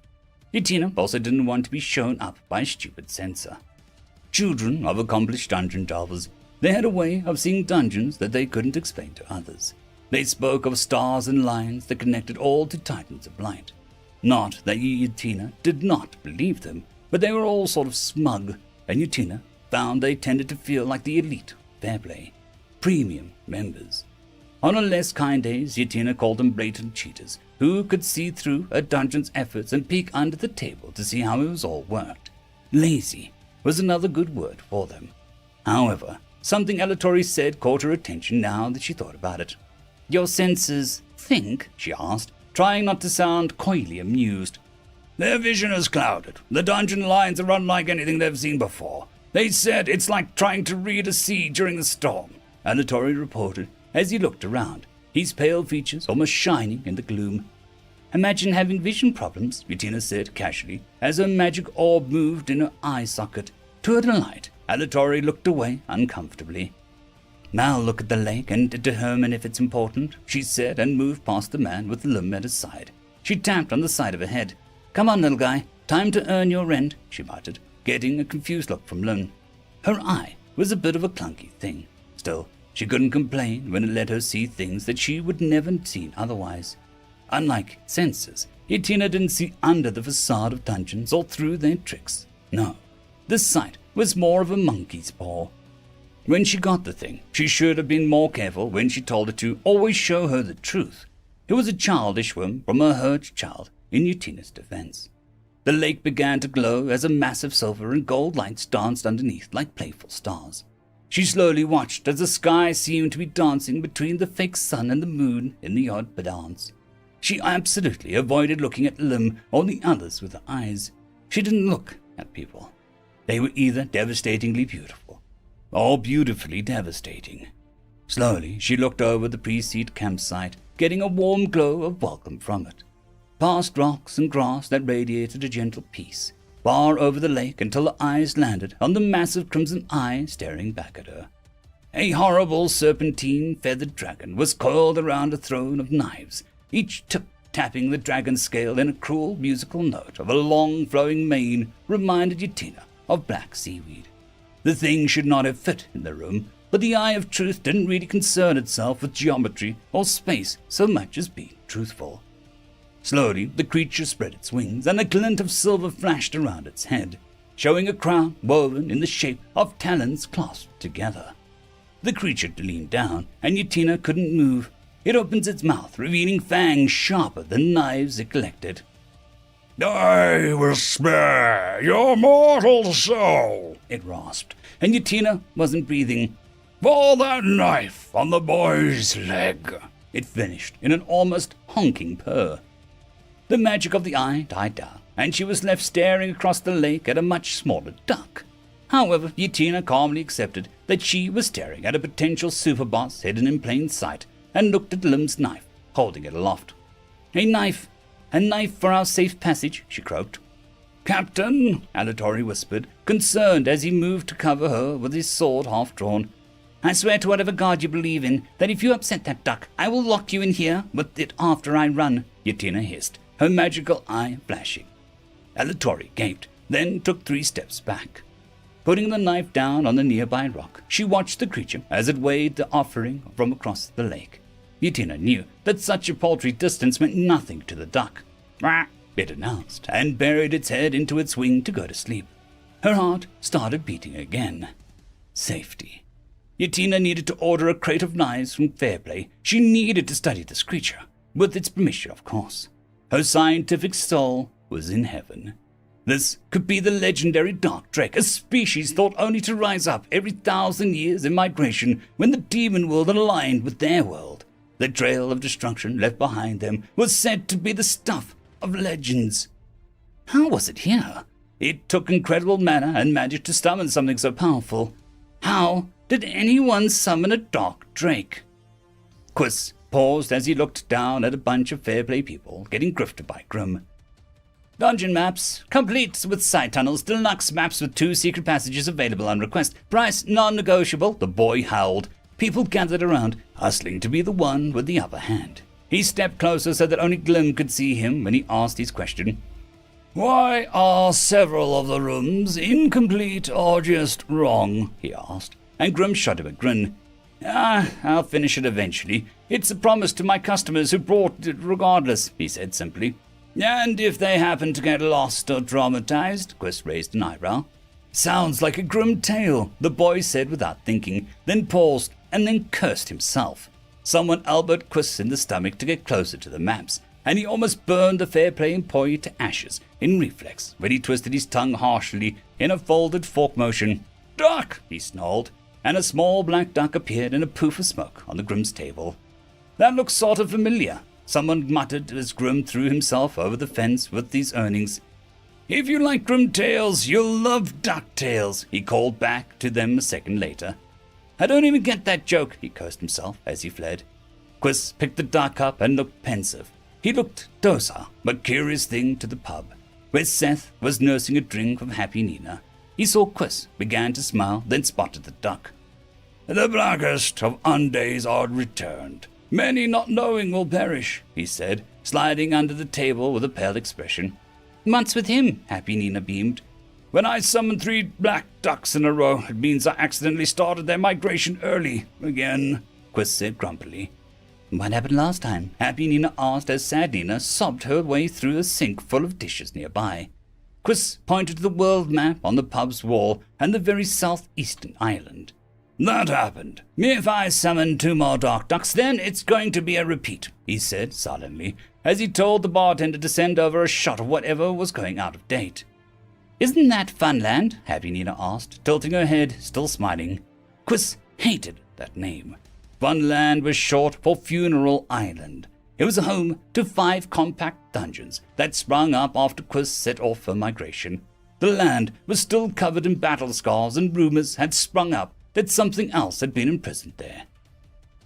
Utina also didn't want to be shown up by a stupid censor. Children of accomplished dungeon delvers, they had a way of seeing dungeons that they couldn't explain to others. They spoke of stars and lines that connected all to titans of light. Not that Utina did not believe them, but they were all sort of smug, and Utina found they tended to feel like the elite Fairplay, premium members. On her less kind days, Utina called them blatant cheaters, who could see through a dungeon's efforts and peek under the table to see how it was all worked. Lazy was another good word for them. However, something Alatori said caught her attention now that she thought about it. "Your senses think?" she asked, trying not to sound coyly amused. "Their vision is clouded. The dungeon lines are unlike anything they've seen before. They said it's like trying to read a sea during a storm," Alatori reported as he looked around, his pale features almost shining in the gloom. "Imagine having vision problems," Utina said casually, as her magic orb moved in her eye socket. To her delight, Alatori looked away uncomfortably. "Now look at the lake and determine if it's important," she said, and moved past the man with the limb at his side. She tapped on the side of her head. "Come on, little guy. Time to earn your rent," she muttered, getting a confused look from Lynn. Her eye was a bit of a clunky thing. Still, she couldn't complain when it let her see things that she would never have seen otherwise. Unlike senses, Utina didn't see under the facade of dungeons or through their tricks. No, this sight was more of a monkey's paw. When she got the thing, she should have been more careful when she told it to always show her the truth. It was a childish whim from a hurt child, in Utina's defense. The lake began to glow as a massive silver and gold lights danced underneath like playful stars. She slowly watched as the sky seemed to be dancing between the fake sun and the moon in the odd dance. She absolutely avoided looking at Lim or the others with her eyes. She didn't look at people. They were either devastatingly beautiful or beautifully devastating. Slowly, she looked over the pre-seed campsite, getting a warm glow of welcome from it. Past rocks and grass that radiated a gentle peace, far over the lake until her eyes landed on the massive crimson eye staring back at her. A horrible serpentine feathered dragon was coiled around a throne of knives, each tip tapping the dragon's scale in a cruel musical note of a long flowing mane reminded Utina of black seaweed. The thing should not have fit in the room, but the Eye of Truth didn't really concern itself with geometry or space so much as being truthful. Slowly, the creature spread its wings, and a glint of silver flashed around its head, showing a crown woven in the shape of talons clasped together. The creature leaned down, and Utina couldn't move. It opened its mouth, revealing fangs sharper than knives it collected. "I will spare your mortal soul," it rasped, and Utina wasn't breathing. "For that knife on the boy's leg," it finished in an almost honking purr. The magic of the eye died down, and she was left staring across the lake at a much smaller duck. However, Utina calmly accepted that she was staring at a potential superboss hidden in plain sight, and looked at Lim's knife, holding it aloft. A knife for our safe passage," she croaked. "Captain," Alatori whispered, concerned as he moved to cover her with his sword half drawn. "I swear to whatever god you believe in, that if you upset that duck, I will lock you in here with it after I run," Utina hissed, her magical eye flashing. Alatori gaped, then took 3 steps back. Putting the knife down on the nearby rock, she watched the creature as it weighed the offering from across the lake. Utina knew that such a paltry distance meant nothing to the duck. "Rah," it announced, and buried its head into its wing to go to sleep. Her heart started beating again. Safety. Utina needed to order a crate of knives from Fairplay. She needed to study this creature, with its permission, of course. Her scientific soul was in heaven. This could be the legendary dark drake, a species thought only to rise up every 1,000 years in migration when the demon world aligned with their world. The trail of destruction left behind them was said to be the stuff of legends. How was it here? It took incredible mana and magic to summon something so powerful. How did anyone summon a dark drake? Quiss paused as he looked down at a bunch of Fairplay people getting grifted by Grim. Dungeon maps, complete with side tunnels, deluxe maps with 2 secret passages available on request. Price non-negotiable, the boy howled. People gathered around, hustling to be the one with the upper hand. He stepped closer so that only Glim could see him when he asked his question. "Why are several of the rooms incomplete or just wrong?" he asked, and Grim shot him a grin. I'll finish it eventually. It's a promise to my customers who brought it regardless," he said simply. "And if they happen to get lost or traumatized?" Quiss raised an eyebrow. "Sounds like a grim tale," the boy said without thinking, then paused and then cursed himself. Someone elbowed Quiss in the stomach to get closer to the maps, and he almost burned the Fairplay employee to ashes in reflex when he twisted his tongue harshly in a folded fork motion. "Duck!" he snarled, and a small black duck appeared in a poof of smoke on the Grim's table. "That looks sort of familiar," someone muttered as Grim threw himself over the fence with these earnings. "If you like grim tales, you'll love duck tales," he called back to them a second later. "I don't even get that joke," he cursed himself as he fled. Quiss picked the duck up and looked pensive. He looked docile, but curious thing to the pub, where Seth was nursing a drink of Happy Nina. He saw Quiss, began to smile, then spotted the duck. "The blackest of undays are returned. Many not knowing will perish," he said, sliding under the table with a pale expression. "Months with him," Happy Nina beamed. "When I summon 3 black ducks in a row, it means I accidentally started their migration early again," Quiss said grumpily. "What happened last time?" Happy Nina asked as Sad Nina sobbed her way through a sink full of dishes nearby. Quiss pointed to the world map on the pub's wall and the very southeastern island. "That happened. If I summon 2 more dark ducks, then it's going to be a repeat," he said solemnly. as he told the bartender to send over a shot of whatever was going out of date. "Isn't that Funland?" Happy Nina asked, tilting her head, still smiling. Quiz hated that name. Funland was short for Funeral Island. It was a home to 5 compact dungeons that sprung up after Quiz set off her migration. The land was still covered in battle scars, and rumors had sprung up that something else had been imprisoned there.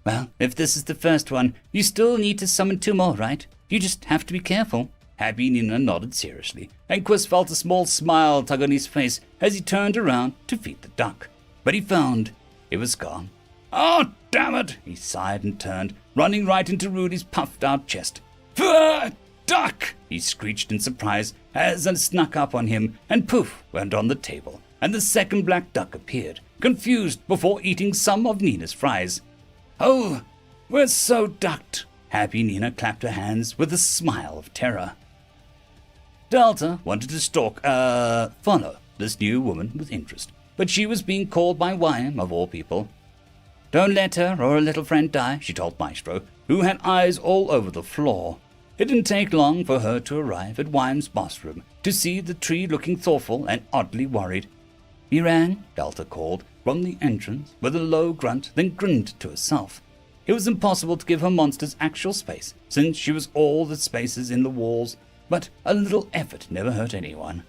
"Well, if this is the first one, you still need to summon 2 more, right? You just have to be careful." Happy Nina nodded seriously, and Quiz felt a small smile tug on his face as he turned around to feed the duck. But he found it was gone. "Oh, damn it!" he sighed and turned, running right into Rudy's puffed-out chest. "Duck!" he screeched in surprise as it snuck up on him, and poof went on the table, and the second black duck appeared, confused before eating some of Nina's fries. "Oh, we're so ducked!" Happy Nina clapped her hands with a smile of terror. Delta wanted to follow this new woman with interest, but she was being called by Wyam, of all people. "Don't let her or her little friend die," she told Maestro, who had eyes all over the floor. It didn't take long for her to arrive at Wyam's boss room to see the tree looking thoughtful and oddly worried. "You rang?" Delta called from the entrance with a low grunt, then grinned to herself. It was impossible to give her monsters actual space, since she was all the spaces in the walls, but a little effort never hurt anyone.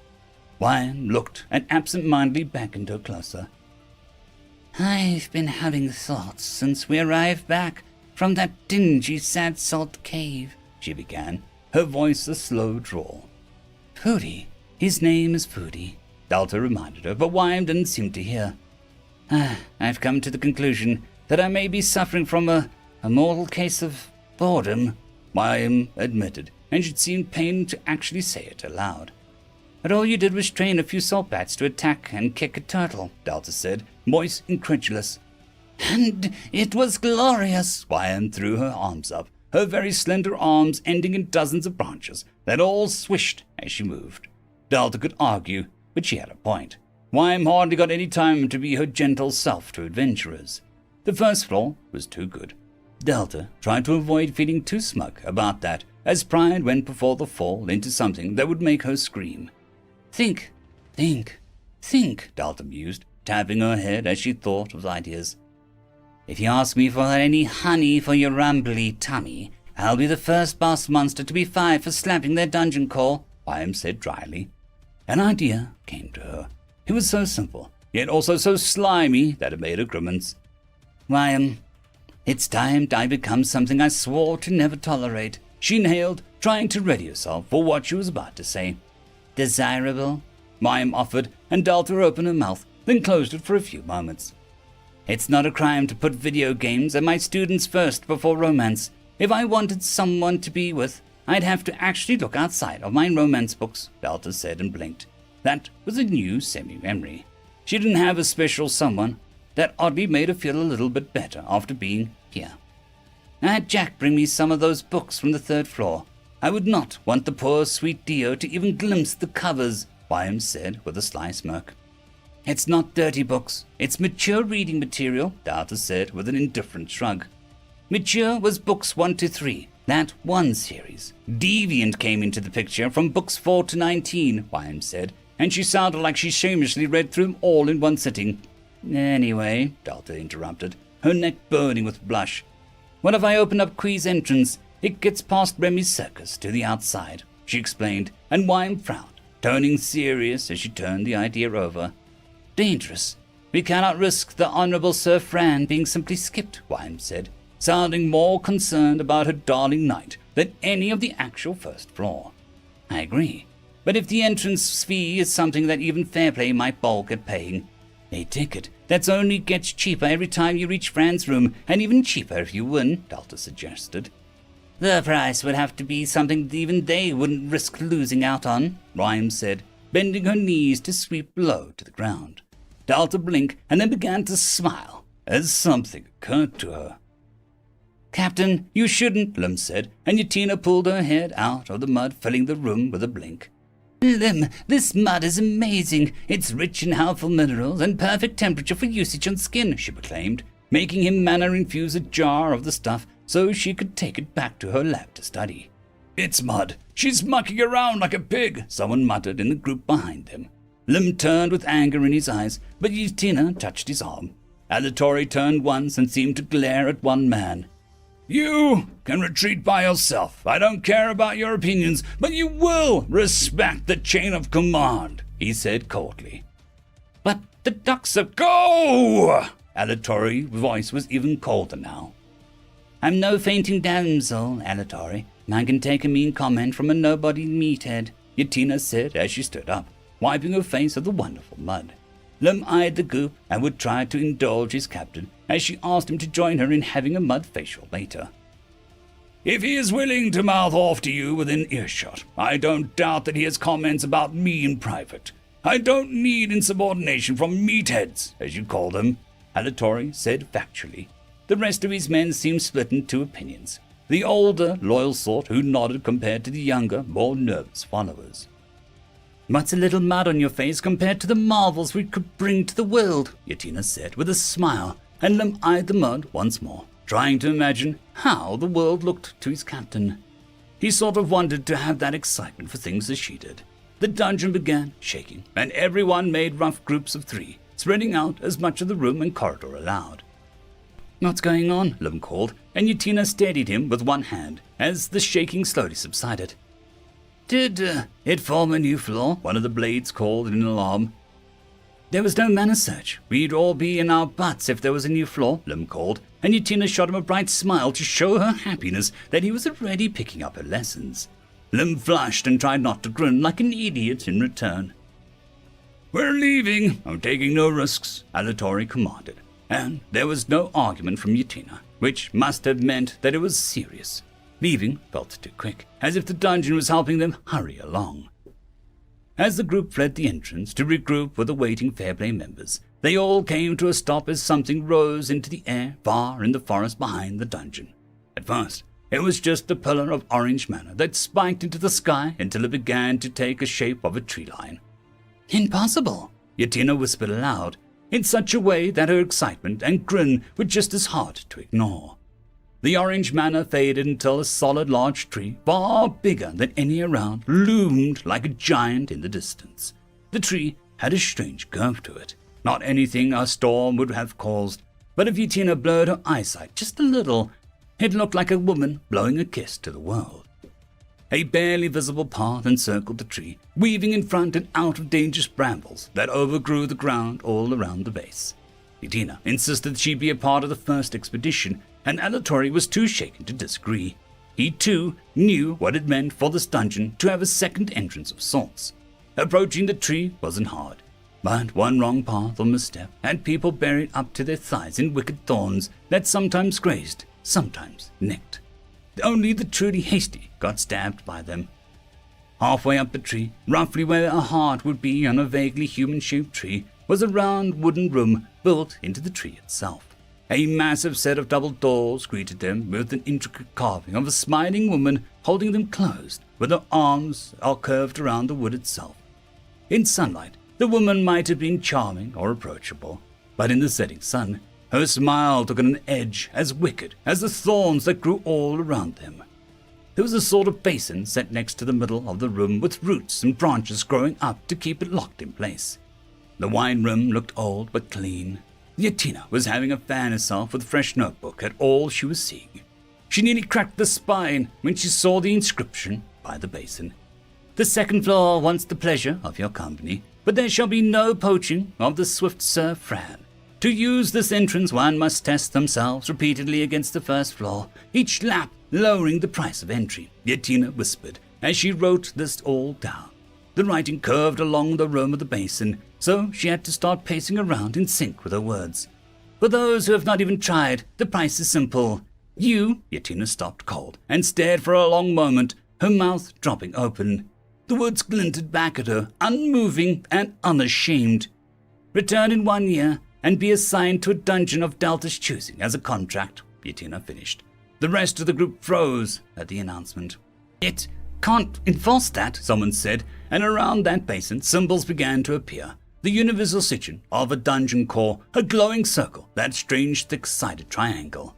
Wyam looked and absent-mindedly beckoned her closer. "I've been having thoughts since we arrived back from that dingy sad salt cave," she began, her voice a slow drawl. "Foodie. His name is Foodie," Delta reminded her, but Wyam didn't seem to hear. "I've come to the conclusion that I may be suffering from a mortal case of boredom," Wyam admitted, and she seemed pained to actually say it aloud. "But all you did was train a few salt bats to attack and kick a turtle," Delta said, moist, incredulous. "And it was glorious!" Wyam threw her arms up, her very slender arms ending in dozens of branches that all swished as she moved. Delta could argue, but she had a point. Wyam hardly got any time to be her gentle self to adventurers. The first floor was too good. Delta tried to avoid feeling too smug about that, as pride went before the fall into something that would make her scream. Think, Delta mused, tapping her head as she thought of ideas. "If you ask me for any honey for your rumbly tummy, I'll be the first boss monster to be fired for slapping their dungeon call," Wyam said dryly. An idea came to her. It was so simple, yet also so slimy that it made her grimace. "Wyam, it's time I become something I swore to never tolerate," she inhaled, trying to ready herself for what she was about to say. "Desirable?" Wyam offered, and Delta opened her mouth, then closed it for a few moments. "It's not a crime to put video games and my students first before romance. If I wanted someone to be with, I'd have to actually look outside of my romance books," Delta said and blinked. That was a new semi-memory. She didn't have a special someone. That oddly made her feel a little bit better after being here. "I had Jack bring me some of those books from the 3rd floor. I would not want the poor sweet Dio to even glimpse the covers," Wyam said with a sly smirk. "It's not dirty books. It's mature reading material," Delta said with an indifferent shrug. "Mature was books 1 to 3, that one series. Deviant came into the picture from books 4 to 19, Wyam said, and she sounded like she shamelessly read through them all in one sitting. "Anyway," Delta interrupted, her neck burning with blush. "What if I open up Quee's entrance? It gets past Remy's circus to the outside," she explained, and Wyam frowned, turning serious as she turned the idea over. "Dangerous. We cannot risk the Honorable Sir Fran being simply skipped," Wyam said, sounding more concerned about her darling knight than any of the actual 1st floor. "I agree. But if the entrance fee is something that even Fairplay might balk at paying, a ticket that's only gets cheaper every time you reach Fran's room, and even cheaper if you win," Delta suggested. "The price would have to be something even they wouldn't risk losing out on," Wyam said, bending her knees to sweep low to the ground. Delta blinked and then began to smile as something occurred to her. "Captain, you shouldn't," Lim said, and Yatina pulled her head out of the mud, filling the room with a blink. "Lim, this mud is amazing. It's rich in helpful minerals and perfect temperature for usage on skin," she proclaimed, making him infuse a jar of the stuff so she could take it back to her lab to study. It's mud. She's mucking around like a pig, someone muttered in the group behind them. Lim turned with anger in his eyes, but Yutina touched his arm. Alatori turned once and seemed to glare at one man. You can retreat by yourself. I don't care about your opinions, but you will respect the chain of command, he said coldly. But the ducks are... Go! Alatori's voice was even colder now. I'm no fainting damsel, Alatori. I can take a mean comment from a nobody meathead, Yutina said as she stood up, wiping her face of the wonderful mud. Lim eyed the group and would try to indulge his captain as she asked him to join her in having a mud facial later. If he is willing to mouth off to you within earshot, I don't doubt that he has comments about me in private. I don't need insubordination from meatheads, as you call them, Alatori said factually. The rest of his men seemed split in two opinions. The older, loyal sort who nodded compared to the younger, more nervous followers. What's a little mud on your face compared to the marvels we could bring to the world, Yutina said with a smile, and Lim eyed the mud once more, trying to imagine how the world looked to his captain. He sort of wanted to have that excitement for things as she did. The dungeon began shaking, and everyone made rough groups of 3, spreading out as much of the room and corridor allowed. What's going on? Lim called, and Yutina steadied him with one hand as the shaking slowly subsided. Did it form a new floor? One of the blades called in alarm. There was no mana search. We'd all be in our butts if there was a new floor, Lim called, and Yutina shot him a bright smile to show her happiness that he was already picking up her lessons. Lim flushed and tried not to grin like an idiot in return. We're leaving. I'm taking no risks, Alatori commanded, and there was no argument from Yutina, which must have meant that it was serious. Leaving felt too quick, as if the dungeon was helping them hurry along. As the group fled the entrance to regroup with the waiting Fairplay members, they all came to a stop as something rose into the air far in the forest behind the dungeon. At first, it was just a pillar of orange mana that spiked into the sky until it began to take a shape of a tree line. Impossible, Yutina whispered aloud, in such a way that her excitement and grin were just as hard to ignore. The orange mana faded until a solid large tree, far bigger than any around, loomed like a giant in the distance. The tree had a strange curve to it, not anything a storm would have caused, but if Yutina blurred her eyesight just a little, it looked like a woman blowing a kiss to the world. A barely visible path encircled the tree, weaving in front and out of dangerous brambles that overgrew the ground all around the base. Yutina insisted she be a part of the first expedition, and Alatori was too shaken to disagree. He, too, knew what it meant for this dungeon to have a second entrance of sorts. Approaching the tree wasn't hard, but one wrong path or misstep had people buried up to their thighs in wicked thorns that sometimes grazed, sometimes nicked. Only the truly hasty got stabbed by them. Halfway up the tree, roughly where a heart would be on a vaguely human-shaped tree, was a round wooden room built into the tree itself. A massive set of double doors greeted them with an intricate carving of a smiling woman holding them closed, with her arms all curved around the wood itself. In sunlight, the woman might have been charming or approachable, but in the setting sun, her smile took on an edge as wicked as the thorns that grew all around them. There was a sort of basin set next to the middle of the room with roots and branches growing up to keep it locked in place. The wine room looked old but clean. Yutina was having a fan herself with a fresh notebook at all she was seeing. She nearly cracked the spine when she saw the inscription by the basin. The second floor wants the pleasure of your company, but there shall be no poaching of the swift Sir Fran. To use this entrance, one must test themselves repeatedly against the first floor, each lap lowering the price of entry, Yutina whispered as she wrote this all down. The writing curved along the rim of the basin, so she had to start pacing around in sync with her words. For those who have not even tried, the price is simple. Yutina stopped cold and stared for a long moment, her mouth dropping open. The words glinted back at her, unmoving and unashamed. Return in 1 year and be assigned to a dungeon of Delta's choosing as a contract, Yutina finished. The rest of the group froze at the announcement. It can't enforce that, someone said, and around that basin symbols began to appear. The universal sign of a dungeon core, a glowing circle, that strange thick-sided triangle.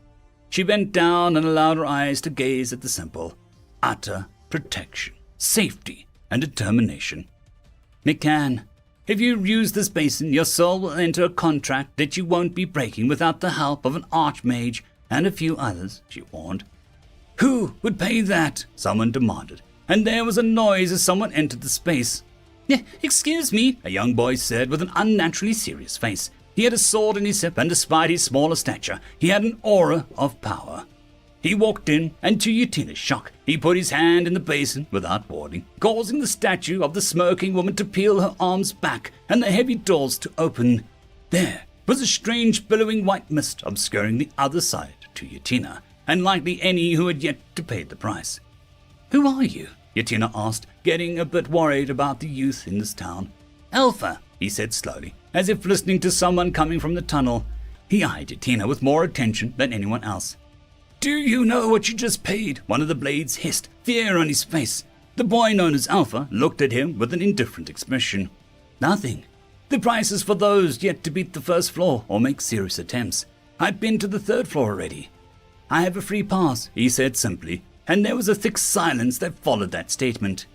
She bent down and allowed her eyes to gaze at the symbol. Utter protection, safety, and determination. "McCann, if you use this basin, your soul will enter a contract that you won't be breaking without the help of an archmage and a few others," she warned. "Who would pay that?" someone demanded, and there was a noise as someone entered the space. "Excuse me," a young boy said with an unnaturally serious face. He had a sword in his hip, and despite his smaller stature, he had an aura of power. He walked in, and to Yutina's shock, he put his hand in the basin without warning, causing the statue of the smoking woman to peel her arms back and the heavy doors to open. There was a strange billowing white mist obscuring the other side to Yutina, and likely any who had yet to pay the price. "Who are you?" Yutina asked, getting a bit worried about the youth in this town. "Alpha," he said slowly, as if listening to someone coming from the tunnel. He eyed Yutina with more attention than anyone else. "Do you know what you just paid?" one of the blades hissed, fear on his face. The boy known as Alpha looked at him with an indifferent expression. "Nothing. The price is for those yet to beat the first floor or make serious attempts. I've been to the third floor already." "I have a free pass," he said simply, and there was a thick silence that followed that statement.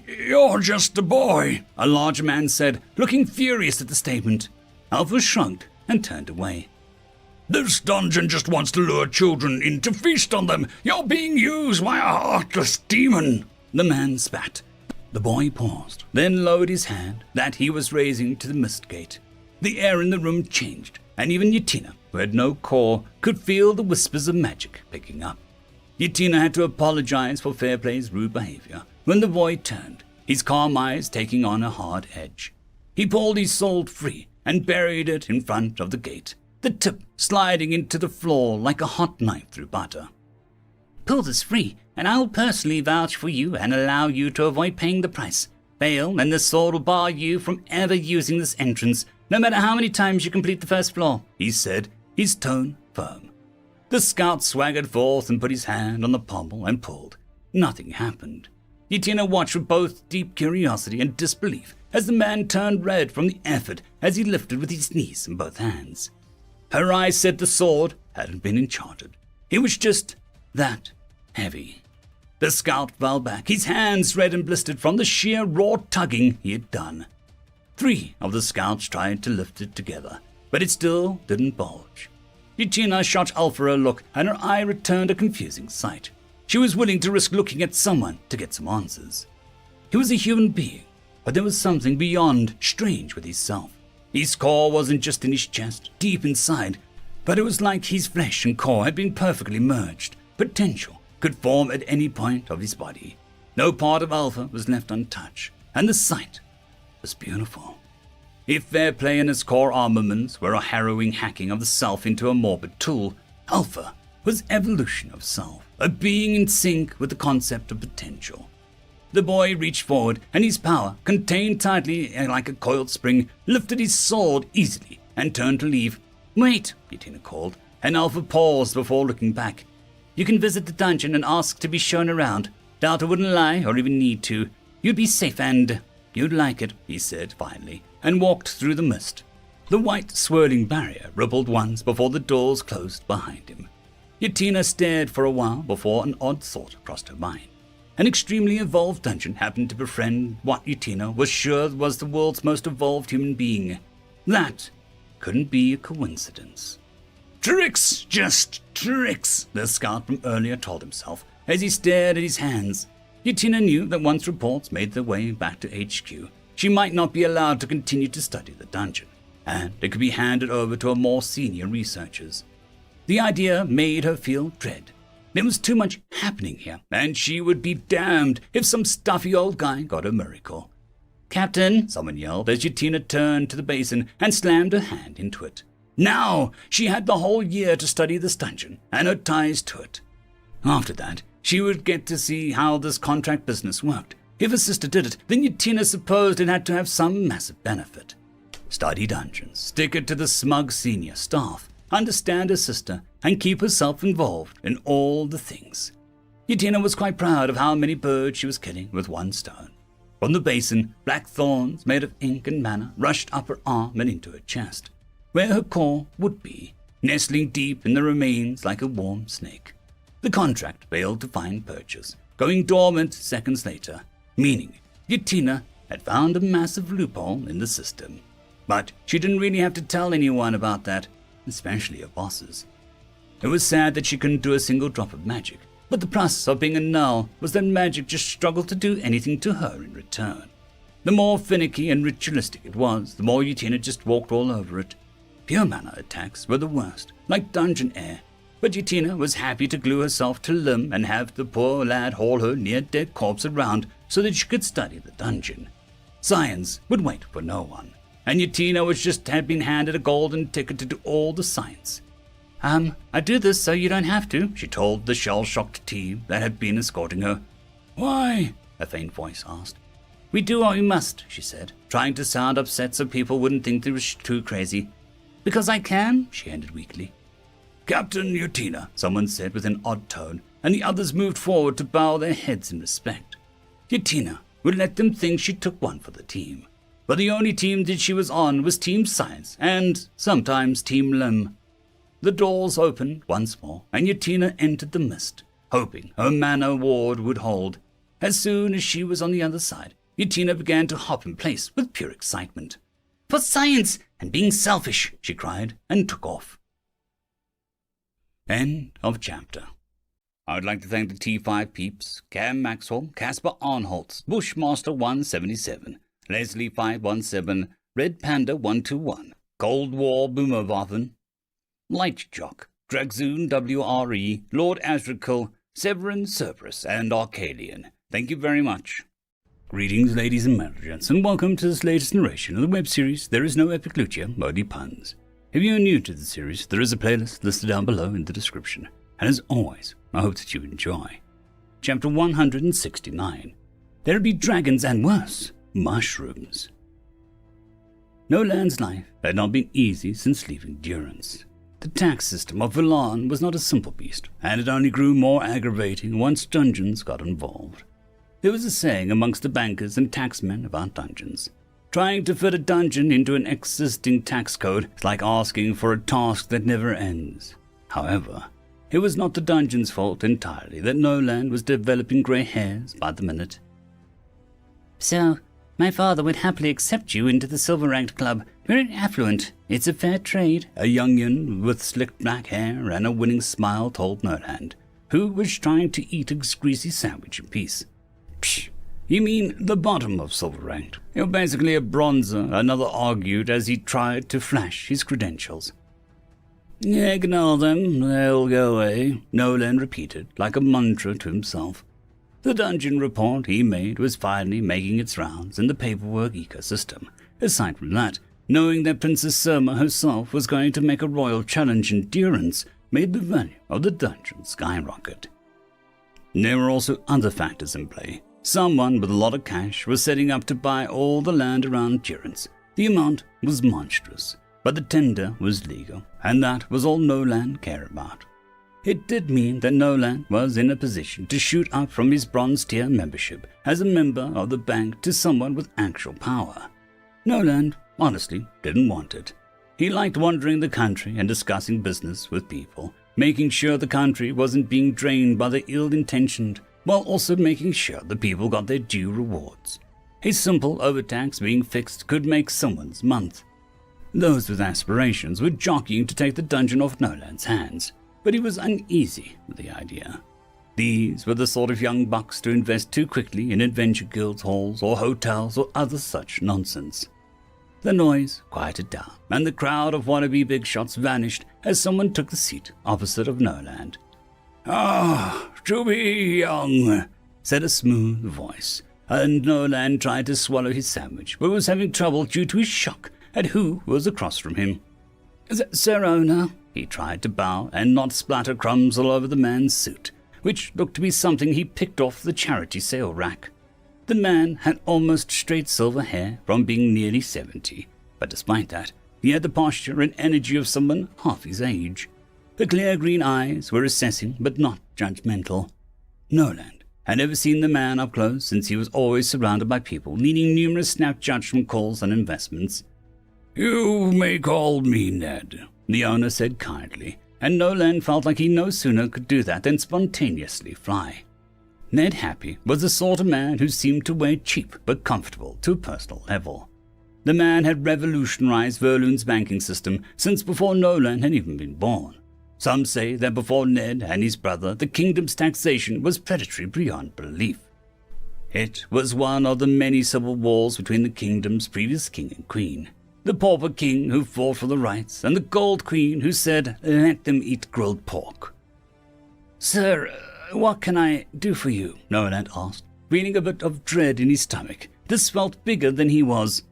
"You're just a boy," a large man said, looking furious at the statement. Alpha shrugged and turned away. "This dungeon just wants to lure children in to feast on them. You're being used by a heartless demon," the man spat. The boy paused, then lowered his hand that he was raising to the mist gate. The air in the room changed, and even Yutina, who had no core, could feel the whispers of magic picking up. Yutina had to apologize for Fairplay's rude behavior when the boy turned, his calm eyes taking on a hard edge. He pulled his sword free and buried it in front of the gate, the tip sliding into the floor like a hot knife through butter. "Pull this free, and I'll personally vouch for you and allow you to avoid paying the price. Fail, and the sword will bar you from ever using this entrance, no matter how many times you complete the first floor," he said, his tone firm. The scout swaggered forth and put his hand on the pommel and pulled. Nothing happened. Yutina watched with both deep curiosity and disbelief as the man turned red from the effort as he lifted with his knees in both hands. Her eyes said the sword hadn't been enchanted. It was just that heavy. The scout fell back, his hands red and blistered from the sheer raw tugging he had done. 3 of the scouts tried to lift it together, but it still didn't bulge. Yutina shot Alpha a look, and her eye returned a confusing sight. She was willing to risk looking at someone to get some answers. He was a human being, but there was something beyond strange with his self. His core wasn't just in his chest, deep inside, but it was like his flesh and core had been perfectly merged. Potential could form at any point of his body. No part of Alpha was left untouched, and the sight was beautiful. If Fairplay and his core armaments were a harrowing hacking of the self into a morbid tool, Alpha was evolution of self, a being in sync with the concept of potential. The boy reached forward, and his power, contained tightly like a coiled spring, lifted his sword easily and turned to leave. "Wait," Yutina called, and Alpha paused before looking back. "You can visit the dungeon and ask to be shown around. Doubt I wouldn't lie or even need to. You'd be safe and you'd like it," he said finally, and walked through the mist. The white swirling barrier rippled once before the doors closed behind him. Yutina stared for a while before an odd thought crossed her mind. An extremely evolved dungeon happened to befriend what Yutina was sure was the world's most evolved human being. That couldn't be a coincidence. "Tricks, just tricks," the scout from earlier told himself as he stared at his hands. Yutina knew that once reports made their way back to HQ, she might not be allowed to continue to study the dungeon, and it could be handed over to a more senior researchers. The idea made her feel dread. There was too much happening here, and she would be damned if some stuffy old guy got a miracle. "Captain," someone yelled as Yutina turned to the basin and slammed her hand into it. Now she had the whole year to study this dungeon and her ties to it. After that, she would get to see how this contract business worked. If her sister did it, then Yutina supposed it had to have some massive benefit. Study dungeons, stick it to the smug senior staff, understand her sister, and keep herself involved in all the things. Yutina was quite proud of how many birds she was killing with one stone. From the basin, black thorns made of ink and mana rushed up her arm and into her chest, where her core would be, nestling deep in the remains like a warm snake. The contract failed to find purchase, going dormant seconds later, meaning Yatina had found a massive loophole in the system. But she didn't really have to tell anyone about that, especially her bosses. It was sad that she couldn't do a single drop of magic, but the plus of being a null was that magic just struggled to do anything to her in return. The more finicky and ritualistic it was, the more Yatina just walked all over it. Pure mana attacks were the worst, like dungeon air, but Yatina was happy to glue herself to limb and have the poor lad haul her near-dead corpse around so that she could study the dungeon. Science would wait for no one, and Yatina had been handed a golden ticket to do all the science. I do this so you don't have to, she told the shell-shocked team that had been escorting her. Why? A faint voice asked. We do what we must, she said, trying to sound upset so people wouldn't think it was too crazy. Because I can, she ended weakly. Captain Yatina, someone said with an odd tone, and the others moved forward to bow their heads in respect. Yatina would let them think she took one for the team. But the only team that she was on was Team Science and sometimes Team Lim. The doors opened once more, and Yatina entered the mist, hoping her mana ward would hold. As soon as she was on the other side, Yatina began to hop in place with pure excitement. For science and being selfish, she cried, and took off. End of chapter. I would like to thank the T5 peeps, Cam Maxwell, Casper Arnholtz, Bushmaster 177, Leslie 517, Red Panda 121, Cold War Boomerwaffen, Light Jock, Dragzoon WRE, Lord Azrakul, Severin Cerberus, and Arcadian. Thank you very much. Greetings, ladies and gents, and welcome to this latest narration of the web series There Is No Epic Lucia, Only Puns. If you are new to the series, there is a playlist listed down below in the description, and as always, I hope that you enjoy. Chapter 169. There'll be dragons and worse, mushrooms. Noland's life had not been easy since leaving Durance. The tax system of Villan was not a simple beast, and it only grew more aggravating once dungeons got involved. There was a saying amongst the bankers and taxmen about dungeons. Trying to fit a dungeon into an existing tax code is like asking for a task that never ends. However, it was not the dungeon's fault entirely that Noland was developing grey hairs by the minute. So, my father would happily accept you into the Silver-Ranked Club. Very affluent. It's a fair trade, a young'un with slick black hair and a winning smile told Noland, who was trying to eat a greasy sandwich in peace. Psh, you mean the bottom of Silver-Ranked? You're basically a bronzer, another argued as he tried to flash his credentials. Ignore them, they'll go away, Noland repeated, like a mantra to himself. The dungeon report he made was finally making its rounds in the paperwork ecosystem. Aside from that, knowing that Princess Surma herself was going to make a royal challenge in Durance made the value of the dungeon skyrocket. There were also other factors in play. Someone with a lot of cash was setting up to buy all the land around Durance. The amount was monstrous, but the tender was legal, and that was all Noland cared about. It did mean that Noland was in a position to shoot up from his bronze tier membership as a member of the bank to someone with actual power. Noland honestly didn't want it. He liked wandering the country and discussing business with people, making sure the country wasn't being drained by the ill-intentioned, while also making sure the people got their due rewards. A simple overtax being fixed could make someone's month. Those with aspirations were jockeying to take the dungeon off Noland's hands, but he was uneasy with the idea. These were the sort of young bucks to invest too quickly in adventure guilds halls or hotels or other such nonsense. The noise quieted down, and the crowd of wannabe big shots vanished as someone took the seat opposite of Noland. "Ah, to be young," said a smooth voice, and Noland tried to swallow his sandwich, but was having trouble due to his shock at who was across from him. "Serona," he tried to bow and not splatter crumbs all over the man's suit, which looked to be something he picked off the charity sale rack. The man had almost straight silver hair from being nearly 70, but despite that, he had the posture and energy of someone half his age. The clear green eyes were assessing but not judgmental. Noland had never seen the man up close since he was always surrounded by people needing numerous snap judgment calls on investments. "You may call me Ned," the owner said kindly, and Noland felt like he no sooner could do that than spontaneously fly. Ned Happy was the sort of man who seemed to wear cheap but comfortable to a personal level. The man had revolutionized Verloon's banking system since before Nolan had even been born. Some say that before Ned and his brother, the kingdom's taxation was predatory beyond belief. It was one of the many civil wars between the kingdom's previous king and queen. The pauper king who fought for the rights, and the gold queen who said, "Let them eat grilled pork." "Sir, what can I do for you?" Nolan asked, feeling a bit of dread in his stomach. This felt bigger than he was.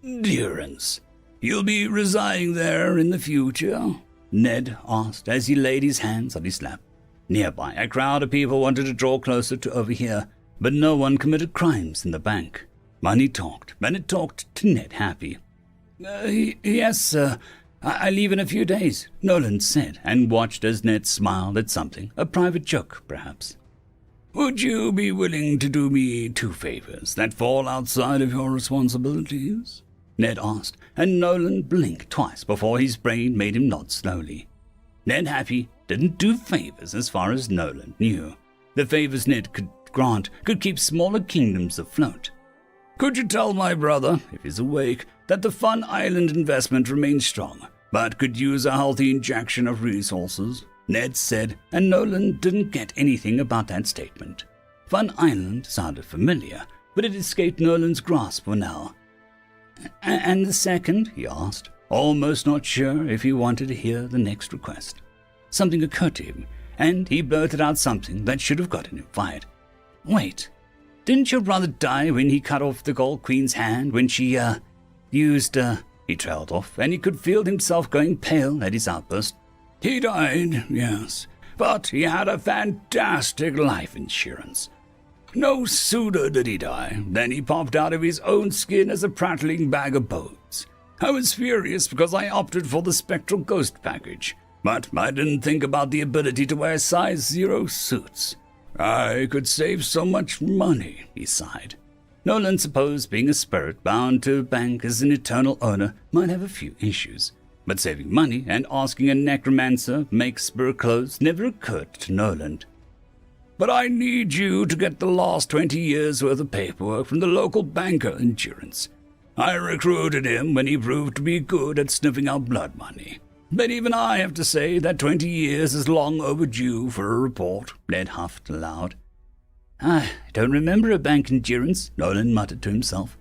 "Durance, you'll be residing there in the future?" Ned asked as he laid his hands on his lap. Nearby, a crowd of people wanted to draw closer to overhear, but no one committed crimes in the bank. Money talked, and it talked to Ned Happy. Yes, sir. I leave in a few days," Nolan said, and watched as Ned smiled at something, a private joke, perhaps. "Would you be willing to do me 2 favors that fall outside of your responsibilities?" Ned asked, and Nolan blinked twice before his brain made him nod slowly. Ned Happy didn't do favors as far as Nolan knew. The favors Ned could grant could keep smaller kingdoms afloat. "Could you tell my brother, if he's awake, that the Fun Island investment remains strong, but could use a healthy injection of resources?" Ned said, and Nolan didn't get anything about that statement. Fun Island sounded familiar, but it escaped Nolan's grasp for now. "And the second?" he asked, almost not sure if he wanted to hear the next request. Something occurred to him, and he blurted out something that should have gotten him fired. "Wait, didn't your brother die when he cut off the Gold Queen's hand when she, used, He trailed off, and he could feel himself going pale at his outburst. "He died, yes, but he had a fantastic life insurance. No sooner did he die than he popped out of his own skin as a prattling bag of bones. I was furious because I opted for the Spectral Ghost package, but I didn't think about the ability to wear size 0 suits. I could save so much money," he sighed. Nolan supposed being a spirit bound to a bank as an eternal owner might have a few issues, but saving money and asking a necromancer make spirit clothes never occurred to Nolan. "But I need you to get the last 20 years' worth of paperwork from the local banker in Durance. I recruited him when he proved to be good at sniffing out blood money. But even I have to say that 20 years is long overdue for a report," Ned huffed aloud. "I don't remember a bank in Durance," Nolan muttered to himself.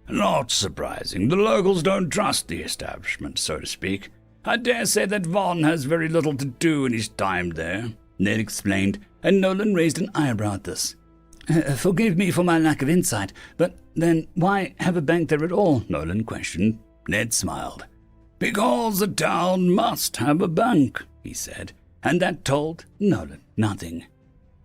"Not surprising. The locals don't trust the establishment, so to speak. I dare say that Vaughn has very little to do in his time there," Ned explained, and Nolan raised an eyebrow at this. "Forgive me for my lack of insight, but then why have a bank there at all?" Nolan questioned. Ned smiled. "Because the town must have a bank," he said, and that told Nolan nothing.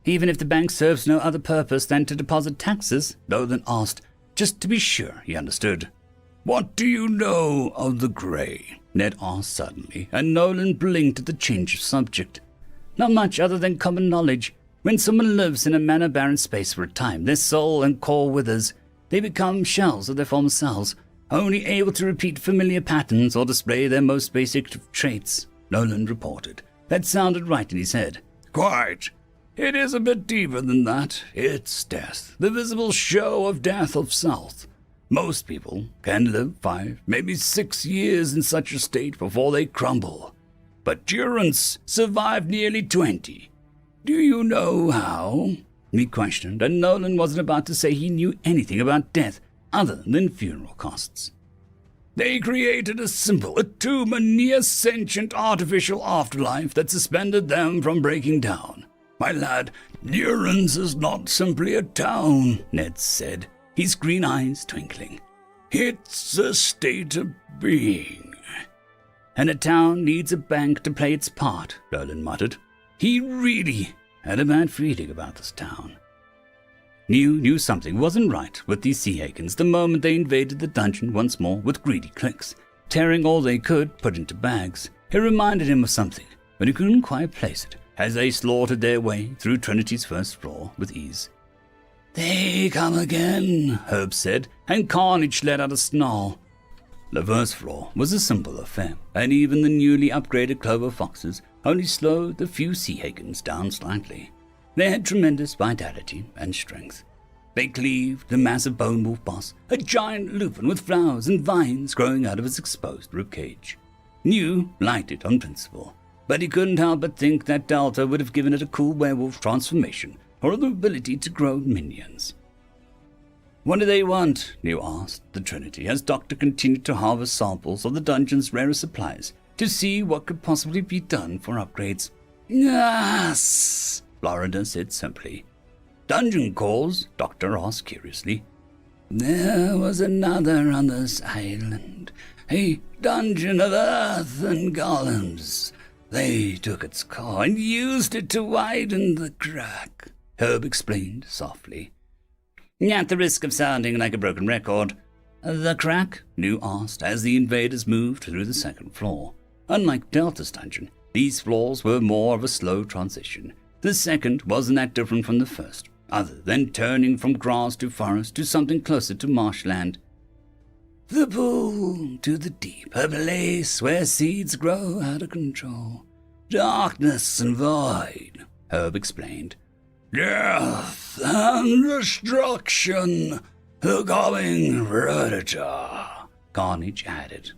"Even if the bank serves no other purpose than to deposit taxes?" Nolan asked, just to be sure he understood. "What do you know of the Grey?" Ned asked suddenly, and Nolan blinked at the change of subject. "Not much other than common knowledge. When someone lives in a mana-barren space for a time, their soul and core withers. They become shells of their former selves, only able to repeat familiar patterns or display their most basic traits," Nolan reported. That sounded right in his head. "Quite. It is a bit deeper than that. It's death, the visible show of death of self. Most people can live 5, maybe 6 years in such a state before they crumble. But Durance survived nearly 20. Do you know how?" He questioned, and Nolan wasn't about to say he knew anything about death other than funeral costs. "They created a symbol, a tomb, a near-sentient artificial afterlife that suspended them from breaking down. My lad, Durance is not simply a town," Ned said, his green eyes twinkling. "It's a state of being." "And a town needs a bank to play its part," Nolan muttered. He really had a bad feeling about this town. Knew something wasn't right with these Sea Hakens the moment they invaded the dungeon once more with greedy clicks, tearing all they could put into bags. It reminded him of something, but he couldn't quite place it, as they slaughtered their way through Trinity's first floor with ease. "They come again," Herb said, and Carnage let out a snarl. The first floor was a simple affair, and even the newly upgraded Clover Foxes only slowed the few Sea Hakens down slightly. They had tremendous vitality and strength. They cleaved the massive bone wolf boss, a giant lupin with flowers and vines growing out of his exposed ribcage. New liked it on principle, but he couldn't help but think that Delta would have given it a cool werewolf transformation or the ability to grow minions. What do they want? New asked the Trinity as Doctor continued to harvest samples of the dungeon's rarest supplies to see what could possibly be done for upgrades. Yes, Florida said simply. Dungeon calls? Doctor asked curiously. There was another on this island, a dungeon of earth and golems. They took its core and used it to widen the crack, Herb explained softly. At the risk of sounding like a broken record, the crack? New asked as the invaders moved through the second floor. Unlike Delta's dungeon, these floors were more of a slow transition. The second wasn't that different from the first, other than turning from grass to forest to something closer to marshland. The pool to the deep, a place where seeds grow out of control. Darkness and void, Herb explained. Death and destruction, the coming predator, Carnage added.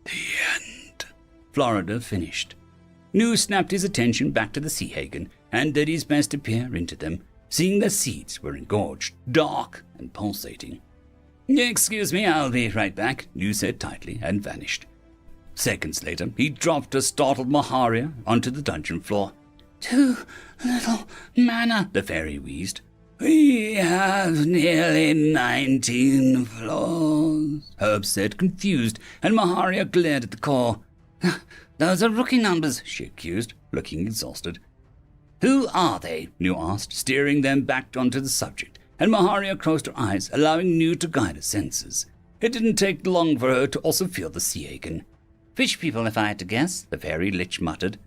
The end, Florida finished. New snapped his attention back to the Sea Hagen and did his best to peer into them, seeing their seeds were engorged, dark and pulsating. Excuse me, I'll be right back, New said tightly and vanished. Seconds later, he dropped a startled Maharia onto the dungeon floor. Too little mana, the fairy wheezed. We have nearly 19 floors, Herb said, confused, and Maharia glared at the core. Those are rookie numbers, she accused, looking exhausted. Who are they? New asked, steering them back onto the subject, and Maharia closed her eyes, allowing New to guide her senses. It didn't take long for her to also feel the sea aching. Fish people, if I had to guess, the fairy lich muttered.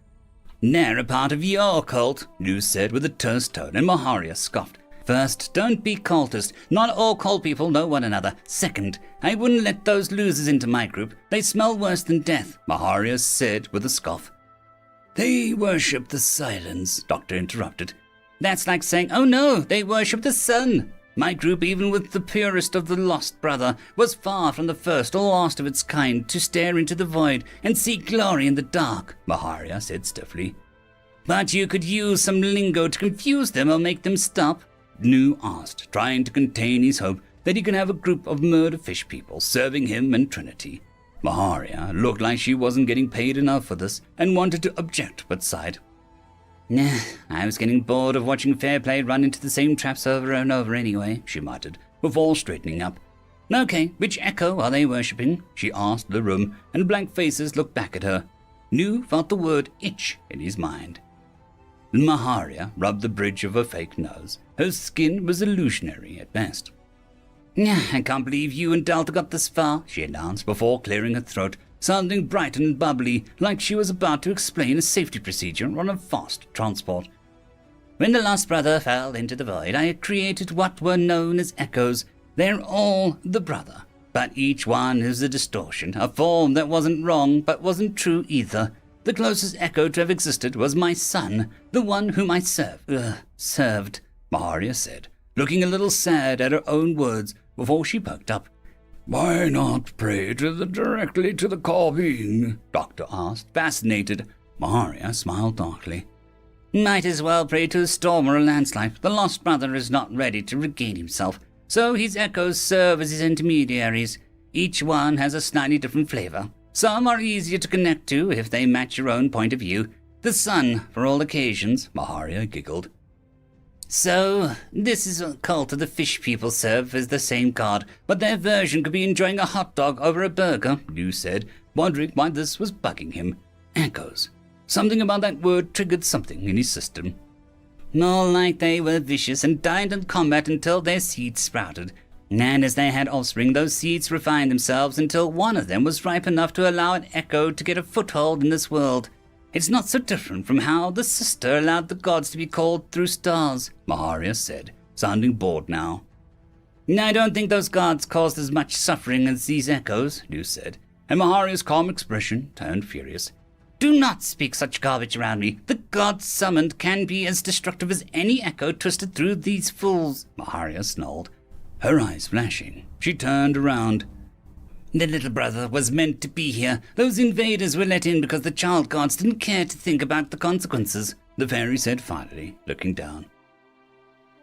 They're a part of your cult, New said with a terse tone, and Maharia scoffed. First, don't be cultist. Not all cult people know one another. Second, I wouldn't let those losers into my group. They smell worse than death, Maharia said with a scoff. They worship the silence, Doctor interrupted. That's like saying, oh no, they worship the sun. My group, even with the purest of the lost brother, was far from the first or last of its kind to stare into the void and seek glory in the dark, Maharia said stiffly. But you could use some lingo to confuse them or make them stop, New asked, trying to contain his hope that he could have a group of murder fish people serving him and Trinity. Maharia looked like she wasn't getting paid enough for this and wanted to object but sighed. Nah, I was getting bored of watching Fairplay run into the same traps over and over anyway, she muttered, before straightening up. Okay, which echo are they worshipping? She asked the room, and blank faces looked back at her. New felt the word itch in his mind. Maharia rubbed the bridge of her fake nose. Her skin was illusionary at best. I can't believe you and Delta got this far, she announced before clearing her throat, sounding bright and bubbly, like she was about to explain a safety procedure on a fast transport. When the lost brother fell into the void, I created what were known as echoes. They're all the brother, but each one is a distortion, a form that wasn't wrong but wasn't true either. The closest echo to have existed was my son, the one whom I served, Maharia said, looking a little sad at her own words before she perked up. Why not pray directly to the core being? Doctor asked, fascinated. Maharia smiled darkly. Might as well pray to a storm or a landslide. The lost brother is not ready to regain himself, so his echoes serve as his intermediaries. Each one has a slightly different flavor. Some are easier to connect to if they match your own point of view. The sun, for all occasions, Maharia giggled. So, this is a cult of the fish people serve as the same god, but their version could be enjoying a hot dog over a burger, New said, wondering why this was bugging him. Echoes. Something about that word triggered something in his system. More like they were vicious and died in combat until their seeds sprouted. And as they had offspring, those seeds refined themselves until one of them was ripe enough to allow an echo to get a foothold in this world. It's not so different from how the sister allowed the gods to be called through stars, Maharia said, sounding bored now. I don't think those gods caused as much suffering as these echoes, New said, and Maharia's calm expression turned furious. Do not speak such garbage around me. The gods summoned can be as destructive as any echo twisted through these fools, Maharia snarled, her eyes flashing. She turned around. The little brother was meant to be here. Those invaders were let in because the child gods didn't care to think about the consequences, the fairy said finally, looking down.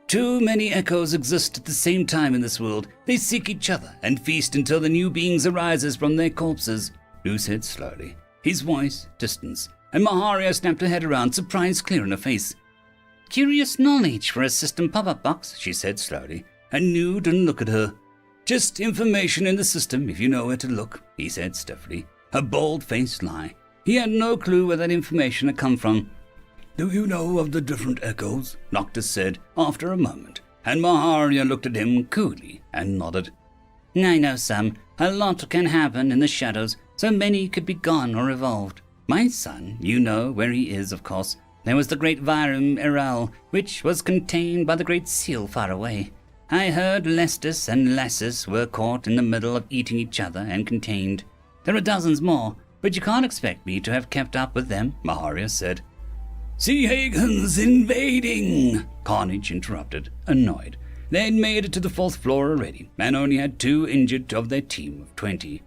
Too many echoes exist at the same time in this world. They seek each other and feast until the new beings arises from their corpses, Lou said slowly, his voice distant, and Maharia snapped her head around, surprise clear on her face. Curious knowledge for a system pop-up box, she said slowly, and Lou didn't look at her. Just information in the system if you know where to look, he said stiffly, a bold-faced lie. He had no clue where that information had come from. Do you know of the different echoes? Noctis said after a moment, and Maharia looked at him coolly and nodded. I know some. A lot can happen in the shadows, so many could be gone or evolved. My son, you know where he is, of course. There was the great Virum Eral, which was contained by the great seal far away. I heard Lestus and Lassus were caught in the middle of eating each other and contained. There are dozens more, but you can't expect me to have kept up with them, Maharia said. Sea Hagen's invading, Carnage interrupted, annoyed. They'd made it to the 4th floor already, and only had 2 injured of their team of 20.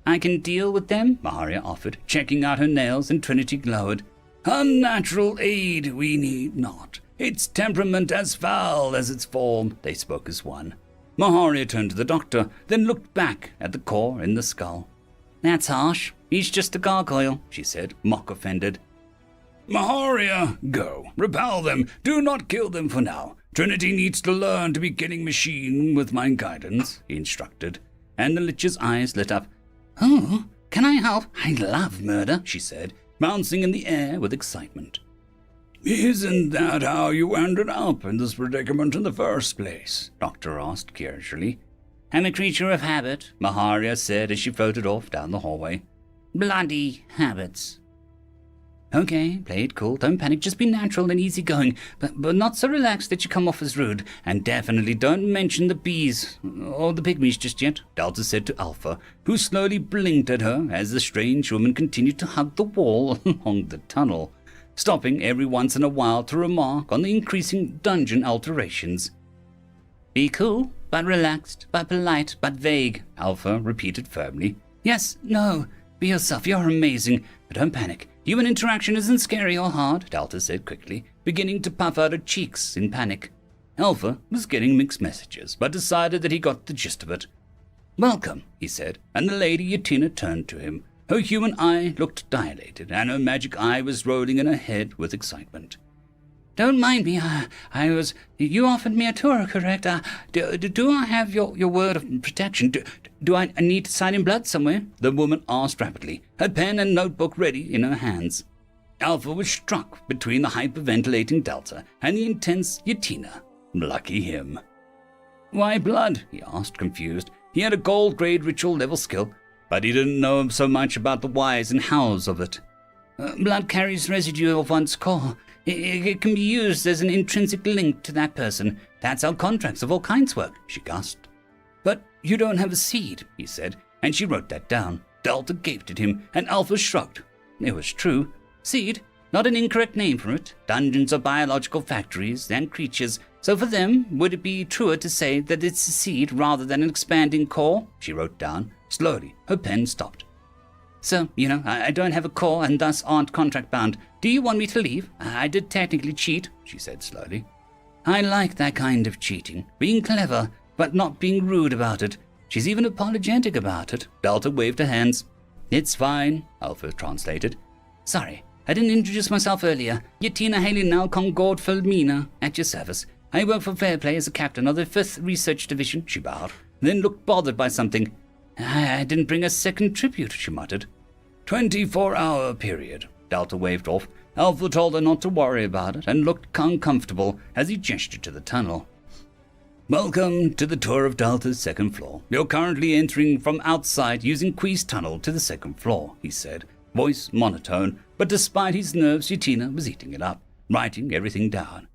I can deal with them, Maharia offered, checking out her nails, and Trinity glowered. Unnatural aid we need not. Its temperament as foul as its form, they spoke as one. Maharia turned to the doctor, then looked back at the core in the skull. That's harsh. He's just a gargoyle, she said, mock offended. Maharia, go. Repel them. Do not kill them for now. Trinity needs to learn to be killing machine with my guidance, he instructed, and the Lich's eyes lit up. Oh, can I help? I love murder, she said, bouncing in the air with excitement. Isn't that how you ended up in this predicament in the first place? Doctor asked casually. I'm a creature of habit, Maharia said as she floated off down the hallway. Bloody habits. Okay, play it cool, don't panic, just be natural and easygoing, but not so relaxed that you come off as rude, and definitely don't mention the bees, or the pygmies just yet, Delta said to Alpha, who slowly blinked at her as the strange woman continued to hug the wall along the tunnel, stopping every once in a while to remark on the increasing dungeon alterations. Be cool, but relaxed, but polite, but vague, Alpha repeated firmly. Yes, no, be yourself, you're amazing, but don't panic. Human interaction isn't scary or hard, Delta said quickly, beginning to puff out her cheeks in panic. Alpha was getting mixed messages, but decided that he got the gist of it. Welcome, he said, and the lady Yatina turned to him. Her human eye looked dilated, and her magic eye was rolling in her head with excitement. Don't mind me, you offered me a tour, correct? Do I have your word of protection? Do I need to sign in blood somewhere? The woman asked rapidly, her pen and notebook ready in her hands. Alpha was struck between the hyperventilating Delta and the intense Yatina. Lucky him. Why blood? He asked, confused. He had a gold-grade ritual level skill, but he didn't know so much about the whys and hows of it. Blood carries residue of one's core. It can be used as an intrinsic link to that person. That's how contracts of all kinds work, she gasped. But you don't have a seed, he said, and she wrote that down. Delta gaped at him, and Alpha shrugged. It was true. Seed, not an incorrect name for it. Dungeons are biological factories and creatures, so for them, would it be truer to say that it's a seed rather than an expanding core? She wrote down. Slowly, her pen stopped. So, I don't have a core and thus aren't contract bound. Do you want me to leave? I did technically cheat, she said slowly. I like that kind of cheating. Being clever, but not being rude about it. She's even apologetic about it. Delta waved her hands. It's fine, Alpha translated. Sorry, I didn't introduce myself earlier. Yatina Haley now Concord Filmina, at your service. I work for Fairplay as a captain of the 5th Research Division, she bowed, then looked bothered by something. I didn't bring a second tribute, she muttered. 24-hour period, Delta waved off. Alpha told her not to worry about it and looked uncomfortable as he gestured to the tunnel. Welcome to the tour of Delta's 2nd floor. You're currently entering from outside using Quee's tunnel to the 2nd floor, he said, voice monotone, but despite his nerves, Yatina was eating it up, writing everything down.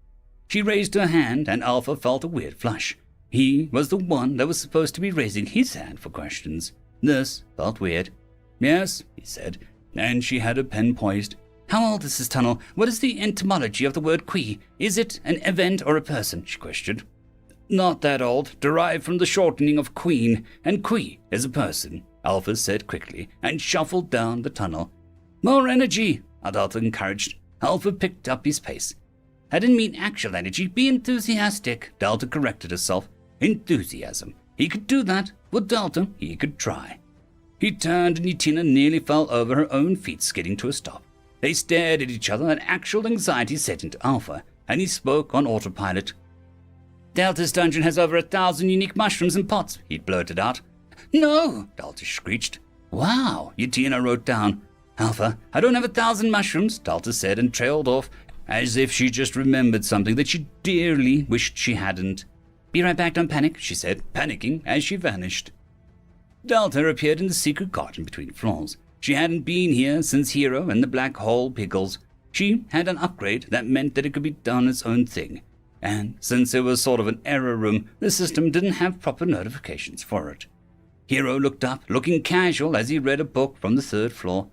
She raised her hand and Alpha felt a weird flush. He was the one that was supposed to be raising his hand for questions. This felt weird. Yes, he said. and she had a pen poised. How old is this tunnel? What is the etymology of the word qui? Is it an event or a person? She questioned. Not that old, derived from the shortening of queen, and qui is a person, Alpha said quickly, and shuffled down the tunnel. More energy, Delta encouraged. Alpha picked up his pace. I didn't mean actual energy, be enthusiastic, Delta corrected herself. Enthusiasm. He could do that. With Delta, he could try. He turned and Yatina nearly fell over her own feet, skidding to a stop. They stared at each other and actual anxiety set into Alpha, and he spoke on autopilot. Delta's dungeon has over 1,000 unique mushrooms and pots, he blurted out. No, Delta screeched. Wow, Yatina wrote down. Alpha, I don't have 1,000 mushrooms, Delta said and trailed off, as if she just remembered something that she dearly wished she hadn't. Be right back, don't panic, she said, panicking as she vanished. Delta appeared in the secret garden between floors. She hadn't been here since Hero and the Black Hole Pickles. She had an upgrade that meant that it could be done its own thing. And since it was sort of an error room, the system didn't have proper notifications for it. Hero looked up, looking casual as he read a book from the 3rd floor.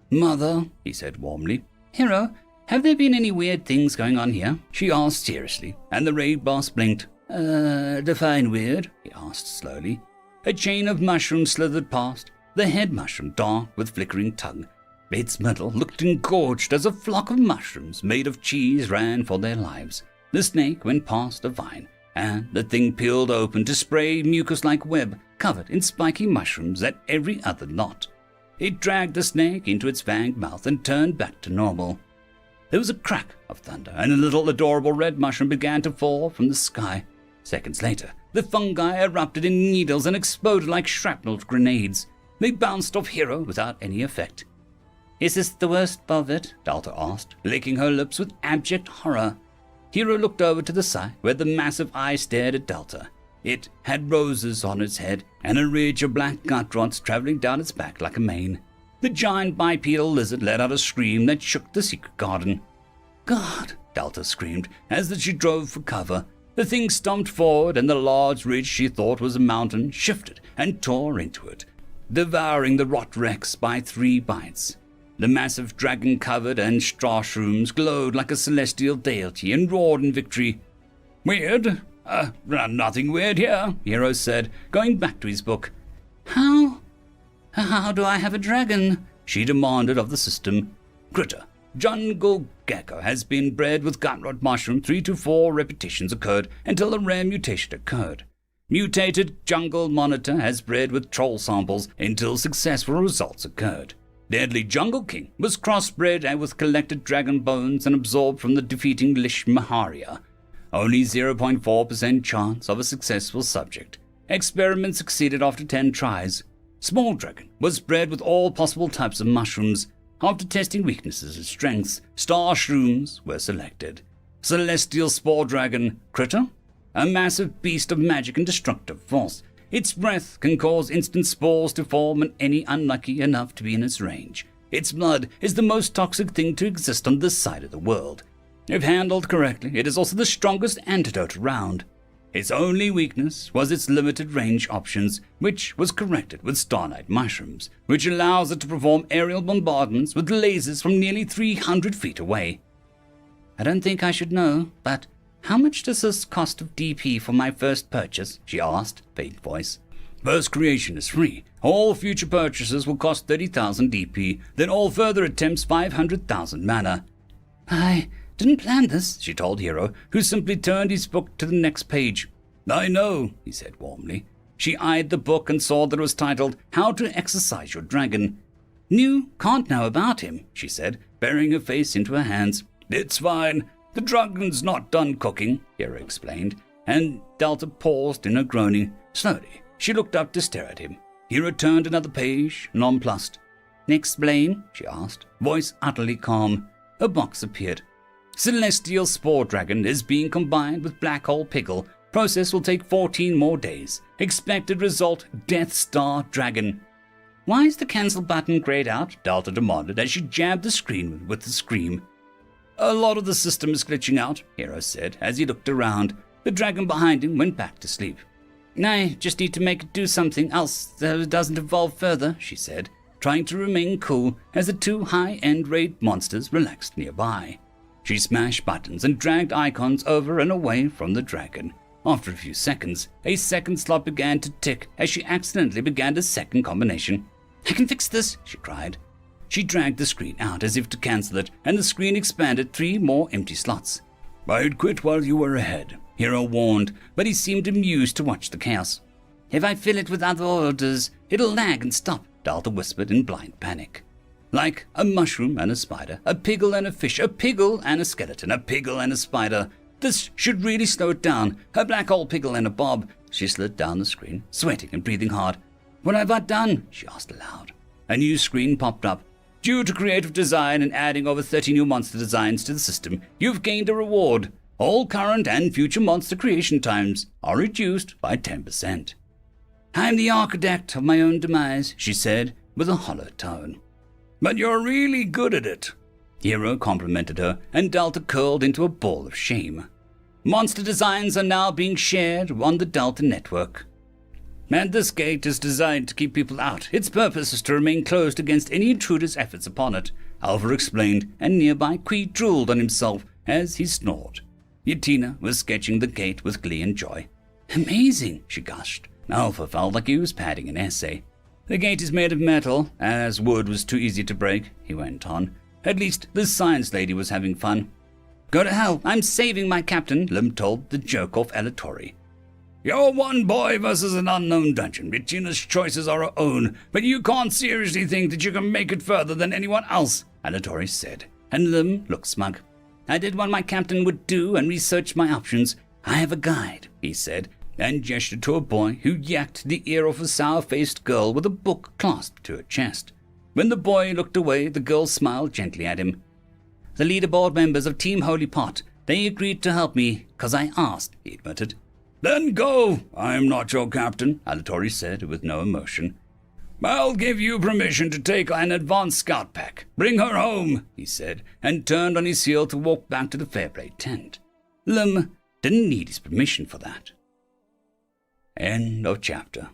Mother, he said warmly. Hero, have there been any weird things going on here? She asked seriously, and the raid boss blinked. Define weird, he asked slowly. A chain of mushrooms slithered past, the head mushroom dark with flickering tongue. Its middle looked engorged as a flock of mushrooms made of cheese ran for their lives. The snake went past a vine, and the thing peeled open to spray mucus-like web covered in spiky mushrooms at every other knot. It dragged the snake into its fanged mouth and turned back to normal. There was a crack of thunder, and a little adorable red mushroom began to fall from the sky. Seconds later, the fungi erupted in needles and exploded like shrapnel grenades. They bounced off Hero without any effect. Is this the worst of it? Delta asked, licking her lips with abject horror. Hero looked over to the side, where the massive eye stared at Delta. It had roses on its head, and a ridge of black gut rods traveling down its back like a mane. The giant bipedal lizard let out a scream that shook the secret garden. God, Delta screamed, as she drove for cover. The thing stomped forward, and the large ridge she thought was a mountain shifted and tore into it, devouring the rot wrecks by 3 bites. The massive dragon-covered and shrooms glowed like a celestial deity and roared in victory. Weird? Nothing weird here, Hero said, going back to his book. How do I have a dragon? She demanded of the system. Critter, jungle gecko has been bred with gutrot mushroom. 3 to 4 repetitions occurred until a rare mutation occurred. Mutated jungle monitor has bred with troll samples until successful results occurred. Deadly Jungle King was crossbred with collected dragon bones and absorbed from the defeating Lish Maharia. Only 0.4% chance of a successful subject. Experiment succeeded after 10 tries. Small Dragon was bred with all possible types of mushrooms. After testing weaknesses and strengths, Star Shrooms were selected. Celestial Spore Dragon Critter, a massive beast of magic and destructive force. Its breath can cause instant spores to form on any unlucky enough to be in its range. Its blood is the most toxic thing to exist on this side of the world. If handled correctly, it is also the strongest antidote around. Its only weakness was its limited range options, which was corrected with Starlight Mushrooms, which allows it to perform aerial bombardments with lasers from nearly 300 feet away. I don't think I should know, but how much does this cost of DP for my first purchase? She asked, faint voice. First creation is free. All future purchases will cost 30,000 DP, then all further attempts 500,000 mana. I didn't plan this, she told Hero, who simply turned his book to the next page. I know, he said warmly. She eyed the book and saw that it was titled, How to Exercise Your Dragon. New can't know about him, she said, burying her face into her hands. It's fine. The dragon's not done cooking, Hero explained, and Delta paused in her groaning. Slowly, she looked up to stare at him. Hero turned another page, nonplussed. Explain, she asked, voice utterly calm. A box appeared. Celestial Spore Dragon is being combined with Black Hole Pickle. Process will take 14 more days. Expected result, Death Star Dragon. Why is the cancel button grayed out? Delta demanded as she jabbed the screen with the scream. A lot of the system is glitching out, Hero said as he looked around. The dragon behind him went back to sleep. I just need to make it do something else so it doesn't evolve further, she said. trying to remain cool as the two high-end raid monsters relaxed nearby. She smashed buttons and dragged icons over and away from the dragon. After a few seconds, a second slot began to tick as she accidentally began a second combination. "I can fix this," she cried. She dragged the screen out as if to cancel it, and the screen expanded 3 more empty slots. "I'd quit while you were ahead," Hero warned, but he seemed amused to watch the chaos. "If I fill it with other orders, it'll lag and stop," Dalta whispered in blind panic. Like a mushroom and a spider, a piggle and a fish, a piggle and a skeleton, a piggle and a spider. This should really slow it down. A black hole piggle and a bob. She slid down the screen, sweating and breathing hard. "What have I done?" she asked aloud. A new screen popped up. "Due to creative design and adding over 30 new monster designs to the system, you've gained a reward. All current and future monster creation times are reduced by 10%. "I'm the architect of my own demise," she said, with a hollow tone. "But you're really good at it." Hero complimented her, and Delta curled into a ball of shame. "Monster designs are now being shared on the Delta network. And this gate is designed to keep people out. Its purpose is to remain closed against any intruder's efforts upon it," Alpha explained, and nearby Qui drooled on himself as he snored. Yatina was sketching the gate with glee and joy. "Amazing," she gushed. Alpha felt like he was padding an essay. "The gate is made of metal, as wood was too easy to break," he went on. "At least this science lady was having fun." "Go to hell, I'm saving my captain," Lim told the joke-off Alatori. "You're one boy versus an unknown dungeon. Yatina's choices are her own, but you can't seriously think that you can make it further than anyone else," Alatori said, and Lim looked smug. "I did what my captain would do and researched my options. I have a guide," he said, and gestured to a boy who yacked the ear off a sour-faced girl with a book clasped to her chest. When the boy looked away, the girl smiled gently at him. "The leaderboard members of Team Holy Pot, they agreed to help me, 'cause I asked," he admitted. "Then go. I'm not your captain," Alatori said with no emotion. "I'll give you permission to take an advanced scout pack. Bring her home," he said, and turned on his heel to walk back to the Fairplay tent. Lim didn't need his permission for that. End of chapter.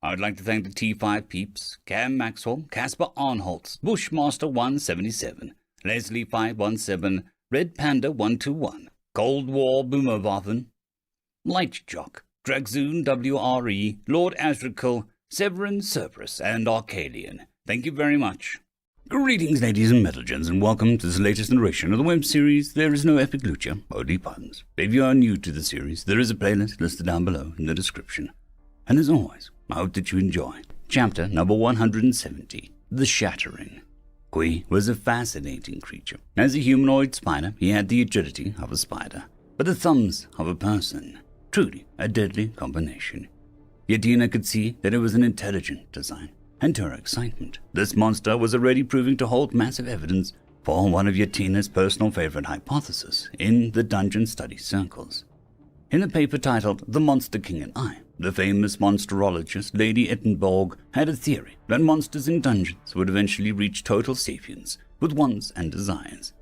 I would like to thank the T5 peeps, Cam Maxwell, Casper Arnholtz, Bushmaster 177, Leslie 517, Red Panda 121, Cold War Boomerwaffen, Light Jock, Dragzoon WRE, Lord Azrakul, Severin Cerberus, and Arcadian. Thank you very much. Greetings, ladies and metalgens, and welcome to this latest narration of the web series There Is No Epic Lucha, Only Puns. If you are new to the series, there is a playlist listed down below in the description. And as always, I hope that you enjoy. Chapter number 170, The Shattering. Qui was a fascinating creature. As a humanoid spider, he had the agility of a spider, but the thumbs of a person. Truly a deadly combination. Yatina could see that it was an intelligent design. And to her excitement, this monster was already proving to hold massive evidence for one of Yatina's personal favorite hypotheses in the dungeon study circles. In a paper titled The Monster King and I, the famous monsterologist Lady Ettenborg had a theory that monsters in dungeons would eventually reach total sapience with wants and desires.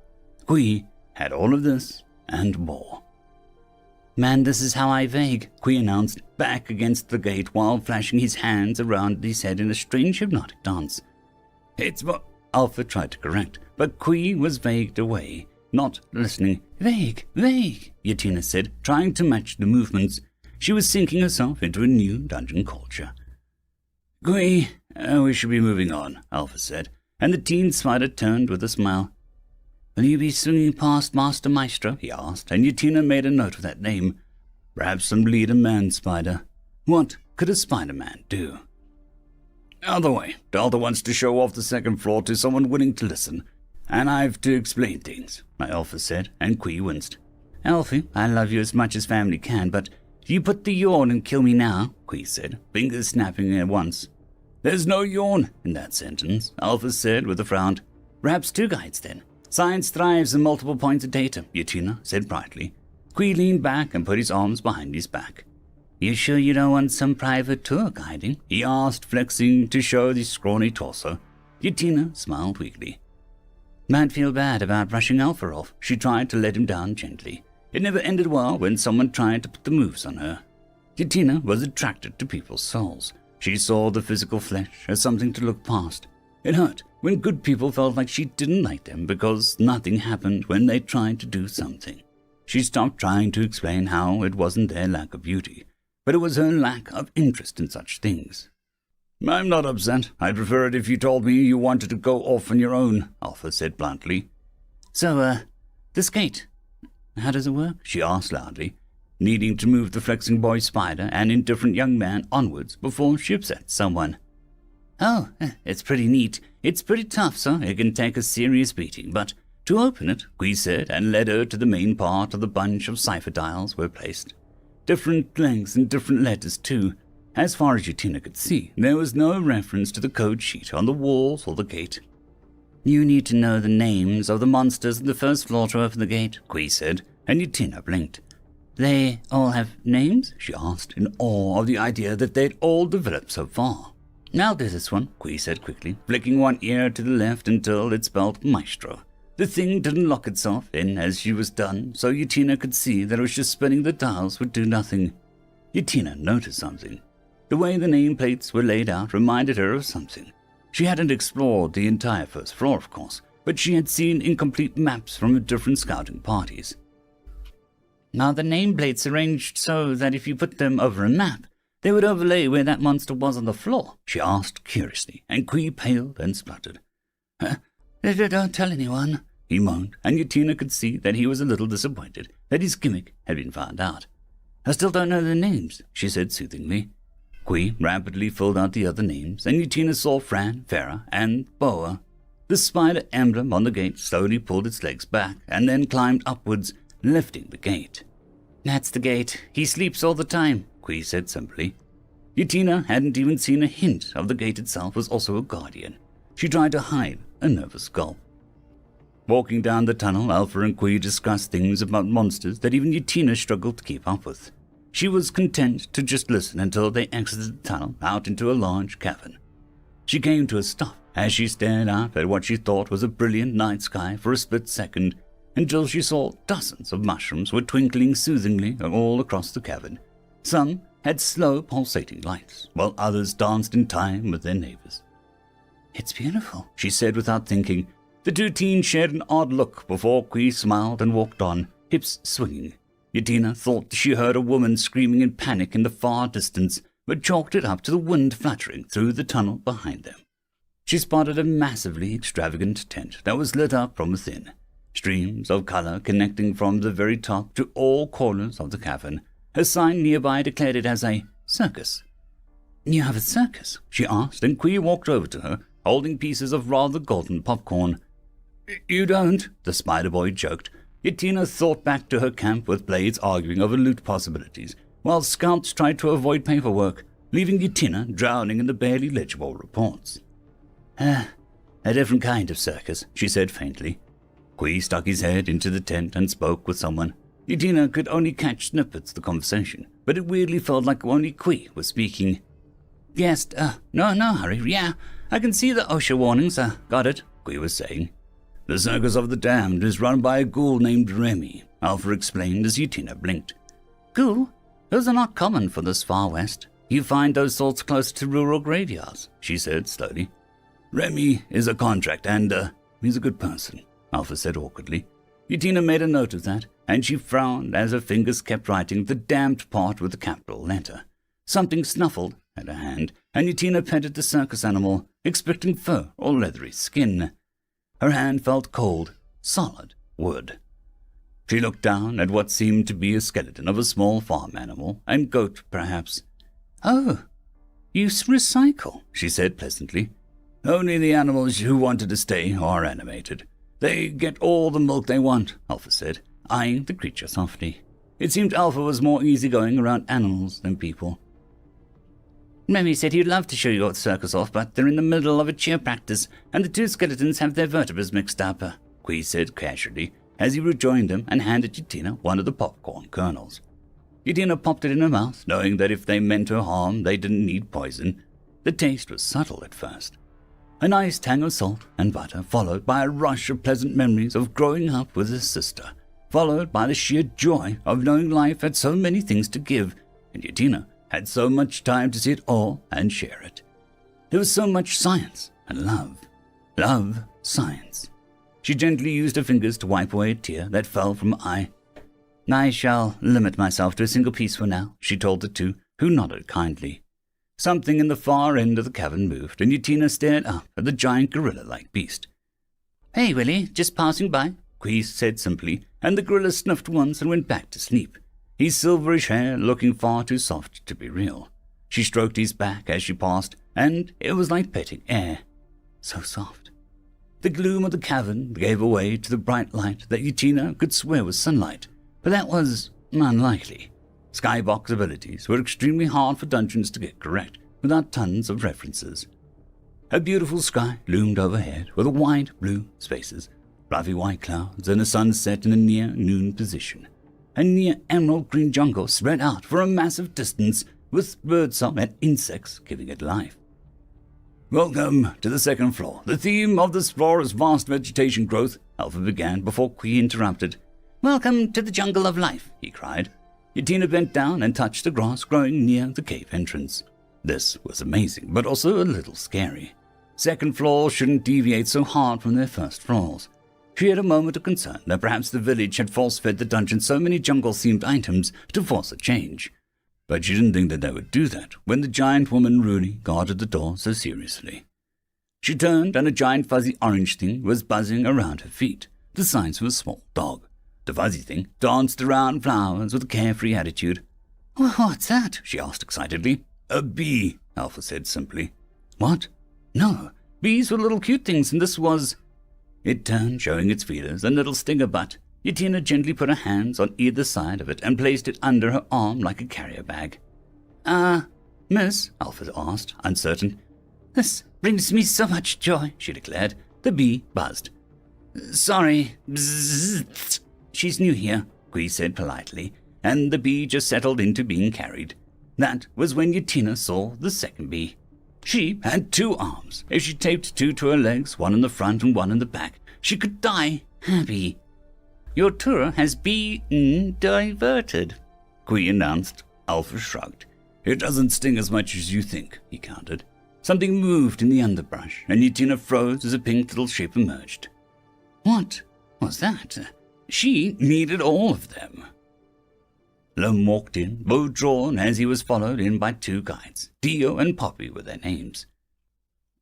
Qui had all of this and more. "Man, this is how I vague," Qui announced, back against the gate while flashing his hands around his head in a strange hypnotic dance. "It's what," Alpha tried to correct, but Qui was vagued away, not listening. "Vague, vague," Yatina said, trying to match the movements. She was sinking herself into a new dungeon culture. "Qui, we should be moving on," Alpha said, and the teen spider turned with a smile. "Will you be swinging past Master Maestro?" he asked, and Yatina made a note of that name. Perhaps some leader man spider. What could a Spider-Man do? "Out of the way. Delta wants to show off the second floor to someone willing to listen, and I've to explain things," my Alpha said, and Qui winced. "Alfie, I love you as much as family can, but you put the yawn and kill me now," Qui said, fingers snapping at once. "There's no yawn in that sentence," Alpha said with a frown. "Perhaps two guides, then. Science thrives on multiple points of data," Yatina said brightly. Qui leaned back and put his arms behind his back. "You sure you don't want some private tour guiding?" he asked, flexing to show the scrawny torso. Yatina smiled weakly. "Might feel bad about brushing Alpha off." She tried to let him down gently. It never ended well when someone tried to put the moves on her. Yatina was attracted to people's souls. She saw the physical flesh as something to look past. It hurt when good people felt like she didn't like them because nothing happened when they tried to do something. She stopped trying to explain how it wasn't their lack of beauty, but it was her lack of interest in such things. I'm not upset. I'd prefer it if you told me you wanted to go off on your own, Alpha said bluntly. So, this gate, how does it work? She asked loudly, needing to move the flexing boy spider and indifferent young man onwards before she upset someone. Oh, it's pretty neat. It's pretty tough, so it can take a serious beating, but to open it, Qui said, and led her to the main part of the bunch of cipher dials were placed. Different lengths and different letters, too. As far as Yutina could see, there was no reference to the code sheet on the walls or the gate. You need to know the names of the monsters on the first floor to open the gate, Qui said, and Yutina blinked. They all have names? She asked, in awe of the idea that they'd all developed so far. I'll do this one, Qui said quickly, flicking one ear to the left until it spelled Maestro. The thing didn't lock itself in as she was done, so Yutina could see that it was just spinning the dials would do nothing. Yutina noticed something. The way the nameplates were laid out reminded her of something. She hadn't explored the entire first floor, of course, but she had seen incomplete maps from different scouting parties. Now the nameplates arranged so that if you put them over a map, they would overlay where that monster was on the floor, she asked curiously, and Qui paled and spluttered. Don't tell anyone, he moaned, and Yutina could see that he was a little disappointed that his gimmick had been found out. I still don't know their names, she said soothingly. Qui rapidly filled out the other names, and Yutina saw Fran, Farah, and Boa. The spider emblem on the gate slowly pulled its legs back and then climbed upwards, lifting the gate. That's the gate. He sleeps all the time, Qui said simply. Yutina hadn't even seen a hint of the gate itself was also a guardian. She tried to hide a nervous gulp. Walking down the tunnel, Alpha and Qui discussed things about monsters that even Yutina struggled to keep up with. She was content to just listen until they exited the tunnel out into a large cavern. She came to a stop as she stared out at what she thought was a brilliant night sky for a split second, until she saw dozens of mushrooms were twinkling soothingly all across the cavern. Some had slow pulsating lights, while others danced in time with their neighbors. It's beautiful, she said without thinking. The two teens shared an odd look before Qui smiled and walked on, hips swinging. Yutina thought she heard a woman screaming in panic in the far distance, but chalked it up to the wind fluttering through the tunnel behind them. She spotted a massively extravagant tent that was lit up from within, streams of color connecting from the very top to all corners of the cavern. A sign nearby declared it as a circus. You have a circus? She asked, and Qui walked over to her, holding pieces of rather golden popcorn. You don't, the spider boy joked. Yutina thought back to her camp with blades arguing over loot possibilities, while scouts tried to avoid paperwork, leaving Yutina drowning in the barely legible reports. A different kind of circus, she said faintly. Qui stuck his head into the tent and spoke with someone. Yutina could only catch snippets of the conversation, but it weirdly felt like only Qui was speaking. Yes, no hurry, yeah, I can see the OSHA warnings, got it, Qui was saying. The Circus of the Damned is run by a ghoul named Remy, Alpha explained as Yutina blinked. Ghoul? Those are not common for this far west. You find those sorts close to rural graveyards, she said slowly. Remy is a contract and, he's a good person, Alpha said awkwardly. Yutina made a note of that, and she frowned as her fingers kept writing the damned part with a capital letter. Something snuffled at her hand, and Yutina petted the circus animal, expecting fur or leathery skin. Her hand felt cold, solid wood. She looked down at what seemed to be a skeleton of a small farm animal, and goat, perhaps. Oh, you recycle, she said pleasantly. Only the animals who wanted to stay are animated. They get all the milk they want, Alpha said, eyeing the creature softly. It seemed Alpha was more easygoing around animals than people. Remy said he'd love to show your circus off, but they're in the middle of a cheer practice, and the two skeletons have their vertebrae mixed up, Qui said casually, as he rejoined them and handed Yutina one of the popcorn kernels. Yutina popped it in her mouth, knowing that if they meant her harm, they didn't need poison. The taste was subtle at first. A nice tang of salt and butter, followed by a rush of pleasant memories of growing up with his sister, followed by the sheer joy of knowing life had so many things to give, and Yutina had so much time to see it all and share it. There was so much science and love Love, science. She gently used her fingers to wipe away a tear that fell from her eye. I shall limit myself to a single piece for now, she told the two, who nodded kindly. Something in the far end of the cavern moved, and Yatina stared up at the giant gorilla-like beast. Hey, Willie, just passing by, Quee said simply, and the gorilla snuffed once and went back to sleep, his silverish hair looking far too soft to be real. She stroked his back as she passed, and it was like petting air. So soft. The gloom of the cavern gave way to the bright light that Yatina could swear was sunlight, but that was unlikely. Skybox abilities were extremely hard for dungeons to get correct, without tons of references. A beautiful sky loomed overhead with wide blue spaces, fluffy white clouds, and a sunset in a near noon position. A near emerald green jungle spread out for a massive distance, with birdsong and insects giving it life. Welcome to the second floor. The theme of this floor is vast vegetation growth, Alpha began before Quee interrupted. Welcome to the jungle of life, he cried. Yatina bent down and touched the grass growing near the cave entrance. This was amazing, but also a little scary. Second floors shouldn't deviate so hard from their first floors. She had a moment of concern that perhaps the village had force-fed the dungeon so many jungle-themed items to force a change. But she didn't think that they would do that when the giant woman Rooney guarded the door so seriously. She turned, and a giant fuzzy orange thing was buzzing around her feet, the size of a small dog. The fuzzy thing danced around flowers with a carefree attitude. What's that? She asked excitedly. A bee, Alpha said simply. What? No, bees were little cute things, and this was... It turned, showing its feelers and little stinger butt. Yatina gently put her hands on either side of it and placed it under her arm like a carrier bag. Miss, Alpha asked, uncertain. This brings me so much joy, she declared. The bee buzzed. Sorry, bzzzt. She's new here, Quee said politely, and the bee just settled into being carried. That was when Yatina saw the second bee. She had 2 arms. If she taped 2 to her legs, one in the front and one in the back, she could die happy. Your tour has been diverted, Quee announced. Alpha shrugged. It doesn't sting as much as you think, he countered. Something moved in the underbrush, and Yatina froze as a pink little shape emerged. What was that? She needed all of them. Lum walked in, bow drawn, as he was followed in by 2 guides. Dio and Poppy were their names.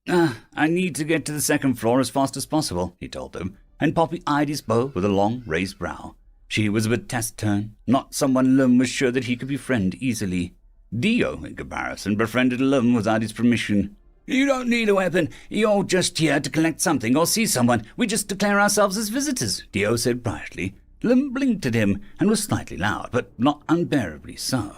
I need to get to the second floor as fast as possible, he told them, and Poppy eyed his bow with a long, raised brow. She was a bit taciturn, not someone Lum was sure that he could befriend easily. Dio, in comparison, befriended Lum without his permission. You don't need a weapon. You're just here to collect something or see someone. We just declare ourselves as visitors, Dio said brightly. Lum blinked at him and was slightly loud, but not unbearably so.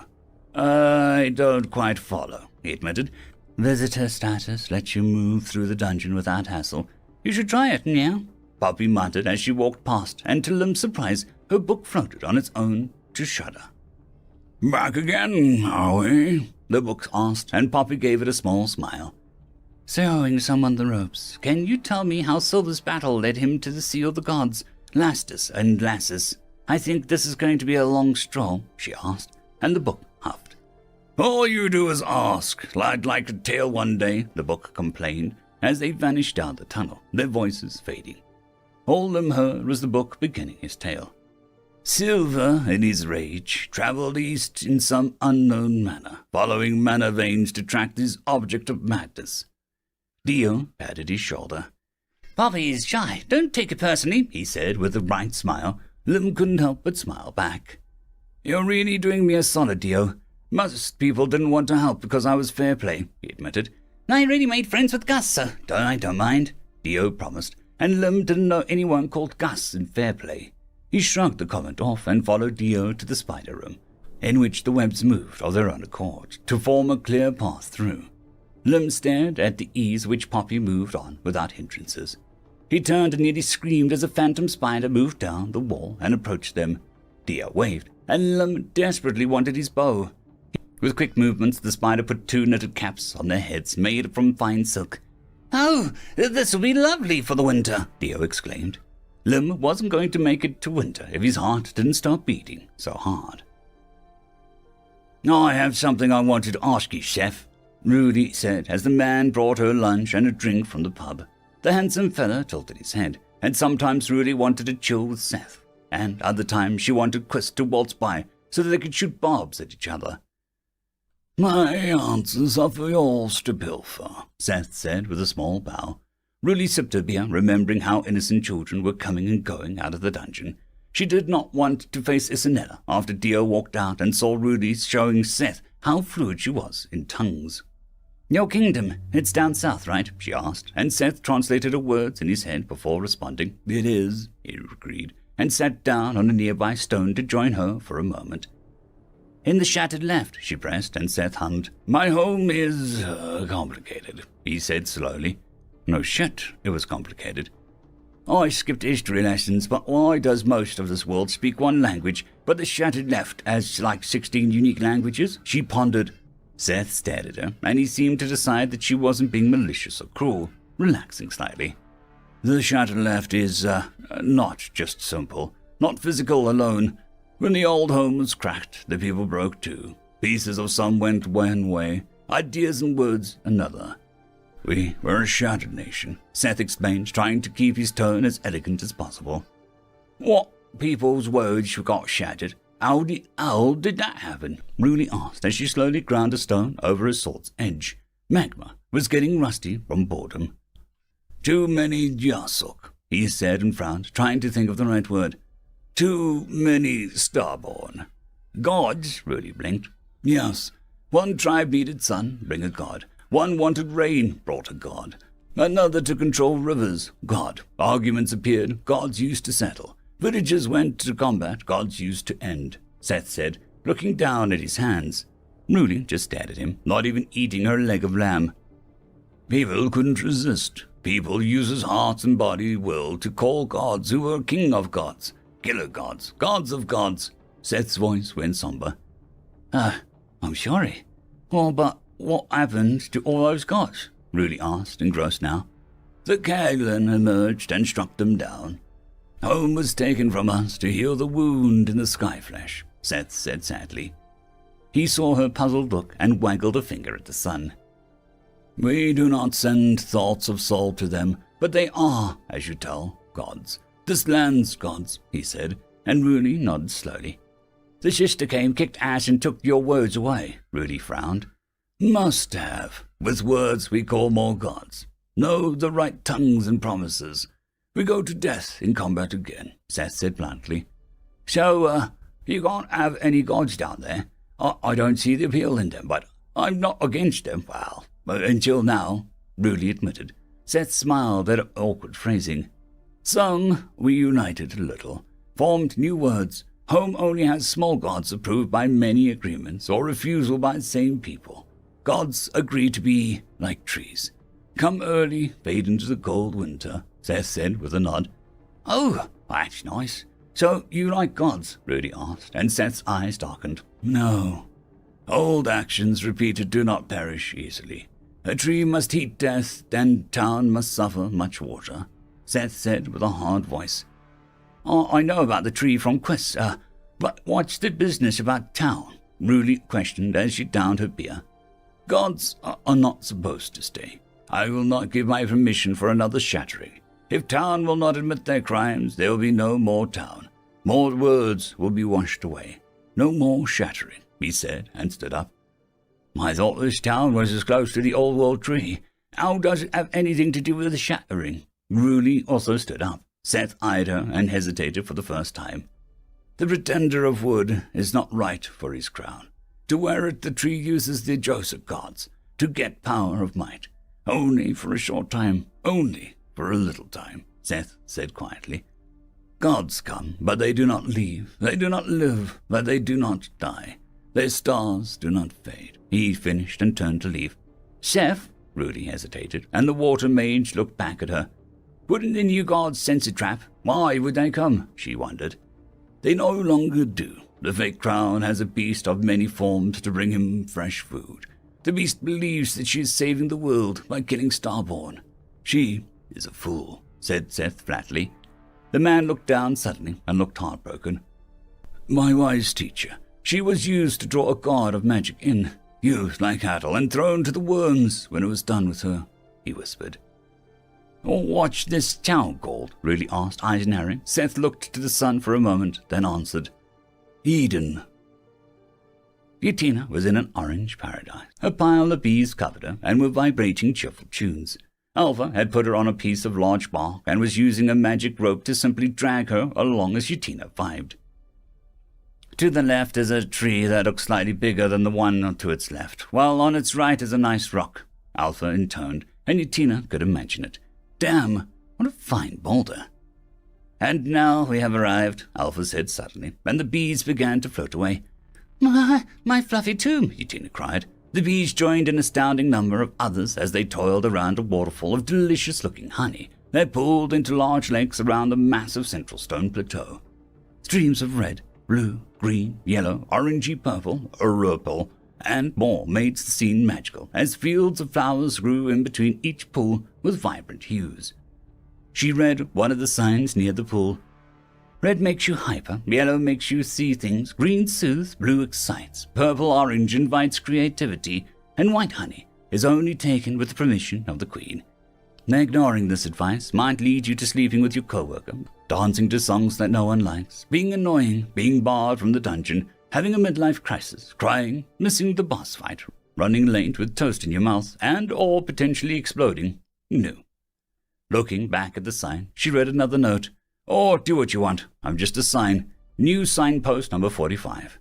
I don't quite follow, he admitted. Visitor status lets you move through the dungeon without hassle. You should try it, yeah? Poppy muttered as she walked past, and to Lum's surprise, her book floated on its own to shudder. Back again, are we? The book asked, and Poppy gave it a small smile. Showing someone the ropes, can you tell me how Silver's battle led him to the Sea of the Gods, Lastus and Lassus? I think this is going to be a long stroll, she asked, and the book huffed. All you do is ask. I'd like a tale one day, the book complained, as they vanished down the tunnel, their voices fading. All Lum heard was the book beginning his tale. Silver, in his rage, travelled east in some unknown manner, following mana veins to track this object of madness. Dio patted his shoulder. Poppy is shy. Don't take it personally, he said with a bright smile. Lum couldn't help but smile back. You're really doing me a solid, Dio. Most people didn't want to help because I was fair play, he admitted. I really made friends with Gus, sir. I don't mind, Dio promised, and Lum didn't know anyone called Gus in fair play. He shrugged the comment off and followed Dio to the spider room, in which the webs moved of their own accord to form a clear path through. Lum stared at the ease which Poppy moved on without hindrances. He turned and nearly screamed as a phantom spider moved down the wall and approached them. Dio waved, and Lum desperately wanted his bow. With quick movements, the spider put 2 knitted caps on their heads made from fine silk. Oh, this will be lovely for the winter, Dio exclaimed. Lum wasn't going to make it to winter if his heart didn't stop beating so hard. I have something I wanted to ask you, Chef, Rudy said as the man brought her lunch and a drink from the pub. The handsome fellow tilted his head, and sometimes Rudy wanted to chill with Seth, and other times she wanted Chris to waltz by so that they could shoot barbs at each other. "My answers are for yours to pilfer," Seth said with a small bow. Rudy sipped her beer, remembering how innocent children were coming and going out of the dungeon. She did not want to face Isanella after Dio walked out and saw Rudy showing Seth how fluent she was in tongues. "Your kingdom, it's down south, right?" she asked, and Seth translated her words in his head before responding. "It is," he agreed, and sat down on a nearby stone to join her for a moment. "In the shattered left," she pressed, and Seth hummed. "My home is complicated," he said slowly. No shit, it was complicated. "I skipped history lessons, but why does most of this world speak one language, but the shattered left has like 16 unique languages?" she pondered. Seth stared at her, and he seemed to decide that she wasn't being malicious or cruel, relaxing slightly. "The shattered left is not just simple, not physical alone. When the old home was cracked, the people broke too. Pieces of some went one way, ideas and words another. We were a shattered nation," Seth explained, trying to keep his tone as elegant as possible. "What people's words got shattered? How did that happen?" Rudy asked as she slowly ground a stone over his sword's edge. Magma was getting rusty from boredom. "Too many Yasuk," he said and frowned, trying to think of the right word. "Too many starborn." "Gods?" Rudy blinked. "Yes. One tribe needed sun, bring a god. One wanted rain, brought a god. Another to control rivers, god. Arguments appeared, gods used to settle. Villages went to combat, gods used to end," Seth said, looking down at his hands. Rudy just stared at him, not even eating her leg of lamb. "People couldn't resist. People uses heart and body will to call gods who were king of gods. Killer gods, gods of gods." Seth's voice went somber. I'm sorry. Well, but what happened to all those gods?" Rudy asked, engrossed now. "The Kaglan emerged and struck them down. Home was taken from us to heal the wound in the skyflash," Seth said sadly. He saw her puzzled look and waggled a finger at the sun. "We do not send thoughts of soul to them, but they are, as you tell, gods. This land's gods," he said, and Rudy nodded slowly. "The sister came, kicked ass, and took your words away," Rudy frowned. "Must have. With words we call more gods. Know the right tongues and promises. We go to death in combat again," Seth said bluntly. "So, you can't have any gods down there? I don't see the appeal in them, but I'm not against them. Well, until now," Rudy admitted. Seth smiled at awkward phrasing. "Some we united a little, formed new words. Home only has small gods approved by many agreements or refusal by the same people. Gods agree to be like trees. Come early, fade into the cold winter," Seth said with a nod. "Oh, that's nice. So you like gods?" Rudy asked, and Seth's eyes darkened. "No. Old actions repeated do not perish easily. A tree must heat death, and town must suffer much water," Seth said with a hard voice. "I know about the tree from Quest, but what's the business about town?" Rudy questioned as she downed her beer. "Gods are not supposed to stay. I will not give my permission for another shattering. If town will not admit their crimes, there will be no more town. More words will be washed away. No more shattering," he said, and stood up. "I thought this town was as close to the old world tree. How does it have anything to do with the shattering?" Rudy also stood up. Seth eyed her and hesitated for the first time. "The pretender of wood is not right for his crown. To wear it, the tree uses the Joseph gods to get power of might. Only for a short time, only for a little time," Seth said quietly. "Gods come, but they do not leave. They do not live, but they do not die. Their stars do not fade," he finished and turned to leave. "Seth," Rudy hesitated, and the water mage looked back at her. "Wouldn't the new gods sense a trap? Why would they come?" she wondered. "They no longer do. The fake crown has a beast of many forms to bring him fresh food. The beast believes that she is saving the world by killing Starborn. She is a fool," said Seth flatly. The man looked down suddenly and looked heartbroken. "My wise teacher. She was used to draw a god of magic in, used like cattle and thrown to the worms when it was done with her," he whispered. What's this town called? Really asked, eyes narrowing. Seth looked to the sun for a moment, then answered, Eden. Yatina was in an orange paradise. A pile of bees covered her and were vibrating cheerful tunes. Alpha had put her on a piece of large bark and was using a magic rope to simply drag her along as Yatina vibed. To the left is a tree that looks slightly bigger than the one to its left, while on its right is a nice rock, Alpha intoned, and Yatina could imagine it. Damn, what a fine boulder. And now we have arrived, Alpha said suddenly, and the bees began to float away. My fluffy tomb, Yatina cried. The bees joined an astounding number of others as they toiled around a waterfall of delicious-looking honey that pooled into large lakes around the massive central stone plateau. Streams of red, blue, green, yellow, orangey purple, Reupload, and more made the scene magical as fields of flowers grew in between each pool with vibrant hues. She read one of the signs near the pool. Red makes you hyper, yellow makes you see things, green soothes, blue excites, purple orange invites creativity, and white honey is only taken with the permission of the queen. Ignoring this advice might lead you to sleeping with your coworker, dancing to songs that no one likes, being annoying, being barred from the dungeon, having a midlife crisis, crying, missing the boss fight, running late with toast in your mouth, and or potentially exploding. No. Looking back at the sign, she read another note. Or do what you want. I'm just a sign. New signpost number 45.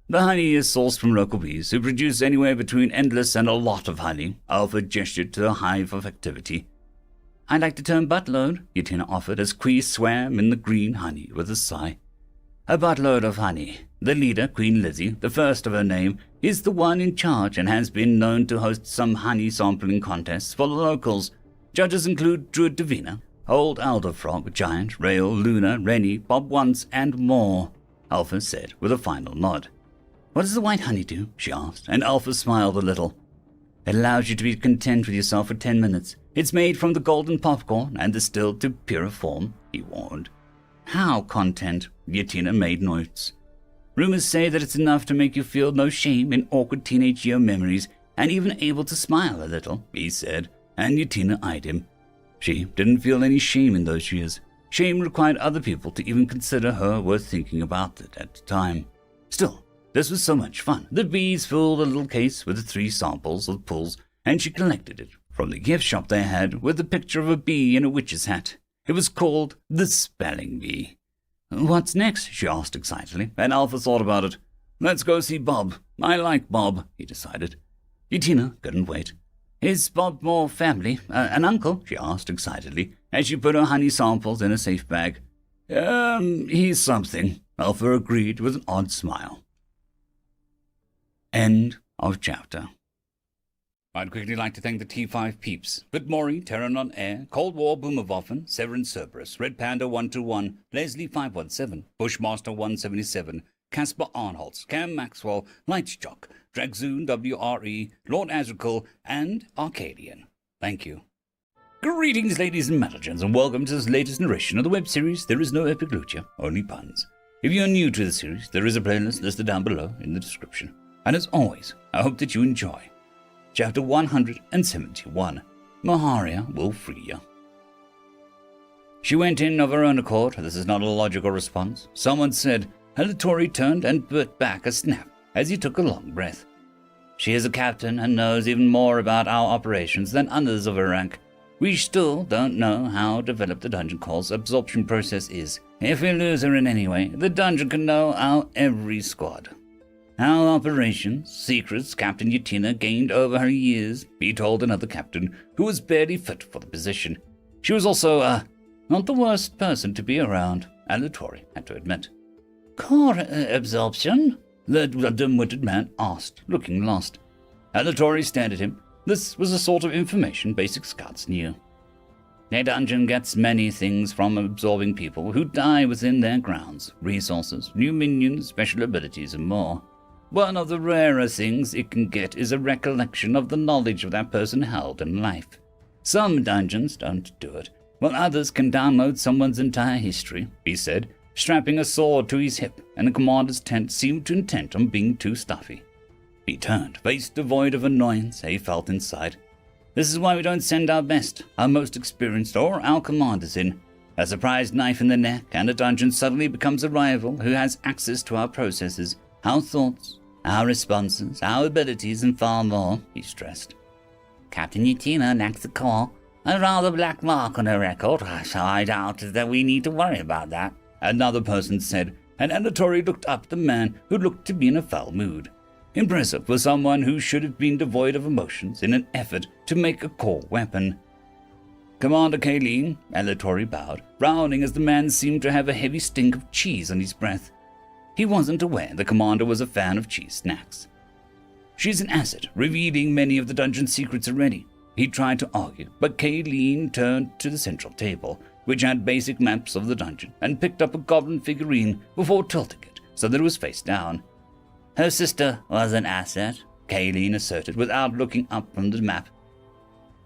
The honey is sourced from local bees who produce anywhere between endless and a lot of honey. Alpha gestured to a hive of activity. I'd like to turn buttload, Yatina offered as Quee swam in the green honey with a sigh. A buttload of honey. The leader, Queen Lizzie, the first of her name, is the one in charge and has been known to host some honey sampling contests for the locals. Judges include Druid Divina, Old Elder Frog, Giant, Rail, Luna, Rennie, Bob Once, and more, Alpha said with a final nod. What does the white honey do? She asked, and Alpha smiled a little. It allows you to be content with yourself for 10 minutes. It's made from the golden popcorn and distilled to purer form, he warned. How content? Yatina made notes. Rumors say that it's enough to make you feel no shame in awkward teenage year memories and even able to smile a little, he said, and Yatina eyed him. She didn't feel any shame in those years. Shame required other people to even consider her worth thinking about it at the time. Still, this was so much fun. The bees filled a little case with the 3 samples of pulls, and she collected it from the gift shop they had with the picture of a bee in a witch's hat. It was called the Spelling Bee. What's next? She asked excitedly, and Alpha thought about it. Let's go see Bob. I like Bob, he decided. Yatina couldn't wait. Is Bob more family? An uncle? She asked excitedly, as she put her honey samples in a safe bag. He's something, Alpha agreed with an odd smile. End of chapter. I'd quickly like to thank the T5 peeps. Bitmori, Terran on Air, Cold War Boomerwaffen, Severin Cerberus, Red Panda 121, Leslie 517, Bushmaster 177, Caspar Arnholtz, Cam Maxwell, Lightsjock, Dragzoon WRE, Lord Azrakul, and Arcadian. Thank you. Greetings, ladies and metalgens, and welcome to this latest narration of the web series There Is No Epic Lucha, Only Puns. If you're new to the series, there is a playlist listed down below in the description. And as always, I hope that you enjoy. Chapter 171, Maharia Will Free You. She went in of her own accord. This is not a logical response. Someone said. Helatori turned and put back a snap as he took a long breath. She is a captain and knows even more about our operations than others of her rank. We still don't know how developed the dungeon call's absorption process is. If we lose her in any way, the dungeon can know our every squad. Our operations, secrets Captain Yatina gained over her years, he told another captain who was barely fit for the position. She was also, not the worst person to be around, Helatori had to admit. Core absorption? The dim-witted man asked, looking lost. Helatori stared at him. This was the sort of information basic scouts knew. A dungeon gets many things from absorbing people who die within their grounds, resources, new minions, special abilities, and more. One of the rarer things it can get is a recollection of the knowledge of that person held in life. Some dungeons don't do it, while others can download someone's entire history, he said, strapping a sword to his hip, and the commander's tent seemed to intent on being too stuffy. He turned, face devoid of annoyance he felt inside. This is why we don't send our best, our most experienced, or our commanders in. A surprise knife in the neck, and a dungeon suddenly becomes a rival who has access to our processes, our thoughts, our responses, our abilities, and far more, he stressed. Captain Utina lacks a core, a rather black mark on her record, so I doubt that we need to worry about that, another person said, and Alatori looked up at the man who looked to be in a foul mood. Impressive for someone who should have been devoid of emotions in an effort to make a core weapon. Commander Kayleen, Alatori bowed, frowning as the man seemed to have a heavy stink of cheese on his breath. He wasn't aware the commander was a fan of cheese snacks. She's an asset, revealing many of the dungeon's secrets already. He tried to argue, but Kayleen turned to the central table, which had basic maps of the dungeon, and picked up a goblin figurine before tilting it so that it was face down. Her sister was an asset, Kayleen asserted without looking up from the map.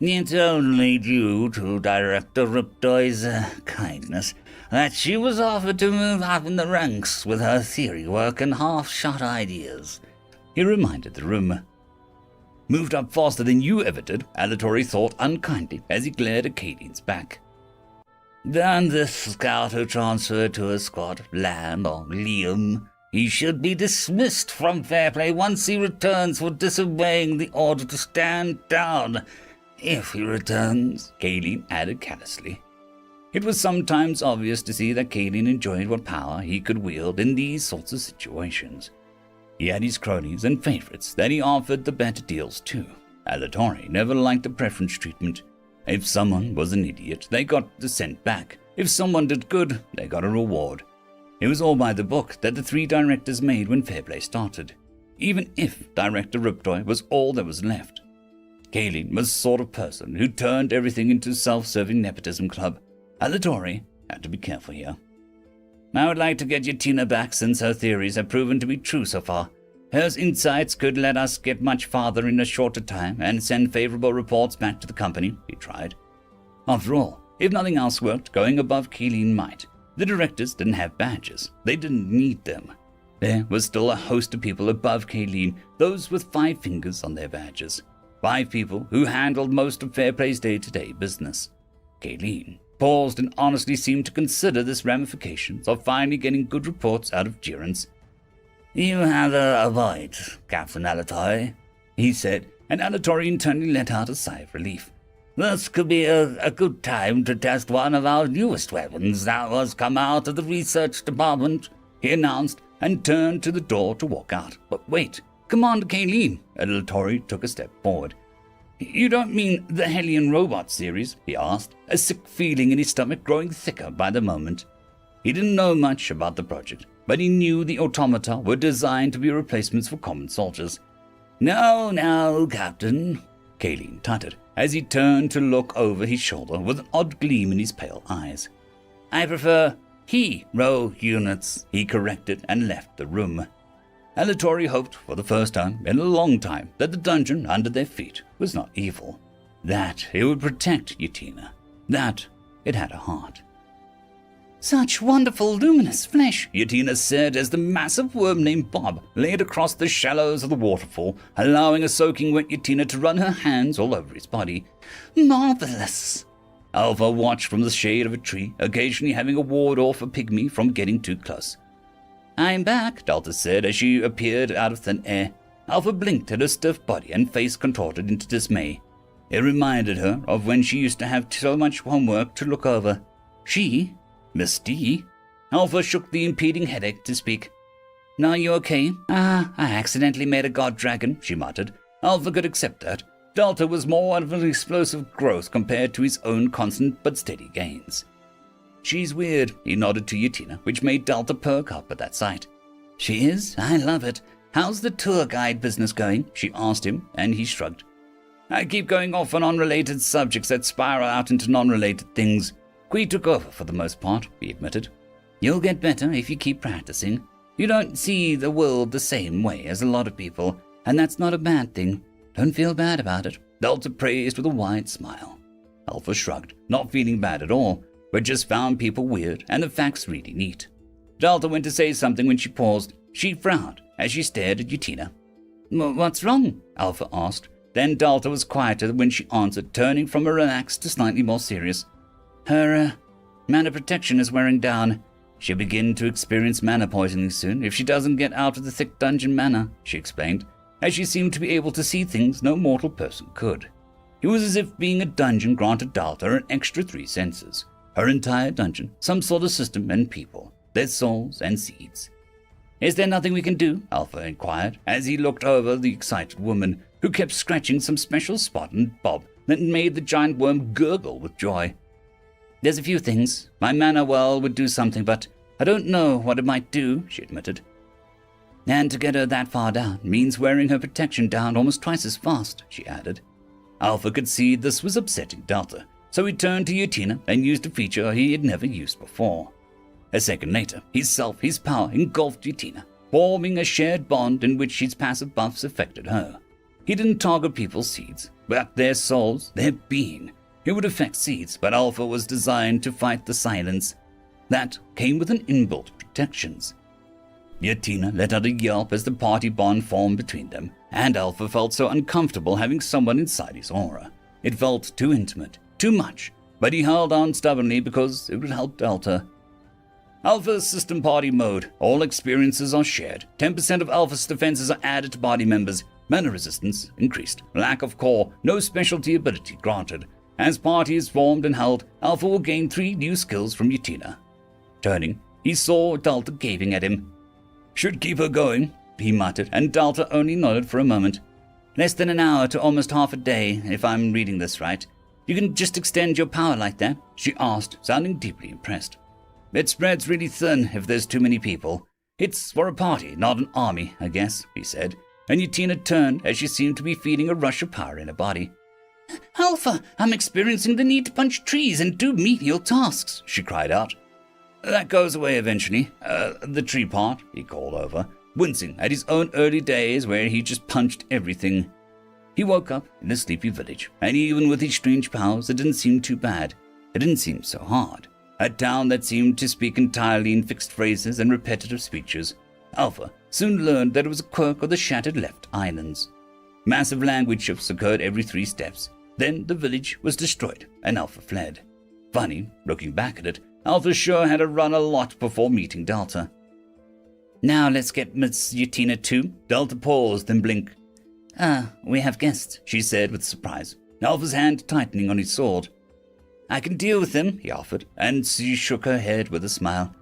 It's only due to Director Reupload's kindness that she was offered to move up in the ranks with her theory work and half-shot ideas, he reminded the room. Moved up faster than you ever did, Alatori thought unkindly as he glared at Kayleen's back. Then this scout who transferred to a squad, Lamb or Liam, he should be dismissed from Fairplay once he returns for disobeying the order to stand down. If he returns, Kayleen added callously. It was sometimes obvious to see that Kayleen enjoyed what power he could wield in these sorts of situations. He had his cronies and favorites that he offered the better deals to. Alatori never liked the preference treatment. If someone was an idiot, they got the scent back. If someone did good, they got a reward. It was all by the book that the three directors made when Fairplay started, even if Director Reupload was all that was left. Kayleen was the sort of person who turned everything into a self-serving nepotism club. Alatori had to be careful here. I would like to get Utina back since her theories have proven to be true so far. Her insights could let us get much farther in a shorter time and send favorable reports back to the company, he tried. After all, if nothing else worked, going above Kayleen might. The directors didn't have badges. They didn't need them. There was still a host of people above Kayleen, those with 5 fingers on their badges. 5 people who handled most of Fairplay's day-to-day business. Kayleen paused and honestly seemed to consider this ramifications of finally getting good reports out of Gerance. You have a point, Captain Alatori, he said, and Alatori internally let out a sigh of relief. This could be a good time to test one of our newest weapons that was come out of the research department, he announced, and turned to the door to walk out. But wait, Commander Kayleen, Alatori took a step forward. You don't mean the Hellion Robot series, he asked, a sick feeling in his stomach growing thicker by the moment. He didn't know much about the project, but he knew the automata were designed to be replacements for common soldiers. No, Captain, Kayleen tutted, as he turned to look over his shoulder with an odd gleam in his pale eyes. I prefer he-row units, he corrected and left the room. Alatori hoped for the first time in a long time that the dungeon under their feet was not evil, that it would protect Utina, that it had a heart. Such wonderful luminous flesh, Utina said as the massive worm named Bob laid across the shallows of the waterfall, allowing a soaking wet Utina to run her hands all over his body. Marvelous! Alpha watched from the shade of a tree, occasionally having to ward off a pygmy from getting too close. I'm back, Delta said as she appeared out of thin air. Alpha blinked at her stiff body and face contorted into dismay. It reminded her of when she used to have so much homework to look over. She? Miss D? Alpha shook the impeding headache to speak. Are you okay? I accidentally made a god dragon, she muttered. Alpha could accept that. Delta was more of an explosive growth compared to his own constant but steady gains. She's weird, he nodded to Utina, which made Delta perk up at that sight. She is? I love it. How's the tour guide business going? She asked him, and he shrugged. I keep going off on unrelated subjects that spiral out into non-related things. Qui took over for the most part, he admitted. You'll get better if you keep practicing. You don't see the world the same way as a lot of people, and that's not a bad thing. Don't feel bad about it, Delta praised with a wide smile. Alpha shrugged, not feeling bad at all, but just found people weird and the facts really neat. Delta went to say something when she paused. She frowned as she stared at Utina. What's wrong? Alpha asked. Then Delta was quieter when she answered, turning from a relaxed to slightly more serious. Her mana protection is wearing down. She'll begin to experience mana poisoning soon if she doesn't get out of the thick dungeon mana, she explained, as she seemed to be able to see things no mortal person could. It was as if being a dungeon granted Delta an extra 3 senses. Her entire dungeon, some sort of system and people, their souls and seeds. Is there nothing we can do? Alpha inquired, as he looked over the excited woman, who kept scratching some special spot and bob that made the giant worm gurgle with joy. There's a few things. My mana well would do something, but I don't know what it might do, she admitted. And to get her that far down means wearing her protection down almost twice as fast, she added. Alpha could see this was upsetting Delta, so he turned to Utina and used a feature he had never used before. A second later, his power engulfed Utina, forming a shared bond in which his passive buffs affected her. He didn't target people's seeds, but their souls, their being. It would affect seeds, but Alpha was designed to fight the silence. That came with an inbuilt protections. Utina let out a yelp as the party bond formed between them, and Alpha felt so uncomfortable having someone inside his aura. It felt too intimate, too much, but he held on stubbornly because it would help Delta. Alpha's system party mode. All experiences are shared. 10% of Alpha's defenses are added to party members. Mana resistance increased. Lack of core. No specialty ability granted. As party is formed and held, Alpha will gain 3 new skills from Utina. Turning, he saw Delta gaping at him. Should keep her going, he muttered, and Delta only nodded for a moment. Less than an hour to almost half a day, if I'm reading this right. You can just extend your power like that? She asked, sounding deeply impressed. It spreads really thin if there's too many people. It's for a party, not an army, I guess, he said, and Utina turned as she seemed to be feeling a rush of power in her body. Alpha, I'm experiencing the need to punch trees and do menial tasks, she cried out. That goes away eventually. The tree part, he called over, wincing at his own early days where he just punched everything. He woke up in a sleepy village, and even with his strange powers, it didn't seem too bad. It didn't seem so hard. A town that seemed to speak entirely in fixed phrases and repetitive speeches. Alpha soon learned that it was a quirk of the shattered left islands. Massive language shifts occurred every 3 steps. Then the village was destroyed, and Alpha fled. Funny, looking back at it, Alpha sure had to run a lot before meeting Delta. Now let's get Miss Utina too. Delta paused, then blinked. We have guests, she said with surprise, Alpha's hand tightening on his sword. I can deal with them, he offered, and she shook her head with a smile.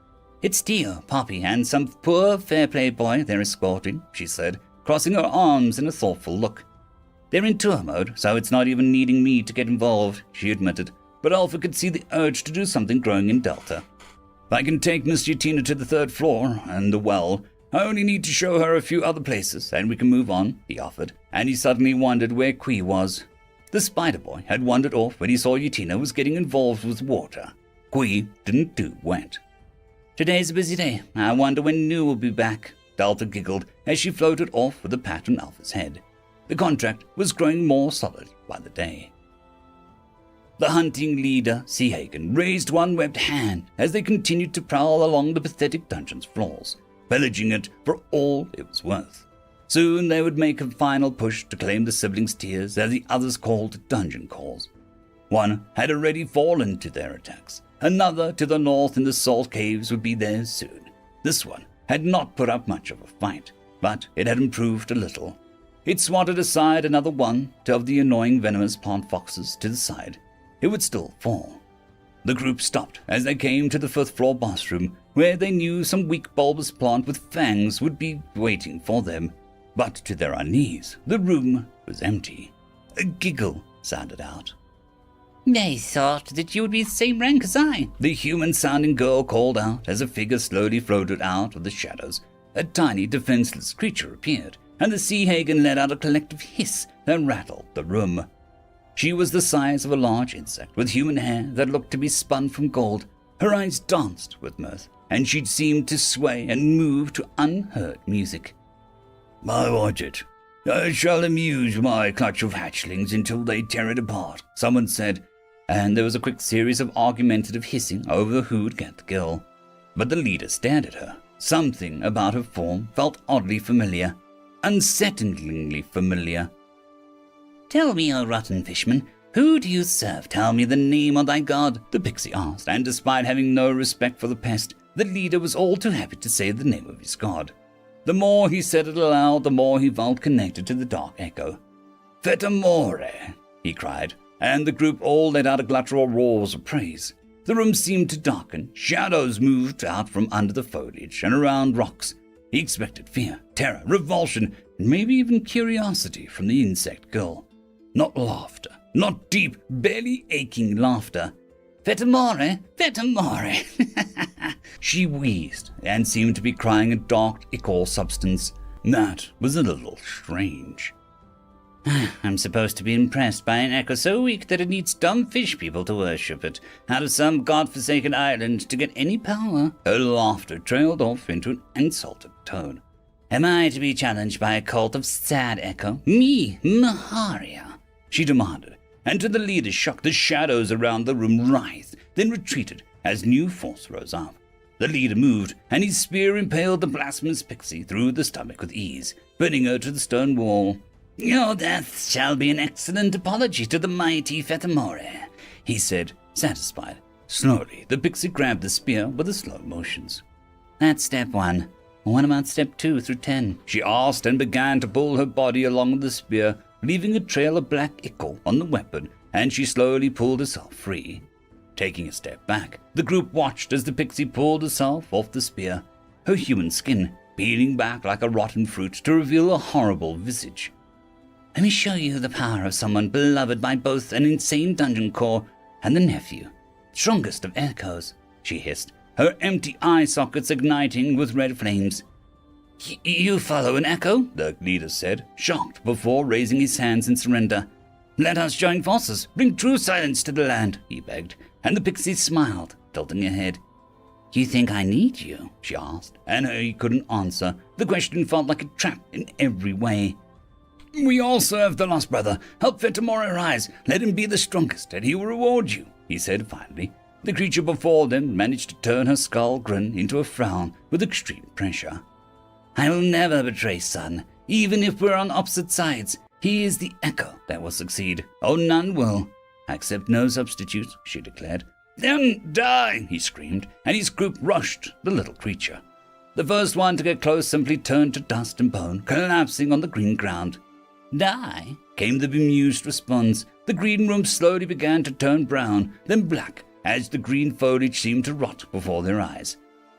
It's Dio, Poppy, and some poor fair play boy they're escorting, she said, crossing her arms in a thoughtful look. They're in tour mode, so it's not even needing me to get involved, she admitted, but Alpha could see the urge to do something growing in Delta. I can take Miss Utina to the 3rd floor and the well. I only need to show her a few other places, and we can move on, he offered, and he suddenly wondered where Kui was. The spider boy had wandered off when he saw Utina was getting involved with water. Kui didn't do wet. Today's a busy day. I wonder when Nu will be back, Delta giggled as she floated off with a pat on Alpha's head. The contract was growing more solid by the day. The hunting leader, Seahagen, raised one webbed hand as they continued to prowl along the pathetic dungeon's floors, pillaging it for all it was worth. Soon they would make a final push to claim the siblings' tiers, as the others called dungeon calls. One had already fallen to their attacks. Another to the north in the salt caves would be there soon. This one had not put up much of a fight, but it had improved a little. It swatted aside another one of the annoying venomous plant foxes to the side. It would still fall. The group stopped as they came to the 5th floor bathroom, where they knew some weak bulbous plant with fangs would be waiting for them. But to their unease, the room was empty. A giggle sounded out. I thought that you would be the same rank as I, the human-sounding girl called out as a figure slowly floated out of the shadows. A tiny, defenseless creature appeared, and the Seahagen let out a collective hiss that rattled the room. She was the size of a large insect, with human hair that looked to be spun from gold. Her eyes danced with mirth, and she seemed to sway and move to unheard music. I want it. I shall amuse my clutch of hatchlings until they tear it apart, someone said, and there was a quick series of argumentative hissing over who would get the girl. But the leader stared at her. Something about her form felt oddly familiar, unsettlingly familiar. Tell me, O rotten fishman, who do you serve? Tell me the name of thy god, the pixie asked, and despite having no respect for the pest, the leader was all too happy to say the name of his god. The more he said it aloud, the more he felt connected to the dark echo. Fetamore, he cried, and the group all let out a guttural roars of praise. The room seemed to darken. Shadows moved out from under the foliage and around rocks. He expected fear, terror, revulsion, and maybe even curiosity from the insect girl. Not laughter, not deep, barely aching laughter. Fetamore, Fetamore. She wheezed and seemed to be crying a dark ichor substance. That was a little strange. I'm supposed to be impressed by an echo so weak that it needs dumb fish people to worship it out of some god-forsaken island to get any power. Her laughter trailed off into an insulted tone. Am I to be challenged by a cult of sad echo? Me, Maharia? She demanded, and to the leader's shock, the shadows around the room writhed, then retreated as new force rose up. The leader moved, and his spear impaled the blasphemous pixie through the stomach with ease, burning her to the stone wall. Your death shall be an excellent apology to the mighty Fetamore, he said, satisfied. Slowly, the pixie grabbed the spear with the slow motions. That's step 1. What about step 2 through 10? She asked and began to pull her body along with the spear, leaving a trail of black ichor on the weapon, and she slowly pulled herself free. Taking a step back, the group watched as the pixie pulled herself off the spear, her human skin peeling back like a rotten fruit to reveal a horrible visage. Let me show you the power of someone beloved by both an insane dungeon core and the nephew. Strongest of echoes, she hissed, her empty eye sockets igniting with red flames. You follow an echo? The leader said, shocked before raising his hands in surrender. Let us join forces. Bring true silence to the land, he begged, and the pixie smiled, tilting her head. You think I need you? She asked, and he couldn't answer. The question felt like a trap in every way. We all serve the lost brother. Help Fetamore rise. Let him be the strongest, and he will reward you, he said finally. The creature before them managed to turn her skull grin into a frown with extreme pressure. I will never betray son, even if we're on opposite sides. He is the echo that will succeed. Oh, none will. I accept no substitute, she declared. Then die, he screamed, and his group rushed the little creature. The first one to get close simply turned to dust and bone, collapsing on the green ground. Die, came the bemused response. The green room slowly began to turn brown, then black, as the green foliage seemed to rot before their eyes.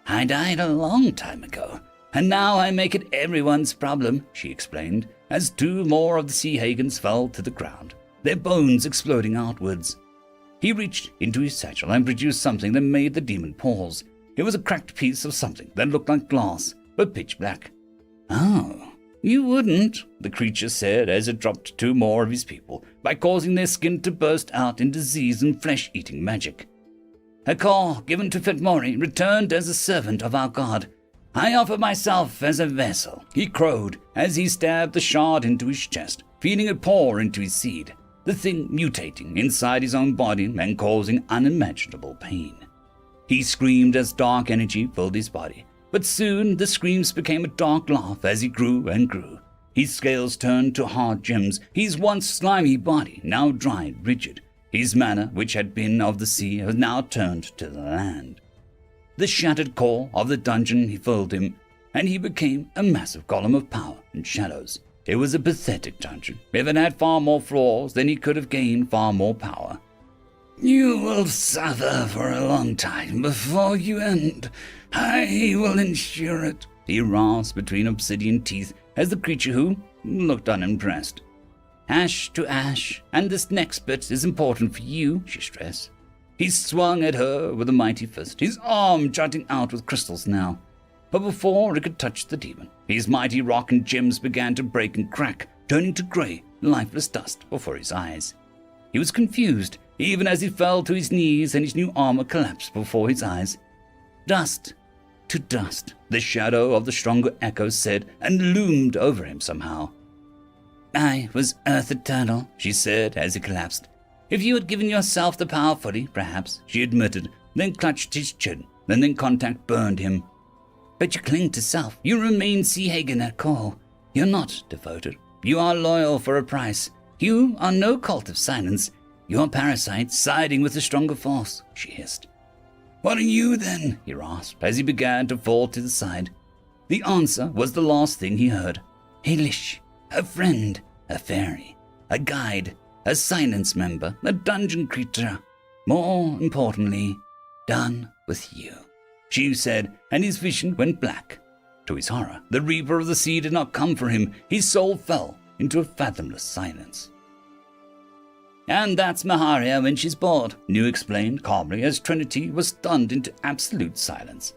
I died a long time ago, and now I make it everyone's problem, she explained, as 2 more of the Sea Hagans fell to the ground, their bones exploding outwards. He reached into his satchel and produced something that made the demon pause. It was a cracked piece of something that looked like glass, but pitch black. Oh. You wouldn't, the creature said as it dropped 2 more of his people by causing their skin to burst out in disease and flesh-eating magic. A call given to Fetamore returned as a servant of our god. I offer myself as a vessel, he crowed as he stabbed the shard into his chest, feeling it pour into his seed, the thing mutating inside his own body and causing unimaginable pain. He screamed as dark energy filled his body. But soon the screams became a dark laugh as he grew and grew. His scales turned to hard gems, his once slimy body now dried rigid. His manner, which had been of the sea, had now turned to the land. The shattered core of the dungeon filled him, and he became a massive column of power and shadows. It was a pathetic dungeon. If it had far more floors, then he could have gained far more power. You will suffer for a long time before you end. I will ensure it, he rasped between obsidian teeth as the creature who looked unimpressed. Ash to ash, and this next bit is important for you, she stressed. He swung at her with a mighty fist, his arm jutting out with crystals now. But before it could touch the demon, his mighty rock and gems began to break and crack, turning to grey, lifeless dust before his eyes. He was confused, even as he fell to his knees and his new armor collapsed before his eyes. Dust to dust, the shadow of the stronger echo said, and loomed over him somehow. I was Earth Eternal, she said as he collapsed. If you had given yourself the power fully, perhaps, she admitted, then clutched his chin, and then contact burned him. But you cling to self. You remain Sea Hagan at core. You're not devoted. You are loyal for a price. You are no cult of silence. You're parasites siding with the stronger force, she hissed. What are you then? He rasped as he began to fall to the side. The answer was the last thing he heard. A Lish, a friend, a fairy, a guide, a silence member, a dungeon creature. More importantly, done with you, she said, and his vision went black. To his horror, the Reaper of the Sea did not come for him. His soul fell into a fathomless silence. And that's Maharia when she's bored, New explained calmly as Trinity was stunned into absolute silence.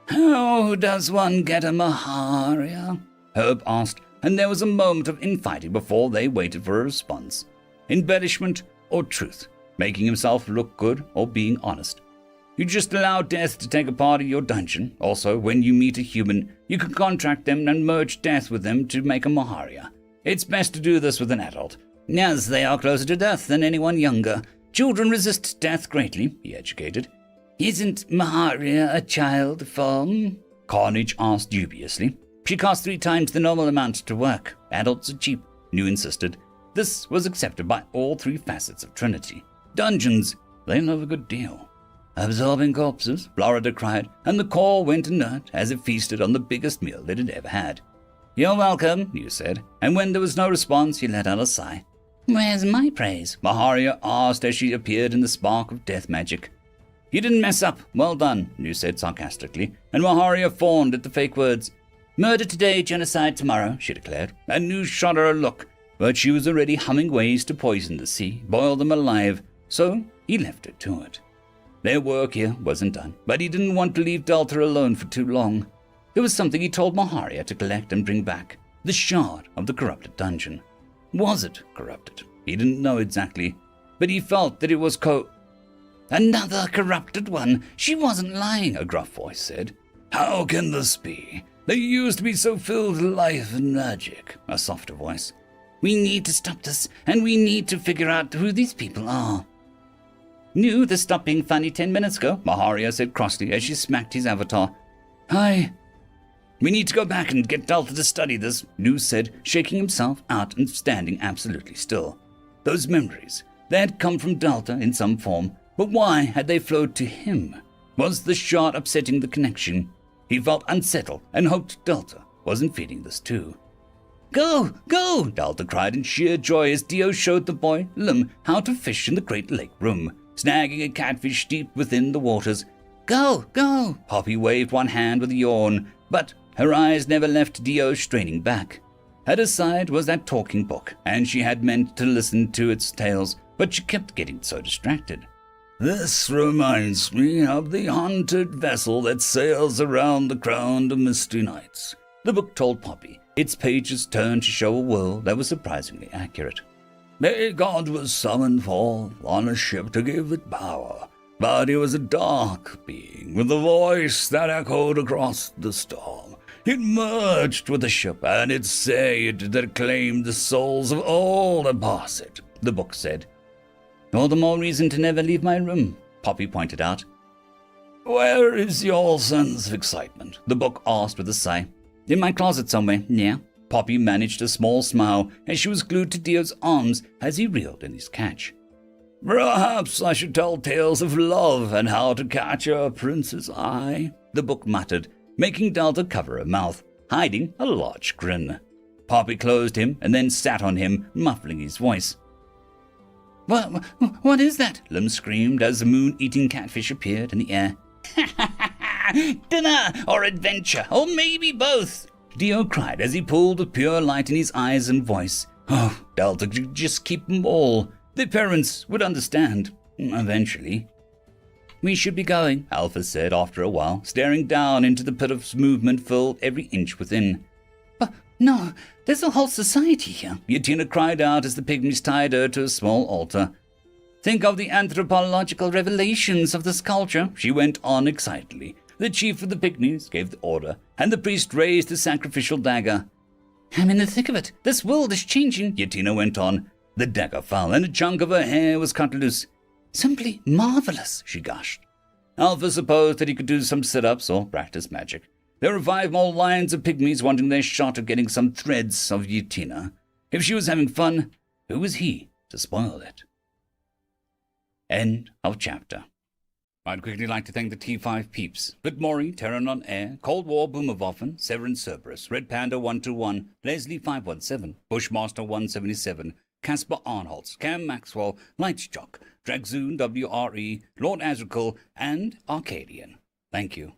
How does one get a Maharia? Herb asked, and there was a moment of infighting before they waited for a response. Embellishment or truth, making himself look good or being honest. You just allow death to take a part of your dungeon. Also, when you meet a human, you can contract them and merge death with them to make a Maharia. It's best to do this with an adult, as they are closer to death than anyone younger. Children resist death greatly, he educated. Isn't Maharia a child form? Carnage asked dubiously. She costs 3 times the normal amount to work. Adults are cheap, New insisted. This was accepted by all 3 facets of Trinity. Dungeons, they love a good deal. Absorbing corpses, Florida cried, and the core went inert as it feasted on the biggest meal it had ever had. You're welcome, New said, and when there was no response, he let out a sigh. Where's my praise? Maharia asked as she appeared in the spark of death magic. You didn't mess up. Well done, New said sarcastically, and Maharia fawned at the fake words. Murder today, genocide tomorrow, she declared, and New shot her a look, but she was already humming ways to poison the sea, boil them alive, so he left her to it. Their work here wasn't done, but he didn't want to leave Delta alone for too long. There was something he told Maharia to collect and bring back, the shard of the corrupted dungeon. Was it corrupted? He didn't know exactly, but he felt that it was Another corrupted one. She wasn't lying, a gruff voice said. How can this be? They used to be so filled with life and magic, a softer voice. We need to stop this, and we need to figure out who these people are. Knew this stopped being funny 10 minutes ago, Maharia said crossly as she smacked his avatar. Hi. We need to go back and get Delta to study this, New said, shaking himself out and standing absolutely still. Those memories, they had come from Delta in some form, but why had they flowed to him? Was the shard upsetting the connection? He felt unsettled and hoped Delta wasn't feeling this too. Go, go, Delta cried in sheer joy as Dio showed the boy, Lim, how to fish in the Great Lake room, snagging a catfish deep within the waters. Go, go, Poppy waved one hand with a yawn, but her eyes never left Dio straining back. At her side was that talking book, and she had meant to listen to its tales, but she kept getting so distracted. This reminds me of the haunted vessel that sails around the crown of misty nights, the book told Poppy. Its pages turned to show a world that was surprisingly accurate. A god was summoned forth on a ship to give it power, but he was a dark being with a voice that echoed across the storm. It merged with the ship, and it said that claimed the souls of all that pass it, the book said. All the more reason to never leave my room, Poppy pointed out. Where is your sense of excitement? The book asked with a sigh. In my closet somewhere, yeah. Poppy managed a small smile as she was glued to Dio's arms as he reeled in his catch. Perhaps I should tell tales of love and how to catch a prince's eye, the book muttered, making Delta cover her mouth, hiding a large grin. Poppy closed him and then sat on him, muffling his voice. What is that? Lim screamed as the moon-eating catfish appeared in the air. Dinner or adventure, or maybe both, Dio cried as he pulled with pure light in his eyes and voice. Oh, Delta could just keep them all. Their parents would understand, eventually. We should be going, Alpha said after a while, staring down into the pit of movement filled every inch within. But no, there's a whole society here, Yatina cried out as the pygmies tied her to a small altar. Think of the anthropological revelations of this culture, she went on excitedly. The chief of the pygmies gave the order, and the priest raised the sacrificial dagger. I'm in the thick of it. This world is changing, Yatina went on. The dagger fell, and a chunk of her hair was cut loose. Simply marvelous, she gushed. Alpha supposed that he could do some sit-ups or practice magic. There were 5 more lions of pygmies wanting their shot of getting some threads of Yatina. If she was having fun, Who was he to spoil it? End of chapter. I'd quickly like to thank the T5 peeps: Bitmori, Terran on Air, Cold War Boomerwaffen, Severin Cerberus, Red Panda 121, Leslie 517, Bushmaster 177, Caspar Arnholtz, Cam Maxwell, Lightjock, Dragzoon WRE, Lord Azrakul, and Arcadian. Thank you.